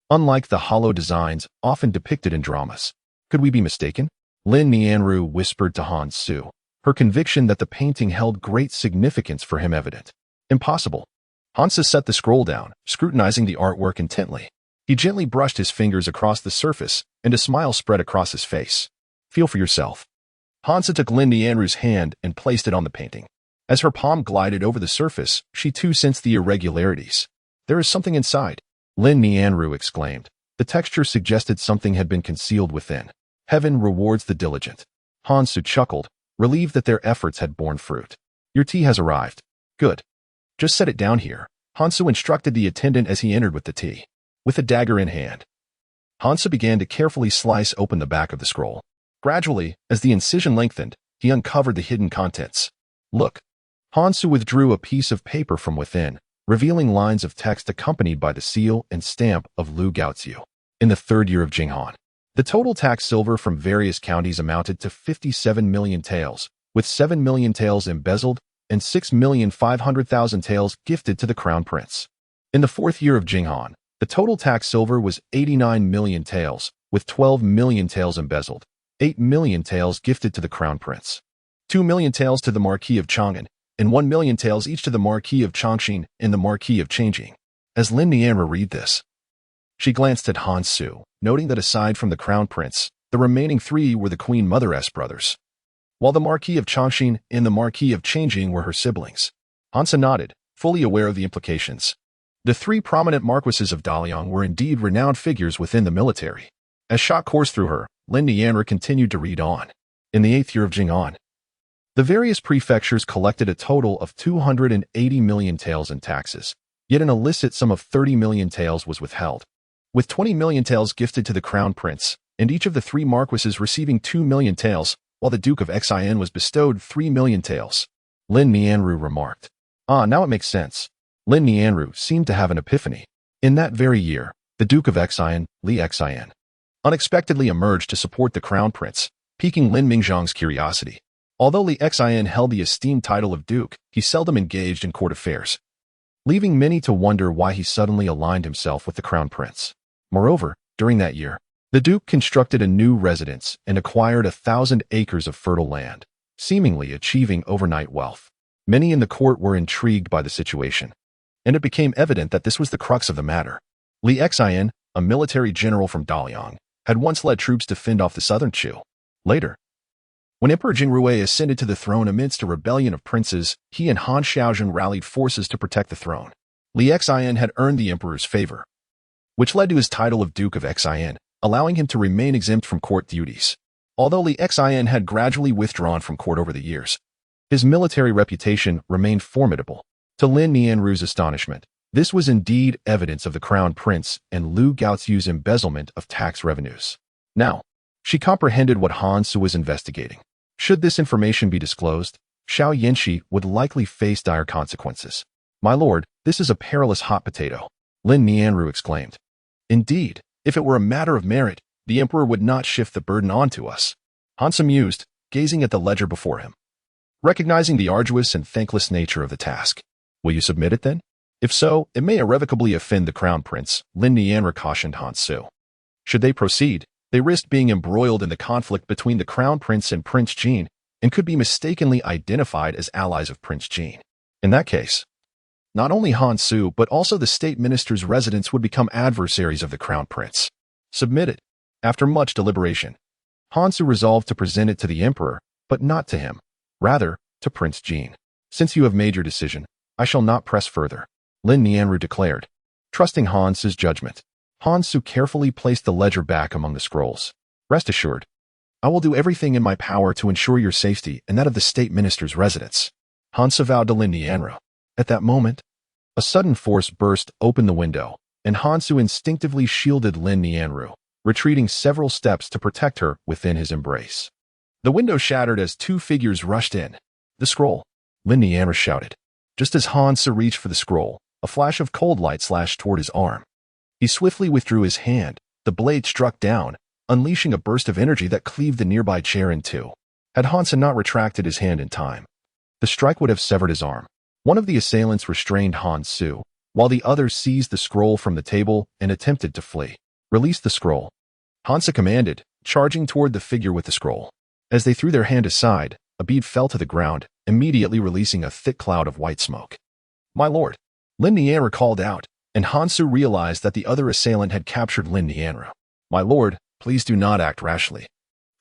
Unlike the hollow designs often depicted in dramas. Could we be mistaken? Lin Nianru whispered to Han Su, her conviction that the painting held great significance for him evident. Impossible. Han Su set the scroll down, scrutinizing the artwork intently. He gently brushed his fingers across the surface, and a smile spread across his face. Feel for yourself. Han Su took Lin Nianru's hand and placed it on the painting. As her palm glided over the surface, she too sensed the irregularities. There is something inside, Lin Nianru exclaimed. The texture suggested something had been concealed within. Heaven rewards the diligent. Han Su chuckled, relieved that their efforts had borne fruit. Your tea has arrived. Good. Just set it down here, Han Su instructed the attendant as he entered with the tea. With a dagger in hand, Han Su began to carefully slice open the back of the scroll. Gradually, as the incision lengthened, he uncovered the hidden contents. Look. Han Su withdrew a piece of paper from within, revealing lines of text accompanied by the seal and stamp of Lu Gaoziu. In the 3rd year of Jing Han, the total tax silver from various counties amounted to 57 million taels, with 7 million taels embezzled and 6,500,000 taels gifted to the crown prince. In the 4th year of Jing Han, the total tax silver was 89 million taels, with 12 million taels embezzled, 8 million taels gifted to the crown prince, 2 million taels to the Marquis of Chang'an, and 1 million taels each to the Marquis of Chongqing and the Marquis of Changjing. As Lin Nianru read this, she glanced at Han Su, noting that aside from the crown prince, the remaining 3 were the Queen Mother's brothers, while the Marquis of Chongqing and the Marquis of Changjing were her siblings. Han Su nodded, fully aware of the implications. The 3 prominent marquises of Daliang were indeed renowned figures within the military. As shock coursed through her, Lin Nianru continued to read on. In the 8th year of Jing Han, the various prefectures collected a total of 280 million taels in taxes, yet an illicit sum of 30 million taels was withheld, with 20 million taels gifted to the crown prince, and each of the 3 marquises receiving 2 million taels, while the Duke of Xin was bestowed 3 million taels. Lin Nianru remarked. Now it makes sense. Lin Nianru seemed to have an epiphany. In that very year, the Duke of Xin, Li Xin, unexpectedly emerged to support the crown prince, piquing Lin Mingzhang's curiosity. Although Li Xin held the esteemed title of duke, he seldom engaged in court affairs, leaving many to wonder why he suddenly aligned himself with the crown prince. Moreover, during that year, the duke constructed a new residence and acquired 1,000 acres of fertile land, seemingly achieving overnight wealth. Many in the court were intrigued by the situation, and it became evident that this was the crux of the matter. Li Xin, a military general from Daliang, had once led troops to fend off the southern Chu. Later, when Emperor Jingrui ascended to the throne amidst a rebellion of princes, he and Han Xiaozhen rallied forces to protect the throne. Li Xian had earned the emperor's favor, which led to his title of Duke of Xian, allowing him to remain exempt from court duties. Although Li Xian had gradually withdrawn from court over the years, his military reputation remained formidable. To Lin Nianru's astonishment, this was indeed evidence of the crown prince and Lu Gaoziu's embezzlement of tax revenues. Now, she comprehended what Han Su was investigating. Should this information be disclosed, Xiao Yanqi would likely face dire consequences. "My lord, this is a perilous hot potato," Lin Nianru exclaimed. "Indeed, if it were a matter of merit, the emperor would not shift the burden onto us." Han Su mused, gazing at the ledger before him. Recognizing the arduous and thankless nature of the task, "Will you submit it then? If so, it may irrevocably offend the crown prince," Lin Nianru cautioned Han Su. Should they proceed, they risked being embroiled in the conflict between the crown prince and Prince Jin and could be mistakenly identified as allies of Prince Jin. In that case, not only Han Su but also the state minister's residents would become adversaries of the crown prince. Submitted. After much deliberation, Han Su resolved to present it to the emperor, but not to him, rather to Prince Jin. "Since you have made your decision, I shall not press further," Lin Nianru declared. Trusting Han Su's judgment, Han Su carefully placed the ledger back among the scrolls. "Rest assured, I will do everything in my power to ensure your safety and that of the state minister's residence," Han Su vowed to Lin Nianru. At that moment, a sudden force burst open the window, and Han Su instinctively shielded Lin Nianru, retreating several steps to protect her within his embrace. The window shattered as two figures rushed in. "The scroll!" Lin Nianru shouted. Just as Han Su reached for the scroll, a flash of cold light slashed toward his arm. He swiftly withdrew his hand. The blade struck down, unleashing a burst of energy that cleaved the nearby chair in two. Had Han Su not retracted his hand in time, the strike would have severed his arm. One of the assailants restrained Han Su, while the other seized the scroll from the table and attempted to flee. "Release the scroll," Han Su commanded, charging toward the figure with the scroll. As they threw their hand aside, a bead fell to the ground, immediately releasing a thick cloud of white smoke. "My lord," Lin Nianru called out, and Han Su realized that the other assailant had captured Lin Nianru. "My lord, please do not act rashly,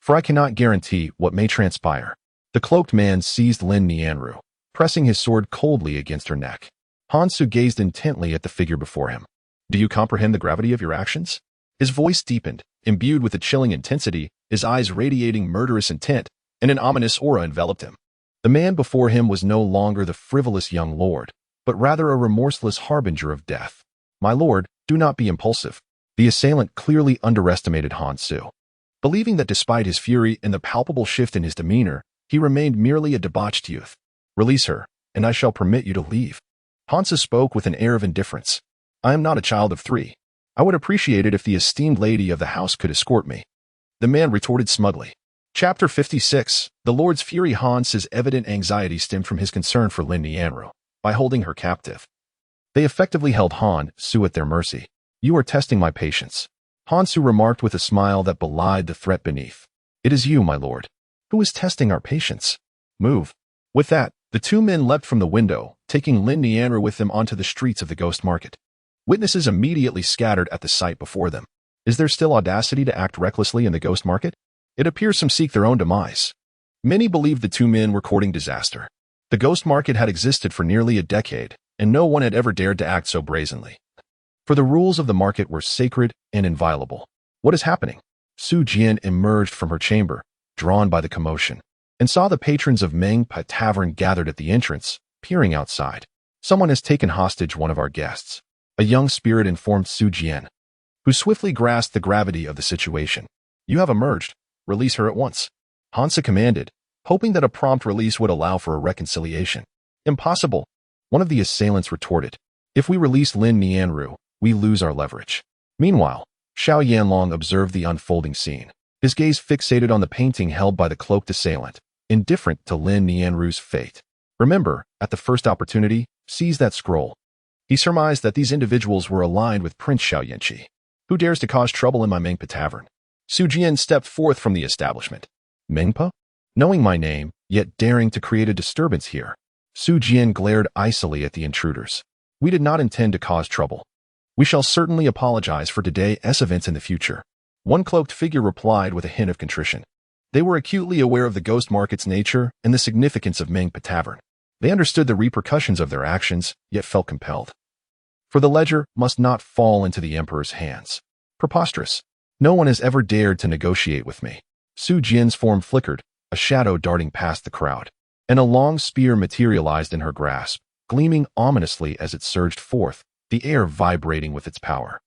for I cannot guarantee what may transpire." The cloaked man seized Lin Nianru, pressing his sword coldly against her neck. Han Su gazed intently at the figure before him. "Do you comprehend the gravity of your actions?" His voice deepened, imbued with a chilling intensity, his eyes radiating murderous intent, and an ominous aura enveloped him. The man before him was no longer the frivolous young lord, but rather a remorseless harbinger of death. "My lord, do not be impulsive." The assailant clearly underestimated Han Su, believing that despite his fury and the palpable shift in his demeanor, he remained merely a debauched youth. "Release her, and I shall permit you to leave." Han Su spoke with an air of indifference. "I am not a child of 3. I would appreciate it if the esteemed lady of the house could escort me." The man retorted smugly. Chapter 56. The Lord's fury. Han Su's evident anxiety stemmed from his concern for Lin Nianru. By holding her captive, they effectively held Han Su at their mercy. "You are testing my patience," Han Su remarked with a smile that belied the threat beneath. "It is you, my lord. Who is testing our patience? Move." With that, the two men leapt from the window, taking Lin Nianru with them onto the streets of the ghost market. Witnesses immediately scattered at the sight before them. Is there still audacity to act recklessly in the ghost market? It appears some seek their own demise. Many believed the two men were courting disaster. The ghost market had existed for nearly a decade, and no one had ever dared to act so brazenly. For the rules of the market were sacred and inviolable. "What is happening?" Su Jian emerged from her chamber, drawn by the commotion, and saw the patrons of Mengpa Tavern gathered at the entrance, peering outside. "Someone has taken hostage one of our guests," a young spirit informed Su Jian, who swiftly grasped the gravity of the situation. "You have emerged. Release her at once," Han Su commanded, hoping that a prompt release would allow for a reconciliation. "Impossible," one of the assailants retorted. "If we release Lin Nianru, we lose our leverage." Meanwhile, Xiao Yanlong observed the unfolding scene, his gaze fixated on the painting held by the cloaked assailant, indifferent to Lin Nianru's fate. "Remember, at the first opportunity, seize that scroll." He surmised that these individuals were aligned with Prince Xiao Yanqi. "Who dares to cause trouble in my Mengpa Tavern?" Su Jian stepped forth from the establishment. "Mengpa? Knowing my name, yet daring to create a disturbance here." Su Jian glared icily at the intruders. "We did not intend to cause trouble. We shall certainly apologize for today's events in the future." One cloaked figure replied with a hint of contrition. They were acutely aware of the ghost market's nature and the significance of Mengpa Tavern. They understood the repercussions of their actions, yet felt compelled. for the ledger must not fall into the emperor's hands. Preposterous. No one has ever dared to negotiate with me. Su Jian's form flickered, a shadow darting past the crowd, and a long spear materialized in her grasp, gleaming ominously as it surged forth, the air vibrating with its power.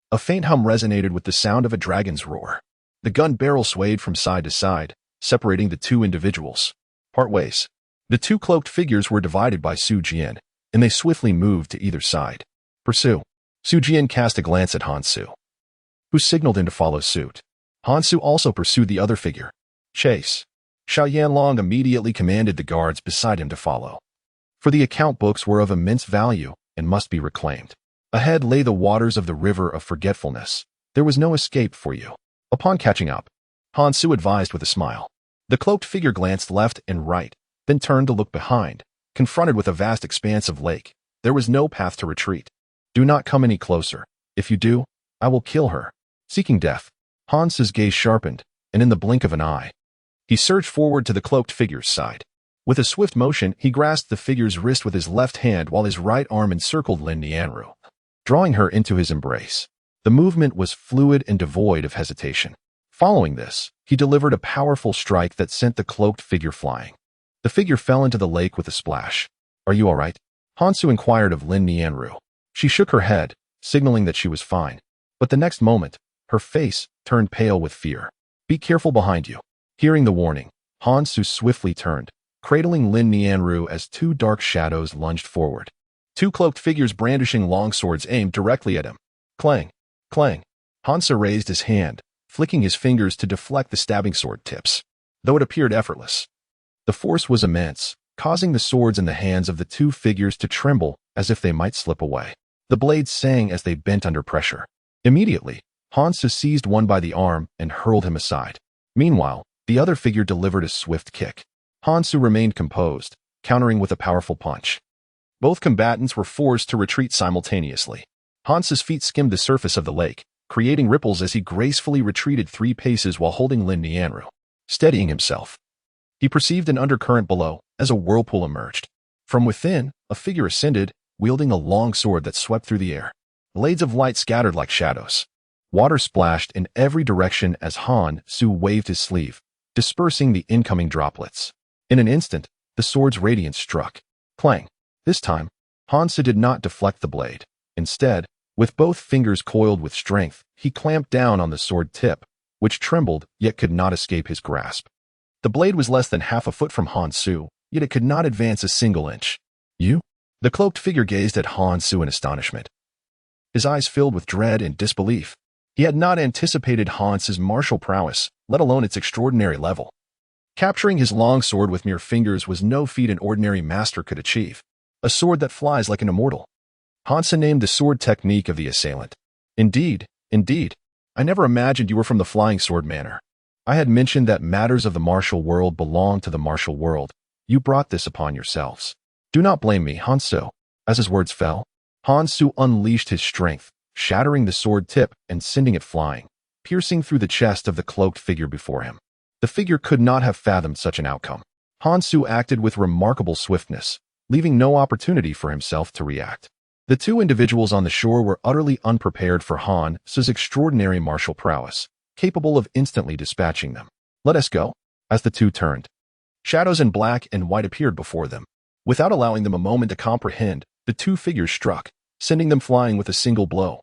A faint hum resonated with the sound of a dragon's roar. The gun barrel swayed from side to side, separating the two individuals. Part ways. The two cloaked figures were divided by Su Jian, and they swiftly moved to either side. Pursue. Su Jian cast a glance at Han Su, who signaled him to follow suit. Han Su also pursued the other figure. Chase. Xiao Yanlong immediately commanded the guards beside him to follow. For the account books were of immense value and must be reclaimed. Ahead lay the waters of the river of forgetfulness. There was no escape for you. Upon catching up, Han Su advised with a smile. The cloaked figure glanced left and right, then turned to look behind. Confronted with a vast expanse of lake, there was no path to retreat. Do not come any closer. If you do, I will kill her. Seeking death, Han Su's gaze sharpened, and in the blink of an eye, he surged forward to the cloaked figure's side. With a swift motion, he grasped the figure's wrist with his left hand while his right arm encircled Lin Nianru, drawing her into his embrace. The movement was fluid and devoid of hesitation. Following this, he delivered a powerful strike that sent the cloaked figure flying. The figure fell into the lake with a splash. Are you all right? Han Su inquired of Lin Nianru. She shook her head, signaling that she was fine. But the next moment, her face turned pale with fear. Be careful behind you. Hearing the warning, Han Su swiftly turned, cradling Lin Nianru as two dark shadows lunged forward. Two cloaked figures brandishing longswords aimed directly at him. Clang! Clang! Han Su raised his hand, flicking his fingers to deflect the stabbing sword tips. Though it appeared effortless, the force was immense, causing the swords in the hands of the two figures to tremble as if they might slip away. The blades sang as they bent under pressure. Immediately, Han Su seized one by the arm and hurled him aside. Meanwhile, the other figure delivered a swift kick. Han Su remained composed, countering with a powerful punch. Both combatants were forced to retreat simultaneously. Han Su's feet skimmed the surface of the lake, creating ripples as he gracefully retreated 3 paces while holding Lin Nianru. Steadying himself, he perceived an undercurrent below as a whirlpool emerged. From within, a figure ascended, wielding a long sword that swept through the air. Blades of light scattered like shadows. Water splashed in every direction as Han Su waved his sleeve, dispersing the incoming droplets. In an instant, the sword's radiance struck. Clang! This time, Han Su did not deflect the blade. Instead, with both fingers coiled with strength, he clamped down on the sword tip, which trembled yet could not escape his grasp. The blade was less than half a foot from Han Su, yet it could not advance a single inch. You? The cloaked figure gazed at Han Su in astonishment. His eyes filled with dread and disbelief. He had not anticipated Han Su's martial prowess, let alone its extraordinary level. Capturing his long sword with mere fingers was no feat an ordinary master could achieve. A sword that flies like an immortal. Han Su named the sword technique of the assailant. Indeed, I never imagined you were from the flying sword manor. I had mentioned that matters of the martial world belong to the martial world. You brought this upon yourselves. Do not blame me, Han Su. As his words fell, Han Su unleashed his strength, shattering the sword tip and sending it flying, piercing through the chest of the cloaked figure before him. The figure could not have fathomed such an outcome. Han Su acted with remarkable swiftness, leaving no opportunity for himself to react. The two individuals on the shore were utterly unprepared for Han Su's extraordinary martial prowess, capable of instantly dispatching them. Let us go. As the two turned, shadows in black and white appeared before them. Without allowing them a moment to comprehend, the two figures struck, sending them flying with a single blow,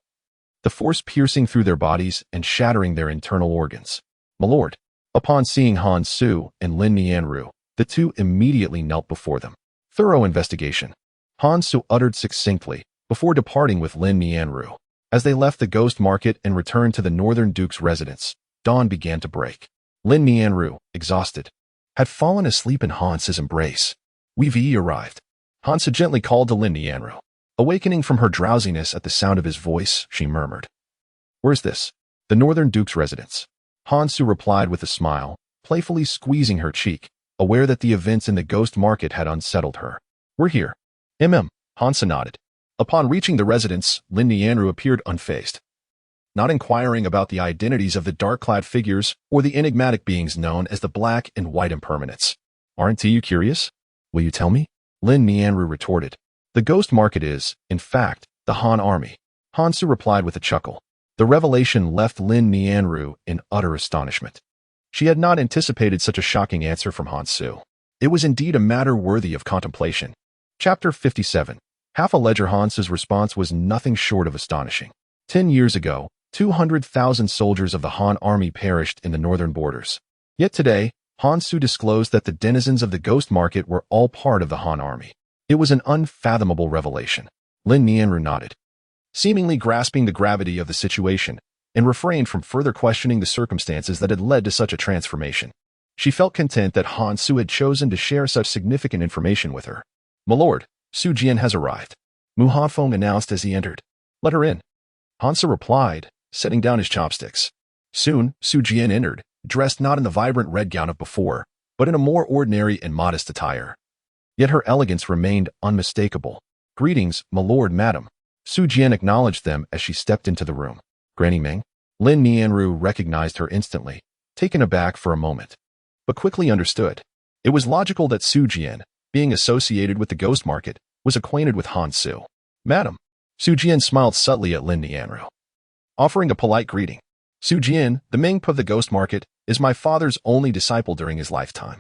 the force piercing through their bodies and shattering their internal organs. My lord. Upon seeing Han Su and Lin Nianru, the two immediately knelt before them. Thorough investigation, Han Su uttered succinctly, before departing with Lin Nianru. As they left the ghost market and returned to the northern duke's residence, dawn began to break. Lin Nianru, exhausted, had fallen asleep in Han Su's embrace. We've arrived. Han Su gently called to Lin Nianru. Awakening from her drowsiness at the sound of his voice, she murmured, "Where's this?" "The northern duke's residence." Han Su replied with a smile, playfully squeezing her cheek, aware that the events in the ghost market had unsettled her. "We're here." Han Su nodded. Upon reaching the residence, Lin Nianru appeared unfazed, not inquiring about the identities of the dark-clad figures or the enigmatic beings known as the Black and White Impermanents. "Aren't you curious? Will you tell me?" Lin Nianru retorted. "The ghost market is, in fact, The Han army. Han Su replied with a chuckle. The revelation left Lin Nianru in utter astonishment. She had not anticipated such a shocking answer from Han Su. It was indeed a matter worthy of contemplation. Chapter 57. Half a ledger. Han Su's response was nothing short of astonishing. 10 years ago, 200,000 soldiers of the Han army perished in the northern borders. Yet today, Han Su disclosed that the denizens of the ghost market were all part of the Han army. It was an unfathomable revelation. Lin Nianru nodded, seemingly grasping the gravity of the situation, and refrained from further questioning the circumstances that had led to such a transformation. She felt content that Han Su had chosen to share such significant information with her. "My lord, Su Jian has arrived," Mu Hanfeng announced as he entered. "Let her in," Han Su replied, setting down his chopsticks. Soon, Su Jian entered, dressed not in the vibrant red gown of before, but in a more ordinary and modest attire. Yet her elegance remained unmistakable. "Greetings, my lord, madam." Su Jian acknowledged them as she stepped into the room. "Granny Ming?" Lin Nianru recognized her instantly, taken aback for a moment, but quickly understood. It was logical that Su Jian, being associated with the ghost market, was acquainted with Han Su. "Madam." Su Jian smiled subtly at Lin Nianru, offering a polite greeting. "Su Jian, the Ming of the ghost market, is my father's only disciple during his lifetime.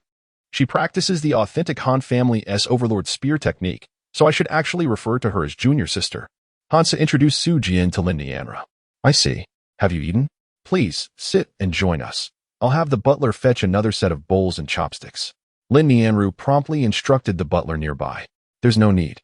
She practices the authentic Han family's overlord spear technique, so I should actually refer to her as junior sister." Han Su introduced Su Jian to Lin Nianru. "I see. Have you eaten? Please, sit and join us. I'll have the butler fetch another set of bowls and chopsticks." Lin Nianru promptly instructed the butler nearby. "There's no need."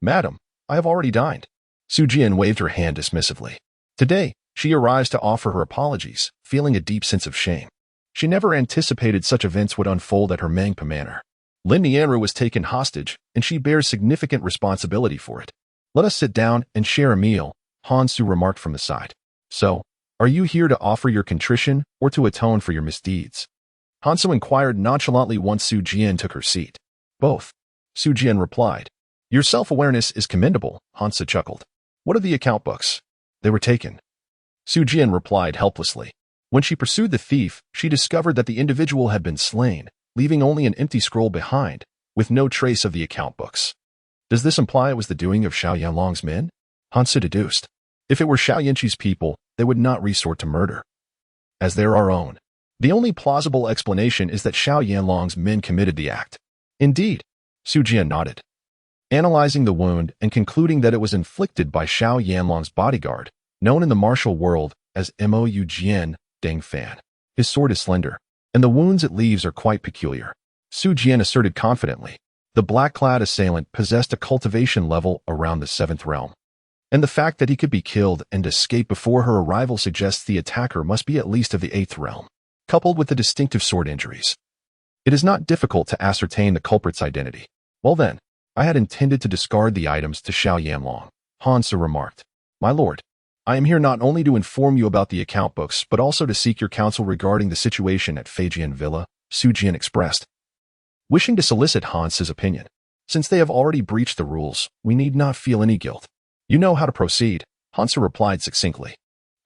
"Madam, I have already dined." Su Jian waved her hand dismissively. Today, she arrives to offer her apologies, feeling a deep sense of shame. She never anticipated such events would unfold at her Mangpa manor. Lin Nianru was taken hostage, and she bears significant responsibility for it. "Let us sit down and share a meal," Han Su remarked from the side. "So, are you here to offer your contrition or to atone for your misdeeds?" Han Su inquired nonchalantly once Su Jian took her seat. "Both," Su Jian replied. "Your self-awareness is commendable," Han Su chuckled. "What are the account books?" "They were taken," Su Jian replied helplessly. When she pursued the thief, she discovered that the individual had been slain, leaving only an empty scroll behind, with no trace of the account books. "Does this imply it was the doing of Xiao Yanlong's men?" Han Su deduced. "If it were Xiao Yanqi's people, they would not resort to murder, as they're our own. The only plausible explanation is that Xiao Yanlong's men committed the act." "Indeed," Su Jian nodded, analyzing the wound and concluding that it was inflicted by Xiao Yanlong's bodyguard, known in the martial world as Mou Jian Deng Fan. His sword is slender, and the wounds it leaves are quite peculiar. Su Jian asserted confidently. The black-clad assailant possessed a cultivation level around the 7th realm, and the fact that he could be killed and escape before her arrival suggests the attacker must be at least of the 8th realm, coupled with the distinctive sword injuries. It is not difficult to ascertain the culprit's identity. "Well then, I had intended to discard the items to Xiao Yanlong," Han Su remarked. "My lord, I am here not only to inform you about the account books, but also to seek your counsel regarding the situation at Feijian Villa," Su Jian expressed, wishing to solicit Han Su's opinion. "Since they have already breached the rules, we need not feel any guilt." "You know how to proceed," Han Su replied succinctly.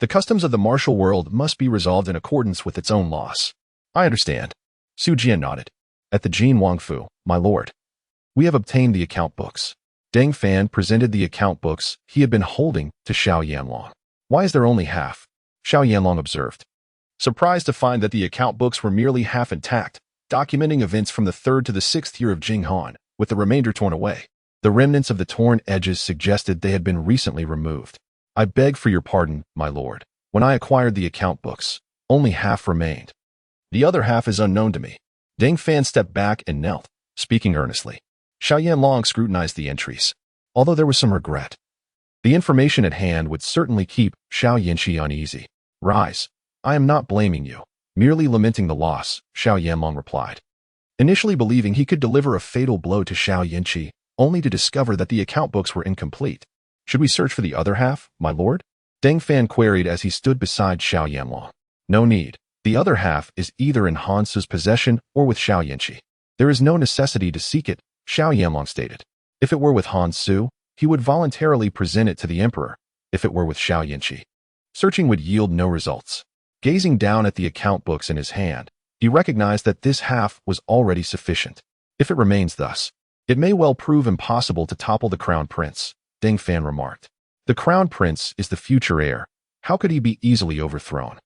"The customs of the martial world must be resolved in accordance with its own laws." "I understand," Su Jian nodded. "At the Jin Wangfu, my lord, we have obtained the account books." Deng Fan presented the account books he had been holding to Xiao Yanlong. "Why is there only half?" Xiao Yanlong observed, surprised to find that the account books were merely half intact, documenting events from the 3rd to the 6th year of Jing Han, with the remainder torn away. The remnants of the torn edges suggested they had been recently removed. "I beg for your pardon, my lord. When I acquired the account books, only half remained. The other half is unknown to me." Deng Fan stepped back and knelt, speaking earnestly. Xiao Yanlong scrutinized the entries, although there was some regret. The information at hand would certainly keep Xiao Yanqi uneasy. "Rise. I am not blaming you, merely lamenting the loss," Xiao Yanlong replied, initially believing he could deliver a fatal blow to Xiao Yanqi, only to discover that the account books were incomplete. "Should we search for the other half, my lord?" Deng Fan queried as he stood beside Xiao Yanlong. "No need. The other half is either in Han Su's possession or with Xiao Yanqi. There is no necessity to seek it," Xiao Yanlong stated. "If it were with Han Su, he would voluntarily present it to the emperor. If it were with Xiao Yanqi, searching would yield no results." Gazing down at the account books in his hand, he recognized that this half was already sufficient. "If it remains thus, it may well prove impossible to topple the crown prince," Deng Fan remarked. The crown prince is the future heir. How could he be easily overthrown?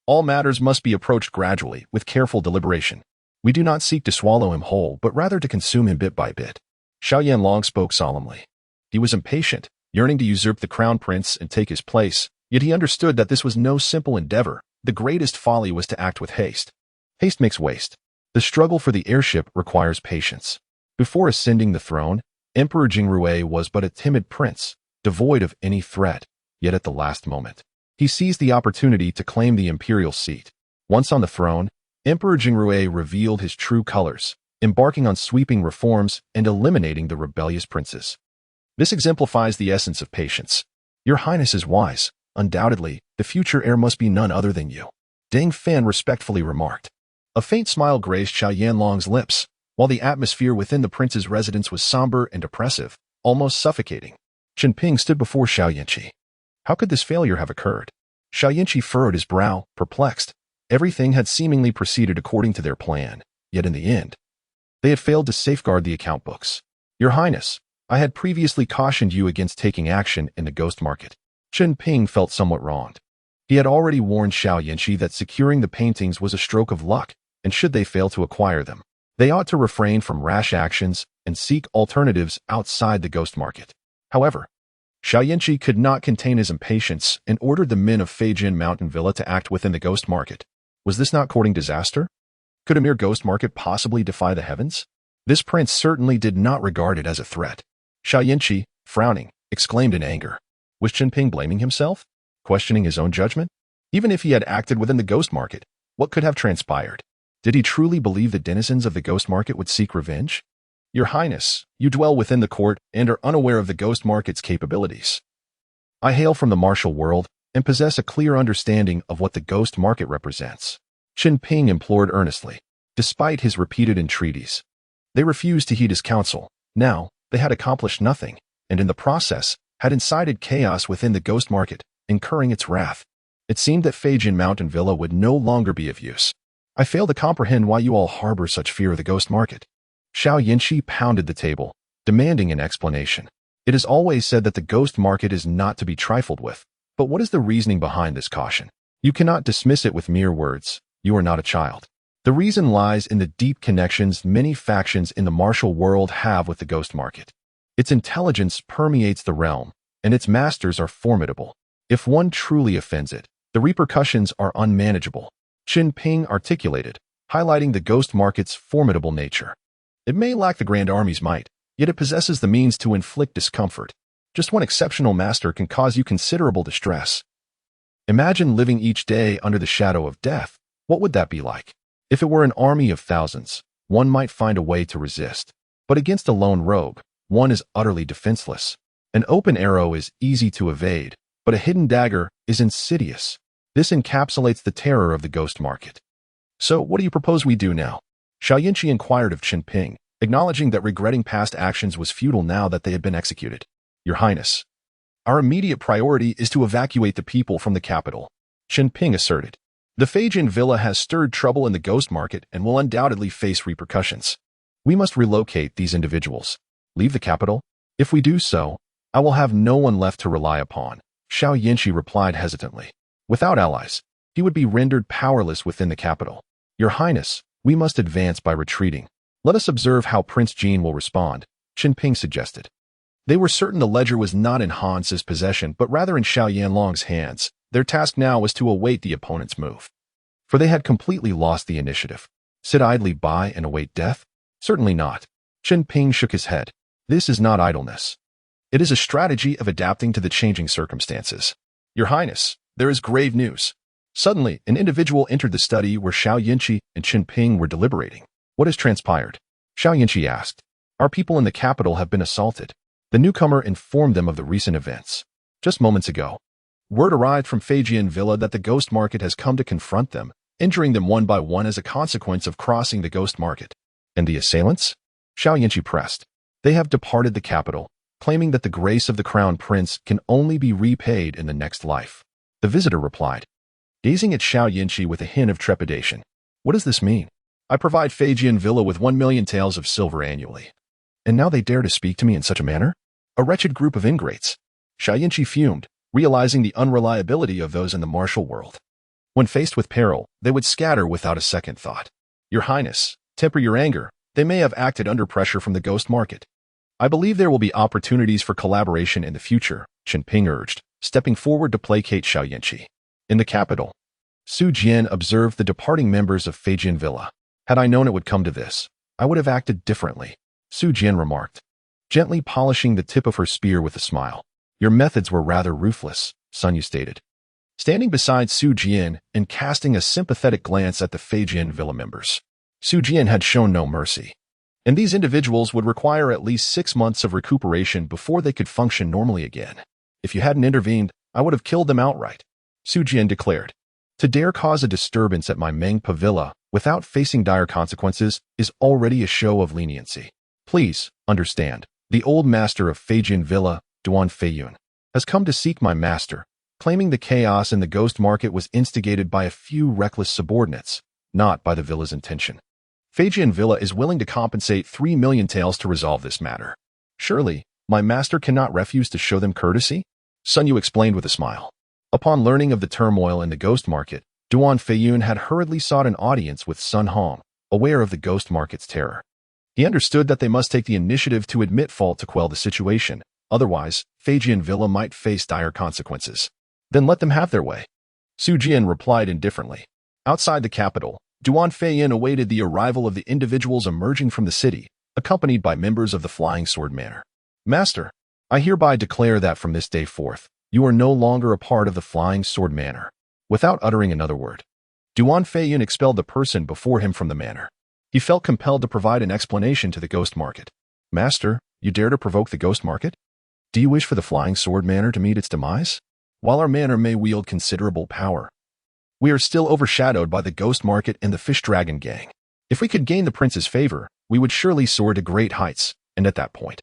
All matters must be approached gradually, with careful deliberation. We do not seek to swallow him whole, but rather to consume him bit by bit. Xiao Yanlong spoke solemnly. He was impatient, yearning to usurp the crown prince and take his place, yet he understood that this was no simple endeavor. The greatest folly was to act with haste. Haste makes waste. The struggle for the heirship requires patience. Before ascending the throne, Emperor Jingrui was but a timid prince, devoid of any threat, yet at the last moment, he seized the opportunity to claim the imperial seat. Once on the throne, Emperor Jingrui revealed his true colors, embarking on sweeping reforms and eliminating the rebellious princes. This exemplifies the essence of patience. Your Highness is wise. Undoubtedly, the future heir must be none other than you, Deng Fan respectfully remarked. A faint smile graced Xiao Yanlong's lips, while the atmosphere within the prince's residence was somber and oppressive, almost suffocating. Chen Ping stood before Xiao Yanqi. How could this failure have occurred? Xiao Yanqi furrowed his brow, perplexed. Everything had seemingly proceeded according to their plan, yet in the end, they had failed to safeguard the account books. Your Highness, I had previously cautioned you against taking action in the ghost market. Chen Ping felt somewhat wronged. He had already warned Xiao Yanqi that securing the paintings was a stroke of luck, and should they fail to acquire them, they ought to refrain from rash actions and seek alternatives outside the ghost market. However, Xiao Yanqi could not contain his impatience and ordered the men of Feijin Mountain Villa to act within the ghost market. Was this not courting disaster? Could a mere ghost market possibly defy the heavens? This prince certainly did not regard it as a threat. Xiao Yanqi, frowning, exclaimed in anger. Was Chen Ping blaming himself? Questioning his own judgment? Even if he had acted within the ghost market, what could have transpired? Did he truly believe the denizens of the ghost market would seek revenge? Your Highness, you dwell within the court and are unaware of the ghost market's capabilities. I hail from the martial world and possess a clear understanding of what the ghost market represents. Chen Ping implored earnestly. Despite his repeated entreaties, they refused to heed his counsel. Now, they had accomplished nothing, and in the process, had incited chaos within the ghost market, incurring its wrath. It seemed that Feijin Mountain Villa would no longer be of use. I fail to comprehend why you all harbor such fear of the ghost market. Xiao Yanqi pounded the table, demanding an explanation. It is always said that the ghost market is not to be trifled with. But what is the reasoning behind this caution? You cannot dismiss it with mere words. You are not a child. The reason lies in the deep connections many factions in the martial world have with the ghost market. Its intelligence permeates the realm, and its masters are formidable. If one truly offends it, the repercussions are unmanageable. Chen Ping articulated, highlighting the ghost market's formidable nature. It may lack the Grand Army's might, yet it possesses the means to inflict discomfort. Just one exceptional master can cause you considerable distress. Imagine living each day under the shadow of death. What would that be like? If it were an army of thousands, one might find a way to resist. But against a lone rogue, one is utterly defenseless. An open arrow is easy to evade, but a hidden dagger is insidious. This encapsulates the terror of the ghost market. So, what do you propose we do now? Xiao Yanqi inquired of Chen Ping, acknowledging that regretting past actions was futile now that they had been executed. Your Highness, our immediate priority is to evacuate the people from the capital, Chen Ping asserted. The Feijin Villa has stirred trouble in the ghost market and will undoubtedly face repercussions. We must relocate these individuals. Leave the capital? If we do so, I will have no one left to rely upon, Xiao Yanqi replied hesitantly. Without allies, he would be rendered powerless within the capital. Your Highness, we must advance by retreating. Let us observe how Prince Jin will respond, Chen Ping suggested. They were certain the ledger was not in Hans's possession, but rather in Xiao Yanlong's hands. Their task now was to await the opponent's move. For they had completely lost the initiative. Sit idly by and await death? Certainly not. Chen Ping shook his head. This is not idleness. It is a strategy of adapting to the changing circumstances. Your Highness, there is grave news. Suddenly, an individual entered the study where Xiao Yanqi and Chen Ping were deliberating. What has transpired? Xiao Yanqi asked. Our people in the capital have been assaulted. The newcomer informed them of the recent events. Just moments ago, word arrived from Feijin Villa that the ghost market has come to confront them, injuring them one by one as a consequence of crossing the ghost market. And the assailants? Xiao Yanqi pressed. They have departed the capital, claiming that the grace of the crown prince can only be repaid in the next life. The visitor replied, gazing at Xiao Yanqi with a hint of trepidation. What does this mean? I provide Feijin Villa with 1 million taels of silver annually. And now they dare to speak to me in such a manner? A wretched group of ingrates. Xiao Yinqi fumed, realizing the unreliability of those in the martial world. When faced with peril, they would scatter without a second thought. Your Highness, temper your anger. They may have acted under pressure from the ghost market. I believe there will be opportunities for collaboration in the future, Chen Ping urged, stepping forward to placate Xiao Yinqi. In the capital, Su Jian observed the departing members of Feijian Villa. Had I known it would come to this, I would have acted differently, Su Jian remarked, gently polishing the tip of her spear with a smile. Your methods were rather ruthless, Sun Yu stated. Standing beside Su Jian and casting a sympathetic glance at the Feijian Villa members, Su Jian had shown no mercy. And these individuals would require at least 6 months of recuperation before they could function normally again. If you hadn't intervened, I would have killed them outright, Su Jian declared. To dare cause a disturbance at my Mengpa Villa without facing dire consequences is already a show of leniency. Please, understand, the old master of Feijian Villa, Duan Feiyun, has come to seek my master, claiming the chaos in the ghost market was instigated by a few reckless subordinates, not by the villa's intention. Feijian Villa is willing to compensate 3 million taels to resolve this matter. Surely, my master cannot refuse to show them courtesy? Sun Yu explained with a smile. Upon learning of the turmoil in the ghost market, Duan Feiyun had hurriedly sought an audience with Sun Hong, aware of the ghost market's terror. He understood that they must take the initiative to admit fault to quell the situation, otherwise, Feijian Villa might face dire consequences. Then let them have their way. Su Jian replied indifferently. Outside the capital, Duan Feiyun awaited the arrival of the individuals emerging from the city, accompanied by members of the Flying Sword Manor. Master, I hereby declare that from this day forth, you are no longer a part of the Flying Sword Manor. Without uttering another word, Duan Feiyun expelled the person before him from the manor. He felt compelled to provide an explanation to the ghost market. Master, you dare to provoke the ghost market? Do you wish for the Flying Sword Manor to meet its demise? While our manor may wield considerable power, we are still overshadowed by the ghost market and the fish dragon gang. If we could gain the prince's favor, we would surely soar to great heights, and at that point,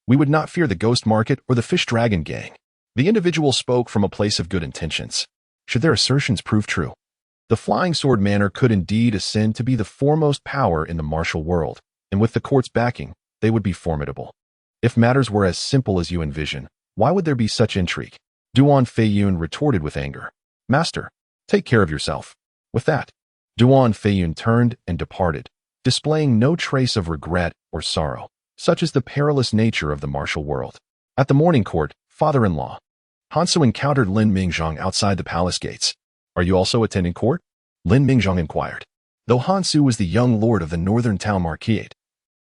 we would not fear the ghost market or the fish dragon gang. The individual spoke from a place of good intentions. Should their assertions prove true, the Flying Sword Manor could indeed ascend to be the foremost power in the martial world, and with the court's backing, they would be formidable. If matters were as simple as you envision, why would there be such intrigue? Duan Feiyun retorted with anger. Master, take care of yourself. With that, Duan Feiyun turned and departed, displaying no trace of regret or sorrow. Such is the perilous nature of the martial world. At the morning court, father-in-law Hansu encountered Lin Mingzhong outside the palace gates. Are you also attending court? Lin Mingzhong inquired. Though Hansu was the young lord of the northern town Marquis,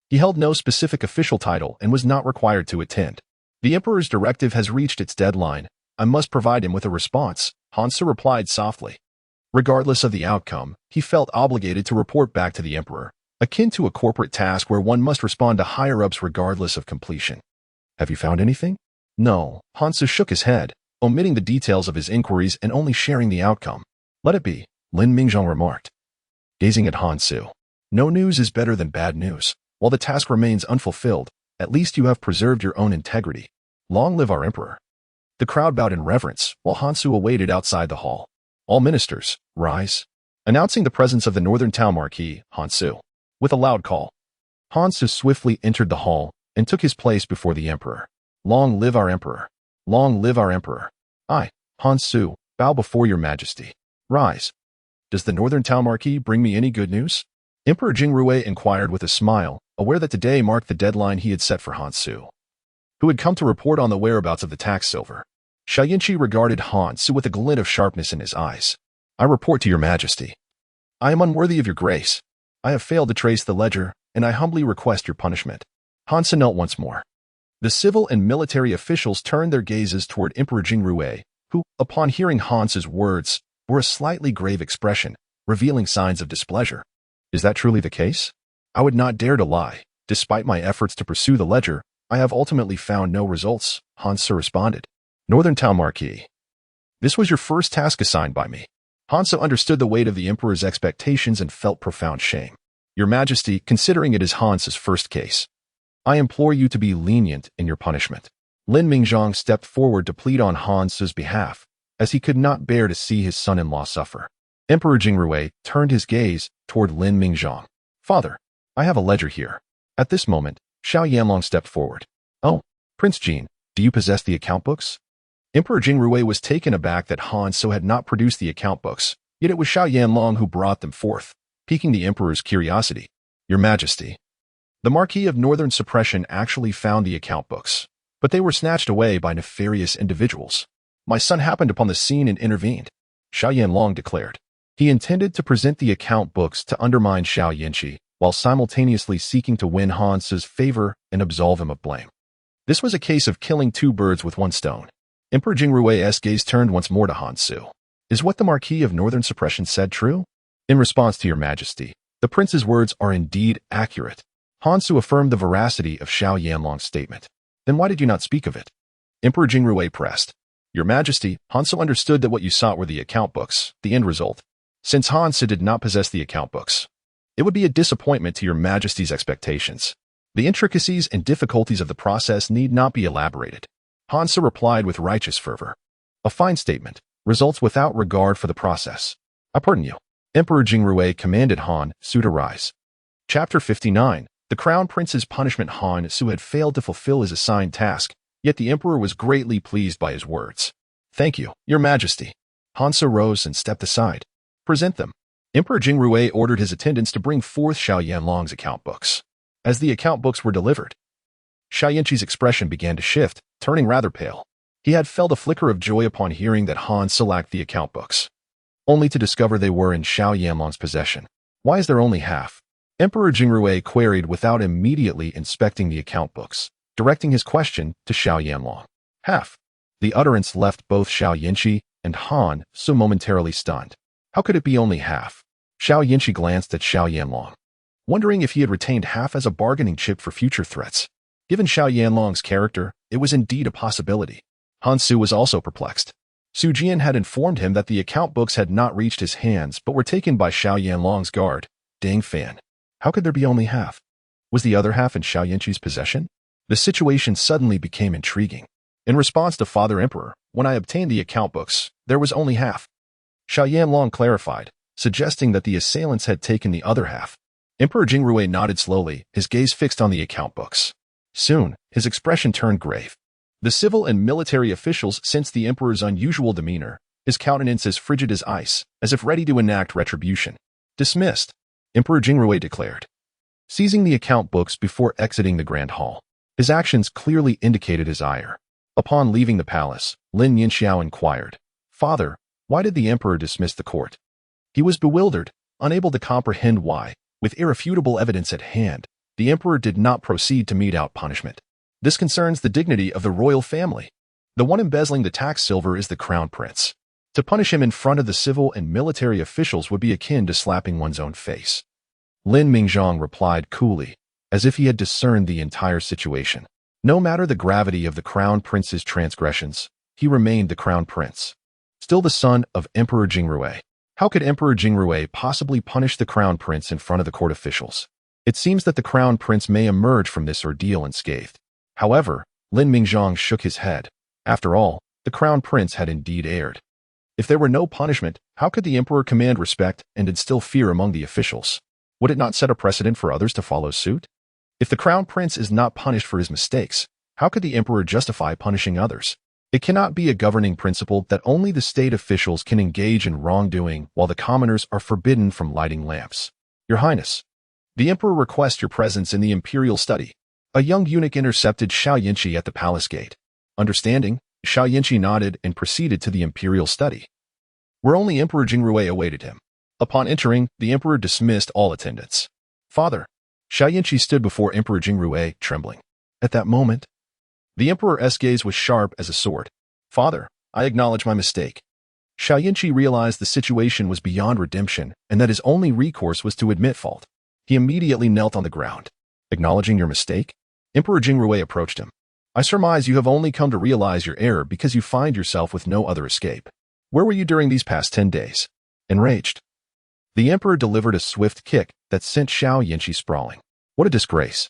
he held no specific official title and was not required to attend. The emperor's directive has reached its deadline. I must provide him with a response, Hansu replied softly. Regardless of the outcome, he felt obligated to report back to the emperor, akin to a corporate task where one must respond to higher-ups regardless of completion. Have you found anything? No, Hansu shook his head, omitting the details of his inquiries and only sharing the outcome. Let it be, Lin Mingzhong remarked, gazing at Hansu. No news is better than bad news. While the task remains unfulfilled, at least you have preserved your own integrity. Long live our emperor. The crowd bowed in reverence, while Hansu awaited outside the hall. All ministers, rise. Announcing the presence of the northern town Marquis, Hansu, with a loud call. Hansu swiftly entered the hall and took his place before the emperor. Long live our emperor. Long live our emperor. I, Hansu, bow before your majesty. Rise. Does the northern town Marquis bring me any good news? Emperor Jingrui inquired with a smile, aware that today marked the deadline he had set for Hansu, who had come to report on the whereabouts of the tax silver. Xiao Yinqi regarded Hansu with a glint of sharpness in his eyes. I report to your majesty. I am unworthy of your grace. I have failed to trace the ledger, and I humbly request your punishment. Hansu knelt once more. The civil and military officials turned their gazes toward Emperor Jingrui, who, upon hearing Hansu's words, bore a slightly grave expression, revealing signs of displeasure. Is that truly the case? I would not dare to lie. Despite my efforts to pursue the ledger, I have ultimately found no results, Hansu responded. Northern Town Marquis. This was your first task assigned by me. Hansu understood the weight of the emperor's expectations and felt profound shame. Your majesty, considering it is Hansu's first case, I implore you to be lenient in your punishment. Lin Mingzhong stepped forward to plead on Hansu's behalf, as he could not bear to see his son-in-law suffer. Emperor Jingrui turned his gaze toward Lin Mingzhong. Father, I have a ledger here. At this moment, Xiao Yanlong stepped forward. Oh, Prince Jin, Do you possess the account books? Emperor Jingrui was taken aback that Han So had not produced the account books, yet it was Xiao Yanlong who brought them forth, piquing the emperor's curiosity. Your Majesty, the Marquis of Northern Suppression actually found the account books, but they were snatched away by nefarious individuals. My son happened upon the scene and intervened, Xiao Yanlong declared. He intended to present the account books to undermine Xiao Yanqi, while simultaneously seeking to win Han Su's favor and absolve him of blame. This was a case of killing two birds with one stone. Emperor Jingrui's gaze turned once more to Han Su. Is what the Marquis of Northern Suppression said true? In response to your Majesty, the prince's words are indeed accurate. Han Su affirmed the veracity of Xiao Yanlong's statement. Then why did you not speak of it? Emperor Jingrui pressed. Your Majesty, Han Su understood that what you sought were the account books, the end result. Since Han Su did not possess the account books, it would be a disappointment to your Majesty's expectations. The intricacies and difficulties of the process need not be elaborated. Han Su replied with righteous fervor. A fine statement, results without regard for the process. I pardon you. Emperor Jingrui commanded Han Su to rise. Chapter 59. The Crown Prince's punishment. Han Su had failed to fulfill his assigned task, yet the emperor was greatly pleased by his words. Thank you, your Majesty. Han Su rose and stepped aside. Present them. Emperor Jingrui ordered his attendants to bring forth Xiao Yanlong's account books. As the account books were delivered, Xiao Yanqi's expression began to shift, turning rather pale. He had felt a flicker of joy upon hearing that Han Su lacked the account books, only to discover they were in Xiao Yanlong's possession. Why is there only half? Emperor Jingrui queried without immediately inspecting the account books, directing his question to Xiao Yanlong. Half. The utterance left both Xiao Yanqi and Han Su momentarily stunned. How could it be only half? Xiao Yanqi glanced at Xiao Yanlong, wondering if he had retained half as a bargaining chip for future threats. Given Xiao Yanlong's character, it was indeed a possibility. Han Su was also perplexed. Su Jian had informed him that the account books had not reached his hands but were taken by Xiao Yanlong's guard, Dang Fan. How could there be only half? Was the other half in Xiao Yanqi's possession? The situation suddenly became intriguing. In response to Father Emperor, when I obtained the account books, there was only half. Xiao Yanlong clarified, suggesting that the assailants had taken the other half. Emperor Jingrui nodded slowly, his gaze fixed on the account books. Soon, his expression turned grave. The civil and military officials sensed the emperor's unusual demeanor, his countenance as frigid as ice, as if ready to enact retribution. Dismissed, Emperor Jingrui declared, seizing the account books before exiting the Grand Hall. His actions clearly indicated his ire. Upon leaving the palace, Lin Yinxiao inquired, Father, why did the emperor dismiss the court? He was bewildered, unable to comprehend why, with irrefutable evidence at hand, the emperor did not proceed to mete out punishment. This concerns the dignity of the royal family. The one embezzling the tax silver is the crown prince. To punish him in front of the civil and military officials would be akin to slapping one's own face. Lin Mingzhong replied coolly, as if he had discerned the entire situation. No matter the gravity of the crown prince's transgressions, he remained the crown prince, still the son of Emperor Jingrui. How could Emperor Jingrui possibly punish the crown prince in front of the court officials? It seems that the crown prince may emerge from this ordeal unscathed. However, Lin Mingzhong shook his head. After all, the crown prince had indeed erred. If there were no punishment, how could the emperor command respect and instill fear among the officials? Would it not set a precedent for others to follow suit? If the crown prince is not punished for his mistakes, how could the emperor justify punishing others? It cannot be a governing principle that only the state officials can engage in wrongdoing while the commoners are forbidden from lighting lamps. Your Highness, the emperor requests your presence in the imperial study. A young eunuch intercepted Xiao Yanqi at the palace gate. Understanding, Xiao Yanqi nodded and proceeded to the imperial study, where only Emperor Jingrui awaited him. Upon entering, the emperor dismissed all attendants. Father, Xiao Yanqi stood before Emperor Jingrui, trembling. At that moment, the emperor's gaze was sharp as a sword. Father, I acknowledge my mistake. Xiao Yanqi realized the situation was beyond redemption and that his only recourse was to admit fault. He immediately knelt on the ground. Acknowledging your mistake? Emperor Jingrui approached him. I surmise you have only come to realize your error because you find yourself with no other escape. Where were you during these past 10 days? Enraged, the emperor delivered a swift kick that sent Xiao Yanqi sprawling. What a disgrace.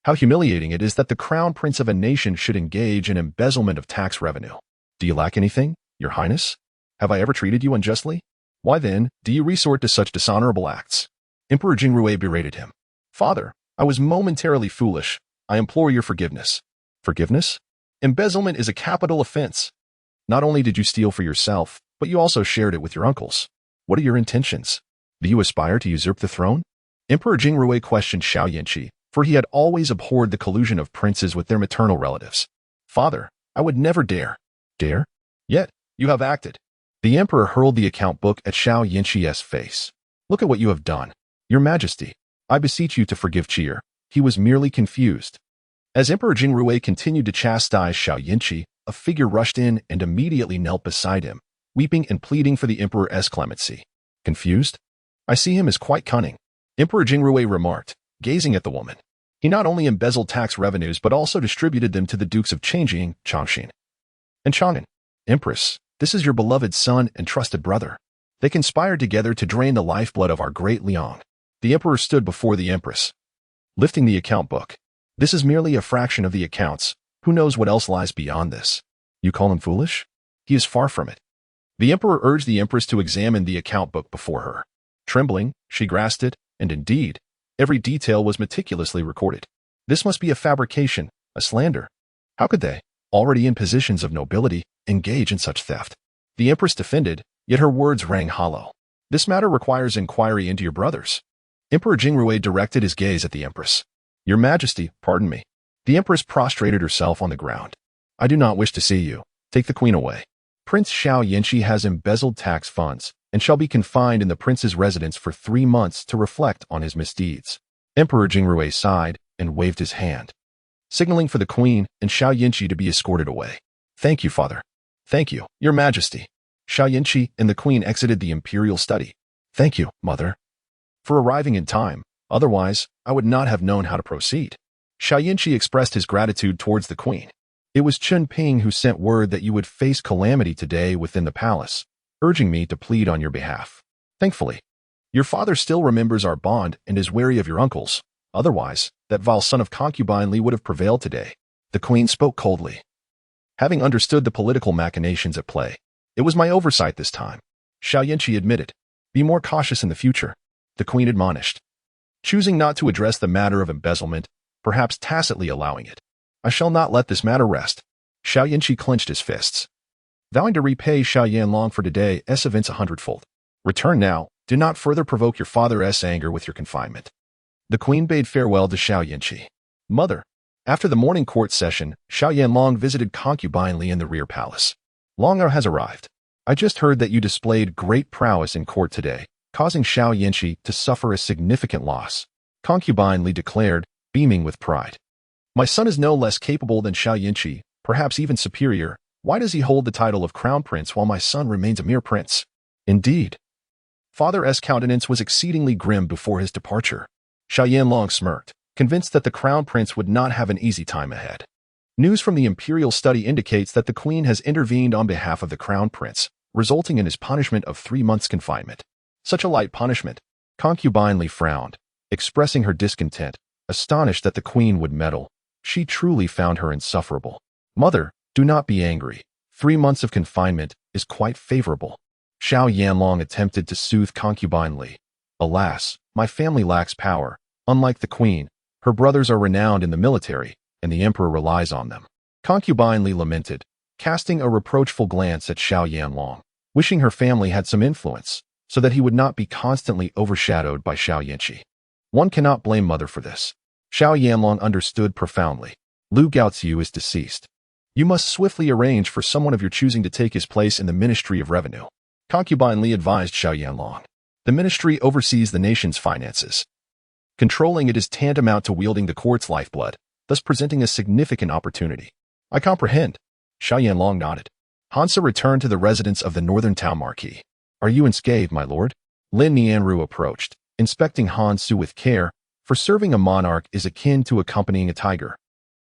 How humiliating it is that the crown prince of a nation should engage in embezzlement of tax revenue. Do you lack anything, your highness? Have I ever treated you unjustly? Why then, do you resort to such dishonorable acts? Emperor Jingrui berated him. Father, I was momentarily foolish. I implore your forgiveness. Forgiveness? Embezzlement is a capital offense. Not only did you steal for yourself, but you also shared it with your uncles. What are your intentions? Do you aspire to usurp the throne? Emperor Jingrui questioned Xiao Yanqi, for he had always abhorred the collusion of princes with their maternal relatives. Father, I would never dare. Dare? Yet, you have acted. The emperor hurled the account book at Xiao Yanqi's face. Look at what you have done. Your Majesty, I beseech you to forgive Chier. He was merely confused. As Emperor Jingrui continued to chastise Xiao Yanqi, a figure rushed in and immediately knelt beside him, weeping and pleading for the emperor's clemency. Confused? I see him as quite cunning. Emperor Jingrui remarked, gazing at the woman. He not only embezzled tax revenues but also distributed them to the dukes of Changjing, Chongqing, and Chang'an. Empress, this is your beloved son and trusted brother. They conspired together to drain the lifeblood of our Great Liang. The emperor stood before the empress, lifting the account book. This is merely a fraction of the accounts. Who knows what else lies beyond this? You call him foolish? He is far from it. The emperor urged the empress to examine the account book before her. Trembling, she grasped it, and indeed, every detail was meticulously recorded. This must be a fabrication, a slander. How could they, already in positions of nobility, engage in such theft? The empress defended, yet her words rang hollow. This matter requires inquiry into your brothers. Emperor Jingrui directed his gaze at the empress. Your Majesty, pardon me. The empress prostrated herself on the ground. I do not wish to see you. Take the queen away. Prince Xiao Yanqi has embezzled tax funds and shall be confined in the prince's residence for 3 months to reflect on his misdeeds. Emperor Jingrui sighed and waved his hand, signaling for the queen and Xiao Yanqi to be escorted away. Thank you, father. Thank you, your Majesty. Xiao Yanqi and the queen exited the imperial study. Thank you, mother, for arriving in time. Otherwise, I would not have known how to proceed. Xiao Yanqi expressed his gratitude towards the queen. It was Chen Ping who sent word that you would face calamity today within the palace, urging me to plead on your behalf. Thankfully, your father still remembers our bond and is wary of your uncles. Otherwise, that vile son of concubine Li would have prevailed today. The queen spoke coldly. Having understood the political machinations at play, it was my oversight this time. Xiao Yanqi admitted. Be more cautious in the future, the queen admonished. Choosing not to address the matter of embezzlement, perhaps tacitly allowing it. I shall not let this matter rest. Xiao Yanqi clenched his fists, vowing to repay Xiao Yanlong for today's events 100-fold. Return now, do not further provoke your father's anger with your confinement. The queen bade farewell to Xiao Yanqi. Mother, after the morning court session, Xiao Yanlong visited concubine Li in the rear palace. Longar has arrived. I just heard that you displayed great prowess in court today, causing Xiao Yanqi to suffer a significant loss. Concubine Li declared, beaming with pride. My son is no less capable than Xiao Yanqi, perhaps even superior. Why does he hold the title of crown prince while my son remains a mere prince? Indeed. Father's countenance was exceedingly grim before his departure. Xiao Yanlong smirked, convinced that the crown prince would not have an easy time ahead. News from the imperial study indicates that the queen has intervened on behalf of the crown prince, resulting in his punishment of 3 months' confinement. Such a light punishment. Concubine Li frowned, expressing her discontent, astonished that the queen would meddle. She truly found her insufferable. Mother, do not be angry. 3 months of confinement is quite favorable. Xiao Yanlong attempted to soothe concubine Li. Alas, my family lacks power. Unlike the queen, her brothers are renowned in the military, and the emperor relies on them. Concubine Li lamented, casting a reproachful glance at Xiao Yanlong, wishing her family had some influence, so that he would not be constantly overshadowed by Xiao Yanqi. One cannot blame mother for this. Xiao Yanlong understood profoundly. Lu Gaoziu is deceased. You must swiftly arrange for someone of your choosing to take his place in the Ministry of Revenue. Concubine Li advised Xiao Yanlong. The ministry oversees the nation's finances. Controlling it is tantamount to wielding the court's lifeblood, thus presenting a significant opportunity. I comprehend. Xiao Yanlong nodded. Hansa returned to the residence of the northern town marquis. Are you unscathed, my lord? Lin Nianru approached, inspecting Han Su with care, for serving a monarch is akin to accompanying a tiger.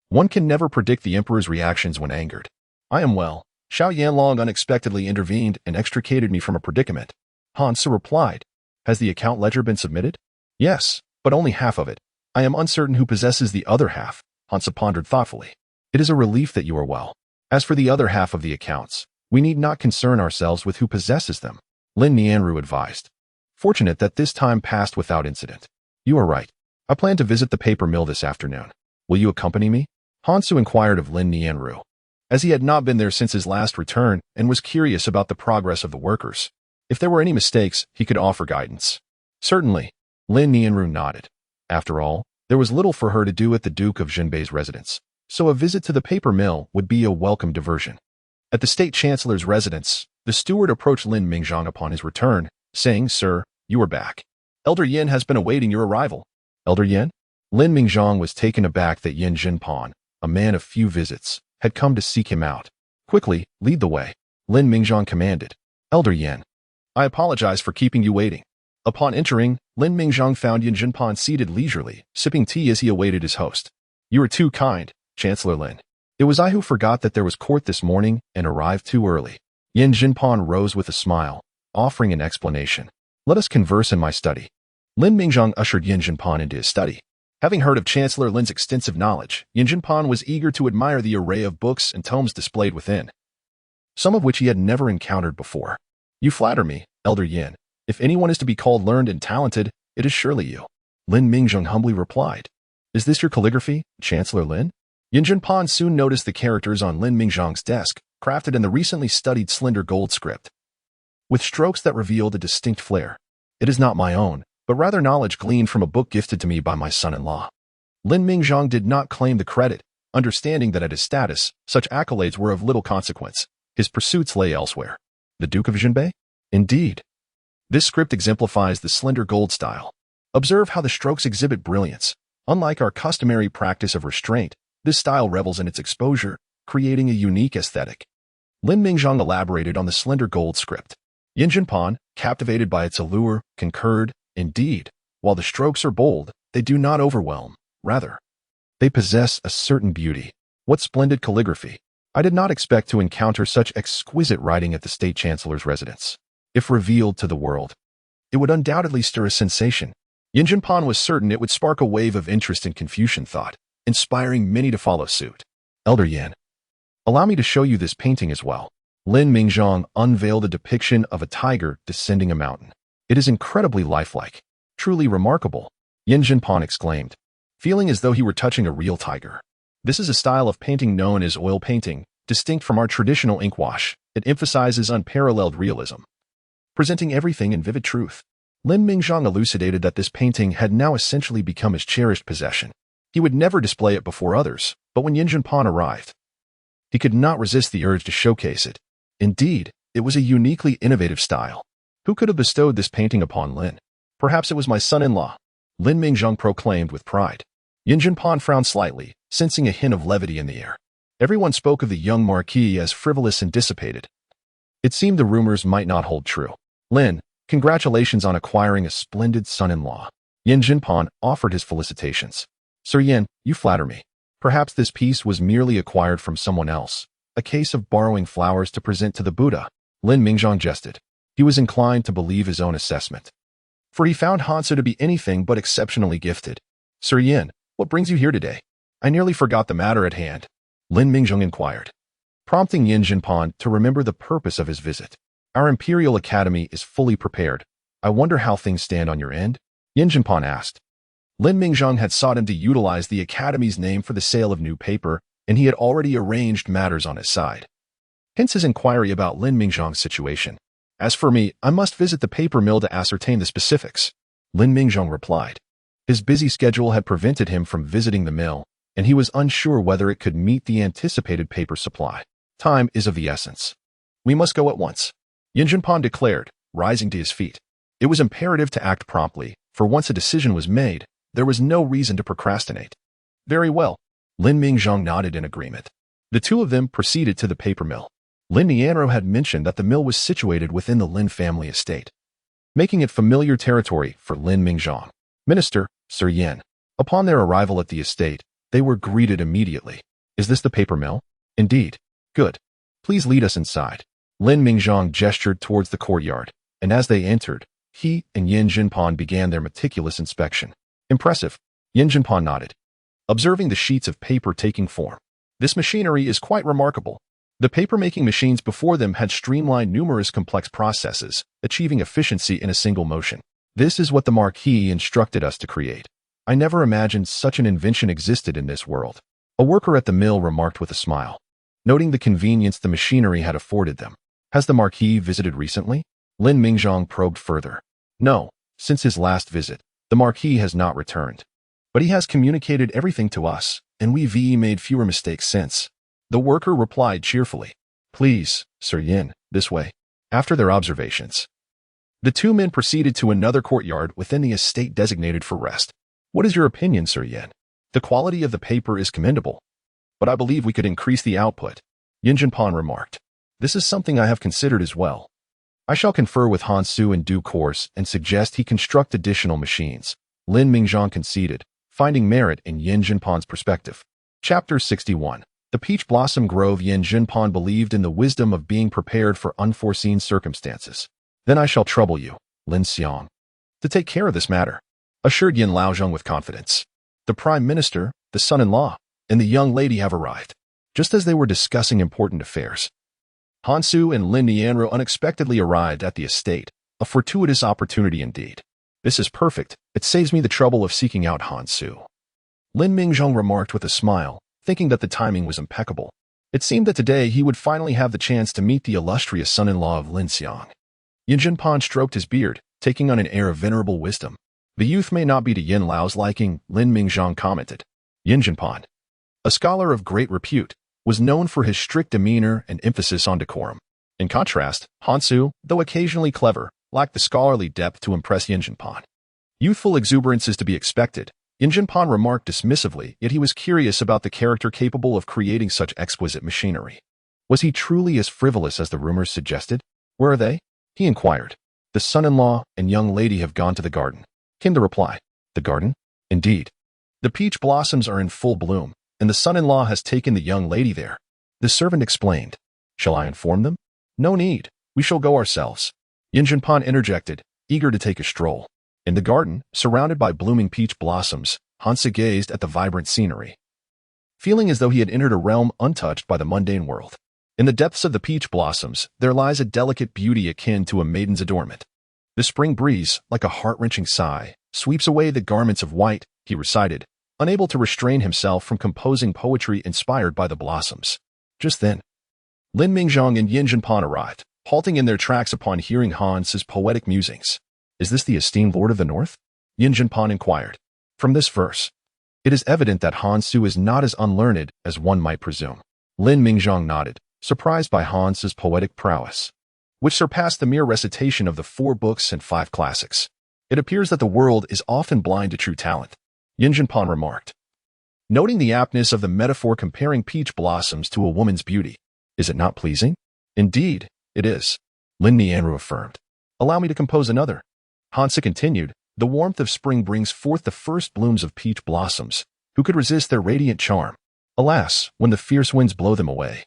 One can never predict the emperor's reactions when angered. I am well. Xiao Yanlong unexpectedly intervened and extricated me from a predicament. Han Su replied. Has the account ledger been submitted? Yes, but only half of it. I am uncertain who possesses the other half. Han Su pondered thoughtfully. It is a relief that you are well. As for the other half of the accounts, we need not concern ourselves with who possesses them. Lin Nianru advised. Fortunate that this time passed without incident. You are right. I plan to visit the paper mill this afternoon. Will you accompany me? Han Su inquired of Lin Nianru. as he had not been there since his last return and was curious about the progress of the workers. If there were any mistakes, he could offer guidance. Certainly, Lin Nianru nodded. After all, there was little for her to do at the Duke of Zhenbei's residence, so a visit to the paper mill would be a welcome diversion. At the State Chancellor's residence, the steward approached Lin Mingzhang upon his return, saying, "Sir, you are back. Elder Yin has been awaiting your arrival." Elder Yin? Lin Mingzhang was taken aback that Yin Jinpan, a man of few visits, had come to seek him out. "Quickly, lead the way," Lin Mingzhang commanded. "Elder Yin, I apologize for keeping you waiting." Upon entering, Lin Mingzhang found Yin Jinpan seated leisurely, sipping tea as he awaited his host. "You are too kind, Chancellor Lin. It was I who forgot that there was court this morning and arrived too early." Yin Jinpan rose with a smile, offering an explanation. "Let us converse in my study." Lin Mingzhang ushered Yin Jinpan into his study. Having heard of Chancellor Lin's extensive knowledge, Yin Jinpan was eager to admire the array of books and tomes displayed within, some of which he had never encountered before. "You flatter me, Elder Yin. If anyone is to be called learned and talented, it is surely you," Lin Mingzhang humbly replied. "Is this your calligraphy, Chancellor Lin?" Yin Jinpan soon noticed the characters on Lin Mingzhang's desk, crafted in the recently studied slender gold script, with strokes that revealed a distinct flair. "It is not my own, but rather knowledge gleaned from a book gifted to me by my son-in-law." Lin Mingzhang did not claim the credit, understanding that at his status, such accolades were of little consequence. His pursuits lay elsewhere. The Duke of Zhenbei? Indeed. This script exemplifies the slender gold style. Observe how the strokes exhibit brilliance. Unlike our customary practice of restraint, this style revels in its exposure, creating a unique aesthetic. Lin Mingzhang elaborated on the slender gold script. Yin Jinpan, captivated by its allure, concurred. "Indeed, while the strokes are bold, they do not overwhelm. Rather, they possess a certain beauty. What splendid calligraphy. I did not expect to encounter such exquisite writing at the State Chancellor's residence. If revealed to the world, it would undoubtedly stir a sensation." Yin Jinpan was certain it would spark a wave of interest in Confucian thought, inspiring many to follow suit. "Elder Yin, allow me to show you this painting as well." Lin Mingzhang unveiled a depiction of a tiger descending a mountain. "It is incredibly lifelike. Truly remarkable," Yin Jinpan exclaimed, feeling as though he were touching a real tiger. "This is a style of painting known as oil painting, distinct from our traditional ink wash. It emphasizes unparalleled realism, presenting everything in vivid truth." Lin Mingzhang elucidated that this painting had now essentially become his cherished possession. He would never display it before others, but when Yin Jinpan arrived, he could not resist the urge to showcase it. Indeed, it was a uniquely innovative style. Who could have bestowed this painting upon Lin? "Perhaps it was my son-in-law," Lin Mingzhang proclaimed with pride. Yin Jinpan frowned slightly, sensing a hint of levity in the air. Everyone spoke of the young Marquis as frivolous and dissipated. It seemed the rumors might not hold true. "Lin, congratulations on acquiring a splendid son-in-law." Yin Jinpan offered his felicitations. "Sir Yin, you flatter me. Perhaps this piece was merely acquired from someone else, a case of borrowing flowers to present to the Buddha." Lin Mingzhang jested. He was inclined to believe his own assessment, for he found Hansu to be anything but exceptionally gifted. "Sir Yin, what brings you here today?" "I nearly forgot the matter at hand," Lin Mingzhang inquired, prompting Yin Jinpan to remember the purpose of his visit. "Our Imperial Academy is fully prepared. I wonder how things stand on your end?" Yin Jinpan asked. Lin Mingzhang had sought him to utilize the Academy's name for the sale of new paper, and he had already arranged matters on his side. Hence his inquiry about Lin Mingzhang's situation. "As for me, I must visit the paper mill to ascertain the specifics," Lin Mingzhang replied. His busy schedule had prevented him from visiting the mill, and he was unsure whether it could meet the anticipated paper supply. "Time is of the essence. We must go at once," Yin Jinpan declared, rising to his feet. It was imperative to act promptly, for once a decision was made, there was no reason to procrastinate. "Very well," Lin Mingzhang nodded in agreement. The two of them proceeded to the paper mill. Lin Nianru had mentioned that the mill was situated within the Lin family estate, making it familiar territory for Lin Mingzhang. "Minister, Sir Yin." Upon their arrival at the estate, they were greeted immediately. "Is this the paper mill?" "Indeed." "Good. Please lead us inside." Lin Mingzhang gestured towards the courtyard, and as they entered, he and Yin Jinpan began their meticulous inspection. "Impressive." Yin Jinpan nodded, observing the sheets of paper taking form. "This machinery is quite remarkable." The paper-making machines before them had streamlined numerous complex processes, achieving efficiency in a single motion. "This is what the Marquis instructed us to create. I never imagined such an invention existed in this world," a worker at the mill remarked with a smile. noting the convenience the machinery had afforded them. Has the Marquis visited recently? Lin Mingzhong probed further. No, since his last visit, the Marquis has not returned. But he has communicated everything to us, and we've made fewer mistakes since. The worker replied cheerfully. Please, Sir Yin, this way. After their observations, the two men proceeded to another courtyard within the estate designated for rest. What is your opinion, Sir Yin? The quality of the paper is commendable, but I believe we could increase the output, Yin Jinpan remarked. This is something I have considered as well. I shall confer with Han Su in due course and suggest he construct additional machines, Lin Mingzhong conceded, finding merit in Yin Jinpan's perspective. Chapter 61. The Peach Blossom Grove. Yin Jinpan believed in the wisdom of being prepared for unforeseen circumstances. Then I shall trouble you, Lin Xiang, to take care of this matter, assured Yin Laozhong with confidence. The Prime Minister, the son-in-law, and the young lady have arrived, just as they were discussing important affairs. Han Su and Lin Nianru unexpectedly arrived at the estate, a fortuitous opportunity indeed. This is perfect, it saves me the trouble of seeking out Han Su, Lin Mingzhong remarked with a smile, thinking that the timing was impeccable. It seemed that today he would finally have the chance to meet the illustrious son-in-law of Lin Xiang. Yin Jinpan stroked his beard, taking on an air of venerable wisdom. The youth may not be to Yin Lao's liking, Lin Mingzhong commented. Yin Jinpan, a scholar of great repute, was known for his strict demeanor and emphasis on decorum. In contrast, Han Su, though occasionally clever, lacked the scholarly depth to impress Yin Jinpan. Youthful exuberance is to be expected, Yin Jinpan remarked dismissively, yet he was curious about the character capable of creating such exquisite machinery. Was he truly as frivolous as the rumors suggested? Where are they? He inquired. The son-in-law and young lady have gone to the garden, came the reply. The garden? Indeed. The peach blossoms are in full bloom, and the son-in-law has taken the young lady there. The servant explained. Shall I inform them? No need, we shall go ourselves. Yin Jinpan interjected, eager to take a stroll. In the garden, surrounded by blooming peach blossoms, Hansa gazed at the vibrant scenery, feeling as though he had entered a realm untouched by the mundane world. In the depths of the peach blossoms, there lies a delicate beauty akin to a maiden's adornment. The spring breeze, like a heart-wrenching sigh, sweeps away the garments of white, he recited, unable to restrain himself from composing poetry inspired by the blossoms. Just then, Lin Mingzhong and Yin Jinpan arrived, halting in their tracks upon hearing Han's poetic musings. Is this the esteemed Lord of the North? Yin Jinpan inquired. From this verse, it is evident that Han Su is not as unlearned as one might presume. Lin Mingzhong nodded, surprised by Han's poetic prowess, which surpassed the mere recitation of the 4 books and 5 classics. It appears that the world is often blind to true talent, Yin Jinpan remarked, noting the aptness of the metaphor comparing peach blossoms to a woman's beauty. Is it not pleasing? Indeed, it is, Lin Nianru affirmed. Allow me to compose another. Hansa continued, the warmth of spring brings forth the first blooms of peach blossoms. Who could resist their radiant charm? Alas, when the fierce winds blow them away,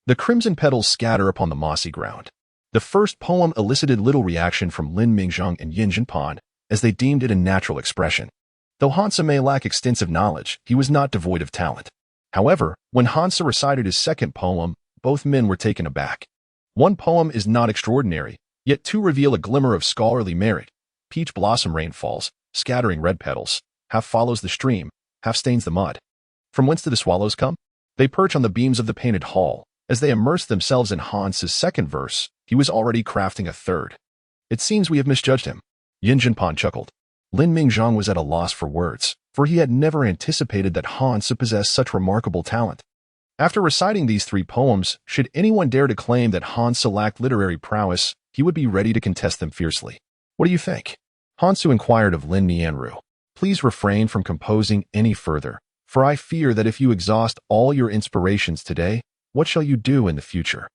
the crimson petals scatter upon the mossy ground. The first poem elicited little reaction from Lin Mingzhong and Yin Jinpan, as they deemed it a natural expression. Though Hansa may lack extensive knowledge, he was not devoid of talent. However, when Hansa recited his second poem, both men were taken aback. One poem is not extraordinary, yet 2 reveal a glimmer of scholarly merit. Peach blossom rain falls, scattering red petals, half follows the stream, half stains the mud. From whence do the swallows come? They perch on the beams of the painted hall. As they immersed themselves in Hans's second verse, he was already crafting a third. It seems we have misjudged him. Yin Jinpan chuckled. Lin Mingzhong was at a loss for words, for he had never anticipated that Hans possessed such remarkable talent. After reciting these 3 poems, should anyone dare to claim that Hansa lacked literary prowess, he would be ready to contest them fiercely. What do you think? Hansu inquired of Lin Nianru. Please refrain from composing any further, for I fear that if you exhaust all your inspirations today, what shall you do in the future?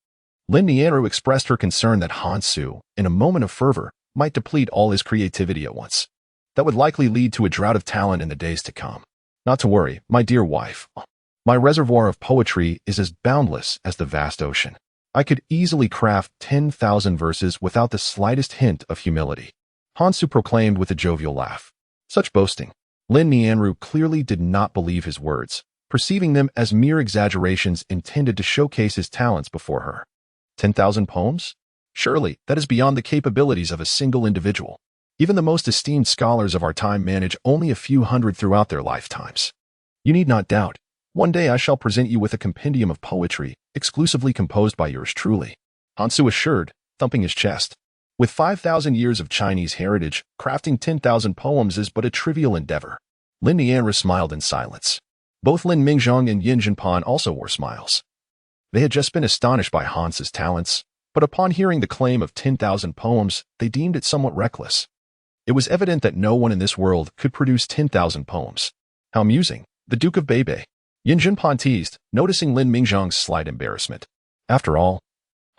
Lin Nianru expressed her concern that Hansu, in a moment of fervor, might deplete all his creativity at once. That would likely lead to a drought of talent in the days to come. Not to worry, my dear wife. My reservoir of poetry is as boundless as the vast ocean. I could easily craft 10,000 verses without the slightest hint of humility, Hansu proclaimed with a jovial laugh. Such boasting. Lin Nianru clearly did not believe his words, perceiving them as mere exaggerations intended to showcase his talents before her. 10,000 poems? Surely, that is beyond the capabilities of a single individual. Even the most esteemed scholars of our time manage only a few hundred throughout their lifetimes. You need not doubt, One day I shall present you with a compendium of poetry, exclusively composed by yours truly, Hansu assured, thumping his chest. With 5,000 years of Chinese heritage, crafting 10,000 poems is but a trivial endeavor. Lin Nianru smiled in silence. Both Lin Mingzhong and Yin Jinpan also wore smiles. They had just been astonished by Hansu's talents, but upon hearing the claim of 10,000 poems, they deemed it somewhat reckless. It was evident that no one in this world could produce 10,000 poems. How amusing, the Duke of Beibei. Yin Jinpan teased, noticing Lin Mingzhong's slight embarrassment. After all,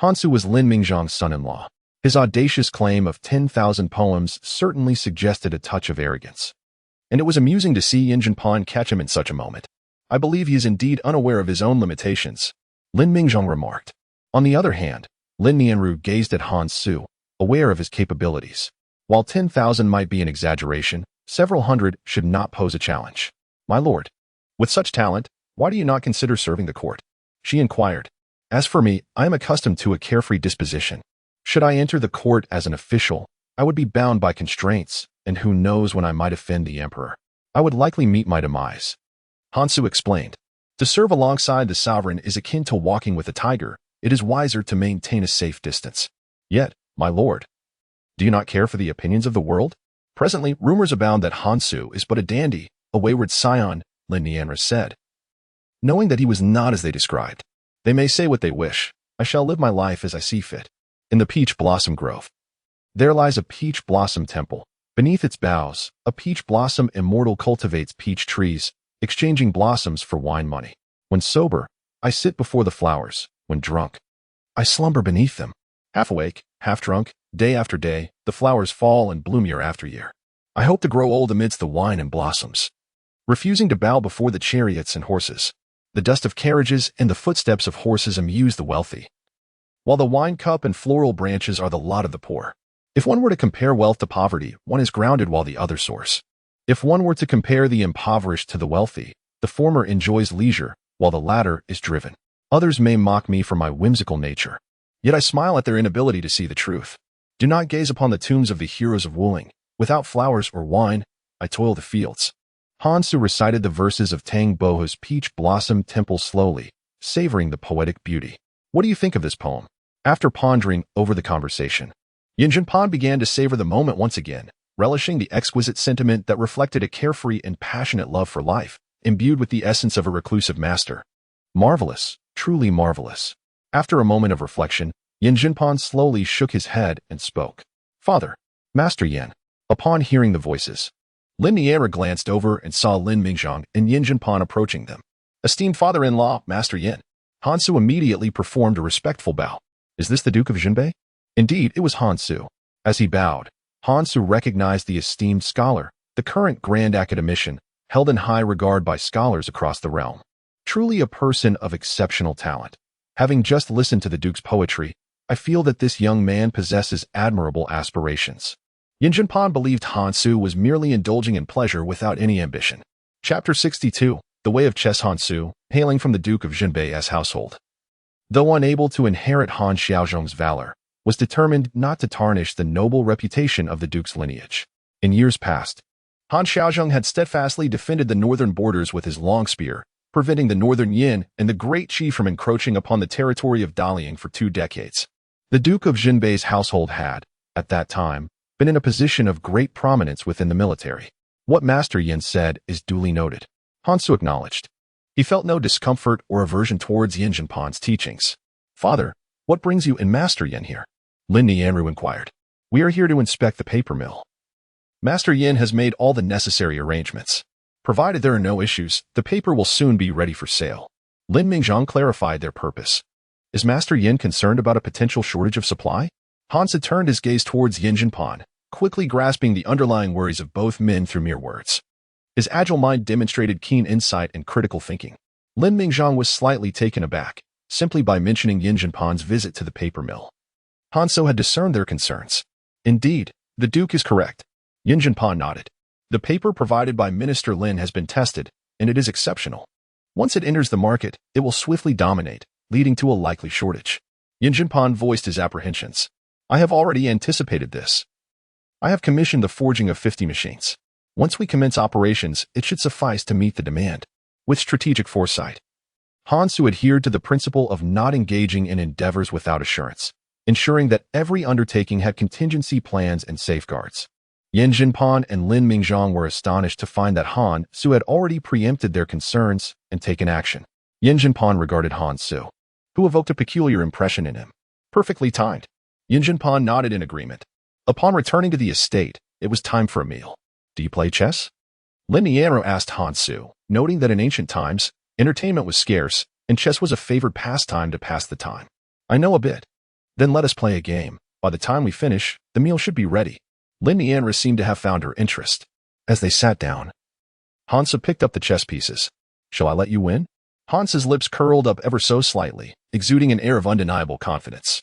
Hansu was Lin Mingzhong's son-in-law. His audacious claim of 10,000 poems certainly suggested a touch of arrogance. And it was amusing to see Yin Jinpan catch him in such a moment. I believe he is indeed unaware of his own limitations, Lin Mingzhong remarked. On the other hand, Lin Nianru gazed at Hansu, aware of his capabilities. While 10,000 might be an exaggeration, several hundred should not pose a challenge. My lord, with such talent, why do you not consider serving the court? She inquired. As for me, I am accustomed to a carefree disposition. Should I enter the court as an official, I would be bound by constraints, and who knows when I might offend the emperor. I would likely meet my demise. Hansu explained. To serve alongside the sovereign is akin to walking with a tiger. It is wiser to maintain a safe distance. Yet, my lord, do you not care for the opinions of the world? Presently, rumors abound that Hansu is but a dandy, a wayward scion, Lin Nianru said. Knowing that he was not as they described. They may say what they wish. I shall live my life as I see fit. In the peach blossom grove, there lies a peach blossom temple. Beneath its boughs, a peach blossom immortal cultivates peach trees, exchanging blossoms for wine money. When sober, I sit before the flowers. When drunk, I slumber beneath them. Half awake, half drunk, day after day, the flowers fall and bloom year after year. I hope to grow old amidst the wine and blossoms. Refusing to bow before the chariots and horses. The dust of carriages and the footsteps of horses amuse the wealthy, while the wine cup and floral branches are the lot of the poor. If one were to compare wealth to poverty, one is grounded while the other soars. If one were to compare the impoverished to the wealthy, the former enjoys leisure, while the latter is driven. Others may mock me for my whimsical nature, yet I smile at their inability to see the truth. Do not gaze upon the tombs of the heroes of Wuling. Without flowers or wine, I toil the fields. Hansu recited the verses of Tang Bohu's Peach Blossom Temple slowly, savoring the poetic beauty. What do you think of this poem? After pondering over the conversation, Yin Jinpan began to savor the moment once again, relishing the exquisite sentiment that reflected a carefree and passionate love for life, imbued with the essence of a reclusive master. Marvelous, truly marvelous. After a moment of reflection, Yin Jinpan slowly shook his head and spoke. Father, Master Yin. Upon hearing the voices, Lin Nianru glanced over and saw Lin Mingzhong and Yin Jinpan approaching them. Esteemed father-in-law, Master Yin. Hansu immediately performed a respectful bow. Is this the Duke of Zhenbei? Indeed, it was Hansu. As he bowed, Hansu recognized the esteemed scholar, the current grand academician, held in high regard by scholars across the realm. Truly a person of exceptional talent. Having just listened to the Duke's poetry, I feel that this young man possesses admirable aspirations. Yin Jinpan believed Hansu was merely indulging in pleasure without any ambition. Chapter 62, The Way of Chess. Hansu, hailing from the Duke of Zhenbei's household, though unable to inherit Han Xiaozhong's valor, was determined not to tarnish the noble reputation of the Duke's lineage. In years past, Han Xiaozhong had steadfastly defended the northern borders with his long spear, preventing the northern Yin and the Great Qi from encroaching upon the territory of Daliang for 2 decades. The Duke of Zhenbei's household had, at that time, been in a position of great prominence within the military. What Master Yin said is duly noted. Hansu acknowledged. He felt no discomfort or aversion towards Yin Jinpan's teachings. Father, what brings you and Master Yin here? Lin Nianru inquired. We are here to inspect the paper mill. Master Yin has made all the necessary arrangements. Provided there are no issues, the paper will soon be ready for sale. Lin Mingzhong clarified their purpose. Is Master Yin concerned about a potential shortage of supply? Hansu turned his gaze towards Yin Jinpan, quickly grasping the underlying worries of both men through mere words. His agile mind demonstrated keen insight and critical thinking. Lin Mingzhong was slightly taken aback, simply by mentioning Yin Jinpan's visit to the paper mill. Hansu had discerned their concerns. Indeed, the Duke is correct. Yin Jinpan nodded. The paper provided by Minister Lin has been tested, and it is exceptional. Once it enters the market, it will swiftly dominate, leading to a likely shortage. Yin Jinpan voiced his apprehensions. I have already anticipated this. I have commissioned the forging of 50 machines. Once we commence operations, it should suffice to meet the demand. with strategic foresight. Han Su adhered to the principle of not engaging in endeavors without assurance, ensuring that every undertaking had contingency plans and safeguards. Yan Jinpan and Lin Mingzhong were astonished to find that Han Su had already preempted their concerns and taken action. Yan Jinpan regarded Han Su, who evoked a peculiar impression in him. Perfectly timed. Yan Jinpan nodded in agreement. Upon returning to the estate, it was time for a meal. Do you play chess? Lin Nianru asked Han Su, noting that in ancient times, entertainment was scarce, and chess was a favored pastime to pass the time. I know a bit. Then let us play a game. By the time we finish, the meal should be ready. Lin Nianru seemed to have found her interest. As they sat down, Han Su picked up the chess pieces. Shall I let you win? Han Su's lips curled up ever so slightly, exuding an air of undeniable confidence,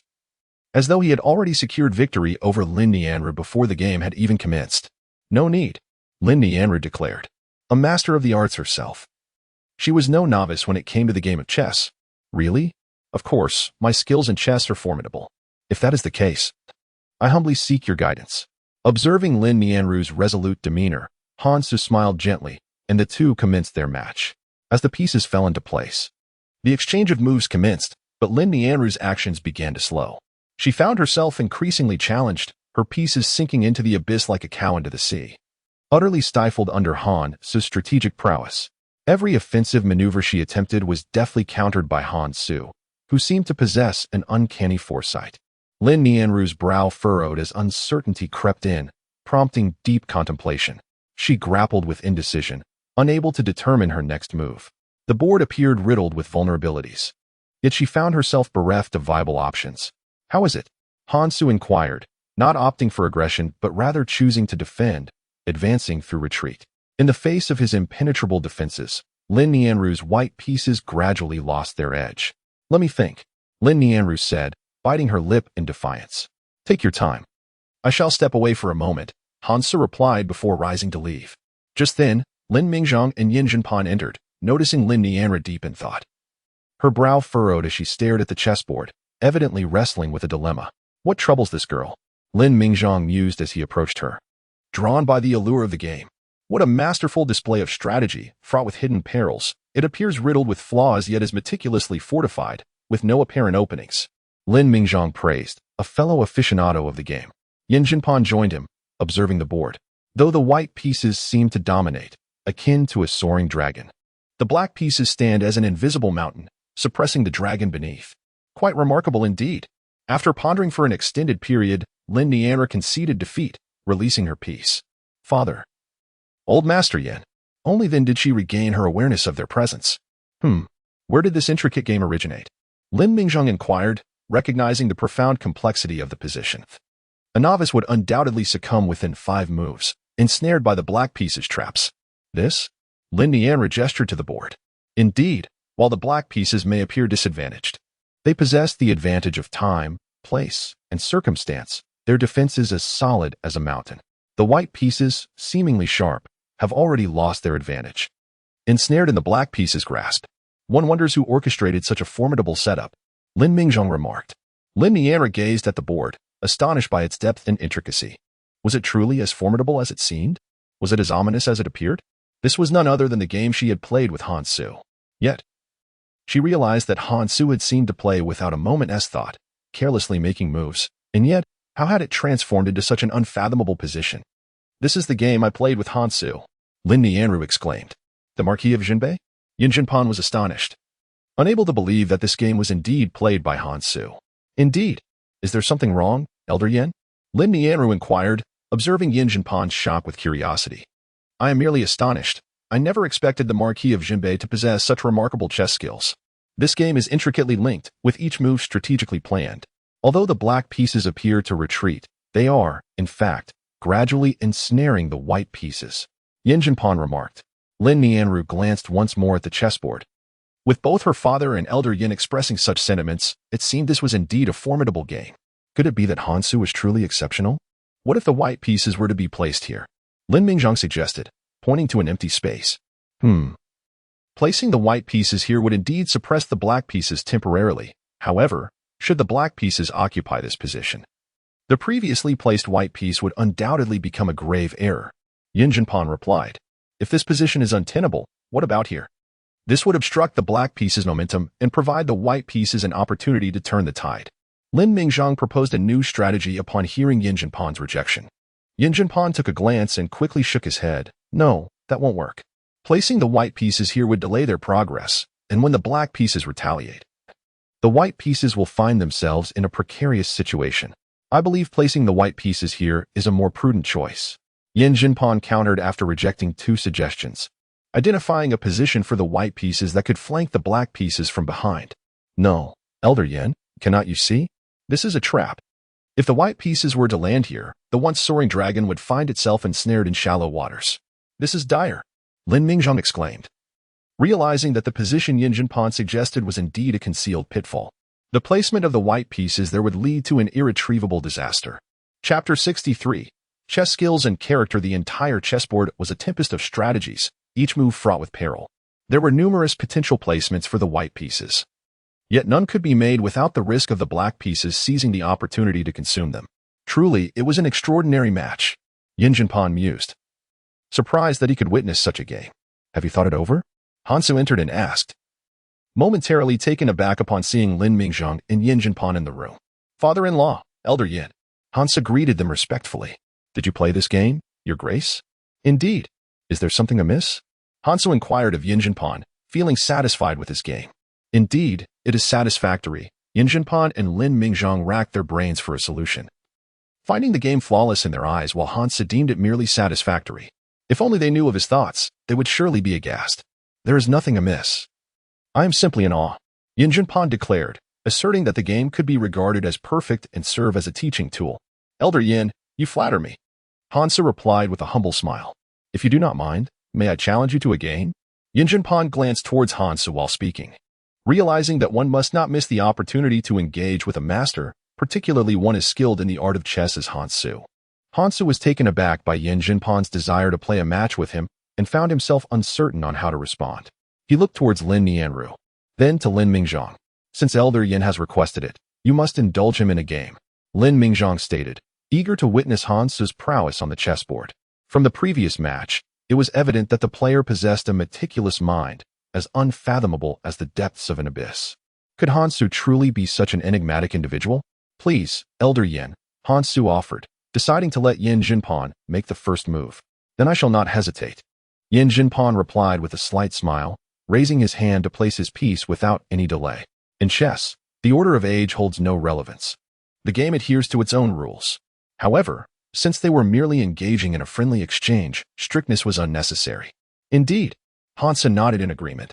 as though he had already secured victory over Lin Nianru before the game had even commenced. No need, Lin Nianru declared, a master of the arts herself. She was no novice when it came to the game of chess. Really? Of course, my skills in chess are formidable. If that is the case, I humbly seek your guidance. Observing Lin Nianru's resolute demeanor, Han Su smiled gently, and the two commenced their match. As the pieces fell into place, the exchange of moves commenced, but Lin Nianru's actions began to slow. She found herself increasingly challenged, her pieces sinking into the abyss like a cow into the sea. Utterly stifled under Han Su's strategic prowess, every offensive maneuver she attempted was deftly countered by Han Su, who seemed to possess an uncanny foresight. Lin Nianru's brow furrowed as uncertainty crept in, prompting deep contemplation. She grappled with indecision, unable to determine her next move. The board appeared riddled with vulnerabilities, yet she found herself bereft of viable options. How is it? Han Su inquired, not opting for aggression but rather choosing to defend, advancing through retreat. In the face of his impenetrable defenses, Lin Nianru's white pieces gradually lost their edge. Let me think, Lin Nianru said, biting her lip in defiance. Take your time. I shall step away for a moment, Han Su replied before rising to leave. Just then, Lin Mingzhong and Yan Jinpan entered, noticing Lin Nianru deep in thought. Her brow furrowed as she stared at the chessboard, evidently wrestling with a dilemma. What troubles this girl? Lin Mingzhong mused as he approached her. Drawn by the allure of the game. What a masterful display of strategy, fraught with hidden perils. It appears riddled with flaws yet is meticulously fortified, with no apparent openings. Lin Mingzhong praised, a fellow aficionado of the game. Yan Jinpan joined him, observing the board. Though the white pieces seemed to dominate, akin to a soaring dragon, the black pieces stand as an invisible mountain, suppressing the dragon beneath. Quite remarkable indeed. After pondering for an extended period, Lin Nianru conceded defeat, releasing her piece. Father. Old Master Yan. Only then did she regain her awareness of their presence. Where did this intricate game originate? Lin Mingzhong inquired, recognizing the profound complexity of the position. A novice would undoubtedly succumb within 5 moves, ensnared by the black pieces' traps. This? Lin Nianru gestured to the board. Indeed, while the black pieces may appear disadvantaged, they possess the advantage of time, place, and circumstance. Their defense is as solid as a mountain. The white pieces, seemingly sharp, have already lost their advantage. Ensnared in the black pieces' grasp, one wonders who orchestrated such a formidable setup, Lin Mingzhong remarked. Lin Nianru gazed at the board, astonished by its depth and intricacy. Was it truly as formidable as it seemed? Was it as ominous as it appeared? This was none other than the game she had played with Han Su. Yet, she realized that Han Su had seemed to play without a moment's thought, carelessly making moves, and yet, how had it transformed into such an unfathomable position? This is the game I played with Han Su, Lin Nianru exclaimed. The Marquis of Zhenbei? Yan Jinpan was astonished, unable to believe that this game was indeed played by Han Su. Indeed. Is there something wrong, Elder Yan? Lin Nianru inquired, observing Yan Jinpan's shock with curiosity. I am merely astonished. I never expected the Marquis of Zhenbei to possess such remarkable chess skills. This game is intricately linked, with each move strategically planned. Although the black pieces appear to retreat, they are, in fact, gradually ensnaring the white pieces. Yan Jinpan remarked. Lin Nianru glanced once more at the chessboard. With both her father and Elder Yan expressing such sentiments, it seemed this was indeed a formidable game. Could it be that Han Su was truly exceptional? What if the white pieces were to be placed here? Lin Mingzhong suggested, pointing to an empty space. Placing the white pieces here would indeed suppress the black pieces temporarily. However, should the black pieces occupy this position, the previously placed white piece would undoubtedly become a grave error. Yan Jinpan replied. If this position is untenable, what about here? This would obstruct the black pieces' momentum and provide the white pieces an opportunity to turn the tide. Lin Mingzhang proposed a new strategy upon hearing Yin Jinpan's rejection. Yin Jinpan took a glance and quickly shook his head. No, that won't work. Placing the white pieces here would delay their progress, and when the black pieces retaliate, the white pieces will find themselves in a precarious situation. I believe placing the white pieces here is a more prudent choice. Yin Jinpan countered after rejecting two suggestions, identifying a position for the white pieces that could flank the black pieces from behind. No, Elder Yin, cannot you see? This is a trap. If the white pieces were to land here, the once soaring dragon would find itself ensnared in shallow waters. This is dire, Lin Mingzhang exclaimed. Realizing that the position Yin Jinpan suggested was indeed a concealed pitfall, the placement of the white pieces there would lead to an irretrievable disaster. Chapter 63. Chess Skills and Character. The entire chessboard was a tempest of strategies, each move fraught with peril. There were numerous potential placements for the white pieces, yet none could be made without the risk of the black pieces seizing the opportunity to consume them. Truly, it was an extraordinary match, Yin Jinpan mused, surprised that he could witness such a game. Have you thought it over? Hansu entered and asked, momentarily taken aback upon seeing Lin Mingzhang and Yin Jinpan in the room. Father-in-law, Elder Yin. Hansu greeted them respectfully. Did you play this game, Your Grace? Indeed. Is there something amiss? Hansu inquired of Yin Jinpan, feeling satisfied with his game. Indeed, it is satisfactory. Yin Jinpan and Lin Mingzhang racked their brains for a solution, finding the game flawless in their eyes, while Hansu deemed it merely satisfactory. If only they knew of his thoughts, they would surely be aghast. There is nothing amiss. I am simply in awe, Yin Jinpan declared, asserting that the game could be regarded as perfect and serve as a teaching tool. Elder Yin, you flatter me, Hansu replied with a humble smile. If you do not mind, may I challenge you to a game? Yin Jinpan glanced towards Hansu while speaking, realizing that one must not miss the opportunity to engage with a master, particularly one as skilled in the art of chess as Hansu. Hansu was taken aback by Yin Jinpan's desire to play a match with him and found himself uncertain on how to respond. He looked towards Lin Nianru, then to Lin Mingzhang. Since Elder Yin has requested it, you must indulge him in a game, Lin Mingzhang stated, eager to witness Hansu's prowess on the chessboard. From the previous match, it was evident that the player possessed a meticulous mind, as unfathomable as the depths of an abyss. Could Hansu truly be such an enigmatic individual? Please, Elder Yin, Hansu offered, deciding to let Yin Jinpan make the first move. Then I shall not hesitate. Yin Jinpan replied with a slight smile, raising his hand to place his piece without any delay. In chess, the order of age holds no relevance. The game adheres to its own rules. However, since they were merely engaging in a friendly exchange, strictness was unnecessary. Indeed, Hansu nodded in agreement.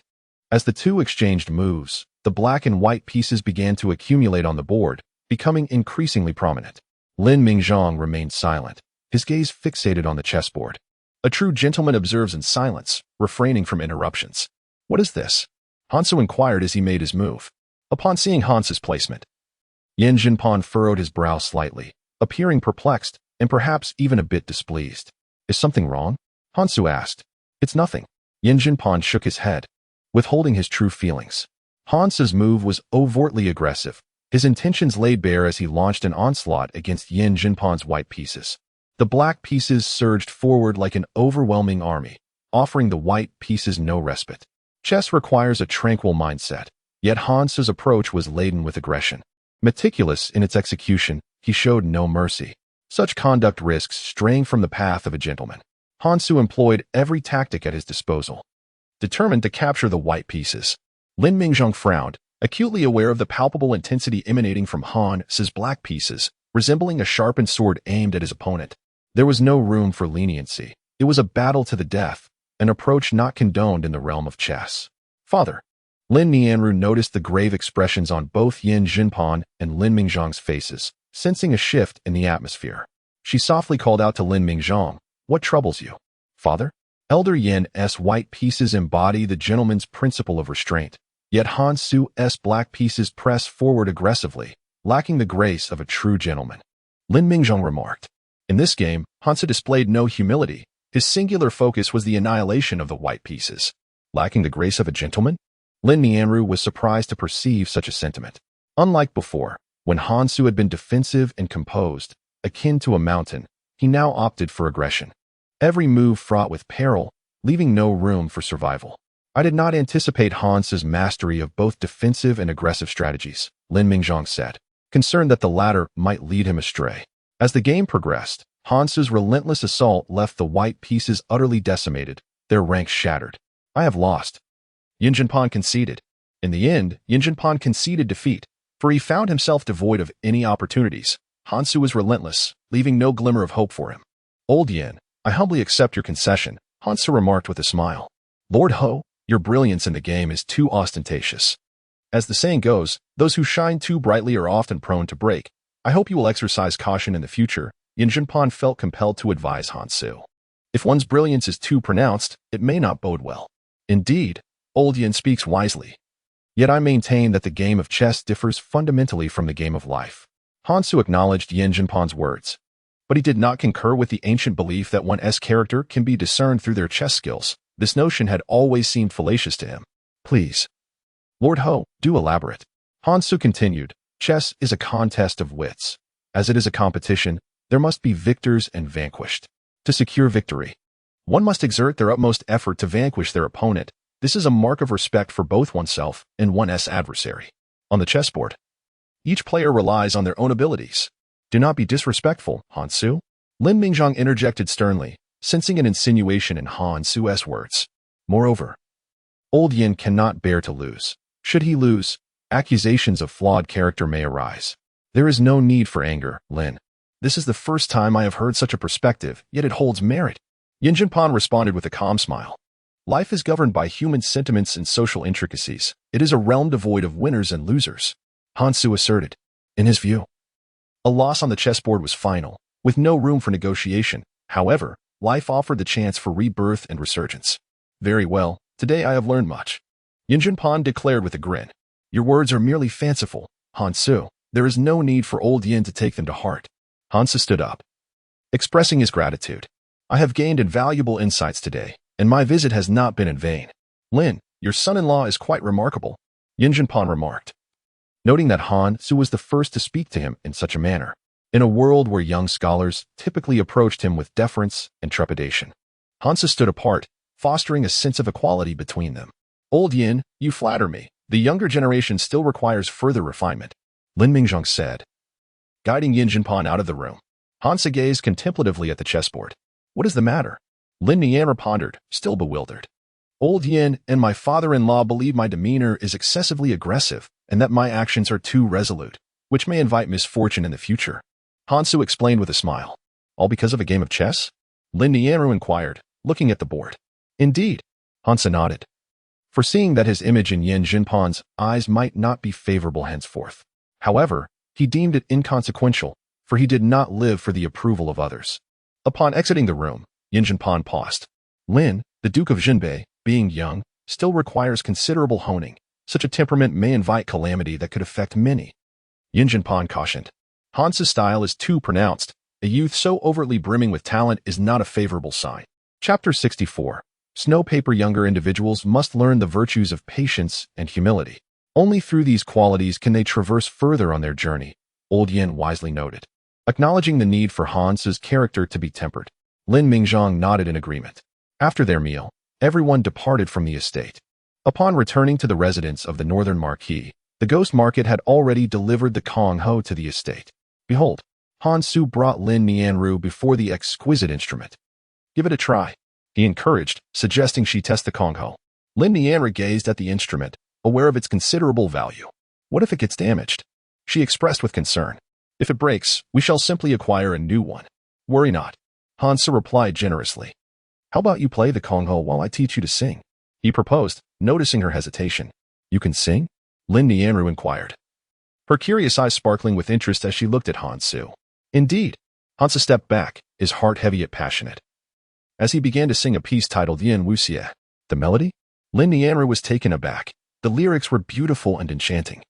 As the two exchanged moves, the black and white pieces began to accumulate on the board, becoming increasingly prominent. Lin Mingzhang remained silent, his gaze fixated on the chessboard. A true gentleman observes in silence, refraining from interruptions. What is this? Hansu inquired as he made his move. Upon seeing Hansu's placement, Yin Jinpan furrowed his brow slightly, appearing perplexed and perhaps even a bit displeased. Is something wrong? Hansu asked. It's nothing. Yin Jinpan shook his head, withholding his true feelings. Hansu's move was overtly aggressive, his intentions laid bare as he launched an onslaught against Yin Jinpan's white pieces. The black pieces surged forward like an overwhelming army, offering the white pieces no respite. Chess requires a tranquil mindset, yet Hansu's approach was laden with aggression. Meticulous in its execution, he showed no mercy. Such conduct risks straying from the path of a gentleman. Hansu employed every tactic at his disposal, determined to capture the white pieces. Lin Mingzhang frowned, acutely aware of the palpable intensity emanating from Hansu's black pieces, resembling a sharpened sword aimed at his opponent. There was no room for leniency. It was a battle to the death, an approach not condoned in the realm of chess. Father, Lin Nianru noticed the grave expressions on both Yin Jinpan and Lin Mingzhang's faces, sensing a shift in the atmosphere. She softly called out to Lin Mingzhang, what troubles you? Father? Elder Yin's white pieces embody the gentleman's principle of restraint, yet Hansu's black pieces press forward aggressively, lacking the grace of a true gentleman. Lin Mingzhang remarked. In this game, Hansu displayed no humility. His singular focus was the annihilation of the white pieces. Lacking the grace of a gentleman? Lin Nianru was surprised to perceive such a sentiment. Unlike before, when Hansu had been defensive and composed, akin to a mountain, he now opted for aggression. Every move fraught with peril, leaving no room for survival. I did not anticipate Han's mastery of both defensive and aggressive strategies, Lin Mingzhang said, concerned that the latter might lead him astray. As the game progressed, Han's relentless assault left the white pieces utterly decimated, their ranks shattered. I have lost. Yin Jinpan conceded. In the end, Yin Jinpan conceded defeat, for he found himself devoid of any opportunities. Hansu was relentless, leaving no glimmer of hope for him. Old Yin, I humbly accept your concession, Hansu remarked with a smile. Lord Ho, your brilliance in the game is too ostentatious. As the saying goes, those who shine too brightly are often prone to break. I hope you will exercise caution in the future, Yin Jinpan felt compelled to advise Hansu. If one's brilliance is too pronounced, it may not bode well. Indeed, Old Yin speaks wisely. Yet I maintain that the game of chess differs fundamentally from the game of life. Hansu acknowledged Yin Jinpan's words, but he did not concur with the ancient belief that one's character can be discerned through their chess skills. This notion had always seemed fallacious to him. Please, Lord Ho, do elaborate. Hansu continued, chess is a contest of wits. As it is a competition, there must be victors and vanquished. To secure victory, one must exert their utmost effort to vanquish their opponent. This is a mark of respect for both oneself and one's adversary. On the chessboard, each player relies on their own abilities. Do not be disrespectful, Hansu. Lin Mingzhang interjected sternly, sensing an insinuation in Hansu's words. Moreover, Old Yin cannot bear to lose. Should he lose, accusations of flawed character may arise. There is no need for anger, Lin. This is the first time I have heard such a perspective, yet it holds merit. Yin Jinpan responded with a calm smile. Life is governed by human sentiments and social intricacies. It is a realm devoid of winners and losers. Hansu asserted. In his view, a loss on the chessboard was final, with no room for negotiation. However, life offered the chance for rebirth and resurgence. Very well, today I have learned much. Yin Jinpan declared with a grin. Your words are merely fanciful, Hansu. There is no need for Old Yin to take them to heart. Hansu stood up, expressing his gratitude. I have gained invaluable insights today, and my visit has not been in vain. Lin, your son-in-law is quite remarkable, Yin Jinpan remarked, noting that Hansu was the first to speak to him in such a manner, in a world where young scholars typically approached him with deference and trepidation. Hansu stood apart, fostering a sense of equality between them. Old Yin, you flatter me. The younger generation still requires further refinement, Lin Mingzhang said, guiding Yin Jinpan out of the room. Hansu gazed contemplatively at the chessboard. What is the matter? Lin Nianra pondered, still bewildered. Old Yin and my father-in-law believe my demeanor is excessively aggressive and that my actions are too resolute, which may invite misfortune in the future. Hansu explained with a smile. All because of a game of chess? Lin Nianra inquired, looking at the board. Indeed, Hansu nodded, foreseeing that his image in Yin Jinpan's eyes might not be favorable henceforth. However, he deemed it inconsequential, for he did not live for the approval of others. Upon exiting the room, Yin Jinpan paused. Lin, the Duke of Zhenbei, being young, still requires considerable honing. Such a temperament may invite calamity that could affect many. Yin Jinpan cautioned. Hansu's style is too pronounced. A youth so overtly brimming with talent is not a favorable sign. Chapter 64. Snowpaper Younger individuals must learn the virtues of patience and humility. Only through these qualities can they traverse further on their journey, Old Yin wisely noted. Acknowledging the need for Hansu's character to be tempered, Lin Mingzhang nodded in agreement. After their meal, everyone departed from the estate. Upon returning to the residence of the northern Marquis, the ghost market had already delivered the Kong Ho to the estate. Behold, Hansu brought Lin Nianru before the exquisite instrument. Give it a try, he encouraged, suggesting she test the Kong Ho. Lin Nianru gazed at the instrument, aware of its considerable value. What if it gets damaged? She expressed with concern. If it breaks, we shall simply acquire a new one. Worry not, Hansu replied generously. How about you play the Kong Ho while I teach you to sing? He proposed, noticing her hesitation. You can sing? Lin Nianru inquired, her curious eyes sparkling with interest as she looked at Hansu. Indeed. Hansu stepped back, his heart heavy yet passionate, as he began to sing a piece titled Yin Wuxie. The melody? Lin Nianru was taken aback. The lyrics were beautiful and enchanting.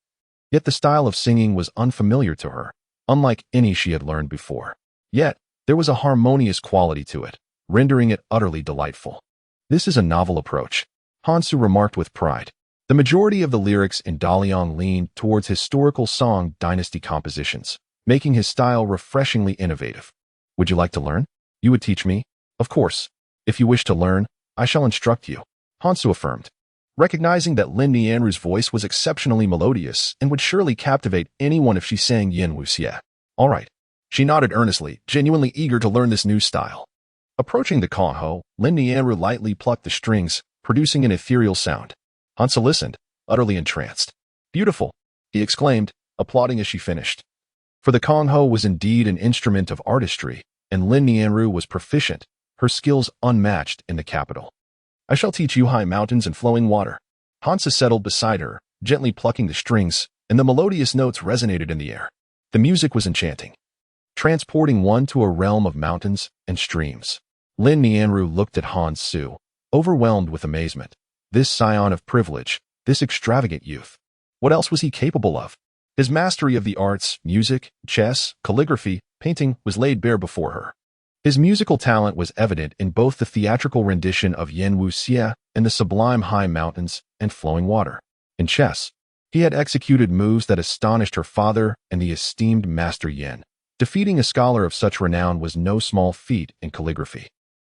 Yet the style of singing was unfamiliar to her, unlike any she had learned before. Yet, there was a harmonious quality to it, rendering it utterly delightful. This is a novel approach, Hansu remarked with pride. The majority of the lyrics in Daliang leaned towards historical Song dynasty compositions, making his style refreshingly innovative. Would you like to learn? You would teach me? Of course. If you wish to learn, I shall instruct you, Hansu affirmed. recognizing that Lin Nianru's voice was exceptionally melodious and would surely captivate anyone if she sang Yin Wuxie. All right. She nodded earnestly, genuinely eager to learn this new style. Approaching the gongho, Lin Nianru lightly plucked the strings, producing an ethereal sound. Hansa listened, utterly entranced. Beautiful, he exclaimed, applauding as she finished. For the gongho was indeed an instrument of artistry, and Lin Nianru was proficient, her skills unmatched in the capital. I shall teach you high mountains and flowing water. Hansa settled beside her, gently plucking the strings, and the melodious notes resonated in the air. The music was enchanting, transporting one to a realm of mountains and streams. Lin Nianru looked at Han Su, overwhelmed with amazement. This scion of privilege, this extravagant youth. What else was he capable of? His mastery of the arts, music, chess, calligraphy, painting was laid bare before her. His musical talent was evident in both the theatrical rendition of Yin Wuxie and the sublime high mountains and flowing water. In chess, he had executed moves that astonished her father and the esteemed Master Yin. Defeating a scholar of such renown was no small feat in calligraphy.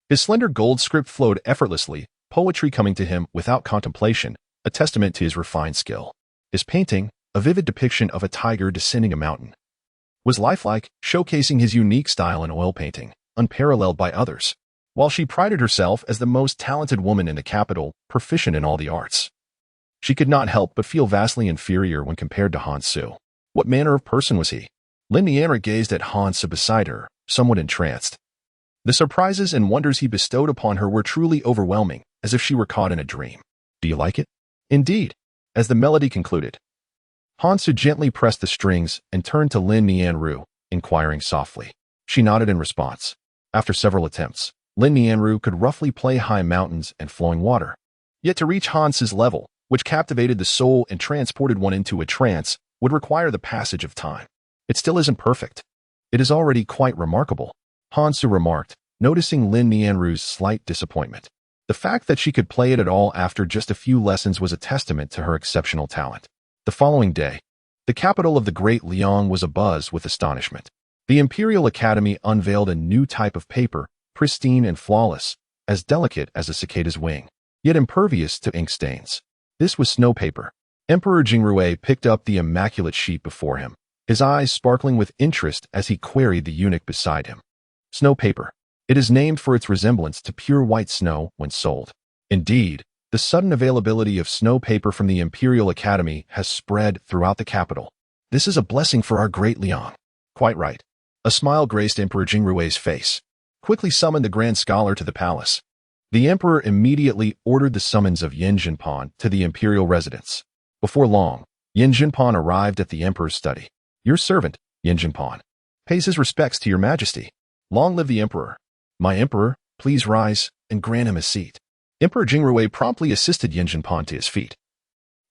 His slender gold script flowed effortlessly, poetry coming to him without contemplation, a testament to his refined skill. His painting, a vivid depiction of a tiger descending a mountain, was lifelike, showcasing his unique style in oil painting, unparalleled by others. While she prided herself as the most talented woman in the capital, proficient in all the arts, she could not help but feel vastly inferior when compared to Han Su. What manner of person was he? Lin Nianru gazed at Han Su beside her, somewhat entranced. The surprises and wonders he bestowed upon her were truly overwhelming, as if she were caught in a dream. Do you like it? Indeed. As the melody concluded, Han Su gently pressed the strings and turned to Lin Nianru, inquiring softly. She nodded in response. After several attempts, Lin Nianru could roughly play high mountains and flowing water. Yet to reach Han Su's level, which captivated the soul and transported one into a trance, would require the passage of time. It still isn't perfect. It is already quite remarkable, Han Su remarked, noticing Lin Nianru's slight disappointment. The fact that she could play it at all after just a few lessons was a testament to her exceptional talent. The following day, the capital of the Great Liang was abuzz with astonishment. The Imperial Academy unveiled a new type of paper, pristine and flawless, as delicate as a cicada's wing, yet impervious to ink stains. This was snow paper. Emperor Jingrui picked up the immaculate sheet before him, his eyes sparkling with interest as he queried the eunuch beside him. Snow paper. It is named for its resemblance to pure white snow when sold. Indeed, the sudden availability of snow paper from the Imperial Academy has spread throughout the capital. This is a blessing for our Great Liang. Quite right. A smile graced Emperor Jingrui's face. Quickly summoned the Grand Scholar to the palace. The Emperor immediately ordered the summons of Yin Jinpan to the Imperial residence. Before long, Yin Jinpan arrived at the Emperor's study. Your servant, Yin Jinpan, pays his respects to your majesty. Long live the Emperor. My Emperor, please rise and grant him a seat. Emperor Jingrui promptly assisted Yin Jinpan to his feet,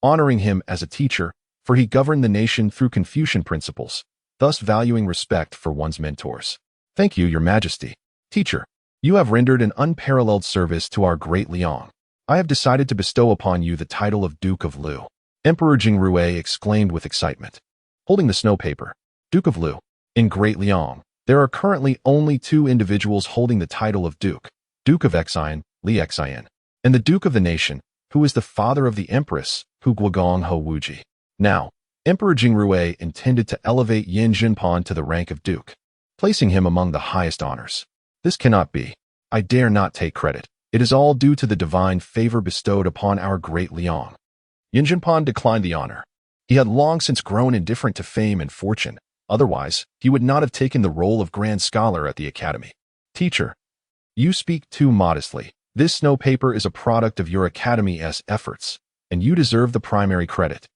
honoring him as a teacher, for he governed the nation through Confucian principles, thus valuing respect for one's mentors. Thank you, your majesty. Teacher, you have rendered an unparalleled service to our Great Liang. I have decided to bestow upon you the title of Duke of Lu. Emperor Jingrui exclaimed with excitement, holding the snow paper. Duke of Lu. In Great Liang, there are currently only two individuals holding the title of Duke, Duke of Xian, Li Xian, and the Duke of the Nation, who is the father of the Empress, Hu Guogong Ho Wuji. Now, Emperor Jingrui intended to elevate Yin Jinpan to the rank of Duke, placing him among the highest honors. This cannot be. I dare not take credit. It is all due to the divine favor bestowed upon our Great Liang. Yin Jinpan declined the honor. He had long since grown indifferent to fame and fortune. Otherwise, he would not have taken the role of Grand Scholar at the Academy. Teacher, you speak too modestly. This snow paper is a product of your Academy's efforts, and you deserve the primary credit.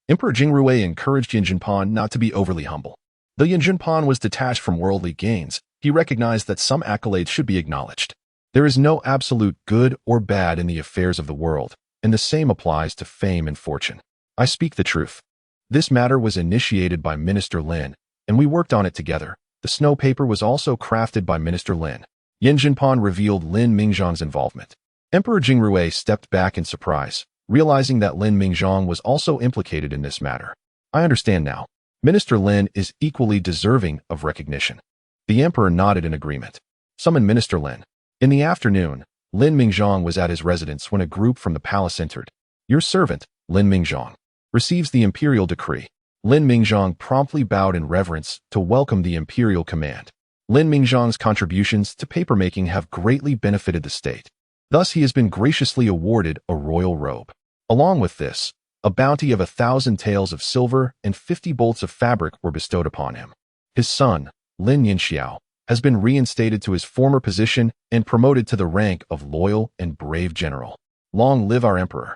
Emperor Jingrui encouraged Yin Jinpan not to be overly humble. Though Yin Jinpan was detached from worldly gains, he recognized that some accolades should be acknowledged. There is no absolute good or bad in the affairs of the world, and the same applies to fame and fortune. I speak the truth. This matter was initiated by Minister Lin, and we worked on it together. The snow paper was also crafted by Minister Lin. Yin Jinpan revealed Lin Mingzhang's involvement. Emperor Jingrui stepped back in surprise, realizing that Lin Mingzhang was also implicated in this matter. I understand now. Minister Lin is equally deserving of recognition. The emperor nodded in agreement. Summon Minister Lin. In the afternoon, Lin Mingzhang was at his residence when a group from the palace entered. Your servant, Lin Mingzhong, receives the imperial decree. Lin Mingzhong promptly bowed in reverence to welcome the imperial command. Lin Mingzhong's contributions to papermaking have greatly benefited the state. Thus, he has been graciously awarded a royal robe. Along with this, a bounty of 1,000 taels of silver and 50 bolts of fabric were bestowed upon him. His son, Lin Yinxiao, has been reinstated to his former position and promoted to the rank of loyal and brave general. Long live our emperor!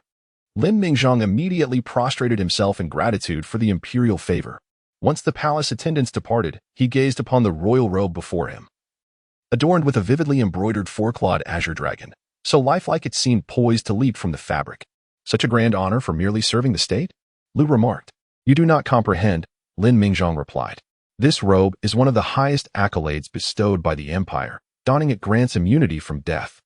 Lin Mingzhong immediately prostrated himself in gratitude for the imperial favor. Once the palace attendants departed, he gazed upon the royal robe before him. Adorned with a vividly embroidered four-clawed azure dragon, so lifelike it seemed poised to leap from the fabric. Such a grand honor for merely serving the state? Lu remarked. You do not comprehend, Lin Mingzhong replied. This robe is one of the highest accolades bestowed by the empire. Donning it grants immunity from death.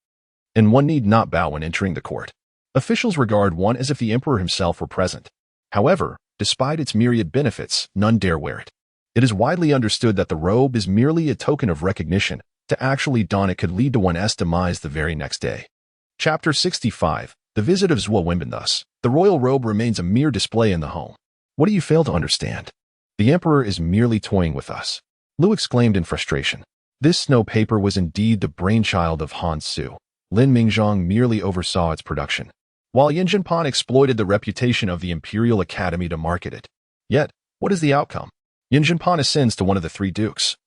And one need not bow when entering the court. Officials regard one as if the emperor himself were present. However, despite its myriad benefits, none dare wear it. It is widely understood that the robe is merely a token of recognition. To actually don it could lead to one's demise the very next day. Chapter 65. The Visit of Zhuo Wenbin. Thus, the royal robe remains a mere display in the home. What do you fail to understand? The emperor is merely toying with us. Lu exclaimed in frustration. This snow paper was indeed the brainchild of Han Su. Lin Mingzhong merely oversaw its production, while Yin Jinpan exploited the reputation of the Imperial Academy to market it. Yet, what is the outcome? Yin Jinpan ascends to one of the three dukes,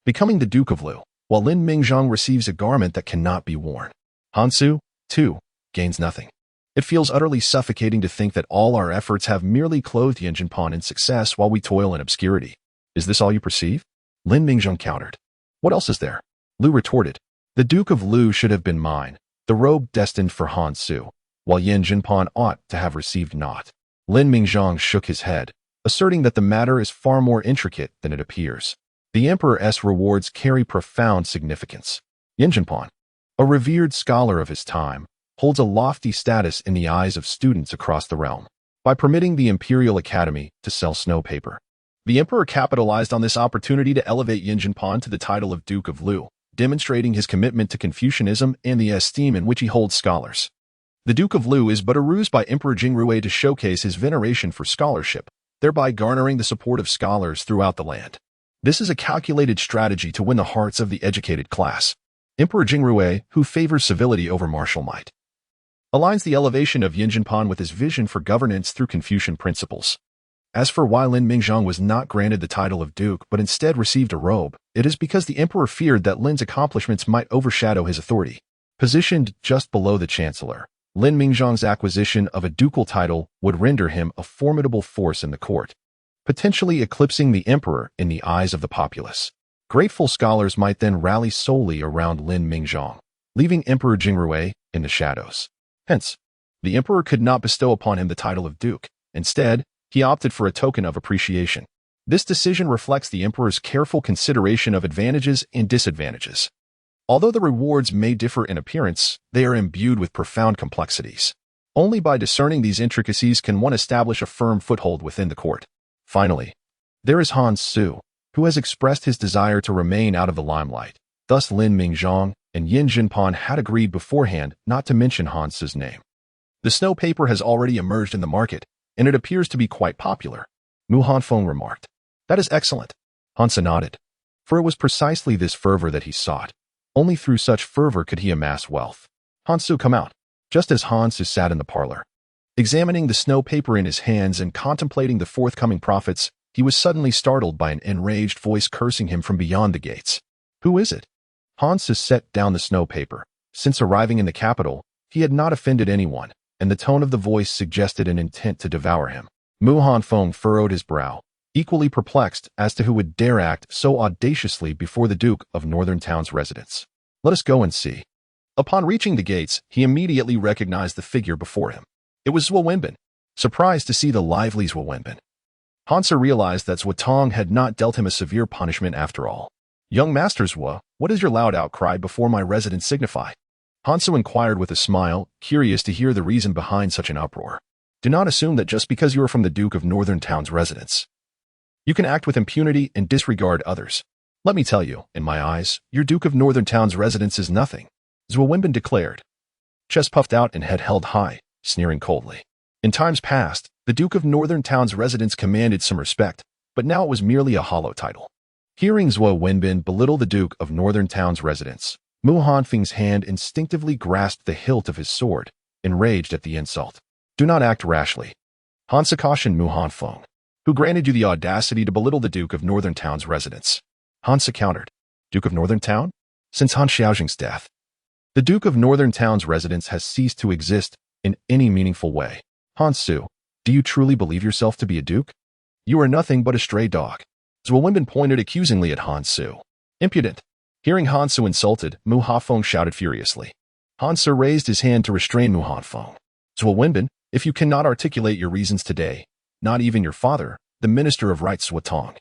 becoming the Duke of Lu, while Lin Mingzhong receives a garment that cannot be worn. Han Su, too, gains nothing. It feels utterly suffocating to think that all our efforts have merely clothed Yin Jinpan in success while we toil in obscurity. Is this all you perceive? Lin Mingzhong countered. What else is there? Lu retorted. The Duke of Lu should have been mine, the robe destined for Han Su, while Yin Jinpan ought to have received naught. Lin Mingzhong shook his head, asserting that the matter is far more intricate than it appears. The emperor's rewards carry profound significance. Yin Jinpan, a revered scholar of his time, holds a lofty status in the eyes of students across the realm. By permitting the Imperial Academy to sell snow paper, the emperor capitalized on this opportunity to elevate Yin Jinpan to the title of Duke of Lu, demonstrating his commitment to Confucianism and the esteem in which he holds scholars. The Duke of Lu is but a ruse by Emperor Jingrui to showcase his veneration for scholarship, thereby garnering the support of scholars throughout the land. This is a calculated strategy to win the hearts of the educated class. Emperor Jingrui, who favors civility over martial might, aligns the elevation of Yin Jinpan with his vision for governance through Confucian principles. As for why Lin Mingzhong was not granted the title of duke but instead received a robe, it is because the emperor feared that Lin's accomplishments might overshadow his authority. Positioned just below the chancellor, Lin Mingzhong's acquisition of a ducal title would render him a formidable force in the court, potentially eclipsing the emperor in the eyes of the populace. Grateful scholars might then rally solely around Lin Mingzhong, leaving Emperor Jingrui in the shadows. Hence, the emperor could not bestow upon him the title of duke. Instead, he opted for a token of appreciation. This decision reflects the emperor's careful consideration of advantages and disadvantages. Although the rewards may differ in appearance, they are imbued with profound complexities. Only by discerning these intricacies can one establish a firm foothold within the court. Finally, there is Han Su, who has expressed his desire to remain out of the limelight. Thus Lin Mingzhong and Yin Jinpan had agreed beforehand not to mention Han Su's name. The snow paper has already emerged in the market, and it appears to be quite popular, Mu Hanfeng remarked. That is excellent. Han Su nodded. For it was precisely this fervor that he sought. Only through such fervor could he amass wealth. Han Su, come out. Just as Han Su sat in the parlor, examining the snow paper in his hands and contemplating the forthcoming profits, he was suddenly startled by an enraged voice cursing him from beyond the gates. Who is it? Han Su set down the snow paper. Since arriving in the capital, he had not offended anyone, and the tone of the voice suggested an intent to devour him. Mu Hanfeng furrowed his brow, equally perplexed as to who would dare act so audaciously before the Duke of Northern Town's residence. Let us go and see. Upon reaching the gates, he immediately recognized the figure before him. It was Zhuo Wenbin. Surprised to see the lively Zhuo Wenbin, Han Su realized that Zhuo Tong had not dealt him a severe punishment after all. Young Master Zhuo, what does your loud outcry before my residence signify? Han Su inquired with a smile, curious to hear the reason behind such an uproar. Do not assume that just because you are from the Duke of Northern Town's residence, you can act with impunity and disregard others. Let me tell you, in my eyes, your Duke of Northern Town's residence is nothing, Zhuo Wenbin declared, chest puffed out and head held high, sneering coldly. In times past, the Duke of Northern Town's residence commanded some respect, but now it was merely a hollow title. Hearing Zhuo Wenbin belittle the Duke of Northern Town's residence, Mu Hanfeng's hand instinctively grasped the hilt of his sword, enraged at the insult. Do not act rashly. Hansa cautioned Mu Hanfeng. Who granted you the audacity to belittle the Duke of Northern Town's residence? Hansa countered. Duke of Northern Town? Since Han Xiaojing's death, the Duke of Northern Town's residence has ceased to exist in any meaningful way. Han Su, do you truly believe yourself to be a duke? You are nothing but a stray dog. Zhuo Wenbin pointed accusingly at Han Su. Impudent. Hearing Han Su insulted, Mu Hanfeng shouted furiously. Han Su raised his hand to restrain Mu Hanfeng. Zhuo Wenbin, if you cannot articulate your reasons today, not even your father, the Minister of Right Suotong,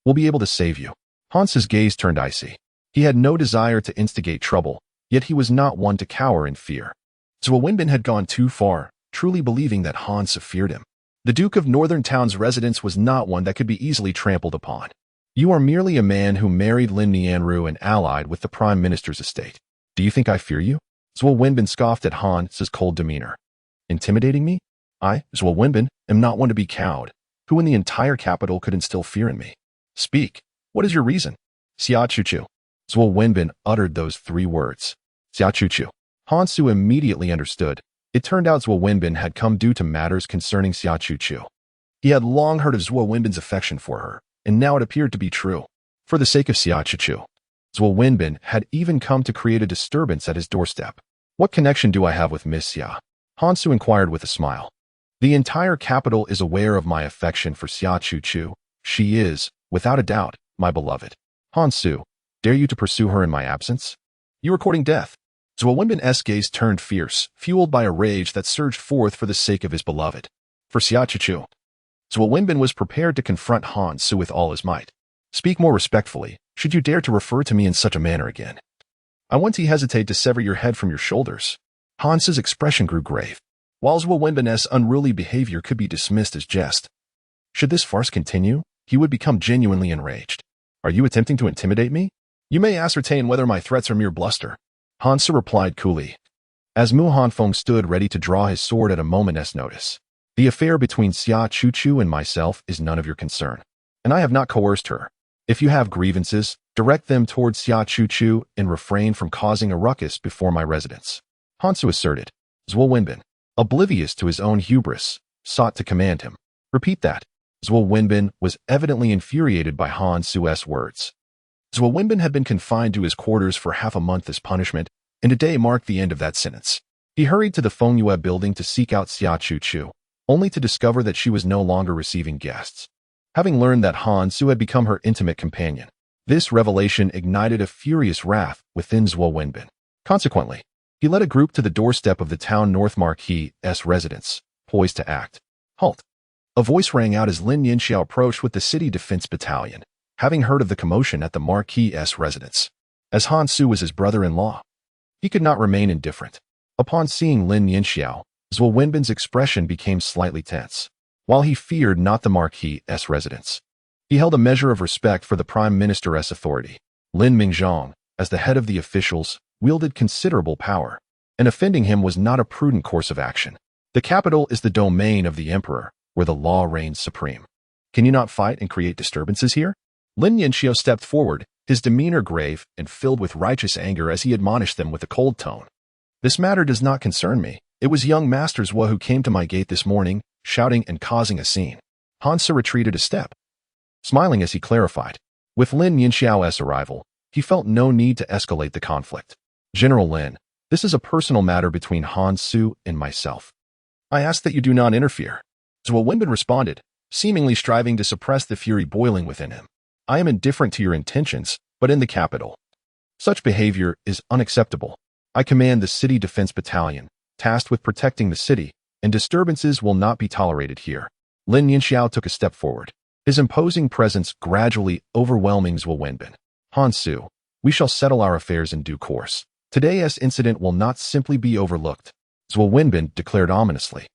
will be able to save you. Han Su's gaze turned icy. He had no desire to instigate trouble, yet he was not one to cower in fear. Zhuo Wenbin had gone too far, truly believing that Han Su feared him. The Duke of Northern Town's residence was not one that could be easily trampled upon. You are merely a man who married Lin Nianru and allied with the Prime Minister's estate. Do you think I fear you? Zhuo Wenbin scoffed at Han Su's cold demeanor. Intimidating me? I, Zhuo Wenbin, am not one to be cowed. Who in the entire capital could instill fear in me? Speak. What is your reason? Xia Chuchu. Zhuo Wenbin uttered those 3 words. Xia Chuchu. Han Su immediately understood. It turned out Zhuo Wenbin had come due to matters concerning Xia Chuchu. He had long heard of Zhuo Wenbin's affection for her, and now it appeared to be true. For the sake of Xia Chuchu, Zhuo Wenbin had even come to create a disturbance at his doorstep. What connection do I have with Miss Xia? Han Su inquired with a smile. The entire capital is aware of my affection for Xia Chuchu. She is, without a doubt, my beloved. Han Su, dare you to pursue her in my absence? You are courting death. Zhuo Wenbin's gaze turned fierce, fueled by a rage that surged forth for the sake of his beloved. For Xia Chuchu. Zhuo Wenbin was prepared to confront Han Su with all his might. Speak more respectfully, should you dare to refer to me in such a manner again. I won't hesitate to sever your head from your shoulders. Han Su's expression grew grave. While Zhuo Wenbin's unruly behavior could be dismissed as jest, should this farce continue, he would become genuinely enraged. Are you attempting to intimidate me? You may ascertain whether my threats are mere bluster. Han Su replied coolly. As Mu Hanfeng stood ready to draw his sword at a moment's notice. The affair between Xia Chuchu and myself is none of your concern, and I have not coerced her. If you have grievances, direct them towards Xia Chuchu and refrain from causing a ruckus before my residence. Han Su asserted. Zhuo Wenbin, oblivious to his own hubris, sought to command him. Repeat that. Zhuo Wenbin was evidently infuriated by Han Su's words. Zhuo Wenbin had been confined to his quarters for half a month as punishment, and today marked the end of that sentence. He hurried to the Fengyue building to seek out Xia Chuchu, only to discover that she was no longer receiving guests. Having learned that Han Su had become her intimate companion, this revelation ignited a furious wrath within Zhuo Wenbin. Consequently, he led a group to the doorstep of the town North Marquis' residence, poised to act. Halt! A voice rang out as Lin Yinxiao approached with the city defense battalion, having heard of the commotion at the Marquis' residence. As Han Su was his brother-in-law, he could not remain indifferent. Upon seeing Lin Yinxiao, Zhuo Wenbin's expression became slightly tense. While he feared not the Marquis' residence, he held a measure of respect for the Prime Minister's authority. Lin Mingzhong, as the head of the officials, wielded considerable power, and offending him was not a prudent course of action. The capital is the domain of the emperor, where the law reigns supreme. Can you not fight and create disturbances here? Lin Yinxiao stepped forward, his demeanor grave and filled with righteous anger as he admonished them with a cold tone. This matter does not concern me. It was young Master Zhuo who came to my gate this morning, shouting and causing a scene. Han Su retreated a step, smiling as he clarified. With Lin Yinxiao's arrival, he felt no need to escalate the conflict. General Lin, this is a personal matter between Han Su and myself. I ask that you do not interfere. Zhuo Wenbin responded, seemingly striving to suppress the fury boiling within him. I am indifferent to your intentions, but in the capital, such behavior is unacceptable. I command the city defense battalion, tasked with protecting the city, and disturbances will not be tolerated here. Lin Yinxiao took a step forward, his imposing presence gradually overwhelming Zhuo Wenbin. Han Su, we shall settle our affairs in due course. Today's incident will not simply be overlooked, Zhuo Wenbin declared ominously,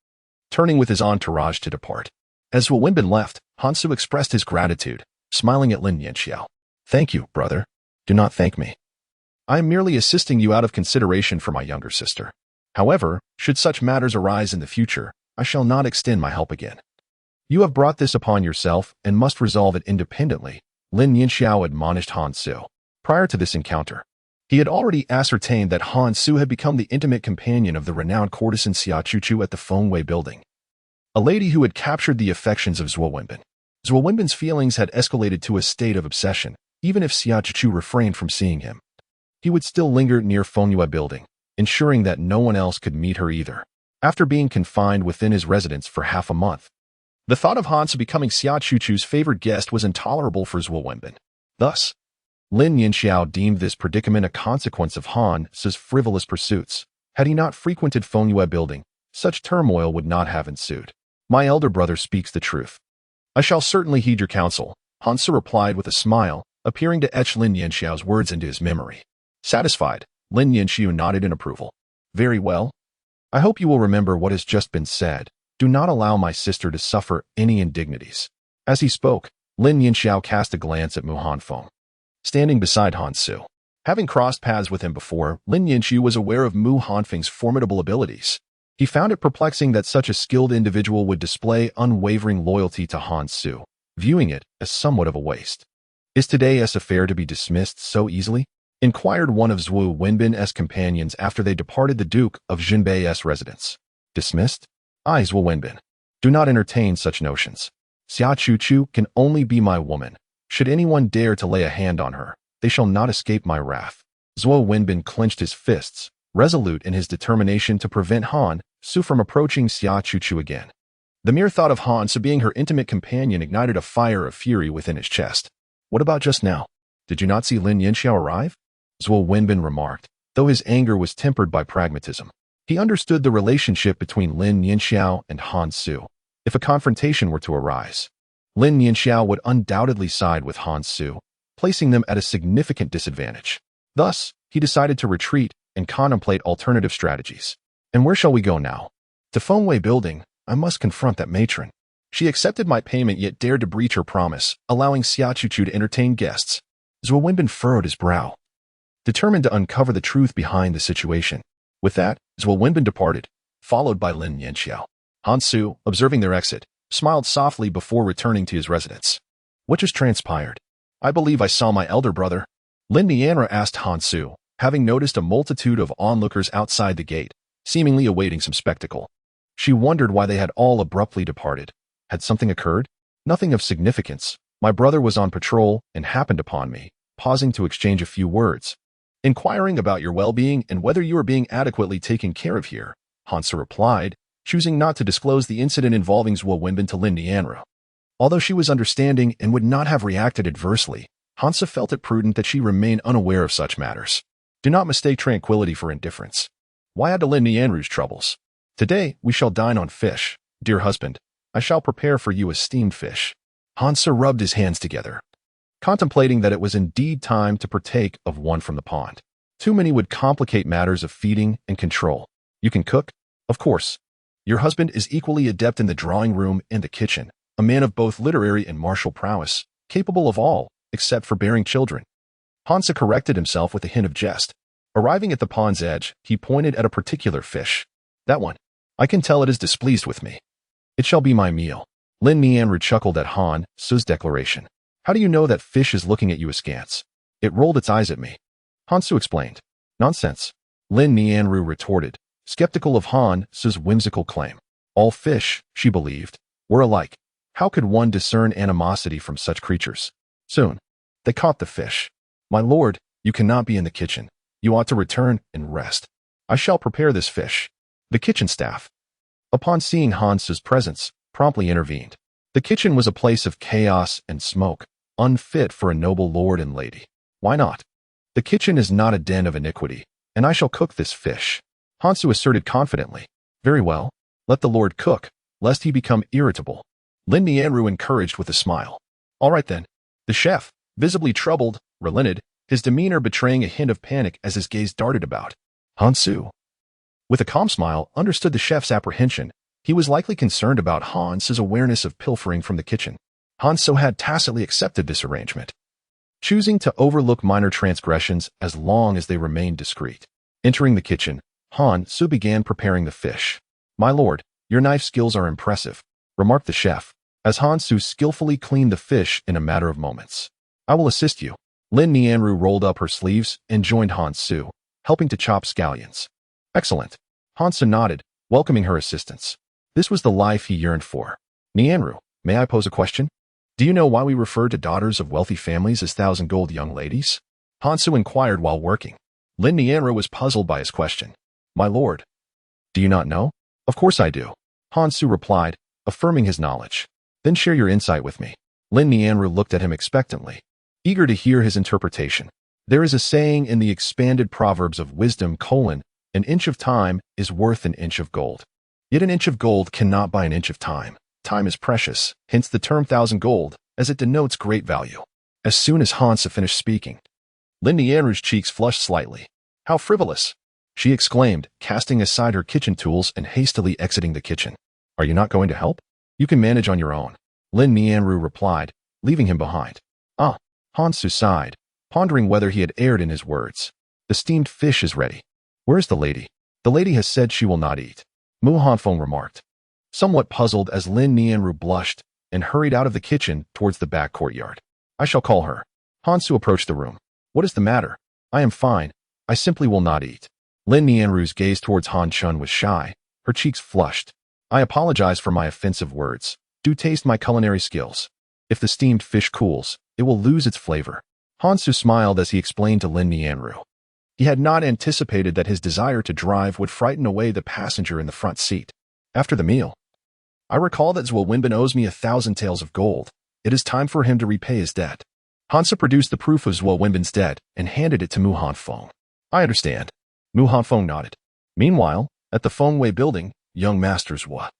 turning with his entourage to depart. As Zhuo Wenbin left, Han Su expressed his gratitude, smiling at Lin Yinxiao. Thank you, brother. Do not thank me. I am merely assisting you out of consideration for my younger sister. However, should such matters arise in the future, I shall not extend my help again. You have brought this upon yourself and must resolve it independently, Lin Yinxiao admonished Han Su. Prior to this encounter, he had already ascertained that Han Su had become the intimate companion of the renowned courtesan Xia Chuchu at the Fengwei building, a lady who had captured the affections of Zhuo Wenbin. Zhuo Wenbin's feelings had escalated to a state of obsession. Even if Xia Chuchu refrained from seeing him, he would still linger near Fengwei building, ensuring that no one else could meet her either. After being confined within his residence for half a month, the thought of Han Su becoming Xia Chuchu's favored guest was intolerable for Zhuo Wenbin. Thus, Lin Yinxiao deemed this predicament a consequence of Han Su's frivolous pursuits. Had he not frequented Fengwei building, such turmoil would not have ensued. My elder brother speaks the truth. I shall certainly heed your counsel, Han Su replied with a smile, appearing to etch Lin Yinxiao's words into his memory. Satisfied, Lin Yinxiao nodded in approval. Very well. I hope you will remember what has just been said. Do not allow my sister to suffer any indignities. As he spoke, Lin Yinxiao cast a glance at Mu Hanfeng, standing beside Han Su. Having crossed paths with him before, Lin Yinxiao was aware of Mu Hanfeng's formidable abilities. He found it perplexing that such a skilled individual would display unwavering loyalty to Han Su, viewing it as somewhat of a waste. Is today's affair to be dismissed so easily? Inquired one of Zhuo Wenbin's companions after they departed the Duke of Zhenbei's residence. Dismissed? I, Zhuo Wenbin, do not entertain such notions. Xia Chuchu can only be my woman. Should anyone dare to lay a hand on her, they shall not escape my wrath. Zhuo Wenbin clenched his fists, resolute in his determination to prevent Han Su from approaching Xia Chuchu again. The mere thought of Han Su being her intimate companion ignited a fire of fury within his chest. What about just now? Did you not see Lin Yinxiao arrive? Zhuo Wenbin remarked, though his anger was tempered by pragmatism. He understood the relationship between Lin Yinxiao and Han Su. If a confrontation were to arise, Lin Yinxiao would undoubtedly side with Han Su, placing them at a significant disadvantage. Thus, he decided to retreat and contemplate alternative strategies. And where shall we go now? To Fengwei building. I must confront that matron. She accepted my payment yet dared to breach her promise, allowing Xia Chuchu to entertain guests. Zhuo Wenbin furrowed his brow, determined to uncover the truth behind the situation. With that, Zhuo Wenbin departed, followed by Lin Yinxiao. Han Su, observing their exit, smiled softly before returning to his residence. What just transpired? I believe I saw my elder brother. Lin Nianra asked Han Su, having noticed a multitude of onlookers outside the gate, seemingly awaiting some spectacle. She wondered why they had all abruptly departed. Had something occurred? Nothing of significance. My brother was on patrol and happened upon me, pausing to exchange a few words. Inquiring about your well-being and whether you are being adequately taken care of here, Han Su replied, choosing not to disclose the incident involving Zhuo Wenbin to Lin Nianra. Although she was understanding and would not have reacted adversely, Han Su felt it prudent that she remain unaware of such matters. Do not mistake tranquility for indifference. Why add to Lin Nianru's troubles? Today we shall dine on fish. Dear husband, I shall prepare for you a steamed fish. Han Su rubbed his hands together, contemplating that it was indeed time to partake of one from the pond. Too many would complicate matters of feeding and control. You can cook? Of course. Your husband is equally adept in the drawing room and the kitchen, a man of both literary and martial prowess, capable of all, except for bearing children. Han Su corrected himself with a hint of jest. Arriving at the pond's edge, he pointed at a particular fish. That one. I can tell it is displeased with me. It shall be my meal. Lin Nianru chuckled at Han Su's declaration. How do you know that fish is looking at you askance? It rolled its eyes at me. Han Su explained. Nonsense. Lin Nianru retorted, skeptical of Han Su's whimsical claim. All fish, she believed, were alike. How could one discern animosity from such creatures? Soon, they caught the fish. My lord, you cannot be in the kitchen. You ought to return and rest. I shall prepare this fish. The kitchen staff, upon seeing Han Su's presence, promptly intervened. The kitchen was a place of chaos and smoke, unfit for a noble lord and lady. Why not? The kitchen is not a den of iniquity, and I shall cook this fish. Han Su asserted confidently. Very well, let the lord cook, lest he become irritable. Lin Nianru encouraged with a smile. All right then. The chef, visibly troubled, relented, his demeanor betraying a hint of panic as his gaze darted about. Han Su, with a calm smile, understood the chef's apprehension. He was likely concerned about Han Su's awareness of pilfering from the kitchen. Han Su had tacitly accepted this arrangement, choosing to overlook minor transgressions as long as they remained discreet. Entering the kitchen, Han Su began preparing the fish. My lord, Your knife skills are impressive, remarked the chef, as Han Su skillfully cleaned the fish in a matter of moments. I will assist you. Lin Nianru rolled up her sleeves and joined Han Su, helping to chop scallions. Excellent. Han Su nodded, welcoming her assistance. This was the life he yearned for. Nianru, may I pose a question? Do you know why we refer to daughters of wealthy families as thousand-gold young ladies? Han Su inquired while working. Lin Nianru was puzzled by his question. My lord. Do you not know? Of course I do. Han Su replied, affirming his knowledge. Then share your insight with me. Lin Nianru looked at him expectantly, eager to hear his interpretation. There is a saying in the expanded Proverbs of Wisdom, an inch of time is worth an inch of gold. Yet an inch of gold cannot buy an inch of time. Time is precious, hence the term thousand gold, as it denotes great value. As soon as Han Su finished speaking, Lin Nianru's cheeks flushed slightly. How frivolous! She exclaimed, casting aside her kitchen tools and hastily exiting the kitchen. Are you not going to help? You can manage on your own. Lin Nianru replied, leaving him behind. Ah, Han Su sighed, pondering whether he had erred in his words. The steamed fish is ready. Where is the lady? The lady has said she will not eat. Mu Hanfeng remarked, somewhat puzzled as Lin Nianru blushed and hurried out of the kitchen towards the back courtyard. I shall call her. Han Su approached the room. What is the matter? I am fine. I simply will not eat. Lin Nianru's gaze towards Han Chun was shy, her cheeks flushed. I apologize for my offensive words. Do taste my culinary skills. If the steamed fish cools, it will lose its flavor. Han Su smiled as he explained to Lin Nianru. He had not anticipated that his desire to drive would frighten away the passenger in the front seat. After the meal, I recall that Zhuo Wenbin owes me 1,000 taels of gold. It is time for him to repay his debt. Han Su produced the proof of Zhuo Wenbin's debt and handed it to Mu Hanfeng. I understand. Mu Hanfeng nodded. Meanwhile, at the Fengwei building, young Master Zhuo.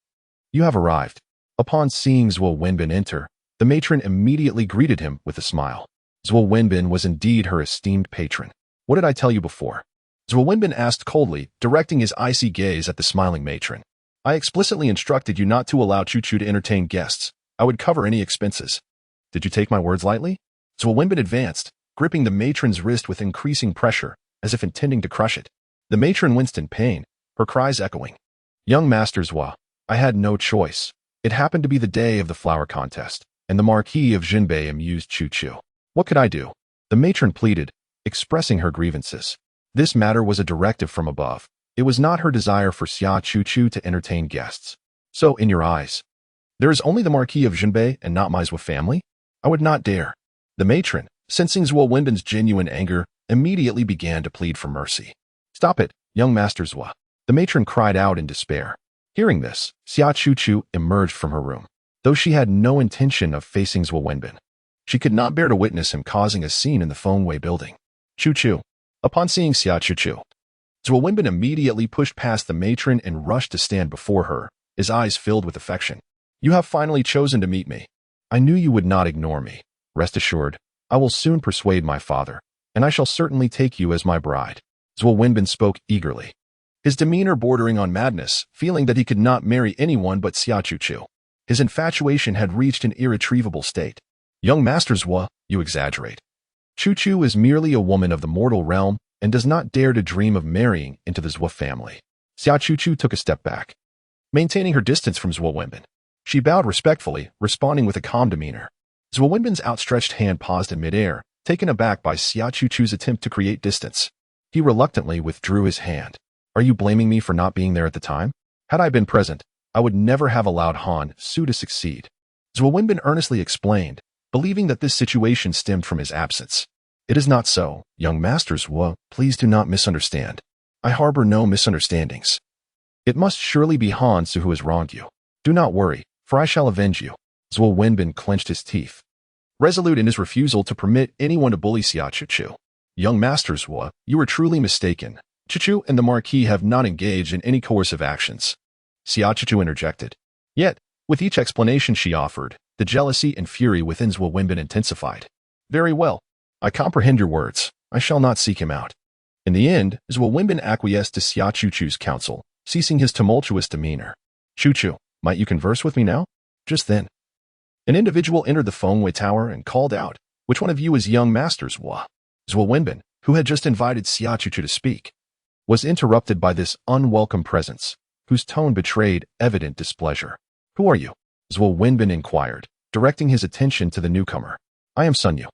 You have arrived. Upon seeing Zhuo Wenbin enter, the matron immediately greeted him with a smile. Zhuo Wenbin was indeed her esteemed patron. What did I tell you before? Zhuo Wenbin asked coldly, directing his icy gaze at the smiling matron. I explicitly instructed you not to allow Chu-Chu to entertain guests. I would cover any expenses. Did you take my words lightly? Zhuo Wenbin advanced, gripping the matron's wrist with increasing pressure, as if intending to crush it. The matron winced in pain, her cries echoing. Young Master Zhuo, I had no choice. It happened to be the day of the flower contest, and the Marquis of Zhenbei amused Chu-Chu. What could I do? The matron pleaded, expressing her grievances. This matter was a directive from above. It was not her desire for Xia Chu-Chu to entertain guests. So, in your eyes, there is only the Marquis of Zhenbei and not my Zhuo family? I would not dare. The matron, sensing Zhuo Wenbin's genuine anger, immediately began to plead for mercy. Stop it, young Master Zhuo. The matron cried out in despair. Hearing this, Xia Chu-Chu emerged from her room. Though she had no intention of facing Zhuo Wenbin, she could not bear to witness him causing a scene in the Fengwei building. Chu-Chu. Upon seeing Xia Chu-Chu, Zhuo Wenbin immediately pushed past the matron and rushed to stand before her, his eyes filled with affection. You have finally chosen to meet me. I knew you would not ignore me. Rest assured, I will soon persuade my father, and I shall certainly take you as my bride. Zhuo Wenbin spoke eagerly, his demeanor bordering on madness, feeling that he could not marry anyone but Xia Chu-Chu. His infatuation had reached an irretrievable state. Young Master Zhuo, you exaggerate. Chu-Chu is merely a woman of the mortal realm and does not dare to dream of marrying into the Zhuo family. Xia Chu-Chu took a step back, maintaining her distance from Zhuo Wenbin. She bowed respectfully, responding with a calm demeanor. Zhuo Wenbin's outstretched hand paused in midair, taken aback by Xia Chu-Chu's attempt to create distance. He reluctantly withdrew his hand. Are you blaming me for not being there at the time? Had I been present, I would never have allowed Han Su to succeed. Zhuo Wenbin earnestly explained, believing that this situation stemmed from his absence. It is not so, young Master Zhuo, please do not misunderstand. I harbor no misunderstandings. It must surely be Han Su who has wronged you. Do not worry, for I shall avenge you. Zhuo Wenbin clenched his teeth, resolute in his refusal to permit anyone to bully Xia Chu-Chu. Young Master Zhuo, you are truly mistaken. Chu-Chu and the Marquis have not engaged in any coercive actions. Xia Chu-Chu interjected. Yet, with each explanation she offered, the jealousy and fury within Zhuo Wenbin intensified. Very well. I comprehend your words. I shall not seek him out. In the end, Zhuo Wenbin acquiesced to Xia Chu-Chu's counsel, ceasing his tumultuous demeanor. Chu-Chu, might you converse with me now? Just then, an individual entered the Fengwei Tower and called out, which one of you is young Master Zhuo? Zhuo Wenbin, who had just invited Xia Chu-Chu to speak, was interrupted by this unwelcome presence, whose tone betrayed evident displeasure. "Who are you?" Zhuo Wenbin inquired, directing his attention to the newcomer. "I am Sun Yu."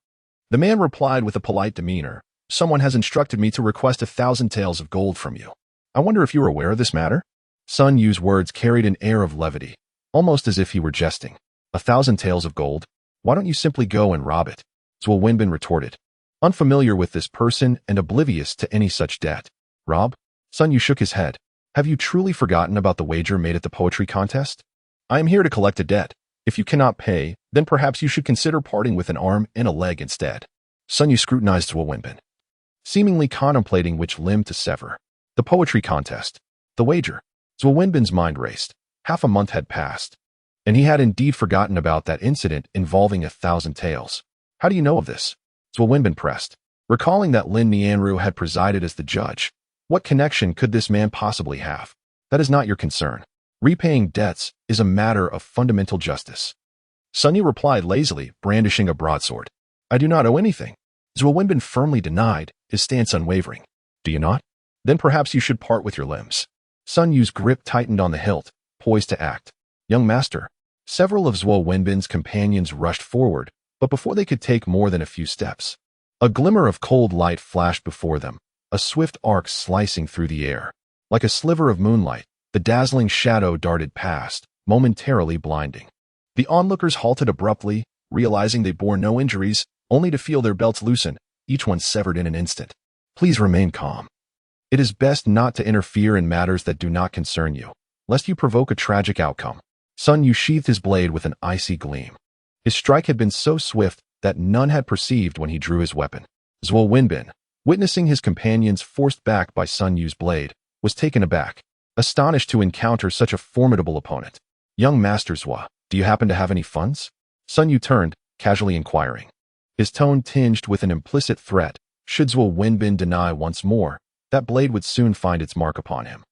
The man replied with a polite demeanor. "Someone has instructed me to request 1,000 taels of gold from you. I wonder if you are aware of this matter?" Sun Yu's words carried an air of levity, almost as if he were jesting. 1,000 taels of gold? Why don't you simply go and rob it?" Zhuo Wenbin retorted, unfamiliar with this person and oblivious to any such debt. "Rob?" Sun Yu shook his head. "Have you truly forgotten about the wager made at the poetry contest? I am here to collect a debt. If you cannot pay, then perhaps you should consider parting with an arm and a leg instead." Sun Yu scrutinized Zhuo Wenbin, seemingly contemplating which limb to sever. The poetry contest. The wager. Zhuo Wenbin's mind raced. Half a month had passed, and he had indeed forgotten about that incident involving 1,000 taels. "How do you know of this?" Zhuo Wenbin pressed, recalling that Lin Nianru had presided as the judge. "What connection could this man possibly have?" "That is not your concern. Repaying debts is a matter of fundamental justice." Sun Yu replied lazily, brandishing a broadsword. "I do not owe anything." Zhuo Wenbin firmly denied, his stance unwavering. "Do you not? Then perhaps you should part with your limbs." Sun Yu's grip tightened on the hilt, poised to act. "Young master." Several of Zhuo Wenbin's companions rushed forward, but before they could take more than a few steps, a glimmer of cold light flashed before them, a swift arc slicing through the air. Like a sliver of moonlight, the dazzling shadow darted past, momentarily blinding. The onlookers halted abruptly, realizing they bore no injuries, only to feel their belts loosen, each one severed in an instant. "Please remain calm. It is best not to interfere in matters that do not concern you, lest you provoke a tragic outcome." Sun Yu sheathed his blade with an icy gleam. His strike had been so swift that none had perceived when he drew his weapon. Zhuo Wenbin, witnessing his companions forced back by Sun Yu's blade, was taken aback, astonished to encounter such a formidable opponent. "Young Master Zhuo, do you happen to have any funds?" Sun Yu turned, casually inquiring, his tone tinged with an implicit threat. Should Zhuo Wenbin deny once more, that blade would soon find its mark upon him.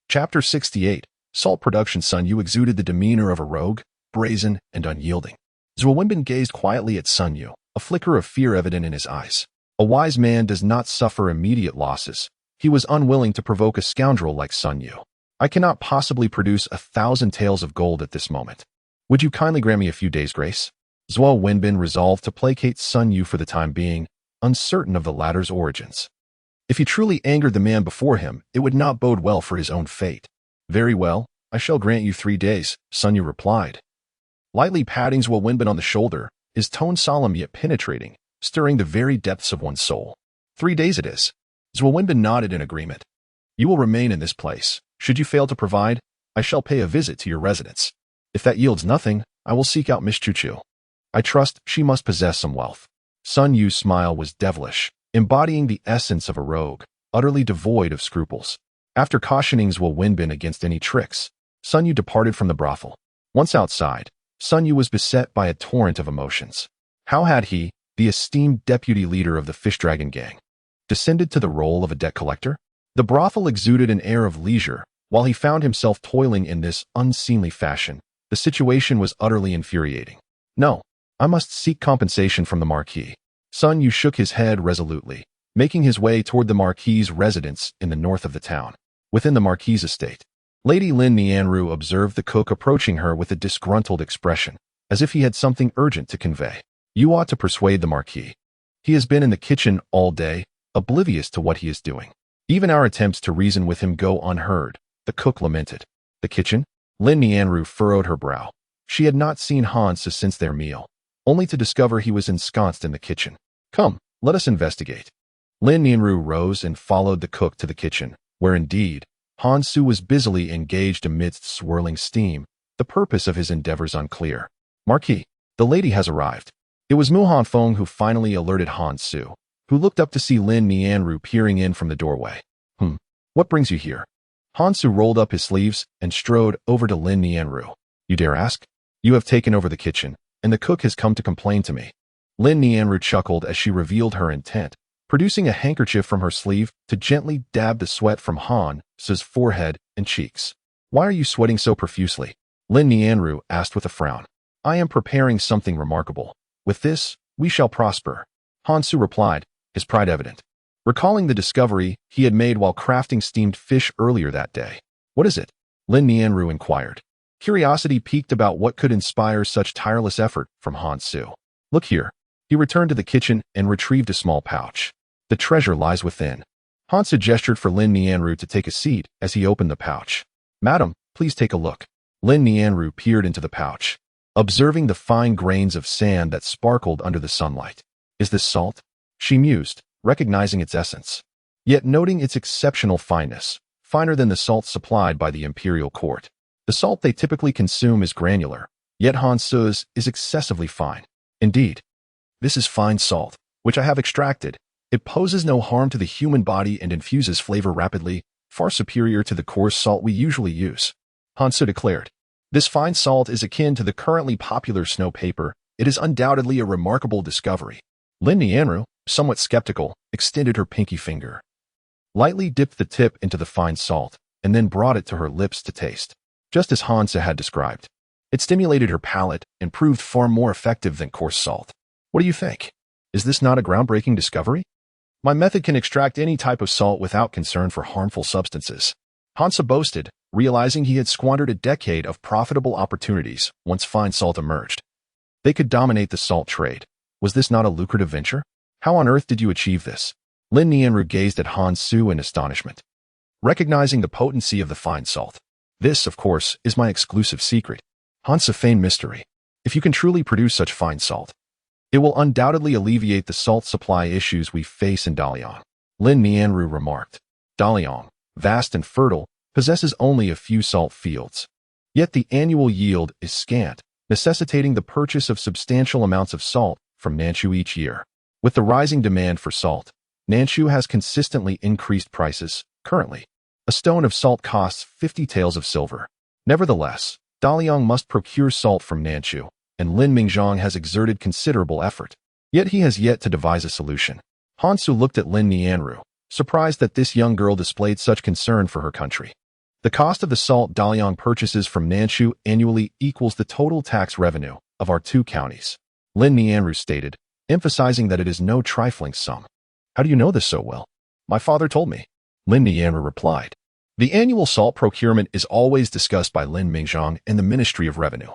Chapter 68. Salt Production. Sun Yu exuded the demeanor of a rogue, brazen and unyielding. Zhuo Wenbin gazed quietly at Sun Yu, a flicker of fear evident in his eyes. A wise man does not suffer immediate losses. He was unwilling to provoke a scoundrel like Sun Yu. "I cannot possibly produce 1,000 taels of gold at this moment. Would you kindly grant me a few days' grace?" Zhuo Wenbin resolved to placate Sun Yu for the time being, uncertain of the latter's origins. If he truly angered the man before him, it would not bode well for his own fate. "Very well, I shall grant you 3 days," Sun Yu replied, lightly patting Zhuo Wenbin on the shoulder, his tone solemn yet penetrating, stirring the very depths of one's soul. 3 days it is." Zhuo Wenbin nodded in agreement. "You will remain in this place. Should you fail to provide, I shall pay a visit to your residence. If that yields nothing, I will seek out Miss Chuchu. I trust she must possess some wealth." Sun Yu's smile was devilish, embodying the essence of a rogue, utterly devoid of scruples. After cautioning Zhuo Wenbin against any tricks, Sun Yu departed from the brothel. Once outside, Sun Yu was beset by a torrent of emotions. How had he, the esteemed deputy leader of the Fish Dragon gang, descended to the role of a debt collector? The brothel exuded an air of leisure, while he found himself toiling in this unseemly fashion. The situation was utterly infuriating. "No, I must seek compensation from the Marquis." Sun Yu shook his head resolutely, making his way toward the Marquis's residence in the north of the town. Within the Marquis's estate, Lady Lin Nianru observed the cook approaching her with a disgruntled expression, as if he had something urgent to convey. "You ought to persuade the Marquis. He has been in the kitchen all day, oblivious to what he is doing. Even our attempts to reason with him go unheard," the cook lamented. "The kitchen?" Lin Nianru furrowed her brow. She had not seen Hans since their meal, only to discover he was ensconced in the kitchen. "Come, let us investigate." Lin Nianru rose and followed the cook to the kitchen, where indeed, Han Su was busily engaged amidst swirling steam, the purpose of his endeavors unclear. "Marquis, the lady has arrived." It was Mu Hanfeng who finally alerted Han Su, who looked up to see Lin Nianru peering in from the doorway. What brings you here?" Han Su rolled up his sleeves and strode over to Lin Nianru. "You dare ask? You have taken over the kitchen, and the cook has come to complain to me." Lin Nianru chuckled as she revealed her intent, producing a handkerchief from her sleeve to gently dab the sweat from Han Su's forehead and cheeks. "Why are you sweating so profusely?" Lin Nianru asked with a frown. "I am preparing something remarkable. With this, we shall prosper," Han Su replied, his pride evident, recalling the discovery he had made while crafting steamed fish earlier that day. "What is it?" Lin Nianru inquired. Curiosity piqued about what could inspire such tireless effort from Han Su. Look here. He returned to the kitchen and retrieved a small pouch. The treasure lies within. Han Su gestured for Lin Nianru to take a seat as he opened the pouch. Madam, please take a look. Lin Nianru peered into the pouch, observing the fine grains of sand that sparkled under the sunlight. Is this salt? She mused, recognizing its essence, yet noting its exceptional fineness, finer than the salt supplied by the imperial court. The salt they typically consume is granular, yet Han Su's is excessively fine. Indeed, this is fine salt, which I have extracted. It poses no harm to the human body and infuses flavor rapidly, far superior to the coarse salt we usually use. Han Su declared. This fine salt is akin to the currently popular snow paper. It is undoubtedly a remarkable discovery. Lin Nianru, somewhat skeptical, extended her pinky finger, lightly dipped the tip into the fine salt, and then brought it to her lips to taste. Just as Han Su had described. It stimulated her palate and proved far more effective than coarse salt. What do you think? Is this not a groundbreaking discovery? My method can extract any type of salt without concern for harmful substances. Han Su boasted, realizing he had squandered a decade of profitable opportunities once fine salt emerged. They could dominate the salt trade. Was this not a lucrative venture? How on earth did you achieve this? Lin Nianru gazed at Han Su in astonishment, recognizing the potency of the fine salt. This, of course, is my exclusive secret. Han Su feigned mystery. If you can truly produce such fine salt, it will undoubtedly alleviate the salt supply issues we face in Daliang. Lin Nianru remarked. Daliang, vast and fertile, possesses only a few salt fields. Yet the annual yield is scant, necessitating the purchase of substantial amounts of salt from Nanshu each year. With the rising demand for salt, Nanshu has consistently increased prices. Currently, a stone of salt costs 50 taels of silver. Nevertheless, Daliang must procure salt from Nanshu, and Lin Mingzhang has exerted considerable effort. Yet he has yet to devise a solution. Han Su looked at Lin Nianru, surprised that this young girl displayed such concern for her country. The cost of the salt Daliang purchases from Nanshu annually equals the total tax revenue of our two counties, Lin Nianru stated, emphasizing that it is no trifling sum. How do you know this so well? My father told me. Lin Nianru replied. The annual salt procurement is always discussed by Lin Mingzhang and the Ministry of Revenue.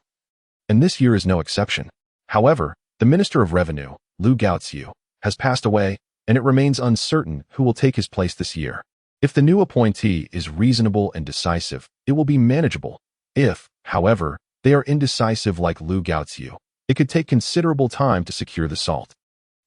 And this year is no exception. However, the Minister of Revenue, Lu Gaoziu, has passed away, and it remains uncertain who will take his place this year. If the new appointee is reasonable and decisive, it will be manageable. If, however, they are indecisive like Lu Gaoziu, it could take considerable time to secure the salt.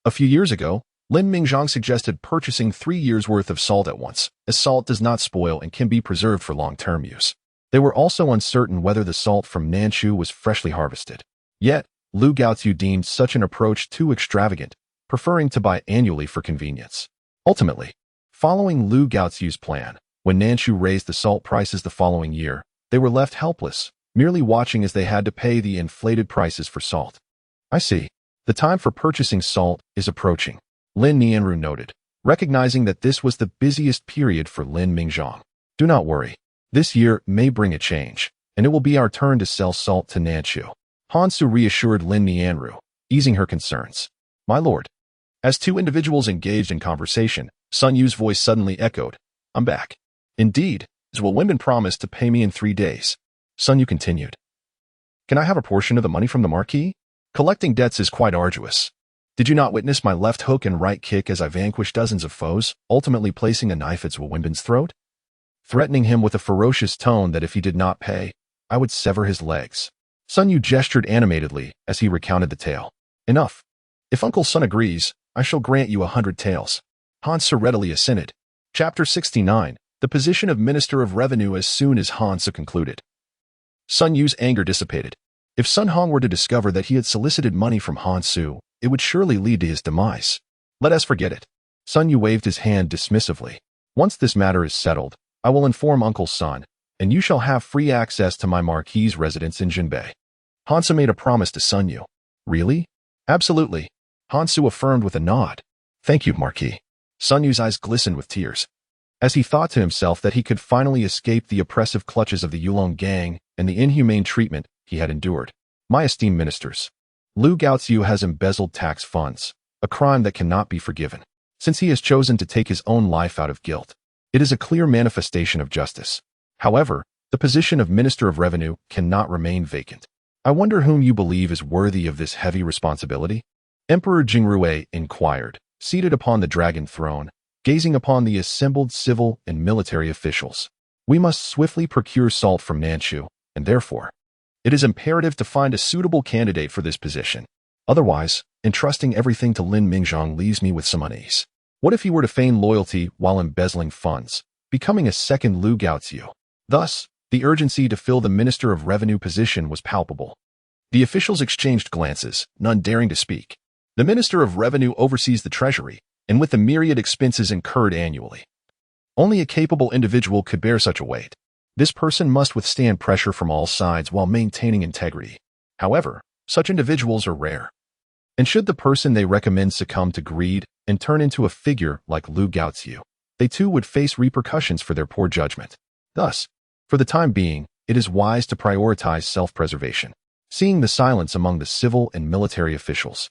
A few years ago, Lin Mingzhang suggested purchasing 3 years' worth of salt at once, as salt does not spoil and can be preserved for long-term use. They were also uncertain whether the salt from Nanshu was freshly harvested. Yet, Lu Gaoziu deemed such an approach too extravagant, preferring to buy annually for convenience. Ultimately, following Lu Gaoziu's plan, when Nanshu raised the salt prices the following year, they were left helpless, merely watching as they had to pay the inflated prices for salt. I see. The time for purchasing salt is approaching, Lin Nianru noted, recognizing that this was the busiest period for Lin Mingzhang. Do not worry. This year may bring a change, and it will be our turn to sell salt to Nanshu. Han Su reassured Lin Nianru, easing her concerns. My lord. As two individuals engaged in conversation, Sun Yu's voice suddenly echoed. I'm back. Indeed, Zhuo Wenbin promised to pay me in 3 days. Sun Yu continued. Can I have a portion of the money from the Marquis? Collecting debts is quite arduous. Did you not witness my left hook and right kick as I vanquished dozens of foes, ultimately placing a knife at Zhuo Wenbin's throat? Threatening him with a ferocious tone that if he did not pay, I would sever his legs. Sun Yu gestured animatedly as he recounted the tale. Enough. If Uncle Sun agrees, I shall grant you 100 taels. Han Su readily assented. Chapter 69. The position of Minister of Revenue as soon as Han Su concluded. Sun Yu's anger dissipated. If Sun Hong were to discover that he had solicited money from Han Su, it would surely lead to his demise. Let us forget it. Sun Yu waved his hand dismissively. Once this matter is settled, I will inform Uncle Sun, and you shall have free access to my Marquis' residence in Zhenbei. Han Su made a promise to Sun Yu. Really? Absolutely. Han Su affirmed with a nod. Thank you, Marquis. Sun Yu's eyes glistened with tears, as he thought to himself that he could finally escape the oppressive clutches of the Yulong gang and the inhumane treatment he had endured. My esteemed ministers, Lu Gaoziu has embezzled tax funds, a crime that cannot be forgiven, since he has chosen to take his own life out of guilt. It is a clear manifestation of justice. However, The position of Minister of Revenue cannot remain vacant. I wonder whom you believe is worthy of this heavy responsibility? Emperor Jingrui inquired, seated upon the dragon throne, gazing upon the assembled civil and military officials. We must swiftly procure salt from Nanshu, and therefore, it is imperative to find a suitable candidate for this position. Otherwise, entrusting everything to Lin Mingzhong leaves me with some unease. What if he were to feign loyalty while embezzling funds, becoming a second Lu Gaoziu? Thus, the urgency to fill the Minister of Revenue position was palpable. The officials exchanged glances, none daring to speak. The Minister of Revenue oversees the treasury, and with the myriad expenses incurred annually, only a capable individual could bear such a weight. This person must withstand pressure from all sides while maintaining integrity. However, such individuals are rare. And should the person they recommend succumb to greed and turn into a figure like Lu Gaoziu, they too would face repercussions for their poor judgment. Thus, for the time being, it is wise to prioritize self-preservation. Seeing the silence among the civil and military officials,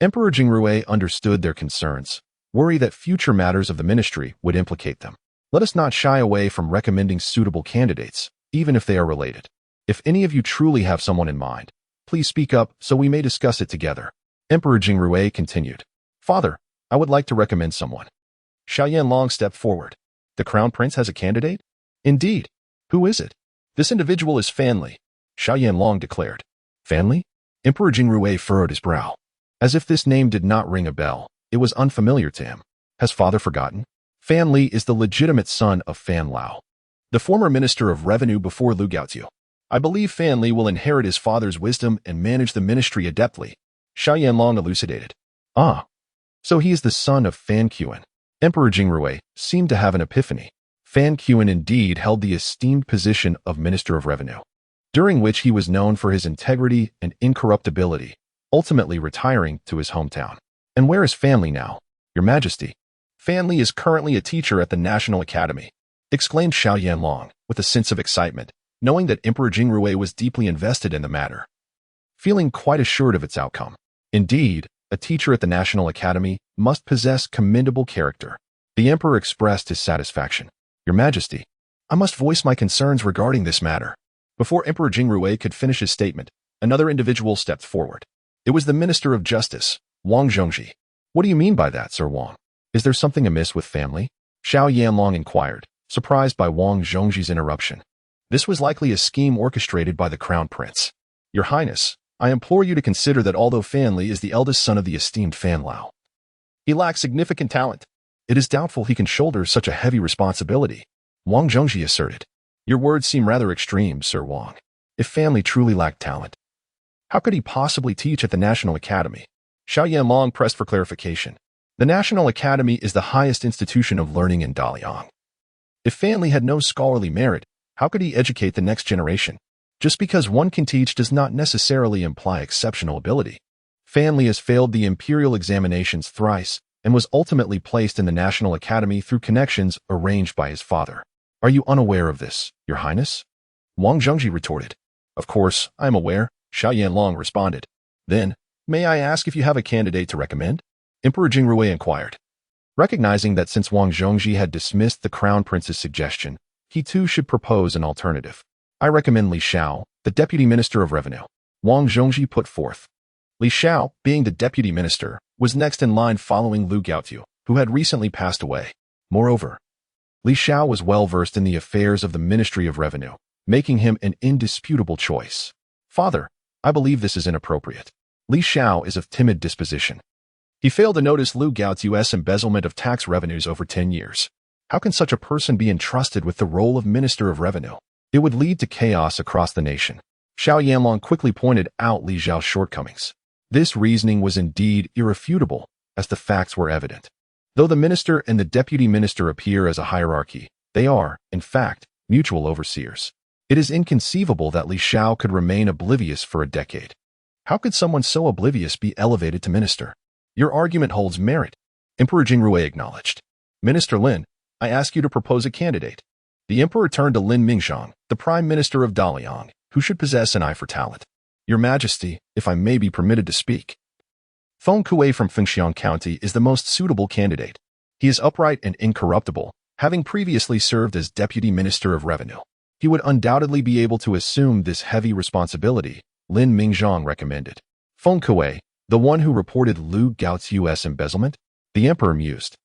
Emperor Jingrui understood their concerns, worry that future matters of the ministry would implicate them. Let us not shy away from recommending suitable candidates, even if they are related. If any of you truly have someone in mind, please speak up so we may discuss it together. Emperor Jingrui continued. Father, I would like to recommend someone. Xiao Yanlong stepped forward. The Crown Prince has a candidate? Indeed. Who is it? This individual is Fan Li, Xiao Yanlong declared. Fan Li? Emperor Jingrui furrowed his brow. As if this name did not ring a bell, it was unfamiliar to him. Has father forgotten? Fan Li is the legitimate son of Fan Lao, the former Minister of Revenue before Lu Gaoziu. I believe Fan Li will inherit his father's wisdom and manage the ministry adeptly, Xiao Yanlong elucidated. Ah, so he is the son of Fan Quan. Emperor Jingrui seemed to have an epiphany. Fan Quan indeed held the esteemed position of Minister of Revenue, during which he was known for his integrity and incorruptibility, ultimately retiring to his hometown. And where is Fan Li now, Your Majesty? Fan Li is currently a teacher at the National Academy, exclaimed Xiao Yanlong with a sense of excitement, knowing that Emperor Jingrui was deeply invested in the matter, feeling quite assured of its outcome. Indeed, a teacher at the National Academy must possess commendable character. The Emperor expressed his satisfaction. Your Majesty, I must voice my concerns regarding this matter. Before Emperor Jingrui could finish his statement, another individual stepped forward. It was the Minister of Justice, Wang Zhongji. What do you mean by that, Sir Wang? Is there something amiss with Fan Li? Xiao Yanlong inquired, surprised by Wang Zhongji's interruption. This was likely a scheme orchestrated by the Crown Prince. Your Highness, I implore you to consider that although Fan Li is the eldest son of the esteemed Fan Lao, he lacks significant talent. It is doubtful he can shoulder such a heavy responsibility, Wang Zhongji asserted. Your words seem rather extreme, Sir Wang. If Fan Li truly lacked talent, how could he possibly teach at the National Academy? Xiao Yanlong pressed for clarification. The National Academy is the highest institution of learning in Daliang. If Fan Li had no scholarly merit, how could he educate the next generation? Just because one can teach does not necessarily imply exceptional ability. Fan Li has failed the imperial examinations thrice and was ultimately placed in the National Academy through connections arranged by his father. Are you unaware of this, Your Highness? Wang Zhongji retorted. Of course, I am aware, Xiao Yanlong responded. Then, may I ask if you have a candidate to recommend? Emperor Jingrui inquired. Recognizing that since Wang Zhongji had dismissed the Crown Prince's suggestion, he too should propose an alternative. I recommend Li Xiao, the Deputy Minister of Revenue. Wang Zhongji put forth. Li Xiao, being the Deputy Minister, was next in line following Lu Gaoziu, who had recently passed away. Moreover, Li Xiao was well versed in the affairs of the Ministry of Revenue, making him an indisputable choice. Father, I believe this is inappropriate. Li Xiao is of timid disposition. He failed to notice Lu Gaoziu's embezzlement of tax revenues over 10 years. How can such a person be entrusted with the role of Minister of Revenue? It would lead to chaos across the nation. Xiao Yanlong quickly pointed out Li Xiao's shortcomings. This reasoning was indeed irrefutable, as the facts were evident. Though the minister and the deputy minister appear as a hierarchy, they are, in fact, mutual overseers. It is inconceivable that Li Xiao could remain oblivious for a decade. How could someone so oblivious be elevated to minister? Your argument holds merit, Emperor Jingrui acknowledged. Minister Lin, I ask you to propose a candidate. The emperor turned to Lin Mingzhong, the Prime Minister of Daliang, who should possess an eye for talent. Your Majesty, if I may be permitted to speak. Feng Kuei from Fengxiang County is the most suitable candidate. He is upright and incorruptible, having previously served as Deputy Minister of Revenue. He would undoubtedly be able to assume this heavy responsibility, Lin Mingzhang recommended. Feng Kuei, the one who reported Lu Gaoziu's embezzlement? The emperor mused.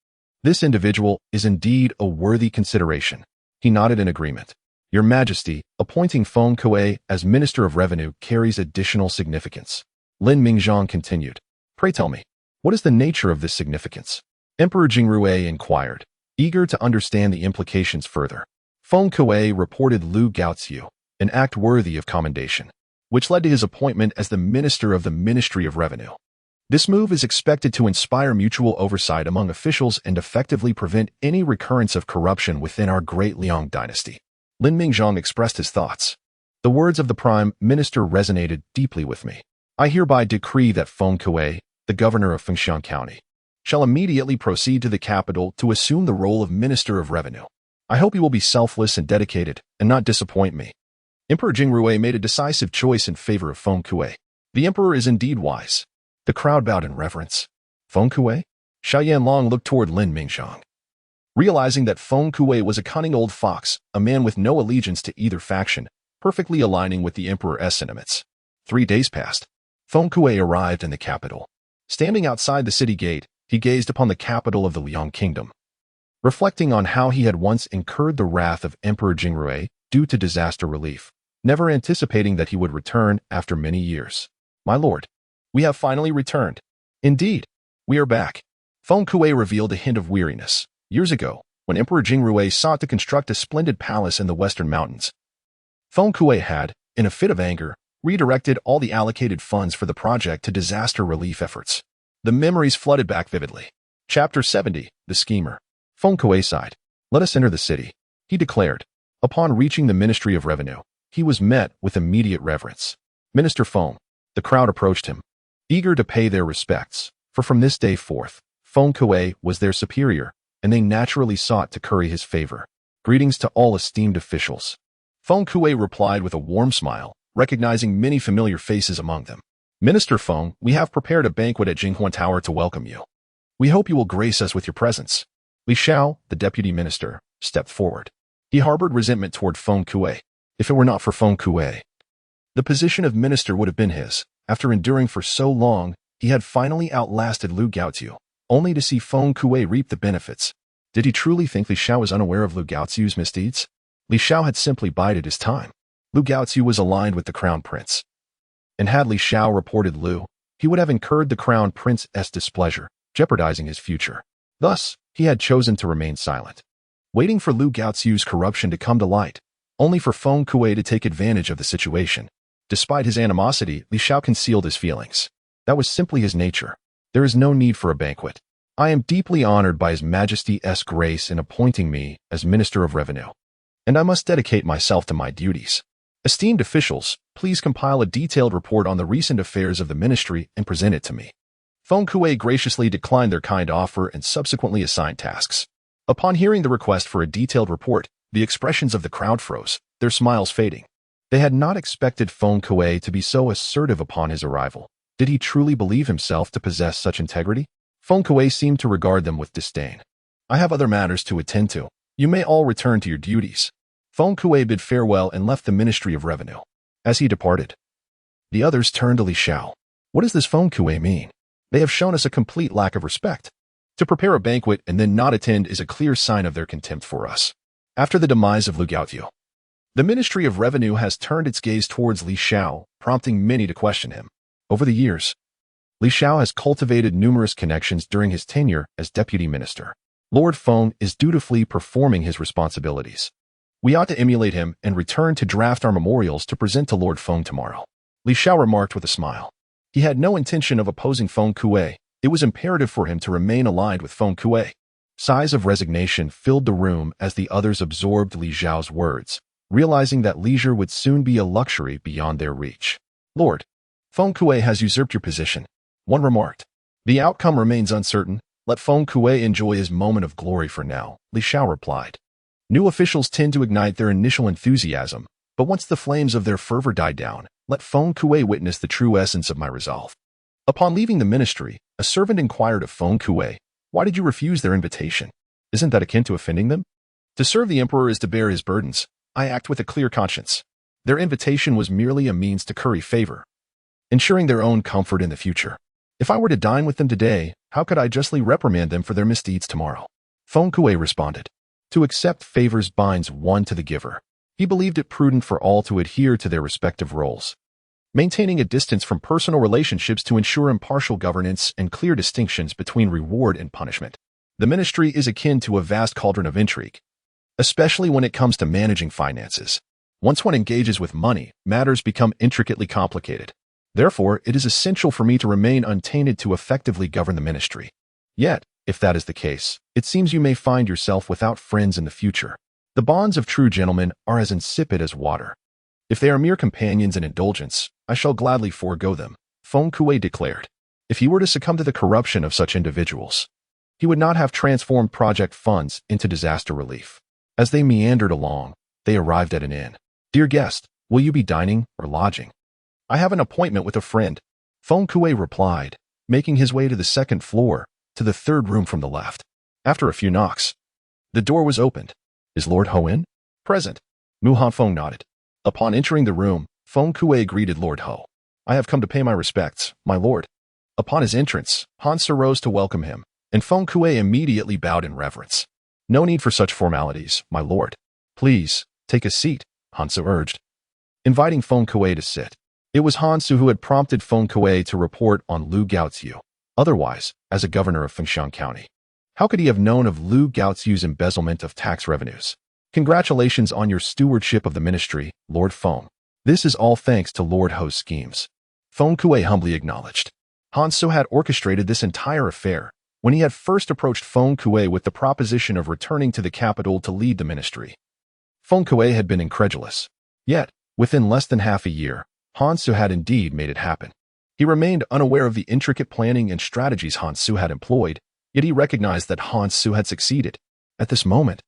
This individual is indeed a worthy consideration. He nodded in agreement. Your Majesty, appointing Feng Kuei as Minister of Revenue carries additional significance. Lin Mingzhang continued. Pray tell me, what is the nature of this significance? Emperor Jingrui inquired, eager to understand the implications further. Feng Kuei reported Lu Gaoziu, an act worthy of commendation, which led to his appointment as the Minister of the Ministry of Revenue. This move is expected to inspire mutual oversight among officials and effectively prevent any recurrence of corruption within our Great Liang Dynasty. Lin Mingzhang expressed his thoughts. The words of the Prime Minister resonated deeply with me. I hereby decree that Feng Kuei, the governor of Fengshan County, shall immediately proceed to the capital to assume the role of Minister of Revenue. I hope he will be selfless and dedicated and not disappoint me. Emperor Jingrui made a decisive choice in favor of Feng Kuei. The emperor is indeed wise. The crowd bowed in reverence. Feng Kuei? Xiao Yanlong looked toward Lin Mingzhang. Realizing that Feng Kuei was a cunning old fox, a man with no allegiance to either faction, perfectly aligning with the emperor's sentiments. 3 days passed. Feng Kuei arrived in the capital. Standing outside the city gate, he gazed upon the capital of the Liang Kingdom. Reflecting on how he had once incurred the wrath of Emperor Jingrui due to disaster relief, never anticipating that he would return after many years. My lord, we have finally returned. Indeed, we are back. Feng Kuei revealed a hint of weariness. Years ago, when Emperor Jingrui sought to construct a splendid palace in the western mountains, Feng Kuei had, in a fit of anger, redirected all the allocated funds for the project to disaster relief efforts. The memories flooded back vividly. Chapter 70, The Schemer. Feng Kuei sighed. Let us enter the city, he declared. Upon reaching the Ministry of Revenue, he was met with immediate reverence. Minister Feng. The crowd approached him, eager to pay their respects, for from this day forth, Feng Kuei was their superior, and they naturally sought to curry his favor. Greetings to all esteemed officials. Feng Kuei replied with a warm smile, recognizing many familiar faces among them. Minister Feng, we have prepared a banquet at Jinghuan Tower to welcome you. We hope you will grace us with your presence. Li Xiao, the deputy minister, stepped forward. He harbored resentment toward Feng Kuei. If it were not for Feng Kuei, the position of minister would have been his. After enduring for so long, he had finally outlasted Lu Gaoziu, only to see Feng Kuei reap the benefits. Did he truly think Li Xiao was unaware of Lu Gaoziu's misdeeds? Li Xiao had simply bided his time. Lu Gaoziu was aligned with the crown prince. And had Li Xiao reported Lu, he would have incurred the crown prince's displeasure, jeopardizing his future. Thus, he had chosen to remain silent, waiting for Lu Gaoziu's corruption to come to light, only for Feng Kuei to take advantage of the situation. Despite his animosity, Li Xiao concealed his feelings. That was simply his nature. There is no need for a banquet. I am deeply honored by His Majesty's grace in appointing me as Minister of Revenue, and I must dedicate myself to my duties. Esteemed officials, please compile a detailed report on the recent affairs of the ministry and present it to me. Feng Kuei graciously declined their kind offer and subsequently assigned tasks. Upon hearing the request for a detailed report, the expressions of the crowd froze, their smiles fading. They had not expected Feng Kuei to be so assertive upon his arrival. Did he truly believe himself to possess such integrity? Feng Kuei seemed to regard them with disdain. I have other matters to attend to. You may all return to your duties. Feng Kuei bid farewell and left the Ministry of Revenue. As he departed, the others turned to Li Xiao. What does this Feng Kuei mean? They have shown us a complete lack of respect. To prepare a banquet and then not attend is a clear sign of their contempt for us. After the demise of Lu Gaoziu, the Ministry of Revenue has turned its gaze towards Li Xiao, prompting many to question him. Over the years, Li Xiao has cultivated numerous connections during his tenure as deputy minister. Lord Feng is dutifully performing his responsibilities. We ought to emulate him and return to draft our memorials to present to Lord Feng tomorrow. Li Xiao remarked with a smile. He had no intention of opposing Feng Kuei. It was imperative for him to remain aligned with Feng Kuei. Sighs of resignation filled the room as the others absorbed Li Xiao's words, realizing that leisure would soon be a luxury beyond their reach. Lord, Feng Kuei has usurped your position. One remarked. The outcome remains uncertain. Let Feng Kuei enjoy his moment of glory for now, Li Xiao replied. New officials tend to ignite their initial enthusiasm, but once the flames of their fervor die down, let Feng Kuei witness the true essence of my resolve. Upon leaving the ministry, a servant inquired of Feng Kuei, why did you refuse their invitation? Isn't that akin to offending them? To serve the emperor is to bear his burdens. I act with a clear conscience. Their invitation was merely a means to curry favor, ensuring their own comfort in the future. If I were to dine with them today, how could I justly reprimand them for their misdeeds tomorrow? Feng Kuei responded. To accept favors binds one to the giver. He believed it prudent for all to adhere to their respective roles, maintaining a distance from personal relationships to ensure impartial governance and clear distinctions between reward and punishment. The ministry is akin to a vast cauldron of intrigue, especially when it comes to managing finances. Once one engages with money, matters become intricately complicated. Therefore, it is essential for me to remain untainted to effectively govern the ministry. Yet, if that is the case, it seems you may find yourself without friends in the future. The bonds of true gentlemen are as insipid as water. If they are mere companions and indulgence, I shall gladly forego them, Feng Kuei declared. If he were to succumb to the corruption of such individuals, he would not have transformed project funds into disaster relief. As they meandered along, they arrived at an inn. Dear guest, will you be dining or lodging? I have an appointment with a friend, Feng Kuei replied, making his way to the second floor, to the third room from the left. After a few knocks, the door was opened. Is Lord Ho in? Present. Mu Hanfeng nodded. Upon entering the room, Feng Kuei greeted Lord Ho. I have come to pay my respects, my lord. Upon his entrance, Hansa rose to welcome him, and Feng Kuei immediately bowed in reverence. No need for such formalities, my lord. Please, take a seat, Hansa urged, inviting Feng Kuei to sit. It was Hansu who had prompted Feng Kuei to report on Lu Gaoziu, otherwise as a governor of Fengshan County. How could he have known of Lu Gaoziu's embezzlement of tax revenues? Congratulations on your stewardship of the ministry, Lord Feng. This is all thanks to Lord Ho's schemes, Feng Kuei humbly acknowledged. Hansu had orchestrated this entire affair when he had first approached Feng Kuei with the proposition of returning to the capital to lead the ministry. Feng Kuei had been incredulous. Yet, within less than half a year, Hansu had indeed made it happen. He remained unaware of the intricate planning and strategies Hansu had employed, yet he recognized that Hansu had succeeded. At this moment,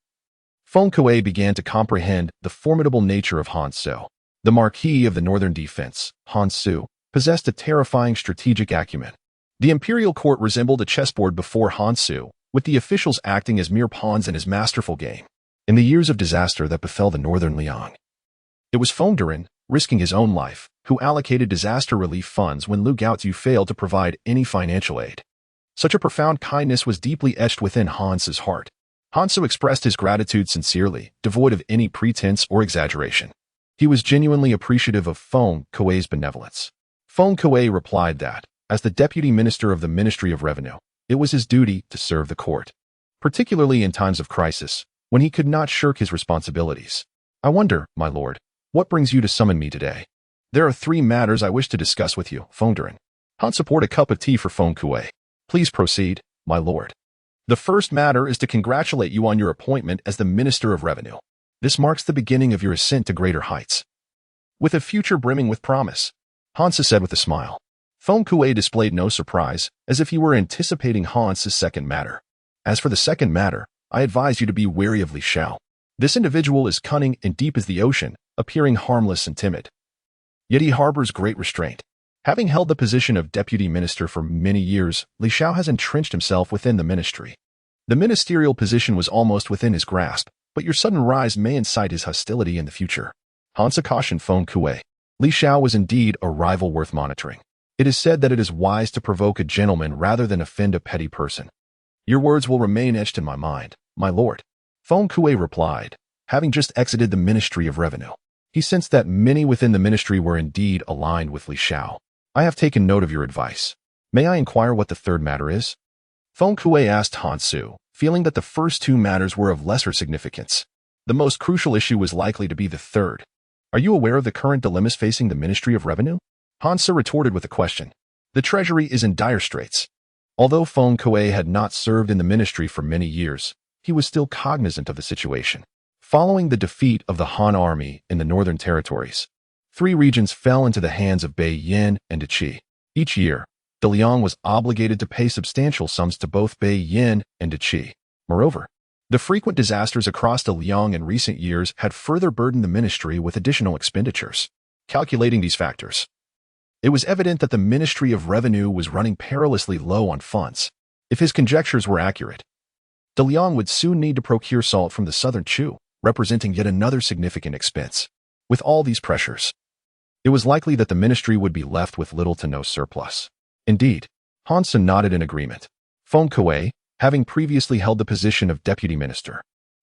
Feng Kuei began to comprehend the formidable nature of Hansu. The Marquis of the Northern Defense, Hansu, possessed a terrifying strategic acumen. The imperial court resembled a chessboard before Hansu, with the officials acting as mere pawns in his masterful game. In the years of disaster that befell the Northern Liang, it was Feng Duran, risking his own life, who allocated disaster relief funds when Lu Gaoziu failed to provide any financial aid. Such a profound kindness was deeply etched within Hansu's heart. Hansu expressed his gratitude sincerely, devoid of any pretense or exaggeration. He was genuinely appreciative of Feng Kuei's benevolence. Feng Kuei replied that, as the deputy minister of the Ministry of Revenue, it was his duty to serve the court, particularly in times of crisis, when he could not shirk his responsibilities. I wonder, my lord, what brings you to summon me today? There are 3 matters I wish to discuss with you, Feng Duran. Hansu poured a cup of tea for Feng Kuei. Please proceed, my lord. The first matter is to congratulate you on your appointment as the Minister of Revenue. This marks the beginning of your ascent to greater heights, with a future brimming with promise, Hansu said with a smile. Feng Kuei displayed no surprise, as if he were anticipating Hansu's second matter. As for the second matter, I advise you to be wary of Li Xiao. This individual is cunning and deep as the ocean, appearing harmless and timid. Yet he harbors great restraint. Having held the position of deputy minister for many years, Li Xiao has entrenched himself within the ministry. The ministerial position was almost within his grasp, but your sudden rise may incite his hostility in the future. Hansu cautioned Feng Kuei. Li Xiao was indeed a rival worth monitoring. It is said that it is wise to provoke a gentleman rather than offend a petty person. Your words will remain etched in my mind, my lord, Feng Kuei replied, having just exited the Ministry of Revenue. He sensed that many within the ministry were indeed aligned with Li Xiao. I have taken note of your advice. May I inquire what the third matter is? Feng Kuei asked Hansu, feeling that the first 2 matters were of lesser significance. The most crucial issue was likely to be the third. Are you aware of the current dilemmas facing the Ministry of Revenue? Hansu retorted with a question. The treasury is in dire straits. Although Feng Kuei had not served in the ministry for many years, he was still cognizant of the situation. Following the defeat of the Han army in the northern territories, 3 regions fell into the hands of Bei Yin and Deqi. Each year, De Liang was obligated to pay substantial sums to both Bei Yin and Deqi. Moreover, the frequent disasters across De Liang in recent years had further burdened the ministry with additional expenditures. Calculating these factors, it was evident that the Ministry of Revenue was running perilously low on funds. If his conjectures were accurate, De Liang would soon need to procure salt from the southern Chu, representing yet another significant expense. With all these pressures, it was likely that the ministry would be left with little to no surplus. Indeed, Hansa nodded in agreement. Feng Kuei, having previously held the position of deputy minister,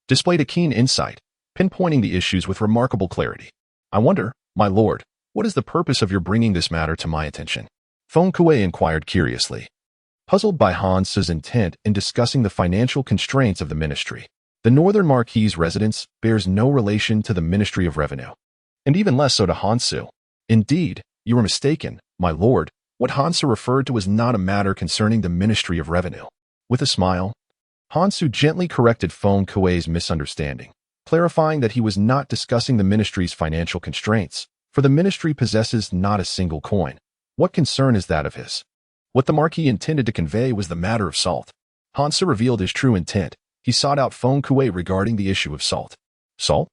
displayed a keen insight, pinpointing the issues with remarkable clarity. I wonder, my lord, what is the purpose of your bringing this matter to my attention? Feng Kuei inquired curiously, puzzled by Hansa's intent in discussing the financial constraints of the ministry. The Northern Marquis' residence bears no relation to the Ministry of Revenue, and even less so to Hansu. Indeed, you are mistaken, my lord. What Hansu referred to was not a matter concerning the Ministry of Revenue. With a smile, Hansu gently corrected Feng Kuei's misunderstanding, clarifying that he was not discussing the ministry's financial constraints, for the ministry possesses not a single coin. What concern is that of his? What the Marquis intended to convey was the matter of salt. Hansu revealed his true intent. He sought out Feng Kuei regarding the issue of salt. Salt?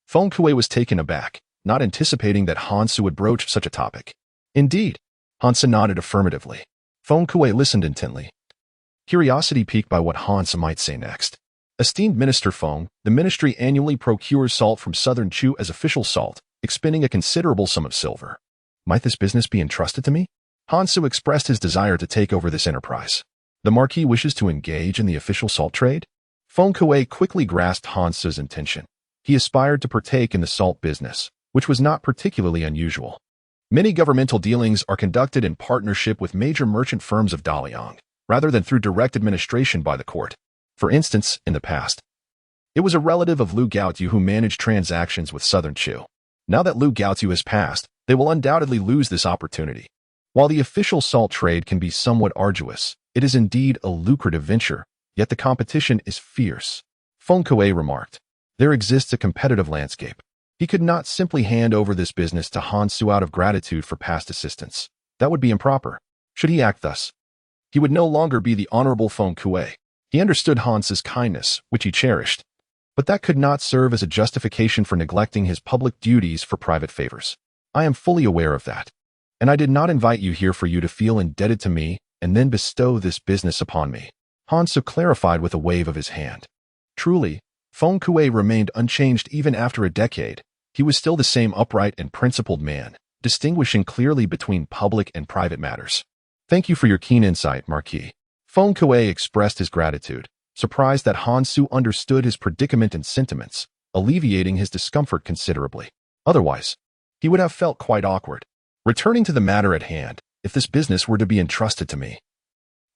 Feng Kuei was taken aback, not anticipating that Hansu would broach such a topic. Indeed, Hansa nodded affirmatively. Feng Kuei listened intently, curiosity piqued by what Hansa might say next. Esteemed Minister Feng, the ministry annually procures salt from southern Chu as official salt, expending a considerable sum of silver. Might this business be entrusted to me? Hansu expressed his desire to take over this enterprise. The Marquis wishes to engage in the official salt trade? Feng Kuei quickly grasped Hansu's intention. He aspired to partake in the salt business, which was not particularly unusual. Many governmental dealings are conducted in partnership with major merchant firms of Daliang, rather than through direct administration by the court. For instance, in the past, it was a relative of Liu Gaotu who managed transactions with Southern Chu. Now that Liu Gaotu has passed, they will undoubtedly lose this opportunity. While the official salt trade can be somewhat arduous, it is indeed a lucrative venture, yet the competition is fierce. Feng Kuei remarked. There exists a competitive landscape. He could not simply hand over this business to Hansu out of gratitude for past assistance. That would be improper. Should he act thus, he would no longer be the honorable Feng Kuei. He understood Hansu's kindness, which he cherished, but that could not serve as a justification for neglecting his public duties for private favors. I am fully aware of that, and I did not invite you here for you to feel indebted to me and then bestow this business upon me. Hansu clarified with a wave of his hand. Truly, Feng Kuei remained unchanged even after a decade. He was still the same upright and principled man, distinguishing clearly between public and private matters. Thank you for your keen insight, Marquis. Feng Kuei expressed his gratitude, surprised that Hansu understood his predicament and sentiments, alleviating his discomfort considerably. Otherwise, he would have felt quite awkward. Returning to the matter at hand, if this business were to be entrusted to me,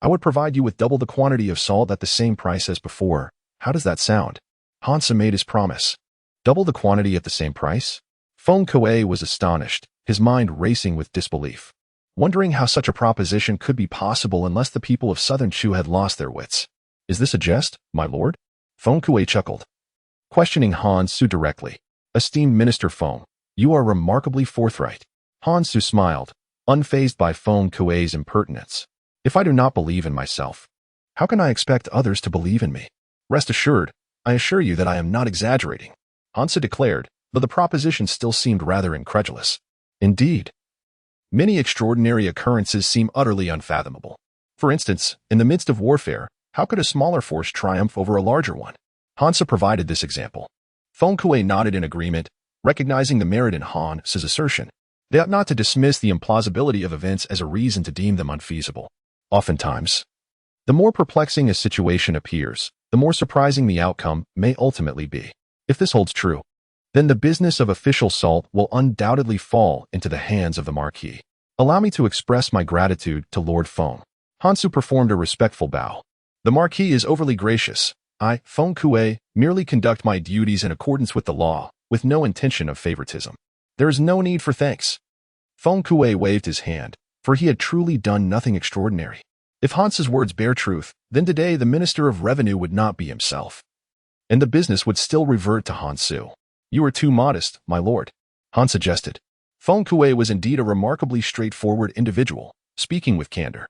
I would provide you with double the quantity of salt at the same price as before. How does that sound? Hansa made his promise. Double the quantity at the same price? Feng Kuei was astonished, his mind racing with disbelief, wondering how such a proposition could be possible unless the people of Southern Chu had lost their wits. Is this a jest, my lord? Feng Kuei chuckled, questioning Hansu directly. Esteemed Minister Feng, you are remarkably forthright. Hansu smiled, unfazed by Feng Kuei's impertinence. If I do not believe in myself, how can I expect others to believe in me? Rest assured, I assure you that I am not exaggerating, Hansa declared, though the proposition still seemed rather incredulous. Indeed, many extraordinary occurrences seem utterly unfathomable. For instance, in the midst of warfare, how could a smaller force triumph over a larger one? Hansa provided this example. Feng Kuei nodded in agreement, recognizing the merit in Hansa's assertion. They ought not to dismiss the implausibility of events as a reason to deem them unfeasible. Oftentimes, the more perplexing a situation appears, the more surprising the outcome may ultimately be. If this holds true, then the business of official salt will undoubtedly fall into the hands of the Marquis. Allow me to express my gratitude to Lord Feng. Hansu performed a respectful bow. The Marquis is overly gracious. I, Feng Kuei, merely conduct my duties in accordance with the law, with no intention of favoritism. There is no need for thanks. Feng Kuei waved his hand, for he had truly done nothing extraordinary. If Hansa's words bear truth, then today the Minister of Revenue would not be himself, and the business would still revert to Hansu. You are too modest, my lord, Hansa jested. Feng Kuei was indeed a remarkably straightforward individual, speaking with candor.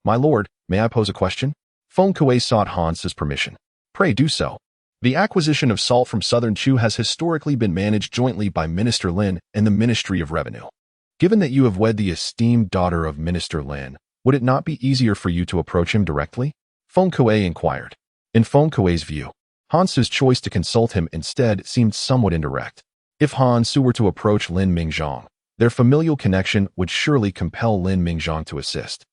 My lord, may I pose a question? Feng Kuei sought Hansa's permission. Pray do so. The acquisition of salt from Southern Chu has historically been managed jointly by Minister Lin and the Ministry of Revenue. Given that you have wed the esteemed daughter of Minister Lin, would it not be easier for you to approach him directly? Feng Kuei inquired. In Feng Kuei's view, Han Su's choice to consult him instead seemed somewhat indirect. If Han Su were to approach Lin Mingzhong, their familial connection would surely compel Lin Mingzhong to assist,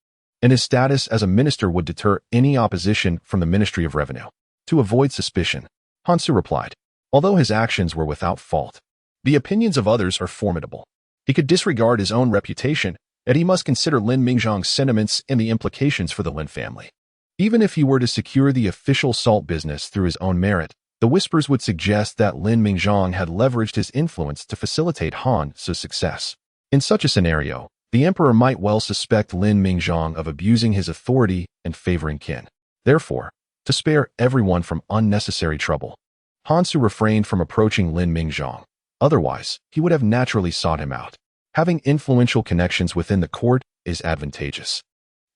and his status as a minister would deter any opposition from the Ministry of Revenue. To avoid suspicion, Han Su replied, although his actions were without fault, the opinions of others are formidable. He could disregard his own reputation, and he must consider Lin Mingzhong's sentiments and the implications for the Lin family. Even if he were to secure the official salt business through his own merit, the whispers would suggest that Lin Mingzhong had leveraged his influence to facilitate Han Su's success. In such a scenario, the emperor might well suspect Lin Mingzhong of abusing his authority and favoring kin. Therefore, to spare everyone from unnecessary trouble, Han Su refrained from approaching Lin Mingzhong. Otherwise, he would have naturally sought him out. Having influential connections within the court is advantageous,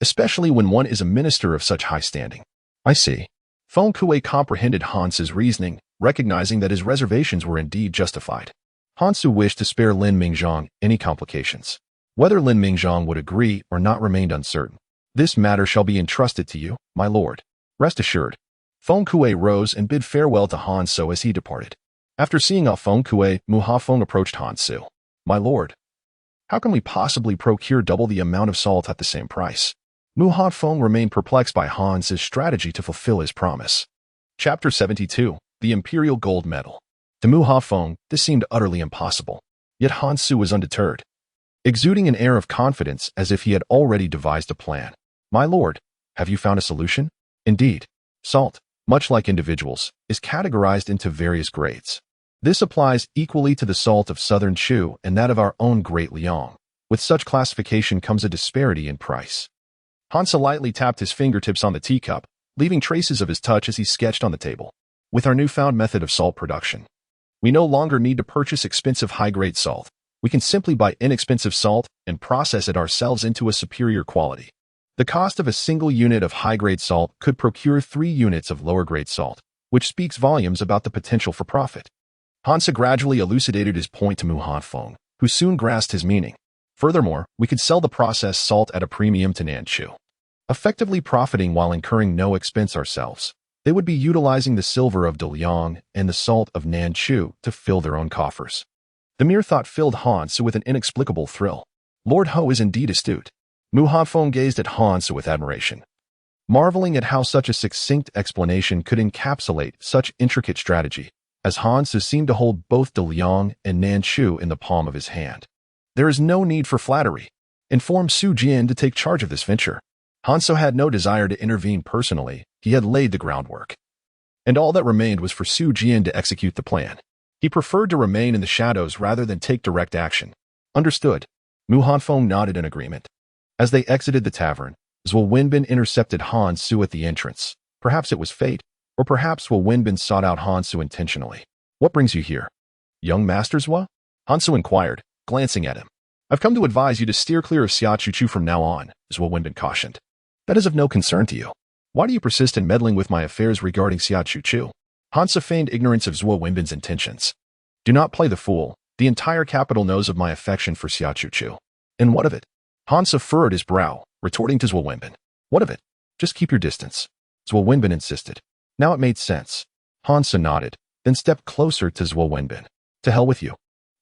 especially when one is a minister of such high standing. I see. Feng Kuei comprehended Han Su's reasoning, recognizing that his reservations were indeed justified. Han Su wished to spare Lin Mingzhong any complications. Whether Lin Mingzhong would agree or not remained uncertain. This matter shall be entrusted to you, my lord. Rest assured. Feng Kuei rose and bid farewell to Han Su as he departed. After seeing off Feng Kuei, Mu Hafeng approached Han Su. My lord, how can we possibly procure double the amount of salt at the same price? Mu Hafeng remained perplexed by Han Su's strategy to fulfill his promise. Chapter 72. The Imperial Gold Medal. To Mu Hafeng, this seemed utterly impossible. Yet Han Su was undeterred, exuding an air of confidence as if he had already devised a plan. My lord, have you found a solution? Indeed. Salt, much like individuals, is categorized into various grades. This applies equally to the salt of southern Chu and that of our own Great Liang. With such classification comes a disparity in price. Han Su lightly tapped his fingertips on the teacup, leaving traces of his touch as he sketched on the table. With our newfound method of salt production, we no longer need to purchase expensive high-grade salt. We can simply buy inexpensive salt and process it ourselves into a superior quality. The cost of a single unit of high-grade salt could procure 3 units of lower-grade salt, which speaks volumes about the potential for profit. Han Su gradually elucidated his point to Mu Hafeng, who soon grasped his meaning. Furthermore, we could sell the processed salt at a premium to Nanchu, effectively profiting while incurring no expense ourselves. They would be utilizing the silver of Daliang and the salt of Nanchu to fill their own coffers. The mere thought filled Han Su with an inexplicable thrill. Lord Ho is indeed astute. Mu Hafeng gazed at Han Su with admiration, marveling at how such a succinct explanation could encapsulate such intricate strategy, as Han Su seemed to hold both Daliang and Nanchu in the palm of his hand. There is no need for flattery. Inform Su Jian to take charge of this venture. Han Su had no desire to intervene personally. He had laid the groundwork, and all that remained was for Su Jian to execute the plan. He preferred to remain in the shadows rather than take direct action. Understood. Mu Hafeng nodded in agreement. As they exited the tavern, Zhuo Wenbin intercepted Han Su at the entrance. Perhaps it was fate, or perhaps Zhuo Wenbin sought out Han Su intentionally. What brings you here? Young Master Zhuo? Han Su inquired, glancing at him. I've come to advise you to steer clear of Xia Chuchu from now on, Zhuo Wenbin cautioned. That is of no concern to you. Why do you persist in meddling with my affairs regarding Xia Chuchu? Han Su feigned ignorance of Zhuo Wenbin's intentions. Do not play the fool. The entire capital knows of my affection for Xia Chuchu. And what of it? Han Su furrowed his brow, retorting to Zhuo Wenbin. What of it? Just keep your distance. Zhuo Wenbin insisted. Now it made sense. Han Su nodded, then stepped closer to Zhuo Wenbin. To hell with you.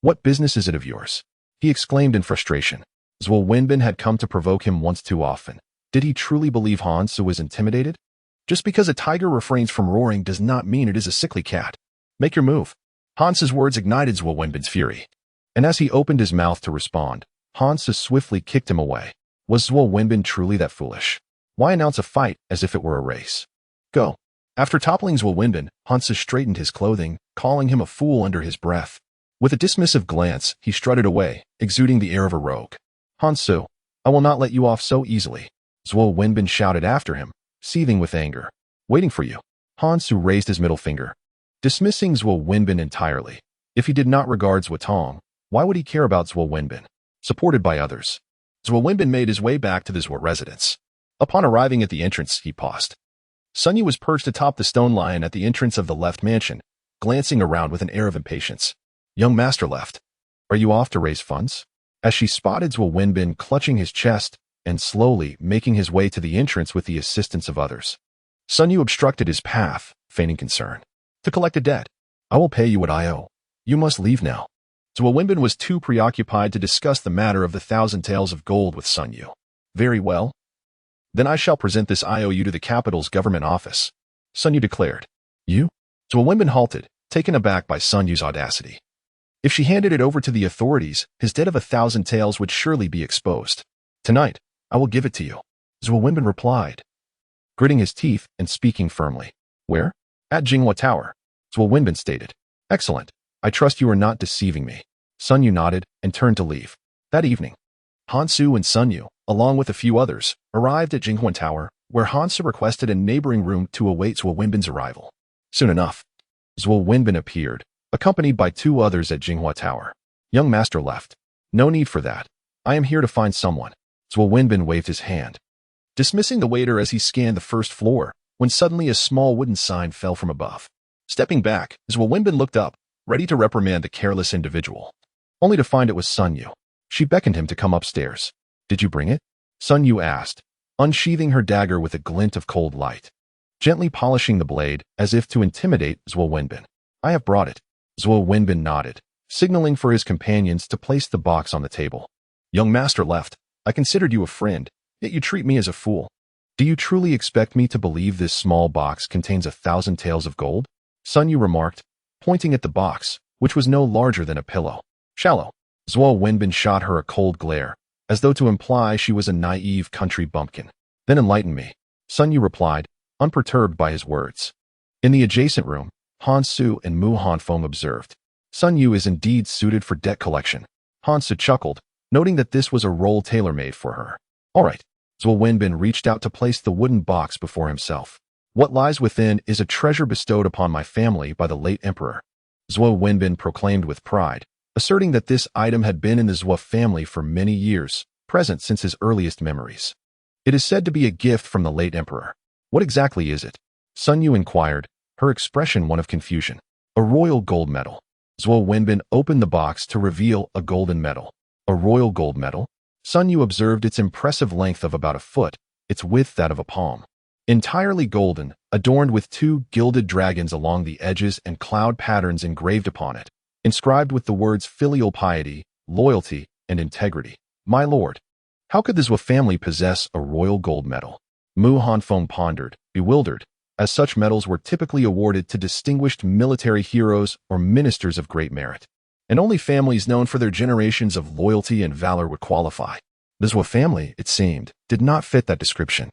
What business is it of yours? He exclaimed in frustration. Zhuo Wenbin had come to provoke him once too often. Did he truly believe Han Su was intimidated? Just because a tiger refrains from roaring does not mean it is a sickly cat. Make your move. Han Su's words ignited Zhuo Wenbin's fury. And as he opened his mouth to respond, Han Su swiftly kicked him away. Was Zhuo Wenbin truly that foolish? Why announce a fight as if it were a race? Go. After toppling Zhuo Wenbin, Han Su straightened his clothing, calling him a fool under his breath. With a dismissive glance, he strutted away, exuding the air of a rogue. Han Su, I will not let you off so easily. Zhuo Wenbin shouted after him, seething with anger. Waiting for you. Han Su raised his middle finger, dismissing Zhuo Wenbin entirely. If he did not regard Zhuo Tong, why would he care about Zhuo Wenbin? Supported by others, Zhuo Wenbin made his way back to the Zhuo residence. Upon arriving at the entrance, he paused. Sun Yu was perched atop the stone lion at the entrance of the left mansion, glancing around with an air of impatience. Young master left. Are you off to raise funds? As she spotted Zhuo Wenbin clutching his chest and slowly making his way to the entrance with the assistance of others, Sun Yu obstructed his path, feigning concern. To collect a debt. I will pay you what I owe. You must leave now. Zhuo Wenbin was too preoccupied to discuss the matter of the 1,000 taels of gold with Sun Yu. Very well. Then I shall present this IOU to the capital's government office, Sun Yu declared. You? Zhuo Wenbin halted, taken aback by Sun Yu's audacity. If she handed it over to the authorities, his debt of 1,000 taels would surely be exposed. Tonight, I will give it to you, Zhuo Wenbin replied, gritting his teeth and speaking firmly. Where? At Jinghua Tower, Zhuo Wenbin stated. Excellent. I trust you are not deceiving me. Sun Yu nodded and turned to leave. That evening, Hansu and Sun Yu, along with a few others, arrived at Jinghua Tower, where Hansu requested a neighboring room to await Zhuo Wenbin's arrival. Soon enough, Zhuo Wenbin appeared, accompanied by 2 others at Jinghua Tower. Young master left. No need for that. I am here to find someone. Zhuo Wenbin waved his hand, dismissing the waiter as he scanned the first floor, when suddenly a small wooden sign fell from above. Stepping back, Zhuo Wenbin looked up, ready to reprimand the careless individual, only to find it was Sun Yu. She beckoned him to come upstairs. Did you bring it? Sun Yu asked, unsheathing her dagger with a glint of cold light, gently polishing the blade as if to intimidate Zhuo Wenbin. I have brought it. Zhuo Wenbin nodded, signaling for his companions to place the box on the table. Young master left. I considered you a friend, yet you treat me as a fool. Do you truly expect me to believe this small box contains 1,000 taels of gold? Sun Yu remarked, pointing at the box, which was no larger than a pillow. Shallow. Zhuo Wenbin shot her a cold glare, as though to imply she was a naive country bumpkin. Then enlighten me, Sun Yu replied, unperturbed by his words. In the adjacent room, Hansu and Mu Hanfeng observed. Sun Yu is indeed suited for debt collection. Hansu chuckled, noting that this was a role tailor-made for her. All right. Zhuo Wenbin reached out to place the wooden box before himself. What lies within is a treasure bestowed upon my family by the late emperor, Zhuo Wenbin proclaimed with pride, asserting that this item had been in the Zhuo family for many years, present since his earliest memories. It is said to be a gift from the late emperor. What exactly is it? Sun Yu inquired, her expression one of confusion. A royal gold medal. Zhuo Wenbin opened the box to reveal a golden medal. A royal gold medal? Sun Yu observed its impressive length of about a foot, its width that of a palm. Entirely golden, adorned with 2 gilded dragons along the edges and cloud patterns engraved upon it, inscribed with the words filial piety, loyalty, and integrity. My lord, how could the Zhuo family possess a royal gold medal? Mu Hanfeng pondered, bewildered, as such medals were typically awarded to distinguished military heroes or ministers of great merit, and only families known for their generations of loyalty and valor would qualify. The Zhuo family, it seemed, did not fit that description.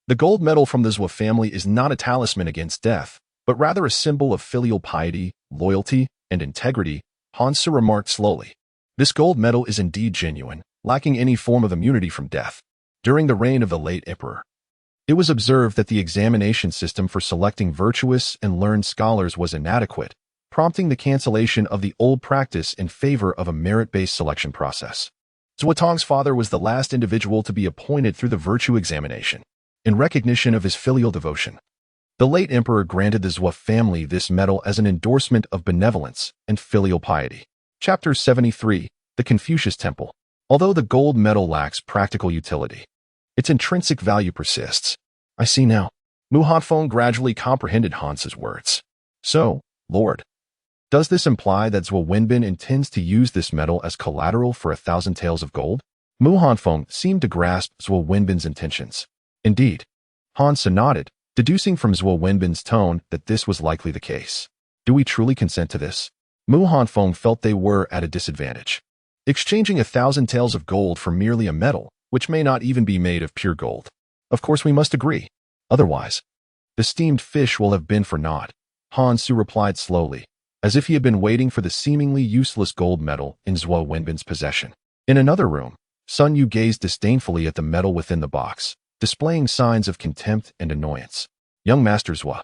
The gold medal from the Zhuo family is not a talisman against death, but rather a symbol of filial piety, loyalty, and integrity, Hansu remarked slowly. This gold medal is indeed genuine, lacking any form of immunity from death. During the reign of the late emperor, it was observed that the examination system for selecting virtuous and learned scholars was inadequate, prompting the cancellation of the old practice in favor of a merit-based selection process. Zhuo Tong's father was the last individual to be appointed through the virtue examination, in recognition of his filial devotion. The late emperor granted the Zhuo family this medal as an endorsement of benevolence and filial piety. Chapter 73, The Confucius Temple. Although the gold medal lacks practical utility, its intrinsic value persists. I see now. Mu Hanfeng gradually comprehended Hansu's words. So, Lord, does this imply that Zhuo Wenbin intends to use this medal as collateral for 1,000 taels of gold? Mu Hanfeng seemed to grasp Zhuo Wenbin's intentions. Indeed, Hansu nodded, deducing from Zhuo Wenbin's tone that this was likely the case. Do we truly consent to this? Mu Hanfeng felt they were at a disadvantage. Exchanging 1,000 taels of gold for merely a medal, which may not even be made of pure gold. Of course we must agree. Otherwise, the steamed fish will have been for naught, Hansu replied slowly, as if he had been waiting for the seemingly useless gold medal in Zhuo Wenbin's possession. In another room, Sun Yu gazed disdainfully at the medal within the box, displaying signs of contempt and annoyance. Young Master Zhuo,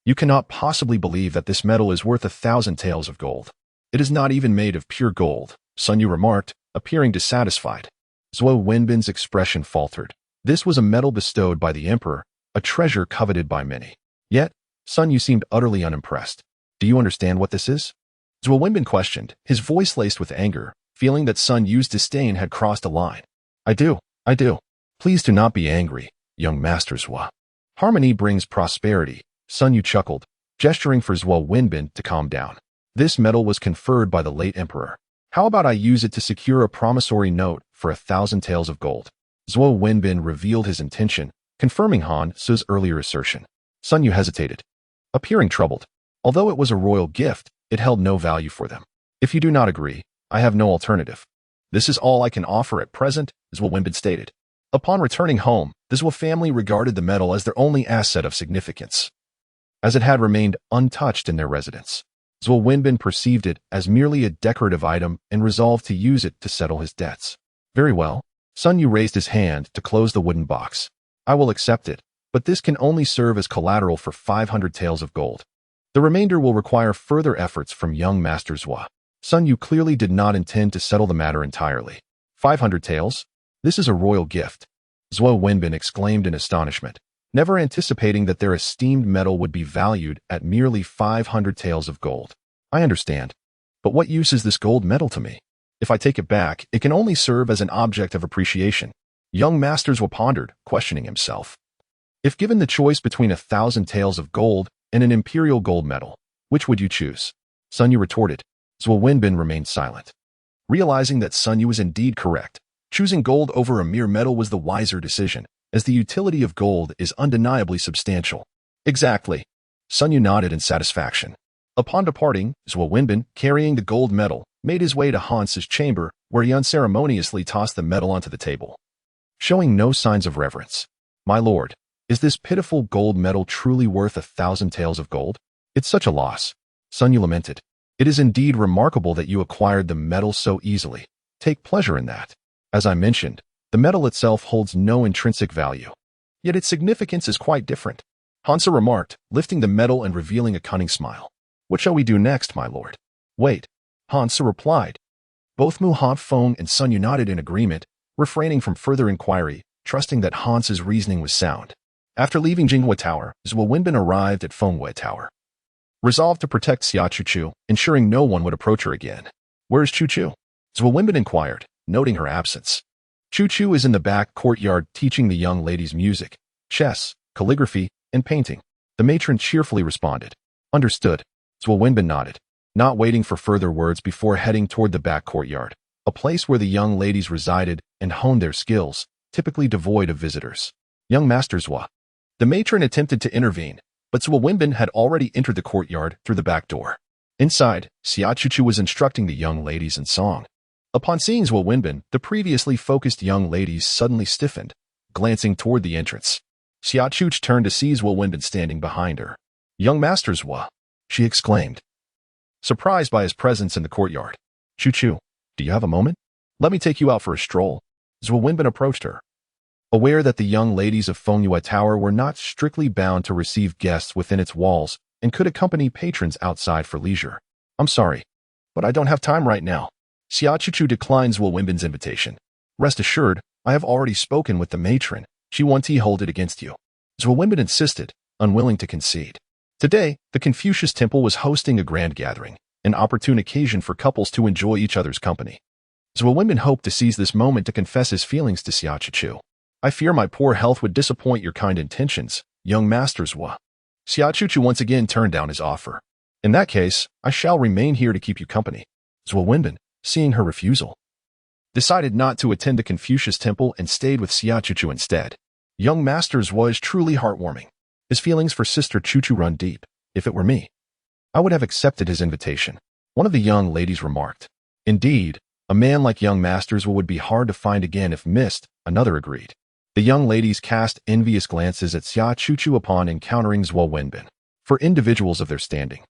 you cannot possibly believe that this medal is worth 1,000 taels of gold. It is not even made of pure gold, Sun Yu remarked, appearing dissatisfied. Zhuo Wenbin's expression faltered. This was a medal bestowed by the emperor, a treasure coveted by many. Yet, Sun Yu seemed utterly unimpressed. Do you understand what this is? Zhuo Wenbin questioned, his voice laced with anger, feeling that Sun Yu's disdain had crossed a line. I do. Please do not be angry, young Master Zhuo. Harmony brings prosperity, Sun Yu chuckled, gesturing for Zhuo Wenbin to calm down. This medal was conferred by the late emperor. How about I use it to secure a promissory note for 1,000 taels of gold? Zhuo Wenbin revealed his intention, confirming Han Su's earlier assertion. Sun Yu hesitated, appearing troubled. Although it was a royal gift, it held no value for them. If you do not agree, I have no alternative. This is all I can offer at present, Zhuo Wenbin stated. Upon returning home, the Zhuo family regarded the medal as their only asset of significance, as it had remained untouched in their residence. Zhuo Wenbin perceived it as merely a decorative item and resolved to use it to settle his debts. Very well. Sun Yu raised his hand to close the wooden box. I will accept it, but this can only serve as collateral for 500 taels of gold. The remainder will require further efforts from young Master Zhuo. Sun Yu clearly did not intend to settle the matter entirely. 500 taels? This is a royal gift. Zhuo Wenbin exclaimed in astonishment, never anticipating that their esteemed medal would be valued at merely 500 taels of gold. I understand. But what use is this gold medal to me? If I take it back, it can only serve as an object of appreciation. Young Master Zhuo pondered, questioning himself. If given the choice between 1,000 taels of gold and an imperial gold medal, which would you choose? Sun Yu retorted. Zhuo Wenbin remained silent. Realizing that Sun Yu was indeed correct, choosing gold over a mere medal was the wiser decision, as the utility of gold is undeniably substantial. Exactly. Sun Yu nodded in satisfaction. Upon departing, Zhuo Wenbin, carrying the gold medal, made his way to Han's chamber, where he unceremoniously tossed the medal onto the table, showing no signs of reverence. My lord, is this pitiful gold medal truly worth 1,000 taels of gold? It's such a loss. Sun Yu lamented. It is indeed remarkable that you acquired the medal so easily. Take pleasure in that. As I mentioned, the medal itself holds no intrinsic value. Yet its significance is quite different. Hansa remarked, lifting the medal and revealing a cunning smile. What shall we do next, my lord? Wait. Hansa replied. Both Mu Hanfeng and Sun Yu nodded in agreement, refraining from further inquiry, trusting that Hansa's reasoning was sound. After leaving Jinghua Tower, Zhuo Wenbin arrived at Fengyue Tower, resolved to protect Xia Chuchu, ensuring no one would approach her again. Where is Chuchu? Zhuo Wenbin inquired, noting her absence. Chuchu is in the back courtyard teaching the young ladies music, chess, calligraphy, and painting. The matron cheerfully responded. Understood. Zhuo Wenbin nodded, not waiting for further words before heading toward the back courtyard, a place where the young ladies resided and honed their skills, typically devoid of visitors. Young Master Zhuo. The matron attempted to intervene, but Zhuo Wenbin had already entered the courtyard through the back door. Inside, Xia Chuchu was instructing the young ladies in song. Upon seeing Zhuo Wenbin, the previously focused young ladies suddenly stiffened, glancing toward the entrance. Xia Chuchu turned to see Zhuo Wenbin standing behind her. Young Master Zhuo, she exclaimed, surprised by his presence in the courtyard. Chuchu, do you have a moment? Let me take you out for a stroll. Zhuo Wenbin approached her. Aware that the young ladies of Fengyue Tower were not strictly bound to receive guests within its walls and could accompany patrons outside for leisure. I'm sorry, but I don't have time right now. Xia Chuchu declined Zhuo Wenbin's invitation. Rest assured, I have already spoken with the matron. She wants to hold it against you. Zhuo Wenbin insisted, unwilling to concede. Today, the Confucius Temple was hosting a grand gathering, an opportune occasion for couples to enjoy each other's company. Zhuo Wenbin hoped to seize this moment to confess his feelings to Xia Chuchu. I fear my poor health would disappoint your kind intentions, young Master Zhuo. Xia Chuchu once again turned down his offer. In that case, I shall remain here to keep you company. Zhuo Wenbin, seeing her refusal, decided not to attend the Confucius Temple and stayed with Xia Chuchu instead. Young Master Zhuo is truly heartwarming. His feelings for Sister Chuchu run deep. If it were me, I would have accepted his invitation. One of the young ladies remarked. Indeed, a man like young Master Zhuo would be hard to find again if missed, another agreed. The young ladies cast envious glances at Xia Chuchu upon encountering Zhuo Wenbin. For individuals of their standing,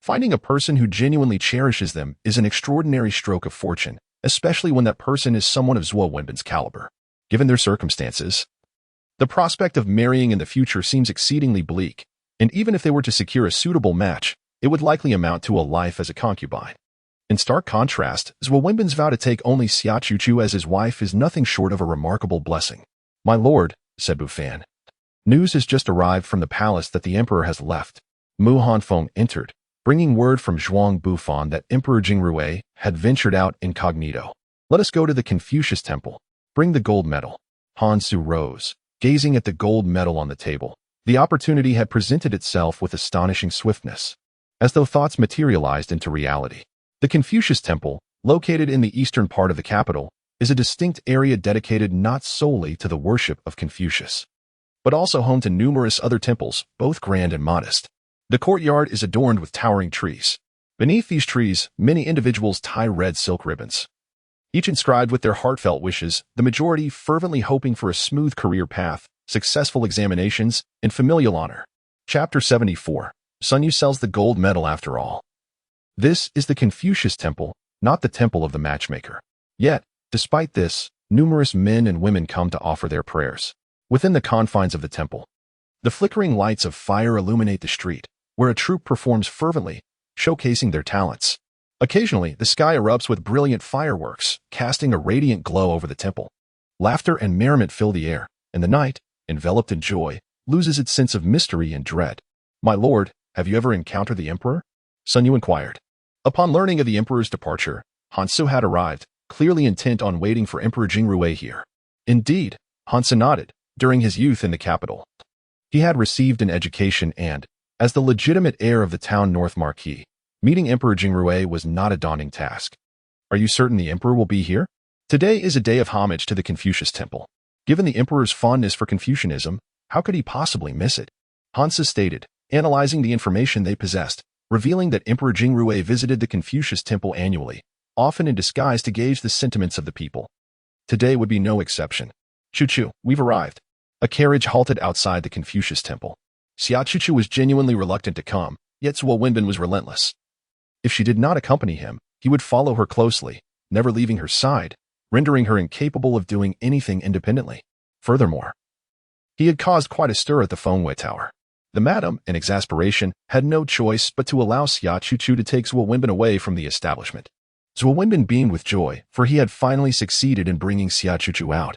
finding a person who genuinely cherishes them is an extraordinary stroke of fortune, especially when that person is someone of Zhuo Wenbin's caliber. Given their circumstances, the prospect of marrying in the future seems exceedingly bleak, and even if they were to secure a suitable match, it would likely amount to a life as a concubine. In stark contrast, Zhuo Wenbin's vow to take only Xia Chuchu as his wife is nothing short of a remarkable blessing. My lord, said Bufan, news has just arrived from the palace that the emperor has left. Mu Hanfeng entered, bringing word from Zhuang Bufan that Emperor Jingrui had ventured out incognito. Let us go to the Confucius Temple. Bring the gold medal. Han Su rose, gazing at the gold medal on the table, The opportunity had presented itself with astonishing swiftness, as though thoughts materialized into reality. The Confucius Temple, located in the eastern part of the capital, is a distinct area dedicated not solely to the worship of Confucius, but also home to numerous other temples, both grand and modest. The courtyard is adorned with towering trees. Beneath these trees, many individuals tie red silk ribbons, each inscribed with their heartfelt wishes, the majority fervently hoping for a smooth career path, successful examinations, and familial honor. Chapter 74. Sun Yu sells the gold medal after all. This is the Confucius Temple, not the temple of the matchmaker. Yet, despite this, numerous men and women come to offer their prayers. Within the confines of the temple, the flickering lights of fire illuminate the street, where a troupe performs fervently, showcasing their talents. Occasionally, the sky erupts with brilliant fireworks, casting a radiant glow over the temple. Laughter and merriment fill the air, and the night, enveloped in joy, loses its sense of mystery and dread. "My lord, have you ever encountered the emperor?" Sun Yu inquired. Upon learning of the emperor's departure, Hansu had arrived, clearly intent on waiting for Emperor Jingrui here. Indeed, Hansu nodded. During his youth in the capital, he had received an education and, as the legitimate heir of the town North Marquis, meeting Emperor Jingrui was not a daunting task. "Are you certain the emperor will be here?" "Today is a day of homage to the Confucius Temple. Given the emperor's fondness for Confucianism, how could he possibly miss it?" Hansu stated, analyzing the information they possessed, revealing that Emperor Jingrui visited the Confucius Temple annually, often in disguise to gauge the sentiments of the people. Today would be no exception. "Choo-choo, we've arrived." A carriage halted outside the Confucius Temple. Xia Chuchu was genuinely reluctant to come, yet Zuo Wenbin was relentless. If she did not accompany him, he would follow her closely, never leaving her side, rendering her incapable of doing anything independently. Furthermore, he had caused quite a stir at the Fengwei Tower. The madam, in exasperation, had no choice but to allow Xia Chuchu to take Zuo Wenbin away from the establishment. Zuo Wenbin beamed with joy, for he had finally succeeded in bringing Xia Chuchu out.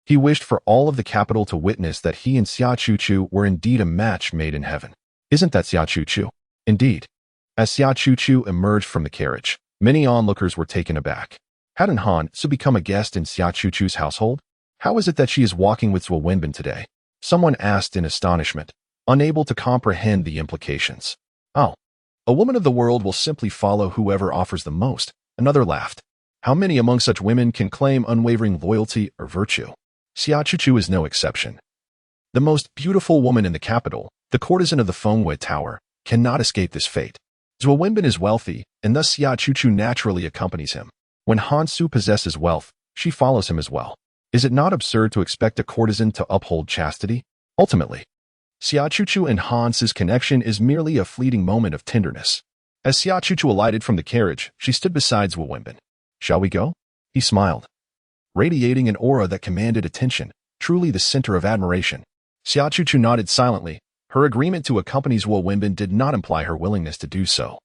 He wished for all of the capital to witness that he and Xia Chuchu were indeed a match made in heaven. "Isn't that Xia Chuchu?" Indeed. As Xia Chuchu emerged from the carriage, many onlookers were taken aback. Hadn't Hansu become a guest in Xia Chuchu's household? How is it that she is walking with Zuo Wenbin today? Someone asked in astonishment, unable to comprehend the implications. "Oh, a woman of the world will simply follow whoever offers the most," another laughed. "How many among such women can claim unwavering loyalty or virtue?" Xia Chuchu is no exception. The most beautiful woman in the capital, the courtesan of the Fengwei Tower, cannot escape this fate. Zuo Wenbin is wealthy, and thus Xia Chuchu naturally accompanies him. When Hansu possesses wealth, she follows him as well. Is it not absurd to expect a courtesan to uphold chastity? Ultimately, Xia Chuchu and Hansu's connection is merely a fleeting moment of tenderness. As Xia Chuchu alighted from the carriage, she stood beside Zuo Wenbin. "Shall we go?" He smiled, radiating an aura that commanded attention, truly the center of admiration. Xia Chuchu nodded silently. Her agreement to accompany Zuo Wenbin did not imply her willingness to do so.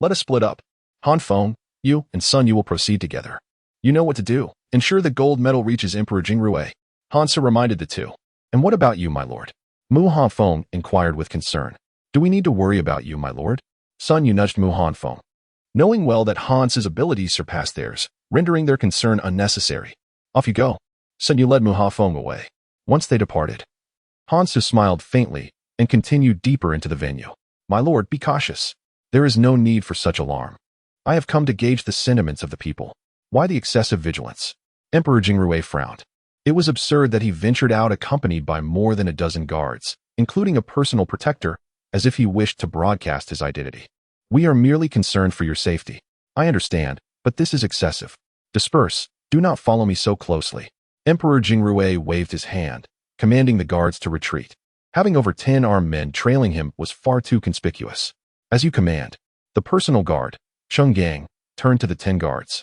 "Let us split up. Han Feng, you and Sun Yu will proceed together. You know what to do. Ensure the gold medal reaches Emperor Jingrui." Hansu reminded the two. "And what about you, my lord?" Mu Hanfeng inquired with concern. "Do we need to worry about you, my lord?" Sun Yu nudged Mu Hanfeng, knowing well that Hansu's abilities surpassed theirs, rendering their concern unnecessary. "Off you go." Sun Yu led Mu Hanfeng away. Once they departed, Hansu smiled faintly and continued deeper into the venue. "My lord, be cautious. There is no need for such alarm. I have come to gauge the sentiments of the people. Why the excessive vigilance?" Emperor Jingrui frowned. It was absurd that he ventured out accompanied by more than a dozen guards, including a personal protector, as if he wished to broadcast his identity. "We are merely concerned for your safety. I understand, but this is excessive. Disperse. Do not follow me so closely." Emperor Jingrui waved his hand, commanding the guards to retreat. Having over 10 armed men trailing him was far too conspicuous. "As you command." The personal guard, Cheng Gang, turned to the 10 guards,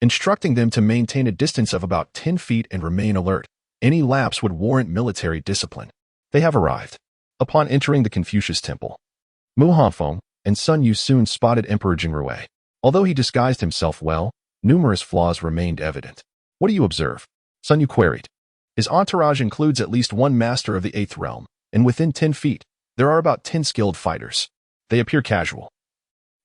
instructing them to maintain a distance of about 10 feet and remain alert. Any lapse would warrant military discipline. They have arrived. Upon entering the Confucius Temple, Mu Hanfeng and Sun Yu soon spotted Emperor Jingrui. Although he disguised himself well, numerous flaws remained evident. "What do you observe?" Sun Yu queried. "His entourage includes at least one master of the 8th realm, and within 10 feet, there are about 10 skilled fighters. They appear casual,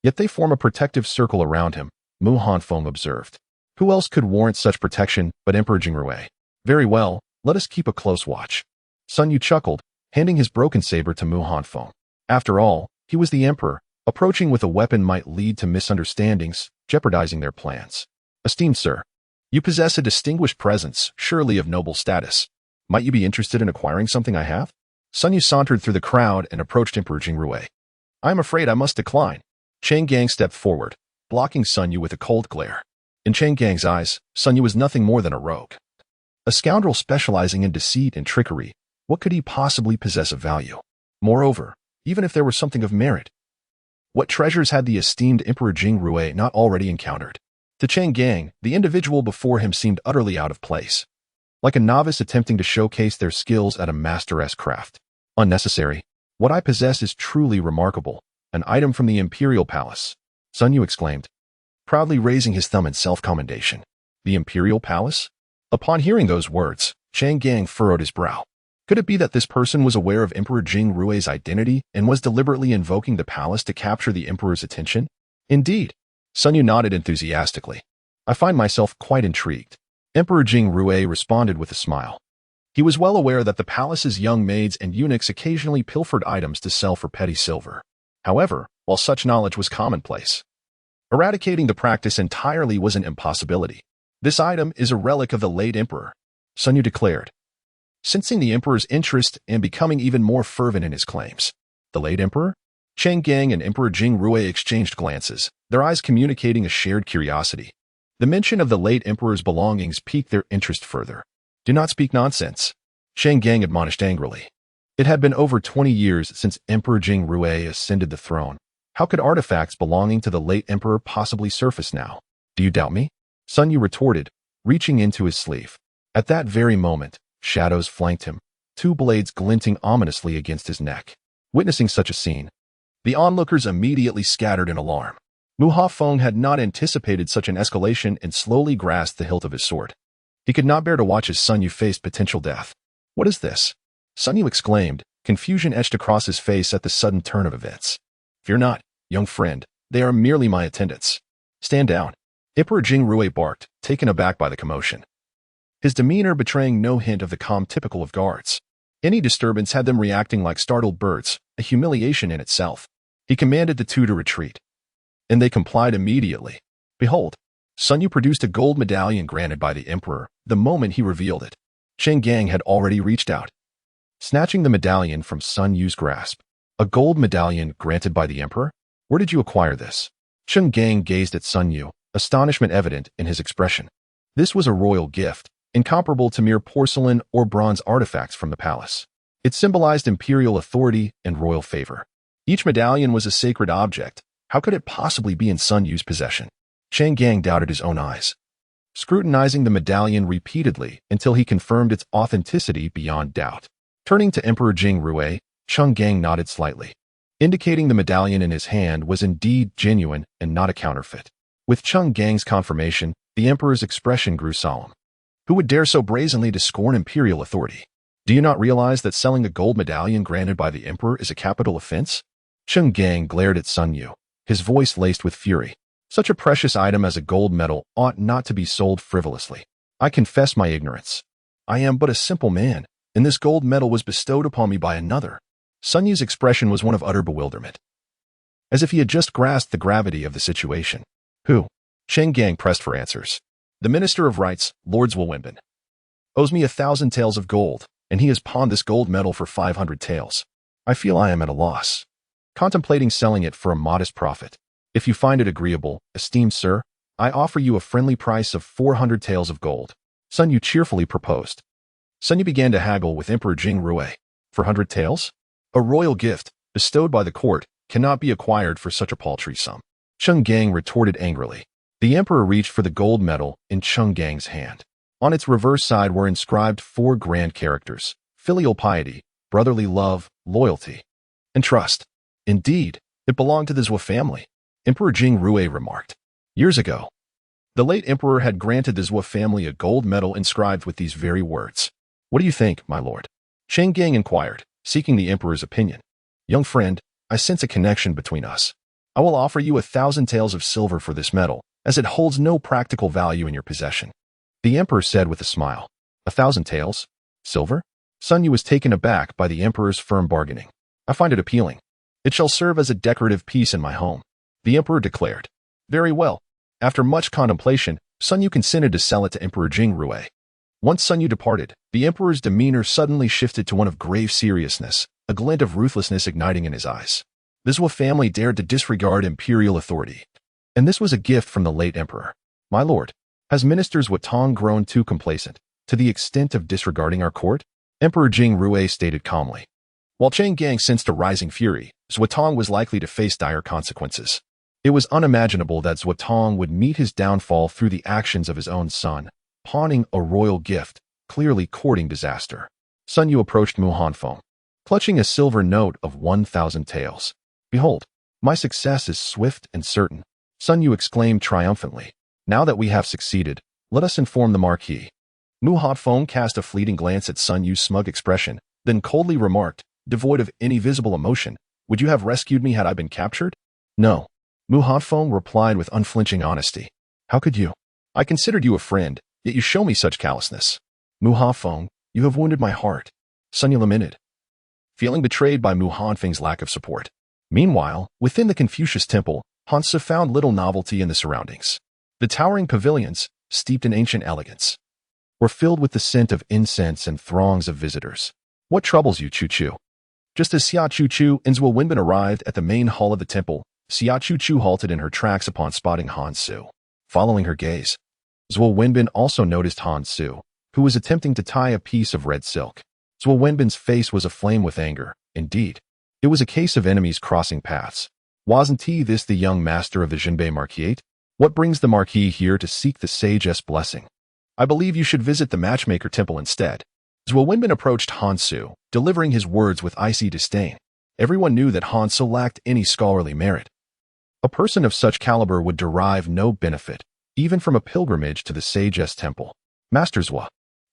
yet they form a protective circle around him," Mu Hanfeng observed. "Who else could warrant such protection but Emperor Jingrui?" "Very well, let us keep a close watch." Sun Yu chuckled, handing his broken saber to Mu Hanfeng. After all, he was the emperor. Approaching with a weapon might lead to misunderstandings, jeopardizing their plans. Esteemed sir, you possess a distinguished presence, surely of noble status. Might you be interested in acquiring something I have? Sun Yu sauntered through the crowd and approached Emperor Jingrui. I am afraid I must decline. Chang Gang stepped forward, blocking Sun Yu with a cold glare. In Chang Gang's eyes, Sun Yu was nothing more than a rogue. A scoundrel specializing in deceit and trickery. What could he possibly possess of value? Moreover, even if there were something of merit, what treasures had the esteemed Emperor Jingrui not already encountered? To Chang Gang, the individual before him seemed utterly out of place, like a novice attempting to showcase their skills at a master-esque craft. Unnecessary. What I possess is truly remarkable, an item from the Imperial Palace, Sun Yu exclaimed, proudly raising his thumb in self-commendation. The Imperial Palace? Upon hearing those words, Chang Gang furrowed his brow. Could it be that this person was aware of Emperor Jingrui's identity and was deliberately invoking the palace to capture the emperor's attention? Indeed. Sun Yu nodded enthusiastically. I find myself quite intrigued. Emperor Jingrui responded with a smile. He was well aware that the palace's young maids and eunuchs occasionally pilfered items to sell for petty silver. However, while such knowledge was commonplace, eradicating the practice entirely was an impossibility. This item is a relic of the late emperor, Sun Yu declared, sensing the emperor's interest and becoming even more fervent in his claims. The late emperor? Chang Gang and Emperor Jingrui exchanged glances, their eyes communicating a shared curiosity. The mention of the late emperor's belongings piqued their interest further. Do not speak nonsense, Chang Gang admonished angrily. It had been over 20 years since Emperor Jingrui ascended the throne. How could artifacts belonging to the late emperor possibly surface now? Do you doubt me? Sun Yu retorted, reaching into his sleeve. At that very moment, shadows flanked him, two blades glinting ominously against his neck. Witnessing such a scene, the onlookers immediately scattered in alarm. Mu Hafeng had not anticipated such an escalation and slowly grasped the hilt of his sword. He could not bear to watch as Sun Yu faced potential death. What is this? Sun Yu exclaimed, confusion etched across his face at the sudden turn of events. Fear not, young friend, they are merely my attendants. Stand down. Emperor Jingrui barked, taken aback by the commotion, his demeanor betraying no hint of the calm typical of guards. Any disturbance had them reacting like startled birds, a humiliation in itself. He commanded the two to retreat, and they complied immediately. Behold, Sun Yu produced a gold medallion granted by the emperor the moment he revealed it. Chang Gang had already reached out, snatching the medallion from Sun Yu's grasp. A gold medallion granted by the emperor? Where did you acquire this? Chang Gang gazed at Sun Yu, astonishment evident in his expression. This was a royal gift, incomparable to mere porcelain or bronze artifacts from the palace. It symbolized imperial authority and royal favor. Each medallion was a sacred object. How could it possibly be in Sun Yu's possession? Chang Gang doubted his own eyes, scrutinizing the medallion repeatedly until he confirmed its authenticity beyond doubt. Turning to Emperor Jingrui, Chang Gang nodded slightly, indicating the medallion in his hand was indeed genuine and not a counterfeit. With Chang Gang's confirmation, the emperor's expression grew solemn. Who would dare so brazenly to scorn imperial authority? Do you not realize that selling a gold medallion granted by the emperor is a capital offense? Chang Gang glared at Sun Yu, his voice laced with fury. Such a precious item as a gold medal ought not to be sold frivolously. I confess my ignorance. I am but a simple man, and this gold medal was bestowed upon me by another. Sun Yu's expression was one of utter bewilderment, as if he had just grasped the gravity of the situation. Who? Chang Gang pressed for answers. The Minister of Rights, Lord Zwilwinden, owes me 1,000 taels of gold, and he has pawned this gold medal for 500 taels. I feel I am at a loss, contemplating selling it for a modest profit. If you find it agreeable, esteemed sir, I offer you a friendly price of 400 taels of gold. Sun Yu cheerfully proposed. Sun Yu began to haggle with Emperor Jingrui. 400 taels? A royal gift, bestowed by the court, cannot be acquired for such a paltry sum. Chang Gang retorted angrily. The emperor reached for the gold medal in Chang Gang's hand. On its reverse side were inscribed 4 grand characters: filial piety, brotherly love, loyalty, and trust. Indeed, it belonged to the Zhou family, Emperor Jingrui remarked. Years ago, the late emperor had granted the Zhou family a gold medal inscribed with these very words. What do you think, my lord? Chang Gang inquired, seeking the emperor's opinion. Young friend, I sense a connection between us. I will offer you 1,000 taels of silver for this medal, as it holds no practical value in your possession. The emperor said with a smile. 1,000 taels? Silver? Sun Yu was taken aback by the emperor's firm bargaining. I find it appealing. It shall serve as a decorative piece in my home, the emperor declared. Very well. After much contemplation, Sun Yu consented to sell it to Emperor Jing Rui. Once Sun Yu departed, the emperor's demeanor suddenly shifted to one of grave seriousness, a glint of ruthlessness igniting in his eyes. The Zhuo family dared to disregard imperial authority. And this was a gift from the late emperor. My lord, has ministers Watang grown too complacent, to the extent of disregarding our court? Emperor Jing Rui stated calmly. While Chang Gang sensed a rising fury, Zhuotong was likely to face dire consequences. It was unimaginable that Zhuotong would meet his downfall through the actions of his own son, pawning a royal gift, clearly courting disaster. Sun Yu approached Mu Hanfeng, clutching a silver note of 1,000 taels. Behold, my success is swift and certain, Sun Yu exclaimed triumphantly. Now that we have succeeded, let us inform the Marquis. Mu Hanfeng cast a fleeting glance at Sun Yu's smug expression, then coldly remarked, devoid of any visible emotion, would you have rescued me had I been captured? No. Mu Hanfeng replied with unflinching honesty. How could you? I considered you a friend, yet you show me such callousness. Mu Hanfeng, you have wounded my heart. Sun Yu lamented, feeling betrayed by Mu Hanfeng's lack of support. Meanwhile, within the Confucius temple, Han Se found little novelty in the surroundings. The towering pavilions, steeped in ancient elegance, were filled with the scent of incense and throngs of visitors. What troubles you, Chu Chu? Just as Xia Chu Chu and Zhuo Wenbin arrived at the main hall of the temple, Xia Chu Chu halted in her tracks upon spotting Han Su. Following her gaze, Zhuo Wenbin also noticed Han Su, who was attempting to tie a piece of red silk. Zhuo Wenbin's face was aflame with anger. Indeed, it was a case of enemies crossing paths. Wasn't he this the young master of the Zhenbei Marquis? What brings the Marquis here to seek the sage's blessing? I believe you should visit the matchmaker temple instead. Zhuo Wenbin approached Han Su, delivering his words with icy disdain. Everyone knew that Han Su lacked any scholarly merit. A person of such caliber would derive no benefit, even from a pilgrimage to the sage's temple. Master Zhuo.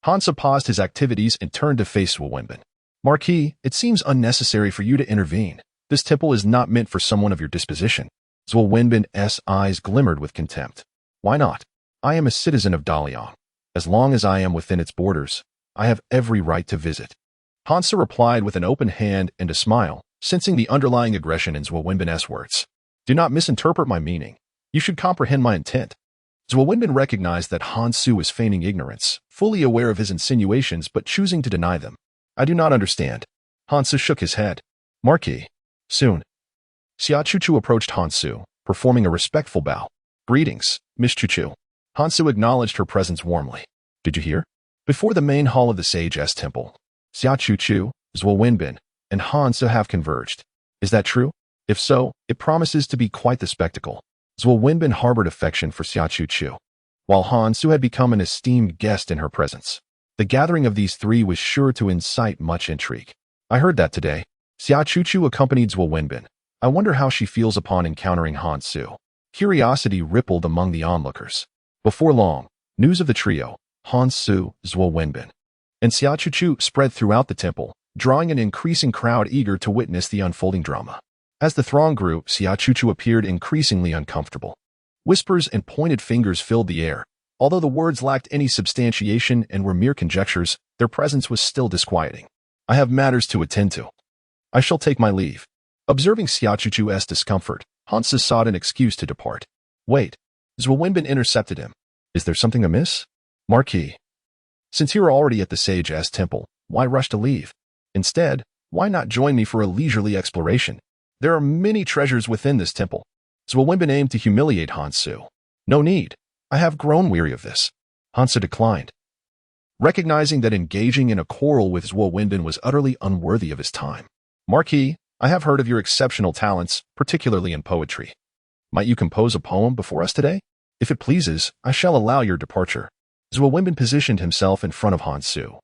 Han Su paused his activities and turned to face Zhuo Wenbin. Marquis, it seems unnecessary for you to intervene. This temple is not meant for someone of your disposition. Zhuo Wenbin's eyes glimmered with contempt. Why not? I am a citizen of Daliang. As long as I am within its borders, I have every right to visit. Han Se replied with an open hand and a smile, sensing the underlying aggression in Zhuo Wenbin's words. Do not misinterpret my meaning. You should comprehend my intent. Zhuo Wenbin recognized that Han Su was feigning ignorance, fully aware of his insinuations but choosing to deny them. I do not understand. Han Su shook his head. Marquis. Soon. Xia Chu Chu approached Han Su, performing a respectful bow. Greetings, Miss Chu Chu. Han Su acknowledged her presence warmly. Did you hear? Before the main hall of the sage's temple, Xia Chu Chu, Zhuo Wenbin, and Han Su have converged. Is that true? If so, it promises to be quite the spectacle. Zhuo Wenbin harbored affection for Xia Chu Chu, while Han Su had become an esteemed guest in her presence. The gathering of these three was sure to incite much intrigue. I heard that today. Xia Chu Chu accompanied Zhuo Wenbin. I wonder how she feels upon encountering Han Su. Curiosity rippled among the onlookers. Before long, news of the trio, Han Su, Zhuo Wenbin, and Xia Chu Chu spread throughout the temple, drawing an increasing crowd eager to witness the unfolding drama. As the throng grew, Xia Chu Chu appeared increasingly uncomfortable. Whispers and pointed fingers filled the air. Although the words lacked any substantiation and were mere conjectures, their presence was still disquieting. I have matters to attend to. I shall take my leave. Observing Xia Chu Chu's discomfort, Han Se sought an excuse to depart. Wait. Zhuo Wenbin intercepted him. Is there something amiss? Marquis. Since you are already at the sage's temple, why rush to leave? Instead, why not join me for a leisurely exploration? There are many treasures within this temple. Zhuo Wenbin aimed to humiliate Han Su. No need. I have grown weary of this. Han Se declined, recognizing that engaging in a quarrel with Zhuo Wenbin was utterly unworthy of his time. Marquis, I have heard of your exceptional talents, particularly in poetry. Might you compose a poem before us today? If it pleases, I shall allow your departure. Zhuo Wenbin positioned himself in front of Han Su,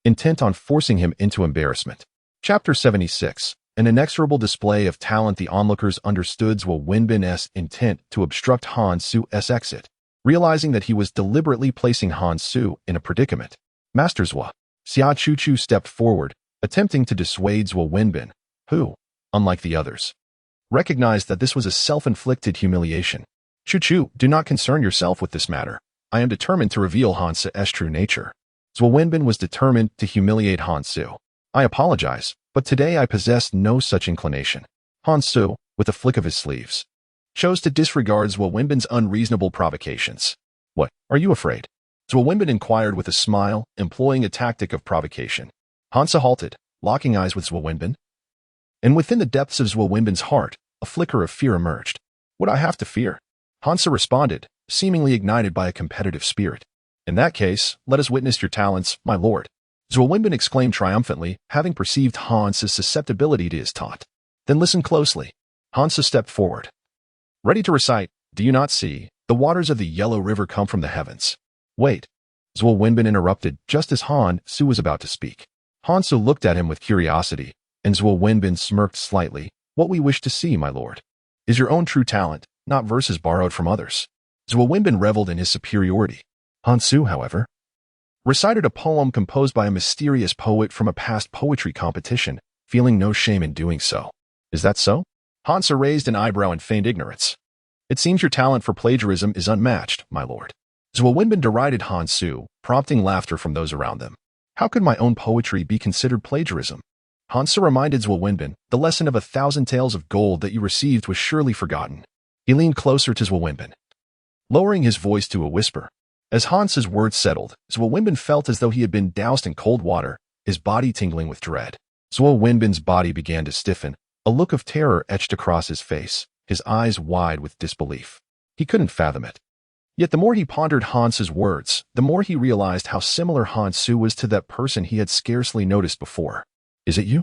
intent on forcing him into embarrassment. Chapter 76. An inexorable display of talent. The onlookers understood Zhuo Wenbin's intent to obstruct Han Su's exit, realizing that he was deliberately placing Han Su in a predicament. Master Zhuo. Xia Chu Chu stepped forward, attempting to dissuade Zhuo Wenbin, who, unlike the others, recognized that this was a self-inflicted humiliation. Chu Chu, do not concern yourself with this matter. I am determined to reveal Han Se's true nature. Zhuo Wenbin was determined to humiliate Han Su. I apologize, but today I possess no such inclination. Han Su, with a flick of his sleeves, chose to disregard Zhuo Wenbin's unreasonable provocations. What, are you afraid? Zhuo Wenbin inquired with a smile, employing a tactic of provocation. Han Su halted, locking eyes with Zhuo Wenbin. And within the depths of Zhuo Wenbin's heart, a flicker of fear emerged. What I have to fear? Han Su responded, seemingly ignited by a competitive spirit. In that case, let us witness your talents, my lord. Zhuo Wenbin exclaimed triumphantly, having perceived Han Su's susceptibility to his taunt. Then listen closely. Han Su stepped forward. Ready to recite, do you not see? The waters of the Yellow River come from the heavens. Wait. Zhuo Wenbin interrupted just as Han Su was about to speak. Han Su looked at him with curiosity, and Zhuo Wenbin smirked slightly. What we wish to see, my lord, is your own true talent, not verses borrowed from others. Zhuo Wenbin reveled in his superiority. Han Su, however, recited a poem composed by a mysterious poet from a past poetry competition, feeling no shame in doing so. Is that so? Han Su raised an eyebrow in feigned ignorance. It seems your talent for plagiarism is unmatched, my lord. Zhuo Wenbin derided Han Su, prompting laughter from those around them. How could my own poetry be considered plagiarism? Han Su reminded Zhuo Wenbin, the lesson of 1,000 taels of gold that you received was surely forgotten. He leaned closer to Zhuo Wenbin, lowering his voice to a whisper. As Han Su's words settled, Zhuo Wenbin felt as though he had been doused in cold water, his body tingling with dread. Zhuo Wenbin's body began to stiffen, a look of terror etched across his face, his eyes wide with disbelief. He couldn't fathom it. Yet the more he pondered Han Su's words, the more he realized how similar Han Su was to that person he had scarcely noticed before. Is it you?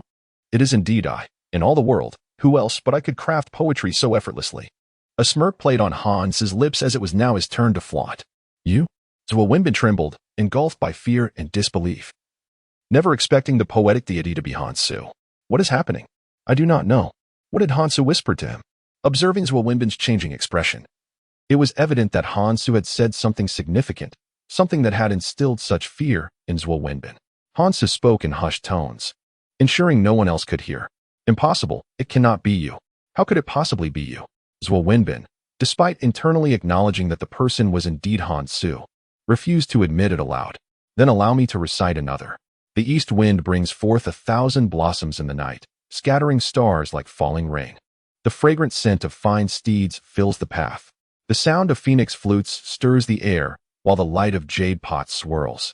It is indeed I. In all the world, who else but I could craft poetry so effortlessly? A smirk played on Han Su's lips as it was now his turn to flaunt. You? Zhuo Wenbin trembled, engulfed by fear and disbelief, never expecting the poetic deity to be Han Su. What is happening? I do not know. What had Han Su whispered to him? Observing Zhuo Wenbin's changing expression, it was evident that Han Su had said something significant, something that had instilled such fear in Zhuo Wenbin. Han Su spoke in hushed tones, ensuring no one else could hear. Impossible, it cannot be you. How could it possibly be you? Zhuo Wenbin, despite internally acknowledging that the person was indeed Han Su, refused to admit it aloud. Then allow me to recite another. The east wind brings forth 1,000 blossoms in the night, scattering stars like falling rain. The fragrant scent of fine steeds fills the path. The sound of phoenix flutes stirs the air, while the light of jade pots swirls.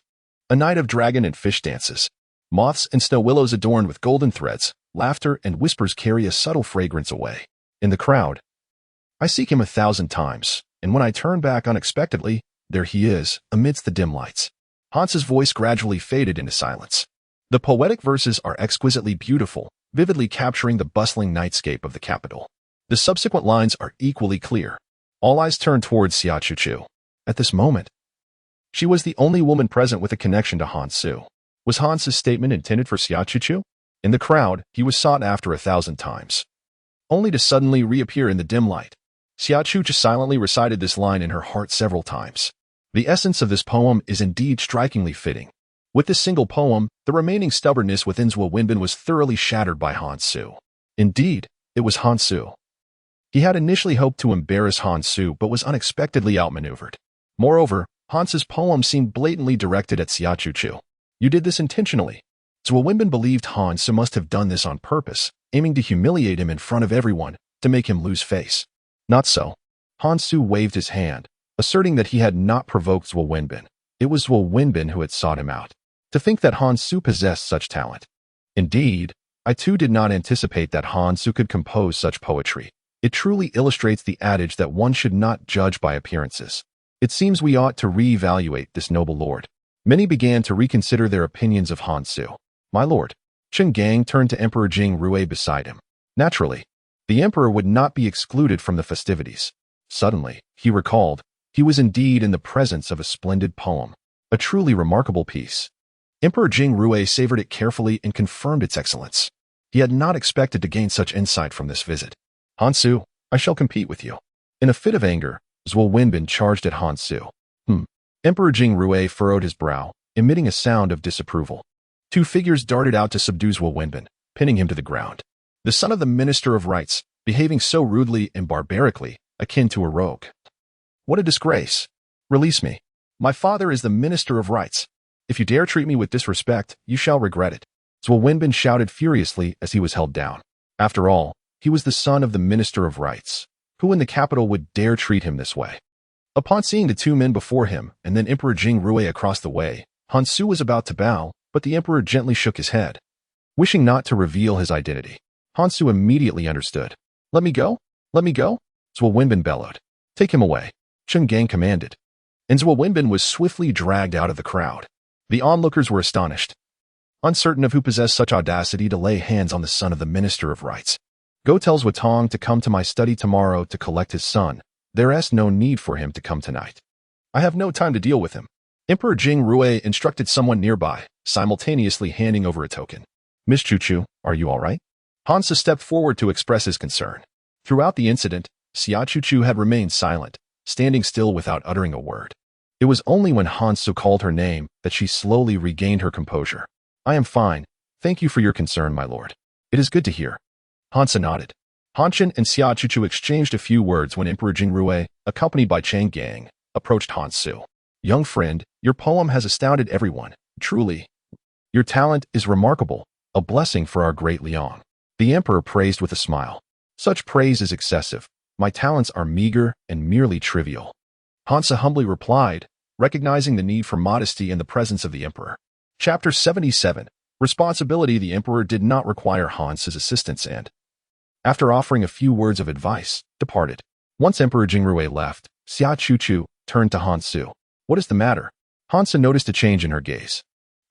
A night of dragon and fish dances. Moths and snow willows adorned with golden threads, laughter and whispers carry a subtle fragrance away. In the crowd, I seek him 1,000 times, and when I turn back unexpectedly, there he is, amidst the dim lights. Hans's voice gradually faded into silence. The poetic verses are exquisitely beautiful, vividly capturing the bustling nightscape of the capital. The subsequent lines are equally clear. All eyes turned towards Xia Chuchu. At this moment, she was the only woman present with a connection to Han Su. Was Han's statement intended for Xia Chuchu? In the crowd, he was sought after 1,000 times, only to suddenly reappear in the dim light. Xia Chuchu silently recited this line in her heart several times. The essence of this poem is indeed strikingly fitting. With this single poem, the remaining stubbornness within Zhuo Wenbin was thoroughly shattered by Han Su. Indeed, it was Han Su. He had initially hoped to embarrass Han Su, but was unexpectedly outmaneuvered. Moreover, Hans's poem seemed blatantly directed at Xia Chuchu. You did this intentionally. Zhuo Wenbin believed Han Su must have done this on purpose, aiming to humiliate him in front of everyone, to make him lose face. Not so. Han Su waved his hand, asserting that he had not provoked Zhuo Wenbin. It was Zhuo Wenbin who had sought him out. To think that Han Su possessed such talent. Indeed, I too did not anticipate that Han Su could compose such poetry. It truly illustrates the adage that one should not judge by appearances. It seems we ought to re-evaluate this noble lord. Many began to reconsider their opinions of Han Su. My lord. Chen Gang turned to Emperor Jing Rui beside him. Naturally, the emperor would not be excluded from the festivities. Suddenly, he recalled, he was indeed in the presence of a splendid poem, a truly remarkable piece. Emperor Jing Rui savored it carefully and confirmed its excellence. He had not expected to gain such insight from this visit. Han Su, I shall compete with you. In a fit of anger, Zhuo Wenbin charged at Han Su. Emperor Jing Rui furrowed his brow, emitting a sound of disapproval. Two figures darted out to subdue Zhuo Wenbin, pinning him to the ground. The son of the Minister of Rights, behaving so rudely and barbarically, akin to a rogue. What a disgrace. Release me. My father is the Minister of Rights. If you dare treat me with disrespect, you shall regret it. Zhuo Wenbin shouted furiously as he was held down. After all, he was the son of the Minister of Rights. Who in the capital would dare treat him this way? Upon seeing the two men before him and then Emperor Jing Rui across the way, Han Su was about to bow, but the emperor gently shook his head. Wishing not to reveal his identity, Han Su immediately understood. Let me go? Let me go? Zhuo Wenbin bellowed. Take him away, Chen Gang commanded. And Zhuo Wenbin was swiftly dragged out of the crowd. The onlookers were astonished, uncertain of who possessed such audacity to lay hands on the son of the Minister of Rights. Go tell Zhuo Tong to come to my study tomorrow to collect his son. There's no need for him to come tonight. I have no time to deal with him. Emperor Jing Rui instructed someone nearby, simultaneously handing over a token. Miss Chuchu, are you all right? Hansa stepped forward to express his concern. Throughout the incident, Xia Chuchu had remained silent, standing still without uttering a word. It was only when Hansu called her name that she slowly regained her composure. I am fine. Thank you for your concern, my lord. It is good to hear. Hansa nodded. Hanchen and Xia Chuchu exchanged a few words when Emperor Jing Rui, accompanied by Chang Gang, approached Hansu. Young friend, your poem has astounded everyone. Truly, your talent is remarkable, a blessing for our Great Liang. The emperor praised with a smile. Such praise is excessive. My talents are meager and merely trivial. Hansa humbly replied, recognizing the need for modesty in the presence of the emperor. Chapter 77. Responsibility. The emperor did not require Hansa's assistance and, after offering a few words of advice, departed. Once Emperor Jingrui left, Xia Chuchu turned to Hansu. What is the matter? Hansa noticed a change in her gaze.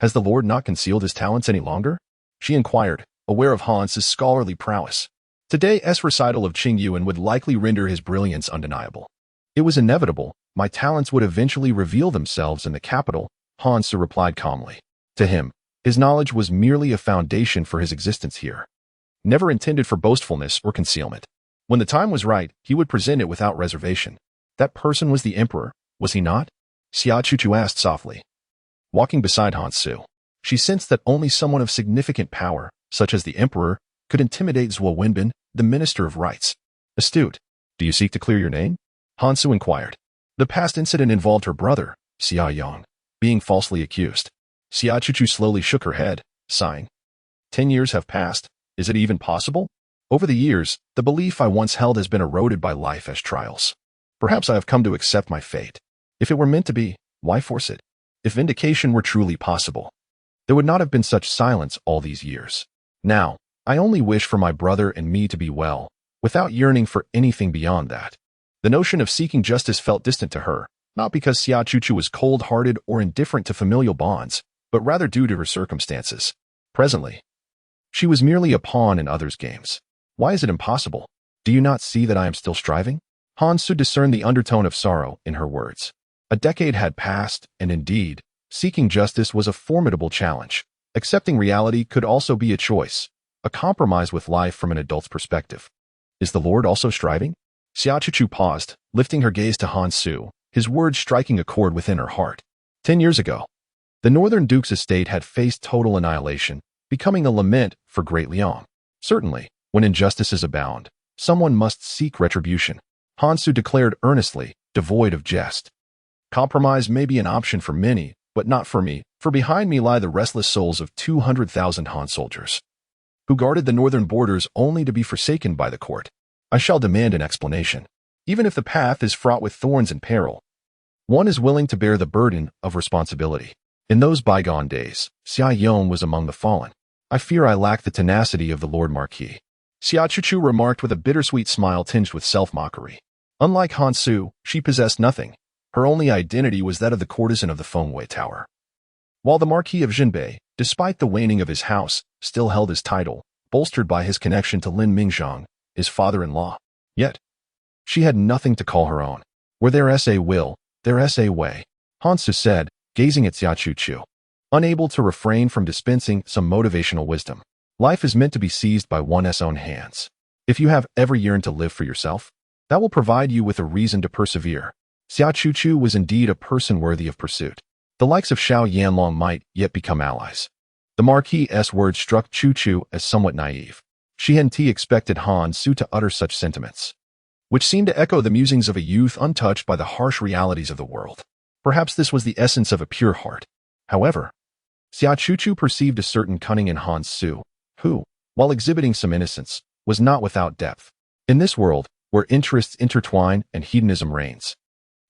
Has the lord not concealed his talents any longer? She inquired, aware of Hansa's scholarly prowess. Today's recital of Qing Yuan would likely render his brilliance undeniable. It was inevitable. My talents would eventually reveal themselves in the capital, Hansa replied calmly. To him, his knowledge was merely a foundation for his existence here, never intended for boastfulness or concealment. When the time was right, he would present it without reservation. That person was the emperor, was he not? Xia Chuchu asked softly. Walking beside Hansu, she sensed that only someone of significant power, such as the emperor, could intimidate Zhuo Wenbin, the Minister of Rights. Astute. Do you seek to clear your name? Hansu inquired. The past incident involved her brother, Xia Yang, being falsely accused. Xia Chuchu slowly shook her head, sighing. 10 years have passed. Is it even possible? Over the years, the belief I once held has been eroded by life as trials. Perhaps I have come to accept my fate. If it were meant to be, why force it? If vindication were truly possible, there would not have been such silence all these years. Now, I only wish for my brother and me to be well, without yearning for anything beyond that. The notion of seeking justice felt distant to her, not because Xia Chuchu was cold-hearted or indifferent to familial bonds, but rather due to her circumstances. Presently, she was merely a pawn in others' games. Why is it impossible? Do you not see that I am still striving? Hansu discerned the undertone of sorrow in her words. A decade had passed, and indeed, seeking justice was a formidable challenge. Accepting reality could also be a choice, a compromise with life from an adult's perspective. Is the Lord also striving? Xia Chuchu paused, lifting her gaze to Hansu, his words striking a chord within her heart. 10 years ago, the Northern Duke's estate had faced total annihilation, becoming a lament for Great Liang. Certainly, when injustices abound, someone must seek retribution. Hansu declared earnestly, devoid of jest. Compromise may be an option for many, but not for me, for behind me lie the restless souls of 200,000 Han soldiers, who guarded the northern borders only to be forsaken by the court. I shall demand an explanation. Even if the path is fraught with thorns and peril, one is willing to bear the burden of responsibility. In those bygone days, Xia Yong was among the fallen. I fear I lack the tenacity of the Lord Marquis. Xia Chuchu remarked with a bittersweet smile tinged with self-mockery. Unlike Hansu, she possessed nothing. Her only identity was that of the courtesan of the Fengwei Tower. While the Marquis of Zhenbei, despite the waning of his house, still held his title, bolstered by his connection to Lin Mingzhang, his father-in-law. Yet, she had nothing to call her own. Where there's a will, there's a way, Hansu said, gazing at Xia Chuchu, unable to refrain from dispensing some motivational wisdom. Life is meant to be seized by one's own hands. If you have ever yearned to live for yourself, that will provide you with a reason to persevere. Xia Chuchu was indeed a person worthy of pursuit. The likes of Xiao Yanlong might yet become allies. The Marquis's words struck Chuchu as somewhat naive. She hadn't expected Han Su to utter such sentiments, which seemed to echo the musings of a youth untouched by the harsh realities of the world. Perhaps this was the essence of a pure heart. However, Xia Chuchu perceived a certain cunning in Han Su, who, while exhibiting some innocence, was not without depth. In this world, where interests intertwine and hedonism reigns,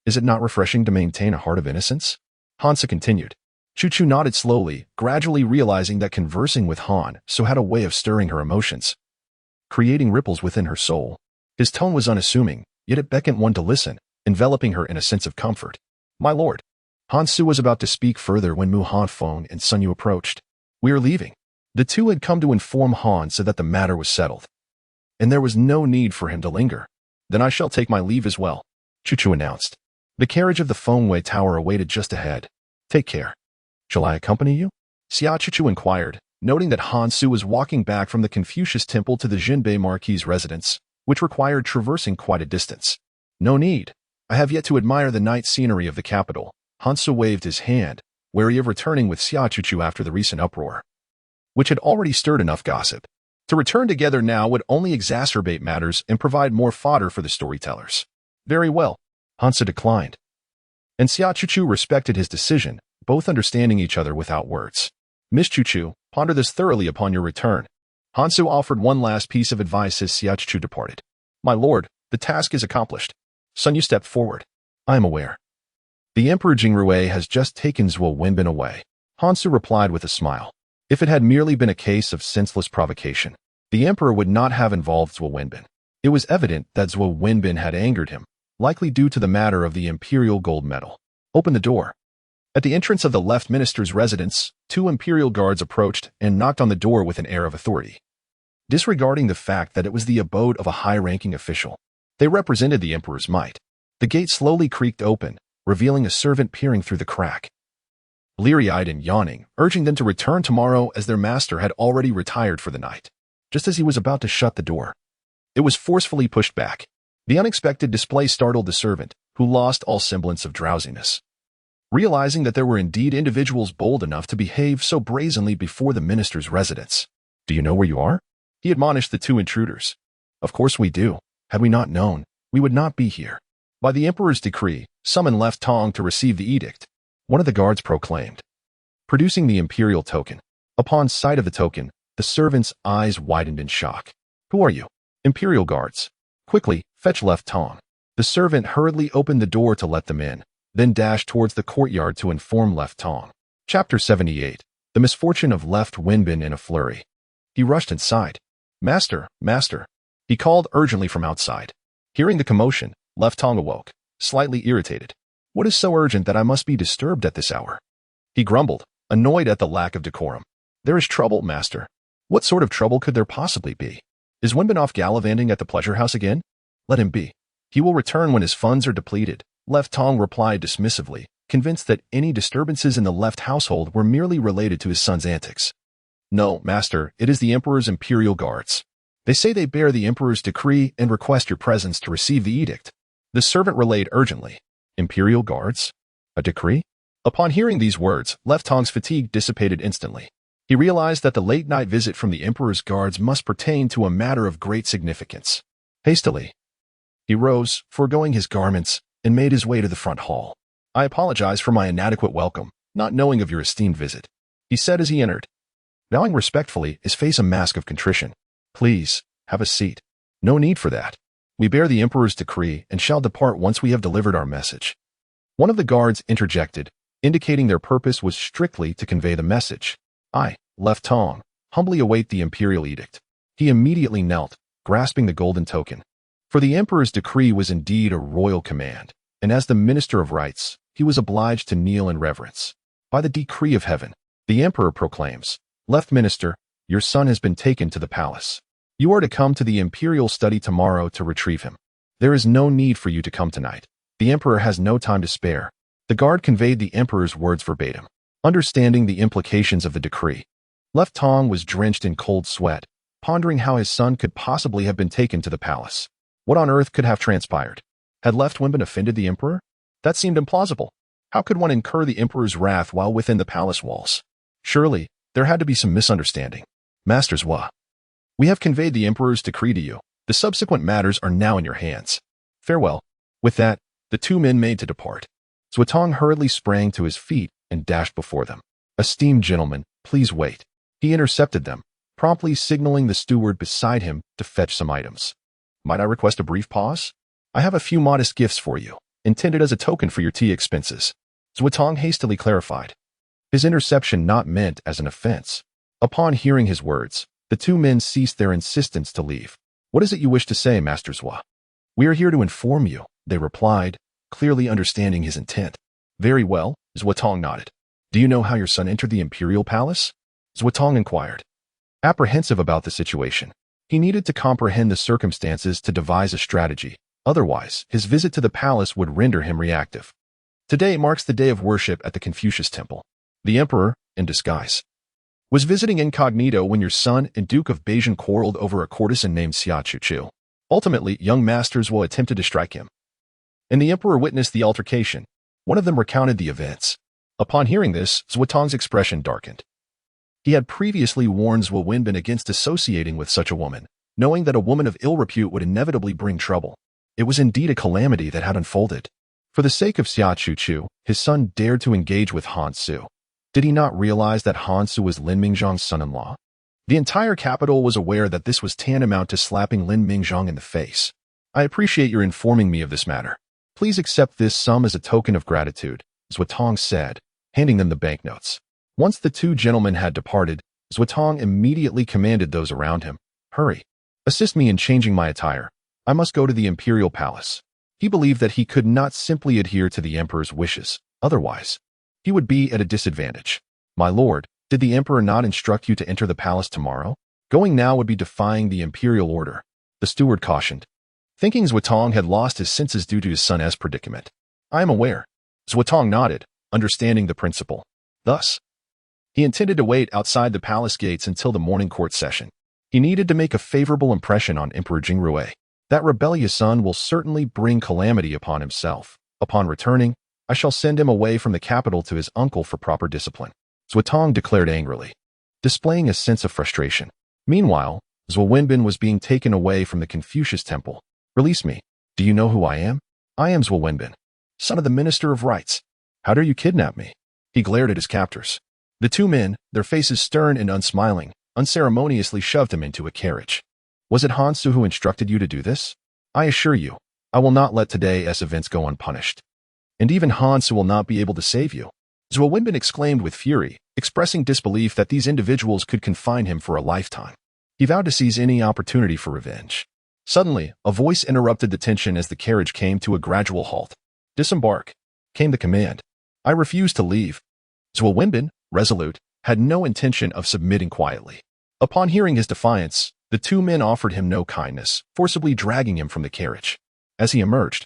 is it not refreshing to maintain a heart of innocence? Hansa continued. Chuchu nodded slowly, gradually realizing that conversing with Han Su had a way of stirring her emotions, creating ripples within her soul. His tone was unassuming, yet it beckoned one to listen, enveloping her in a sense of comfort. My lord. Han Su was about to speak further when Mu Hanfeng and Sun Yu approached. We are leaving. The two had come to inform Han so that the matter was settled, and there was no need for him to linger. Then I shall take my leave as well, Chuchu announced. The carriage of the Fengwei Tower awaited just ahead. Take care. Shall I accompany you? Xia Chuchu inquired, noting that Han Su was walking back from the Confucius Temple to the Zhenbei Marquis' residence, which required traversing quite a distance. No need. I have yet to admire the night scenery of the capital. Han Su waved his hand, wary of returning with Xia Chuchu after the recent uproar, which had already stirred enough gossip. To return together now would only exacerbate matters and provide more fodder for the storytellers. Very well, Han Su declined, and Xia Chuchu respected his decision, both understanding each other without words. Miss Chuchu, ponder this thoroughly upon your return. Han Su offered one last piece of advice as Xia Chuchu departed. My lord, the task is accomplished. Sun Yu stepped forward. I am aware. The Emperor Jingrui has just taken Zhuo Wenbin away. Han Su replied with a smile. If it had merely been a case of senseless provocation, the Emperor would not have involved Zhuo Wenbin. It was evident that Zhuo Wenbin had angered him, likely due to the matter of the imperial gold medal. Open the door. At the entrance of the left minister's residence, two imperial guards approached and knocked on the door with an air of authority. Disregarding the fact that it was the abode of a high-ranking official, they represented the emperor's might. The gate slowly creaked open, revealing a servant peering through the crack, bleary-eyed and yawning, urging them to return tomorrow as their master had already retired for the night. Just as he was about to shut the door, it was forcefully pushed back. The unexpected display startled the servant, who lost all semblance of drowsiness, realizing that there were indeed individuals bold enough to behave so brazenly before the minister's residence. Do you know where you are? He admonished the two intruders. Of course we do. Had we not known, we would not be here. By the emperor's decree, summon Left Tong to receive the edict, one of the guards proclaimed, producing the imperial token. Upon sight of the token, the servant's eyes widened in shock. Who are you? Imperial guards. Quickly, fetch Left Tong. The servant hurriedly opened the door to let them in, then dashed towards the courtyard to inform Left Tong. Chapter 78. The misfortune of Left Wenbin in a flurry. He rushed inside. Master, master, he called urgently from outside. Hearing the commotion, Left Tong awoke, slightly irritated. What is so urgent that I must be disturbed at this hour? He grumbled, annoyed at the lack of decorum. There is trouble, master. What sort of trouble could there possibly be? Is Wenbin off gallivanting at the pleasure house again? Let him be. He will return when his funds are depleted. Left Tong replied dismissively, convinced that any disturbances in the Left household were merely related to his son's antics. No, master, it is the emperor's imperial guards. They say they bear the emperor's decree and request your presence to receive the edict. The servant relayed urgently. Imperial guards? A decree? Upon hearing these words, Left Tong's fatigue dissipated instantly. He realized that the late-night visit from the emperor's guards must pertain to a matter of great significance. Hastily, he rose, foregoing his garments, and made his way to the front hall. I apologize for my inadequate welcome, not knowing of your esteemed visit, he said as he entered, bowing respectfully, his face a mask of contrition. Please, have a seat. No need for that. We bear the emperor's decree and shall depart once we have delivered our message. One of the guards interjected, indicating their purpose was strictly to convey the message. I, Left Tong, humbly await the imperial edict. He immediately knelt, grasping the golden token. For the emperor's decree was indeed a royal command, and as the minister of rights, he was obliged to kneel in reverence. By the decree of heaven, the emperor proclaims, Left Minister, your son has been taken to the palace. You are to come to the imperial study tomorrow to retrieve him. There is no need for you to come tonight. The emperor has no time to spare. The guard conveyed the emperor's words verbatim. Understanding the implications of the decree, Left Tong was drenched in cold sweat, pondering how his son could possibly have been taken to the palace. What on earth could have transpired? Had Left Wenbin offended the emperor? That seemed implausible. How could one incur the emperor's wrath while within the palace walls? Surely, there had to be some misunderstanding. Master Zhua, we have conveyed the emperor's decree to you. The subsequent matters are now in your hands. Farewell. With that, the two men made to depart. Zhuo Tong hurriedly sprang to his feet and dashed before them. "Esteemed gentlemen, please wait." He intercepted them, promptly signaling the steward beside him to fetch some items. "Might I request a brief pause? I have a few modest gifts for you, intended as a token for your tea expenses," Zuotong hastily clarified, his interception not meant as an offense. Upon hearing his words, the two men ceased their insistence to leave. "What is it you wish to say, Master Zhua?" "We are here to inform you," they replied, clearly understanding his intent. "Very well," Zuotong nodded. "Do you know how your son entered the imperial palace?" Zuotong inquired, apprehensive about the situation. He needed to comprehend the circumstances to devise a strategy. Otherwise, his visit to the palace would render him reactive. Today marks the day of worship at the Confucius Temple. The emperor, in disguise, was visiting incognito when your son and Duke of Beijing quarreled over a courtesan named Xia Chuchu. Ultimately, young masters will attempt to strike him, and the emperor witnessed the altercation. One of them recounted the events. Upon hearing this, Zuotong's expression darkened. He had previously warned Zhuo Wenbin against associating with such a woman, knowing that a woman of ill repute would inevitably bring trouble. It was indeed a calamity that had unfolded. For the sake of Xia Chuchu, his son dared to engage with Han Su. Did he not realize that Han Su was Lin Mingzhong's son-in-law? The entire capital was aware that this was tantamount to slapping Lin Mingzhong in the face. "I appreciate your informing me of this matter. Please accept this sum as a token of gratitude," Zuotong said, handing them the banknotes. Once the two gentlemen had departed, Zuotong immediately commanded those around him, "Hurry. Assist me in changing my attire. I must go to the imperial palace." He believed that he could not simply adhere to the emperor's wishes. Otherwise, he would be at a disadvantage. "My lord, did the emperor not instruct you to enter the palace tomorrow? Going now would be defying the imperial order," the steward cautioned, thinking Zuotong had lost his senses due to his son's predicament. "I am aware." Zuotong nodded, understanding the principle. Thus, he intended to wait outside the palace gates until the morning court session. He needed to make a favorable impression on Emperor Jingrui. That rebellious son will certainly bring calamity upon himself. Upon returning, I shall send him away from the capital to his uncle for proper discipline," Zuotong declared angrily, displaying a sense of frustration. Meanwhile, Zhuo Wenbin was being taken away from the Confucius Temple. "Release me. Do you know who I am? I am Zhuo Wenbin, son of the Minister of Rights. How dare you kidnap me?" He glared at his captors. The two men, their faces stern and unsmiling, unceremoniously shoved him into a carriage. "Was it Han Su who instructed you to do this? I assure you, I will not let today's events go unpunished. And even Han Su will not be able to save you," Zhuo Wenbin exclaimed with fury, expressing disbelief that these individuals could confine him for a lifetime. He vowed to seize any opportunity for revenge. Suddenly, a voice interrupted the tension as the carriage came to a gradual halt. "Disembark," came the command. "I refuse to leave." Zhuo Wenbin, resolute, had no intention of submitting quietly. Upon hearing his defiance, the two men offered him no kindness, forcibly dragging him from the carriage. As he emerged,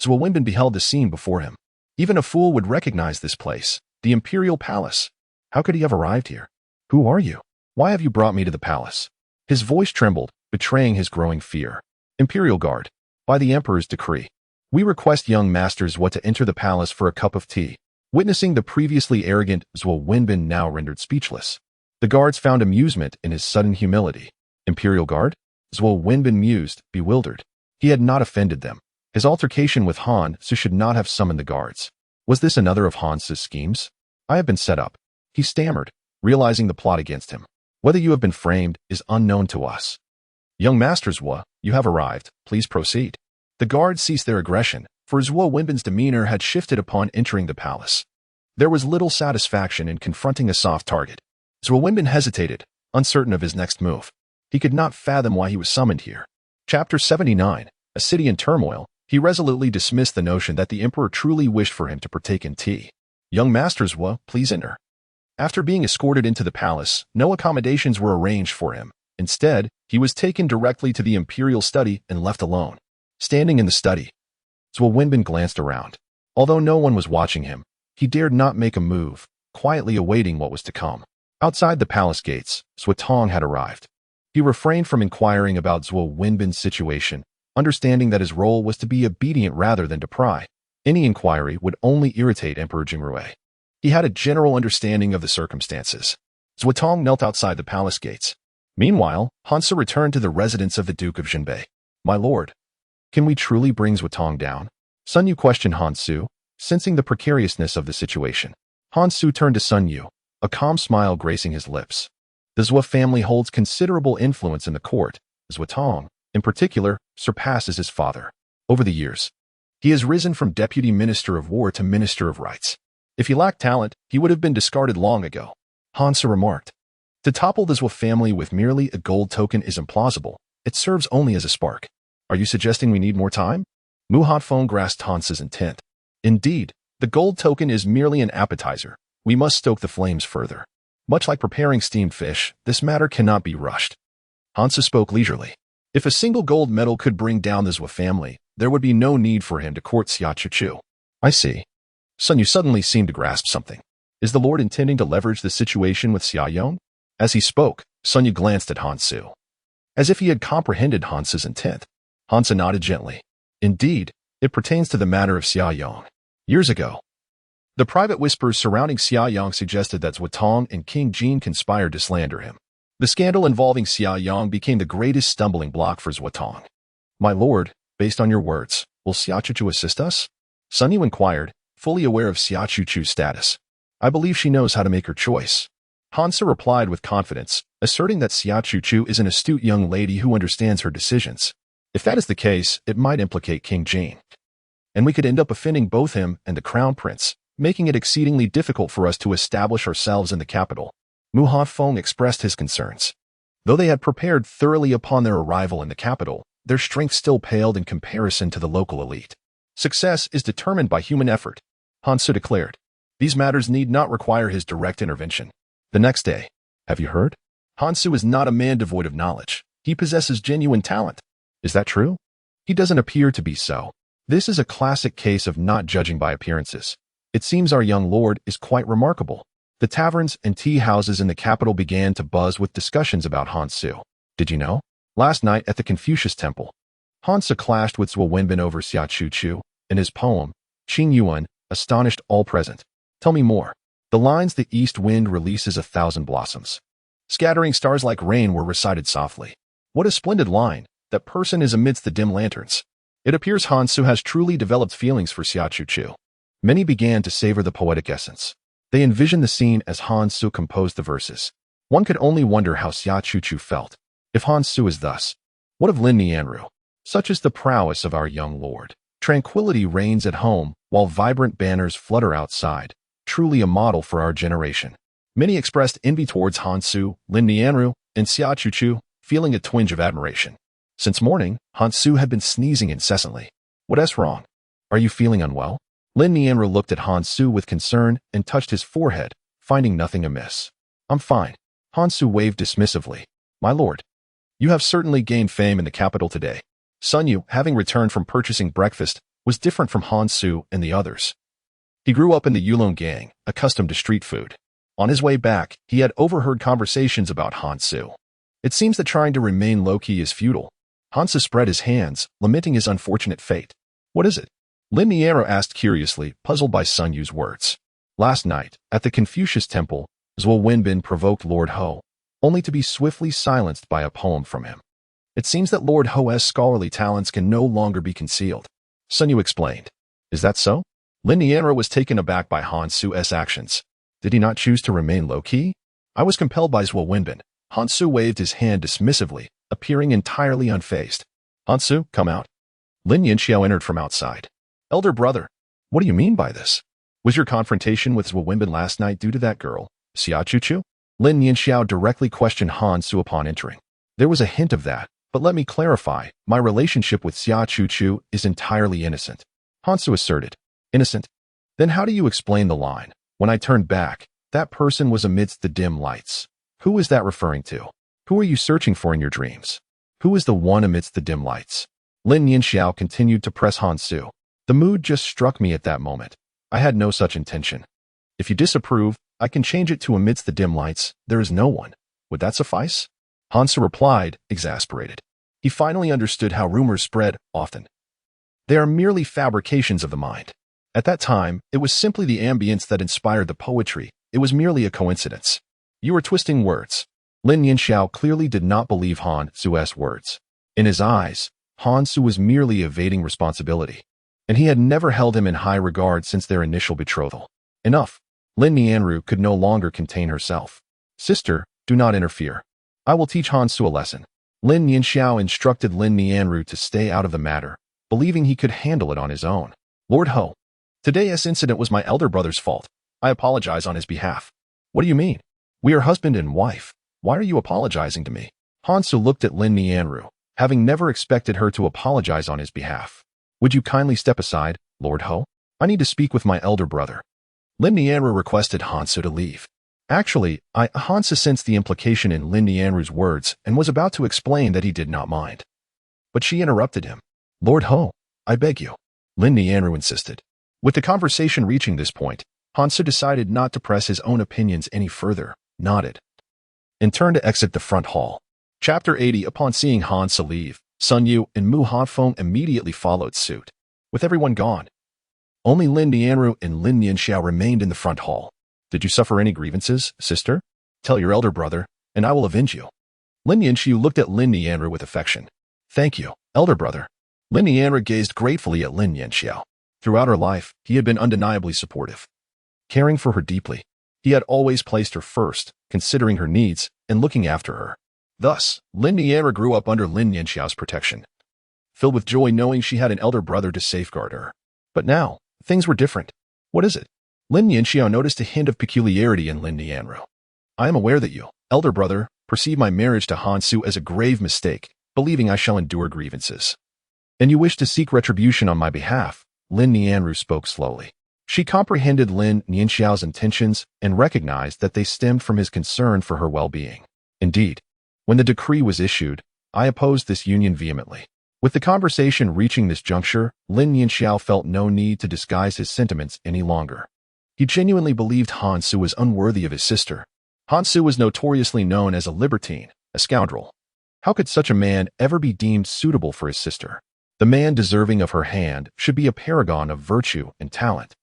Zhuo Wenbin beheld the scene before him. Even a fool would recognize this place, the imperial palace. How could he have arrived here? "Who are you? Why have you brought me to the palace?" His voice trembled, betraying his growing fear. "Imperial Guard, by the emperor's decree, we request young Master Zhuo to enter the palace for a cup of tea." Witnessing the previously arrogant Zhuo Wenbin now rendered speechless, the guards found amusement in his sudden humility. "Imperial Guard?" Zhuo Wenbin mused, bewildered. He had not offended them. His altercation with Han Su should not have summoned the guards. Was this another of Han Su's schemes? "I have been set up," he stammered, realizing the plot against him. "Whether you have been framed is unknown to us." "Young Master Zhuo, you have arrived. Please proceed." The guards ceased their aggression, for Zhuo Wenbin's demeanor had shifted upon entering the palace. There was little satisfaction in confronting a soft target. Zhuo Wenbin hesitated, uncertain of his next move. He could not fathom why he was summoned here. Chapter 79, A City in Turmoil. He resolutely dismissed the notion that the emperor truly wished for him to partake in tea. "Young Master Zhuo, please enter." After being escorted into the palace, no accommodations were arranged for him. Instead, he was taken directly to the imperial study and left alone. Standing in the study, Zhuo Wenbin glanced around. Although no one was watching him, he dared not make a move, quietly awaiting what was to come. Outside the palace gates, Zuotong had arrived. He refrained from inquiring about Zhuo Wenbin's situation, understanding that his role was to be obedient rather than to pry. Any inquiry would only irritate Emperor Jingrui. He had a general understanding of the circumstances. Zuotong knelt outside the palace gates. Meanwhile, Han Su returned to the residence of the Duke of Zhenbei. "My lord, can we truly bring Zuotong down?" Sun Yu questioned Han Su, sensing the precariousness of the situation. Han Su turned to Sun Yu, a calm smile gracing his lips. The Zhou family holds considerable influence in the court. Zhou Tong, in particular, surpasses his father. Over the years, he has risen from deputy minister of war to minister of rights. If he lacked talent, he would have been discarded long ago, Han Se remarked. To topple the Zhou family with merely a gold token is implausible. It serves only as a spark. Are you suggesting we need more time? Mu Hanfeng grasped Han Se's intent. Indeed, the gold token is merely an appetizer. We must stoke the flames further. Much like preparing steamed fish, this matter cannot be rushed. Han Se spoke leisurely. If a single gold medal could bring down the Zhou family, there would be no need for him to court Xia Chuchu. I see. Sun Yu suddenly seemed to grasp something. Is the Lord intending to leverage the situation with Xia Yong? As he spoke, Sun Yu glanced at Han Se. As if he had comprehended Han Se's intent. Han Se nodded gently. Indeed, it pertains to the matter of Xia Yong. Years ago, the private whispers surrounding Xia Yong suggested that Zhou Tong and King Jin conspired to slander him. The scandal involving Xia Yong became the greatest stumbling block for Zhou Tong. My lord, based on your words, will Xia Chuchu assist us? Sun Yu inquired, fully aware of Xia Chuchu's status. I believe she knows how to make her choice. Han Se replied with confidence, asserting that Xia Chuchu is an astute young lady who understands her decisions. If that is the case, it might implicate King Jin. And we could end up offending both him and the crown prince, making it exceedingly difficult for us to establish ourselves in the capital. Mu Hanfeng expressed his concerns. Though they had prepared thoroughly upon their arrival in the capital, their strength still paled in comparison to the local elite. Success is determined by human effort, Han Se declared. These matters need not require his direct intervention. The next day, have you heard? Han Se is not a man devoid of knowledge. He possesses genuine talent. Is that true? He doesn't appear to be so. This is a classic case of not judging by appearances. It seems our young lord is quite remarkable. The taverns and tea houses in the capital began to buzz with discussions about Han Se. Did you know? Last night at the Confucius Temple, Han Se clashed with Zhou Wenbin over Xia Chuchu, and his poem, Qing Yuan, astonished all present. Tell me more. The lines the east wind releases 1,000 blossoms. Scattering stars like rain were recited softly. What a splendid line. That person is amidst the dim lanterns. It appears Han Se has truly developed feelings for Xia Chuchu. Many began to savor the poetic essence. They envisioned the scene as Han Se composed the verses. One could only wonder how Xia Chuchu felt. If Han Se is thus, what of Lin Nianru? Such is the prowess of our young lord. Tranquility reigns at home, while vibrant banners flutter outside. Truly a model for our generation. Many expressed envy towards Han Se, Lin Nianru, and Xia Chuchu, feeling a twinge of admiration. Since morning, Han Se had been sneezing incessantly. What is wrong? Are you feeling unwell? Lin Nianru looked at Han Se with concern and touched his forehead, finding nothing amiss. I'm fine. Han Se waved dismissively. My lord, you have certainly gained fame in the capital today. Sun Yu, having returned from purchasing breakfast, was different from Han Se and the others. He grew up in the Yulong gang, accustomed to street food. On his way back, he had overheard conversations about Han Se. It seems that trying to remain low-key is futile. Han Se spread his hands, lamenting his unfortunate fate. What is it? Lin Nianru asked curiously, puzzled by Sun Yu's words. Last night, at the Confucius Temple, Zhou Wenbin provoked Lord Ho, only to be swiftly silenced by a poem from him. It seems that Lord Ho's scholarly talents can no longer be concealed. Sun Yu explained. Is that so? Lin Nianru was taken aback by Han Se's actions. Did he not choose to remain low-key? I was compelled by Zhou Wenbin. Han Se waved his hand dismissively, appearing entirely unfazed. Han Se, come out. Lin Yanxiao entered from outside. Elder brother, what do you mean by this? Was your confrontation with Zhou Wenbin last night due to that girl, Xia Chuchu? Lin Yanxiao directly questioned Han Se upon entering. There was a hint of that, but let me clarify, my relationship with Xia Chuchu is entirely innocent. Han Se asserted. Innocent? Then how do you explain the line? When I turned back, that person was amidst the dim lights. Who is that referring to? Who are you searching for in your dreams? Who is the one amidst the dim lights? Lin Yanxiao continued to press Han Se. The mood just struck me at that moment. I had no such intention. If you disapprove, I can change it to amidst the dim lights, there is no one. Would that suffice? Han Se replied, exasperated. He finally understood how rumors spread often. They are merely fabrications of the mind. At that time, it was simply the ambience that inspired the poetry. It was merely a coincidence. You are twisting words. Lin Yanxiao clearly did not believe Han Se's words. In his eyes, Han Se was merely evading responsibility, and he had never held him in high regard since their initial betrothal. Enough. Lin Nianru could no longer contain herself. Sister, do not interfere. I will teach Han Su a lesson. Lin Nianxiao instructed Lin Nianru to stay out of the matter, believing he could handle it on his own. Lord Ho, today's incident was my elder brother's fault. I apologize on his behalf. What do you mean? We are husband and wife. Why are you apologizing to me? Han Su looked at Lin Nianru, having never expected her to apologize on his behalf. Would you kindly step aside, Lord Ho? I need to speak with my elder brother. Lin Nianru requested Han Su to leave. Actually, Han Su sensed the implication in Lin Nianru's words and was about to explain that he did not mind. But she interrupted him. Lord Ho, I beg you. Lin Nianru insisted. With the conversation reaching this point, Han Su decided not to press his own opinions any further, nodded, and turned to exit the front hall. Chapter 80. Upon seeing Han Su leave, Sun Yu and Mu Hanfeng immediately followed suit. With everyone gone, only Lin Nianru and Lin Nianxiao remained in the front hall. Did you suffer any grievances, sister? Tell your elder brother, and I will avenge you. Lin Nianxiu looked at Lin Nianru with affection. Thank you, elder brother. Lin Nianru gazed gratefully at Lin Nianxiao. Throughout her life, he had been undeniably supportive, caring for her deeply. He had always placed her first, considering her needs and looking after her. Thus, Lin Nianru grew up under Lin Nianxiao's protection, filled with joy knowing she had an elder brother to safeguard her. But now, things were different. What is it? Lin Nianxiao noticed a hint of peculiarity in Lin Nianru. I am aware that you, elder brother, perceive my marriage to Han Su as a grave mistake, believing I shall endure grievances. And you wish to seek retribution on my behalf, Lin Nianru spoke slowly. She comprehended Lin Nianxiao's intentions and recognized that they stemmed from his concern for her well-being. Indeed, when the decree was issued, I opposed this union vehemently. With the conversation reaching this juncture, Lin Nianxiao felt no need to disguise his sentiments any longer. He genuinely believed Han Su was unworthy of his sister. Han Su was notoriously known as a libertine, a scoundrel. How could such a man ever be deemed suitable for his sister? The man deserving of her hand should be a paragon of virtue and talent,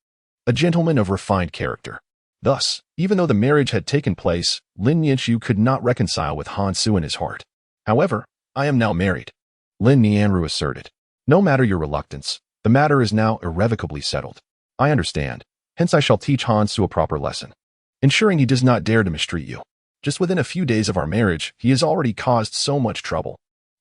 a gentleman of refined character. Thus, even though the marriage had taken place, Lin Nianxiu could not reconcile with Han Su in his heart. However, I am now married, Lin Nianru asserted. No matter your reluctance, the matter is now irrevocably settled. I understand. Hence I shall teach Han Su a proper lesson, ensuring he does not dare to mistreat you. Just within a few days of our marriage, he has already caused so much trouble.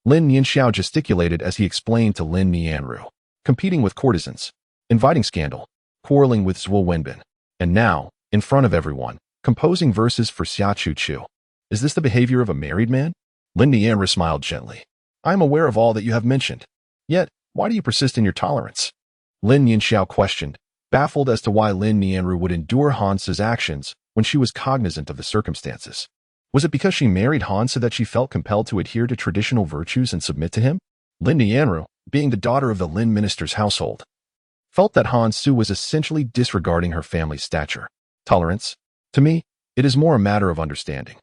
Lin Nianxiao gesticulated as he explained to Lin Nianru. Competing with courtesans, inviting scandal, quarreling with Zhuo Wenbin, and now, in front of everyone, composing verses for Xia Chu Chu. Is this the behavior of a married man? Lin Nianru smiled gently. I am aware of all that you have mentioned. Yet, why do you persist in your tolerance? Lin Nianxiao questioned, baffled as to why Lin Nianru would endure Han Su's actions when she was cognizant of the circumstances. Was it because she married Han Su that she felt compelled to adhere to traditional virtues and submit to him? Lin Nianru, being the daughter of the Lin minister's household, felt that Han Su was essentially disregarding her family's stature. Tolerance? To me, it is more a matter of understanding.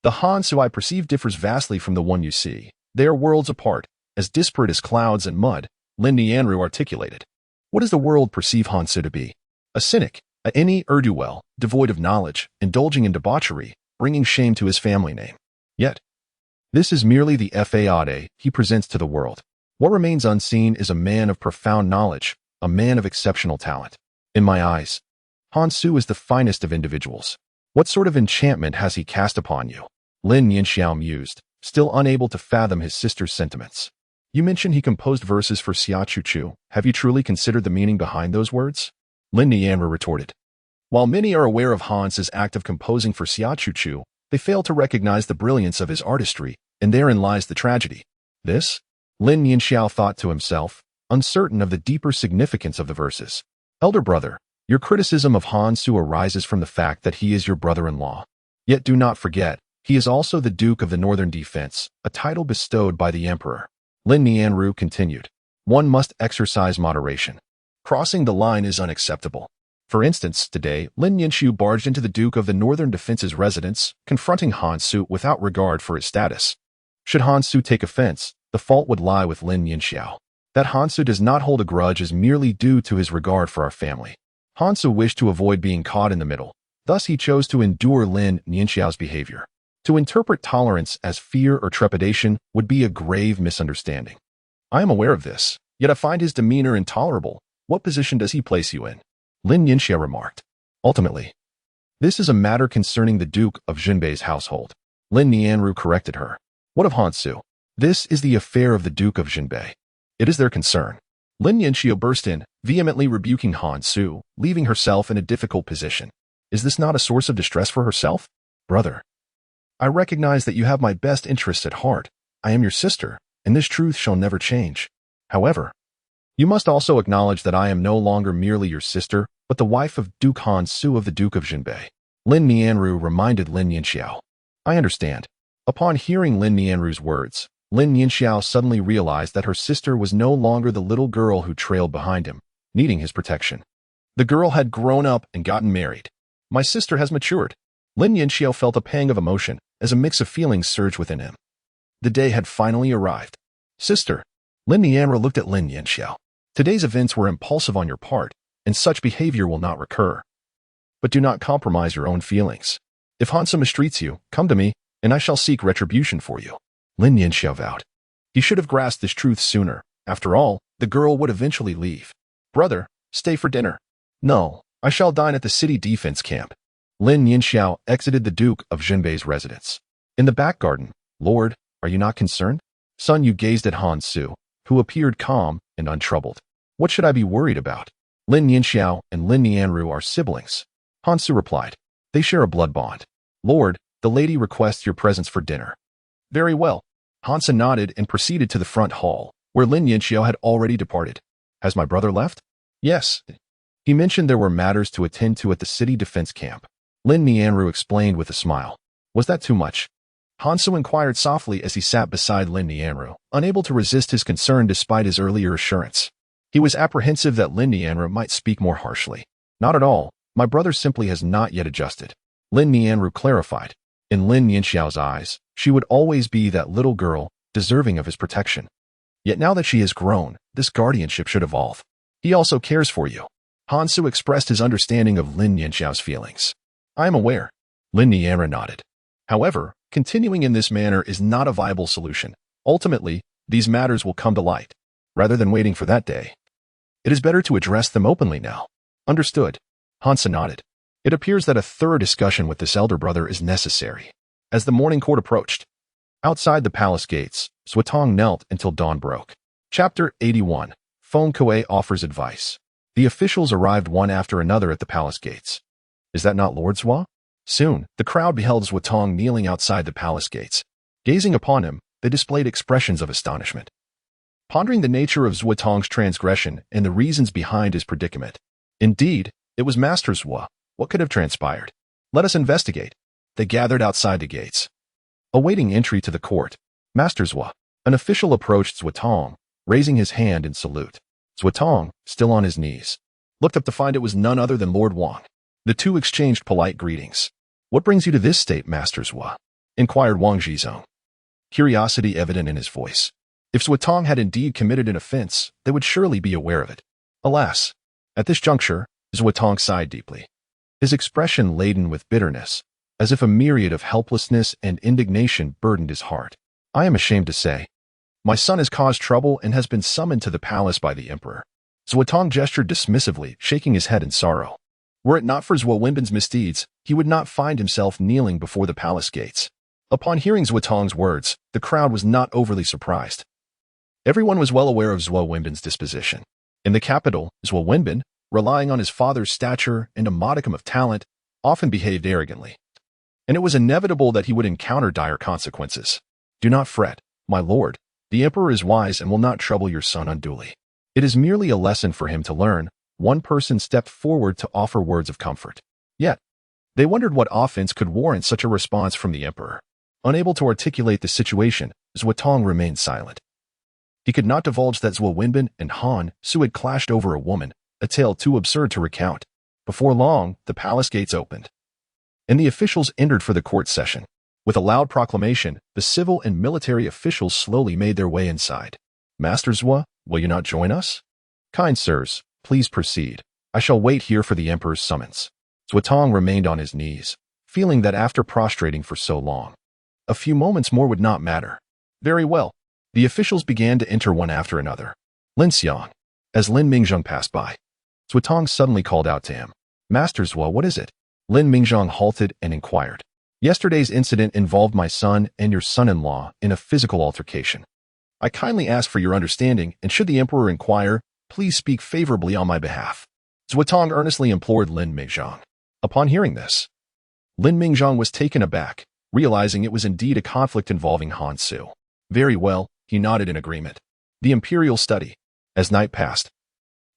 The Han Su I perceive differs vastly from the one you see. They are worlds apart, as disparate as clouds and mud, Lin Nianru articulated. What does the world perceive Han Su to be? A cynic, a ne'er-do-well, devoid of knowledge, indulging in debauchery, bringing shame to his family name. Yet, this is merely the facade he presents to the world. What remains unseen is a man of profound knowledge, a man of exceptional talent. In my eyes, Han Su is the finest of individuals. What sort of enchantment has he cast upon you? Lin Nianxiao mused, still unable to fathom his sister's sentiments. You mentioned he composed verses for Xia Chu Chu. Have you truly considered the meaning behind those words? Lin Nianru retorted. While many are aware of Han's act of composing for Xia Chu Chu, they fail to recognize the brilliance of his artistry, and therein lies the tragedy. This? Lin Nianxiao thought to himself, uncertain of the deeper significance of the verses. Elder brother, your criticism of Han Su arises from the fact that he is your brother-in-law. Yet do not forget, he is also the Duke of the Northern Defense, a title bestowed by the Emperor. Lin Nianru continued. One must exercise moderation. Crossing the line is unacceptable. For instance, today, Lin Nianxiu barged into the Duke of the Northern Defense's residence, confronting Han Su without regard for his status. Should Han Su take offense, the fault would lie with Lin Nianxiao. That Han Su does not hold a grudge is merely due to his regard for our family. Han Su wished to avoid being caught in the middle. Thus he chose to endure Lin Nianxiao's behavior. To interpret tolerance as fear or trepidation would be a grave misunderstanding. I am aware of this, yet I find his demeanor intolerable. What position does he place you in? Lin Nianxiao remarked. Ultimately, This is a matter concerning the Duke of Zhenbei's household. Lin Nianru corrected her. What of Han Su? This is the affair of the Duke of Zhenbei. It is their concern. Lin Yanxiu burst in, vehemently rebuking Han Su, leaving herself in a difficult position. Is this not a source of distress for herself? Brother, I recognize that you have my best interests at heart. I am your sister, and this truth shall never change. However, you must also acknowledge that I am no longer merely your sister, but the wife of Duke Han Su of the Duke of Zhenbei. Lin Nianru reminded Lin Yanxiao. I understand. Upon hearing Lin Nianru's words, Lin Yanxiao suddenly realized that her sister was no longer the little girl who trailed behind him, needing his protection. The girl had grown up and gotten married. My sister has matured. Lin Yanxiao felt a pang of emotion as a mix of feelings surged within him. The day had finally arrived. Sister, Lin Nianru looked at Lin Yanxiao. Today's events were impulsive on your part, and such behavior will not recur. But do not compromise your own feelings. If Han Su mistreats you, come to me, and I shall seek retribution for you. Lin Yanxiao vowed. He should have grasped this truth sooner. After all, the girl would eventually leave. Brother, stay for dinner. No, I shall dine at the city defense camp. Lin Yanxiao exited the Duke of Zhenbei's residence. In the back garden, Lord, are you not concerned? Son, you gazed at Han Su, who appeared calm and untroubled. What should I be worried about? Lin Yanxiao and Lin Nianru are siblings. Han Su replied. They share a blood bond. Lord, the lady requests your presence for dinner. Very well. Han Su nodded and proceeded to the front hall, where Lin Yanxiao had already departed. Has my brother left? Yes. He mentioned there were matters to attend to at the city defense camp. Lin Nianru explained with a smile. Was that too much? Han Su inquired softly as he sat beside Lin Nianru, unable to resist his concern despite his earlier assurance. He was apprehensive that Lin Nianru might speak more harshly. Not at all. My brother simply has not yet adjusted. Lin Nianru clarified. In Lin Yanxiao's eyes, she would always be that little girl, deserving of his protection. Yet now that she has grown, this guardianship should evolve. He also cares for you. Han Su expressed his understanding of Lin Yanxiao's feelings. I am aware. Lin Nianru nodded. However, continuing in this manner is not a viable solution. Ultimately, these matters will come to light. Rather than waiting for that day, it is better to address them openly now. Understood. Han Su nodded. It appears that a thorough discussion with this elder brother is necessary. As the morning court approached, outside the palace gates, Zuotong knelt until dawn broke. Chapter 81. Feng Kuei offers advice. The officials arrived one after another at the palace gates. Is that not Lord Zhua? Soon, the crowd beheld Zuotong kneeling outside the palace gates. Gazing upon him, they displayed expressions of astonishment. Pondering the nature of Zuotong's transgression and the reasons behind his predicament. Indeed, it was Master Zhua. What could have transpired? Let us investigate. They gathered outside the gates. Awaiting entry to the court, Master Zhua, an official approached Zuotong, raising his hand in salute. Zuotong, still on his knees, looked up to find it was none other than Lord Wang. The two exchanged polite greetings. What brings you to this state, Master Zhua? Inquired Wang Zhizong, curiosity evident in his voice. If Zuotong had indeed committed an offense, they would surely be aware of it. Alas, at this juncture, Zuotong sighed deeply, his expression laden with bitterness, as if a myriad of helplessness and indignation burdened his heart. I am ashamed to say, my son has caused trouble and has been summoned to the palace by the emperor. Zuotong gestured dismissively, shaking his head in sorrow. Were it not for Zhuo Wenbin's misdeeds, he would not find himself kneeling before the palace gates. Upon hearing Zuotong's words, the crowd was not overly surprised. Everyone was well aware of Zhuo Wenbin's disposition. In the capital, Zhuo Wenbin, relying on his father's stature and a modicum of talent, often behaved arrogantly. And it was inevitable that he would encounter dire consequences. Do not fret, my lord. The emperor is wise and will not trouble your son unduly. It is merely a lesson for him to learn. One person stepped forward to offer words of comfort. Yet, they wondered what offense could warrant such a response from the emperor. Unable to articulate the situation, Zuotong remained silent. He could not divulge that Zhuo Wenbin and Han Su had clashed over a woman, a tale too absurd to recount. Before long, the palace gates opened, and the officials entered for the court session. With a loud proclamation, the civil and military officials slowly made their way inside. Master Zhua, will you not join us? Kind sirs, please proceed. I shall wait here for the emperor's summons. Zuotong remained on his knees, feeling that after prostrating for so long, a few moments more would not matter. Very well. The officials began to enter one after another. Lin Xiang. As Lin Mingzheng passed by, Zuotong suddenly called out to him. Master Zhua, what is it? Lin Mingzhang halted and inquired. Yesterday's incident involved my son and your son-in-law in a physical altercation. I kindly ask for your understanding, and should the emperor inquire, please speak favorably on my behalf. Zuotong earnestly implored Lin Mingzhang. Upon hearing this, Lin Mingzhang was taken aback, realizing it was indeed a conflict involving Han Su. Very well, he nodded in agreement. The imperial study. As night passed,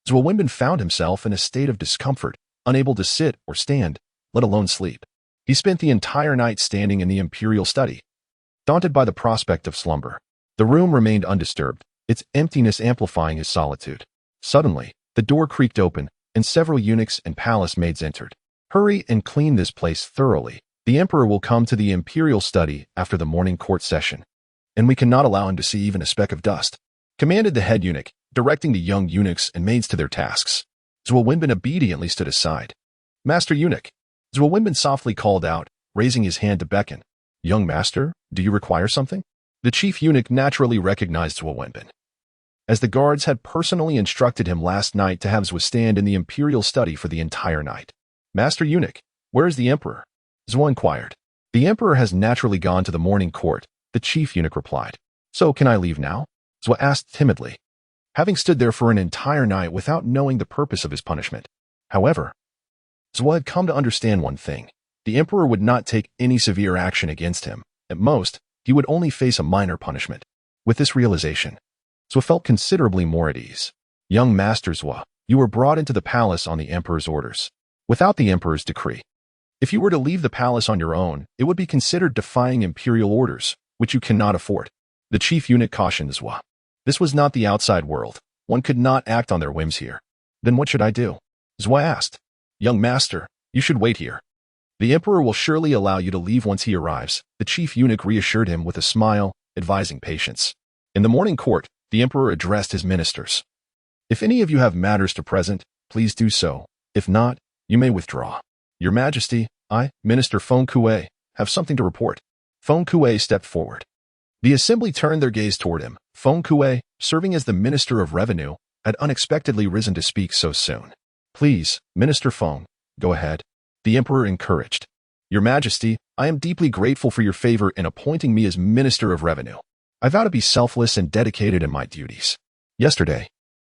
Zuo Wenbin found himself in a state of discomfort, unable to sit or stand, let alone sleep. He spent the entire night standing in the imperial study. Daunted by the prospect of slumber, the room remained undisturbed, its emptiness amplifying his solitude. Suddenly, the door creaked open, and several eunuchs and palace maids entered. Hurry and clean this place thoroughly. The emperor will come to the imperial study after the morning court session, and we cannot allow him to see even a speck of dust, commanded the head eunuch, directing the young eunuchs and maids to their tasks. Zuo Wenbin obediently stood aside. Master eunuch, Zuo Wenbin softly called out, raising his hand to beckon. Young master, do you require something? The chief eunuch naturally recognized Zuo Wenbin, as the guards had personally instructed him last night to have Zuo stand in the imperial study for the entire night. Master eunuch, where is the emperor? Zuo inquired. The emperor has naturally gone to the morning court, the chief eunuch replied. So can I leave now? Zuo asked timidly, having stood there for an entire night without knowing the purpose of his punishment. However, Zuo had come to understand one thing. The emperor would not take any severe action against him. At most, he would only face a minor punishment. With this realization, Zuo felt considerably more at ease. Young Master Zuo, you were brought into the palace on the emperor's orders, without the emperor's decree. If you were to leave the palace on your own, it would be considered defying imperial orders, which you cannot afford. The chief eunuch cautioned Zuo. This was not the outside world. One could not act on their whims here. Then what should I do? Zuo asked. Young master, you should wait here. The emperor will surely allow you to leave once he arrives. The chief eunuch reassured him with a smile, advising patience. In the morning court, the emperor addressed his ministers. If any of you have matters to present, please do so. If not, you may withdraw. Your Majesty, I, Minister Feng Kuei, have something to report. Feng Kuei stepped forward. The assembly turned their gaze toward him. Feng Kuei, serving as the Minister of Revenue, had unexpectedly risen to speak so soon. Please, Minister Feng, go ahead. The emperor encouraged. Your Majesty, I am deeply grateful for your favor in appointing me as Minister of Revenue. I vow to be selfless and dedicated in my duties. Yesterday,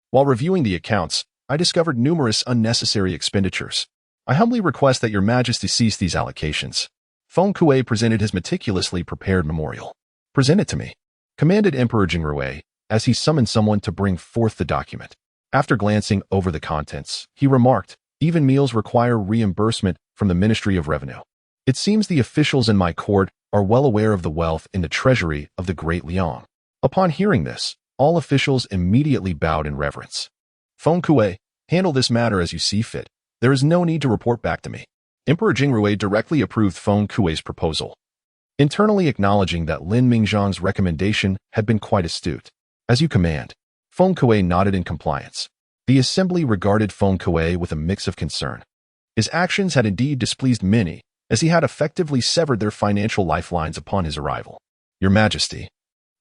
while reviewing the accounts, I discovered numerous unnecessary expenditures. I humbly request that your Majesty cease these allocations. Feng Kuei presented his meticulously prepared memorial. Present it to me, commanded Emperor Jingrui, as he summoned someone to bring forth the document. After glancing over the contents, he remarked, even meals require reimbursement from the Ministry of Revenue. It seems the officials in my court are well aware of the wealth in the treasury of the Great Liang. Upon hearing this, all officials immediately bowed in reverence. Feng Kuei, handle this matter as you see fit. There is no need to report back to me. Emperor Jingrui directly approved Feng Kuei's proposal, internally acknowledging that Lin Mingzhang's recommendation had been quite astute. As you command. Feng Kuei nodded in compliance. The assembly regarded Feng Kuei with a mix of concern. His actions had indeed displeased many, as he had effectively severed their financial lifelines upon his arrival. Your Majesty,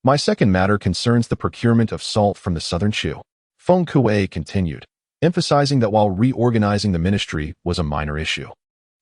my second matter concerns the procurement of salt from the southern Shu. Feng Kuei continued, emphasizing that while reorganizing the ministry was a minor issue,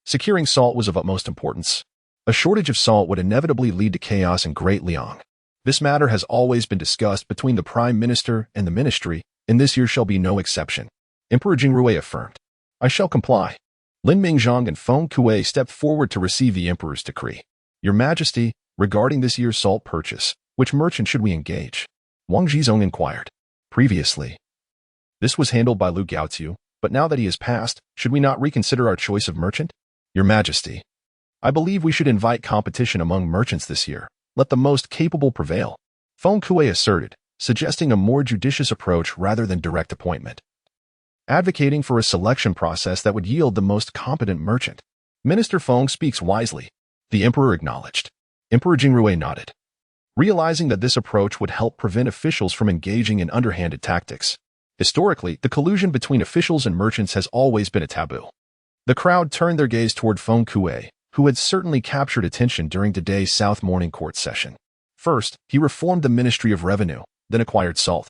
securing salt was of utmost importance. A shortage of salt would inevitably lead to chaos in Great Liang. This matter has always been discussed between the Prime Minister and the Ministry, and this year shall be no exception. Emperor Jingrui affirmed. I shall comply. Lin Mingzhang and Feng Kuei stepped forward to receive the Emperor's decree. Your Majesty, regarding this year's salt purchase, which merchant should we engage? Wang Zhizong inquired. Previously, this was handled by Lu Gaotiu, but now that he has passed, should we not reconsider our choice of merchant? Your Majesty, I believe we should invite competition among merchants this year. Let the most capable prevail. Feng Kuei asserted, suggesting a more judicious approach rather than direct appointment, advocating for a selection process that would yield the most competent merchant. Minister Feng speaks wisely. The Emperor acknowledged. Emperor Jingrui nodded, realizing that this approach would help prevent officials from engaging in underhanded tactics. Historically, the collusion between officials and merchants has always been a taboo. The crowd turned their gaze toward Feng Kuei, who had certainly captured attention during today's South Morning Court session. First, he reformed the Ministry of Revenue, then acquired salt,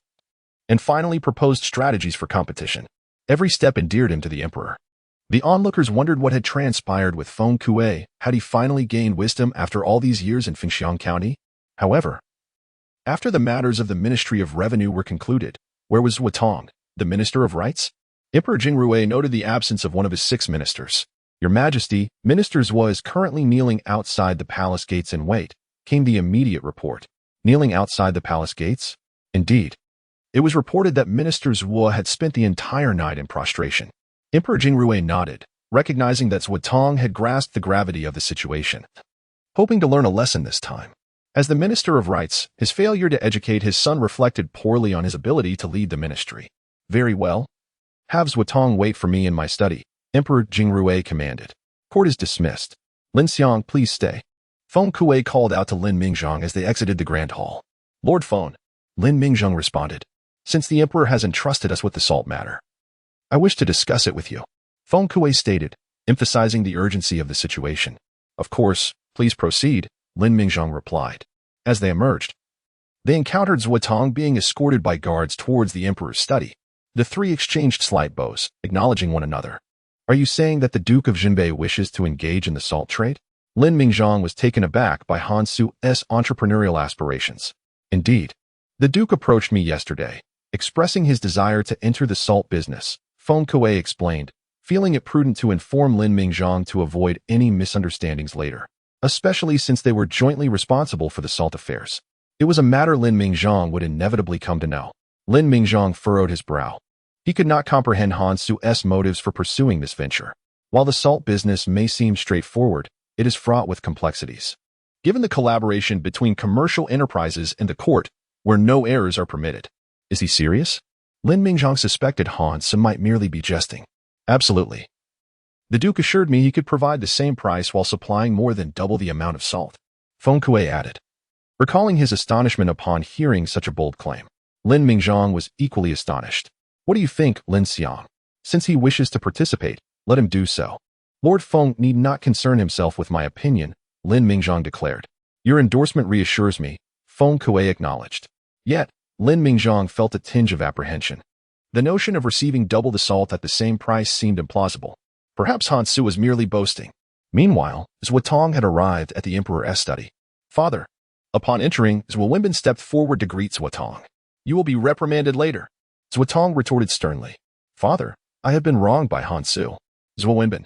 and finally proposed strategies for competition. Every step endeared him to the Emperor. The onlookers wondered what had transpired with Feng Kuei. Had he finally gained wisdom after all these years in Fengxiang County? However, after the matters of the Ministry of Revenue were concluded, where was Wutong, the Minister of Rights? Emperor Jingrui noted the absence of one of his 6 ministers. Your Majesty, Minister Zhuo is currently kneeling outside the palace gates and wait, came the immediate report. Kneeling outside the palace gates? Indeed. It was reported that Minister Zhuo had spent the entire night in prostration. Emperor Jingrui nodded, recognizing that Wutong had grasped the gravity of the situation. Hoping to learn a lesson this time. As the Minister of Rights, his failure to educate his son reflected poorly on his ability to lead the ministry. Very well. Have Wutong wait for me in my study, Emperor Jingrui commanded. Court is dismissed. Lin Xiang, please stay. Feng Kuei called out to Lin Mingzhong as they exited the Grand Hall. Lord Feng, Lin Mingzhong responded. Since the Emperor has entrusted us with the salt matter, I wish to discuss it with you, Feng Kuei stated, emphasizing the urgency of the situation. Of course, please proceed, Lin Mingzhong replied. As they emerged, they encountered Wutong being escorted by guards towards the Emperor's study. The 3 exchanged slight bows, acknowledging one another. Are you saying that the Duke of Zhenbei wishes to engage in the salt trade? Lin Mingzhong was taken aback by Han Su's entrepreneurial aspirations. Indeed, the Duke approached me yesterday, expressing his desire to enter the salt business, Feng Kuei explained, feeling it prudent to inform Lin Mingzhong to avoid any misunderstandings later, especially since they were jointly responsible for the salt affairs. It was a matter Lin Mingzhong would inevitably come to know. Lin Mingzhong furrowed his brow. He could not comprehend Han Su's motives for pursuing this venture. While the salt business may seem straightforward, it is fraught with complexities. Given the collaboration between commercial enterprises and the court, where no errors are permitted. Is he serious? Lin Mingzhong suspected Han Su might merely be jesting. Absolutely. The Duke assured me he could provide the same price while supplying more than double the amount of salt. Feng Kuei added, recalling his astonishment upon hearing such a bold claim. Lin Mingzhong was equally astonished. What do you think, Lin Xiang? Since he wishes to participate, let him do so. Lord Feng need not concern himself with my opinion, Lin Mingzhong declared. Your endorsement reassures me, Feng Kuei acknowledged. Yet, Lin Mingzhong felt a tinge of apprehension. The notion of receiving double the salt at the same price seemed implausible. Perhaps Han Su was merely boasting. Meanwhile, Wutong had arrived at the Emperor's study. Father. Upon entering, Wenbin stepped forward to greet Wutong. You will be reprimanded later. Wutong retorted sternly. Father, I have been wronged by Han Su. Wenbin,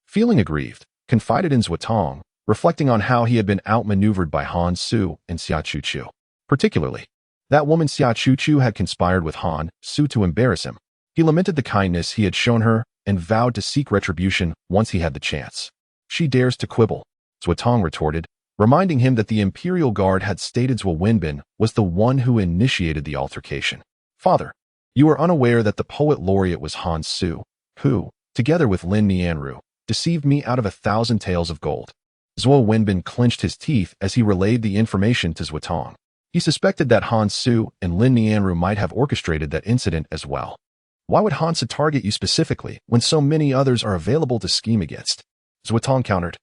feeling aggrieved, confided in Wutong, reflecting on how he had been outmaneuvered by Han Su and Xia Chuchu. Particularly, that woman Xia Chuchu had conspired with Han Su to embarrass him. He lamented the kindness he had shown her and vowed to seek retribution once he had the chance. She dares to quibble, Wutong retorted, reminding him that the Imperial Guard had stated Wenbin was the one who initiated the altercation. Father, you are unaware that the poet laureate was Han Su, who, together with Lin Nianru, deceived me out of 1,000 taels of gold. Wenbin clenched his teeth as he relayed the information to Wutong. He suspected that Han Su and Lin Nianru might have orchestrated that incident as well. Why would Han Su target you specifically when so many others are available to scheme against? Wutong countered,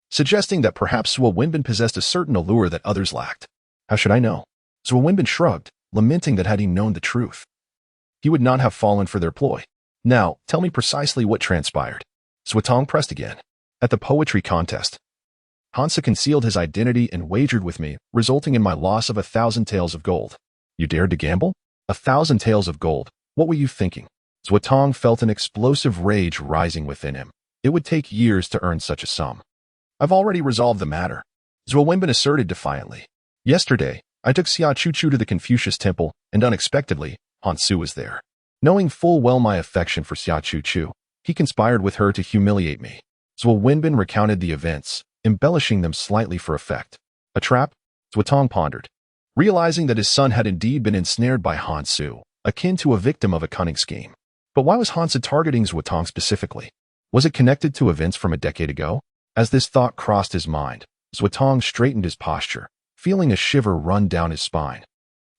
suggesting that perhaps Wenbin possessed a certain allure that others lacked. How should I know? Wenbin shrugged, lamenting that had he known the truth, he would not have fallen for their ploy. Now, tell me precisely what transpired. Wutong pressed again. At the poetry contest, Han Su concealed his identity and wagered with me, resulting in my loss of 1,000 taels of gold. You dared to gamble? 1,000 taels of gold. What were you thinking? Wutong felt an explosive rage rising within him. It would take years to earn such a sum. I've already resolved the matter, Wenbin asserted defiantly. Yesterday, I took Xia Chuchu to the Confucius Temple, and unexpectedly, Han Su was there. Knowing full well my affection for Xia Chuchu, he conspired with her to humiliate me. Wenbin recounted the events, embellishing them slightly for effect. A trap? Wutong pondered, realizing that his son had indeed been ensnared by Han Su, akin to a victim of a cunning scheme. But why was Han Su targeting Wutong specifically? Was it connected to events from a decade ago? As this thought crossed his mind, Wutong straightened his posture, feeling a shiver run down his spine.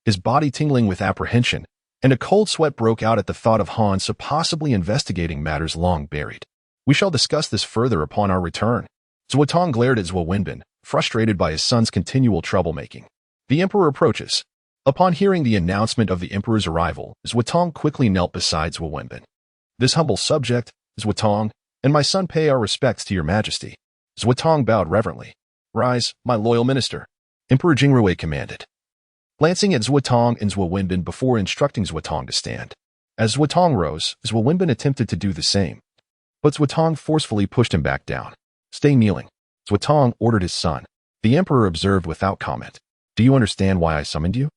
His body tingling with apprehension, and a cold sweat broke out at the thought of Han Su possibly investigating matters long buried. We shall discuss this further upon our return. Wutong glared at Wenbin, frustrated by his son's continual troublemaking. The Emperor approaches. Upon hearing the announcement of the Emperor's arrival, Wutong quickly knelt beside Wenbin. This humble subject, Wutong, And my son pay our respects to your majesty. Zuotong bowed reverently. Rise, my loyal minister, Emperor Jingrui commanded, glancing at Zuotong and Zuo Wenbin before instructing Zuotong to stand. As Zuotong rose, Zuo Wenbin attempted to do the same, but Zuotong forcefully pushed him back down. Stay kneeling, Zuotong ordered his son. The emperor observed without comment. Do you understand why I summoned you?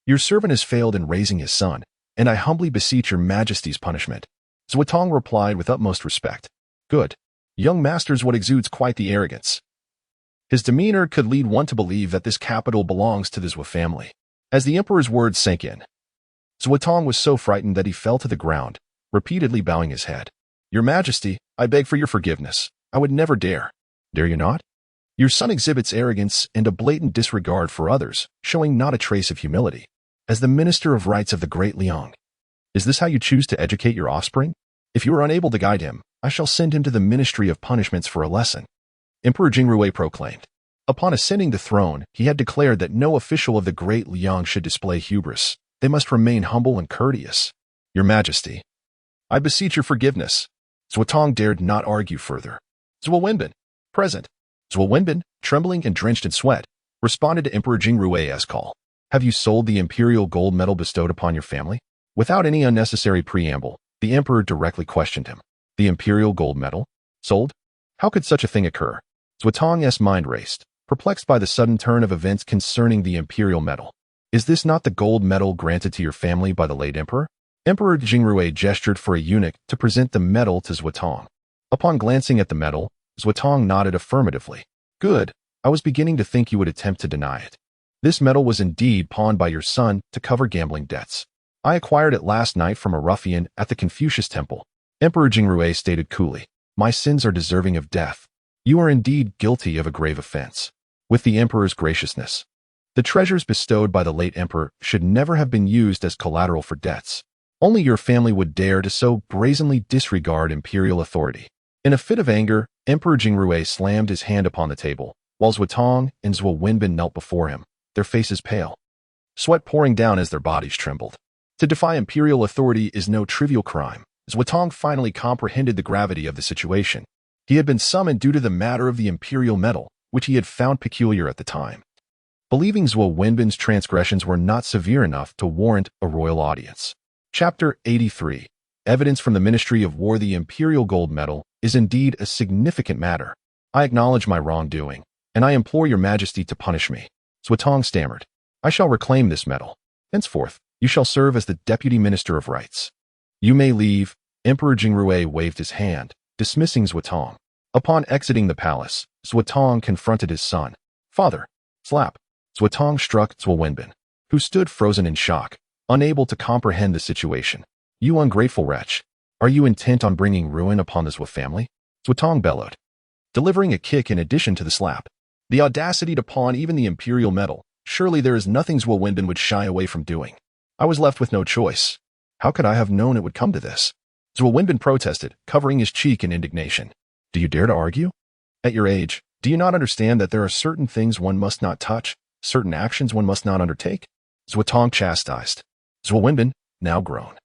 Your servant has failed in raising his son, and I humbly beseech your majesty's punishment. Zuotong replied with utmost respect. Good. Young master's what exudes quite the arrogance. His demeanor could lead one to believe that this capital belongs to the Zuo family. As the emperor's words sank in, Zuotong was so frightened that he fell to the ground, repeatedly bowing his head. Your majesty, I beg for your forgiveness. I would never dare. Dare you not? Your son exhibits arrogance and a blatant disregard for others, showing not a trace of humility. As the minister of rights of the Great Liang, is this how you choose to educate your offspring? If you are unable to guide him, I shall send him to the Ministry of Punishments for a lesson. Emperor Jingrui proclaimed. Upon ascending the throne, he had declared that no official of the Great Liang should display hubris. They must remain humble and courteous. Your majesty, I beseech your forgiveness. Zuotong dared not argue further. Zuo Wenbin, present. Zuo Wenbin, trembling and drenched in sweat, responded to Emperor Jingrui's call. Have you sold the imperial gold medal bestowed upon your family? Without any unnecessary preamble, the emperor directly questioned him. The imperial gold medal? Sold? How could such a thing occur? Zuotong's mind raced, perplexed by the sudden turn of events concerning the imperial medal. Is this not the gold medal granted to your family by the late emperor? Emperor Jingrui gestured for a eunuch to present the medal to Zuotong. Upon glancing at the medal, Zuotong nodded affirmatively. Good. I was beginning to think you would attempt to deny it. This medal was indeed pawned by your son to cover gambling debts. I acquired it last night from a ruffian at the Confucius Temple. Emperor Jingrui stated coolly. My sins are deserving of death. You are indeed guilty of a grave offense. With the emperor's graciousness, the treasures bestowed by the late emperor should never have been used as collateral for debts. Only your family would dare to so brazenly disregard imperial authority. In a fit of anger, Emperor Jingrui slammed his hand upon the table, while Zuotong and Zuo Wenbin knelt before him, their faces pale, sweat pouring down as their bodies trembled. To defy imperial authority is no trivial crime. Zuotong finally comprehended the gravity of the situation. He had been summoned due to the matter of the imperial medal, which he had found peculiar at the time. Believing Zuo Wenbin's transgressions were not severe enough to warrant a royal audience. Chapter 83. Evidence from the Ministry of War. The imperial gold medal is indeed a significant matter. I acknowledge my wrongdoing, and I implore your majesty to punish me. Zuotong stammered. I shall reclaim this medal. Henceforth, you shall serve as the deputy minister of rights. You may leave. Emperor Jingrui waved his hand, dismissing Zuotong. Upon exiting the palace, Zuotong confronted his son. Father, slap. Zuotong struck Zuo Wenbin, who stood frozen in shock, unable to comprehend the situation. You ungrateful wretch. Are you intent on bringing ruin upon the Zuo family? Zuotong bellowed, delivering a kick in addition to the slap. The audacity to pawn even the imperial medal. Surely there is nothing Zuo Wenbin would shy away from doing. I was left with no choice. How could I have known it would come to this? Zuo Wenbin protested, covering his cheek in indignation. Do you dare to argue? At your age, do you not understand that there are certain things one must not touch, certain actions one must not undertake? Zuotong chastised. Zuo Wenbin, now grown,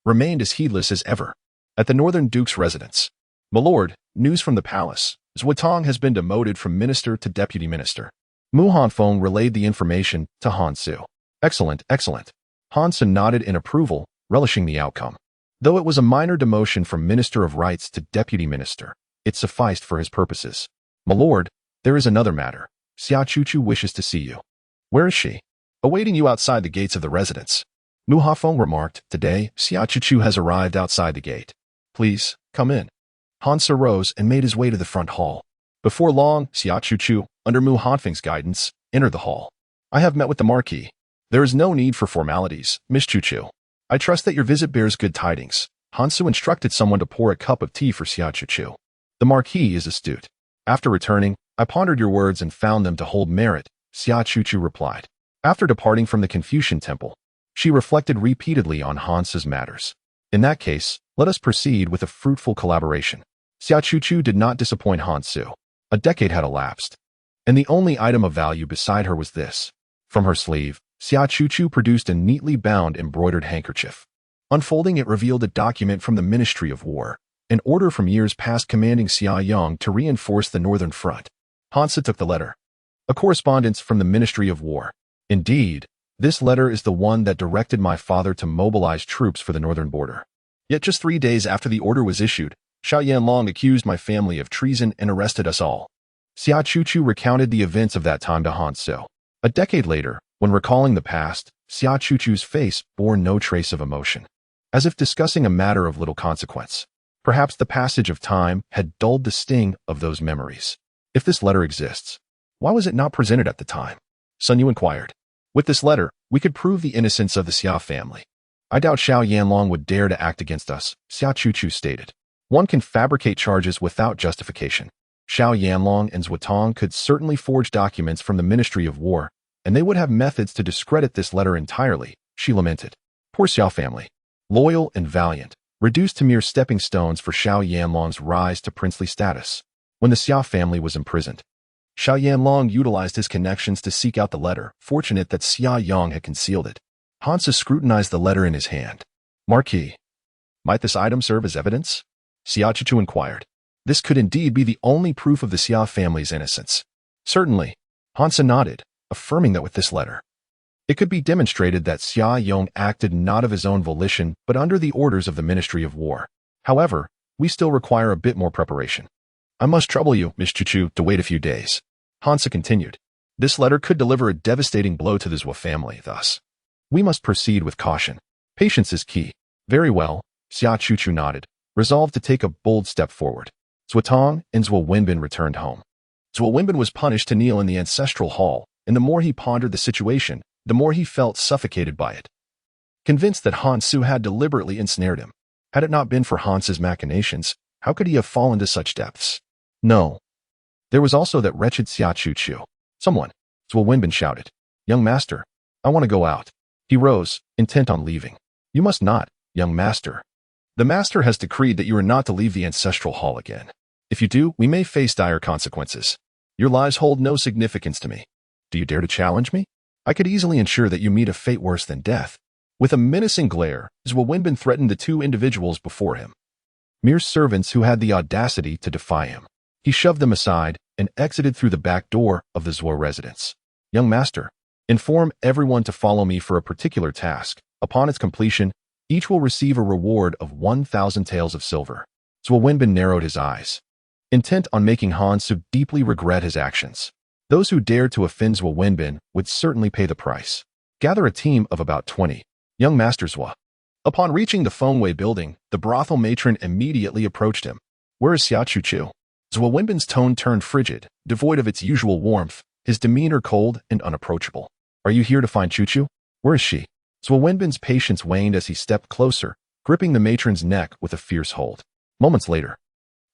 remained as heedless as ever. At the Northern Duke's residence. My lord, news from the palace. Zuotong has been demoted from minister to deputy minister. Mu Hanfeng relayed the information to Han Su. Excellent, excellent. Han Su nodded in approval, relishing the outcome. Though it was a minor demotion from Minister of Rights to Deputy Minister, it sufficed for his purposes. My lord, there is another matter. Xia Chuchu wishes to see you. Where is she? Awaiting you outside the gates of the residence. Mu Hafeng remarked, today, Xia Chuchu has arrived outside the gate. Please, come in. Han Su rose and made his way to the front hall. Before long, Xia Chuchu, under Mu Hanfeng's guidance, entered the hall. I have met with the Marquis. There is no need for formalities, Miss Chuchu. I trust that your visit bears good tidings. Han Su instructed someone to pour a cup of tea for Xia Chuchu. The Marquis is astute. After returning, I pondered your words and found them to hold merit, Xia Chuchu replied. After departing from the Confucian Temple, she reflected repeatedly on Han Su's matters. In that case, let us proceed with a fruitful collaboration. Xia Chuchu did not disappoint Han Su. A decade had elapsed, and the only item of value beside her was this. From her sleeve, Xia Chuchu produced a neatly bound embroidered handkerchief. Unfolding it revealed a document from the Ministry of War. an order from years past commanding Xia Yang to reinforce the northern front. Hansa took the letter. A correspondence from the Ministry of War. Indeed, this letter is the one that directed my father to mobilize troops for the northern border. Yet just 3 days after the order was issued, Xiao Yanlong accused my family of treason and arrested us all. Xia Chuchu recounted the events of that time to Hansu. A decade later, when recalling the past, Xia Chuchu's face bore no trace of emotion, as if discussing a matter of little consequence. Perhaps the passage of time had dulled the sting of those memories. If this letter exists, why was it not presented at the time? Sun Yu inquired. With this letter, we could prove the innocence of the Xia family. I doubt Xiao Yanlong would dare to act against us, Xia Chuchu stated. One can fabricate charges without justification. Xiao Yanlong and Zuotong could certainly forge documents from the Ministry of War, and they would have methods to discredit this letter entirely, she lamented. Poor Xiao family. Loyal and valiant, reduced to mere stepping stones for Xiao Yanlong's rise to princely status. When the Xia family was imprisoned, Xiao Yanlong utilized his connections to seek out the letter, fortunate that Xia Yang had concealed it. Hansa scrutinized the letter in his hand. Marquis, might this item serve as evidence? Xia Chuchu inquired. This could indeed be the only proof of the Xia family's innocence. Certainly, Hansa nodded, affirming that with this letter, it could be demonstrated that Xia Yong acted not of his own volition but under the orders of the Ministry of War. However, we still require a bit more preparation. I must trouble you, Miss Chuchu, to wait a few days. Hansa continued. This letter could deliver a devastating blow to the Zhou family, thus. We must proceed with caution. Patience is key. Very well, Xia Chuchu nodded, resolved to take a bold step forward. Zuotong and Zhuo Wenbin returned home. Zhuo Wenbin was punished to kneel in the ancestral hall, and the more he pondered the situation, the more he felt suffocated by it. Convinced that Hansu had deliberately ensnared him. Had it not been for Hansu's machinations, how could he have fallen to such depths? No. There was also that wretched Xia Chuchu. Someone, Zhuo Wenbin shouted. Young master, I want to go out. He rose, intent on leaving. You must not, young master. The master has decreed that you are not to leave the ancestral hall again. If you do, we may face dire consequences. Your lives hold no significance to me. Do you dare to challenge me? I could easily ensure that you meet a fate worse than death. With a menacing glare, Zhuo Wenbin threatened the two individuals before him. Mere servants who had the audacity to defy him. He shoved them aside and exited through the back door of the Zhuo residence. Young master, inform everyone to follow me for a particular task. Upon its completion, each will receive a reward of 1,000 taels of silver. Zhuo Wenbin narrowed his eyes, intent on making Hansu deeply regret his actions. Those who dared to offend Zhuo Wenbin would certainly pay the price. Gather a team of about 20. Young Master Zhuo. Upon reaching the Fengwei building, the brothel matron immediately approached him. Where is Xia Chuchu? Zhuo Wenbin's tone turned frigid, devoid of its usual warmth, his demeanor cold and unapproachable. Are you here to find Chuchu? Where is she? Zhuo Wenbin's patience waned as he stepped closer, gripping the matron's neck with a fierce hold. Moments later,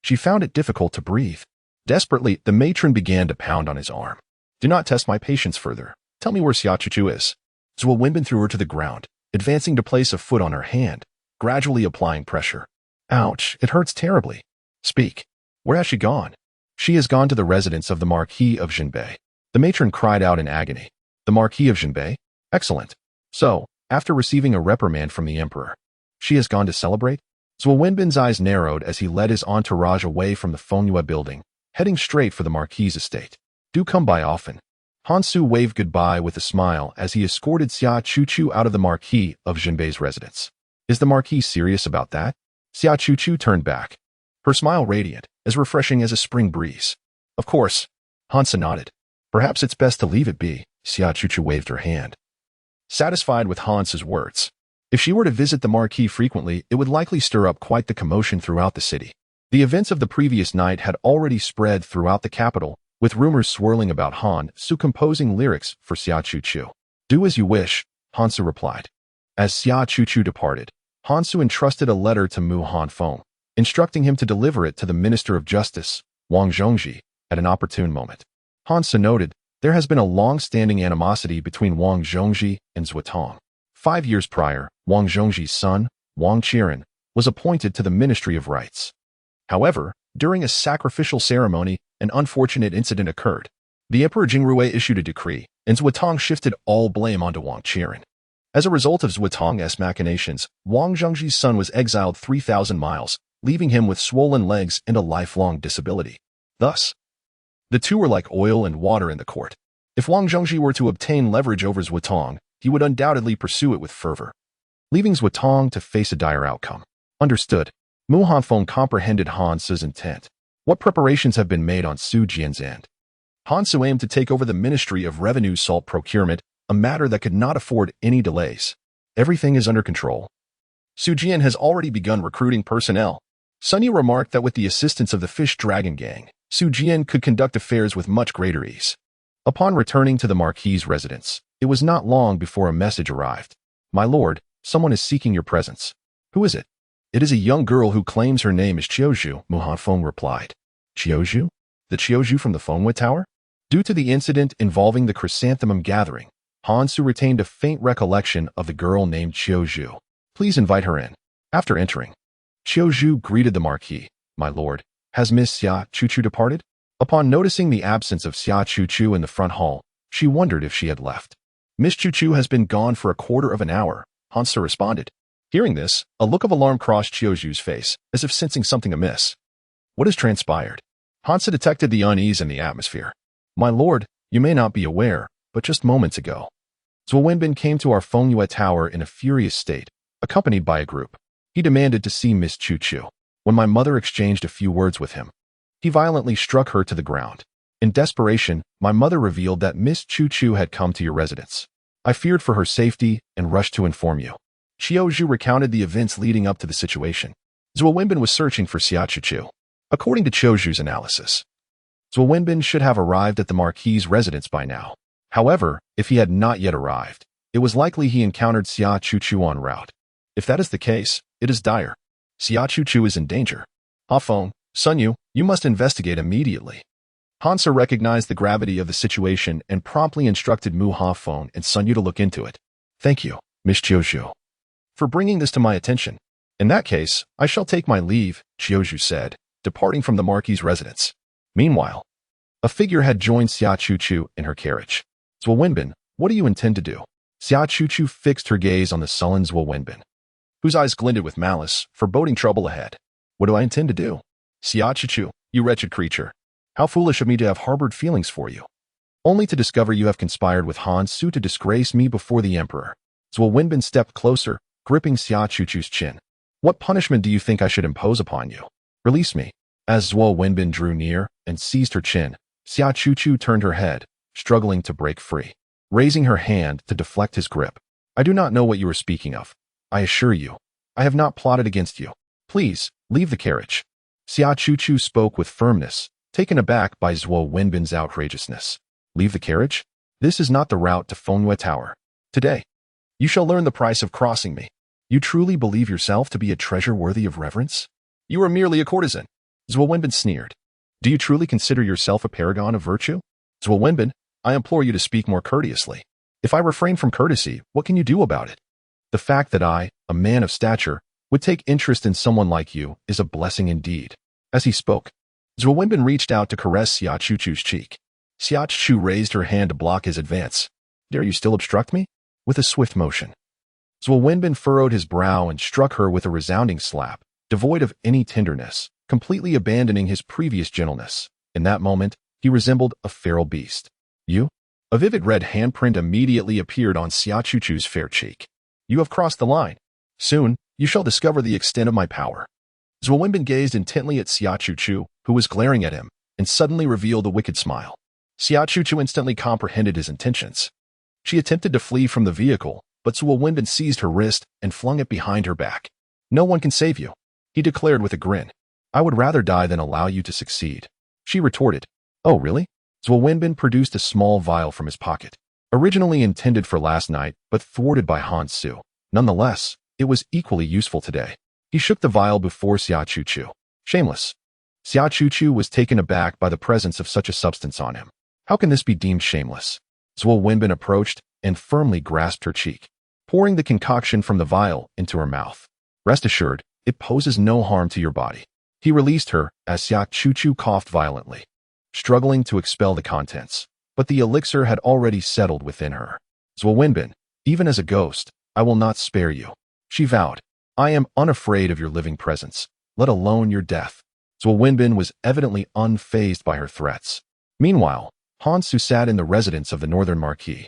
she found it difficult to breathe. Desperately, the matron began to pound on his arm. Do not test my patience further. Tell me where Xia Chuchu is. Zhuo Wenbin threw her to the ground, advancing to place a foot on her hand, gradually applying pressure. Ouch, it hurts terribly. Speak. Where has she gone? She has gone to the residence of the Marquis of Zhenbei. The matron cried out in agony. The Marquis of Zhenbei? Excellent. So, after receiving a reprimand from the emperor, she has gone to celebrate? Zhuo Wenbin's eyes narrowed as he led his entourage away from the Fengwei building, heading straight for the Marquis' estate. Do come by often. Hansu waved goodbye with a smile as he escorted Xia Chuchu out of the Marquis of Zhenbei's residence. Is the Marquis serious about that? Xia Chuchu turned back, her smile radiant, as refreshing as a spring breeze. Of course. Hansa nodded. Perhaps it's best to leave it be. Xia Chuchu waved her hand, satisfied with Hansa's words. If she were to visit the Marquis frequently, it would likely stir up quite the commotion throughout the city. The events of the previous night had already spread throughout the capital, with rumors swirling about Hansu composing lyrics for Xia Chuchu. Do as you wish, Hansu replied. As Xia Chuchu departed, Hansu entrusted a letter to Mu Hanfeng, instructing him to deliver it to the Minister of Justice, Wang Zhongji, at an opportune moment. Hansu noted, there has been a long-standing animosity between Wang Zhongji and Zuotong. 5 years prior, Wang Zhongji's son, Wang Qiren, was appointed to the Ministry of Rights. However, during a sacrificial ceremony, an unfortunate incident occurred. The Emperor Jingrui issued a decree, and Zuotong shifted all blame onto Wang Qiren. As a result of Zuotong's machinations, Wang Zhongji's son was exiled 3,000 miles, leaving him with swollen legs and a lifelong disability. Thus, the two were like oil and water in the court. If Wang Zhongxi were to obtain leverage over Zuotong, he would undoubtedly pursue it with fervor, leaving Zuotong to face a dire outcome. Understood. Mu Hanfeng comprehended Han Su's intent. What preparations have been made on Su Jian's end? Han Su aimed to take over the Ministry of Revenue Salt Procurement, a matter that could not afford any delays. Everything is under control. Su Jian has already begun recruiting personnel. Sun Yu remarked that with the assistance of the Fish Dragon Gang, Su Jian could conduct affairs with much greater ease. Upon returning to the Marquis' residence, it was not long before a message arrived. My lord, someone is seeking your presence. Who is it? It is a young girl who claims her name is Qiuzhu, Mu Hanfeng replied. Qiuzhu? The Qiuzhu from the Fengyue Tower? Due to the incident involving the Chrysanthemum Gathering, Han Su retained a faint recollection of the girl named Qiuzhu. Please invite her in. After entering, Qiuzhu greeted the Marquis. My lord, has Miss Xia Chuchu departed? Upon noticing the absence of Xia Chuchu in the front hall, she wondered if she had left. Miss Chuchu has been gone for a quarter of an hour, Han Su responded. Hearing this, a look of alarm crossed Qiuzhu's face, as if sensing something amiss. What has transpired? Han Su detected the unease in the atmosphere. My lord, you may not be aware, but just moments ago, Zuo Wenbin came to our Fengyue Tower in a furious state, accompanied by a group. He demanded to see Miss Chuchu. When my mother exchanged a few words with him, he violently struck her to the ground. In desperation, my mother revealed that Miss Chuchu had come to your residence. I feared for her safety and rushed to inform you. Qiuzhu recounted the events leading up to the situation. Zuo Wenbin was searching for Xia Chuchu. According to Qiuzhu's analysis, Zuo Wenbin should have arrived at the Marquis' residence by now. However, if he had not yet arrived, it was likely he encountered Xia Chuchu en route. If that is the case, it is dire. Xia Chuchu is in danger. Hafeng, Sun Yu, you must investigate immediately. Han Su recognized the gravity of the situation and promptly instructed Mu Hafeng and Sun Yu to look into it. Thank you, Miss Qiuzhu, for bringing this to my attention. In that case, I shall take my leave, Qiuzhu said, departing from the Marquis' residence. Meanwhile, a figure had joined Xia Chuchu in her carriage. Zuo Wenbin, what do you intend to do? Xia Chuchu fixed her gaze on the sullen Zuo Wenbin, whose eyes glinted with malice, foreboding trouble ahead. What do I intend to do? Xia Chuchu, you wretched creature. How foolish of me to have harbored feelings for you. Only to discover you have conspired with Han Su to disgrace me before the emperor. Zuo Wenbin stepped closer, gripping Xia Chuchu's chin. What punishment do you think I should impose upon you? Release me. As Zuo Wenbin drew near and seized her chin, Xia Chuchu turned her head, struggling to break free, raising her hand to deflect his grip. I do not know what you are speaking of. I assure you, I have not plotted against you. Please, leave the carriage. Xia Chuchu spoke with firmness, taken aback by Zuo Wenbin's outrageousness. Leave the carriage? This is not the route to Fengyue Tower. Today, you shall learn the price of crossing me. You truly believe yourself to be a treasure worthy of reverence? You are merely a courtesan. Zuo Wenbin sneered. Do you truly consider yourself a paragon of virtue? Zuo Wenbin, I implore you to speak more courteously. If I refrain from courtesy, what can you do about it? The fact that I, a man of stature, would take interest in someone like you is a blessing indeed. As he spoke, Zuo Wenbin reached out to caress Xia Chuchu's cheek. Xia Chuchu raised her hand to block his advance. Dare you still obstruct me? With a swift motion, Zuo Wenbin furrowed his brow and struck her with a resounding slap, devoid of any tenderness, completely abandoning his previous gentleness. In that moment, he resembled a feral beast. You? A vivid red handprint immediately appeared on Xia Chuchu's fair cheek. You have crossed the line. Soon, you shall discover the extent of my power. Zuo Wenbin gazed intently at Xia Chuchu, who was glaring at him, and suddenly revealed a wicked smile. Xia Chuchu instantly comprehended his intentions. She attempted to flee from the vehicle, but Zuo Wenbin seized her wrist and flung it behind her back. No one can save you, he declared with a grin. I would rather die than allow you to succeed. She retorted. Oh, really? Zuo Wenbin produced a small vial from his pocket, originally intended for last night, but thwarted by Han Su. Nonetheless, it was equally useful today. He shook the vial before Xia Chuchu. Shameless. Xia Chuchu was taken aback by the presence of such a substance on him. How can this be deemed shameless? Zuo Wenbin approached and firmly grasped her cheek, pouring the concoction from the vial into her mouth. Rest assured, it poses no harm to your body. He released her as Xia Chuchu coughed violently, struggling to expel the contents, but the elixir had already settled within her. Zuo Wenbin, even as a ghost, I will not spare you. She vowed. I am unafraid of your living presence. let alone your death. Zhuo Wenbin was evidently unfazed by her threats. Meanwhile, Han Su sat in the residence of the Northern Marquis,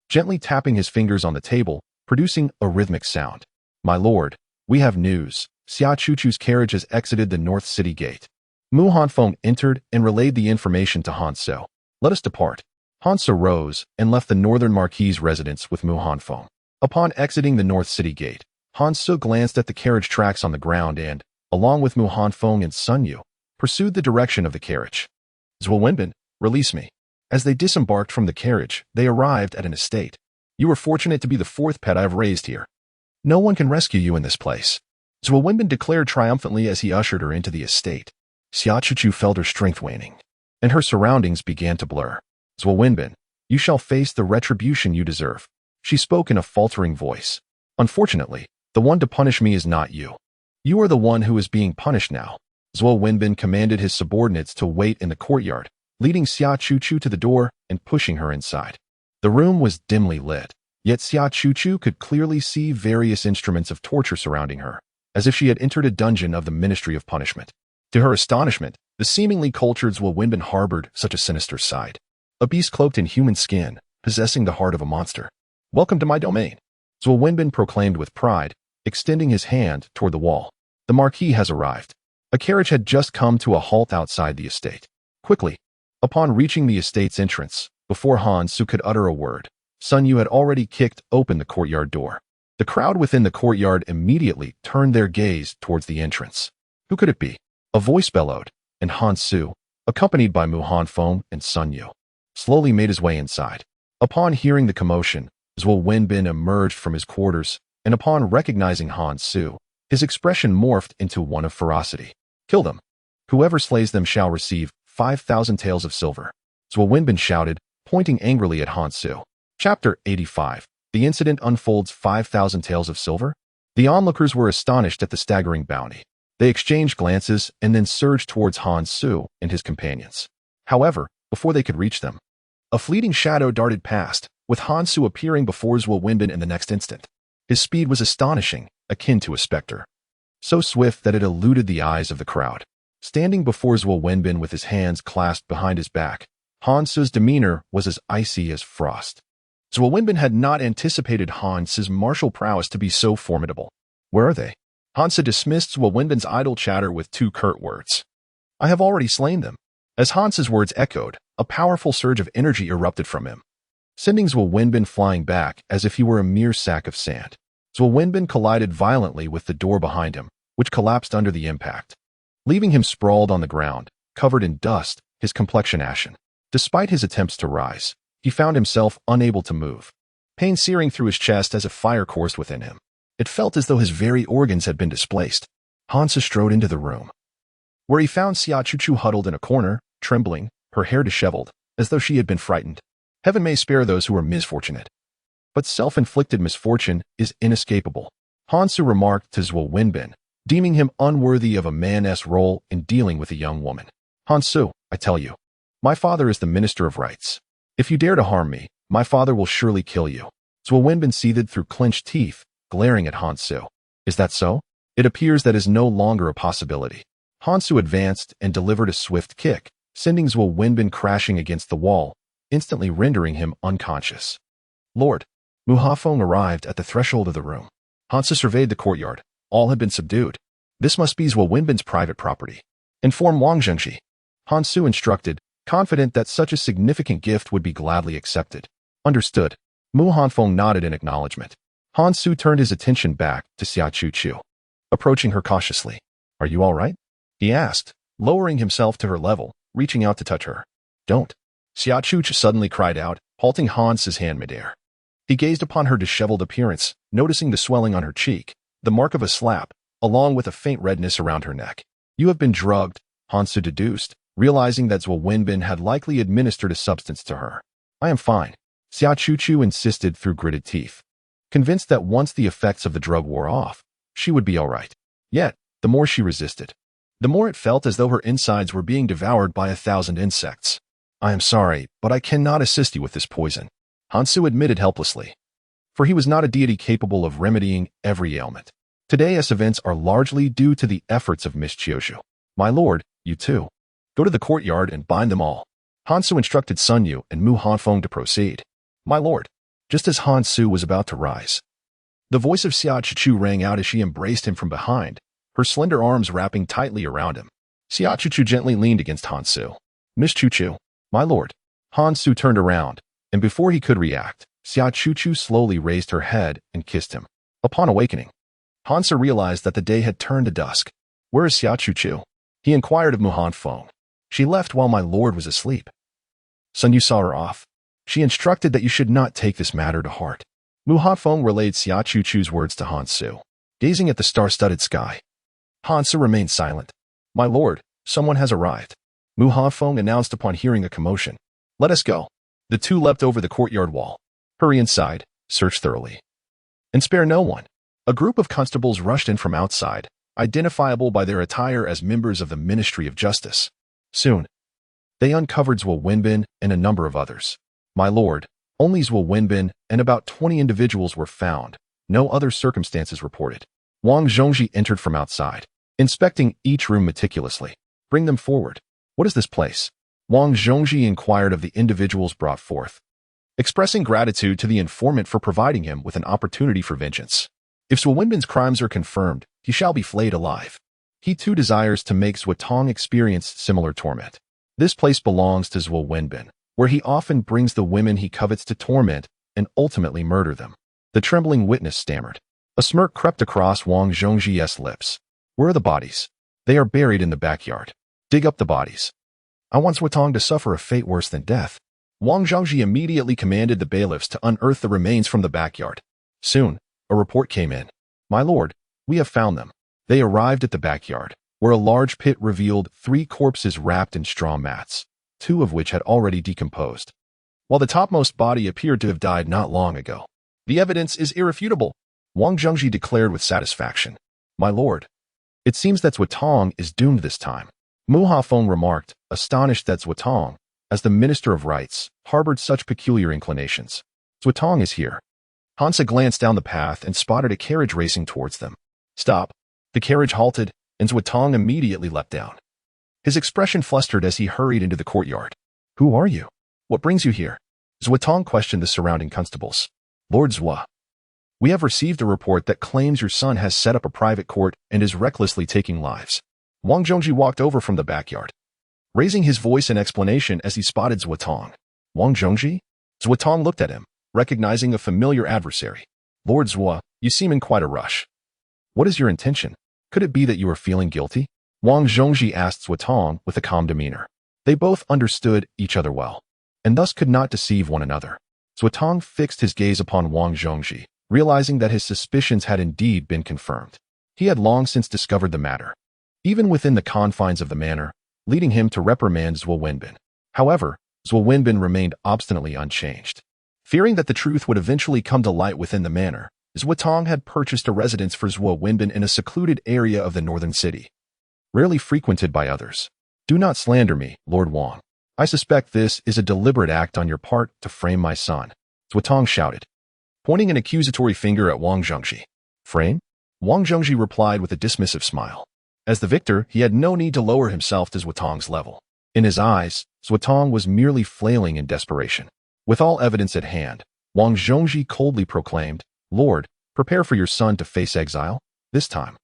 gently tapping his fingers on the table, producing a rhythmic sound. My lord, we have news. Xia Chuchu's carriage has exited the North City Gate. Mu Hanfeng entered and relayed the information to Han Su. Let us depart. Han Su rose and left the Northern Marquis' residence with Mu Hanfeng. Upon exiting the North City Gate, Han Su glanced at the carriage tracks on the ground and, along with Mu Hanfeng and Sun Yu, pursued the direction of the carriage. Zhuo Wenbin, release me. As they disembarked from the carriage, they arrived at an estate. You were fortunate to be the fourth pet I have raised here. No one can rescue you in this place. Zhuo Wenbin declared triumphantly as he ushered her into the estate. Xia Chuchu felt her strength waning, and her surroundings began to blur. Zhuo Wenbin, you shall face the retribution you deserve. She spoke in a faltering voice. Unfortunately, the one to punish me is not you. You are the one who is being punished now. Zhuo Wenbin commanded his subordinates to wait in the courtyard, leading Xia Chuchu to the door and pushing her inside. The room was dimly lit, yet Xia Chuchu could clearly see various instruments of torture surrounding her, as if she had entered a dungeon of the Ministry of Punishment. To her astonishment, the seemingly cultured Zhuo Wenbin harbored such a sinister side. A beast cloaked in human skin, possessing the heart of a monster. Welcome to my domain, Zhuo Wenbin proclaimed with pride, extending his hand toward the wall. The Marquis has arrived. A carriage had just come to a halt outside the estate. Quickly, upon reaching the estate's entrance, before Han Su could utter a word, Sun Yu had already kicked open the courtyard door. The crowd within the courtyard immediately turned their gaze towards the entrance. Who could it be? A voice bellowed, and Han Su, accompanied by Mu Hanfeng and Sun Yu, slowly made his way inside. Upon hearing the commotion, Zhuo Wenbin emerged from his quarters, and upon recognizing Han Su, his expression morphed into one of ferocity. Kill them. Whoever slays them shall receive 5,000 taels of silver. Zhuo Wenbin shouted, pointing angrily at Han Su. Chapter 85. The incident unfolds 5,000 taels of silver? The onlookers were astonished at the staggering bounty. They exchanged glances and then surged towards Han Su and his companions. However, before they could reach them, a fleeting shadow darted past, with Han Su appearing before Zhuo Wenbin in the next instant. His speed was astonishing, akin to a specter, so swift that it eluded the eyes of the crowd. Standing before Zhuo Wenbin with his hands clasped behind his back, Han Su's demeanor was as icy as frost. Zhuo Wenbin had not anticipated Han Su's martial prowess to be so formidable. Where are they? Han Su dismissed Zhuo Wenbin's idle chatter with two curt words. I have already slain them. As Han Su's words echoed, a powerful surge of energy erupted from him, sending Zhuo Wenbin flying back as if he were a mere sack of sand. Zhuo Wenbin collided violently with the door behind him, which collapsed under the impact, leaving him sprawled on the ground, covered in dust, his complexion ashen. Despite his attempts to rise, he found himself unable to move, pain searing through his chest as a fire coursed within him. It felt as though his very organs had been displaced. Han Su strode into the room, where he found Xia Chuchu huddled in a corner, trembling, her hair disheveled, as though she had been frightened. Heaven may spare those who are misfortunate, but self-inflicted misfortune is inescapable, Han Su remarked to Zhuo Wenbin, deeming him unworthy of a man's role in dealing with a young woman. Han Su, I tell you, my father is the Minister of Rights. If you dare to harm me, my father will surely kill you. Zhuo Wenbin seethed through clenched teeth, glaring at Han Su. Is that so? It appears that is no longer a possibility. Han Su advanced and delivered a swift kick, sending Zhuo Wenbin crashing against the wall, instantly rendering him unconscious. Lord, Mu Hanfeng arrived at the threshold of the room. Han Su surveyed the courtyard. All had been subdued. This must be Zhuo Wenbin's private property. Inform Wang Zhengxi. Han Su instructed, confident that such a significant gift would be gladly accepted. Understood. Mu Hanfeng nodded in acknowledgement. Han Su turned his attention back to Xia Chuchu, approaching her cautiously. Are you all right? He asked, lowering himself to her level, reaching out to touch her. Don't. Xia Chuchu suddenly cried out, halting Han Su's hand midair. He gazed upon her disheveled appearance, noticing the swelling on her cheek, the mark of a slap, along with a faint redness around her neck. You have been drugged, Han Su deduced, realizing that Zhuo Wenbin had likely administered a substance to her. I am fine, Xia Chuchu insisted through gritted teeth, convinced that once the effects of the drug wore off, she would be all right. Yet, the more she resisted, the more it felt as though her insides were being devoured by 1,000 insects. I am sorry, but I cannot assist you with this poison, Han Su admitted helplessly, for he was not a deity capable of remedying every ailment. Today's events are largely due to the efforts of Miss Qiuzhu. My lord, you too. Go to the courtyard and bind them all. Han Su instructed Sun Yu and Mu Hanfeng to proceed. My lord. Just as Han Su was about to rise, the voice of Xia Chuchu rang out as she embraced him from behind, her slender arms wrapping tightly around him. Xia Chuchu gently leaned against Han Su. Miss Chuchu. My lord. Han Su turned around, and before he could react, Xia Chuchu slowly raised her head and kissed him. Upon awakening, Han Su realized that the day had turned to dusk. Where is Xia Chuchu? He inquired of Mu Hanfeng. She left while my lord was asleep. Sun Yu saw her off. She instructed that you should not take this matter to heart. Mu Hanfeng relayed Xia Chuchu's words to Han Su, gazing at the star-studded sky. Han Su remained silent. My lord, someone has arrived. Mu Hanfeng announced upon hearing a commotion. Let us go. The two leapt over the courtyard wall. Hurry inside, search thoroughly, and spare no one. A group of constables rushed in from outside, identifiable by their attire as members of the Ministry of Justice. Soon, they uncovered Zhuo Wenbin and a number of others. My lord, only Zhuo Wenbin and about 20 individuals were found. No other circumstances reported. Wang Zhongji entered from outside, inspecting each room meticulously. Bring them forward. What is this place? Wang Zhongji inquired of the individuals brought forth, expressing gratitude to the informant for providing him with an opportunity for vengeance. If Zhuo Wenbin's crimes are confirmed, he shall be flayed alive. He too desires to make Zhuo Tong experience similar torment. This place belongs to Zhuo Wenbin, where he often brings the women he covets to torment and ultimately murder them. The trembling witness stammered. A smirk crept across Wang Zhongji's lips. Where are the bodies? They are buried in the backyard. Dig up the bodies. I want Zhuo Tong to suffer a fate worse than death. Wang Zhongji immediately commanded the bailiffs to unearth the remains from the backyard. Soon, a report came in. My lord, we have found them. They arrived at the backyard, where a large pit revealed 3 corpses wrapped in straw mats, 2 of which had already decomposed, while the topmost body appeared to have died not long ago. The evidence is irrefutable, Wang Zhongji declared with satisfaction. My lord, it seems that Zhuo Tong is doomed this time. Mu Hanfeng remarked, astonished that Zhuo Tong, as the Minister of Rights, harbored such peculiar inclinations. Zhuo Tong is here. Hansa glanced down the path and spotted a carriage racing towards them. Stop. The carriage halted, and Zhuo Tong immediately leapt down. His expression flustered as he hurried into the courtyard. Who are you? What brings you here? Zhuo Tong questioned the surrounding constables. Lord Zhuo, we have received a report that claims your son has set up a private court and is recklessly taking lives. Wang Zhongji walked over from the backyard, raising his voice in explanation as he spotted Zhuo Tong. Wang Zhongji? Zhuo Tong looked at him, recognizing a familiar adversary. Lord Zhuo, you seem in quite a rush. What is your intention? Could it be that you are feeling guilty? Wang Zhongji asked Zhuo Tong with a calm demeanor. They both understood each other well, and thus could not deceive one another. Zhuo Tong fixed his gaze upon Wang Zhongji, realizing that his suspicions had indeed been confirmed. He had long since discovered the matter, even within the confines of the manor, leading him to reprimand Zhuo Wenbin. However, Zhuo Wenbin remained obstinately unchanged. Fearing that the truth would eventually come to light within the manor, Zhuo Tong had purchased a residence for Zhuo Wenbin in a secluded area of the northern city, rarely frequented by others. Do not slander me, Lord Wang. I suspect this is a deliberate act on your part to frame my son, Zhuo Tong shouted, pointing an accusatory finger at Wang Zhongji. Frame? Wang Zhongji replied with a dismissive smile. As the victor, he had no need to lower himself to Zhuo Tong's level. In his eyes, Zhuo Tong was merely flailing in desperation. With all evidence at hand, Wang Zhongji coldly proclaimed, Lord, prepare for your son to face exile. This time,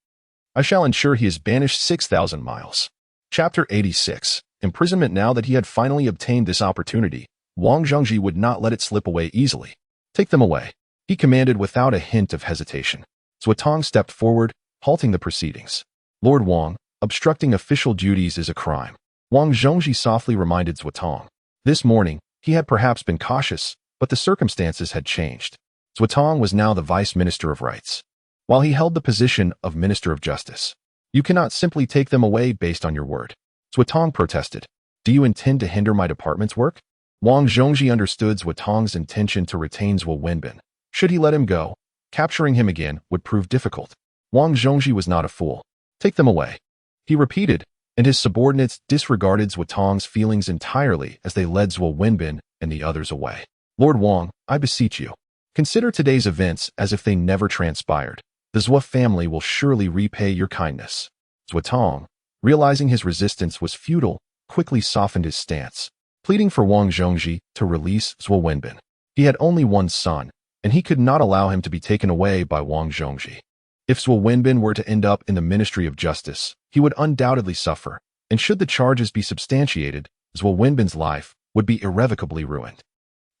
I shall ensure he is banished 6,000 miles. Chapter 86. Imprisonment. Now that he had finally obtained this opportunity, Wang Zhongji would not let it slip away easily. Take them away, he commanded without a hint of hesitation. Zhuo Tong stepped forward, halting the proceedings. Lord Wang, obstructing official duties is a crime, Wang Zhongji softly reminded Zhuo Tong. This morning, he had perhaps been cautious, but the circumstances had changed. Zhuo Tong was now the Vice Minister of Rights, while he held the position of Minister of Justice. You cannot simply take them away based on your word, Zhuo Tong protested. Do you intend to hinder my department's work? Wang Zhongji understood Zhuo Tong's intention to retain Zhuo Wenbin. Should he let him go, capturing him again would prove difficult. Wang Zhongji was not a fool. Take them away, he repeated, and his subordinates disregarded Zhuo Tong's feelings entirely as they led Zhuo Wenbin and the others away. Lord Wang, I beseech you, consider today's events as if they never transpired. The Zhou family will surely repay your kindness. Zuotong, realizing his resistance was futile, quickly softened his stance, pleading for Wang Zhongji to release Zhou Wenbin. He had only one son, and he could not allow him to be taken away by Wang Zhongji. If Zhou Wenbin were to end up in the Ministry of Justice, he would undoubtedly suffer, and should the charges be substantiated, Zhou Wenbin's life would be irrevocably ruined.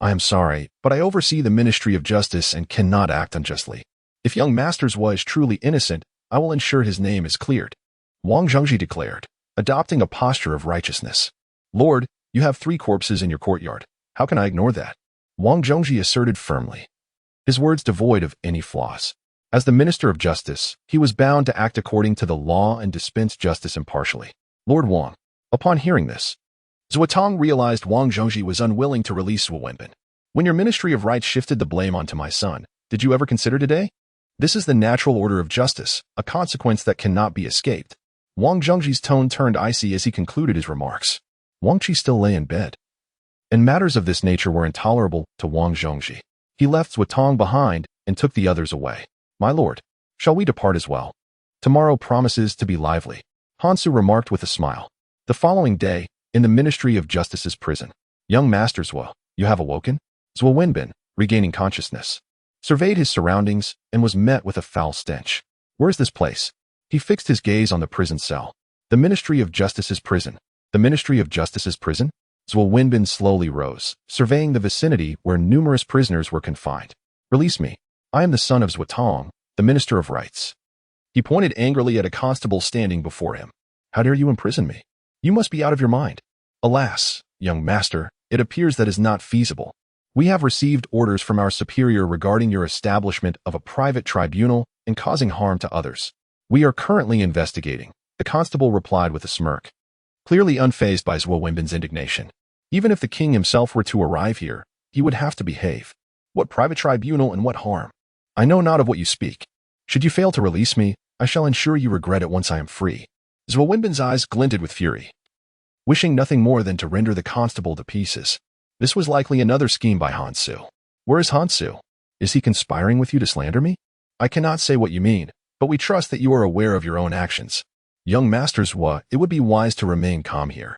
I am sorry, but I oversee the Ministry of Justice and cannot act unjustly. If young Master Zhou is truly innocent, I will ensure his name is cleared. Wang Zhongji declared, adopting a posture of righteousness. Lord, you have 3 corpses in your courtyard. How can I ignore that? Wang Zhongji asserted firmly, his words devoid of any flaws. As the Minister of Justice, he was bound to act according to the law and dispense justice impartially. Lord Wang, upon hearing this, Zuotong realized Wang Zhongji was unwilling to release Zhou Wenbin. When your Ministry of Rights shifted the blame onto my son, did you ever consider today? This is the natural order of justice, a consequence that cannot be escaped. Wang Zhongji's tone turned icy as he concluded his remarks. Wang Qi still lay in bed, and matters of this nature were intolerable to Wang Zhongji. He left Zuotong behind and took the others away. My lord, shall we depart as well? Tomorrow promises to be lively, Hansu remarked with a smile. The following day, in the Ministry of Justice's prison, young Master Zhou, you have awoken? Zhou Wenbin, regaining consciousness, surveyed his surroundings and was met with a foul stench. Where's this place? He fixed his gaze on the prison cell. The Ministry of Justice's prison. The Ministry of Justice's prison? Zhou Wenbin slowly rose, surveying the vicinity where numerous prisoners were confined. Release me. I am the son of Zuotong, the Minister of Rights. He pointed angrily at a constable standing before him. How dare you imprison me? You must be out of your mind. Alas, young master, it appears that is not feasible. We have received orders from our superior regarding your establishment of a private tribunal and causing harm to others. We are currently investigating, the constable replied with a smirk, clearly unfazed by Zhou Wenbin's indignation. Even if the king himself were to arrive here, he would have to behave. What private tribunal and what harm? I know not of what you speak. Should you fail to release me, I shall ensure you regret it once I am free. Zhou Wenbin's eyes glinted with fury, wishing nothing more than to render the constable to pieces. This was likely another scheme by Hansu. Where is Hansu? Is he conspiring with you to slander me? I cannot say what you mean, but we trust that you are aware of your own actions. Young Master Zhou, it would be wise to remain calm here,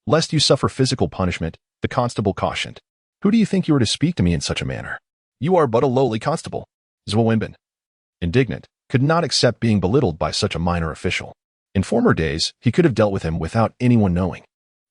lest you suffer physical punishment, the constable cautioned. Who do you think you are to speak to me in such a manner? You are but a lowly constable. Zhou Wenbin, indignant, could not accept being belittled by such a minor official. In former days, he could have dealt with him without anyone knowing.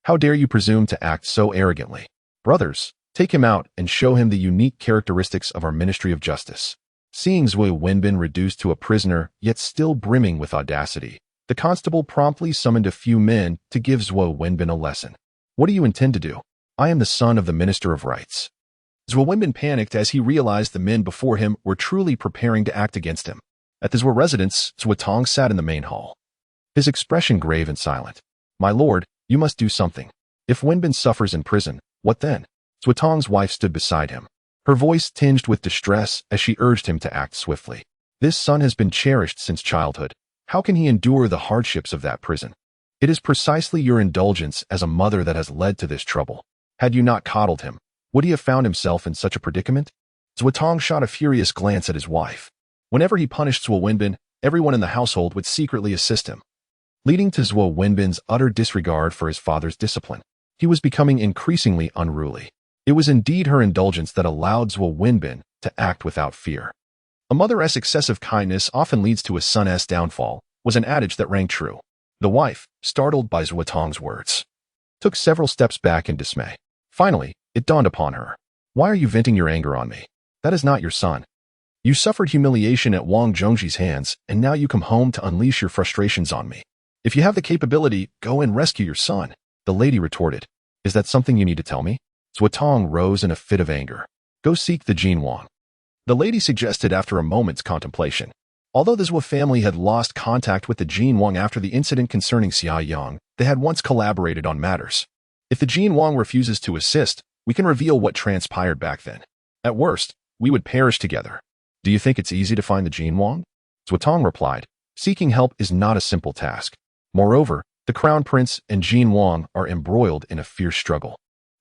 How dare you presume to act so arrogantly? Brothers, take him out and show him the unique characteristics of our Ministry of Justice. Seeing Zhou Wenbin reduced to a prisoner, yet still brimming with audacity, the constable promptly summoned a few men to give Zhou Wenbin a lesson. What do you intend to do? I am the son of the Minister of Rights. Zhou Wenbin panicked as he realized the men before him were truly preparing to act against him. At the Zhou residence, Zuotong sat in the main hall, his expression grave and silent. My lord, you must do something. If Wenbin suffers in prison, what then? Zuotong's wife stood beside him, her voice tinged with distress as she urged him to act swiftly. This son has been cherished since childhood. How can he endure the hardships of that prison? It is precisely your indulgence as a mother that has led to this trouble. Had you not coddled him, would he have found himself in such a predicament? Zuotong shot a furious glance at his wife. Whenever he punished Zhou Wenbin, everyone in the household would secretly assist him, leading to Zhou Wenbin's utter disregard for his father's discipline. He was becoming increasingly unruly. It was indeed her indulgence that allowed Zhou Wenbin to act without fear. A mother's excessive kindness often leads to a son's downfall, was an adage that rang true. The wife, startled by Zuotong's words, took several steps back in dismay. Finally, it dawned upon her. Why are you venting your anger on me? That is not your son. You suffered humiliation at Wang Zhongji's hands, and now you come home to unleash your frustrations on me. If you have the capability, go and rescue your son, the lady retorted. Is that something you need to tell me? Zuotong rose in a fit of anger. Go seek the Jin Wang, the lady suggested after a moment's contemplation. Although the Zhou family had lost contact with the Jin Wang after the incident concerning Xia Yang, they had once collaborated on matters. If the Jin Wang refuses to assist, we can reveal what transpired back then. At worst, we would perish together. Do you think it's easy to find the Jin Wang? Zuotong replied. Seeking help is not a simple task. Moreover, the Crown Prince and Jin Wang are embroiled in a fierce struggle.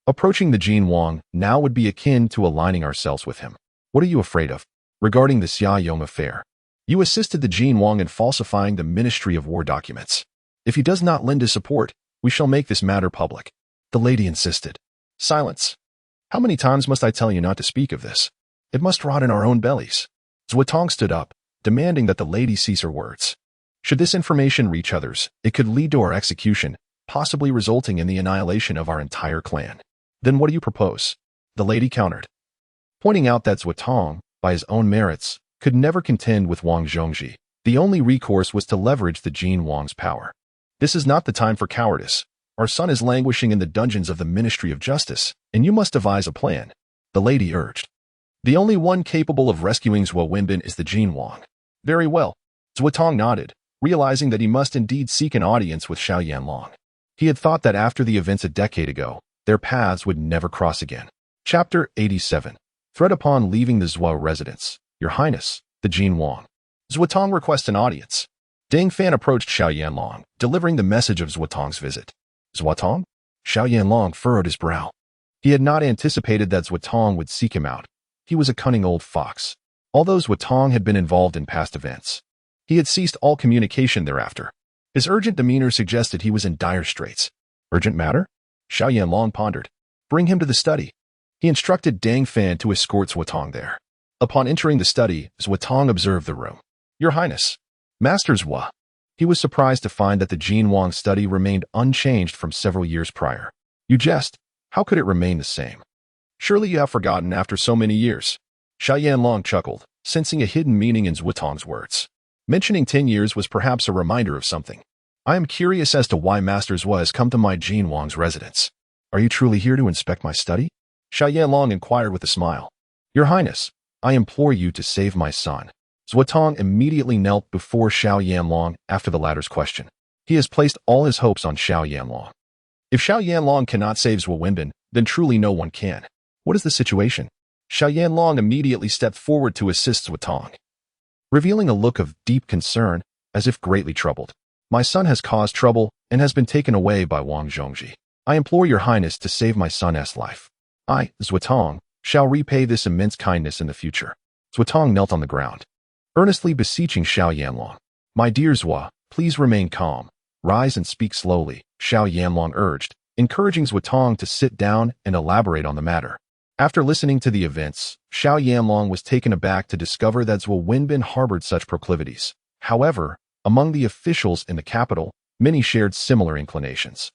Approaching the Jin Wang now would be akin to aligning ourselves with him. What are you afraid of? Regarding the Xia Yang affair, You assisted the Jin Wang in falsifying the Ministry of War documents. If he does not lend his support, we shall make this matter public. The lady insisted. Silence. How many times must I tell you not to speak of this? It must rot in our own bellies. Zuotong stood up, demanding that the lady cease her words. Should this information reach others, it could lead to our execution, possibly resulting in the annihilation of our entire clan. Then what do you propose? The lady countered, pointing out that Zuotong, by his own merits, could never contend with Wang Zhongji. The only recourse was to leverage the Jin Wang's power. This is not the time for cowardice. Our son is languishing in the dungeons of the Ministry of Justice, and you must devise a plan, the lady urged. The only one capable of rescuing Zhuo Wenbin is the Jin Wang. Very well. Zuotong nodded, realizing that he must indeed seek an audience with Xiao Yanlong. He had thought that after the events a decade ago, their paths would never cross again. Chapter 87. Threat upon leaving the Zhuo residence. Your Highness, the Jin Wang. Zuotong requests an audience. Deng Fan approached Xiao Yanlong, delivering the message of Zuotong's visit. Zuotong? Xiao Yanlong furrowed his brow. He had not anticipated that Zuotong would seek him out. He was a cunning old fox. Although Zuotong had been involved in past events, he had ceased all communication thereafter. His urgent demeanor suggested he was in dire straits. Urgent matter? Xiao Yanlong pondered. Bring him to the study. He instructed Deng Fan to escort Zuotong there. Upon entering the study, Zuotong observed the room. Your Highness, Master Zhua. He was surprised to find that the Jin Wang study remained unchanged from several years prior. You jest. How could it remain the same? Surely you have forgotten after so many years. Xiao Yanlong chuckled, sensing a hidden meaning in Zuotong's words. Mentioning 10 years was perhaps a reminder of something. I am curious as to why Master Zhua has come to my Jin Wang's residence. Are you truly here to inspect my study? Xiao Yanlong inquired with a smile. Your Highness, I implore you to save my son. Zuotong immediately knelt before Xiao Yanlong after the latter's question. He has placed all his hopes on Xiao Yanlong. If Xiao Yanlong cannot save Zhuo Wenbin, then truly no one can. What is the situation? Xiao Yanlong immediately stepped forward to assist Zuotong, revealing a look of deep concern, as if greatly troubled. My son has caused trouble and has been taken away by Wang Zhongji. I implore your Highness to save my son's life. I, Zuotong, shall repay this immense kindness in the future. Zuotong knelt on the ground, earnestly beseeching Xiao Yanlong. My dear Zhua, please remain calm. Rise and speak slowly, Xiao Yanlong urged, encouraging Zuotong to sit down and elaborate on the matter. After listening to the events, Xiao Yanlong was taken aback to discover that Zhuo Wenbin harbored such proclivities. However, among the officials in the capital, many shared similar inclinations.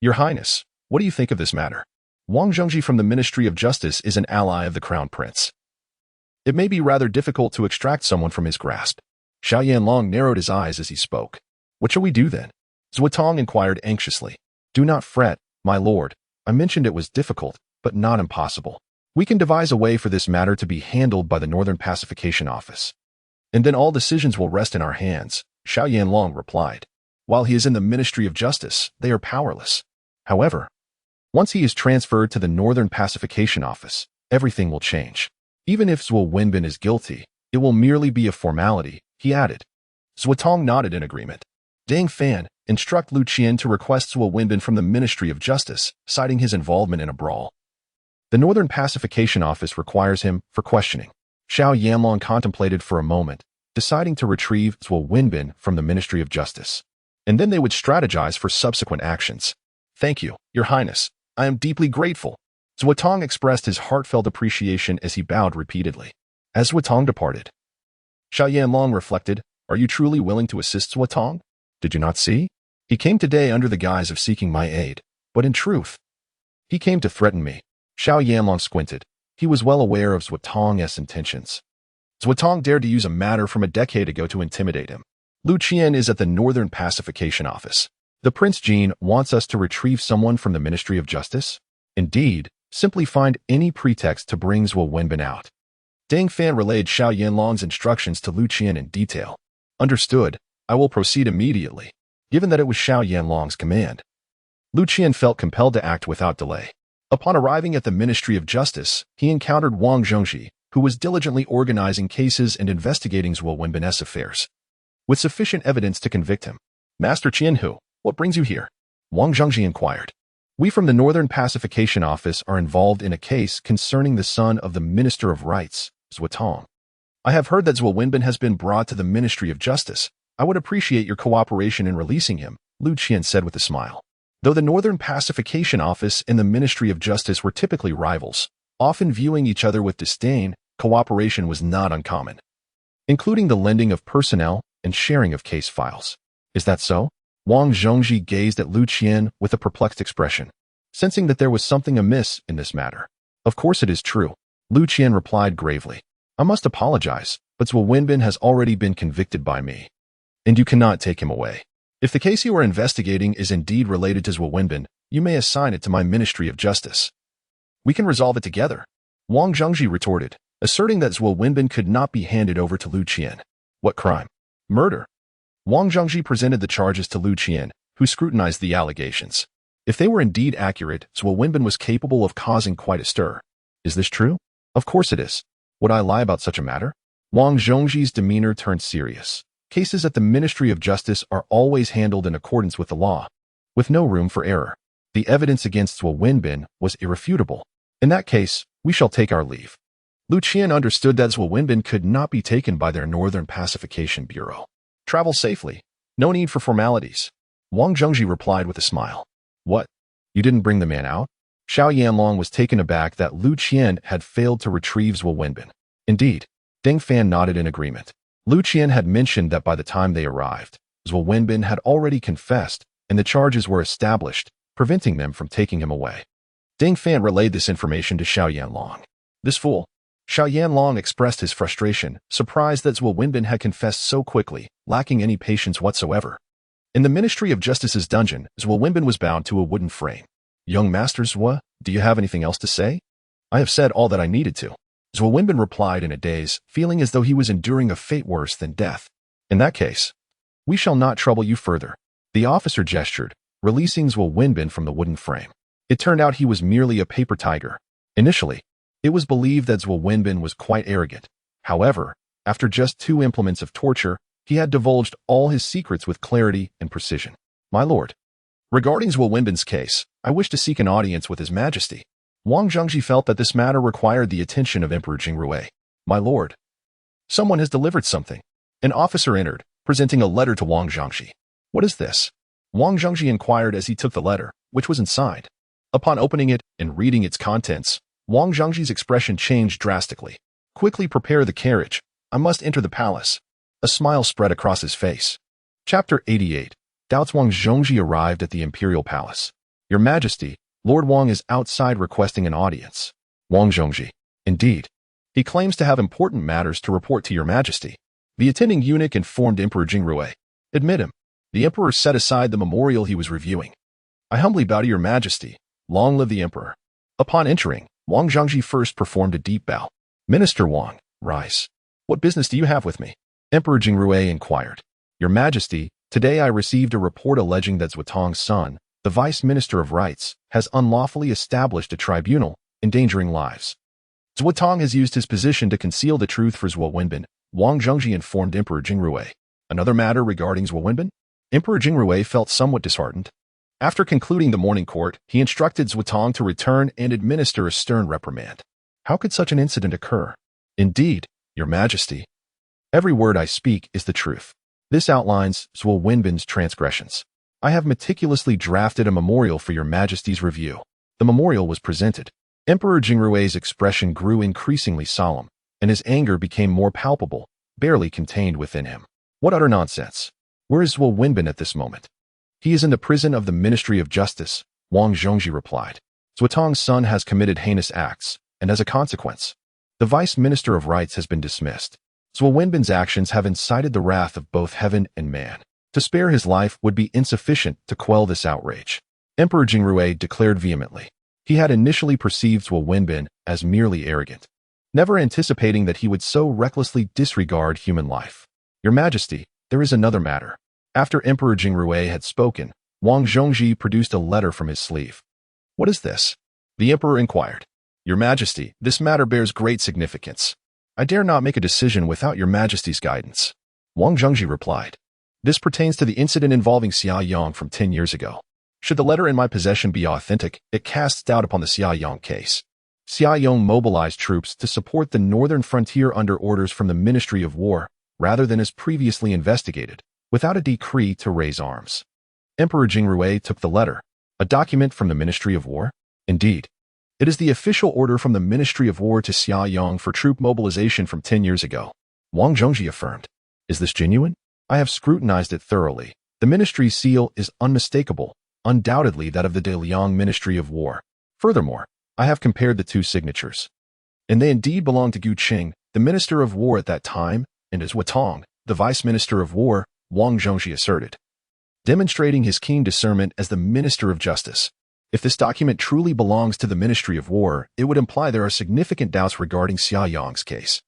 Your Highness, what do you think of this matter? Wang Zhongji from the Ministry of Justice is an ally of the Crown Prince. It may be rather difficult to extract someone from his grasp. Xiao Yanlong narrowed his eyes as he spoke. What shall we do then? Zuotong inquired anxiously. Do not fret, my lord. I mentioned it was difficult, but not impossible. We can devise a way for this matter to be handled by the Northern Pacification Office. And then all decisions will rest in our hands, Xiao Yanlong replied. While he is in the Ministry of Justice, they are powerless. However, once he is transferred to the Northern Pacification Office, everything will change. Even if Zhuo Wenbin is guilty, it will merely be a formality, he added. Zuotong nodded in agreement. Deng Fan, instruct Lu Qian to request Zhuo Wenbin from the Ministry of Justice, citing his involvement in a brawl. The Northern Pacification Office requires him for questioning. Xiao Yanlong contemplated for a moment, deciding to retrieve Zhuo Wenbin from the Ministry of Justice. And then they would strategize for subsequent actions. Thank you, Your Highness. I am deeply grateful. Zuotong expressed his heartfelt appreciation as he bowed repeatedly. As Zuotong departed, Xiao Yanlong reflected, are you truly willing to assist Zuotong? Did you not see? He came today under the guise of seeking my aid, but in truth, he came to threaten me. Xiao Yanlong squinted. He was well aware of Zuotong's intentions. Zuotong dared to use a matter from a decade ago to intimidate him. Lu Qian is at the Northern Pacification Office. The Prince Jean wants us to retrieve someone from the Ministry of Justice? Indeed, simply find any pretext to bring Zhuo Wenbin out. Deng Fan relayed Xiao Yanlong's instructions to Lu Qian in detail. Understood. I will proceed immediately. Given that it was Xiao Yanlong's command, Lu Qian felt compelled to act without delay. Upon arriving at the Ministry of Justice, he encountered Wang Zhongji, who was diligently organizing cases and investigating Zhuo Wenbin's affairs, with sufficient evidence to convict him. Master Qianhu, what brings you here? Wang Zhongji inquired. We from the Northern Pacification Office are involved in a case concerning the son of the Minister of Rights, Zuotong. I have heard that Zhuo Wenbin has been brought to the Ministry of Justice. I would appreciate your cooperation in releasing him, Lu Qian said with a smile. Though the Northern Pacification Office and the Ministry of Justice were typically rivals, often viewing each other with disdain, cooperation was not uncommon, including the lending of personnel and sharing of case files. Is that so? Wang Zhongji gazed at Lu Qian with a perplexed expression, sensing that there was something amiss in this matter. Of course it is true, Lu Qian replied gravely. I must apologize, but Zhuo Wenbin has already been convicted by me, and you cannot take him away. If the case you are investigating is indeed related to Zhuo Wenbin, you may assign it to my Ministry of Justice. We can resolve it together, Wang Zhongji retorted, asserting that Zhuo Wenbin could not be handed over to Lu Qian. What crime? Murder. Wang Zhongji presented the charges to Lu Qian, who scrutinized the allegations. If they were indeed accurate, Zhuo Wenbin was capable of causing quite a stir. Is this true? Of course it is. Would I lie about such a matter? Wang Zhongji's demeanor turned serious. Cases at the Ministry of Justice are always handled in accordance with the law, with no room for error. The evidence against Zhuo Wenbin was irrefutable. In that case, we shall take our leave. Lu Qian understood that Zhuo Wenbin could not be taken by their Northern Pacification Bureau. Travel safely. No need for formalities. Wang Zhongji replied with a smile. What? You didn't bring the man out? Xiao Yanlong was taken aback that Lu Qian had failed to retrieve Zhuo Wenbin. Indeed, Ding Fan nodded in agreement. Lu Qian had mentioned that by the time they arrived, Zhuo Wenbin had already confessed, and the charges were established, preventing them from taking him away. Ding Fan relayed this information to Xiao Yanlong. This fool. Xiao Yanlong expressed his frustration, surprised that Zhuo Wenbin had confessed so quickly, lacking any patience whatsoever. In the Ministry of Justice's dungeon, Zhuo Wenbin was bound to a wooden frame. Young Master Zhuo, do you have anything else to say? I have said all that I needed to. Zhuo Wenbin replied in a daze, feeling as though he was enduring a fate worse than death. In that case, we shall not trouble you further. The officer gestured, releasing Zhuo Wenbin from the wooden frame. It turned out he was merely a paper tiger. Initially, it was believed that Zhuo Wenbin was quite arrogant. However, after just 2 implements of torture, he had divulged all his secrets with clarity and precision. My lord, regarding Zhuo Wenbin's case, I wish to seek an audience with His Majesty. Wang Zhongji felt that this matter required the attention of Emperor Jingrui. My lord, someone has delivered something. An officer entered, presenting a letter to Wang Zhongji. What is this? Wang Zhongji inquired as he took the letter, which was inside. Upon opening it and reading its contents, Wang Zhongji's expression changed drastically. Quickly prepare the carriage. I must enter the palace. A smile spread across his face. Chapter 88. Doubts. Wang Zhongji arrived at the imperial palace. Your Majesty, Lord Wang is outside requesting an audience. Wang Zhongji. Indeed. He claims to have important matters to report to your Majesty. The attending eunuch informed Emperor Jingrui. Admit him. The emperor set aside the memorial he was reviewing. I humbly bow to your Majesty. Long live the emperor. Upon entering, Wang Zhongji first performed a deep bow. Minister Wang, rise. What business do you have with me? Emperor Jingrui inquired. Your Majesty, today I received a report alleging that Zhuotong's son, the Vice Minister of Rights, has unlawfully established a tribunal, endangering lives. Zhuotong has used his position to conceal the truth for Zhuo Wenbin, Wang Zhongji informed Emperor Jingrui. Another matter regarding Zhuo Wenbin? Emperor Jingrui felt somewhat disheartened. After concluding the morning court, he instructed Zhuotong to return and administer a stern reprimand. How could such an incident occur? Indeed, your Majesty. Every word I speak is the truth. This outlines Zhuo Wenbin's transgressions. I have meticulously drafted a memorial for your Majesty's review. The memorial was presented. Emperor Jingrui's expression grew increasingly solemn, and his anger became more palpable, barely contained within him. What utter nonsense! Where is Zhuo Wenbin at this moment? He is in the prison of the Ministry of Justice, Wang Zhongji replied. Zhuotong's son has committed heinous acts, and as a consequence, the Vice Minister of Rights has been dismissed. Zhuo Wenbin's actions have incited the wrath of both heaven and man. To spare his life would be insufficient to quell this outrage. Emperor Jingrui declared vehemently. He had initially perceived Zhuo Wenbin as merely arrogant, never anticipating that he would so recklessly disregard human life. Your Majesty, there is another matter. After Emperor Jingrui had spoken, Wang Zhongji produced a letter from his sleeve. What is this? The emperor inquired. Your Majesty, this matter bears great significance. I dare not make a decision without your Majesty's guidance. Wang Zhongji replied. This pertains to the incident involving Xia Yang from 10 years ago. Should the letter in my possession be authentic, it casts doubt upon the Xia Yang case. Xia Yong mobilized troops to support the northern frontier under orders from the Ministry of War, rather than as previously investigated, without a decree to raise arms. Emperor Jingrui took the letter, a document from the Ministry of War? Indeed. It is the official order from the Ministry of War to Xia Yong for troop mobilization from 10 years ago. Wang Zhongji affirmed. Is this genuine? I have scrutinized it thoroughly. The ministry's seal is unmistakable, undoubtedly that of the De Liang Ministry of War. Furthermore, I have compared the two signatures. And they indeed belong to Gu Qing, the Minister of War at that time, and as Watong, the Vice Minister of War, Wang Zhongji asserted, demonstrating his keen discernment as the Minister of Justice. If this document truly belongs to the Ministry of War, it would imply there are significant doubts regarding Xia Yong's case.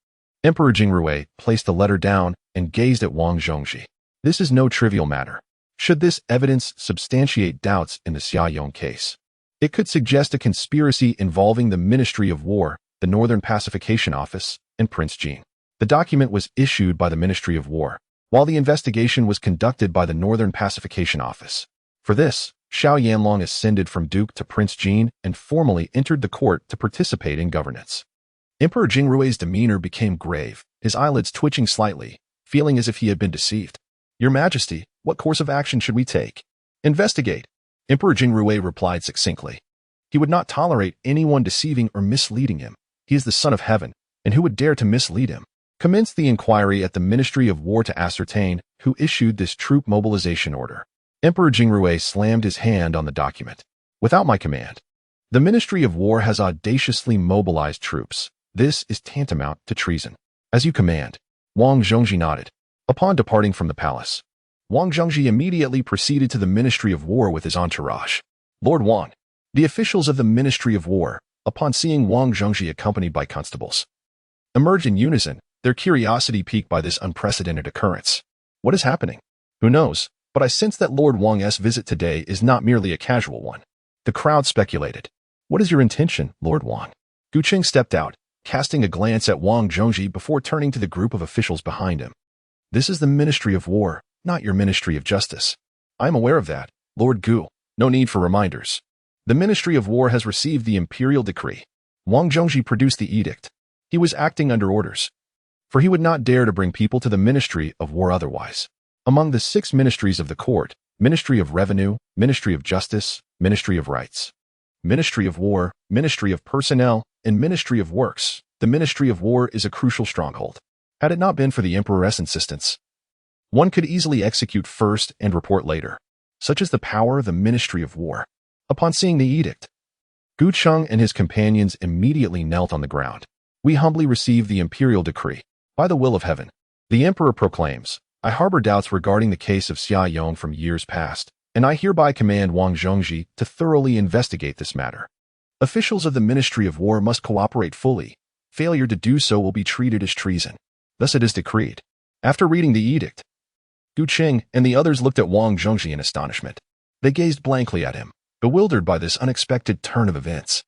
Emperor Jingrui placed the letter down and gazed at Wang Zhongji. This is no trivial matter. Should this evidence substantiate doubts in the Xia Yong case, it could suggest a conspiracy involving the Ministry of War, the Northern Pacification Office, and Prince Jin. The document was issued by the Ministry of War, while the investigation was conducted by the Northern Pacification Office. For this, Xiao Yanlong ascended from Duke to Prince Jin and formally entered the court to participate in governance. Emperor Jingrui's demeanor became grave, his eyelids twitching slightly, feeling as if he had been deceived. Your Majesty, what course of action should we take? Investigate. Emperor Jingrui replied succinctly. He would not tolerate anyone deceiving or misleading him. He is the son of heaven, and who would dare to mislead him? Commence the inquiry at the Ministry of War to ascertain who issued this troop mobilization order. Emperor Jingrui slammed his hand on the document. Without my command. The Ministry of War has audaciously mobilized troops. This is tantamount to treason. As you command. Wang Zhongji nodded. Upon departing from the palace, Wang Zhongji immediately proceeded to the Ministry of War with his entourage. Lord Wang. The officials of the Ministry of War, upon seeing Wang Zhongji accompanied by constables, emerged in unison, their curiosity piqued by this unprecedented occurrence. What is happening? Who knows, but I sense that Lord Wang's visit today is not merely a casual one. The crowd speculated. What is your intention, Lord Wang? Gu Qing stepped out, casting a glance at Wang Zhongji before turning to the group of officials behind him. This is the Ministry of War, not your Ministry of Justice. I am aware of that, Lord Gu. No need for reminders. The Ministry of War has received the imperial decree. Wang Zhongji produced the edict. He was acting under orders, for he would not dare to bring people to the Ministry of War otherwise. Among the 6 ministries of the court, Ministry of Revenue, Ministry of Justice, Ministry of Rights, Ministry of War, Ministry of Personnel, and Ministry of Works, the Ministry of War is a crucial stronghold. Had it not been for the Emperor's insistence, one could easily execute first and report later. Such is the power of the Ministry of War. Upon seeing the edict, Gu Cheng and his companions immediately knelt on the ground. We humbly receive the imperial decree. By the will of heaven, the Emperor proclaims, I harbor doubts regarding the case of Xia Yong from years past, and I hereby command Wang Zhongji to thoroughly investigate this matter. Officials of the Ministry of War must cooperate fully. Failure to do so will be treated as treason. Thus it is decreed. After reading the edict, Gu Qing and the others looked at Wang Zhongji in astonishment. They gazed blankly at him, bewildered by this unexpected turn of events.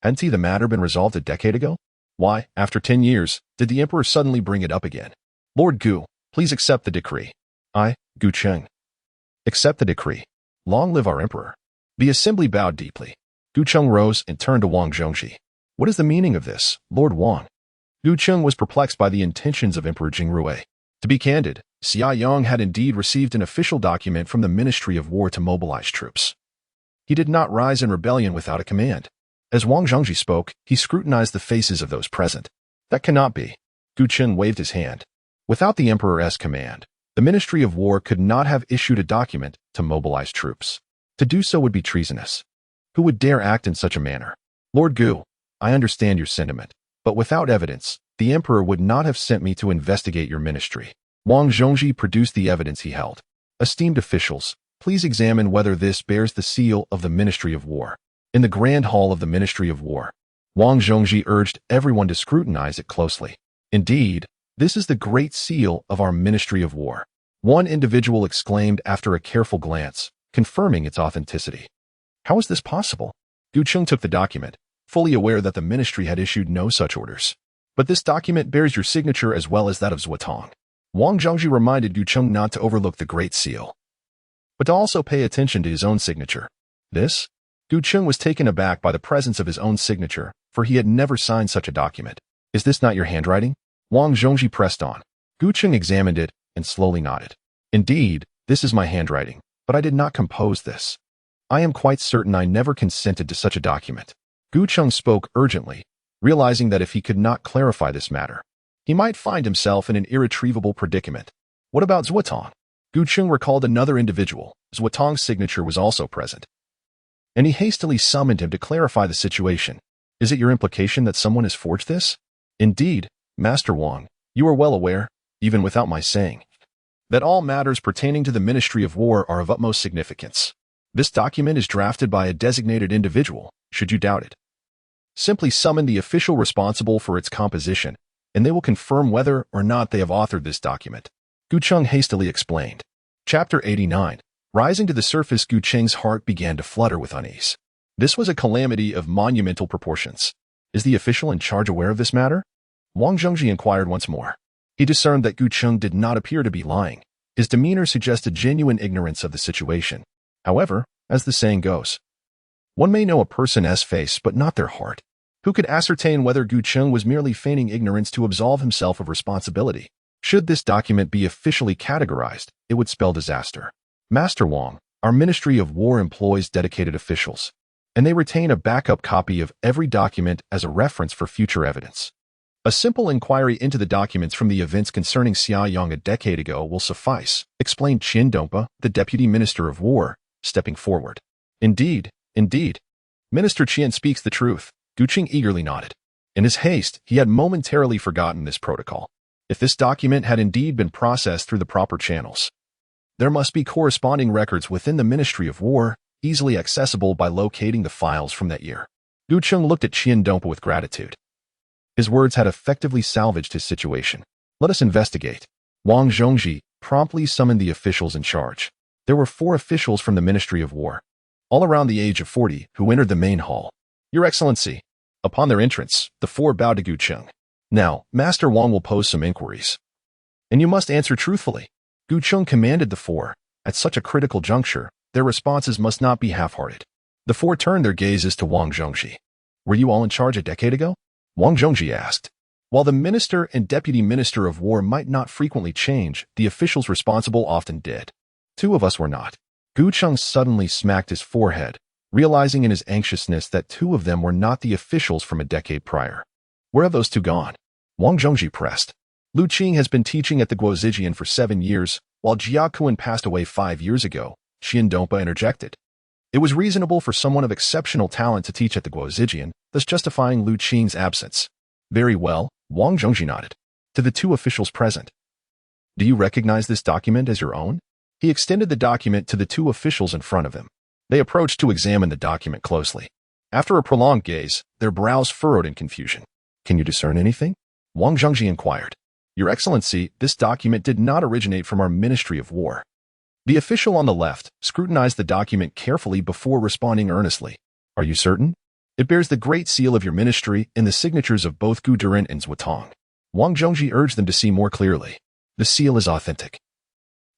Hadn't the matter been resolved a decade ago? Why, after 10 years, did the Emperor suddenly bring it up again? Lord Gu, please accept the decree. I, Gu Qing, accept the decree. Long live our Emperor. The assembly bowed deeply. Gu Qing rose and turned to Wang Zhongji. What is the meaning of this, Lord Wang? Gu Qing was perplexed by the intentions of Emperor Jingrui. To be candid, Xia Yong had indeed received an official document from the Ministry of War to mobilize troops. He did not rise in rebellion without a command. As Wang Zhongji spoke, he scrutinized the faces of those present. That cannot be. Gu Qing waved his hand. Without the Emperor's command, the Ministry of War could not have issued a document to mobilize troops. To do so would be treasonous. Who would dare act in such a manner? Lord Gu, I understand your sentiment, but without evidence, the Emperor would not have sent me to investigate your ministry. Wang Zhongji produced the evidence he held. Esteemed officials, please examine whether this bears the seal of the Ministry of War. In the Grand Hall of the Ministry of War, Wang Zhongji urged everyone to scrutinize it closely. Indeed, this is the great seal of our Ministry of War. One individual exclaimed after a careful glance, confirming its authenticity. How is this possible? Gu Qing took the document, fully aware that the ministry had issued no such orders. But this document bears your signature as well as that of Zuotong. Wang Zhongji reminded Gu Qing not to overlook the Great Seal, but to also pay attention to his own signature. This? Gu Cheng was taken aback by the presence of his own signature, for he had never signed such a document. Is this not your handwriting? Wang Zhongji pressed on. Gu Cheng examined it and slowly nodded. Indeed, this is my handwriting, but I did not compose this. I am quite certain I never consented to such a document. Gu Cheng spoke urgently, realizing that if he could not clarify this matter, he might find himself in an irretrievable predicament. What about Zuotong? Gu Cheng recalled another individual. Zuotong's signature was also present, and he hastily summoned him to clarify the situation. Is it your implication that someone has forged this? Indeed, Master Wang, you are well aware, even without my saying, that all matters pertaining to the Ministry of War are of utmost significance. This document is drafted by a designated individual, should you doubt it. Simply summon the official responsible for its composition, and they will confirm whether or not they have authored this document. Gu Cheng hastily explained. Chapter 89. Rising to the surface, Gu Cheng's heart began to flutter with unease. This was a calamity of monumental proportions. Is the official in charge aware of this matter? Wang Zhongji inquired once more. He discerned that Gu Cheng did not appear to be lying. His demeanor suggested genuine ignorance of the situation. However, as the saying goes, one may know a person's face but not their heart. Who could ascertain whether Gu Cheng was merely feigning ignorance to absolve himself of responsibility? Should this document be officially categorized, it would spell disaster. Master Wang, our Ministry of War employs dedicated officials, and they retain a backup copy of every document as a reference for future evidence. A simple inquiry into the documents from the events concerning Xia Yang a decade ago will suffice, explained Qian Dongpa, the Deputy Minister of War, stepping forward. Indeed. Minister Qian speaks the truth. Gu Cheng eagerly nodded. In his haste, he had momentarily forgotten this protocol. If this document had indeed been processed through the proper channels, there must be corresponding records within the Ministry of War, easily accessible by locating the files from that year. Gu Cheng looked at Qian Dongpa with gratitude. His words had effectively salvaged his situation. Let us investigate. Wang Zhongji promptly summoned the officials in charge. There were 4 officials from the Ministry of War, all around the age of 40, who entered the main hall. Your Excellency. Upon their entrance, the 4 bowed to Gu Cheng. Now, Master Wang will pose some inquiries, and you must answer truthfully. Gu Cheng commanded the 4. At such a critical juncture, their responses must not be half-hearted. The 4 turned their gazes to Wang Zhongji. Were you all in charge a decade ago? Wang Zhongji asked. While the Minister and Deputy Minister of War might not frequently change, the officials responsible often did. 2 of us were not. Gu Cheng suddenly smacked his forehead, realizing in his anxiousness that 2 of them were not the officials from a decade prior. Where have those 2 gone? Wang Zhongji pressed. Lu Qing has been teaching at the Guozijian for 7 years, while Jia Kuan passed away 5 years ago, Qian Dongpa interjected. It was reasonable for someone of exceptional talent to teach at the Guozijian, thus justifying Lu Qing's absence. Very well, Wang Zhongji nodded. To the 2 officials present. Do you recognize this document as your own? He extended the document to the 2 officials in front of him. They approached to examine the document closely. After a prolonged gaze, their brows furrowed in confusion. Can you discern anything? Wang Zhongji inquired. Your Excellency, this document did not originate from our Ministry of War. The official on the left scrutinized the document carefully before responding earnestly. Are you certain? It bears the great seal of your ministry and the signatures of both Gu Durin and Zuotong. Wang Zhongji urged them to see more clearly. The seal is authentic.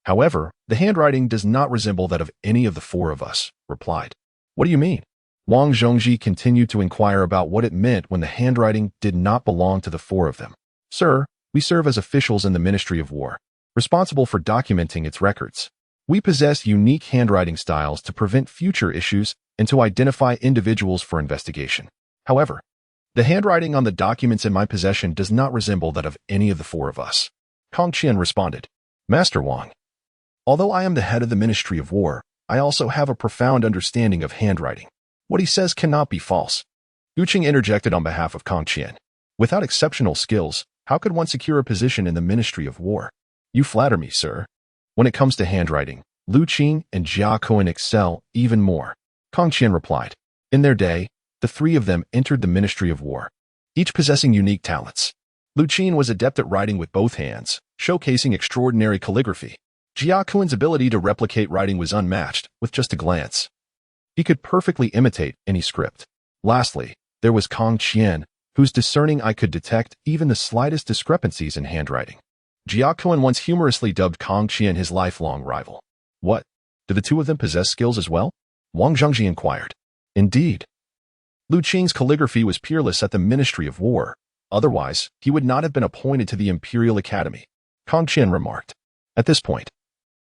However, the handwriting does not resemble that of any of the 4 of us, replied. What do you mean? Wang Zhongji continued to inquire about what it meant when the handwriting did not belong to the 4 of them. Sir, we serve as officials in the Ministry of War, responsible for documenting its records. We possess unique handwriting styles to prevent future issues and to identify individuals for investigation. However, the handwriting on the documents in my possession does not resemble that of any of the 4 of us. Kong Qian responded. Master Wang, although I am the head of the Ministry of War, I also have a profound understanding of handwriting. What he says cannot be false. Gu Cheng interjected on behalf of Kong Qian. Without exceptional skills, how could one secure a position in the Ministry of War? You flatter me, sir. When it comes to handwriting, Lu Qing and Jia Kuan excel even more. Kong Qian replied. In their day, the 3 of them entered the Ministry of War, each possessing unique talents. Lu Qing was adept at writing with both hands, showcasing extraordinary calligraphy. Jia Kuan's ability to replicate writing was unmatched, with just a glance. He could perfectly imitate any script. Lastly, there was Kong Qian, whose discerning eye could detect even the slightest discrepancies in handwriting. Jia Kuan once humorously dubbed Kong Qian his lifelong rival. What? Do the 2 of them possess skills as well? Wang Zhongji inquired. Indeed, Lu Qing's calligraphy was peerless at the Ministry of War. Otherwise, he would not have been appointed to the Imperial Academy, Kong Qian remarked. At this point,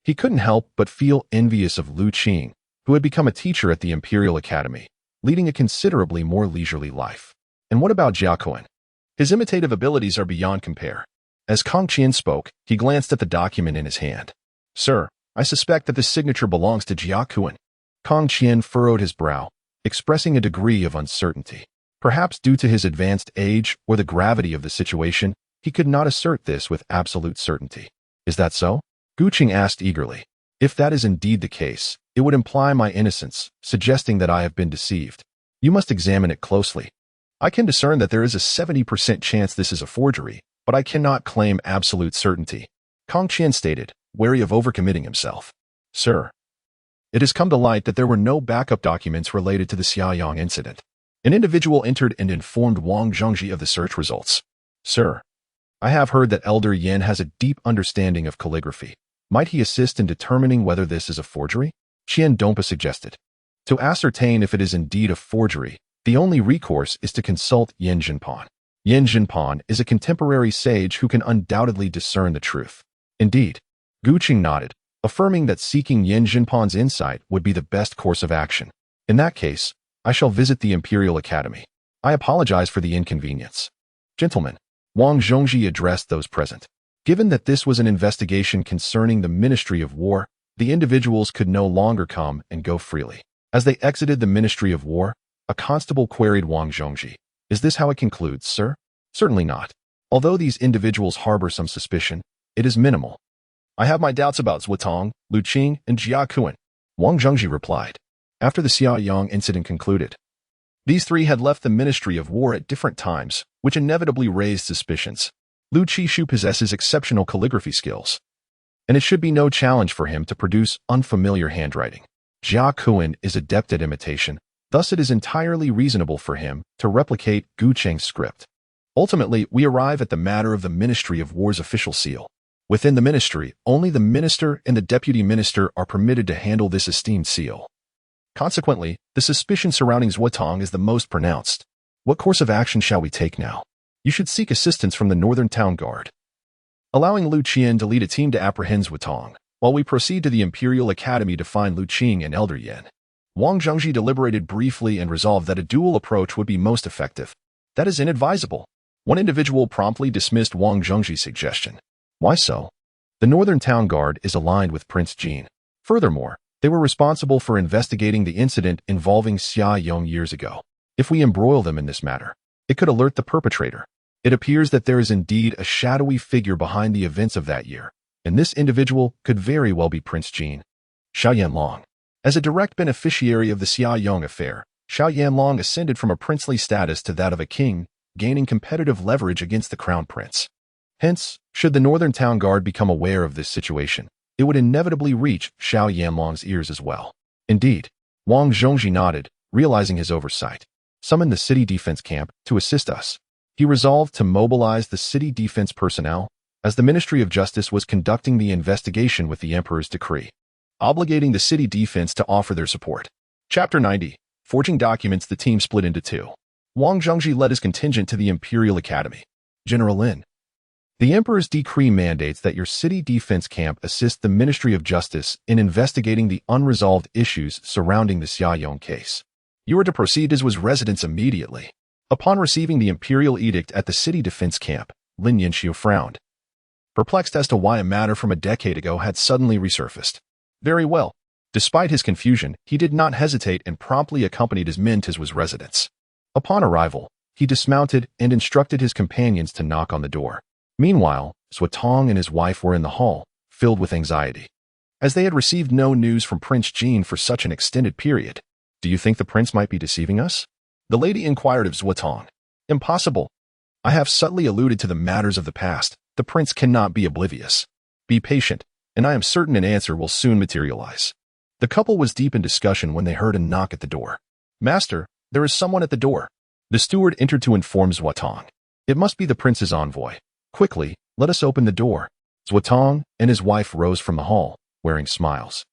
he couldn't help but feel envious of Lu Qing, who had become a teacher at the Imperial Academy, leading a considerably more leisurely life. And what about Jia Kuan? His imitative abilities are beyond compare. As Kong Qian spoke, he glanced at the document in his hand. Sir, I suspect that this signature belongs to Jia Kuan. Kong Qian furrowed his brow, expressing a degree of uncertainty. Perhaps due to his advanced age or the gravity of the situation, he could not assert this with absolute certainty. Is that so? Gu Qing asked eagerly. If that is indeed the case, it would imply my innocence, suggesting that I have been deceived. You must examine it closely. I can discern that there is a 70% chance this is a forgery, but I cannot claim absolute certainty. Kong Qian stated, wary of overcommitting himself. Sir, it has come to light that there were no backup documents related to the Xiaoyang incident. An individual entered and informed Wang Zhongji of the search results. Sir, I have heard that Elder Yan has a deep understanding of calligraphy. Might he assist in determining whether this is a forgery? Qian Dongpa suggested. To ascertain if it is indeed a forgery, the only recourse is to consult Yan Zhenpan. Yan Zhenpan is a contemporary sage who can undoubtedly discern the truth. Indeed, Gu Qing nodded, affirming that seeking Yan Zhenpan's insight would be the best course of action. In that case, I shall visit the Imperial Academy. I apologize for the inconvenience. Gentlemen, Wang Zhongji addressed those present. Given that this was an investigation concerning the Ministry of War, the individuals could no longer come and go freely. As they exited the Ministry of War, a constable queried Wang Zhongji, "Is this how it concludes, sir?" Certainly not. Although these individuals harbor some suspicion, it is minimal. I have my doubts about Zuotong, Lu Qing, and Jia Kuan, Wang Zhongji replied. After the Xiaoyang incident concluded, these three had left the Ministry of War at different times, which inevitably raised suspicions. Lu Qishu possesses exceptional calligraphy skills, and it should be no challenge for him to produce unfamiliar handwriting. Jia Kuan is adept at imitation, thus it is entirely reasonable for him to replicate Gu Cheng's script. Ultimately, we arrive at the matter of the Ministry of War's official seal. Within the ministry, only the minister and the deputy minister are permitted to handle this esteemed seal. Consequently, the suspicion surrounding Zuotong is the most pronounced. What course of action shall we take now? You should seek assistance from the Northern Town Guard, allowing Lu Qian to lead a team to apprehend Zuotong, while we proceed to the Imperial Academy to find Lu Qing and Elder Yan. Wang Zhongji deliberated briefly and resolved that a dual approach would be most effective. That is inadvisable. One individual promptly dismissed Wang Zhongji's suggestion. Why so? The Northern Town Guard is aligned with Prince Jin. Furthermore, they were responsible for investigating the incident involving Xia Yong years ago. If we embroil them in this matter, it could alert the perpetrator. It appears that there is indeed a shadowy figure behind the events of that year, and this individual could very well be Prince Jin. Xiao Yanlong. As a direct beneficiary of the Xia Yong affair, Xiao Yanlong ascended from a princely status to that of a king, gaining competitive leverage against the crown prince. Hence, should the Northern Town Guard become aware of this situation, it would inevitably reach Xiao Yanlong's ears as well. Indeed, Wang Zhongji nodded, realizing his oversight. Summon the city defense camp to assist us. He resolved to mobilize the city defense personnel, as the Ministry of Justice was conducting the investigation with the Emperor's decree, obligating the city defense to offer their support. Chapter 90. Forging documents. The team split into two. Wang Zhongji led his contingent to the Imperial Academy. General Lin. The Emperor's decree mandates that your city defense camp assist the Ministry of Justice in investigating the unresolved issues surrounding the Xiaoyong case. You are to proceed as was residence immediately. Upon receiving the imperial edict at the city defense camp, Lin Yanxiu frowned, perplexed as to why a matter from a decade ago had suddenly resurfaced. Very well. Despite his confusion, he did not hesitate and promptly accompanied his men to his residence. Upon arrival, he dismounted and instructed his companions to knock on the door. Meanwhile, Zuotong and his wife were in the hall, filled with anxiety, as they had received no news from Prince Jin for such an extended period. Do you think the prince might be deceiving us? The lady inquired of Zuotong. Impossible. I have subtly alluded to the matters of the past. The prince cannot be oblivious. Be patient, and I am certain an answer will soon materialize. The couple was deep in discussion when they heard a knock at the door. Master, there is someone at the door. The steward entered to inform Zuotong. It must be the prince's envoy. Quickly, let us open the door. Zuotong and his wife rose from the hall, wearing smiles,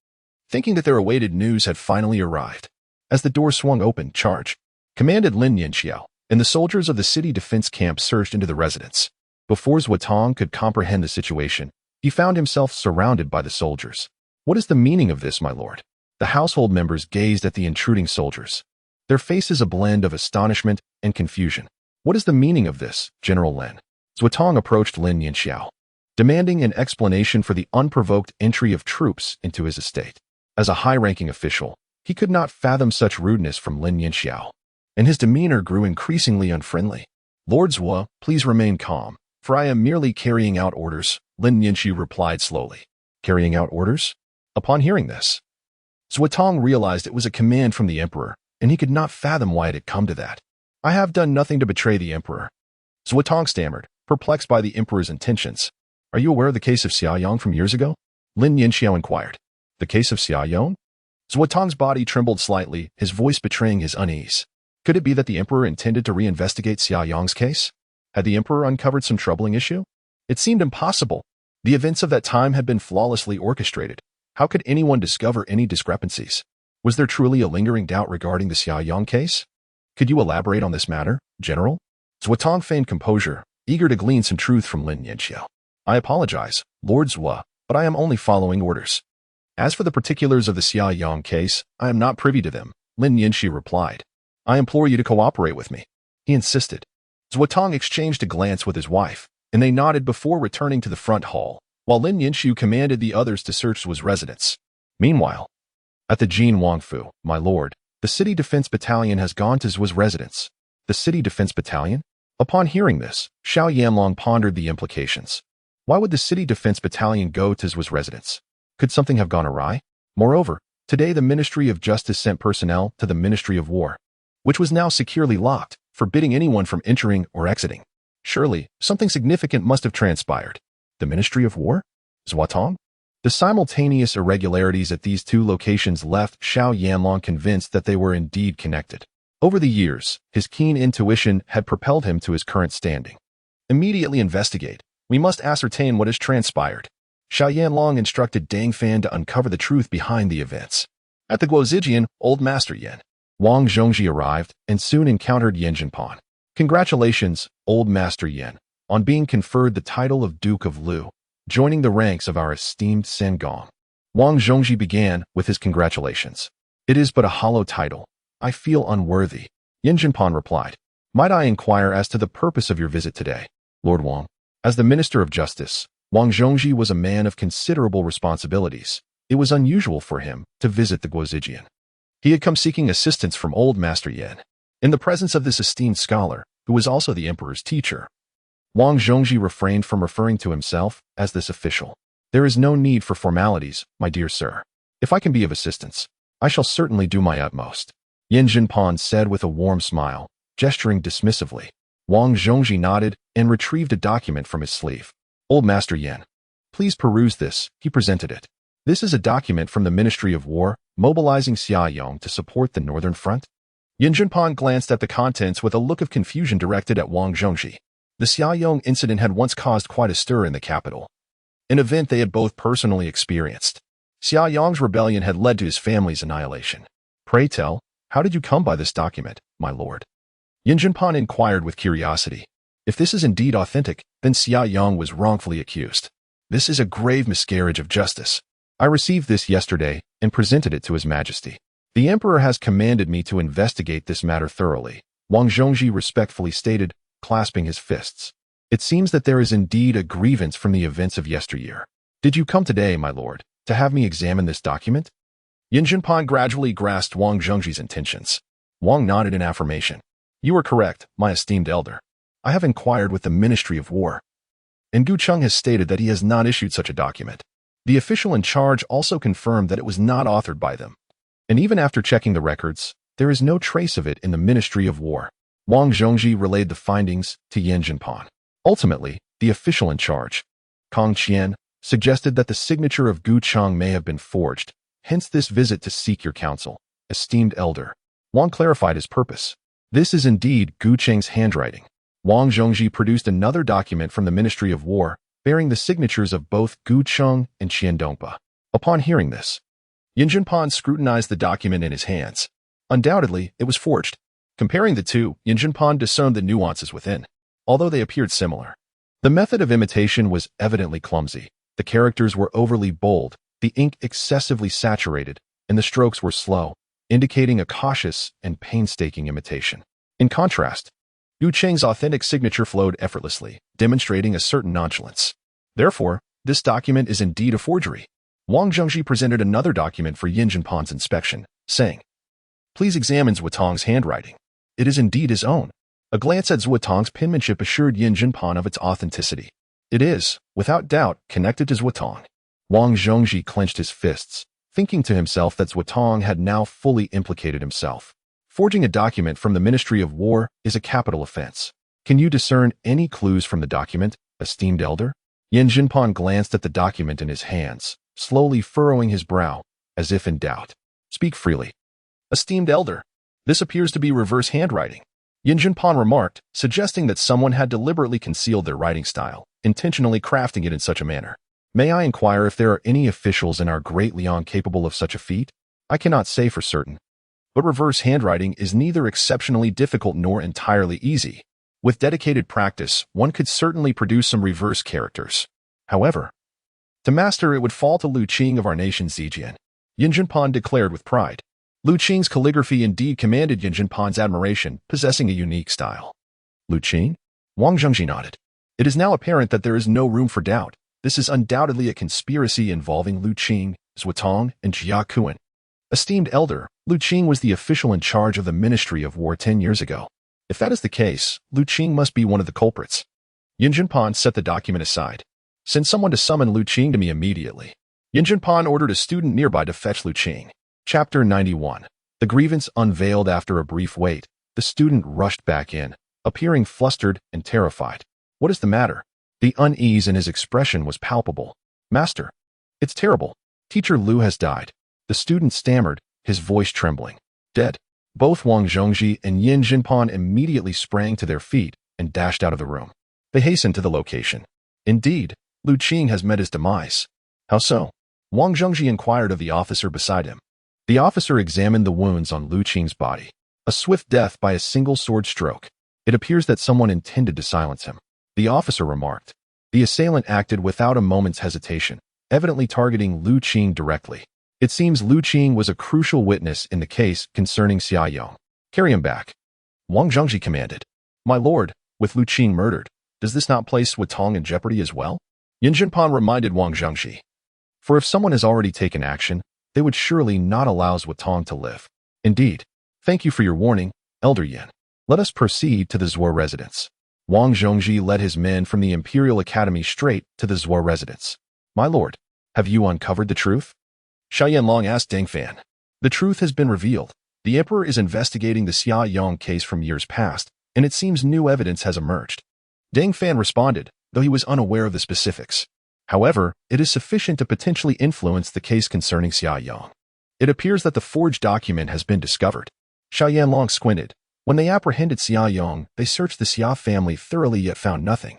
thinking that their awaited news had finally arrived. As the door swung open, "Charge!" commanded Lin Yanxiao, and the soldiers of the city defense camp surged into the residence. Before Zuotong could comprehend the situation, he found himself surrounded by the soldiers. "What is the meaning of this, my lord?" The household members gazed at the intruding soldiers, their faces a blend of astonishment and confusion. "What is the meaning of this, General Lin?" Zuotong approached Lin Yanxiao, demanding an explanation for the unprovoked entry of troops into his estate. As a high-ranking official, he could not fathom such rudeness from Lin Yanxiao, and his demeanor grew increasingly unfriendly. "Lord Zuo, please remain calm, for I am merely carrying out orders," Lin Yanxiu replied slowly. "Carrying out orders?" Upon hearing this, Zuotong realized it was a command from the emperor, and he could not fathom why it had come to that. "I have done nothing to betray the emperor," Zuotong stammered, perplexed by the emperor's intentions. "Are you aware of the case of Xiaoyong from years ago?" Lin Yanxiao inquired. "The case of Xiaoyong?" Zuotong's body trembled slightly, his voice betraying his unease. Could it be that the emperor intended to reinvestigate Xiaoyong's case? Had the emperor uncovered some troubling issue? It seemed impossible. The events of that time had been flawlessly orchestrated. How could anyone discover any discrepancies? Was there truly a lingering doubt regarding the Xiaoyong case? "Could you elaborate on this matter, General?" Zuotong feigned composure, eager to glean some truth from Lin Yanxiao. "I apologize, Lord Zuo, but I am only following orders. As for the particulars of the Xiaoyong case, I am not privy to them," Lin Yanxi replied. "I implore you to cooperate with me," he insisted. Zuotong exchanged a glance with his wife, and they nodded before returning to the front hall, while Lin Yanxiu commanded the others to search Zuo's residence. Meanwhile, at the Jin Wangfu, "My lord, the City Defense Battalion has gone to Zuo's residence." "The City Defense Battalion?" Upon hearing this, Xiao Yanlong pondered the implications. Why would the City Defense Battalion go to Zuo's residence? Could something have gone awry? Moreover, today the Ministry of Justice sent personnel to the Ministry of War, which was now securely locked, forbidding anyone from entering or exiting. Surely, something significant must have transpired. The Ministry of War? Zuotong? The simultaneous irregularities at these two locations left Xiao Yanlong convinced that they were indeed connected. Over the years, his keen intuition had propelled him to his current standing. "Immediately investigate. We must ascertain what has transpired." Xiao Yanlong instructed Dang Fan to uncover the truth behind the events. At the Guozijian, Old Master Yan, Wang Zhongji arrived and soon encountered Yan Jinpan. "Congratulations, Old Master Yan, on being conferred the title of Duke of Lu, joining the ranks of our esteemed Sengong." Wang Zhongji began with his congratulations. "It is but a hollow title. I feel unworthy," Yan Jinpan replied. "Might I inquire as to the purpose of your visit today, Lord Wang?" As the Minister of Justice, Wang Zhongji was a man of considerable responsibilities. It was unusual for him to visit the Guozijian. He had come seeking assistance from Old Master Yan. In the presence of this esteemed scholar, who was also the emperor's teacher, Wang Zhongji refrained from referring to himself as this official. "There is no need for formalities, my dear sir. If I can be of assistance, I shall certainly do my utmost," Yan Jinpan said with a warm smile, gesturing dismissively. Wang Zhongji nodded and retrieved a document from his sleeve. "Old Master Yan, please peruse this," he presented it. "This is a document from the Ministry of War, mobilizing Xiaoyong to support the Northern Front." Yan Jinpan glanced at the contents with a look of confusion directed at Wang Zhongji. The Xiaoyong incident had once caused quite a stir in the capital, an event they had both personally experienced. Xiaoyong's rebellion had led to his family's annihilation. "Pray tell, how did you come by this document, my lord?" Yan Jinpan inquired with curiosity. If this is indeed authentic, then Xiaoyong was wrongfully accused. This is a grave miscarriage of justice. I received this yesterday and presented it to His Majesty. The Emperor has commanded me to investigate this matter thoroughly, Wang Zhongji respectfully stated, clasping his fists. It seems that there is indeed a grievance from the events of yesteryear. Did you come today, my lord, to have me examine this document? Yan Jinpan gradually grasped Wang Zhongji's intentions. Wang nodded in affirmation. "You are correct, my esteemed elder. I have inquired with the Ministry of War, and Gu Cheng has stated that he has not issued such a document. The official in charge also confirmed that it was not authored by them. And even after checking the records, there is no trace of it in the Ministry of War." Wang Zhongji relayed the findings to Yan Jinpan. Ultimately, the official in charge, Kong Qian, suggested that the signature of Gu Cheng may have been forged, hence this visit to seek your counsel, esteemed elder. Wang clarified his purpose. This is indeed Gu Cheng's handwriting. Wang Zhongji produced another document from the Ministry of War, bearing the signatures of both Gu Cheng and Qian Dongpa. Upon hearing this, Yan Jinpan scrutinized the document in his hands. Undoubtedly, it was forged. Comparing the two, Yin Jinpan discerned the nuances within, although they appeared similar. The method of imitation was evidently clumsy. The characters were overly bold, the ink excessively saturated, and the strokes were slow, indicating a cautious and painstaking imitation. In contrast, Yu Cheng's authentic signature flowed effortlessly, demonstrating a certain nonchalance. Therefore, this document is indeed a forgery. Wang Zhengji presented another document for Yin Jinpan's inspection, saying, "Please examine Zuotong's handwriting. It is indeed his own." A glance at Zuotong's penmanship assured Yin Jinpan of its authenticity. It is, without doubt, connected to Zuotong. Wang Zhengji clenched his fists, thinking to himself that Zuotong had now fully implicated himself. Forging a document from the Ministry of War is a capital offense. Can you discern any clues from the document, esteemed elder? Yin Jinpan glanced at the document in his hands, slowly furrowing his brow, as if in doubt. Speak freely. Esteemed elder, this appears to be reverse handwriting. Yin Jinpan remarked, suggesting that someone had deliberately concealed their writing style, intentionally crafting it in such a manner. May I inquire if there are any officials in our Great Liang capable of such a feat? I cannot say for certain. But reverse handwriting is neither exceptionally difficult nor entirely easy. With dedicated practice, one could certainly produce some reverse characters. However, to master it would fall to Lu Qing of our nation Zijian, Yin Jinpan declared with pride. Lu Qing's calligraphy indeed commanded Yin Jinpan's admiration, possessing a unique style. Lu Qing? Wang Zhengji nodded. It is now apparent that there is no room for doubt. This is undoubtedly a conspiracy involving Lu Qing, Zuotong, and Jia Kuan. Esteemed elder, Lu Qing was the official in charge of the Ministry of War 10 years ago. If that is the case, Lu Qing must be one of the culprits. Yin Jinpan set the document aside. Send someone to summon Lu Qing to me immediately. Yin Jinpan ordered a student nearby to fetch Lu Qing. Chapter 91. The grievance unveiled after a brief wait. The student rushed back in, appearing flustered and terrified. What is the matter? The unease in his expression was palpable. Master, it's terrible. Teacher Lu has died. The student stammered, his voice trembling. Dead. Both Wang Zhengji and Yin Jinpan immediately sprang to their feet and dashed out of the room. They hastened to the location. Indeed, Lu Qing has met his demise. How so? Wang Zhengji inquired of the officer beside him. The officer examined the wounds on Lu Qing's body. A swift death by a single sword stroke. It appears that someone intended to silence him. The officer remarked. The assailant acted without a moment's hesitation, evidently targeting Lu Qing directly. It seems Lu Qing was a crucial witness in the case concerning Xia Yong. Carry him back. Wang Zhengji commanded. My lord, with Lu Qing murdered, does this not place Zuotong in jeopardy as well? Yin Jinpan reminded Wang Zhengji. For if someone has already taken action, they would surely not allow Zuotong to live. Indeed. Thank you for your warning, Elder Yin. Let us proceed to the Zuo residence. Wang Zhengji led his men from the Imperial Academy straight to the Zuo residence. My lord, have you uncovered the truth? Xia Yanlong asked Deng Fan. The truth has been revealed. The emperor is investigating the Xia Yong case from years past, and it seems new evidence has emerged. Deng Fan responded, though he was unaware of the specifics. However, it is sufficient to potentially influence the case concerning Xia Yong. It appears that the forged document has been discovered. Xia Yanlong squinted. When they apprehended Xia Yong, they searched the Xia family thoroughly yet found nothing,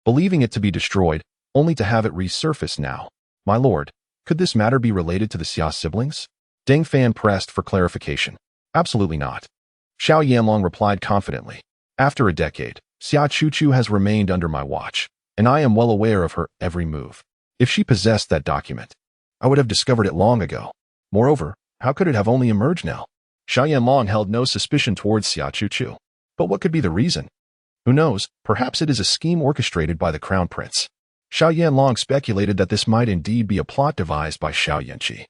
believing it to be destroyed, only to have it resurface now. My lord, could this matter be related to the Xia siblings? Deng Fan pressed for clarification. Absolutely not. Xiao Yanlong replied confidently. After a decade, Xia Chuchu has remained under my watch, and I am well aware of her every move. If she possessed that document, I would have discovered it long ago. Moreover, how could it have only emerged now? Xiao Yanlong held no suspicion towards Xia Chuchu. But what could be the reason? Who knows, perhaps it is a scheme orchestrated by the crown prince. Xiao Yanlong speculated that this might indeed be a plot devised by Xiao Yanqi.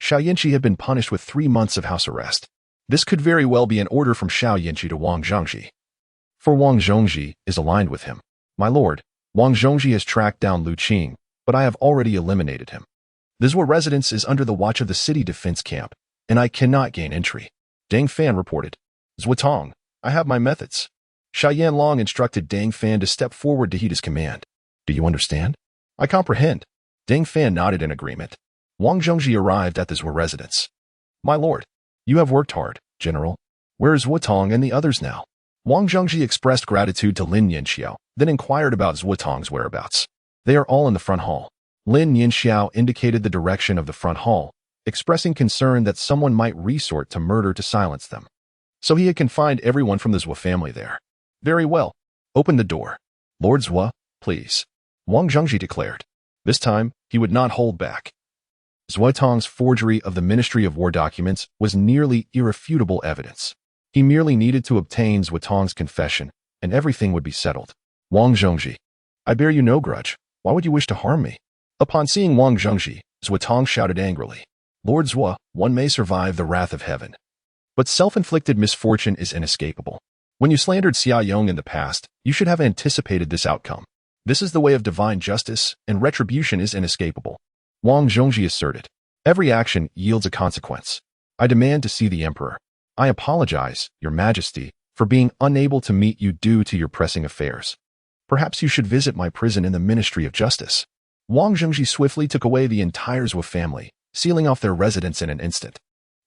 Xiao Yanqi had been punished with 3 months of house arrest. This could very well be an order from Xiao Yanqi to Wang Zhengji. For Wang Zhengji is aligned with him. My lord, Wang Zhengji has tracked down Lu Qing, but I have already eliminated him. The Zuo residence is under the watch of the city defense camp, and I cannot gain entry. Deng Fan reported. Zuotong, I have my methods. Xia Yanlong instructed Deng Fan to step forward to heed his command. Do you understand? I comprehend. Deng Fan nodded in agreement. Wang Zhengji arrived at the Zuo residence. My lord, you have worked hard, General. Where is Zuotong and the others now? Wang Zhengji expressed gratitude to Lin Yinxiao, then inquired about Zuotong's whereabouts. They are all in the front hall. Lin Yinxiao indicated the direction of the front hall, expressing concern that someone might resort to murder to silence them. So he had confined everyone from the Zhou family there. Very well. Open the door. Lord Zhou, please. Wang Zhengji declared. This time, he would not hold back. Zhou Tong's forgery of the Ministry of War documents was nearly irrefutable evidence. He merely needed to obtain Zhou Tong's confession, and everything would be settled. Wang Zhengji, I bear you no grudge. Why would you wish to harm me? Upon seeing Wang Zhengji, Zhou Tong shouted angrily. Lord Zhou, one may survive the wrath of heaven. But self-inflicted misfortune is inescapable. When you slandered Xia Yong in the past, you should have anticipated this outcome. This is the way of divine justice, and retribution is inescapable. Wang Zhengji asserted. Every action yields a consequence. I demand to see the emperor. I apologize, Your Majesty, for being unable to meet you due to your pressing affairs. Perhaps you should visit my prison in the Ministry of Justice. Wang Zhengji swiftly took away the entire Zhou family, sealing off their residence in an instant.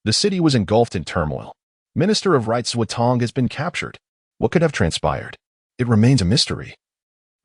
The city was engulfed in turmoil. Minister of Rights Zhou Tong has been captured. What could have transpired? It remains a mystery.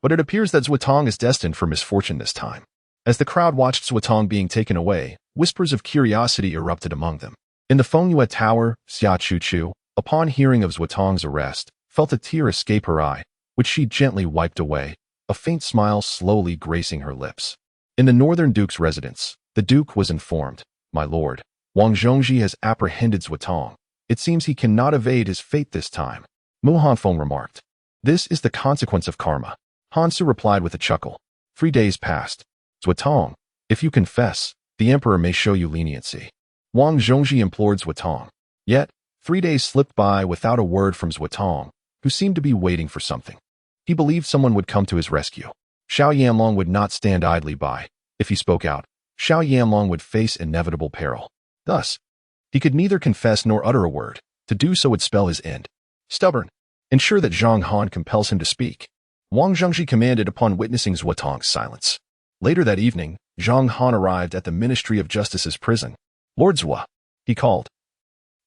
But it appears that Zhou Tong is destined for misfortune this time. As the crowd watched Zhou Tong being taken away, whispers of curiosity erupted among them. In the Fengyue Tower, Xia Chuchu, upon hearing of Zhou Tong's arrest, felt a tear escape her eye, which she gently wiped away, a faint smile slowly gracing her lips. In the Northern Duke's residence, the Duke was informed, My lord, Wang Zhengji has apprehended Zhou Tong. It seems he cannot evade his fate this time. Mu Hanfeng remarked. This is the consequence of karma. Hansu replied with a chuckle. 3 days passed. Zhou Tong, if you confess, the emperor may show you leniency. Wang Zhengji implored Zhou Tong. Yet, 3 days slipped by without a word from Zhou Tong, who seemed to be waiting for something. He believed someone would come to his rescue. Xiao Yanlong would not stand idly by. If he spoke out, Xiao Yanlong would face inevitable peril. Thus, he could neither confess nor utter a word. To do so would spell his end. Stubborn. Ensure that Zhang Han compels him to speak. Wang Zhengji commanded upon witnessing Zhou Tong's silence. Later that evening, Zhang Han arrived at the Ministry of Justice's prison. Lord Zhou, he called.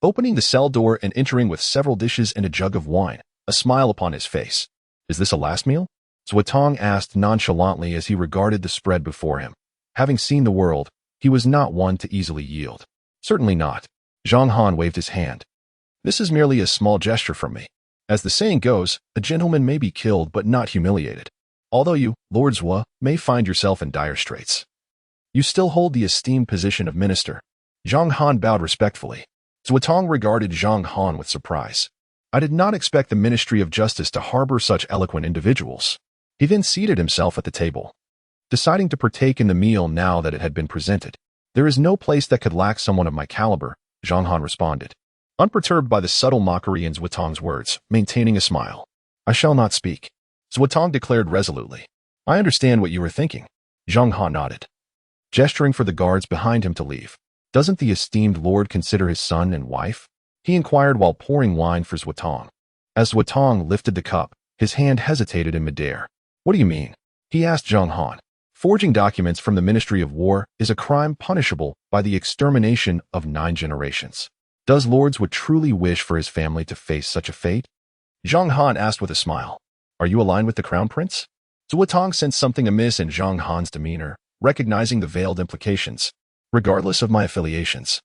Opening the cell door and entering with several dishes and a jug of wine, a smile upon his face. Is this a last meal? Zhou Tong asked nonchalantly as he regarded the spread before him. Having seen the world, he was not one to easily yield. Certainly not. Zhang Han waved his hand. This is merely a small gesture from me. As the saying goes, a gentleman may be killed but not humiliated. Although you, Lord Zhou, may find yourself in dire straits, you still hold the esteemed position of minister. Zhang Han bowed respectfully. Zhou Tong regarded Zhang Han with surprise. I did not expect the Ministry of Justice to harbor such eloquent individuals. He then seated himself at the table, deciding to partake in the meal now that it had been presented. There is no place that could lack someone of my caliber, Zhang Han responded, unperturbed by the subtle mockery in Zhou Tong's words, maintaining a smile. I shall not speak. Zhou Tong declared resolutely. I understand what you were thinking. Zhang Han nodded, gesturing for the guards behind him to leave. Doesn't the esteemed lord consider his son and wife? He inquired while pouring wine for Zhou Tong. As Zhou Tong lifted the cup, his hand hesitated in midair. What do you mean? He asked Zhang Han. Forging documents from the Ministry of War is a crime punishable by the extermination of 9 generations. Does Lord Zhou truly wish for his family to face such a fate? Zhang Han asked with a smile. Are you aligned with the crown prince? Zhou Tong sensed something amiss in Zhang Han's demeanor, recognizing the veiled implications. Regardless of my affiliations,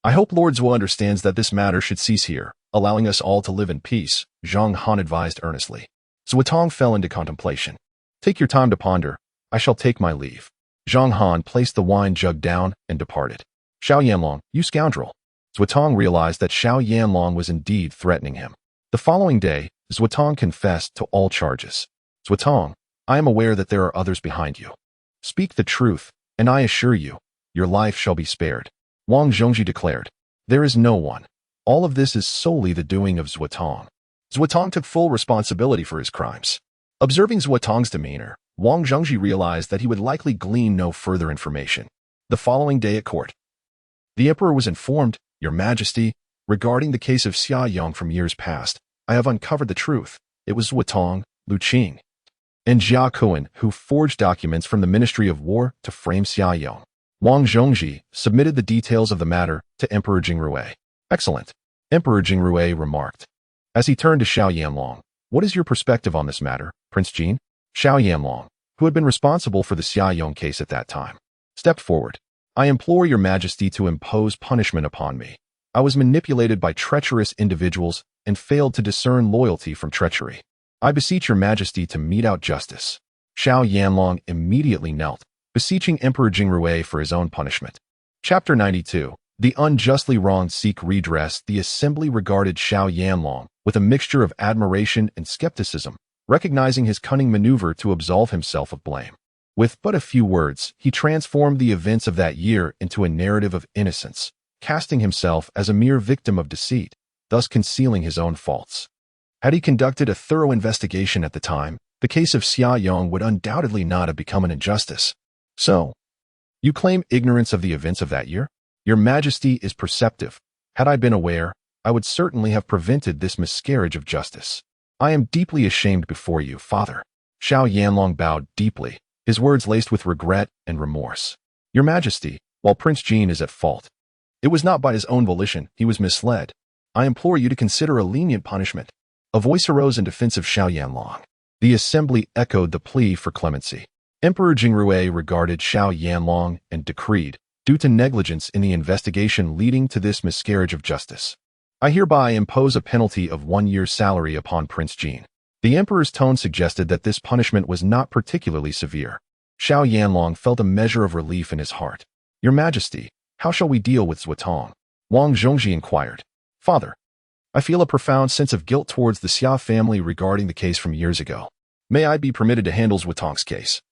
I hope Lord Zhou understands that this matter should cease here, allowing us all to live in peace, Zhang Han advised earnestly. Zhou Tong fell into contemplation. Take your time to ponder. I shall take my leave. Zhang Han placed the wine jug down and departed. Xiao Yanlong, you scoundrel. Zhou Tong realized that Xiao Yanlong was indeed threatening him. The following day, Zhou Tong confessed to all charges. Zhou Tong, I am aware that there are others behind you. Speak the truth, and I assure you, your life shall be spared. Wang Zhengji declared. There is no one. All of this is solely the doing of Zhou Tong. Zhou Tong took full responsibility for his crimes. Observing Zhou Tong's demeanor, Wang Zhengji realized that he would likely glean no further information. The following day at court, the emperor was informed, Your Majesty, regarding the case of Xia Yong from years past, I have uncovered the truth. It was Zhou Tong, Lu Qing, and Jia Kuan who forged documents from the Ministry of War to frame Xia Yong. Wang Zhengji submitted the details of the matter to Emperor Jingrui. Excellent, Emperor Jingrui remarked. As he turned to Xiao Yanlong, what is your perspective on this matter, Prince Jin? Xiao Yanlong, who had been responsible for the Xia Yong case at that time, stepped forward. I implore your majesty to impose punishment upon me. I was manipulated by treacherous individuals and failed to discern loyalty from treachery. I beseech your majesty to mete out justice. Xiao Yanlong immediately knelt, beseeching Emperor Jingrui for his own punishment. Chapter 92. The unjustly wronged seek redress. The assembly regarded Xiao Yanlong with a mixture of admiration and skepticism, recognizing his cunning maneuver to absolve himself of blame. With but a few words, he transformed the events of that year into a narrative of innocence, casting himself as a mere victim of deceit, thus concealing his own faults. Had he conducted a thorough investigation at the time, the case of Xia Yong would undoubtedly not have become an injustice. So, you claim ignorance of the events of that year? Your majesty is perceptive. Had I been aware, I would certainly have prevented this miscarriage of justice. I am deeply ashamed before you, father. Xiao Yanlong bowed deeply, his words laced with regret and remorse. Your majesty, while Prince Jin is at fault, it was not by his own volition, he was misled. I implore you to consider a lenient punishment. A voice arose in defense of Xiao Yanlong. The assembly echoed the plea for clemency. Emperor Jingrui regarded Xiao Yanlong and decreed, due to negligence in the investigation leading to this miscarriage of justice, I hereby impose a penalty of 1 year's salary upon Prince Jin. The emperor's tone suggested that this punishment was not particularly severe. Xiao Yanlong felt a measure of relief in his heart. Your majesty, how shall we deal with Zuotong? Wang Zhongji inquired. Father, I feel a profound sense of guilt towards the Xia family regarding the case from years ago. May I be permitted to handle Zuotong's case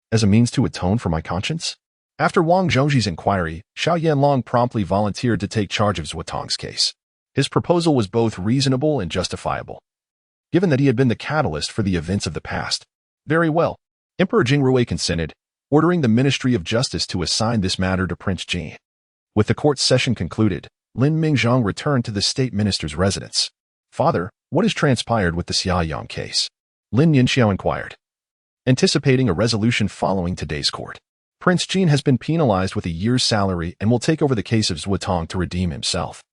as a means to atone for my conscience? After Wang Zhongji's inquiry, Xiao Yanlong promptly volunteered to take charge of Zuotong's case. His proposal was both reasonable and justifiable, given that he had been the catalyst for the events of the past. Very well. Emperor Jingrui consented, ordering the Ministry of Justice to assign this matter to Prince Jin. With the court session concluded, Lin Mingzhang returned to the state minister's residence. Father, what has transpired with the Xia Yong case? Lin Yinxiao inquired, anticipating a resolution following today's court. Prince Jin has been penalized with a year's salary and will take over the case of Zuotong to redeem himself.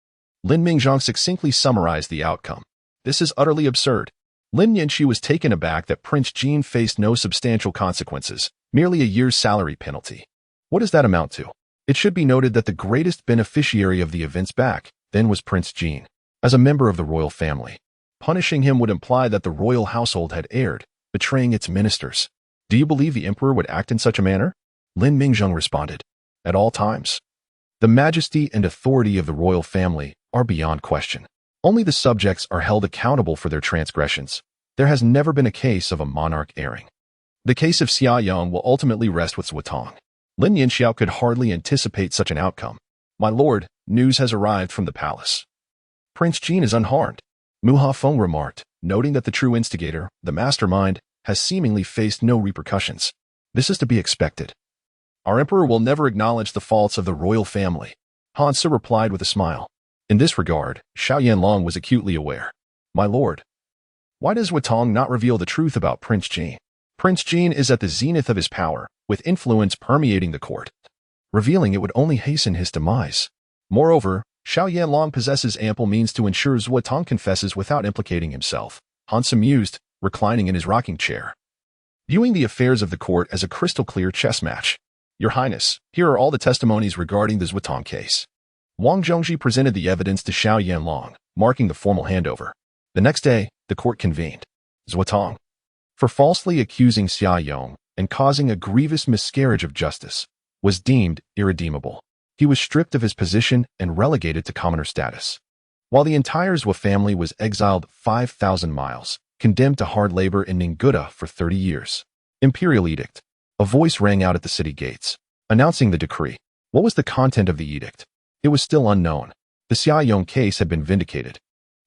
Lin Mingzhang succinctly summarized the outcome. This is utterly absurd. Lin Yinxi was taken aback that Prince Jin faced no substantial consequences, merely a year's salary penalty. What does that amount to? It should be noted that the greatest beneficiary of the events back then was Prince Jin, as a member of the royal family. Punishing him would imply that the royal household had erred, betraying its ministers. Do you believe the emperor would act in such a manner? Lin Mingzhang responded. At all times. The majesty and authority of the royal family are beyond question. Only the subjects are held accountable for their transgressions. There has never been a case of a monarch erring. The case of Xia Yong will ultimately rest with Zuotong. Lin Yinxiao could hardly anticipate such an outcome. My lord, news has arrived from the palace. Prince Jin is unharmed. Mu Hafeng remarked, noting that the true instigator, the mastermind, has seemingly faced no repercussions. This is to be expected. Our emperor will never acknowledge the faults of the royal family. Han Se replied with a smile. In this regard, Xiao Yanlong was acutely aware. My lord, why does Zuotong not reveal the truth about Prince Jin? Prince Jin is at the zenith of his power, with influence permeating the court. Revealing it would only hasten his demise. Moreover, Xiao Yanlong possesses ample means to ensure Zuotong confesses without implicating himself. Han Se mused, reclining in his rocking chair, viewing the affairs of the court as a crystal-clear chess match. Your Highness, here are all the testimonies regarding the Zuotong case. Wang Zhongji presented the evidence to Xiao Yanlong, marking the formal handover. The next day, the court convened. Zuotong, for falsely accusing Xia Yong and causing a grievous miscarriage of justice, was deemed irredeemable. He was stripped of his position and relegated to commoner status, while the entire Zhuo family was exiled 5,000 miles, condemned to hard labor in Ningguda for 30 years. Imperial edict. A voice rang out at the city gates, announcing the decree. What was the content of the edict? It was still unknown. The Xia Yong case had been vindicated,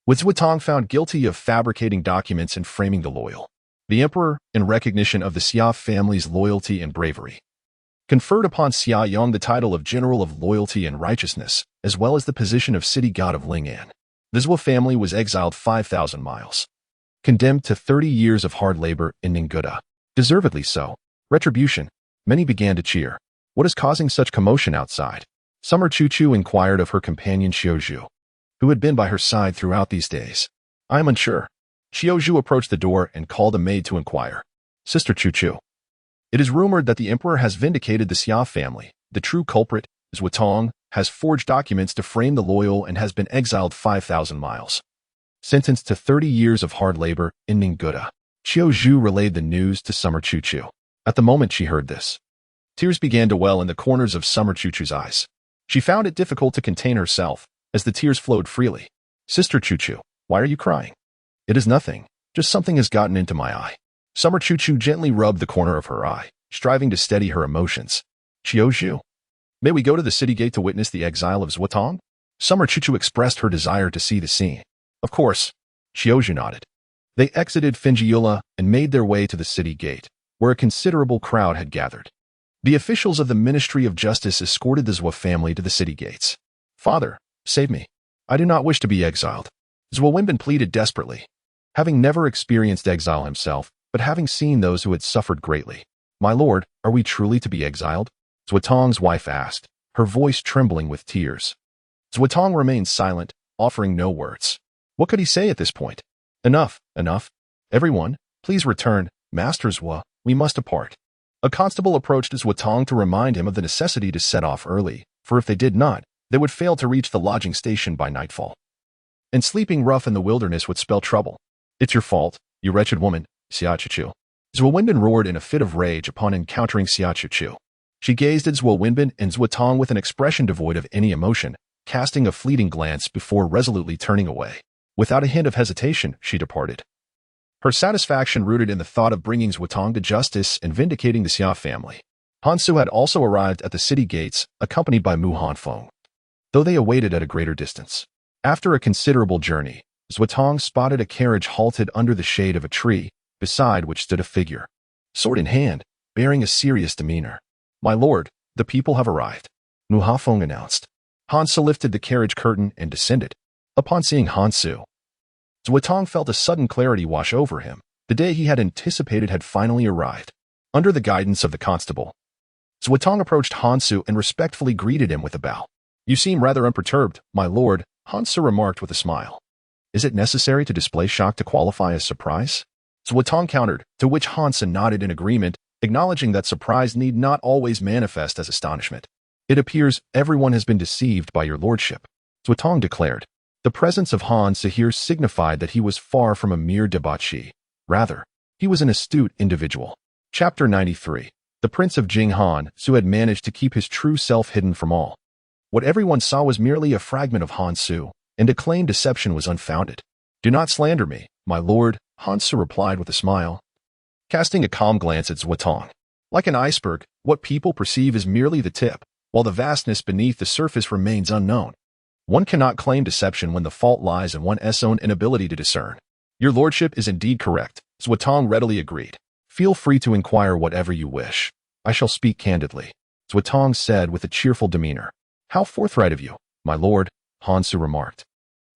with Zuotong found guilty of fabricating documents and framing the loyal. The emperor, in recognition of the Xia family's loyalty and bravery, conferred upon Xia Yong the title of General of Loyalty and Righteousness, as well as the position of city god of Ling'an. The Zhuo family was exiled 5,000 miles, condemned to 30 years of hard labor in Ningguda. Deservedly so. Retribution. Many began to cheer. What is causing such commotion outside? Summer Chu-Chu inquired of her companion Xiaozhu, who had been by her side throughout these days. I am unsure. Xiaozhu approached the door and called a maid to inquire. Sister Chu-Chu, it is rumored that the emperor has vindicated the Xia family. The true culprit, Zhuotong has forged documents to frame the loyal and has been exiled 5,000 miles. Sentenced to 30 years of hard labor in Ningguta. Qiu Zhu relayed the news to Summer Chuchu. At the moment she heard this, tears began to well in the corners of Summer Chuchu's eyes. She found it difficult to contain herself as the tears flowed freely. Sister Chuchu, why are you crying? It is nothing, just something has gotten into my eye. Summer Chuchu gently rubbed the corner of her eye, striving to steady her emotions. Qiu Zhu, may we go to the city gate to witness the exile of Zhuotong? Summer Chuchu expressed her desire to see the scene. Of course, Qiu Zhu nodded. They exited Finjiula and made their way to the city gate, where a considerable crowd had gathered. The officials of the Ministry of Justice escorted the Zhou family to the city gates. Father, save me. I do not wish to be exiled. Zhou Wenbin pleaded desperately. Having never experienced exile himself, but having seen those who had suffered greatly. My lord, are we truly to be exiled? Zhuotong's wife asked, her voice trembling with tears. Zhuotong remained silent, offering no words. What could he say at this point? Enough, enough. Everyone, please return. Master Zhou, we must depart. A constable approached Zhuotong to remind him of the necessity to set off early, for if they did not, they would fail to reach the lodging station by nightfall. And sleeping rough in the wilderness would spell trouble. It's your fault, you wretched woman, Xia Chuchu. Zhou Wenbin roared in a fit of rage upon encountering Xia Chuchu. She gazed at Zhou Wenbin and Zhuotong with an expression devoid of any emotion, casting a fleeting glance before resolutely turning away. Without a hint of hesitation, she departed. Her satisfaction rooted in the thought of bringing Zhuotong to justice and vindicating the Xia family. Han Su had also arrived at the city gates, accompanied by Mu Hanfeng, though they awaited at a greater distance. After a considerable journey, Zhuotong spotted a carriage halted under the shade of a tree, beside which stood a figure, sword in hand, bearing a serious demeanor. My lord, the people have arrived, Mu Hanfeng announced. Han Su lifted the carriage curtain and descended. Upon seeing Han Su, Zhuotong felt a sudden clarity wash over him. The day he had anticipated had finally arrived. Under the guidance of the constable, Zhuotong approached Han Su and respectfully greeted him with a bow. You seem rather unperturbed, my lord, Han Su remarked with a smile. Is it necessary to display shock to qualify as surprise? Zhuotong countered, to which Han Su nodded in agreement, acknowledging that surprise need not always manifest as astonishment. It appears everyone has been deceived by your lordship, Zhuotong declared. The presence of Han Su here signified that he was far from a mere debauchee. Rather, he was an astute individual. Chapter 93. The Prince of Jinghan, Su had managed to keep his true self hidden from all. What everyone saw was merely a fragment of Han Su, and to claim deception was unfounded. Do not slander me, my lord, Han Su replied with a smile, casting a calm glance at Zhuotong. Like an iceberg, what people perceive is merely the tip, while the vastness beneath the surface remains unknown. One cannot claim deception when the fault lies in one's own inability to discern. Your lordship is indeed correct, Zhuotong readily agreed. Feel free to inquire whatever you wish. I shall speak candidly, Zhuotong said with a cheerful demeanor. How forthright of you, my lord, Han Su remarked,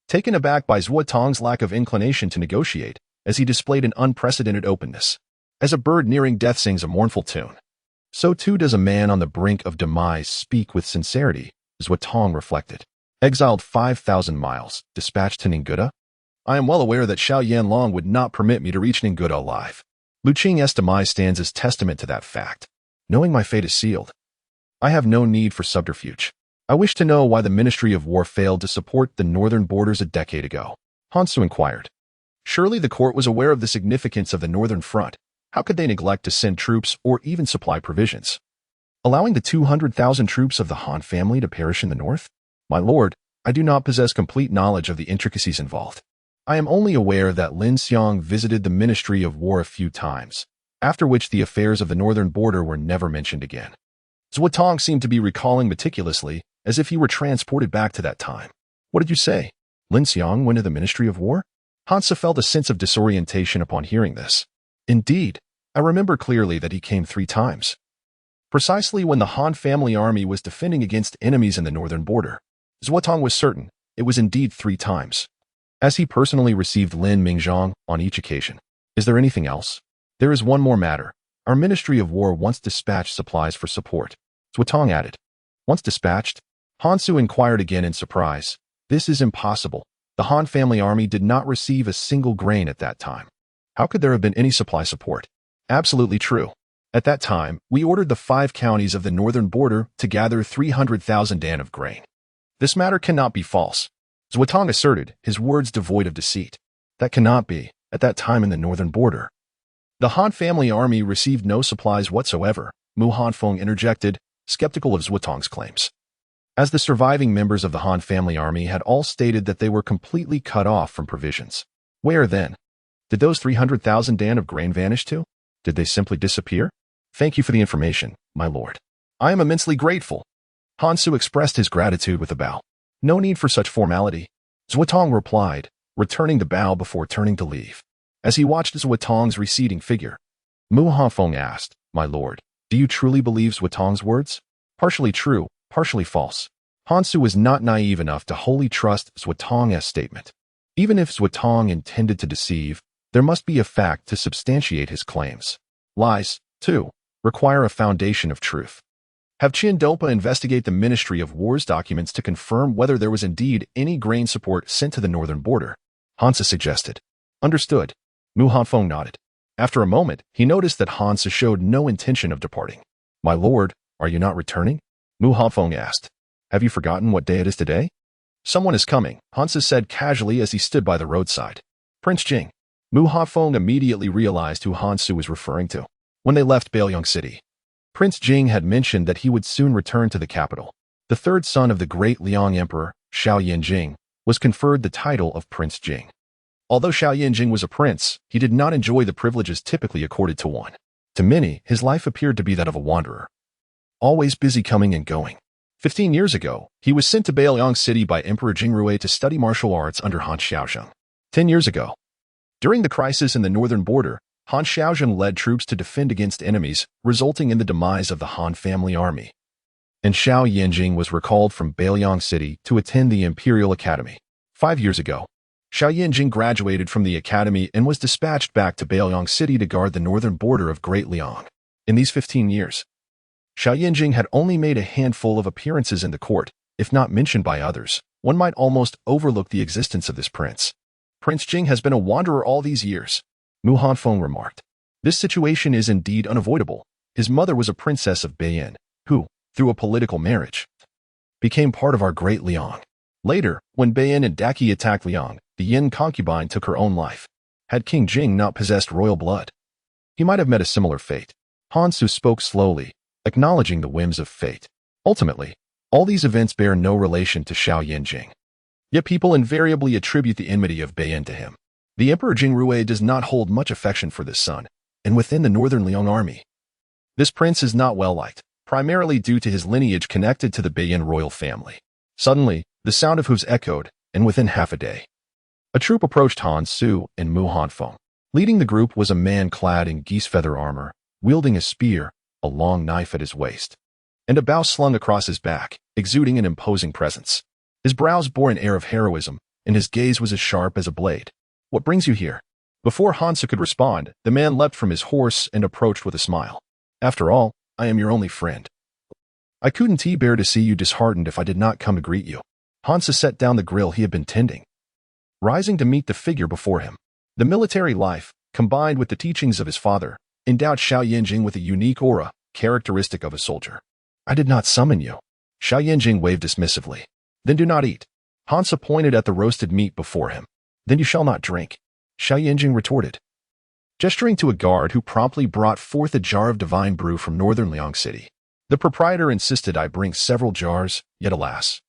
taken aback by Zhuotong's lack of inclination to negotiate, as he displayed an unprecedented openness. As a bird nearing death sings a mournful tune, so too does a man on the brink of demise speak with sincerity, Zhuotong reflected. Exiled 5,000 miles, dispatched to Ningguta? I am well aware that Xiao Yanlong would not permit me to reach Ningguta alive. Lu Qing's demise stands as testament to that fact. Knowing my fate is sealed, I have no need for subterfuge. I wish to know why the Ministry of War failed to support the northern borders a decade ago. Han Su inquired. Surely the court was aware of the significance of the northern front. How could they neglect to send troops or even supply provisions, allowing the 200,000 troops of the Han family to perish in the north? My lord, I do not possess complete knowledge of the intricacies involved. I am only aware that Lin Xiang visited the Ministry of War a few times, after which the affairs of the northern border were never mentioned again. Zhuotong seemed to be recalling meticulously, as if he were transported back to that time. What did you say? Lin Xiang went to the Ministry of War? Han Su felt a sense of disorientation upon hearing this. Indeed, I remember clearly that he came 3 times. Precisely when the Han family army was defending against enemies in the northern border. Zhuotong was certain it was indeed 3 times, as he personally received Lin Mingzhong on each occasion. Is there anything else? There is one more matter. Our Ministry of War once dispatched supplies for support, Zhuotong added. Once dispatched? Han Su inquired again in surprise. This is impossible. The Han family army did not receive a single grain at that time. How could there have been any supply support? Absolutely true. At that time, we ordered the 5 counties of the northern border to gather 300,000 dan of grain. This matter cannot be false. Zuotong asserted, his words devoid of deceit. That cannot be, at that time in the northern border. The Han family army received no supplies whatsoever, Mu Hanfeng interjected, skeptical of Zuotong's claims. As the surviving members of the Han family army had all stated that they were completely cut off from provisions. Where then? Did those 300,000 dan of grain vanish to? Did they simply disappear? Thank you for the information, my lord. I am immensely grateful. Han Su expressed his gratitude with a bow. No need for such formality. Zuotong replied, returning the bow before turning to leave. As he watched Zuotong's receding figure, Mu Hanfeng asked, my lord, do you truly believe Zuotong's words? Partially true, partially false. Han Su was not naive enough to wholly trust Zuotong's statement. Even if Zuotong intended to deceive, there must be a fact to substantiate his claims. Lies, too, require a foundation of truth. Have Qian Dopa investigate the Ministry of War's documents to confirm whether there was indeed any grain support sent to the northern border, Hansa suggested. Understood. Mu Hanfeng nodded. After a moment, he noticed that Hansa showed no intention of departing. My lord, are you not returning? Mu Hanfeng asked. Have you forgotten what day it is today? Someone is coming, Hansa said casually as he stood by the roadside. Prince Jing. Mu Hanfeng immediately realized who Han Su was referring to. When they left Bailiang City, Prince Jing had mentioned that he would soon return to the capital. The third son of the Great Liang Emperor, Xiao Yanjing, was conferred the title of Prince Jing. Although Xiao Yanjing was a prince, he did not enjoy the privileges typically accorded to one. To many, his life appeared to be that of a wanderer, always busy coming and going. 15 years ago, he was sent to Bailiang City by Emperor Jingrui to study martial arts under Han Xiaozheng. 10 years ago, during the crisis in the northern border, Han Xiaozheng led troops to defend against enemies, resulting in the demise of the Han family army. And Xiao Yanjing was recalled from Bailiang City to attend the Imperial Academy. 5 years ago, Xiao Yanjing graduated from the academy and was dispatched back to Bailiang City to guard the northern border of Great Liang. In these 15 years, Xiao Yanjing had only made a handful of appearances in the court. If not mentioned by others, one might almost overlook the existence of this prince. Prince Jing has been a wanderer all these years, Mu Hanfeng remarked. This situation is indeed unavoidable. His mother was a princess of Beiyin, who, through a political marriage, became part of our Great Liang. Later, when Beiyin and Daqi attacked Liang, the Yin concubine took her own life. Had King Jing not possessed royal blood, he might have met a similar fate. Han Su spoke slowly, acknowledging the whims of fate. Ultimately, all these events bear no relation to Xiao Yanjing. Yet people invariably attribute the enmity of Beiyin to him. The Emperor Jingrui does not hold much affection for this son, and within the northern Liang army, this prince is not well liked, primarily due to his lineage connected to the Beiyin royal family. Suddenly, the sound of hooves echoed, and within half a day, a troop approached Han Su and Mu Hanfeng. Leading the group was a man clad in geese feather armor, wielding a spear, a long knife at his waist, and a bow slung across his back, exuding an imposing presence. His brows bore an air of heroism, and his gaze was as sharp as a blade. What brings you here? Before Hansa could respond, the man leapt from his horse and approached with a smile. After all, I am your only friend. I couldn't bear to see you disheartened if I did not come to greet you. Hansa set down the grill he had been tending, rising to meet the figure before him. The military life, combined with the teachings of his father, endowed Xiao Yanjing with a unique aura, characteristic of a soldier. I did not summon you. Xiao Yanjing waved dismissively. Then do not eat. Hansa pointed at the roasted meat before him. Then you shall not drink, Xiao Yanjing retorted, gesturing to a guard who promptly brought forth a jar of divine brew from northern Liang City. The proprietor insisted I bring several jars, yet alas,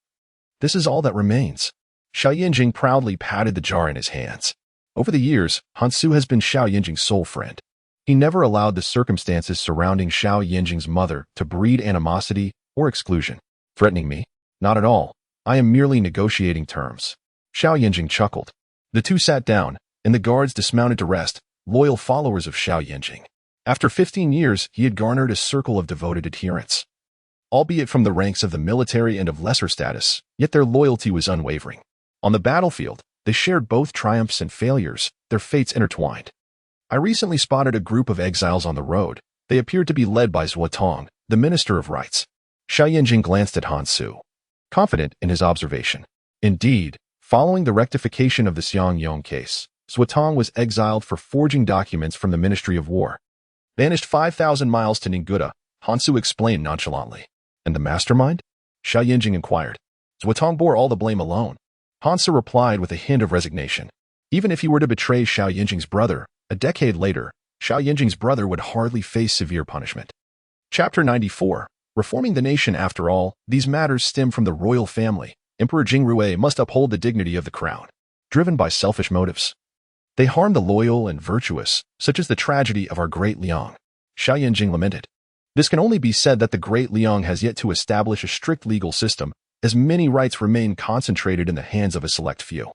this is all that remains. Xiao Yanjing proudly patted the jar in his hands. Over the years, Han Su has been Xiao Yanjing's sole friend. He never allowed the circumstances surrounding Xiao Yanjing's mother to breed animosity or exclusion. Threatening me? Not at all. I am merely negotiating terms. Xiao Yanjing chuckled. The two sat down, and the guards dismounted to rest, loyal followers of Xiao Yanjing. After 15 years, he had garnered a circle of devoted adherents. Albeit from the ranks of the military and of lesser status, yet their loyalty was unwavering. On the battlefield, they shared both triumphs and failures, their fates intertwined. I recently spotted a group of exiles on the road. They appeared to be led by Zuotong, the Minister of Rights. Xiao Yanjing glanced at Han Su, confident in his observation. Indeed, following the rectification of the Xiangyong case, Zuotong was exiled for forging documents from the Ministry of War. Vanished 5,000 miles to Ningguta, Hansu explained nonchalantly. And the mastermind? Xiao Yinjing inquired. Zuotong bore all the blame alone. Hansu replied with a hint of resignation. Even if he were to betray Xiao Yinjing's brother, a decade later, Xiao Yinjing's brother would hardly face severe punishment. Chapter 94. Reforming the nation. After all, these matters stem from the royal family. Emperor Jingrui must uphold the dignity of the crown. Driven by selfish motives, they harm the loyal and virtuous, such as the tragedy of our Great Liang. Xiao Yinjing lamented. This can only be said that the Great Liang has yet to establish a strict legal system, as many rights remain concentrated in the hands of a select few.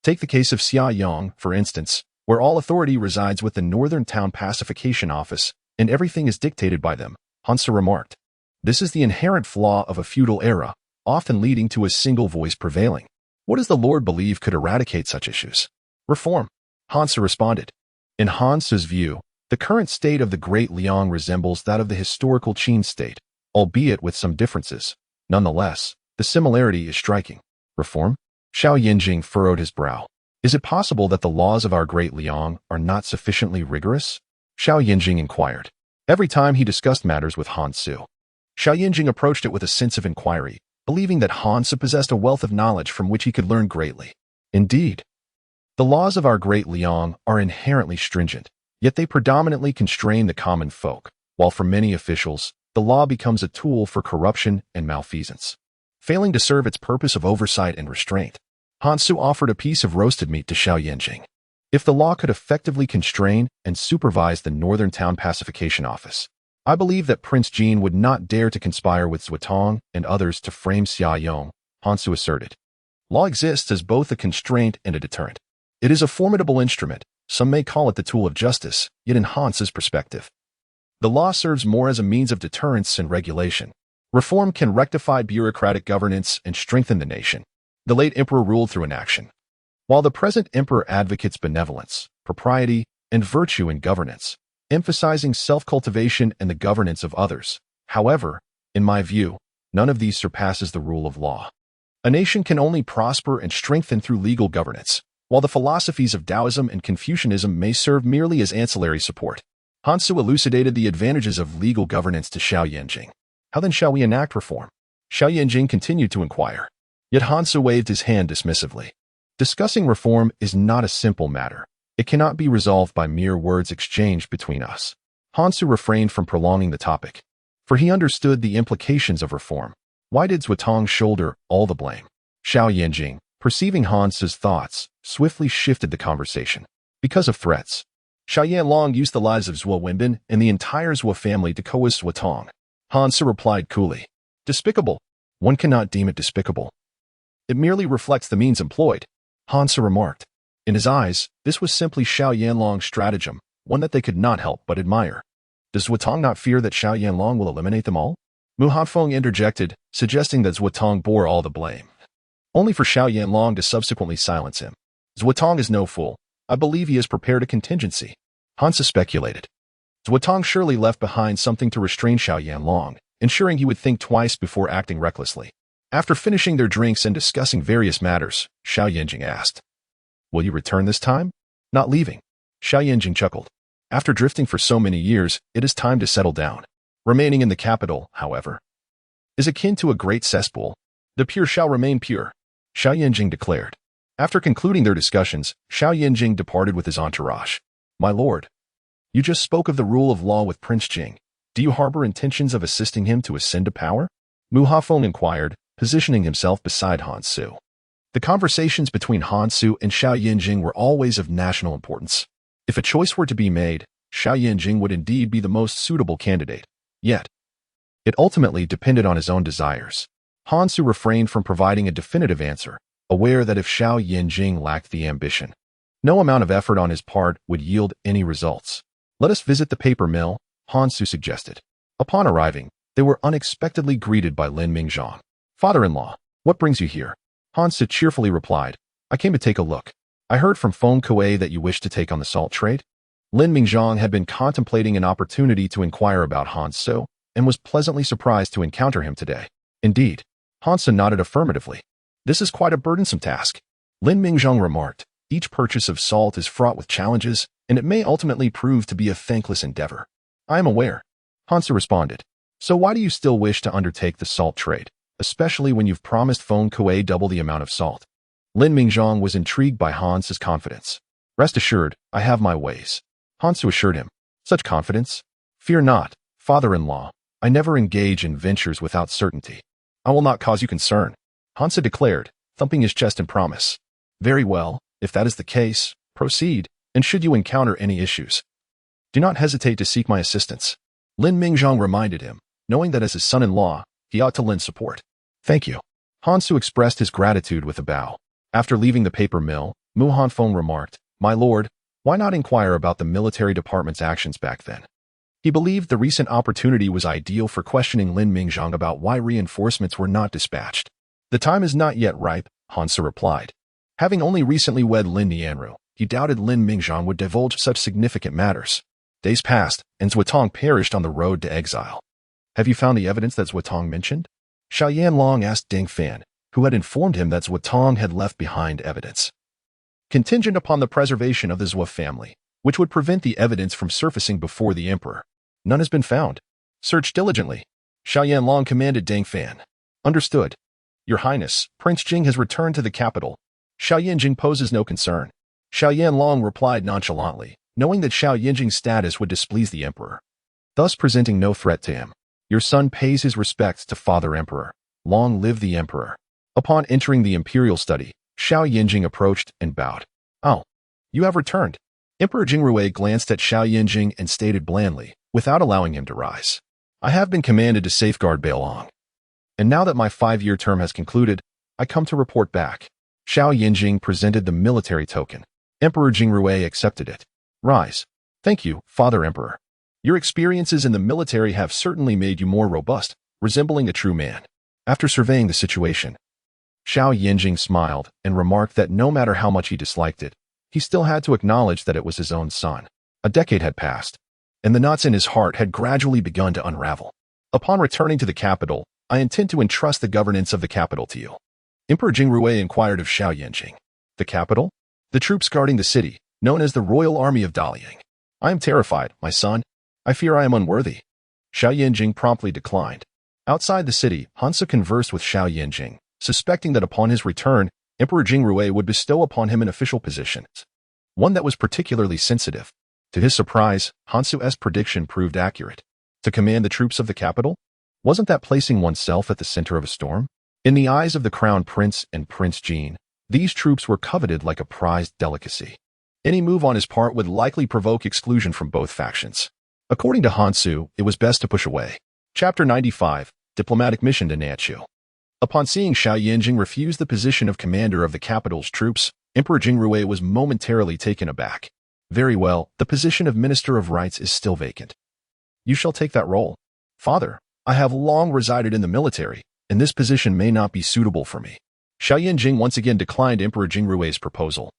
Take the case of Xiaoyang, for instance, where all authority resides with the Northern Town Pacification Office, and everything is dictated by them, Hansu remarked. This is the inherent flaw of a feudal era, often leading to a single voice prevailing. What does the Lord believe could eradicate such issues? Reform, Hansu responded. In Hansu's view, the current state of the Great Liang resembles that of the historical Qin state, albeit with some differences. Nonetheless, the similarity is striking. Reform? Xiao Yinjing furrowed his brow. Is it possible that the laws of our Great Liang are not sufficiently rigorous? Xiao Yinjing inquired. Every time he discussed matters with Hansu, Xiao Yinjing approached it with a sense of inquiry, believing that Hansu possessed a wealth of knowledge from which he could learn greatly. Indeed, the laws of our Great Liang are inherently stringent, yet they predominantly constrain the common folk, while for many officials, the law becomes a tool for corruption and malfeasance. Failing to serve its purpose of oversight and restraint, Hansu offered a piece of roasted meat to Xiao Yinjing. If the law could effectively constrain and supervise the Northern Town Pacification Office, I believe that Prince Jin would not dare to conspire with Zuotong and others to frame Xiaoyong, Hansu asserted. Law exists as both a constraint and a deterrent. It is a formidable instrument. Some may call it the tool of justice, yet in Hansu's perspective, the law serves more as a means of deterrence and regulation. Reform can rectify bureaucratic governance and strengthen the nation. The late emperor ruled through inaction, while the present emperor advocates benevolence, propriety, and virtue in governance, emphasizing self-cultivation and the governance of others. However, in my view, none of these surpasses the rule of law. A nation can only prosper and strengthen through legal governance, while the philosophies of Taoism and Confucianism may serve merely as ancillary support. Hansu elucidated the advantages of legal governance to Xiao Yinjing. How then shall we enact reform? Xiao Yinjing continued to inquire. Yet Hansu waved his hand dismissively. Discussing reform is not a simple matter. It cannot be resolved by mere words exchanged between us. Hansu refrained from prolonging the topic, for he understood the implications of reform. Why did Zuotong shoulder all the blame? Xiao Yinjing, perceiving Hansu's thoughts, swiftly shifted the conversation. Because of threats. Xiao Yanlong used the lives of Zuo Wenbin and the entire Zuo family to coerce Zuotong. Hansu replied coolly. Despicable. One cannot deem it despicable. It merely reflects the means employed, Hansu remarked. In his eyes, this was simply Xiao Yanlong's stratagem, one that they could not help but admire. Does Zuotong not fear that Xiao Yanlong will eliminate them all? Mu Hanfeng interjected, suggesting that Zuotong bore all the blame, only for Xiao Yanlong to subsequently silence him. Zuotong is no fool. I believe he has prepared a contingency, Hansu speculated. Zuotong surely left behind something to restrain Xiao Yanlong, ensuring he would think twice before acting recklessly. After finishing their drinks and discussing various matters, Xiao Yinjing asked, Will you return this time? Not leaving. Xiao Yinjing chuckled. After drifting for so many years, it is time to settle down. Remaining in the capital, however, is akin to a great cesspool. The pure shall remain pure, Xiao Yinjing declared. After concluding their discussions, Xiao Yinjing departed with his entourage. My lord, you just spoke of the rule of law with Prince Jing. Do you harbor intentions of assisting him to ascend to power? Mu Hafeng inquired, positioning himself beside Hansu. The conversations between Hansu and Xiao Yinjing were always of national importance. If a choice were to be made, Xiao Yinjing would indeed be the most suitable candidate. Yet, it ultimately depended on his own desires. Hansu refrained from providing a definitive answer, aware that if Xiao Yinjing lacked the ambition, no amount of effort on his part would yield any results. Let us visit the paper mill, Hansu suggested. Upon arriving, they were unexpectedly greeted by Lin Mingzhang. Father-in-law, what brings you here? Hansu cheerfully replied, I came to take a look. I heard from Feng Kuei that you wish to take on the salt trade. Lin Mingzhang had been contemplating an opportunity to inquire about Hansu and was pleasantly surprised to encounter him today. Indeed, Hansu nodded affirmatively. This is quite a burdensome task. Lin Mingzhang remarked, each purchase of salt is fraught with challenges, and it may ultimately prove to be a thankless endeavor. I am aware. Hansu responded. So why do you still wish to undertake the salt trade, especially when you've promised Feng Kuei double the amount of salt? Lin Mingzhang was intrigued by Hansu's confidence. Rest assured, I have my ways. Hansu assured him. Such confidence? Fear not, father-in-law. I never engage in ventures without certainty. I will not cause you concern, Hansu declared, thumping his chest in promise. Very well, if that is the case, proceed, and should you encounter any issues, do not hesitate to seek my assistance. Lin Mingzhang reminded him, knowing that as his son-in-law, he ought to lend support. Thank you. Hansu expressed his gratitude with a bow. After leaving the paper mill, Mu Hanfeng remarked, My lord, why not inquire about the military department's actions back then? He believed the recent opportunity was ideal for questioning Lin Mingzhang about why reinforcements were not dispatched. The time is not yet ripe, Hansu replied. Having only recently wed Lin Nianru, he doubted Lin Mingzhang would divulge such significant matters. Days passed, and Zuotong perished on the road to exile. Have you found the evidence that Zuotong mentioned? Xiao Yanlong asked Ding Fan, who had informed him that Zuotong had left behind evidence contingent upon the preservation of the Zhuo family, which would prevent the evidence from surfacing before the emperor. None has been found. Search diligently. Xiao Yanlong commanded Ding Fan. Understood. Your Highness, Prince Jing has returned to the capital. Xiao Yanjing poses no concern. Xiao Yanlong replied nonchalantly, knowing that Xiao Yanjing's status would displease the emperor, thus presenting no threat to him. Your son pays his respects to Father Emperor. Long live the emperor. Upon entering the imperial study, Xiao Yanjing approached and bowed. Oh, you have returned. Emperor Jingrui glanced at Xiao Yanjing and stated blandly, without allowing him to rise. I have been commanded to safeguard Beilong. And now that my 5-year term has concluded, I come to report back. Xiao Yanjing presented the military token. Emperor Jingrui accepted it. Rise. Thank you, Father Emperor. Your experiences in the military have certainly made you more robust, resembling a true man. After surveying the situation, Xiao Yanjing smiled and remarked that no matter how much he disliked it, he still had to acknowledge that it was his own son. A decade had passed, and the knots in his heart had gradually begun to unravel. Upon returning to the capital, I intend to entrust the governance of the capital to you. Emperor Jingrui inquired of Xiao Yanjing. The capital? The troops guarding the city, known as the Royal Army of Daliang. I am terrified, my son. I fear I am unworthy. Xiao Yanjing promptly declined. Outside the city, Hansu conversed with Xiao Yanjing, suspecting that upon his return, Emperor Jingrui would bestow upon him an official position, one that was particularly sensitive. To his surprise, Hansu's prediction proved accurate. To command the troops of the capital? Wasn't that placing oneself at the center of a storm? In the eyes of the Crown Prince and Prince Jean, these troops were coveted like a prized delicacy. Any move on his part would likely provoke exclusion from both factions. According to Hansu, it was best to push away. Chapter 95, Diplomatic Mission to Nanchu. Upon seeing Xiao Yanjing refuse the position of commander of the capital's troops, Emperor Jingrui was momentarily taken aback. Very well, the position of Minister of Rights is still vacant. You shall take that role. Father, I have long resided in the military, and this position may not be suitable for me. Xiao Yanjing once again declined Emperor Jingrui's proposal.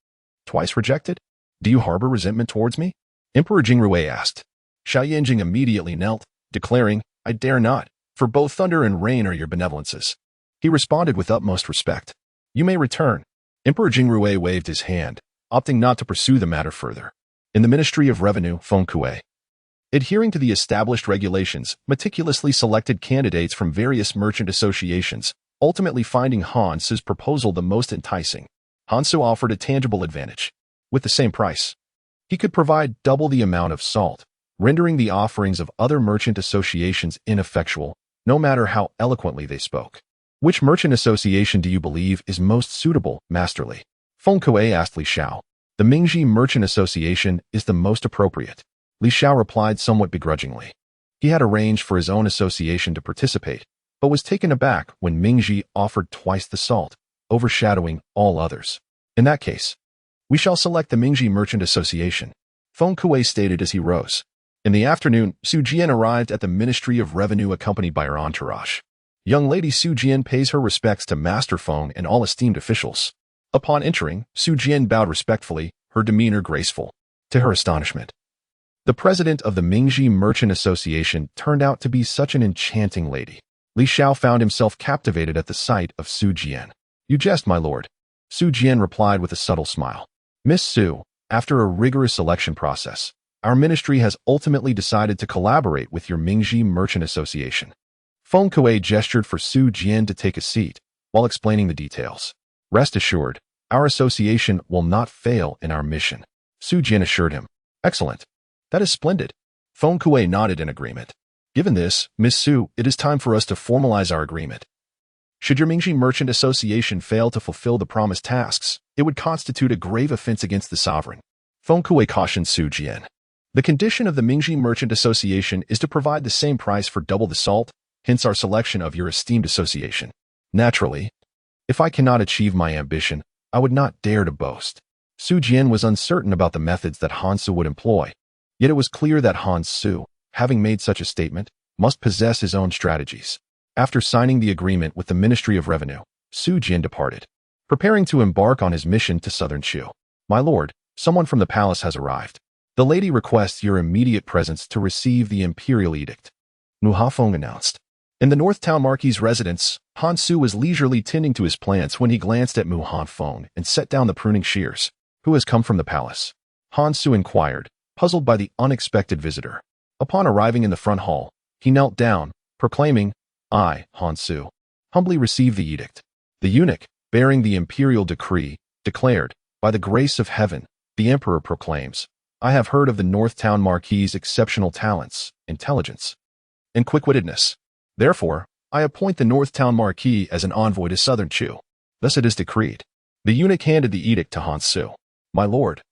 Twice rejected? Do you harbor resentment towards me? Emperor Jingrui asked. Xiao Yanjing immediately knelt, declaring, I dare not, for both thunder and rain are your benevolences. He responded with utmost respect. You may return. Emperor Jingrui waved his hand, opting not to pursue the matter further. In the Ministry of Revenue, Feng Kuei, adhering to the established regulations, meticulously selected candidates from various merchant associations, ultimately finding Hansu's proposal the most enticing. Hansu offered a tangible advantage. With the same price, he could provide double the amount of salt, rendering the offerings of other merchant associations ineffectual, no matter how eloquently they spoke. Which merchant association do you believe is most suitable, masterly? Feng Kuei asked Li Xiao. The Mingji Merchant Association is the most appropriate. Li Xiao replied somewhat begrudgingly. He had arranged for his own association to participate, but was taken aback when Mingji offered twice the salt, overshadowing all others. In that case, we shall select the Mingji Merchant Association, Feng Kuei stated as he rose. In the afternoon, Su Jian arrived at the Ministry of Revenue accompanied by her entourage. Young lady Su Jian pays her respects to Master Feng and all esteemed officials. Upon entering, Su Jian bowed respectfully, her demeanor graceful. To her astonishment, the president of the Mingji Merchant Association turned out to be such an enchanting lady. Li Xiao found himself captivated at the sight of Su Jian. You jest, my lord. Su Jian replied with a subtle smile. Miss Su, after a rigorous selection process, our ministry has ultimately decided to collaborate with your Mingji Merchant Association. Feng Kuei gestured for Su Jian to take a seat while explaining the details. Rest assured, our association will not fail in our mission, Su Jian assured him. Excellent. That is splendid. Feng Kuei nodded in agreement. Given this, Miss Su, it is time for us to formalize our agreement. Should your Mingji Merchant Association fail to fulfill the promised tasks, it would constitute a grave offense against the sovereign. Feng Kuei cautioned Su Jian. The condition of the Mingji Merchant Association is to provide the same price for double the salt, hence our selection of your esteemed association. Naturally, if I cannot achieve my ambition, I would not dare to boast. Su Jian was uncertain about the methods that Han Su would employ, yet it was clear that Han Su, having made such a statement, must possess his own strategies. After signing the agreement with the Ministry of Revenue, Su Jian departed, preparing to embark on his mission to southern Shu. My lord, someone from the palace has arrived. The lady requests your immediate presence to receive the imperial edict, Mu Hafeng announced. In the North Town Marquis' residence, Han Su was leisurely tending to his plants when he glanced at Mu Hafeng and set down the pruning shears. Who has come from the palace? Han Su inquired, puzzled by the unexpected visitor. Upon arriving in the front hall, he knelt down, proclaiming, I, Han Su, humbly receive the edict. The eunuch, bearing the imperial decree, declared, by the grace of heaven, the emperor proclaims, I have heard of the North Town Marquis' exceptional talents, intelligence, and quick-wittedness. Therefore, I appoint the North Town Marquis as an envoy to southern Shu. Thus it is decreed. The eunuch handed the edict to Han Su. My lord,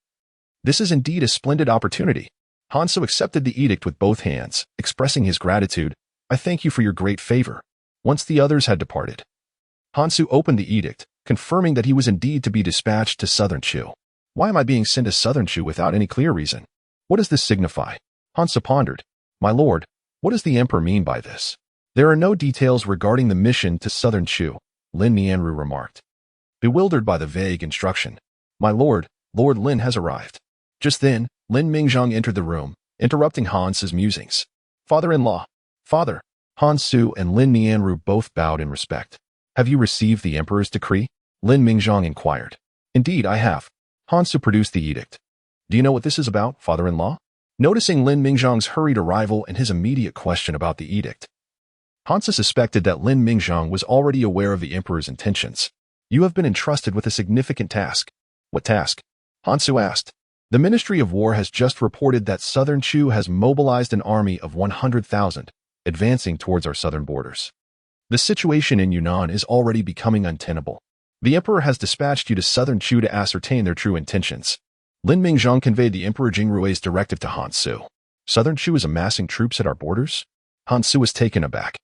this is indeed a splendid opportunity. Han Su accepted the edict with both hands, expressing his gratitude. I thank you for your great favor. Once the others had departed, Han Su opened the edict, confirming that he was indeed to be dispatched to southern Shu. Why am I being sent to southern Shu without any clear reason? What does this signify? Han Su pondered. My lord, what does the emperor mean by this? There are no details regarding the mission to southern Shu, Lin Nianru remarked, bewildered by the vague instruction. My lord, Lord Lin has arrived. Just then, Lin Mingzhong entered the room, interrupting Han Su's musings. Father-in-law, father, Han Su and Lin Nianru both bowed in respect. Have you received the emperor's decree? Lin Mingzhong inquired. Indeed, I have. Han Su produced the edict. Do you know what this is about, father-in-law? Noticing Lin Mingzhong's hurried arrival and his immediate question about the edict, Han Su suspected that Lin Mingzhong was already aware of the emperor's intentions. You have been entrusted with a significant task. What task? Han Su asked. The Ministry of War has just reported that southern Shu has mobilized an army of 100,000, advancing towards our southern borders. The situation in Yunnan is already becoming untenable. The emperor has dispatched you to southern Shu to ascertain their true intentions. Lin Mingzhong conveyed the Emperor Jingrui's directive to Han Su. Southern Shu is amassing troops at our borders? Han Su was taken aback.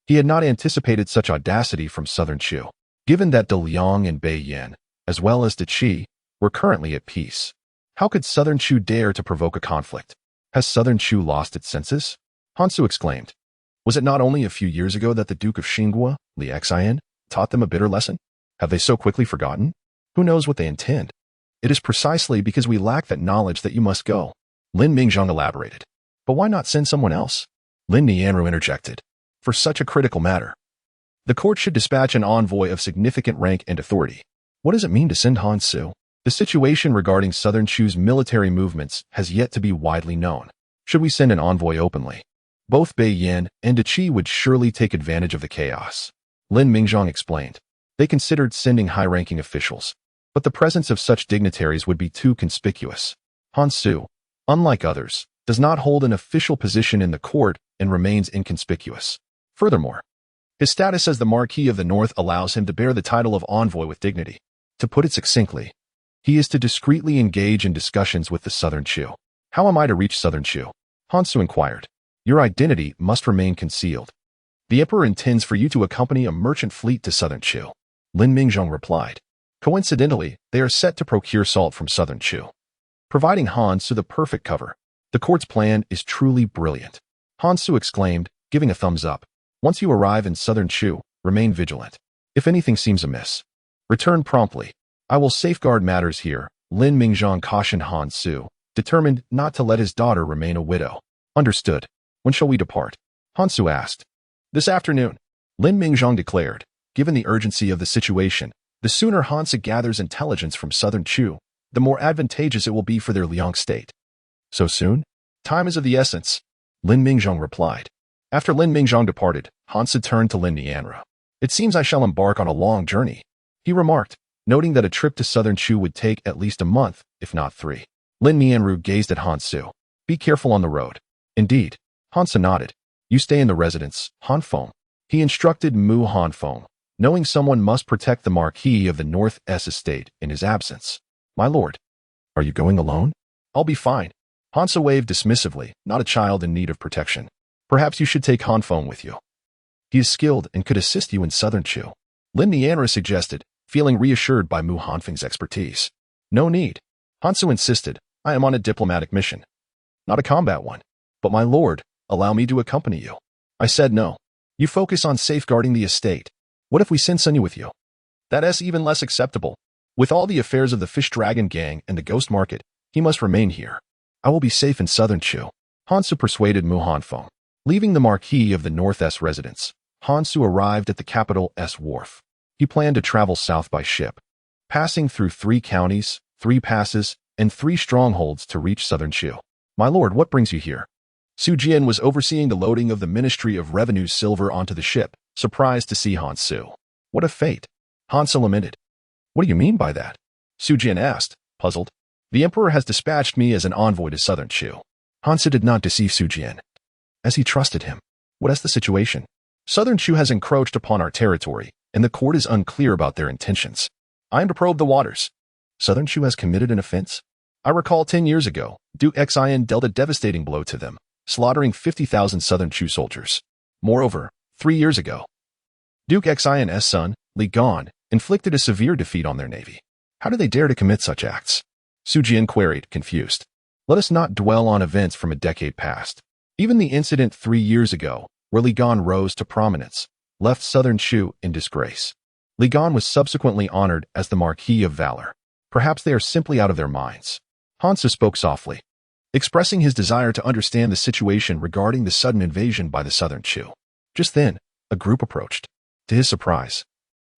He had not anticipated such audacity from southern Shu, given that De Liang and Bei Yan, as well as De Qi, were currently at peace. How could southern Shu dare to provoke a conflict? Has southern Shu lost its senses? Han Su exclaimed. Was it not only a few years ago that the Duke of Xinghua, Li Xian, taught them a bitter lesson? Have they so quickly forgotten? Who knows what they intend? It is precisely because we lack that knowledge that you must go. Lin Mingzhong elaborated. But why not send someone else? Lin Nianru interjected. For such a critical matter, the court should dispatch an envoy of significant rank and authority. What does it mean to send Han Su? The situation regarding southern Shu's military movements has yet to be widely known. Should we send an envoy openly? Both Bei Yan and De Qi would surely take advantage of the chaos. Lin Mingzhong explained. They considered sending high-ranking officials, but the presence of such dignitaries would be too conspicuous. Han Su, unlike others, does not hold an official position in the court and remains inconspicuous. Furthermore, his status as the Marquis of the North allows him to bear the title of envoy with dignity. To put it succinctly, he is to discreetly engage in discussions with the southern Shu. How am I to reach southern Shu? Han Su inquired. Your identity must remain concealed. The emperor intends for you to accompany a merchant fleet to southern Shu. Lin Mingzhong replied. Coincidentally, they are set to procure salt from southern Shu, providing Han Su the perfect cover. The court's plan is truly brilliant. Han Su exclaimed, giving a thumbs up. Once you arrive in southern Shu, remain vigilant. If anything seems amiss, return promptly. I will safeguard matters here, Lin Mingzhong cautioned Han Su, determined not to let his daughter remain a widow. Understood. When shall we depart? Han Su asked. This afternoon, Lin Mingzhong declared. Given the urgency of the situation, the sooner Han Su gathers intelligence from southern Shu, the more advantageous it will be for their Liang state. So soon? Time is of the essence, Lin Mingzhong replied. After Lin Mingzhong departed, Hansa turned to Lin Nianra. It seems I shall embark on a long journey, he remarked, noting that a trip to southern Chu would take at least a month, if not 3. Lin Nianru gazed at Hansu. Be careful on the road. Indeed. Hansa nodded. You stay in the residence, Hanfeng. He instructed Mu Hanfeng, knowing someone must protect the Marquis of the North S estate in his absence. My lord. Are you going alone? I'll be fine. Hansa waved dismissively, not a child in need of protection. Perhaps you should take Hanfeng with you. He is skilled and could assist you in southern Chu. Lin Nianra suggested, feeling reassured by Mu Hanfeng's expertise. No need. Hansu insisted, I am on a diplomatic mission. Not a combat one. But my lord, allow me to accompany you. I said no. You focus on safeguarding the estate. What if we send Sun Yu with you? That's even less acceptable. With all the affairs of the Fish Dragon Gang and the Ghost Market, he must remain here. I will be safe in southern Chu. Hansu persuaded Mu Hanfeng. Leaving the Marquis of the North S residence, Hansu arrived at the capital S wharf. He planned to travel south by ship, passing through 3 counties, 3 passes, and 3 strongholds to reach southern Chu. My lord, what brings you here? Su Jian was overseeing the loading of the Ministry of Revenue's silver onto the ship, surprised to see Hansu. What a fate! Hansu lamented. What do you mean by that? Su Jian asked, puzzled. The emperor has dispatched me as an envoy to southern Chu. Hansu did not deceive Su Jian, as he trusted him. What is the situation? Southern Chu has encroached upon our territory, and the court is unclear about their intentions. I am to probe the waters. Southern Chu has committed an offense? I recall 10 years ago, Duke Xian dealt a devastating blow to them, slaughtering 50,000 southern Chu soldiers. Moreover, 3 years ago, Duke Xian's son, Li Gan, inflicted a severe defeat on their navy. How do they dare to commit such acts? Su Jian queried, confused. Let us not dwell on events from a decade past. Even the incident 3 years ago, where Li Gan rose to prominence, left southern Chu in disgrace. Li Gan was subsequently honored as the Marquis of Valor. Perhaps they are simply out of their minds. Hansa spoke softly, expressing his desire to understand the situation regarding the sudden invasion by the southern Chu. Just then, a group approached. To his surprise,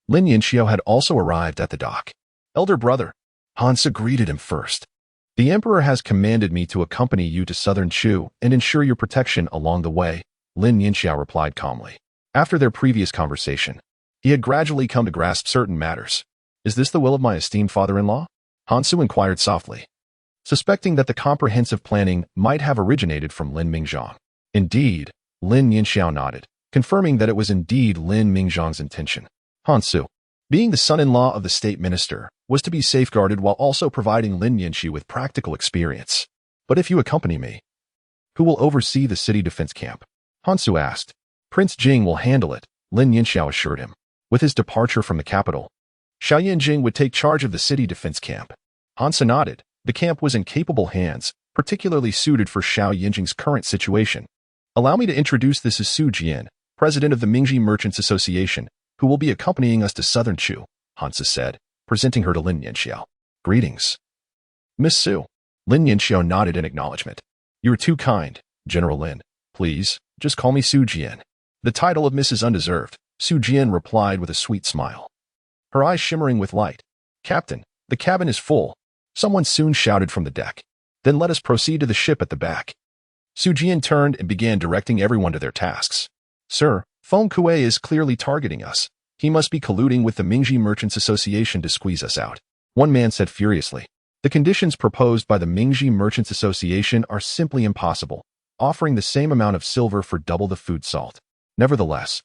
Lin Yinxiao had also arrived at the dock. Elder brother, Hansa greeted him first. The emperor has commanded me to accompany you to southern Chu and ensure your protection along the way, Lin Yinxiao replied calmly. After their previous conversation, he had gradually come to grasp certain matters. Is this the will of my esteemed father-in-law? Hansu inquired softly, suspecting that the comprehensive planning might have originated from Lin Mingzhong. Indeed, Lin Yinxiao nodded, confirming that it was indeed Lin Mingzhong's intention. Hansu, being the son-in-law of the state minister, was to be safeguarded while also providing Lin Yinxi with practical experience. But if you accompany me, who will oversee the city defense camp? Hansu asked. Prince Jing will handle it, Lin Yinxiao assured him. With his departure from the capital, Xiao Yanjing would take charge of the city defense camp. Hansa nodded. The camp was in capable hands, particularly suited for Xiao Yanjing's current situation. Allow me to introduce this as Su Jian, president of the Mingji Merchants Association, who will be accompanying us to southern Chu, Hansa said, presenting her to Lin Yinxiao. Greetings. Miss Su. Lin Yinxiao nodded in acknowledgement. You are too kind, General Lin. Please, just call me Su Jian. The title of Miss is undeserved, Su Jian replied with a sweet smile, her eyes shimmering with light. Captain, the cabin is full. Someone soon shouted from the deck. Then let us proceed to the ship at the back. Su Jian turned and began directing everyone to their tasks. Sir, Feng Kuei is clearly targeting us. He must be colluding with the Mingji Merchants Association to squeeze us out. One man said furiously. The conditions proposed by the Mingji Merchants Association are simply impossible, offering the same amount of silver for double the food salt. Nevertheless,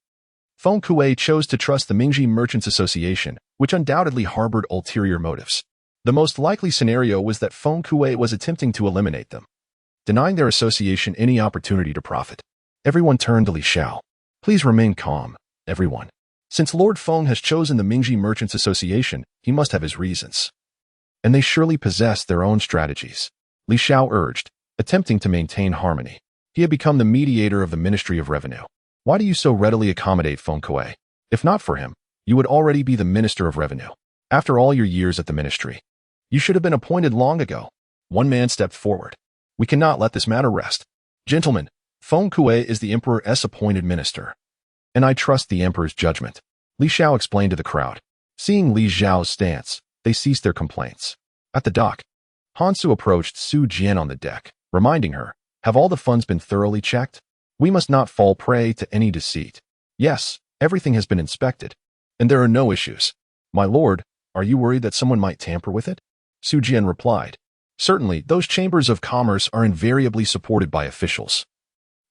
Feng Kuei chose to trust the Mingji Merchants Association, which undoubtedly harbored ulterior motives. The most likely scenario was that Feng Kuei was attempting to eliminate them, denying their association any opportunity to profit. Everyone turned to Li Xiao. Please remain calm, everyone. Since Lord Feng has chosen the Mingji Merchants Association, he must have his reasons. And they surely possess their own strategies. Li Xiao urged, attempting to maintain harmony. He had become the mediator of the Ministry of Revenue. Why do you so readily accommodate Feng Kuei? If not for him, you would already be the Minister of Revenue. After all your years at the ministry, you should have been appointed long ago. One man stepped forward. We cannot let this matter rest. Gentlemen, Feng Kuei is the Emperor's appointed minister, and I trust the Emperor's judgment, Li Xiao explained to the crowd. Seeing Li Xiao's stance, they ceased their complaints. At the dock, Hansu approached Su Jian on the deck, reminding her, "Have all the funds been thoroughly checked? We must not fall prey to any deceit." "Yes, everything has been inspected, and there are no issues." "My lord, are you worried that someone might tamper with it?" Su Jian replied, "Certainly, those chambers of commerce are invariably supported by officials.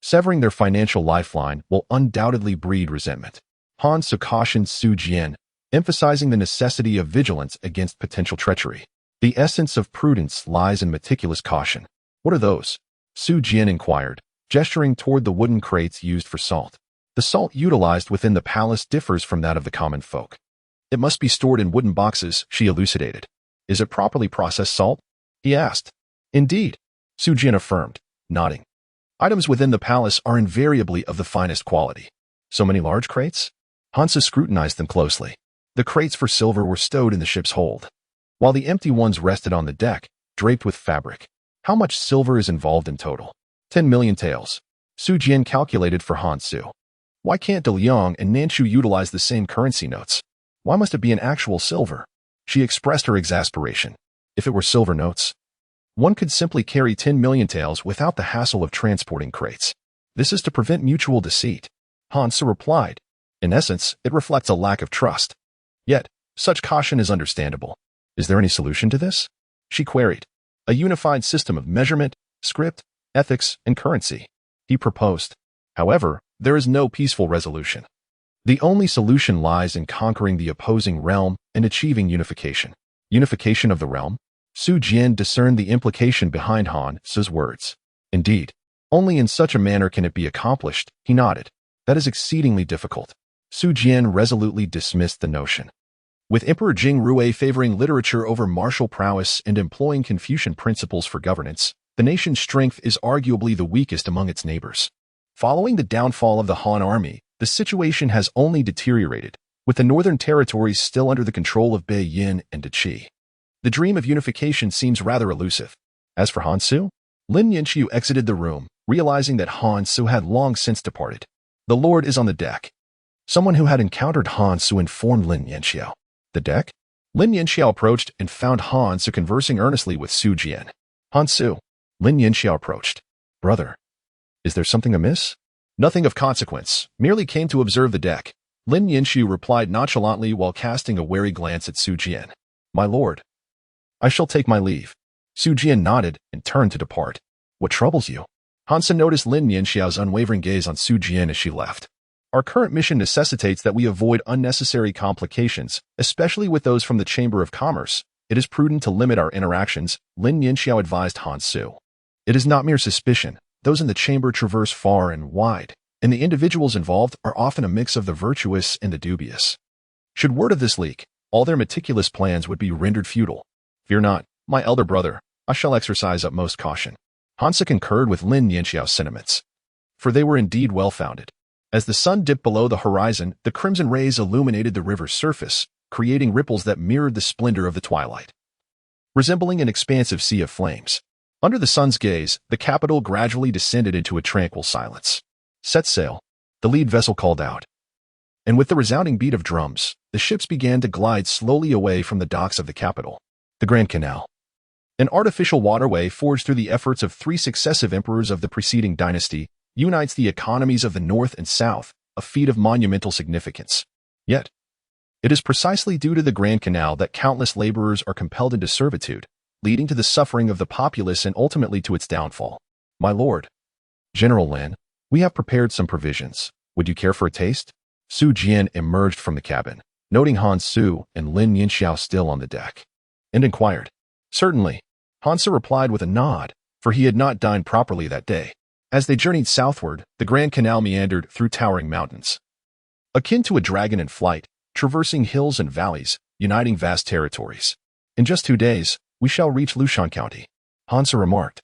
Severing their financial lifeline will undoubtedly breed resentment." Han Su cautioned Su Jian, emphasizing the necessity of vigilance against potential treachery. "The essence of prudence lies in meticulous caution." "What are those?" Su Jian inquired, gesturing toward the wooden crates used for salt. "The salt utilized within the palace differs from that of the common folk. It must be stored in wooden boxes," she elucidated. "Is it properly processed salt?" he asked. "Indeed," Su Jian affirmed, nodding. "Items within the palace are invariably of the finest quality." "So many large crates?" Han Su scrutinized them closely. The crates for silver were stowed in the ship's hold, while the empty ones rested on the deck, draped with fabric. "How much silver is involved in total?" 10 million taels. Su Jian calculated for Han Su. "Why can't De Liang and Nanshu utilize the same currency notes? Why must it be in actual silver?" She expressed her exasperation. "If it were silver notes, one could simply carry 10 million taels without the hassle of transporting crates. This is to prevent mutual deceit." Han Su replied. "In essence, it reflects a lack of trust. Yet, such caution is understandable. Is there any solution to this?" she queried. "A unified system of measurement, script, ethics, and currency," he proposed. "However, there is no peaceful resolution. The only solution lies in conquering the opposing realm and achieving unification." "Unification of the realm?" Su Jian discerned the implication behind Han Su's words. "Indeed, only in such a manner can it be accomplished," he nodded. "That is exceedingly difficult." Su Jian resolutely dismissed the notion. With Emperor Jing Rui favoring literature over martial prowess and employing Confucian principles for governance, the nation's strength is arguably the weakest among its neighbors. Following the downfall of the Han army, the situation has only deteriorated, with the northern territories still under the control of Bei Yin and De Qi. The dream of unification seems rather elusive. As for Han Su, Lin Yanqiu exited the room, realizing that Han Su had long since departed. "The Lord is on the deck." Someone who had encountered Han Su informed Lin Yanqiu. "The deck?" Lin Yanqiu approached and found Han Su conversing earnestly with Su Jian. "Han Su," Lin Yanqiu approached. "Brother, is there something amiss?" "Nothing of consequence, merely came to observe the deck," Lin Yanqiu replied nonchalantly while casting a wary glance at Su Jian. "My lord, I shall take my leave." Su Jian nodded and turned to depart. "What troubles you?" Han Su noticed Lin Yanqiu's unwavering gaze on Su Jian as she left. "Our current mission necessitates that we avoid unnecessary complications, especially with those from the Chamber of Commerce. It is prudent to limit our interactions," Lin Yanqiu advised Han Su. "It is not mere suspicion. Those in the chamber traverse far and wide, and the individuals involved are often a mix of the virtuous and the dubious. Should word of this leak, all their meticulous plans would be rendered futile. Fear not, my elder brother, I shall exercise utmost caution." Han Su concurred with Lin Yanqiu's sentiments, for they were indeed well-founded. As the sun dipped below the horizon, the crimson rays illuminated the river's surface, creating ripples that mirrored the splendor of the twilight. Resembling an expansive sea of flames, under the sun's gaze, the capital gradually descended into a tranquil silence. "Set sail," the lead vessel called out. And with the resounding beat of drums, the ships began to glide slowly away from the docks of the capital. The Grand Canal, an artificial waterway forged through the efforts of 3 successive emperors of the preceding dynasty, unites the economies of the North and South, a feat of monumental significance. Yet, it is precisely due to the Grand Canal that countless laborers are compelled into servitude, leading to the suffering of the populace and ultimately to its downfall. "My lord, General Lin, we have prepared some provisions. Would you care for a taste?" Su Jian emerged from the cabin, noting Han Su and Lin Yanqiu still on the deck, and inquired. "Certainly," Han Su replied with a nod, for he had not dined properly that day. As they journeyed southward, the Grand Canal meandered through towering mountains, akin to a dragon in flight, traversing hills and valleys, uniting vast territories. "In just 2 days, we shall reach Lushan County," Han Su remarked,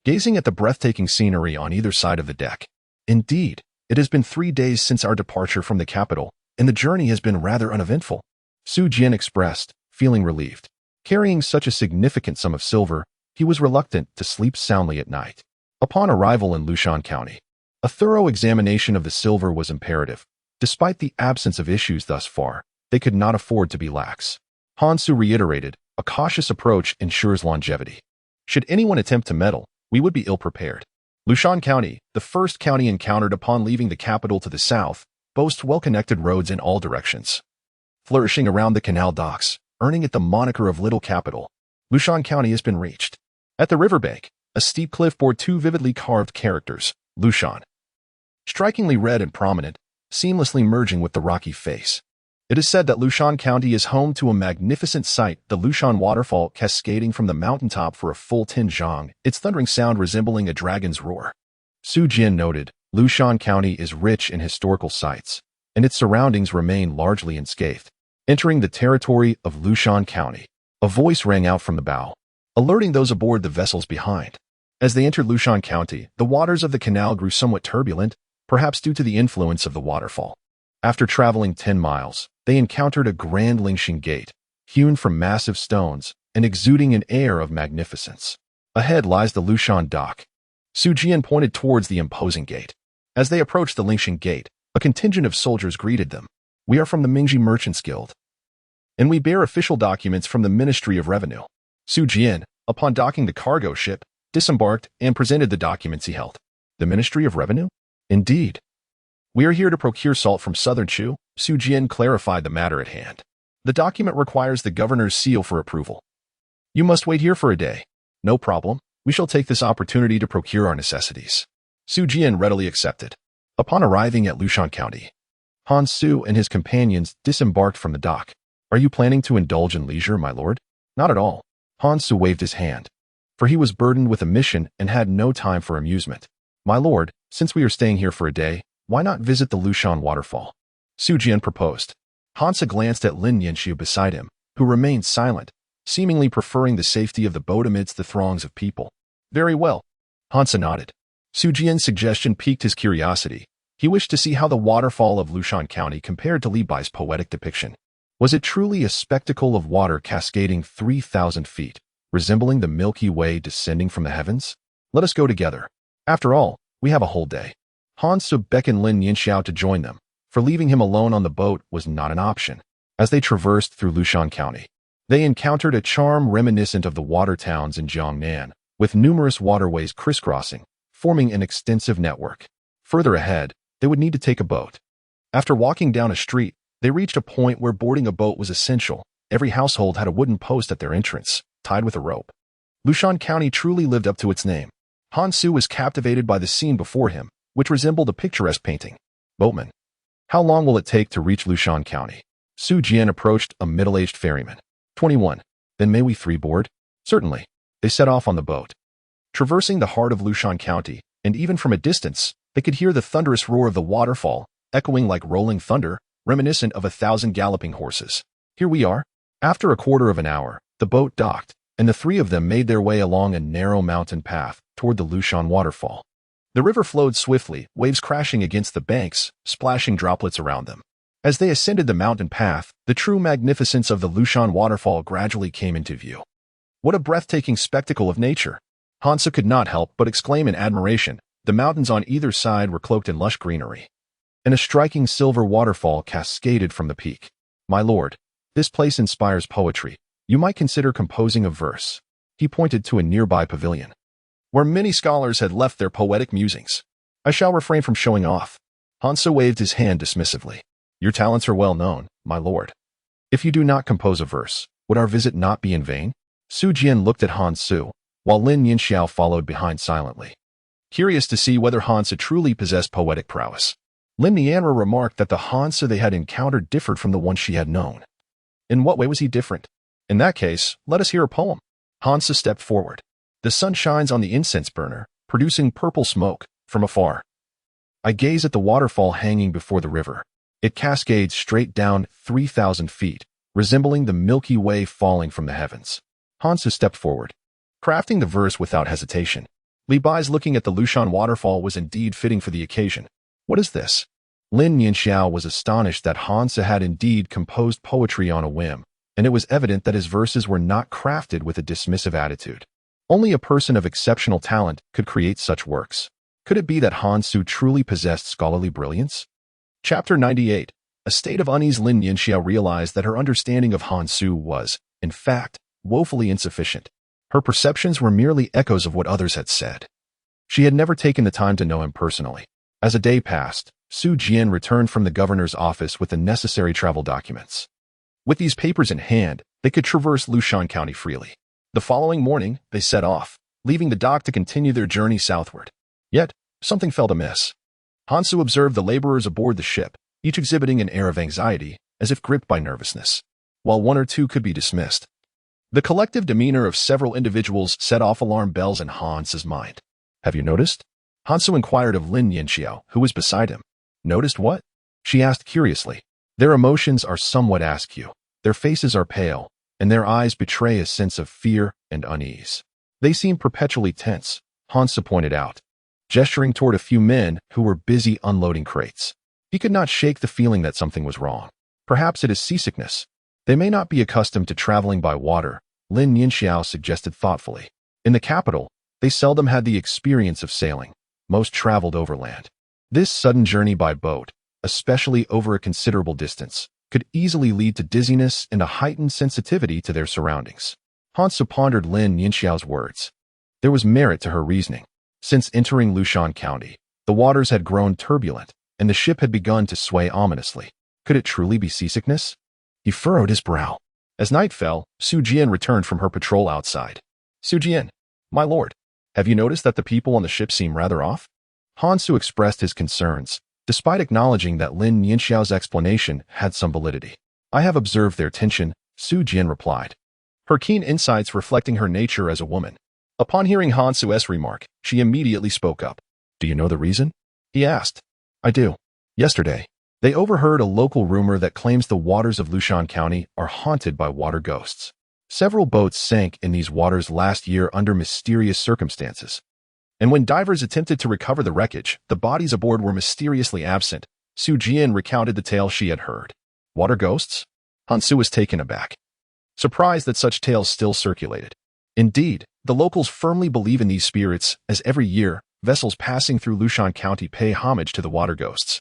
gazing at the breathtaking scenery on either side of the deck. "Indeed, it has been 3 days since our departure from the capital, and the journey has been rather uneventful," Su Jian expressed, feeling relieved. Carrying such a significant sum of silver, he was reluctant to sleep soundly at night. Upon arrival in Lushan County, a thorough examination of the silver was imperative. Despite the absence of issues thus far, they could not afford to be lax. Han Su reiterated, a cautious approach ensures longevity. Should anyone attempt to meddle, we would be ill-prepared. Lushan County, the first county encountered upon leaving the capital to the south, boasts well-connected roads in all directions. Flourishing around the canal docks, earning it the moniker of Little Capital, Lushan County has been reached. At the riverbank, a steep cliff bore two vividly carved characters, Lushan. Strikingly red and prominent, seamlessly merging with the rocky face. It is said that Lushan County is home to a magnificent sight, the Lushan waterfall cascading from the mountaintop for a full 10 zhang, its thundering sound resembling a dragon's roar. Su Jian noted, Lushan County is rich in historical sites, and its surroundings remain largely unscathed. Entering the territory of Lushan County, a voice rang out from the bow, alerting those aboard the vessels behind. As they entered Lushan County, the waters of the canal grew somewhat turbulent, perhaps due to the influence of the waterfall. After traveling 10 miles, they encountered a grand Lingxing gate, hewn from massive stones and exuding an air of magnificence. Ahead lies the Lushan dock. Su Jian pointed towards the imposing gate. As they approached the Lingxing gate, a contingent of soldiers greeted them. We are from the Mingji Merchants Guild, and we bear official documents from the Ministry of Revenue. Su Jian, upon docking the cargo ship, disembarked and presented the documents he held. The Ministry of Revenue? Indeed. We are here to procure salt from southern Chu. Su Jian clarified the matter at hand. The document requires the governor's seal for approval. You must wait here for a day. No problem. We shall take this opportunity to procure our necessities. Su Jian readily accepted. Upon arriving at Lushan County, Han Su and his companions disembarked from the dock. Are you planning to indulge in leisure, my lord? Not at all. Han Su waved his hand, for he was burdened with a mission and had no time for amusement. My lord, since we are staying here for a day, why not visit the Lushan waterfall? Su Jian proposed. Hansa glanced at Lin Yanxiu beside him, who remained silent, seemingly preferring the safety of the boat amidst the throngs of people. Very well. Hansa nodded. Su Jian's suggestion piqued his curiosity. He wished to see how the waterfall of Lushan County compared to Li Bai's poetic depiction. Was it truly a spectacle of water cascading 3,000 feet, resembling the Milky Way descending from the heavens? Let us go together. After all, we have a whole day. Han Su beckoned Lin Yanxiao to join them, for leaving him alone on the boat was not an option. As they traversed through Lushan County, they encountered a charm reminiscent of the water towns in Jiangnan, with numerous waterways crisscrossing, forming an extensive network. Further ahead, they would need to take a boat. After walking down a street, they reached a point where boarding a boat was essential. Every household had a wooden post at their entrance, tied with a rope. Lushan County truly lived up to its name. Han Su was captivated by the scene before him, which resembled a picturesque painting. Boatman. How long will it take to reach Lushan County? Su Jian approached a middle-aged ferryman. 21. Then may we three board? Certainly. They set off on the boat. Traversing the heart of Lushan County, and even from a distance, they could hear the thunderous roar of the waterfall, echoing like rolling thunder, reminiscent of 1,000 galloping horses. Here we are. After a quarter of an hour, the boat docked, and the three of them made their way along a narrow mountain path toward the Lushan waterfall. The river flowed swiftly, waves crashing against the banks, splashing droplets around them. As they ascended the mountain path, the true magnificence of the Lushan waterfall gradually came into view. What a breathtaking spectacle of nature! Hansa could not help but exclaim in admiration. The mountains on either side were cloaked in lush greenery, and a striking silver waterfall cascaded from the peak. My lord, this place inspires poetry. You might consider composing a verse. He pointed to a nearby pavilion, where many scholars had left their poetic musings. I shall refrain from showing off. Hansa waved his hand dismissively. Your talents are well known, my lord. If you do not compose a verse, would our visit not be in vain? Su Jian looked at Han Su, while Lin Yanxiao followed behind silently, curious to see whether Hansa truly possessed poetic prowess. Lin Nianra remarked that the Hansa they had encountered differed from the one she had known. In what way was he different? In that case, let us hear a poem. Hansa stepped forward. The sun shines on the incense burner, producing purple smoke from afar. I gaze at the waterfall hanging before the river. It cascades straight down 3,000 feet, resembling the Milky Way falling from the heavens. Hansa stepped forward, crafting the verse without hesitation. Li Bai's looking at the Lushan waterfall was indeed fitting for the occasion. What is this? Lin Yanxiao was astonished that Hansa had indeed composed poetry on a whim, and it was evident that his verses were not crafted with a dismissive attitude. Only a person of exceptional talent could create such works. Could it be that Han Su truly possessed scholarly brilliance? Chapter 98. A state of unease. Lin Yanxiao realized that her understanding of Han Su was, in fact, woefully insufficient. Her perceptions were merely echoes of what others had said. She had never taken the time to know him personally. As a day passed, Su Jian returned from the governor's office with the necessary travel documents. With these papers in hand, they could traverse Lushan County freely. The following morning, they set off, leaving the dock to continue their journey southward. Yet, something felt amiss. Hansu observed the laborers aboard the ship, each exhibiting an air of anxiety, as if gripped by nervousness, while one or two could be dismissed. The collective demeanor of several individuals set off alarm bells in Hansu's mind. "Have you noticed?" Hansu inquired of Lin Yinxiao, who was beside him. "Noticed what?" she asked curiously. "Their emotions are somewhat askew. Their faces are pale, and their eyes betray a sense of fear and unease. They seem perpetually tense," Hansu pointed out, gesturing toward a few men who were busy unloading crates. He could not shake the feeling that something was wrong. "Perhaps it is seasickness. They may not be accustomed to traveling by water," Lin Yinxiao suggested thoughtfully. "In the capital, they seldom had the experience of sailing. Most traveled overland. This sudden journey by boat, especially over a considerable distance, could easily lead to dizziness and a heightened sensitivity to their surroundings." Hansu pondered Lin Yinxiao's words. There was merit to her reasoning. Since entering Lushan County, the waters had grown turbulent, and the ship had begun to sway ominously. Could it truly be seasickness? He furrowed his brow. As night fell, Su Jian returned from her patrol outside. "Su Jian, my lord, have you noticed that the people on the ship seem rather off?" Hansu expressed his concerns, despite acknowledging that Lin Yinxiao's explanation had some validity. "I have observed their tension," Su Jian replied, her keen insights reflecting her nature as a woman. Upon hearing Hansu's remark, she immediately spoke up. "Do you know the reason?" he asked. "I do. Yesterday, they overheard a local rumor that claims the waters of Lushan County are haunted by water ghosts. Several boats sank in these waters last year under mysterious circumstances. And when divers attempted to recover the wreckage, the bodies aboard were mysteriously absent." Su Jian recounted the tale she had heard. "Water ghosts?" Hansu was taken aback, surprised that such tales still circulated. Indeed, the locals firmly believe in these spirits, as every year, vessels passing through Lushan County pay homage to the water ghosts.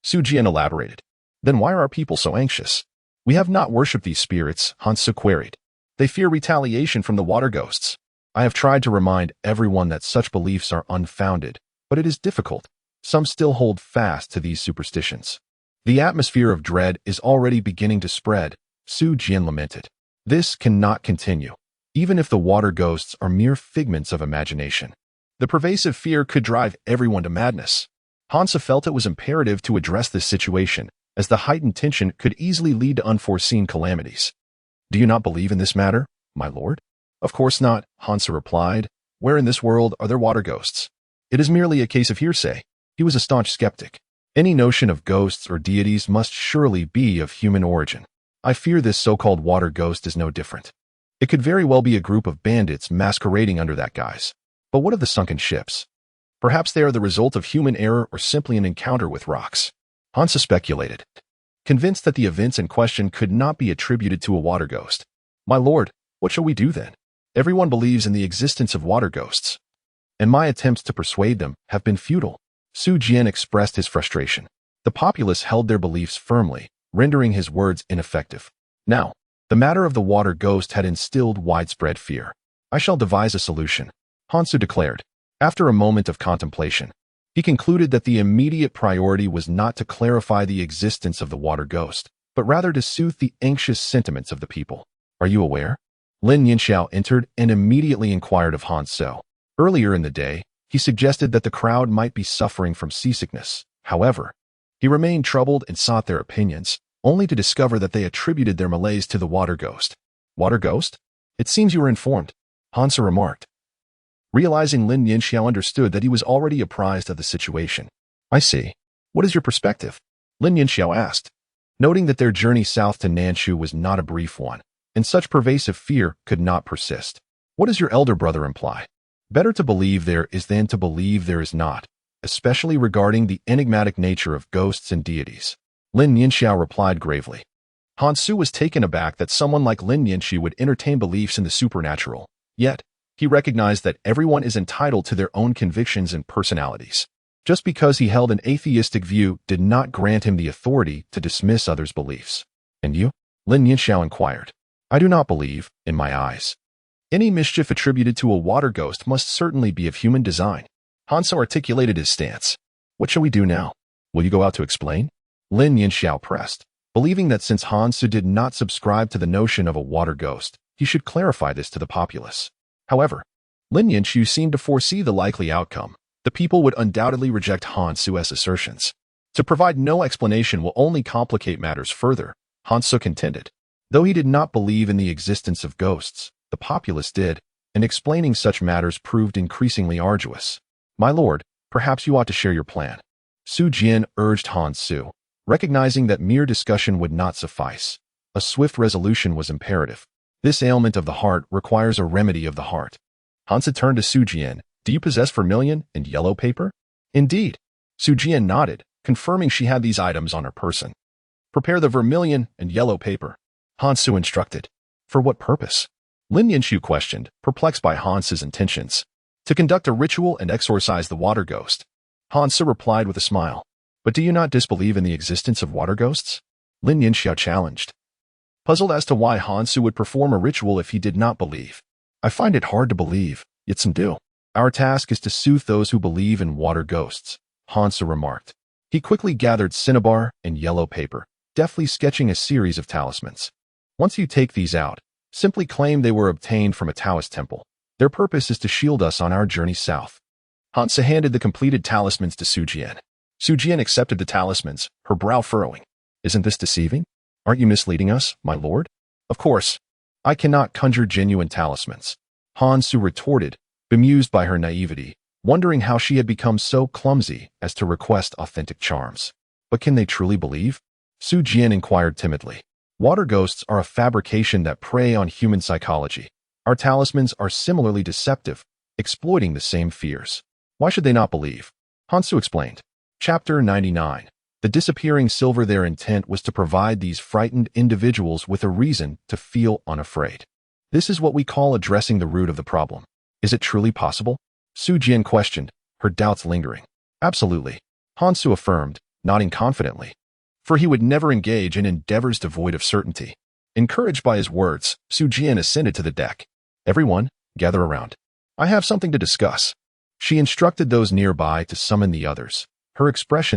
Su Jian elaborated. "Then why are our people so anxious?" "We have not worshipped these spirits," Hansu queried. "They fear retaliation from the water ghosts. I have tried to remind everyone that such beliefs are unfounded, but it is difficult. Some still hold fast to these superstitions. The atmosphere of dread is already beginning to spread," Su Jian lamented. "This cannot continue, even if the water ghosts are mere figments of imagination. The pervasive fear could drive everyone to madness." Hansu felt it was imperative to address this situation, as the heightened tension could easily lead to unforeseen calamities. "Do you not believe in this matter, my lord?" "Of course not," Hansu replied. "Where in this world are there water ghosts? It is merely a case of hearsay." He was a staunch skeptic. Any notion of ghosts or deities must surely be of human origin. "I fear this so-called water ghost is no different. It could very well be a group of bandits masquerading under that guise. But what of the sunken ships? Perhaps they are the result of human error or simply an encounter with rocks." Hansu speculated, convinced that the events in question could not be attributed to a water ghost. "My lord, what shall we do then? Everyone believes in the existence of water ghosts, and my attempts to persuade them have been futile." Su Jian expressed his frustration. The populace held their beliefs firmly, rendering his words ineffective. Now, the matter of the water ghost had instilled widespread fear. "I shall devise a solution," Hansu declared. After a moment of contemplation, he concluded that the immediate priority was not to clarify the existence of the water ghost, but rather to soothe the anxious sentiments of the people. "Are you aware?" Lin Yinxiao entered and immediately inquired of Hansu. Earlier in the day, he suggested that the crowd might be suffering from seasickness. However, he remained troubled and sought their opinions, only to discover that they attributed their malaise to the water ghost. "Water ghost? It seems you were informed," Hansu remarked, realizing Lin Yinxiao understood that he was already apprised of the situation. "I see. What is your perspective?" Lin Yinxiao asked, noting that their journey south to Nanshu was not a brief one, and such pervasive fear could not persist. "What does your elder brother imply?" "Better to believe there is than to believe there is not, especially regarding the enigmatic nature of ghosts and deities," Lin Yinxiao replied gravely. Hansu was taken aback that someone like Lin Yinxi would entertain beliefs in the supernatural, yet he recognized that everyone is entitled to their own convictions and personalities. Just because he held an atheistic view did not grant him the authority to dismiss others' beliefs. "And you?" Lin Yinxiao inquired. "I do not believe, in my eyes. Any mischief attributed to a water ghost must certainly be of human design. Hansu articulated his stance. What shall we do now? Will you go out to explain? Lin Yinxiao pressed, believing that since Hansu did not subscribe to the notion of a water ghost, he should clarify this to the populace. However, Lin Yinxiu seemed to foresee the likely outcome. The people would undoubtedly reject Hansu's assertions. To provide no explanation will only complicate matters further, Hansu contended. Though he did not believe in the existence of ghosts, the populace did, and explaining such matters proved increasingly arduous. My lord, perhaps you ought to share your plan. Su Jian urged Hansu, recognizing that mere discussion would not suffice. A swift resolution was imperative. This ailment of the heart requires a remedy of the heart. Hansu turned to Su Jian. Do you possess vermilion and yellow paper? Indeed. Su Jian nodded, confirming she had these items on her person. Prepare the vermilion and yellow paper, Hansu instructed. For what purpose? Lin Yinxiu questioned, perplexed by Hansu's intentions. To conduct a ritual and exorcise the water ghost. Hansu replied with a smile. But do you not disbelieve in the existence of water ghosts? Lin Yinxiu challenged. Puzzled as to why Hansu would perform a ritual if he did not believe. I find it hard to believe, yet some do. Our task is to soothe those who believe in water ghosts, Hansu remarked. He quickly gathered cinnabar and yellow paper, deftly sketching a series of talismans. Once you take these out, simply claim they were obtained from a Taoist temple. Their purpose is to shield us on our journey south. Hansu handed the completed talismans to Su Jian. Su Jian accepted the talismans, her brow furrowing. Isn't this deceiving? Aren't you misleading us, my lord? Of course. I cannot conjure genuine talismans. Hansu retorted, bemused by her naivety, wondering how she had become so clumsy as to request authentic charms. But can they truly believe? Su Jian inquired timidly. Water ghosts are a fabrication that prey on human psychology. Our talismans are similarly deceptive, exploiting the same fears. Why should they not believe? Hansu explained. Chapter 99. The disappearing silver. Their intent was to provide these frightened individuals with a reason to feel unafraid. This is what we call addressing the root of the problem. Is it truly possible? Su Jian questioned, her doubts lingering. Absolutely, Hansu affirmed, nodding confidently. For he would never engage in endeavors devoid of certainty. Encouraged by his words, Su Jian ascended to the deck. Everyone, gather around. I have something to discuss. She instructed those nearby to summon the others. Her expression